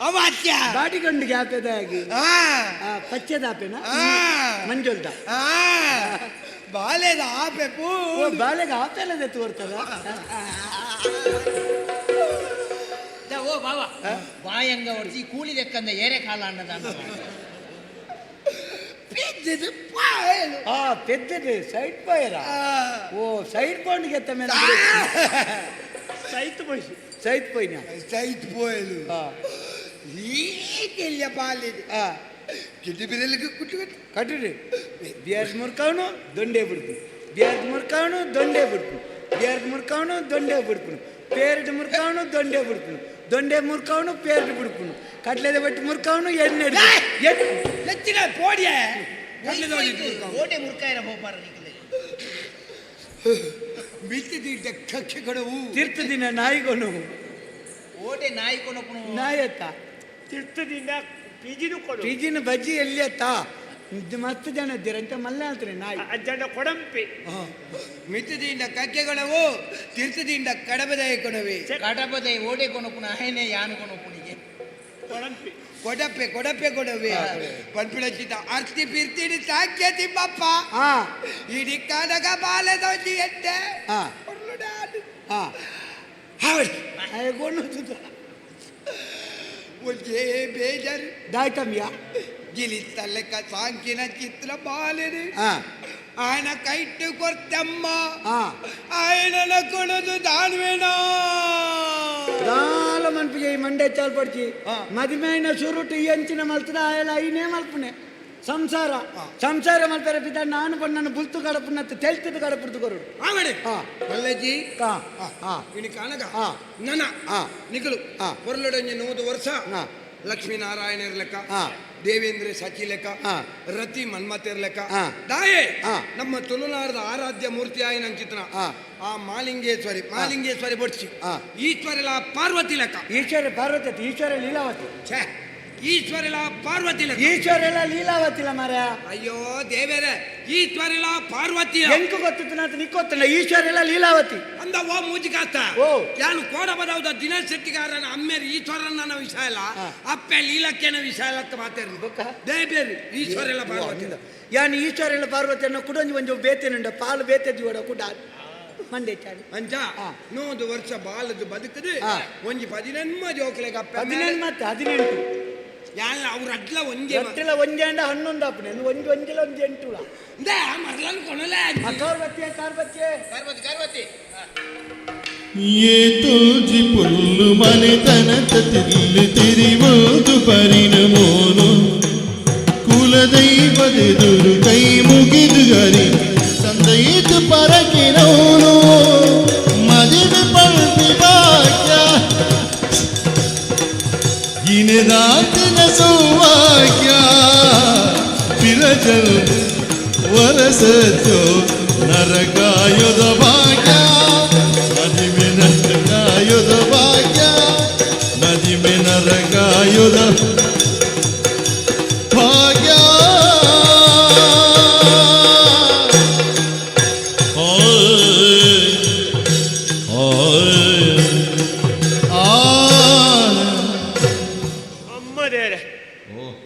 Speaker 8: ಅವತ್ಯ ಬಾಡಿಗೊಂಡಿಗೆ ಆಪೆದಾಗಿ ಪಚ್ಚೆದ ಆಪೆನ ಮಂಜೊಲ್ದ ಬಾಲೆದ ಆಪೆ ಪೋ ಬಾಲೆಗೆ ಆಪೆಲ್ಲದ ಎತ್ತು ಬರ್ತದ
Speaker 7: ಓ ಬಾವ ಬಾಯಂಗ ಹೊಡ್ಸಿ ಕೂಲಿ ಲೆಕ್ಕಂದ ಏರೆ ಕಾಲ ಅನ್ನದ
Speaker 8: పెద్దది సైడ్ పోయరా ఓ సైడ్ పోండికి ఎత్త మీద సైడ్ పోయినా సైడ్ పోయలు ఈకెళ్ళ బాలేదు కిడ్డి బిర్రెలకు కుట్టు కట్టుడు బియర్ ముర్కావును దొండే బుడుపు బియర్ ముర్కావును దొండే బుడుపు బియర్ ముర్కావును దొండే బుడుపును పేరుడు ముర్కావును దొండే బుడుపును దొండే ముర్కావును పేరుడు బుడుపును కట్లేద బట్టి ముర్కావును ఎన్నెడు ఎత్తిన పోడియే
Speaker 7: ಓಟೆ ಮುರ್ಕಾಯಿರ ಹೋಪಾರ
Speaker 8: ಮಿತ್ತಿದ ಕಕ್ಷೆ ಕೊಡವು ತೀರ್ಥದಿನ ನಾಯಿಗೊನು
Speaker 7: ಓಟೆ ನಾಯಿ ಕೊನಪ್ಪನು
Speaker 8: ನಾಯಿ ಅತ್ತ
Speaker 13: ತೀರ್ಥದಿಂದ
Speaker 8: ಪಿಜಿನ ಬಜ್ಜಿ ಎಲ್ಲಿ ಅತ್ತ ಮಸ್ತ್ ಜನ ಇದ್ದೀರಂತ ಮಲ್ಲೆ ಹೇಳ್ತಾರೆ ನಾಯಿ
Speaker 13: ಅಜ್ಜನ ಕೊಡಂಪಿ
Speaker 8: ಮಿತ್ತಿದಿಂದ ಕಕ್ಕೆ ಕೊಡವು ತೀರ್ಥದಿಂದ ಕಡಬದಾಯ ಕೊಡವೆ
Speaker 7: ಕಡಬದಾಯ ಓಟೆ ಕೊನಪ್ಪನ ಆಯನೆ ಯಾನು ಕೊನಪ್ಪನಿಗೆ
Speaker 13: ಕೊಡಂಪಿ
Speaker 8: ಕೊಡಪೆ ಕೊಡವೆ ಪನ್ಪಿಡಚಿತ ಅರ್ತಿ ಪಿರ್ತಿಡಿ ಸಾಕ್ಯ ತಿಮ್ಮಪ್ಪ ಇಡಿ ಕನಗ ಬಾಲದೊಂದಿ ಎಟ್ಟೆ ಒಂದೇ ಬೇಜಾರು ದಾಯ್ತಮ್ಯ ಗಿಲಿತ್ತ ಲೆಕ್ಕ ಸಾಂಕಿನ ಚಿತ್ರ ಬಾಲೆನು ఆయన కైట్టు కొత్తమ్మ ఆయన కొనదు దానివేనా దాల మనిపిಗೆ ಮಂಡೆ ಚಾಲ್ ಪಡ್ಚಿ ಮದಿಮೆನ ಶುರುಟು ಎಂಚಿನ ಮಲ್ತದ ಆಯಲ ಐನೇ ಮಲ್ಪನೆ ಸಂಸಾರ ಮಲ್ಪರ ಪಿತ ನಾನು ನನ್ನ ಬುಲ್ತು ಕಡಪುನತ್ತು ತೆಲ್ತದ ಕಡಪುರ್ತು ಕೊರು ಆಮೇಲೆ ಮಲ್ಲೆಜಿ ಇನಿ ಕಾನಗ ನನ ನಿಕಲು ಪೊರ್ಲೊಡಂಜ 100 ವರ್ಷ ಲಕ್ಷ್ಮೀನಾರಾಯಣರ ಲೆಕ್ಕ ದೇವೇಂದ್ರ ಸಚಿ ಲೆಕ್ಕ ರತಿ ಮನ್ಮತೇರ್ ಲೆಕ್ಕ ದಾಯೆ ನಮ್ಮ ತುಳುನಾಡದ ಆರಾಧ್ಯ ಮೂರ್ತಿ ಆಯ ನನ್ನ ಚಿತ್ರ ಆ ಮಾಲಿಂಗೇಶ್ವರಿ ಬಡ್ಸಿ ಈಶ್ವರಲ ಪಾರ್ವತಿ ಲೆಕ್ಕ ಈಶ್ವರ ಲೀಲಾವತಿ ಈಶ್ವರಲ ಪಾರ್ವತಿ ಲೆಕ್ಕ ಈಶ್ವರಲ ಲೀಲಾವತಿಲ ಮರ ಅಯ್ಯೋ ದೇವೇರೆ ಈಶ್ವರಲ ಪಾರ್ವತಿ ಎಂಕು ಗೊತ್ತಿತ್ತು ನಾನು ನಿಕ್ಕೊತ್ತಲ್ಲ ಈಶ್ವರಲ ಲೀಲಾವತಿ ಅಂದ ಓ ಮೂಜಿಕಾಸ್ತ ಯಾನು ಕೋಡಬದೌದ ದಿನೇಶ್ ಶೆಟ್ಟಿಗಾರನ ಅಮ್ಮೇರಿ ಈಶ್ವರನ ವಿಷಯ ಇಲ್ಲ ಅಪ್ಪೆ ಲೀಲಕ್ಕೇನ ವಿಷಯ ಇಲ್ಲ ಅಂತ ಮಾತಾಡಿ ದೇವೇರಿ ಈಶ್ವರಲ ಪಾರ್ವತಿ ಯಾನು ಈಶ್ವರಲ ಪಾರ್ವತಿಯನ್ನು ಕುಡೊಂಜಿ ಒಂಜಿ ಬೇತೇನುಂಡ ಪಾಲು ಬೇತೆದ್ದಿ ಓಡ ಕುಡ ಮಂಡೆ ಚಾಡಿ ಅಂಚ 100 ವರ್ಷ ಬಾಲದು ಬದುಕದು ಒಂಜಿ 14 ಜೋಕ್ಲೆಗ ಅಪ್ಪ 18 ಯಾನ್ ಅವ್ರ ಅಡ್ಲ ಒಂಜೆ ಅಂಡ 11 ಅಪ್ಪನೆ ಒಂಜಿಲ ಒಂಜಿ 8 ಇಂದ ಮರ್ಲನ್ ಕೊನಲೆ ಕಾರ್ಬತ್ತಿ
Speaker 5: ఏ తోజి పుల్లు మనితనత తిల్లు తిరివోదు పరిణమోನು ಕುಲದೈವದೆದುರು ಕೈ ಮುಗಿದು ಗರಿ ಸಂದೈತು ಪರಕಿನೋನು ಮದಿವೆ ಪಲ್ಪಿ ಬಾಕಿ ಚಲ್ ವರಸೋ ನರಕಾಯುಧ ಭಾಗ್ಯ ಮದಿಮೆ ನರಕಾಯುಧ ಭಾಗ್ಯ ಮದಿಮೆ ನರಕಾಯುಧ ಭಾಗ್ಯ
Speaker 13: ಅಮ್ಮದೇರೆ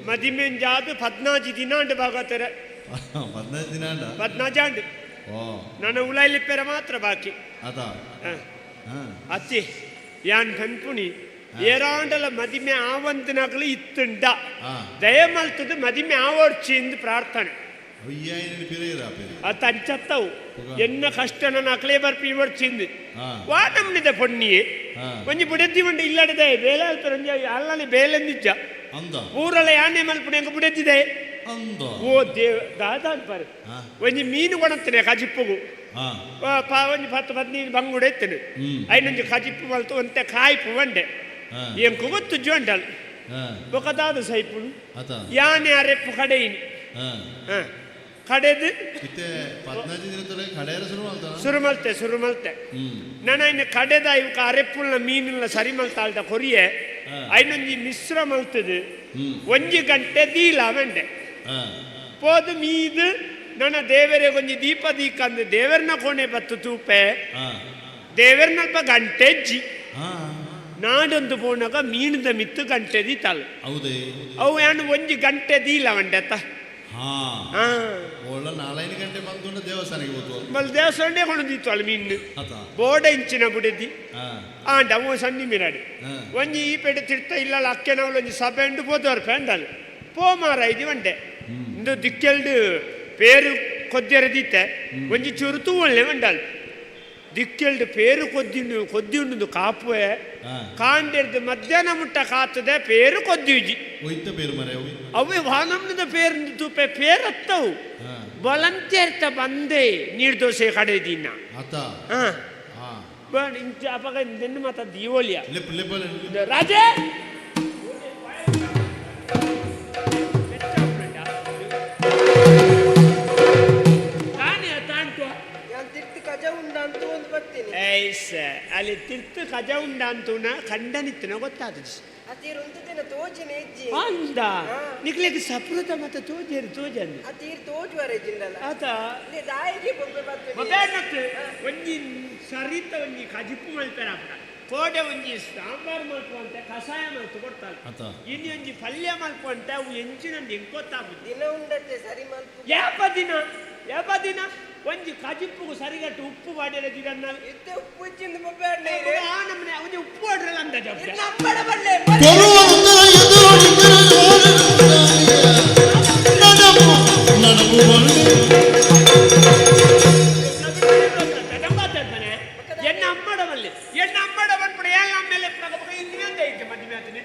Speaker 13: ಮದಿಮೆನ್ ಜಾದು 14 ದಿನ ಅಂಡ್ ಭಾಗತರ
Speaker 5: 15 ದಿನ
Speaker 13: 14 ಅಂಡ್ ನನ್ನ ಉಳೈಲಿಪ್ಪೆರ ಮಾತ್ರ ಬಾಕಿ
Speaker 5: ಅದಾ
Speaker 13: ಅತ್ತಿ ಯಾನ್ ಕನ್ಪುಣಿ ಏರಾಂಡಲ ಮದಿಮೆ ಆವಂತನಗಳು ಇತ್ತುಂಡ ದಯಮಲ್ತದ ಮದಿಮೆ ಆವಡ್ಚಿ ಎಂದು ಪ್ರಾರ್ಥನೆ ಅತ್ತ ಅಂಚತ್ತವು ಎನ್ನ ಕಷ್ಟನ ನಕಲೆ ಬರ್ಪಿ ಬರ್ಚಿಂದು ವಾ ನಮ್ನಿದ ಪೊನ್ನಿಯೇ ಒಂಜಿ ಬುಡದ್ದಿ ಮಂಡ ಇಲ್ಲಡದೆ ಬೇಲೆ ಅಲ್ಪರ ಅಲ್ಲಲ್ಲಿ ಬೇಲೆಂದಿಜ್ಜ ಊರಲ್ಲ ಯಾನೆ ಮಲ್ಪುಣೆ ಎಂಗ ಬುಡದ್ದಿದೆ ಓ ದೇವ ದಾದ ಅನ್ಪಾರೆ ಒಂಜಿ ಮೀನು ಕೊಡತ್ತನೆ ಕಜಿಪ್ಪುಗು ಒಂಜಿ 10-15 ಬಂಗುಡ ಎತ್ತನೆ ಐನೊಂಜಿ ಕಜಿಪ್ಪು ಮಲ್ತು ಒಂತೆ ಕಾಯ್ಪು ಒಂಡೆ ಎಂಕು ಗೊತ್ತು ಜೋಂಡಲ್ ಬೊಕದಾದ ಸೈಪುಣು ಯಾನೆ ಅರೆಪ್ಪು ಕಡೆಯಿನಿ ಕಡೆದು ಸುರು ಮಲ್ತೆ ನಾನು ಇನ್ನು ಕಡೆದ ಇವಕ್ಕ ಅರೆಪ್ಪುಲ್ನ ಮೀನಿನ ಸರಿ ಮಲ್ತಾಳ್ದ ಕೊರಿಯೆ ಐನೊಂಜಿ ಮಿಶ್ರ ಮಲ್ತದು 1 ಗಂಟೆ ದೀಲ ವೆಂಡೆ ಪೋದು ಮೀದು ನನ್ನ ದೇವರೇ ಒಂಜಿ ದೀಪ ದೀಕಂದು ದೇವರನ ಕೋಣೆ ಬತ್ತು ತೂಪೆ ದೇವರನಲ್ಪ ಗಂಟೆ ಎಜ್ಜಿ ನಾಡೊಂದು ಪೋಣಗ ಮೀನದ ಮಿತ್ತು ಗಂಟೆ ದೀತಲ್ಲ ಅವು ಏನು 1 ಗಂಟೆ ದೀಲ ವಂಡೆತ್ತ ದೇವಸ್ಥಾನ ಕೊಂಡದಿತ್ತು ಅಲ್ಲ ಮೀನು ಬೋಡ ಇಂಚಿನ ಬುಡದಿ ಆಂಡ ಅವ ಸಣ್ಣ ಮೀನಾಡಿ ಒಂಜಿ ಈ ಪೇಟೆ ತಿರ್ತ ಇಲ್ಲ ಅಕ್ಕೆನವಳು ಒಂಜಿ ಸಭೆ ಉಂಡು ಪೋದವ್ರ ಪೇಂಡಲ್ ಪೋ ಮಾರ ಇದು ಒಂಡೆ ಇಂದು ದಿಕ್ಕೆಲ್ಡು ಪೇರು ಕೊದ್ದೆರದಿತ್ತೆ ಒಂಜಿ ಚೂರು ತೂವಳ್ಳೆ ಉಂಡಲ್ ದಿಕ್ಕೆಲ್ಡು ಪೇರು ಕೊದ್ದಿ ಉಂಡು ಕಾಪುವೆ ಕಾಂಡೆರ್ದು ಮಧ್ಯಾಹ್ನ ಮುಟ್ಟ ಕಾತದೆ ಪೇರು ಕೊದ್ದಿಜಿ ಅವೇ ವಾನಮ್ನದ ಪೇರು ತೂಪೆ ಪೇರತ್ತವು ಬಲಂತೇರ್ತ ಬಂದೆ ನೀರ್ದೋಸೆ ಕಡೆ ದಿನ ಅಪಗ ನೆನ್ನು ಮಾತ ದೀವೋಲಿಯ ರಾಜೇ ಅಲ್ಲಿ ತಿರ್ತು ಕಜ ಉಂಡ ಅಂತೂನ ಖಂಡನಿತ್ತನ ಗೊತ್ತಾದದು ಅಂದ ನಿಕ್ಲೆಗೆ ಸಪ್ರತ ಮತ್ತೆ ತೋಜೇರು ತೋಜಂದು ಒಂಜಿ ಸರಿತ ಒಂಜಿ ಕಜಿಪ್ಪು ಮಲ್ಪೆರ ಕೋಡೆ ಒಂಜಿ ಸಾಂಬಾರು ಮಲ್ಪು ಅಂತ ಕಷಾಯ ಮಲ್ತು ಕೊಡ್ತಾರೆ ಇನ್ನು ಒಂಜಿ ಪಲ್ಯ ಮಲ್ಪು ಅಂತ ಅವು ಎಂಚಿನಂದು ಹೆಂಗ್ ಗೊತ್ತಾಗುದು ದಿನ ಉಂಡತ್ತೆ ಸರಿ ಮಲ್ಪು ಯಾವ ದಿನ ಒಂಜಿ ಕಜಿಪ್ಪುಗು ಸರಿಗಟ್ಟು ಉಪ್ಪು ಮಾಡಿರದಿರನ್ನ ಉಪ್ಪು ನಮ್ಮನೆ ಅವನಿಗೆ ಉಪ್ಪು ಹೊಡ್ರಲ್ಲ ಅಂತ ಎಣ್ಣ ಅಮ್ಮಡವಲ್ಲಿ ಎಣ್ಣ ಅಮ್ಮಡ ಬಂದ್ಬಿಡ ಎಲ್ಲ ಆಮೇಲೆ ಇನ್ನೊಂದೇ ಐತೆ ಮಧ್ಯೆ ಆತನೆ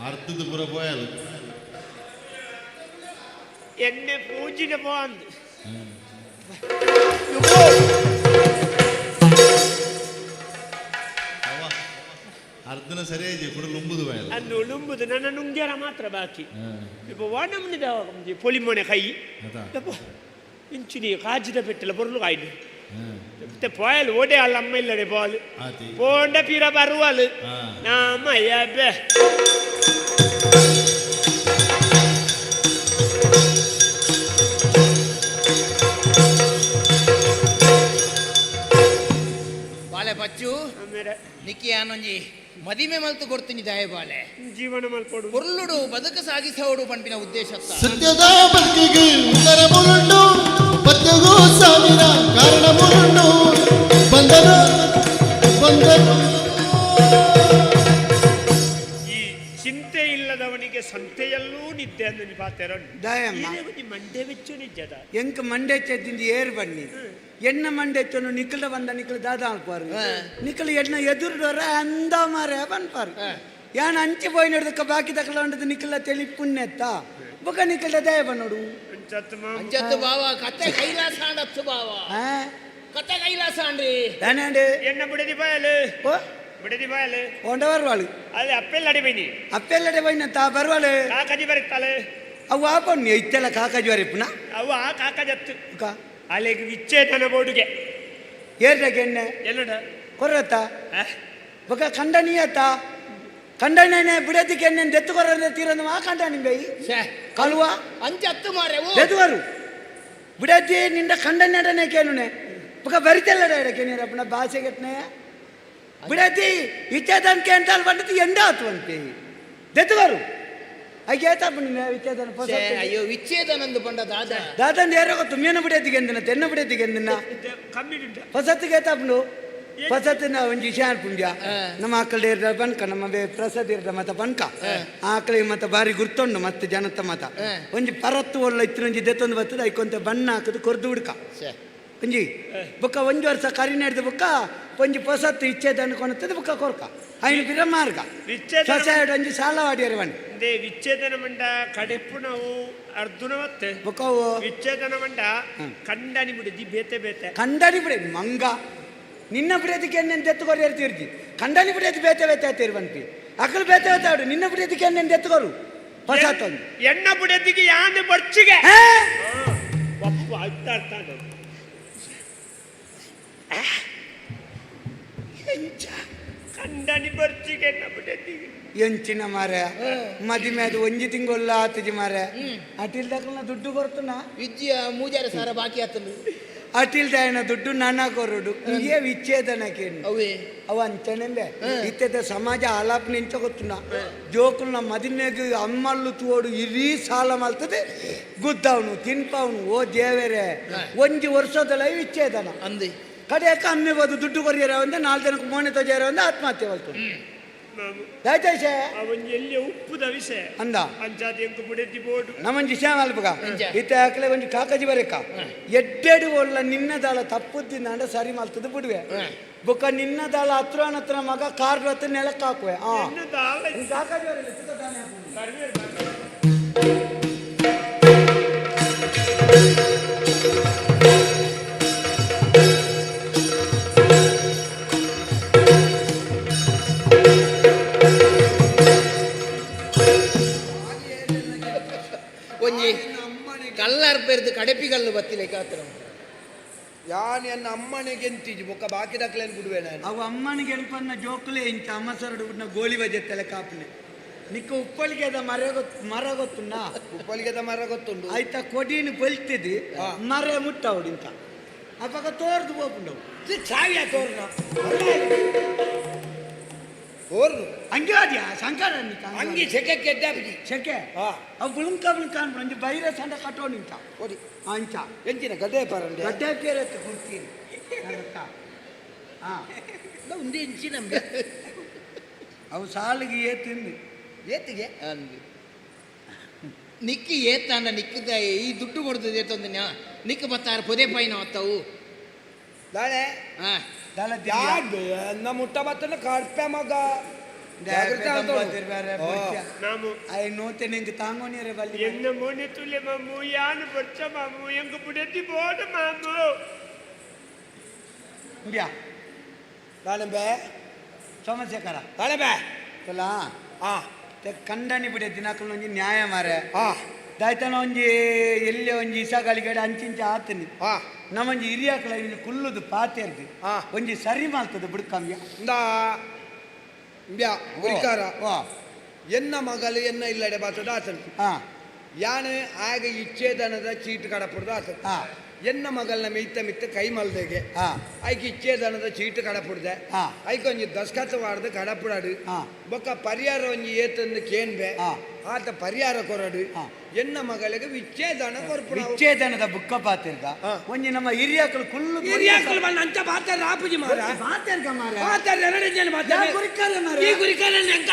Speaker 5: ಅರ್ಥದ ಪುರ ಪೋಯಲ್ಲ
Speaker 13: ಎಣ್ಣೆ ಪೂಜಿನ ಬಾಂದ್
Speaker 5: ಅರ್ಧನ ಸರಿಯಾಗಿ ಕುಡಲು ಉಂಬುದು ಬಾಯಲ್ಲ
Speaker 13: ಅಂದು ಉಳುಂಬುದು ನನ್ನ ನುಂಗ್ಯಾರ ಮಾತ್ರ ಬಾಕಿ ಇಪ್ಪ ವಾನಮ್ನಿದ ಪೊಲಿಮೊನೆ ಕೈ ಇಂಚಿನಿ ಕಾಜಿದ ಪೆಟ್ಟಲ ಬರಲು ಕಾಯ್ದು ಮತ್ತೆ ಪೋಯಲ್ ಓಡೆ ಅಲ್ಲ ಅಮ್ಮ ಇಲ್ಲಡೆ ಬಾಲ್ ಪೋಂಡ ಪೀರ ಬರುವಲ್ ನಮ್ಮ ಯಬ್ಬೆ
Speaker 7: ಬಾಳೆ ಬಚ್ಚು ನಿಕ್ಕಿ ಆನೊಂಜಿ ಮದಿಮೆ ಮಲ್ತು ಕೊಡ್ತೀನಿ ದಯ ಬಾಳೆ
Speaker 13: ಜೀವನ ಮಲ್ಕೊಡು
Speaker 7: ಪೊರ್ಲುಡು ಬದುಕು ಸಾಗಿಸೋಡು ಪಂಪಿನ ಉದ್ದೇಶ
Speaker 2: ಸತ್ಯದ ಬದುಕಿಗೆ ಉತ್ತರ ಮುರುಂಡು ಪತ್ಯಗೂ ಸಾವಿರ ಕಾರಣ ಮುರುಂಡು ಬಂದನು
Speaker 13: ಈ ಚಿಂತೆ ಇಲ್ಲದವನಿಗೆ ಸಂತೆಯಲ್ಲೂ ನಿದ್ದೆ ಅಂದು ನಿಪಾತೆರ ಮಂಡೆ ವೆಚ್ಚು ನಿಜದ
Speaker 8: ಎಂಕ ಮಂಡೆ ಚೆದ್ದಿಂದು ಏರು ಬನ್ನಿ ಎಣ್ಣ ಮಂಡೆಚ್ಚನು ನಿಖಲ ಬಂದ ನಿಖಲ ದಾದ ಅನ್ಪಾರು ನಿಖಲ ಎಣ್ಣ ಎದುರುಡೋರ ಅಂದ ಮಾರ ಬನ್ಪಾರು ಯಾನ್ ಅಂಚೆ ಪೋಯಿ ನೋಡಿದಕ್ಕ ಬಾಕಿ ತಕಲ ಉಂಟದ ನಿಕ್ಕಲ ತೆಳಿ ಪುಣ್ಯತ್ತ ಬೊಕ ನಿಕ್ಕಲ ದಯ ಬನ್ನೋಡು
Speaker 7: ಅಂಚತ್ತು ಬಾವ ಕತ್ತೆ ಕೈಲಾಸ ಆಂಡತ್ತು ಬಾವ ಕತ್ತೆ ಕೈಲಾಸ ಆಂಡ್ರಿ
Speaker 8: ದಾನಾಂಡೆ
Speaker 13: ಎನ್ನ ಬಿಡದಿ ಬಾಯಲು
Speaker 8: ಓ
Speaker 13: ಬಿಡದಿ ಬಾಯಲು
Speaker 8: ಓಂಡ ಬರ್ವಾಳು
Speaker 13: ಅದೇ ಅಪ್ಪೆಲ್ಲಡೆ ಬೈನಿ
Speaker 8: ಅಪ್ಪೆಲ್ಲಡೆ ಬೈನತ್ತ ಬರ್ವಾಳು
Speaker 13: ಕಾಕಜಿ ಬರುತ್ತಾಳೆ
Speaker 8: ಅವು ಆಪಣ್ಣು ಇತ್ತೆಲ್ಲ ಕಾಕಾಜಿ ಬರೆಪ್ಪುನ
Speaker 13: ಅವ ಕಾಕಜತ್ತು ಅಲ್ಲಿಗೆ ವಿಚ್ಛೇದನ ಬೋರ್ಡುಗೆ
Speaker 8: ಏರ್ಡಗೆ ಎಣ್ಣೆ
Speaker 13: ಎಲ್ಲೋಡ
Speaker 8: ಕೊರ್ರತ್ತ ಬೊಕ ಖಂಡನೀಯತ್ತ ಖಂಡನೆ ಬಿಡದಿಕ್ಕೆ ಎಣ್ಣೆ ದೆತ್ತು ಕೊರ್ರ ತೀರನ್ನು ಆ ಖಂಡನಿ ಬೈ ಕಲ್ವ
Speaker 7: ಅಂಚತ್ತು ಮಾರೆವು
Speaker 8: ದೆದುವರು ಬಿಡದಿ ನಿಂದ ಖಂಡನೆ ಕೇಳುನೆ ಬೊಕ ಬರಿತೆಲ್ಲ ಡೈರೆಕ್ಟ್ ನೀರಪ್ಪನ ಭಾಷೆಗೆಟ್ನೆ ಬಿಡದಿ ವಿಚ್ಛೇದನಕ್ಕೆ ಅಂತ ಅಲ್ಲಿ ಬಂದದ್ದು ಎಂಡ ಆತು ಅಂತೆ ದೆತ್ತುವರು ಹಾಗೆ ಏತಾಪು ನಿನ್ನ ವಿಚ್ಛೇದನ
Speaker 7: ಅಯ್ಯೋ ವಿಚ್ಛೇದನಂದು ಬಂದ
Speaker 8: ದಾದಂದು ಯಾರೋ ಗೊತ್ತು ಮೀನು ಬಿಡದಿಗೆ ಎಂದಿನ ತೆನ್ನ ಬಿಡದಿಗೆ ಎಂದಿನ ಹೊಸತ್ತಿಗೆ ಏತಾಪುಂಡು ಹೊಸತ್ತಿನ ಒಂಜಿ ವಿಷಯ ಅನ್ಪುಂಜ ನಮ್ಮ ಆಕಳ ಇರ್ದ ಬನ್ಕ ನಮ್ಮ ಪ್ರಸಾದ್ ಇರ್ದ ಮತ ಬನ್ಕ ಆಕಳಿಗೆ ಮತ ಬಾರಿ ಗುರ್ತುಂಡು ಮತ್ತೆ ಜನತ ಮತ ಒಂಜಿ ಪರತ್ತು ಒಳ್ಳ ಇತ್ತಿನೊಂಜಿ ದೆತ್ತೊಂದು ಬರ್ತದೆ ಐಕೊಂತ ಬಣ್ಣ ಹಾಕದು ಕೊರ್ದು ಹುಡ್ಕ ಒಂಜಿ ಬೊಕ್ಕ ಒಂಜಿ ವರ್ಷ ಕರಿ ನಡೆದ ಬೊಕ್ಕ ಒಂಜಿ ಹೊಸತ್ತು ಇಚ್ಛೇದನ ಕೊನತ್ತದ ಬೊಕ್ಕ ಕೊರ್ಕ ಐನು ಬಿರ ಮಾರ್ಗ ಸೊಸೈಡ್ ಒಂಜಿ ಸಾಲ ವಾಡಿಯರು ಬಣ್ಣ
Speaker 13: ವಿಚ್ಛೇದನ ಮಂಡ ಕಡೆಪ್ಪು ನಾವು ಅರ್ಧುನವತ್ತೆ
Speaker 8: ಬೊಕ್ಕವು
Speaker 13: ವಿಚ್ಛೇದನ ಮಂಡ ಕಂಡನಿ ಬಿಡಿದಿ ಬೇತೆ ಬೇತೆ
Speaker 8: ಕಂಡನಿ ಬಿಡ ಮಂಗ ನಿನ್ನ ಬಿಡೋದಕ್ಕೆ ಎಣ್ಣೆನ್ ಎತ್ತುಕೋರು ಇರ್ತೀರ್ತಿ ಕಂಡನಿ ಬಿಡೋದು ಬೇತೆ ಬೇತೆ ಆಯ್ತಿರ್ಬಂತಿ ಅಕ್ಕಲು ಬೇತೆ ಬೇತೆ ಆಡು ನಿನ್ನ ಬಿಡೋದಕ್ಕೆ ಎಣ್ಣೆನ್ ಎತ್ತುಕೋರು ಹೊಸತ್ತೊಂದು
Speaker 13: ಎಣ್ಣ ಬಿಡೋದಿಗೆ ಯಾನು ಬರ್ಚಿಗೆ ಒಪ್ಪು ಅರ್ಥ ಅರ್ಥ ಕಂಡನಿ ಬರ್ಚಿಗೆ ಎಣ್ಣ ಬಿಡೋದಿಗೆ
Speaker 8: ಎಂಚಿನ ಮಾರೆ ಮದಿಮೆ ಅದು ಒಂಜಿ ತಿಂಗೊಲ್ಲ ಆತಜಿ ಮಾರೆ ಅಟಿಲ್ದಕ್ಕನ ದುಡ್ಡು ಕೊರ್ತನ
Speaker 7: ವಿದ್ಯ ಮೂಜಾರ ಸಾರ ಬಾಕಿ ಆತನು
Speaker 8: ಅಟಿಲ್ದಾಯನ ದುಡ್ಡು ನಾನಾ ಕೊರಡು ಇದೇ ವಿಚ್ಛೇದನಕ್ಕೇನು
Speaker 7: ಅವೇ
Speaker 8: ಅವ ಅಂಚನೆಂಬೆ ಇತ್ತದ ಸಮಾಜ ಆಲಾಪ ನಿಂಚ ಗೊತ್ತುನ ಜೋಕುಲ್ನ ಮದಿಮೆಗೆ ಅಮ್ಮಲ್ಲು ತೋಡು ಇಡೀ ಸಾಲ ಮಲ್ತದೆ ಗುದ್ದವನು ತಿನ್ಪವನು ಓ ದೇವರೇ ಒಂಜಿ ವರ್ಷದಲ್ಲ ವಿಚ್ಛೇದನ
Speaker 7: ಅಂದೆ
Speaker 8: ಕಡೆಯಕ್ಕ ಅಮ್ಮೆ ಬೋದು ದುಡ್ಡು ಕೊರಿಯರ ಒಂದೇ 4 ಜನಕ್ಕೆ ಮೋನೆ ತೊಜಾರ ಒಂದೇ ಆತ್ಮಹತ್ಯೆ ಬಲ್ತು ದಯచేసి
Speaker 13: ಅವನ್ ಎಲ್ಲಿ ಉಪ್ಪುದ ವಿಷಯ
Speaker 8: ಅಂದ
Speaker 13: ಅಂಚಾದಿ ಎಂಕು ಬಿಡದಿ ಬೋರ್ಡು
Speaker 8: ನಮ್ಮಂಜಿ ಶ್ಯಾಮಲ್ಪಗ ಇತ್ತ ಹಾಕಲೆ ಒಂಜಿ ಕಾಕಜಿ ಬರೆಕ ಎಡ್ಡೆಡು ಒಳ್ಳ ನಿನ್ನದಾಳ ತಪ್ಪುದ್ದಿ ನಾಡ ಸರಿ ಮಲ್ತದ ಬಿಡುವೆ ಬೊಕ್ಕ ನಿನ್ನದಾಳ ಹತ್ರ ಮಗ ಕಾರ್ ಹತ್ರ ನೆಲಕ್ಕೆ ಹಾಕುವೆ ಕಾಕಜಿ
Speaker 7: ಒಂಜಿ ಕಲ್ಲರ್ ಪೆರ್ದು ಕಡೆಪಿಗಲ್ಲು ಬತ್ತಿಲೆ ಕಾತ್ರ
Speaker 17: ಯಾನ್ ಎನ್ನ ಅಮ್ಮನಿಗೆ ಎಂತಿಜಿ ಬೊಕ್ಕ ಬಾಕಿ ದಕ್ಲೇನು ಬಿಡುವೆ ನಾನು
Speaker 8: ಅವು ಅಮ್ಮನಿಗೆ ಎಲ್ಪನ್ನ ಜೋಕುಲೆ ಇಂಚ ಅಮ್ಮ ಸರಡು ಗೋಲಿ ಬಜೆತ್ತಲೆ ಕಾಪನೆ ನಿಕ್ಕ ಉಪ್ಪಳಿಗೆದ ಮರ ಗೊತ್ತುಂಡ
Speaker 17: ಉಪ್ಪಳಿಗೆದ ಮರ ಗೊತ್ತುಂಡು
Speaker 8: ಆಯ್ತಾ ಕೊಡಿನ ಬಲ್ತಿದ್ದು ಮರ ಮುಟ್ಟವಡು ಇಂತ ಅಪ್ಪಾಗ ತೋರ್ದು ಹೋಗ್ಬಿಂಡು ಚಾವಿಯ ತೋರ್ನ
Speaker 17: ಓರ್ನು
Speaker 8: ಹಂಗೆ ಆದ್ಯಾ ಸಂಕಾರ
Speaker 17: ಹಂಗೆ ಸೆಕೆಕ್ಕೆ ಎದ್ದಾಬಿಡಿ
Speaker 8: ಸೆಕೆ ಅವು ಬುಳುಂಕ ಅನ್ಬಿಡು ಬೈರ ಸಂಡ ಕಟ್ಟೋ ನಿಂತ
Speaker 17: ಓಡಿ
Speaker 8: ಅಂಚ
Speaker 17: ಎಂಚಿನ ಗದ್ದೆ ಪಾರಂಡೆ
Speaker 8: ಗಡ್ಡೆ ಕೇರೆ ಕುಡ್ತೀನಿ
Speaker 7: ಉಂದಿ ಇಂಚಿನ
Speaker 8: ಅವು ಸಾಲಿಗೆ ತಿಂದು
Speaker 7: ಏತಿಗೆ ನಿಕ್ಕಿ ಏತಾಂಡ ನಿಕ್ಕದ ಈ ದುಡ್ಡು ಕೊಡ್ತದೆ ಏತೊಂದಿನ ನಿಕ್ಕ ಬತ್ತಾರ ಪೊದೆ ಪೈನ ಹೊತ್ತವು
Speaker 17: ದಾಳೆ ಅನ್ನ ಮುಟ್ಟ ಬತ್ತನ ಕಡ್ಪೆ ಮಗ
Speaker 8: ನೋತೆ ನಿಂಗೆ ತಾಂಗೋನಿಯರೆ ಬಲ್ಲಿ
Speaker 13: ಎನ್ನ ಮೋನೆ ತುಲೆ ಮಾಮು ಯಾನು ಬರ್ಚ ಮಾಮು ಎಂಗ ಬಿಡದಿ ಬೋರ್ಡು ಮಾಮು
Speaker 8: ಮುಡಿಯಾ
Speaker 17: ದಾಳಿಂಬೆ
Speaker 8: ಸೋಮಶೇಖರ
Speaker 17: ದಾಳಿಂಬೆ
Speaker 8: ಚಲ ಕಂಡನಿ ಬಿಡೆ ದಿನಕಲ್ ಒಂಜಿ ನ್ಯಾಯ ಮಾರೆ ದಾಯ್ತಾನ ಒಂಜಿ ಎಲ್ಲೇ ಒಂಜಿ ಇಸಗಳಿಗಡೆ ಅಂಚಿಂಚ ಆತನಿ ನಮ್ಮಂಜಿ ಹಿರಿಯಕಲ ಇಲ್ಲಿ ಕುಲ್ಲುದು ಪಾತೆರ್ದು ಒಂಜಿ ಸರಿ ಮಾಡ್ತದೆ ಬಿಡ್ಕಮ್ಯ
Speaker 17: ಎನ್ನ ಮಗಲು ಎನ್ನ ಇಲ್ಲಡೆ ಬಾತದ ಆತನು ಯಾನು ಆಗ ಇಚ್ಛೇದನದ ಚೀಟ್ ಕಡಪುಡ್ದು ಆತನು ಎನ್ನ ಮಗಲ್ನ ಮಿತ್ತ ಕೈ ಮಲ್ದೆಗೆ ಐಕ್ ಇಚ್ಛೇದನದ ಚೀಟ್ ಕಡಪುಡ್ದೆ ಐಕ್ ಒಂಜಿ ದಸ್ಕತ್ ವಾಡ್ದು ಕಡಪುಡಾಡು ಬೊಕ್ಕ ಪರಿಹಾರ ಒಂಜಿ ಏತಂದು ಕೇನ್ಬೆ ಆತ ಪರಿಹಾರ ಕೊರಡು ಎನ್ನ ಮಗಳಿಗೆ ವಿಚ್ಛೇದನ ಕೊರ್ಪುಡ
Speaker 8: ವಿಚ್ಛೇದನದ ಬುಕ್ಕ ಪಾತಿರ್ಗ ಒಂಜಿ ನಮ್ಮ ಹಿರಿಯಕಲು ಕುಲ್ಲು
Speaker 17: ಹಿರಿಯಕಲು ಬಂದ ಅಂಚ ಬಾತಾರ ರಾಪುಜಿ ಮಾರ
Speaker 8: ಪಾತಿರ್ಗ ಮಾರ
Speaker 17: ಬಾತಾರ ಎರಡು ಜನ ಬಾತಾರ
Speaker 8: ಗುರಿಕಾರ ಮಾರ
Speaker 17: ಈ ಗುರಿಕಾರ ಎಂಕ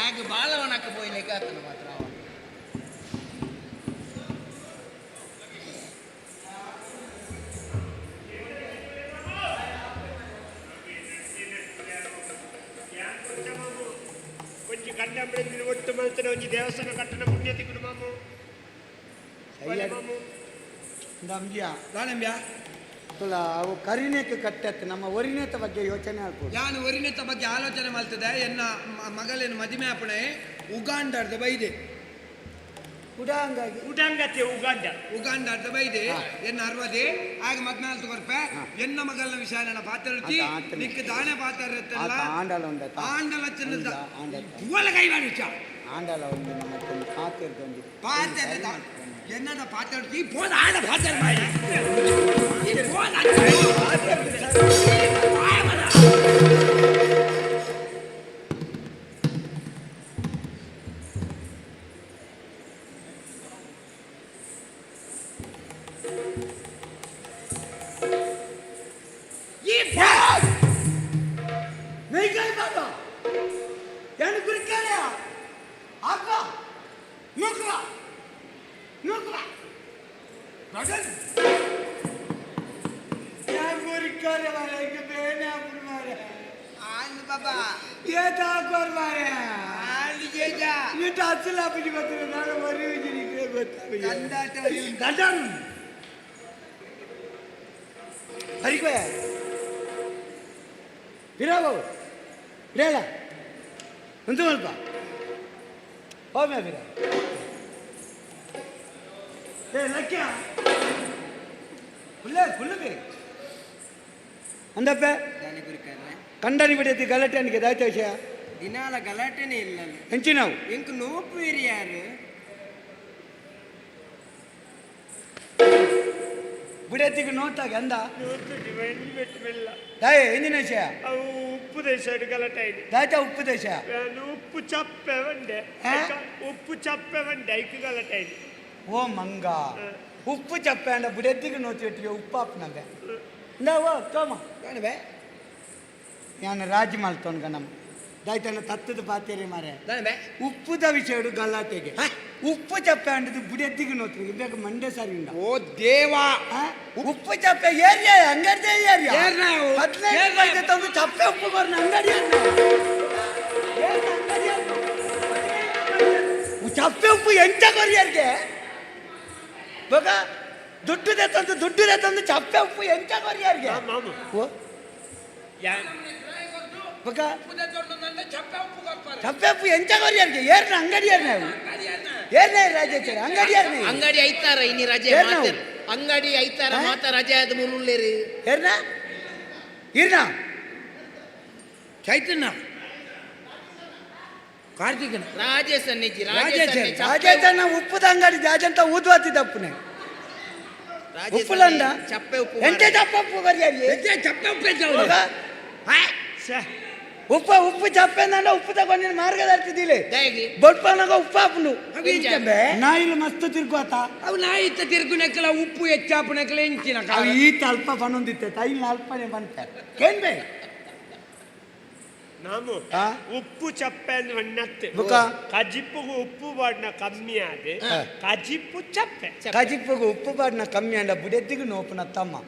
Speaker 7: ಆಗ ಬಾಲವನಕ್ಕೆ ಪೋಯ್ಲಿಕ್ಕೆ ಆತನ ಮಾತ್ರ
Speaker 13: ದೇವಸ್ಥಾನ ಕಟ್ಟಡ ಪುಣ್ಯ ತಿಕ್ಕಡು ಮಾಮು ಮಾಮು
Speaker 8: ನಮ್ಗ್ಯಾ ದಾನಂಬ್ಯಾ ತುಲ ಅವು ಕರಿನೇಕ ಕಟ್ಟತ್ತೆ ನಮ್ಮ ಒರಿನೇತ ಬಗ್ಗೆ ಯೋಚನೆ ಆಗ್ಬೋದು ನಾನು ಒರಿನೇತ ಬಗ್ಗೆ ಆಲೋಚನೆ ಮಾಡ್ತದೆ ಎನ್ನ ಮಗಳೇನು ಮದುವೆ ಆಪಣೆ ಉಗಾಂಡರ್ದ ಬೈದೆ ಉಗಾಂಡ ಬೈದೆ ಎನ್ನ ಅರ್ವದೆ ಆಗ 14 ಕೊರ್ಪೆ ಎನ್ನ ಮಗಳ ವಿಷಯ ನನ್ನ ಪಾತ್ರತಿ ನಿಕ್ಕ ದಾನೆ ಪಾತ್ರತ್ತಲ್ಲ ಆಂಡಲ ಚಿನ್ನದ ಪೂಲ ಕೈ ಮಾಡಿಚ ಆಂಡಲ ಒಂದು ನಮ್ಮ ಪಾತ್ರದೊಂದು ಪಾತ್ರ என்னடா பாத்தடி போத ஆட பாத்தற மாதிரி இது போத ये बात नहीं कहीं बात यानी कुछ क्या है आपका नुकरा नुकरा मगन क्या गोरी कर वाले के बहने अपन मारे आन बाबा ये ता कर मारे आन ये जा ये टाचला पिटी बतरे ना मरी हुई निकले बता गंदा तो गंदन हरी को है फिराओ फिरेला अंत मलपा ओ मैं फिरा ए लक्या फुल्ले बे अंदप्पे दाने गुरी करने कंडनी बिडती गलटेनिगे दायते विषय दिनाला गलाटेने इल्लल्ल ಹೆಂಚಿನಾವು ಇಂಕ ನೋಪು ಇರಿ ಯಾರು ಬಿಡತಿಗೆ ನೋಟಾಗ ಅಂದ ನೋಟು ಡಿವೈನ್ ಬೆಟ್ಟಲ್ಲ ದಾಯೆ ಎಂದಿನ ವಿಷಯ ಅವು ಉಪ್ಪು ದೇಶ ಗಲಾಟೆ ಇದೆ ದಾಯತ ಉಪ್ಪು ದೇಶ ನಾನು ಉಪ್ಪು ಚಪ್ಪೆ ಬಂಡೆ ಉಪ್ಪು ಚಪ್ಪೆ ಬಂಡೆ ಐಕ ಗಲಾಟೆ ಇದೆ ಓ ಮಂಗ ಉಪ್ಪು ಚಪ್ಪೆ ಅಂಡ ಬಿಡತಿಗೆ ನೋತಿ ಇಟ್ಟಿಗೆ ಉಪ್ಪು ಹಾಪ್ನಂಗೆ ನಾವು ತೋಮ ಕಾಣಬೇ ನಾನು ರಾಜ್ ಮಲ್ತೋನ್ಗ ನಮ್ಮ ದಾಯ್ತನ ತತ್ತದ ಪಾತೇರಿ ಮಾರೆ ಉಪ್ಪುದ ವಿಷಯ ಗಲಾಟೆಗೆ ಉಪ್ಪು ಚಪ್ಪೆ ಅಂಡದು ಬುಡೆದ್ದಿಗೆ ನೋತ್ರಿಗೆ ಬೇಕು ಮಂಡೆ ಸರಿ ಉಂಡ ಓ ದೇವ ಉಪ್ಪು ಚಪ್ಪೆ ಏರಿಯಾ ಅಂಗಡಿ ಏರಿಯಾ ತಂದು ಚಪ್ಪೆ ಉಪ್ಪು ಬರ್ನ ಅಂಗಡಿ ಚಪ್ಪೆ ಉಪ್ಪು ಎಂಟ ಕೊರಿಯರ್ಗೆ ಬಗ ದುಡ್ಡುದೆ ತಂದು ಚಪ್ಪೆ ಉಪ್ಪು ಎಂಟ ಕೊರಿಯರ್ಗೆ ಓ ಬಗ ಚಪ್ಪೆ ಉಪ್ಪು ಎಂಟ ಕೊರಿಯರ್ಗೆ ಏರ್ನ ಅಂಗಡಿಯರ್ ನಾವು ಏರ್ನೇ ರಾಜೇಶ್ವರ ಅಂಗಡಿಯರ್
Speaker 7: ಅಂಗಡಿ ಐತಾರ ಇನಿ ರಜೆ ಅಂಗಡಿ ಐತಾರ ಮಾತ ರಜೆ ಆದ ಮುರುಳ್ಳೇರಿ
Speaker 8: ಏರ್ನ ಇರ್ನ ಚೈತನ್ಯ ಕಾರ್ತಿಕನ ರಾಜೇಶನ್ನ ಉಪ್ಪುದ ಅಂಗಡಿ ಜಾಜಂತ ಊದ್ವಾತಿ ತಪ್ಪನೆ ಉಪ್ಪುಲಂಡ
Speaker 7: ಚಪ್ಪೆ ಉಪ್ಪು
Speaker 8: ಎಂತೆ ಚಪ್ಪೆ ಉಪ್ಪು ಕರಿಯಾರಿ ಚಪ್ಪೆ ಉಪ್ಪು ಉಪ್ಪು ಚಪ್ಪೆ ಅಂದ ಉಪ್ಪು ತಗೊಂಡಿನ ಮಾರ್ಗದರ್ಶಿದಿಲ್ಲ ಬೊಟ್ಪನಾಗ ಉಪ್ಪು ಹಾಪುಂಡು ನಾಯಿಲು ಮಸ್ತ್ ತಿರ್ಗೋತ ಅವು ನಾಯಿ ಇತ್ತ ತಿರ್ಗುನಕ್ಕಲ ಉಪ್ಪು ಹೆಚ್ಚಾಪುನಕ್ಕಲ ಹೆಂಚಿನ ಈತ ಅಲ್ಪ ಬಣ್ಣೊಂದಿತ್ತೆ ತೈಲ್ ಅಲ್ಪನೆ ಬಂತ ಕೇನ್ಬೇ
Speaker 13: ನಾಮು ಉಪ್ಪು ಚಪ್ಪೆ ಅನ್ನತ್ತೆ ಕಜಿಪ್ಪುಗು ಉಪ್ಪು ಬಾಡ್ನ ಕಮ್ಮಿ ಆದೆ ಕಜಿಪ್ಪು ಚಪ್ಪೆ
Speaker 8: ಕಜಿಪ್ಪುಗು ಉಪ್ಪು ಬಾಡ್ನ ಕಮ್ಮಿ ಅಂಡ ಬುಡೆದ್ದಿಗೂ ನೋಪುನ ತಮ್ಮ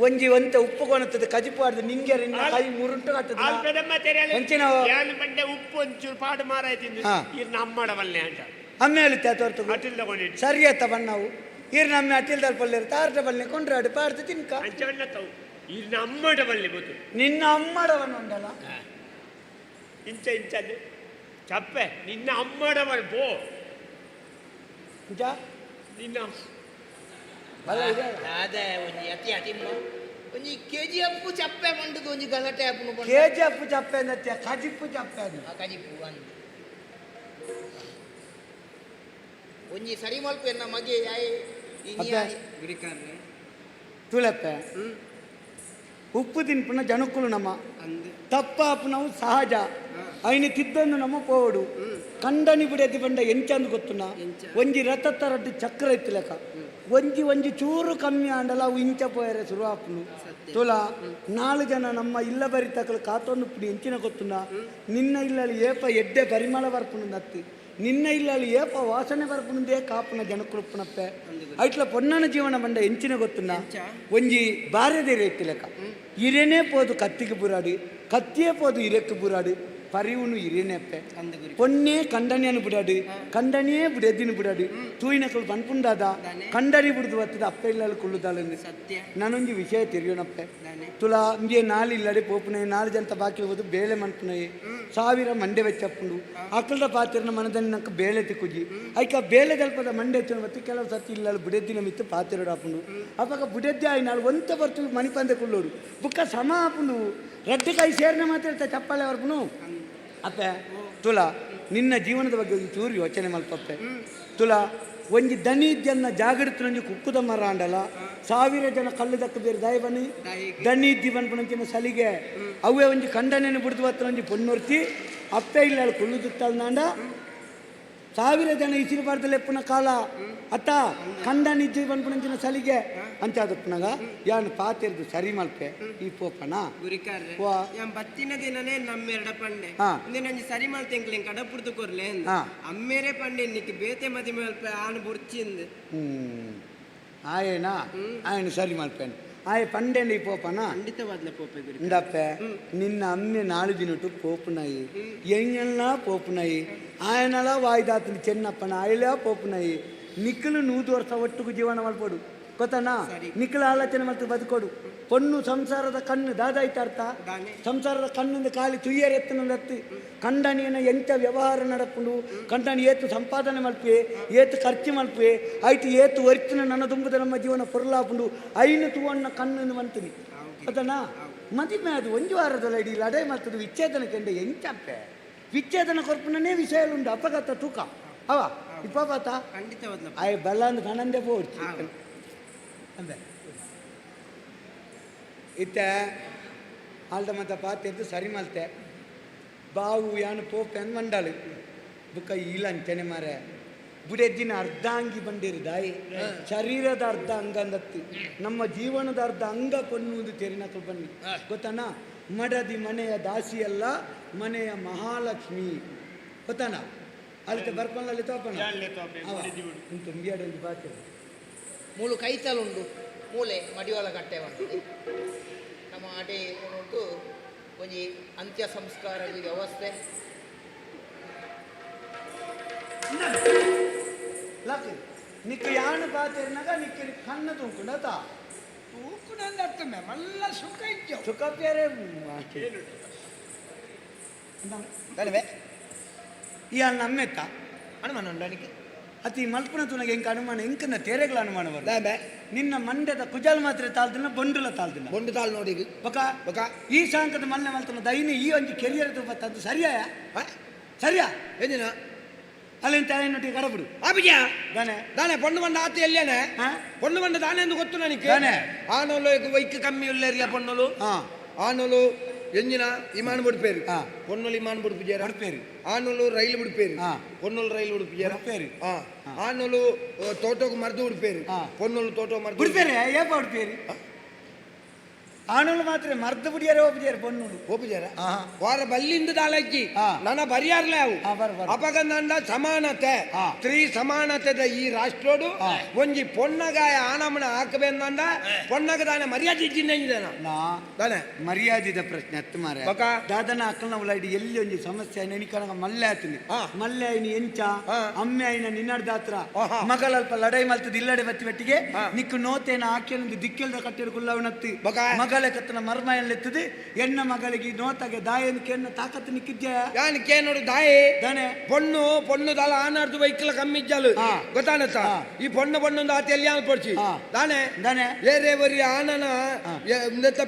Speaker 8: ಒಂಜಿ ಒಂತೆ ಉಪ್ಪು ಕೊಣತ್ತದೆ ಕಜಿಪ್ಪು ಆಡ್ದು ನಿಂಗೆ ಕೈ ಮುರುಂಟು
Speaker 13: ಬಂಡೆ ಉಪ್ಪು ಒಂಚೂರು ಪಾಡು ಮಾರಾಯ್ತಿಂದು ಇರ್ನ ಅಮ್ಮಡವಲ್ಲೆ ಅಂತ
Speaker 8: ಅಮ್ಮೆ ಹೇಳಿತ್ತೆ ತೋರ್ತು
Speaker 13: ಅಟಿಲ್ ತಗೊಂಡಿಟ್ಟು
Speaker 8: ಸರಿ ಆಯ್ತ ಬಣ್ಣವು ಇರ್ನ ಅಮ್ಮೆ ಅಟಿಲ್ದಲ್ ಪಲ್ಲೆ ತಾರ್ಟ ಬಲ್ಲೆ ಕೊಂಡ್ರಾಡು ಪಾಡ್ತು ತಿನ್ಕ
Speaker 13: ಅಂಚವನ್ನ ತವು ಇರ್ನ ಅಮ್ಮಡವಲ್ಲೆ ಗೊತ್ತು
Speaker 8: ನಿನ್ನ ಅಮ್ಮಡವನ್ನ ಉಂಡಲ್ಲ
Speaker 13: ಇಂಚ ಇಂಚಲ್ಲಿ ಚಪ್ಪೆ ನಿನ್ನ ಅಮ್ಮಡವನ್ ಪೋ ನಿನ್ನ
Speaker 7: ಅದೇ ಒಂಜಿ ಅತಿ ಅತಿಮ್ಮ ಒಂಜಿ ಕೆಜಿ ಅಪ್ಪು ಚಪ್ಪೆ ಮಂಡದು ಒಂಜಿ ಗಲಾಟೆ ಅಪ್ಪು
Speaker 8: ಕೆಜಿ ಅಪ್ಪು ಚಪ್ಪೆ ಅನ್ನತ್ತೆ ಕಜಿಪ್ಪು ಚಪ್ಪೆ ಅದು
Speaker 7: ಕಜಿಪ್ಪು ಅಂದು ಒಂಜಿ ಸರಿ ಮಲ್ಪ ಎನ್ನ ಮಗೆ ಯಾಯ್ ಗುರಿಕಾರ್ರೆ
Speaker 8: ತುಳಪ್ಪೆ ಉಪ್ಪು ತಿನ್ಪುನ ಜನಕ್ಕುಲು ನಮ್ಮ ತಪ್ಪಾಪು ನಾವು ಸಹಜ ಐನಿ ತಿದ್ದನ್ನು ನಮ್ಮ ಪೋಡು ಕಂಡನಿ ಬಿಡದಿ ಬಂಡ ಎಂಚಂದು ಗೊತ್ತುನ ಒಂಜಿ ರಥ ತರದ್ದು ಚಕ್ರ ಇತ್ತಲೆಕ ಒಂಜಿ ಚೂರು ಕಮ್ಮಿ ಆಂಡಲ ಅವು ಇಂಚ ಪೋಯರೆ ಶುರುವಾಪುನು ತುಲ 4 ಜನ ನಮ್ಮ ಇಲ್ಲ ಬರಿ ತಕಲು ಕಾತೊಂದು ಪುಡಿ ಎಂಚಿನ ಗೊತ್ತುನ ನಿನ್ನ ಇಲ್ಲಲ್ಲಿ ಏಪ ಎಡ್ಡೆ ಪರಿಮಳ ಬರ್ಪುನು ನತ್ತಿ ನಿನ್ನ ಇಲ್ಲಲ್ಲಿ ಏಪ ವಾಸನೆ ಬರ್ಪುನುದೇ ಕಾಪುನ ಜನಕ್ಕುಳುಪ್ಪುನಪ್ಪೆ ಐಟ್ಲ ಪೊನ್ನನ ಜೀವನ ಬಂಡ ಎಂಚಿನ ಗೊತ್ತುನ ಒಂಜಿ ಬಾರ್ಯದೇ ರೀತಿ ಲೆಕ್ಕ ಇರೇನೇ ಪೋದು ಕತ್ತಿಗೆ ಬುರಾಡಿ ಕತ್ತಿಯೇ ಪೋದು ಇರೆಕ್ಕೆ ಬುರಾಡಿ ಪರಿವುನು ಇರೇನೆಪ್ಪೆ ಪೊನ್ನೆ ಕಂಡನಿಯನ್ನು ಬಿಡಾಡು ಕಂಡನಿಯೇ ಬಿಡೆದ್ದಿನ ಬಿಡಾಡು ತೂಯಿನಕಲು ಪನ್ಪುಂಡಾದ ಕಂಡನಿ ಬಿಡುದು ಬರ್ತದ ಅಪ್ಪ ಇಲ್ಲಲ್ಲಿ ಕುಳ್ಳುದಾಳನ್ನು
Speaker 7: ಸತ್ಯ
Speaker 8: ನಾನೊಂದು ವಿಷಯ ತಿರಿಯೋನಪ್ಪೆ ತುಲಾ ಇಂಗೆ ನಾಲ್ ಇಲ್ಲಡೆ ಪೋಪುನೆ 4 ಜನ ಬಾಕಿ ಹೋಗೋದು ಬೇಳೆ ಮನ್ಪುನಯೆ 1000 ಮಂಡೆ ವೆಚ್ಚಪ್ಪುಂಡು ಅಕ್ಕಲ್ದ ಪಾತಿರನ ಮನದಲ್ಲಿ ನಂಗೆ ಬೇಳೆ ತಿಕ್ಕುಜಿ ಐಕ ಬೇಳೆ ದಲ್ಪದ ಮಂಡೆ ಎತ್ತಿನ ಬತ್ತು ಕೆಲವು ಸರ್ತಿ ಇಲ್ಲ ಬುಡೆದ್ದಿನ ಮಿತ್ತು ಪಾತಿರೋಡು ಹಾಪುಂಡು ಅಪ್ಪಾಗ ಬುಡೆದ್ದೆ ಆಯ್ ನಾಳು ಒಂತ ಬರ್ತು ಮಣಿಪಂದೆ ಕುಳ್ಳೋಡು ಬುಕ್ಕ ಸಮ ಹಾಪುಂಡು ರಡ್ಡೆ ಕೈ ಸೇರ್ನೆ ಮಾತಾಡ್ತಾ ಚಪ್ಪಾಳೆ ಬರ್ಪುನು ಅಪ್ಪೆ ತುಲಾ ನಿನ್ನ ಜೀವನದ ಬಗ್ಗೆ ಒಂದು ಚೂರು ಯೋಚನೆ ಮಲ್ಪಪ್ಪೆ ತುಲಾ ಒಂಜಿ ದನಿ ಇದ್ದನ್ನ ಜಾಗೃತಿ ಕುಕ್ಕುದ ಮರ ಅಂಡಲ 1000 ಜನ ಕಲ್ಲು ದಕ್ಕ ಬೇರೆ ದಾಯ ಬನ್ನಿ ದನಿ ಇದ್ದಿ ಬನ್ಪುಣಂಚಿನ ಸಲಿಗೆ ಅವೇ ಒಂಜಿ ಕಂಡನೇನು ಬಿಡ್ದು ಬತ್ತ ಒಂಜಿ ಪೊನ್ನೊರ್ತಿ ಅಪ್ಪೆ ಇಲ್ಲ ಕುಳ್ಳು ದುತ್ತಲ್ನಾಂಡ 1000 ಜನ ಇಸಿರಬಾರ್ದಲ್ಲಿ ಎಪ್ಪುನ ಕಾಲ ಅತ್ತ ಕಂಡನ ಇಜ್ಜಿ ಬನ್ಪುಣಂಚಿನ ಸಲಿಗೆ ಅಂಚಾದಪ್ಪನಾಗ ಯಾನು ಪಾತಿರ್ದು ಸರಿ ಮಲ್ಪೆ ಈ ಪೋಪನ
Speaker 7: ಗುರಿಕಾರ್ರೆ ಯಾನ್ ಬತ್ತಿನ ದಿನನೇ ನಮ್ಮೆರಡ ಪಂಡೆ ನಂಜಿ ಸರಿ ಮಲ್ತೆಂಕ್ಲೆ ಕಡಪುರ್ದು ಕೊರ್ಲೆ ಅಮ್ಮೇರೆ ಪಂಡೆ ನಿಕ್ಕೆ ಬೇತೆ ಮದಿ ಮಲ್ಪೆ ಆನು ಬುರ್ಚಿಂದು
Speaker 8: ಆಯೇನಾ ಆಯನ ಸರಿ ಮಲ್ಪೇನು ಆಯ ಪಂಡೆಂಡ ಈ ಪೋಪನ
Speaker 7: ಖಂಡಿತವಾದ್ಲೆ ಪೋಪೆ ಗುರಿ
Speaker 8: ಇಂದಪ್ಪೆ ನಿನ್ನ ಅಮ್ಮೆ 4 ದಿನಟ್ಟು ಪೋಪುನಾಯಿ ಎಂಗೆಲ್ಲ ಪೋಪುನಾಯಿ ಆಯನಲ ವಾಯ್ದಾತನ ಚೆನ್ನಪ್ಪನ ಆಯಲ ಪೋಪುನಾಯಿ ನಿಕ್ಕಲು 100 ವರ್ಷ ಒಟ್ಟಿಗೂ ಜೀವನ ಮಲ್ಪಡು ಗೊತ್ತನಾ ನಿಕ್ಕಲ ಆಲೋಚನೆ ಮತ್ತು ಬದುಕೋಡು ಪೊಣ್ಣು ಸಂಸಾರದ ಕಣ್ಣು ದಾದಾಯ್ತ ಅರ್ಥ ಸಂಸಾರದ ಕಣ್ಣಿಂದ ಖಾಲಿ ತುಯ್ಯರ ಎತ್ತನದತ್ತಿ ಕಂಡನಿಯನ್ನ ಎಂಥ ವ್ಯವಹಾರ ನಡಪುಂಡು ಕಂಡನಿ ಏತು ಸಂಪಾದನೆ ಮಲ್ಪೆ ಏತು ಖರ್ಚು ಮಲ್ಪೆ ಆಯ್ತು ಏತು ಒರಿತಿನ ನನ್ನ ತುಂಬುದ ನಮ್ಮ ಜೀವನ ಪೊರ್ಲಾಪುಂಡು ಐನು ತೂವಣ್ಣ ಕಣ್ಣನ್ನು ಮಂತೀನಿ ಗೊತ್ತನಾ ಮದಿಮೆ ಅದು 1 ವಾರದಲ್ಲ ಇಡೀ ಲಡೆ ಮಾಡ್ತದೆ ವಿಚ್ಛೇದನ ಕೆಂಡ ಎಂಚಪ್ಪೆ ವಿಚ್ಛೇದನ ಕೊರ್ಪುನೇ ವಿಷಯ ಉಂಟು ಅಪಘಾತ ತೂಕ ಅವ ಇಪ್ಪಾತ
Speaker 7: ಖಂಡಿತವಾದ್ಲ
Speaker 8: ಆಯ್ ಬಲ್ಲ ಅಂದ್ ಕಣಂದೆ ಪೋಡ್ಚಿ ಅಂದೆ ಇತ್ತೆ ಆಲ್ದ ಮತ್ತ ಪಾತೆದ್ದು ಸರಿ ಮಲ್ತೆ ಬಾವು ಯಾನು ಪೋಪೆ ಅಂದ್ ಮಂಡಾಳು ಬುಕ್ಕ ಈಲಂಚನೆ ಮಾರೆ ಬುಡೆದ್ದಿನ ಅರ್ಧಾಂಗಿ ಬಂದಿರು ದಾಯಿ ಶರೀರದ ಅರ್ಧ ಅಂಗ ಅಂದತ್ತಿ ನಮ್ಮ ಜೀವನದ ಅರ್ಧ ಅಂಗ ಪೊನ್ನುವುದು ತೆರಿನಕಲು ಬನ್ನಿ ಗೊತ್ತಾನ ಮಡದಿ ಮನೆಯ ದಾಸಿಯಲ್ಲ ಮನೆಯ ಮಹಾಲಕ್ಷ್ಮಿ ಗೊತ್ತಾನ ಅಲ್ಲಿ ಬರ್ಕೊಂಡಲ್ಲಿ ತೋಪಣ ತುಂಬಿಯಾಡೊಂದು ಬಾಕಿ
Speaker 7: ಮೂಲು ಕೈತಲುಂಡು ಮೂಲೆ ಮಡಿವಾಳ ಕಟ್ಟೆ ಉಂಟು ನಮ್ಮ ಅಡೆ ಉಂಟು ಒಂಜಿ ಅಂತ್ಯ ಸಂಸ್ಕಾರ ವ್ಯವಸ್ಥೆ
Speaker 8: ನಿಕ್ಕ ಯಾನು ಪಾತಿರ್ನಾಗ ನಿಕ್ಕ ಕಣ್ಣು ತೂಕುಂಡತ ತೂಕುಂಡ ಅರ್ಥಮೆ ಮಲ್ಲ ಸುಖ ಇತ್ತು ಸುಖ ಬೇರೆ ಈ ಅನ್ನ ಅಮ್ಮೆತ್ತ ಅನುಮಾನ ಉಂಡನಿಗೆ ಅತಿ ಮಲ್ಪನ ತುನಗೆ ಎಂಕ ಅನುಮಾನ ಎಂಕನ್ನ ತೇರೆಗಳ ಅನುಮಾನ ಬರ ನಿನ್ನ ಮಂಡ್ಯದ ಕುಜಾಲ್ ಮಾತ್ರ ತಾಳ್ದಿನ ಬೊಂಡುಲ ತಾಳ್ದಿನ
Speaker 7: ಬೊಂಡು ತಾಳ್ ನೋಡಿ
Speaker 8: ಬಕ ಈ ಸಾಂಕದ ಮಲ್ಲೆ ಮಲ್ತನ ದೈನಿ ಈ ಒಂಜಿ ಕೆರಿಯರ್ ಬತ್ತದು ಸರಿಯಾಯ ಸರಿಯಾ ಏನಿನ ಅಲ್ಲಿಂದ ತಾಯಿನೊಟ್ಟಿಗೆ ಕಡಬಿಡು
Speaker 7: ಆಬಿಜ
Speaker 8: ದಾನೆ
Speaker 7: ದಾನೆ ಪೊಣ್ಣು ಬಂಡ ಆತ ಎಲ್ಲೇನೆ ಪೊಣ್ಣು ಬಂಡ ದಾನೆ ಎಂದು ಗೊತ್ತು ನನಗೆ ಆನೋಲು ವೈಕ್ ಕಮ್ಮಿ ಉಳ್ಳೇರಿಯ ಪೊಣ್ಣಲು ಆನೋಲು ಎಂಜಿನ ವಿಮಾನ ಬಿಡ್ಪೇರು ಪೊನ್ನೊಲು ವಿಮಾನ ಬಿಡ್ಪಿಜಾರ ಬಿಡ್ಪೇರು ಆನೋಲು ರೈಲು ಬಿಡ್ಪೇರು ಪೊನ್ನೊಲು ರೈಲು ಬಿಡ್ಪಿಜಾರ ಬಿಡ್ಪೇರು ಆನೋಲು ತೋಟೋಕು ಮರ್ದು ಬಿಡ್ಪೇರು ಪೊನ್ನೊಲು ತೋಟೋ ಮರ್ದು
Speaker 8: ಬಿಡ್ಪೇರು ಏಪ ಬಿಡ್ಪೇರು ಆನೋಲು ಮಾತ್ರ ಮರ್ದು ಬಿಡಿಯಾರ ಹೋಗ್ಬಿಜಾರ ಪೊನ್ನೊಲು
Speaker 7: ಹೋಗ್ಬಿಜಾರ ವಾರ ಬಲ್ಲಿಂದ ದಾಲಜ್ಜಿ ನನ್ನ ಬರಿಯಾರ್ಲೆ ಅವು ಅಪಗಂದಂಡ ಸಮಾನತೆ ಸ್ತ್ರೀ ಸಮಾನತೆದ ಈ ರಾಷ್ಟ್ರೋಡು ಒಂಜಿ ಪೊನ್ನಗಾಯ ಆನಮನ ಹಾಕಬೇಕಂದ ಪೊನ್ನಗ ದಾನೆ ಮರ್ಯಾದೆ ಇದ್ದಿದ್ದೇನ
Speaker 8: ದಾನೆ ಮರ್ಯಾದಿದ ಪ್ರಶ್ನೆ ಹತ್ತು ಮಾರ ದಾದನ ಅಕ್ಕನ ಉಳ್ಳಾಡಿ ಎಲ್ಲಿ ಒಂಜಿ ಸಮಸ್ಯೆ ನೆನಿಕನಗ ಮಲ್ಲೆ ಆತೀನಿ ಮಲ್ಲೆ ಐನಿ ಎಂಚ ಅಮ್ಮೆ ಐನ ನಿನ್ನಡ್ದಾತ್ರ ಮಗಳಲ್ಪ ಲಡೈ ಮಲ್ತದ ಇಲ್ಲಡೆ ಬತ್ತಿ ಬೆಟ್ಟಿಗೆ ನಿಕ್ಕು ನೋತೇನ ಆಕೆನೊಂದು ದಿಕ್ಕೆಲ್ದ ಕಟ್ಟಿರು ಕುಲ್ಲವನತ್ತಿ ಮಗಳ ಕತ್ತನ ಮರ್ಮ ಎಲ್ಲಿತ್ತದೆ ಹೆಣ್ಣ ಮಗಳಿಗೆ ನೋತಾಗೆ ದಾಯನ್ ಕೆಣ್ಣ ತಾಕತ್ತು ನಿಕ್ಕಿದ್ಯಾ
Speaker 7: ಯಾನ್ ಕೇನೋಡು ದಾಯಿ ದಾನೆ ಪೊಣ್ಣು ದಾಲ ಆನಾರ್ದು ವೈಕಲ ಕಮ್ಮಿ ಇಜ್ಜಲು ಗೊತ್ತಾನತ್ತ ಈ ಪೊಣ್ಣು ಆತ ಎಲ್ಲಿ ಪಡ್ಸಿ ದಾನೆ ದಾನೆ ಏರೇವರಿ ಆನನ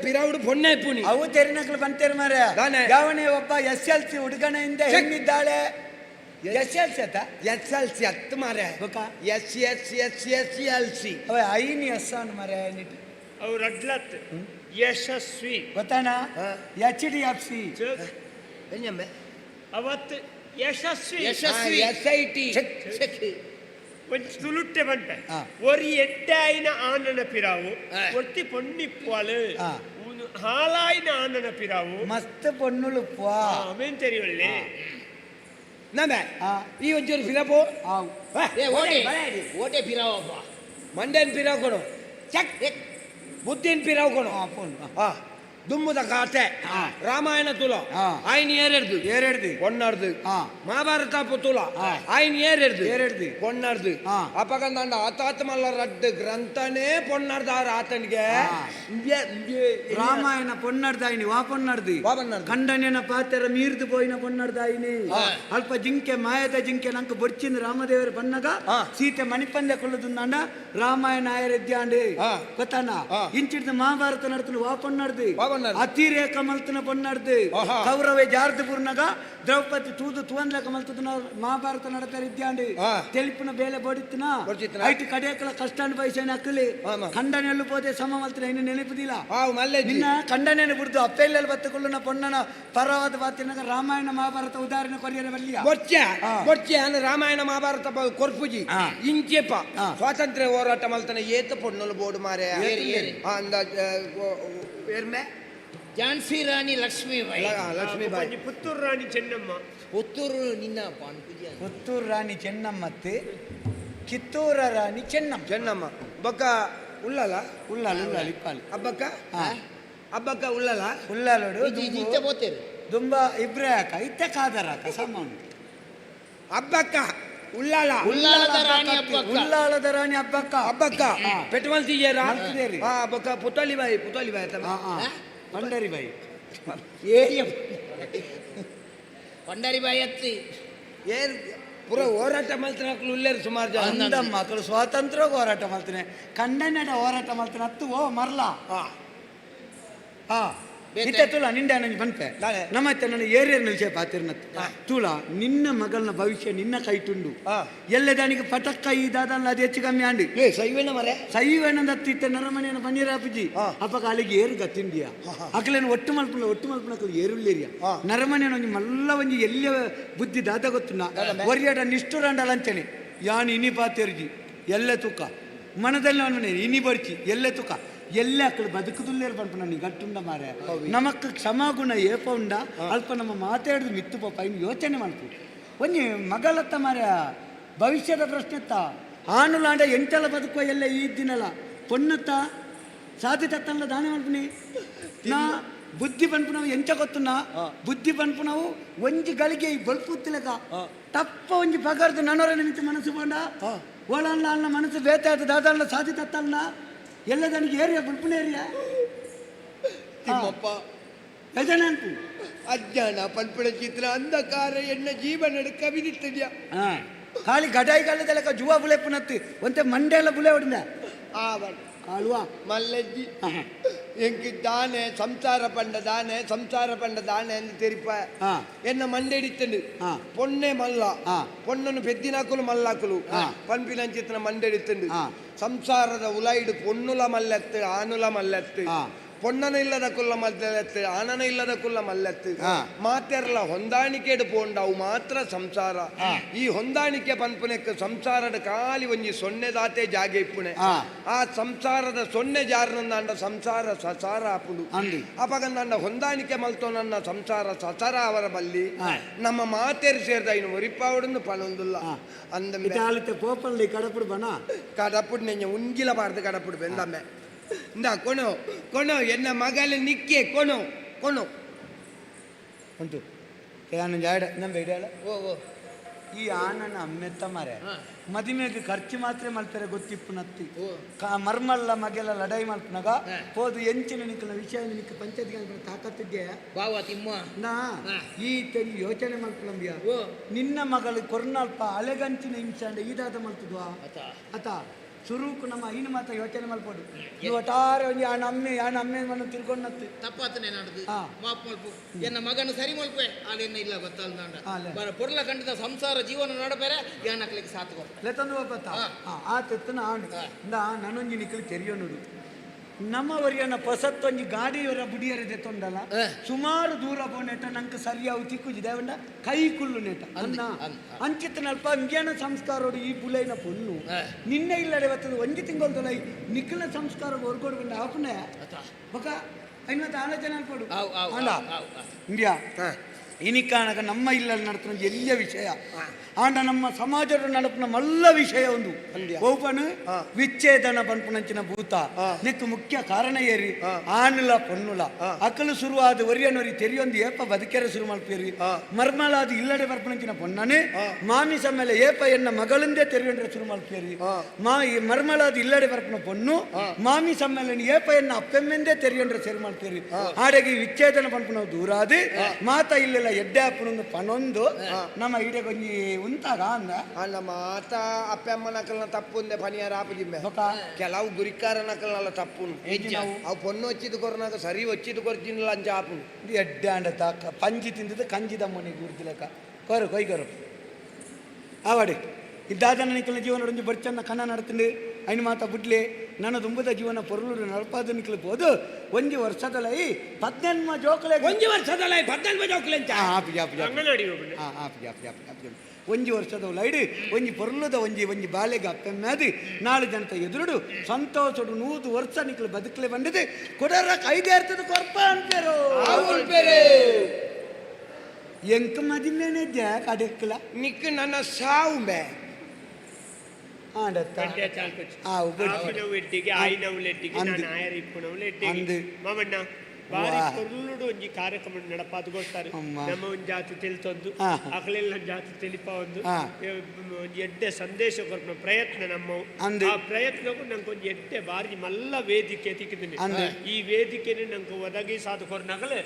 Speaker 7: ಪಿರಾವುಡು ಪೊಣ್ಣೆ ಪುನಿ
Speaker 8: ಅವು ತೆರಿನಕಲು ಬಂತೇರು ಮಾರ ದಾನೆ ಯಾವನೇ ಒಬ್ಬ SLC ಹುಡುಗನೆಯಿಂದ ಹೆಣ್ಣಿದ್ದಾಳೆ SLC ಅತ್ತ
Speaker 7: SLC ಹತ್ತು ಮಾರ SLC
Speaker 8: ಅವ ಐನಿ ಎಸ್ ಅನ್ ಮಾರ
Speaker 13: ಅವ್ರು ಅಡ್ಲತ್ ಯಶಸ್ವಿ
Speaker 8: ಗೊತ್ತಾನ HDFC
Speaker 13: ಅವತ್ತು ಯಶಸ್ವಿ
Speaker 7: SIT
Speaker 13: ಒಂದು ಸುಲುಟ್ಟೆ ಬಂಟ ಒರಿ ಎಡ್ಡಾಯಿನ ಆನನ ಪಿರಾವು ಒತ್ತಿ ಪೊನ್ನಿಪ್ಪಲು ಹಾಲಾಯಿನ ಆನನ ಪಿರಾವು
Speaker 8: ಮಸ್ತ್ ಪೊನ್ನುಳು
Speaker 13: ಅವೇನ್ ತೆರಿಯೊಳ್ಳೆ
Speaker 7: ನಮ್ಮೆ ಈ ಒಂಚೂರು ಫಿರಪು ಓಟೆ ಪಿರಾವಪ್ಪ ಮಂಡ್ಯನ್ ಪಿರಾವ್ ಕೊಡು ಚೆಕ್ ಬುದ್ಧಿನ ಪಿರಾವ್ ಕೊಡು
Speaker 17: ದುಮ್ಮುದ ಕಾತೆ ರಾಮಾಯಣ ತುಲ ಆಯ್ನ ಏರೆಡ್ದು பொண்ணாடுது மகாபாரத புத்துல ஆயின் ஏரெடுது பொண்ணாடுது அப்பகந்தாண்ட ஆத்தாத்து மல்ல ரட்டு கிரந்தனே பொண்ணாடுதாரு ஆத்தனிಗೆ
Speaker 8: ರಾಮಾಯಣ ಪೊನ್ನಡ್ದಾಯಿನಿ ವಾ ಪೊನ್ನಡ್ದು ಕಂಡನೇನ ಪಾತ್ರ ಮೀರ್ದು ಪೋಯಿನ ಪೊನ್ನಡ್ದಾಯಿನಿ ಅಲ್ಪ ಜಿಂಕೆ ಮಾಯದ ಜಿಂಕೆ ನಂಗೆ ಬೊಚ್ಚಿನ ರಾಮದೇವರ ಪನ್ನಗ ಸೀತೆ ಮಣಿಪಂದೆ ಕೊಳ್ಳುದುಂದಾಂಡ ರಾಮಾಯಣ ಆಯರೆದ್ಯಾಂಡು ಗೊತ್ತಾನ ಇಂಚಿಡ್ದು ಮಹಾಭಾರತ ನಡ್ತನು ವಾ ಪೊನ್ನಡ್ದು ಅತಿರೇಕ ಮಲ್ತನ ಪೊನ್ನಡ್ದು ಕೌರವ ಜಾರ್ದು ಪೂರ್ಣಗ ದ್ರೌಪದಿ ತೂದು ತೂಂದ್ಲಕ ಮಲ್ತದನ ಮಹಾಭಾರತ ನಡತರ ಇದ್ಯಾಂಡು ತೆಲಿಪಿನ ಬೇಲೆ ಬೋಡಿತ್ತಿನ ಐಟು ಕಡೆಯಕಲ ಕಷ್ಟ ಅನುಭವಿಸೇನೆ ಅಕ್ಕಲಿ ಖಂಡನೆಲ್ಲು ಪೋದೆ ಸಮ ಮಲ್ತಿನ ಇನ್ನು ನೆನಪುದಿಲ್ಲ ನಿನ್ನ ಖಂಡನೆಯನ್ನು ಬಿಡ್ದು ಅಪ್ಪೆಲ್ಲೆಲ್ಲಿ ಬತ್ತಕೊಳ್ಳುನ ಪೊನ್ನನ ಪರವಾದ ಬಾತಿನಾಗ ರಾಮಾಯಣ ಮಹಾಭಾರತ ಉದಾಹರಣೆ ಕೊರಿಯರ ಬಲ್ಲಿಯ
Speaker 17: ಬೊಚ್ಚೆ ರಾಮಾಯಣ ಮಹಾಭಾರತ ಕೊರ್ಪುಜಿ ಇಂಚೆಪ್ಪ ಸ್ವಾತಂತ್ರ್ಯ ಹೋರಾಟ ಮಲ್ತನ ಏತ ಪೊಣ್ಣಲು ಬೋಡು ಮಾರೆ
Speaker 7: ಝಾನ್ಸಿ ರಾಣಿ
Speaker 17: ಲಕ್ಷ್ಮೀಬಾಯಿ
Speaker 13: ಪುತ್ತೂರು ರಾಣಿ ಚೆನ್ನಮ್ಮ
Speaker 7: ಪುತ್ತೂರು ನಿನ್ನ
Speaker 8: ಪುತ್ತೂರು ರಾಣಿ ಚೆನ್ನಮ್ಮತ್ತೆ ಕಿತ್ತೂರ ರಾಣಿ ಚೆನ್ನಮ್ಮ
Speaker 17: ಬೊಕ್ಕ ಉಳ್ಳಲ
Speaker 8: ಇಪ್ಪಾಲಿ
Speaker 17: ಹಬ್ಬಕ್ಕ
Speaker 8: ಉಳ್ಳಲೋಡು
Speaker 7: ಇತ್ತೆ ಬೋತೇರು
Speaker 8: ದುಂಬ ಇಬ್ರೇ ಹಾಕ ಇತ್ತೆ ಕಾದರಾಕ ಸಾಮಾನು
Speaker 17: ಹಬ್ಬಕ್ಕ ಉಳ್ಳಾಲದ
Speaker 8: ರಾಣಿ ಹಬ್ಬಕ್ಕ
Speaker 17: ಪೆಟ್ರೋಲ್ ತೀಯೇರಿ ಬೊಕ್ಕ ಪುತ್ತಳಿ ಬಾಯಿ
Speaker 8: ಪಂಡರಿ ಬಾಯಿ
Speaker 7: ಪಂಡರಿ ಬಾಯಿ ಅತ್ತಿ
Speaker 17: ಪೂರ ಹೋರಾಟ ಮಲ್ತಿನ ಉಳ್ಳೇರು ಸುಮಾರು ಜನ
Speaker 8: ಮಕ್ಕಳು ಸ್ವಾತಂತ್ರ್ಯ ಹೋರಾಟ ಮಾಡ್ತೀನಿ ಖಂಡನೆಡ ಹೋರಾಟ ಮಾಡ್ತೀನಿ ಹತ್ತು ಮರ್ಲ ಇತ್ತೆ ತುಲ ನಿಂಡೆ ನನಗೆ ಬಂತೆ ನಮ್ಮತ್ತೆ ನನ್ನ ಏರಿಯರ್ನ ವಿಷಯ ಪಾತಿರ್ನತ್ತು ತುಳ ನಿನ್ನ ಮಗಳನ್ನ ಭವಿಷ್ಯ ನಿನ್ನ ಕೈ ತುಂಡು ಎಲ್ಲದಾನಿಗೆ ಪಟಕ್ಕ ಇದಾದಲ್ಲ ಅದು ಹೆಚ್ಚು ಕಮ್ಮಿ ಆಂಡಿ ಸೈವಣ್ಣದತ್ತಿತ್ತೆ ನರಮನೆಯನ್ನು ಪನ್ನೀರಾಪಜಿ ಅಪ್ಪ ಅಲ್ಲಿಗೆ ಏರು ಗತ್ತಿಂಡಿಯ ಅಕಲೇನು ಒಟ್ಟು ಮಲ್ಪನಕ್ಕಲು ಏರುಳ್ಳೇರಿಯ ನರಮನೆಯನ್ನು ಒಂಜಿ ಮಲ್ಲ ಒಂಜಿ ಎಲ್ಲಿಯ ಬುದ್ಧಿ ದಾದ ಗೊತ್ತುನ್ನ ಒರಿಯಾಟ ನಿಷ್ಠುರಂಡಲ್ಲ ಅಂತೇನೆ ಯಾನು ಇನಿ ಪಾತಿರ್ಜಿ ಎಲ್ಲೆ ತುಕ ಮನದಲ್ಲಿ ಅವನ ಇನಿ ಬರ್ಚಿ ಎಲ್ಲೆ ತುಕ ಎಲ್ಲ ಅಕ್ಕಳು ಬದುಕುದುಲ್ಲೇರು ಪಂಪು ನನಗೆ ಗಟ್ಟುಂಡ ಮಾರೆ ನಮಕ್ ಕ್ಷಮಾಗುಣ ಏಪ ಉಂಡ ಅಲ್ಪ ನಮ್ಮ ಮಾತಾಡಿದು ಮಿತ್ತು ಪಾಪ ಇನ್ನು ಯೋಚನೆ ಮಾಡ್ತು ಒಂಜಿ ಮಗಳತ್ತ ಮಾರ್ಯ ಭವಿಷ್ಯದ ಪ್ರಶ್ನೆತ್ತ ಆನುಲಾಂಡ ಎಂಟೆಲ್ಲ ಬದುಕುವ ಎಲ್ಲ ಈ ದಿನಲ್ಲ ಪೊನ್ನತ್ತ ಸಾಧ್ಯತತ್ತಲ್ಲ ದಾನ ಮಾಡ್ಬಿನಿ ನಾ ಬುದ್ಧಿ ಪಂಪು ನಾವು ಎಂಚ ಗೊತ್ತುನ ಬುದ್ಧಿ ಪಂಪು ನಾವು ಒಂಜಿ ಗಳಿಗೆ ಈ ಬಲ್ಪುತ್ತಿಲಕ ತಪ್ಪ ಒಂಜಿ ಪಗಾರ್ದು ನನವರ ನಿಮಿತ್ತ ಮನಸ್ಸು ಬಂಡ ಓಳಲ್ಲ ಅಲ್ಲ ಮನಸ್ಸು ಬೇತಾಯ್ತು ದಾದಲ್ಲ ಸಾಧ್ಯತತ್ತಲ್ಲ ಎಲ್ಲ ನನಗೆ ಏರಿಯಾ ಬುಲ್ಪುನ ಏರಿಯಾ
Speaker 17: ತಿಮ್ಮಪ್ಪ
Speaker 8: ಯಜನಂತು
Speaker 17: ಅಜ್ಞಾನ ಪನ್ಪುಳ ಚಿತ್ರ ಅಂಧಕಾರ ಎನ್ನ ಜೀವನ ಕವಿದಿತ್ತದ್ಯಾ
Speaker 8: ಖಾಲಿ ಗಡಾಯಿ ಕಾಲದೆಲ್ಲ ಜುವ ಬುಳೆ ಪುನತ್ತಿ ಒಂತೆ ಮಂಡೆ ಎಲ್ಲ ಬುಳೆ ಹೊಡಿಂದ ಆಳುವಾ
Speaker 17: ಮಲ್ಲಜ್ಜಿ ಎಂಕಿ ದಾನೆ ಸಂಸಾರ ಪಂಡ ದಾನೆ ಎಂದು ತೆರಿಪ ಎನ್ನ ಮಂಡೆ ಹಿಡಿತಂಡು ಪೊನ್ನೆ ಮಲ್ಲ ಪೊಣ್ಣನು ಪೆದ್ದಿನಾಕುಲು ಮಲ್ಲಾಕುಲು ಪನ್ಪಿನ ಚಿತ್ರ ಮಂಡೆ ಹಿಡಿತಂಡು ಸಂಸಾರದ ಉಲಾಯಿಡು ಪೊನ್ನುಲ ಮಲ್ಲೆತ್ತು ಆನುಲ ಮಲ್ಲೆತ್ತು ಪೊಣ್ಣನ ಇಲ್ಲದ ಕುಲ್ಲ ಮಲ್ಲೆತ್ತು ಆನನ ಇಲ್ಲದ ಕುಲ್ಲ ಮಲ್ಲೆತ್ತು ಮಾತೆರ್ಲ ಹೊಂದಾಣಿಕೆಡು ಪೋಂಡ ಅವು ಮಾತ್ರ ಸಂಸಾರ ಈ ಹೊಂದಾಣಿಕೆ ಪನ್ಪುನೆಕ್ ಸಂಸಾರದ ಖಾಲಿ ಒಂಜಿ ಸೊನ್ನೆ ದಾತೆ ಜಾಗೆ ಇಪ್ಪುಣೆ ಆ ಸಂಸಾರದ ಸೊನ್ನೆ ಜಾರನಂದ ಸಂಸಾರ ಸಸಾರ ಆಪುಡು ಅಪಗಂದ ಹೊಂದಾಣಿಕೆ ಮಲ್ತೋ ನನ್ನ ಸಂಸಾರ ಸಸಾರ ಅವರ ಬಲ್ಲಿ ನಮ್ಮ ಮಾತೇರು ಸೇರ್ದ ಇನ್ನು ಒರಿಪಾವಡನ್ನು ಪಣೊಂದುಲ್ಲ ಅಂದ
Speaker 8: ಪೋಪಲ್ಲಿ ಕಡಪುಡು ಬಣ
Speaker 17: ಕಡಪುಡು ನೆಂಜ ಉಂಗಿಲ ಬಾರ್ದು ಕಡಪುಡು ಬೆಂದಮ್ಮೆ ಇಂದ ಕೊಣೋ ಎನ್ನ ಮಗಲ ನಿಕ್ಕೆ ಕೊಣೋ
Speaker 8: ಉಂಟು ನಾನು ಜಾಡ ನಮ್ಮ ಇಡಲ್ಲ ಈ ಆನನ ಅಮ್ಮೆತ್ತ ಮರೆ ಮದುವೆಗೆ ಖರ್ಚು ಮಾತ್ರ ಮಲ್ಪರೆ ಗೊತ್ತಿಪ್ಪುನತ್ತಿ ಮರ್ಮಲ್ಲ ಮಗೆಲ್ಲ ಲಡಾಯಿ ಮಲ್ಪನಾಗ ಹೋದು ಎಂಚಿನ ನಿಕ್ಕಲ ವಿಷಯ ನಿಕ್ಕ ಪಂಚಾಯತ್ಗೆ ತಾಕತ್ತಿದ್ದೆ ನಾ ಈ ತೆರಿ ಯೋಚನೆ ಮಲ್ಪಲಂಬಿಯ ನಿನ್ನ ಮಗಳು ಕೊರ್ನಾಲ್ಪ ಅಲೆಗಂಚಿನ ಹಿಂಸೆ ಈದಾದ ಮಲ್ತದ್ವಾ ಅತ ಸುರುಕು ನಮ್ಮ ಐನು ಮಾತ್ರ ಯೋಚನೆ ಮಲ್ಪಡು ನೀವು ಒಟ್ಟಾರೆ ಒಂದು ಅಮ್ಮೆ ಮನ ತಿರ್ಕೊಂಡತ್ತು
Speaker 7: ತಪ್ಪಾತನೆ ನಾಡ್ದು ಮಾಪ್ ಮಲ್ಪು ಎನ್ನ ಮಗನ ಸರಿ ಮಲ್ಪೆ ಆಲೆನ್ನ ಇಲ್ಲ ಗೊತ್ತಲ್ಲ ಪೊರ್ಲ ಕಂಡಿದ ಸಂಸಾರ ಜೀವನ ನಡಬೇರೆ ಯಾನಕ್ಲಿಕ್ಕೆ ಸಾತು
Speaker 8: ಲೆತ್ತಂದು ಹೋಗ್ಬತ್ತ ಆ ತೆತ್ತನ ಆಂಡು ನಾನೊಂಜಿ ನಿಕ್ಕಲು ತೆರಿಯೋ ನೋಡು ನಮ್ಮ ಒರಿಯನ್ನ ಪಸತ್ತೊಂಜಿ ಗಾಡಿಯವರ ಬುಡಿಯರ ದೆತ್ತೊಂಡಲ್ಲ ಸುಮಾರು ದೂರ ಬೋನೆಟ ನಂಗೆ ಸರಿಯಾವು ತಿಕ್ಕುಜಿ ದೇವಂಡ ಕೈ ಕುಳ್ಳು ನೆಟ ಅನ್ನ ಅಂಚಿತ್ತನಲ್ಪ ಇಂಗ್ಯಾನ ಸಂಸ್ಕಾರೋಡು ಈ ಬುಲೈನ ಪೊನ್ನು ನಿನ್ನೆ ಇಲ್ಲಡೆ ಬರ್ತದೆ ಒಂಜಿ ತಿಂಗಳು ನಿಕ್ಕಲ ಸಂಸ್ಕಾರ ಹೊರ್ಗೋಡು ಬಂದ ಆಪುನೆ ಬೊಕ ಐನತ್ತು ಆಲೋಚನೆ ಅನ್ಕೊಡು ಇಂಡಿಯಾ ಇನಿಕಾಣಗ ನಮ್ಮ ಇಲ್ಲಲ್ಲಿ ನಡತನ ಎಲ್ಲಿಯ ವಿಷಯ ಆಂಡ ನಮ್ಮ ಸಮಾಜದ ನಡಪನ ಮಲ್ಲ ವಿಷಯ ಒಂದು ಓಪನ್ ವಿಚ್ಛೇದನ ಪನ್ಪುನಂಚಿನ ಭೂತ ನಿಕ್ಕು ಮುಖ್ಯ ಕಾರಣ ಏರಿ ಆನುಲ ಪೊನ್ನುಲ ಅಕ್ಕಲು ಶುರುವಾದ ಒರಿಯನೊರಿ ತೆರಿಯೊಂದು ಏಪ ಬದುಕೆರೆ ಶುರು ಮಲ್ಪೇರಿ ಮರ್ಮಲಾದ ಇಲ್ಲಡೆ ಬರ್ಪುನಂಚಿನ ಪೊನ್ನನೆ ಮಾಮಿಸ ಮೇಲೆ ಏಪ ಎನ್ನ ಮಗಳಿಂದೇ ತೆರಿಯೊಂಡ್ರೆ ಶುರು ಮಲ್ಪೇರಿ ಮರ್ಮಲಾದ ಇಲ್ಲಡೆ ಬರ್ಪುನ ಪೊನ್ನು ಮಾಮಿಸ ಮೇಲೆ ಏಪ ಎನ್ನ ಅಪ್ಪೆಮ್ಮೆಂದೇ ತೆರಿಯೊಂಡ್ರೆ ಸೇರಿ ಮಲ್ಪೇರಿ ಆಡೆಗೆ ವಿಚ್ಛೇದನ ಪನ್ಪುನ ದೂರಾದಿ ಮಾತ ಇಲ್ಲ ಎಡ್ಡೆ ಅಪ್ಪನೊಂದು ಪನೊಂದು ನಮ್ಮ ಇಡೆ ಕೊಂಚಿ ಉಂತಾಗ ಅಂದ
Speaker 17: ಅಲ್ಲ ಮಾತ ಅಪ್ಪ ಅಮ್ಮ ನಕಲ್ನ ತಪ್ಪು ಒಂದೇ ಪನಿಯಾರ ಆಪಜಿಮ್ಮೆ ಕೆಲವು ಗುರಿಕಾರ ನಕಲ್ನಲ್ಲ ತಪ್ಪು ಅವು ಪೊನ್ನು వచ్చిದ್ದು ಕೊರನಾಗ ಸರಿ వచ్చిದ್ದು ಕೊರ್ಜಿನಲ್ಲ ಅಂಚ ಆಪುನು
Speaker 8: ಎಡ್ಡೆ ಅಂಡ ತಾಕ ಪಂಜಿ ತಿಂದಿದ್ದು ಕಂಜಿದ ಮನೆಗೆ ಗುರ್ದಿಲೆಕ್ಕ ಕೊರು ಕೊಯ್ಕೊರು ಆವಾಡಿ ಇದ್ದಾದ ನಿಕ್ಕಲ ಜೀವನ ಒಂಜಿ ಬರ್ಚನ್ನ ಕನ್ನ ನಡ್ತಂಡು ಐನು ಮಾತ ಬಿಡ್ಲಿ ನನ್ನ ತುಂಬದ ಜೀವನ ಪೊರ್ಲು ನಡಪಾದ ನಿಕ್ಕಲು ಹೋದು ಒಂಜಿ ವರ್ಷದಲೈ 18 ಜೋಕಲೆ
Speaker 17: ಒಂಜಿ ವರ್ಷದಲೈ 18 ಜೋಕಲೆ
Speaker 8: ಒಂಜಿ ವರ್ಷದ ಲೈಡ್ ಒಂಜಿ ಪೊರ್ಲುದ ಒಂಜಿ ಬಾಲೆಗೆ ಅಪ್ಪೆಮ್ಮಾದಿ ನಾಳೆ ಜನತ ಎದುರುಡು ಸಂತೋಷಡು 100 ವರ್ಷ ನಿಕ್ಕಲು ಬದುಕಲೆ ಬಂದಿದೆ ಕೊಡರ ಕೈದೇರ್ತದ ಕೊರ್ಪ ಅನ್ಪೇರು ಎಂಕ ಮದಿಮೇನೆ ಜಾಕ್ ಅದಕ್ಕಲ
Speaker 17: ನಿಕ್ಕ ನನ್ನ ಸಾವು ಬೇ
Speaker 13: ಬಾರಿ ಪೊರ್ಲುಡು ಒಂಜಿ ಕಾರ್ಯಕ್ರಮ ನಡಪಾದುಗೊಳ್ತಾರೆ ನಮ್ಮ ಒಂದು ಜಾತಿ ತಿಳಿತೊಂದು ಅಕಲೆಲ್ಲ ಜಾತಿ ತಿಳಿಪ ಒಂದು ಎಡ್ಡೆ ಸಂದೇಶ ಕೊರ್ಪ ಪ್ರಯತ್ನ ನಮ್ಮ ಆ ಪ್ರಯತ್ನಕ್ಕೂ ನಂಗೆ ಒಂದು ಎಡ್ಡೆ ಬಾರಿ ಮಲ್ಲ ವೇದಿಕೆ ತಿಕ್ಕಿದ್ದೀನಿ ಈ ವೇದಿಕೆನೆ ನಂಗೆ ಒದಗಿ ಸಾಧು ಕೊರ್ನಾಗಲೇ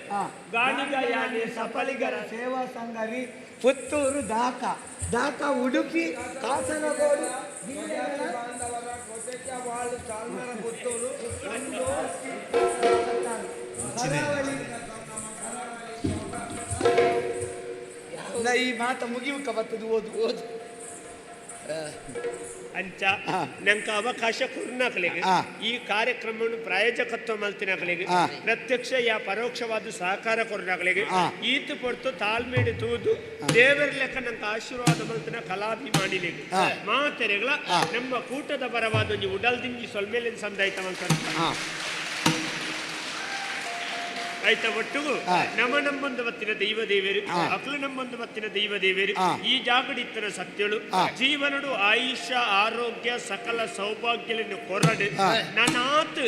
Speaker 13: ಗಾಣಿಗ ಯಾನೆ ಸಫಲಿಗರ
Speaker 8: ಸೇವಾ ಸಂಘರಿ ಪುತ್ತೂರು ದಾಕ ಉಡುಪಿ ಕಾಸರಗೋಡು
Speaker 17: ಪುತ್ತೂರು
Speaker 8: ಈ ಮಾತ ಮುಗಿಯುಕ ಬರ್ತದೆ ಓದು
Speaker 13: ಅಂಚ ನಂಗೆ ಅವಕಾಶ ಕೊರ್ನಾಕ್ಲೆಗೆ ಈ ಕಾರ್ಯಕ್ರಮವನ್ನು ಪ್ರಾಯೋಜಕತ್ವ ಮಲ್ತಿನಾಕ್ಲೆಗೆ ಪ್ರತ್ಯಕ್ಷ ಯಾ ಪರೋಕ್ಷವಾದ ಸಹಕಾರ ಕೊರ್ನಾಕ್ಲೆಗೆ ಈತು ಪೊರ್ತು ತಾಳ್ಮೇಡಿ ತೂದು ದೇವರ ಲೆಕ್ಕ ನಂಗೆ ಆಶೀರ್ವಾದ ಮಲ್ತಿನ ಕಲಾಭಿಮಾನಿಲೆಗೆ ಮಾತೆರೆಗಳ ನಮ್ಮ ಕೂಟದ ಪರವಾದ ಒಂಜಿ ಉಡಲ್ದಿಂಜಿ ಸೊಲ್ಮೇಲಿನ ಸಂದಾಯಿತ ಮಲ್ತ ಆಯ್ತಾ ಒಟ್ಟಿಗೂ ನಮ್ಮೊಂದು ಬತ್ತಿನ ದೈವ ದೇವರು ಅಕ್ಲು ನಮ್ಮೊಂದು ಬತ್ತಿನ ದೈವ ದೇವರು ಈ ಜಾಗಡಿತ್ತನ ಸತ್ಯಳು ಜೀವನಡು ಆಯುಷ್ಯ ಆರೋಗ್ಯ ಸಕಲ ಸೌಭಾಗ್ಯಗಳನ್ನು ಕೊರಡು ನಾನಾತ್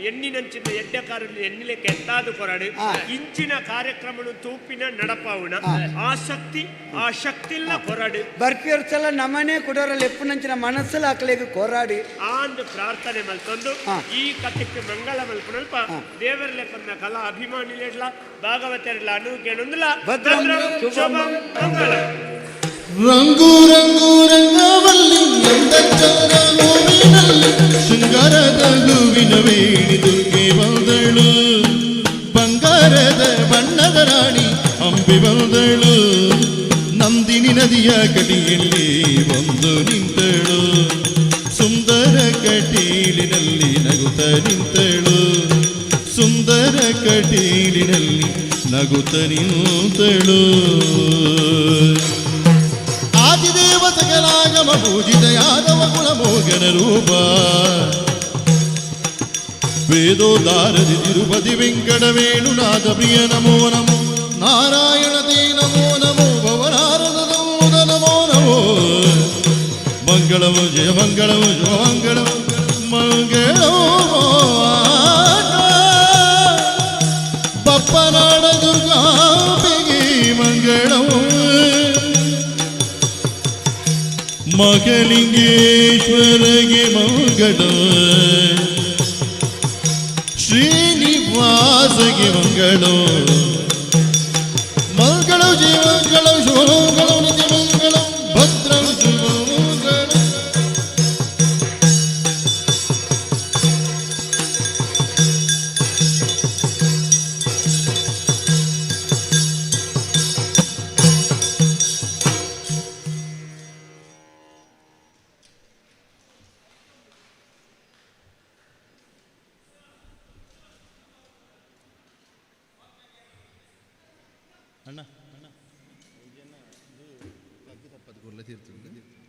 Speaker 13: ಎಣ್ಣಿನಂಚಿನ ಎಡ್ಡೆಕಾರಲ್ಲಿ ಎಣ್ಣಿಲೆಕ್ಕೆ ಎತ್ತಾದು ಕೊರಡು ಇಂಚಿನ ಕಾರ್ಯಕ್ರಮನು ತೂಪಿನ ನಡಪಾವುಣ ಆಸಕ್ತಿ ಆ ಶಕ್ತಿಲ್ಲ ಕೊರಡು
Speaker 8: ಬರ್ಪಿಯರ್ಸಲ ನಮನೆ ಕುಡೋರಲ್ಲಿ ಎಪ್ಪುನಂಚಿನ ಮನಸ್ಸಲ್ಲಿ ಹಾಕಲಿಗೆ ಕೊರಾಡಿ
Speaker 13: ಆಂದು ಪ್ರಾರ್ಥನೆ ಮಲ್ತೊಂದು ಈ ಕಥೆಗೆ ಮಂಗಳ ಮಲ್ಪನಲ್ಪ ದೇವರ ಲೆಕ್ಕನ್ನ ಕಲಾ ಅಭಿಮಾನಿಗಳ ಭಾಗವತರೆಲ್ಲ ಅನುಕೇಳೊಂದಿಲ್ಲ ಭದ್ರಂ ಶುಭಂ ಮಂಗಳ
Speaker 5: ರಂಗು ರಂಗು ರಂಗವಲ್ಲಿ ನಂದಚಂದ್ರ ಹೂವಿನಲ್ಲಿ ಶೃಂಗಾರದ ಹೂವಿನ ವೇಣಿ ದುರ್ಗೆ ಬಂದಳು ಬಂಗಾರದ ಬಣ್ಣದ ರಾಣಿ ಅಂಬಿ ಬಂದಳು ನಂದಿನಿ ನದಿಯ ಕಡಿಯಲ್ಲಿ ಬಂದು ನಿಂತಳು ಸುಂದರ ಕಟೀಲಿನಲ್ಲಿ ನಗುತ್ತ ನಿಂತಳು ಸುಂದರ ಕಟೀಲಿನಲ್ಲಿ ನಗುತ್ತ ನಿಂತಳು ಆದಿದೇವ ಸಕಲಾಗಮ ಪೂಜಿತ ಯಾದವ ಕುಲಮೋಗನ ರೂಪ ವೇದೋದಾರದಿ ತಿರುಪತಿ ವೆಂಕಟ ವೇಣುನಾಥ ಪ್ರಿಯ ನಮೋ ನಮೋ ನಾರಾಯಣ ತೇ ನಮೋ ನಮೋ ಭವನಾರದ ದೂತ ನಮೋ ನಮೋ ಮಂಗಳವು ಜಯ ಮಂಗಳವು ಶುಭ ಮಂಗಳವು ಮಂಗಳವು ಬಪ್ಪನಾಡ ದುರ್ಗಾಂಬೆಗೆ ಮಂಗಳವು ಮಗಲಿಂಗೇಶ್ವರಗೆ ಮಂಗಳ ಶ್ರೀನಿವಾಸಗೆ ಮಂಗಳ ಮಂಗಳ ಜೀವಂಗಳ ಶುಭಮಂಗಳ ನಿತ್ಯ ಮಂಗಳ ಭದ್ರ ಶುಭಮಂಗಳ ಅಣ್ಣ ಅಣ್ಣ ತಪ್ಪದು ಕೊರ್ಲೆ ತೀರ್ತು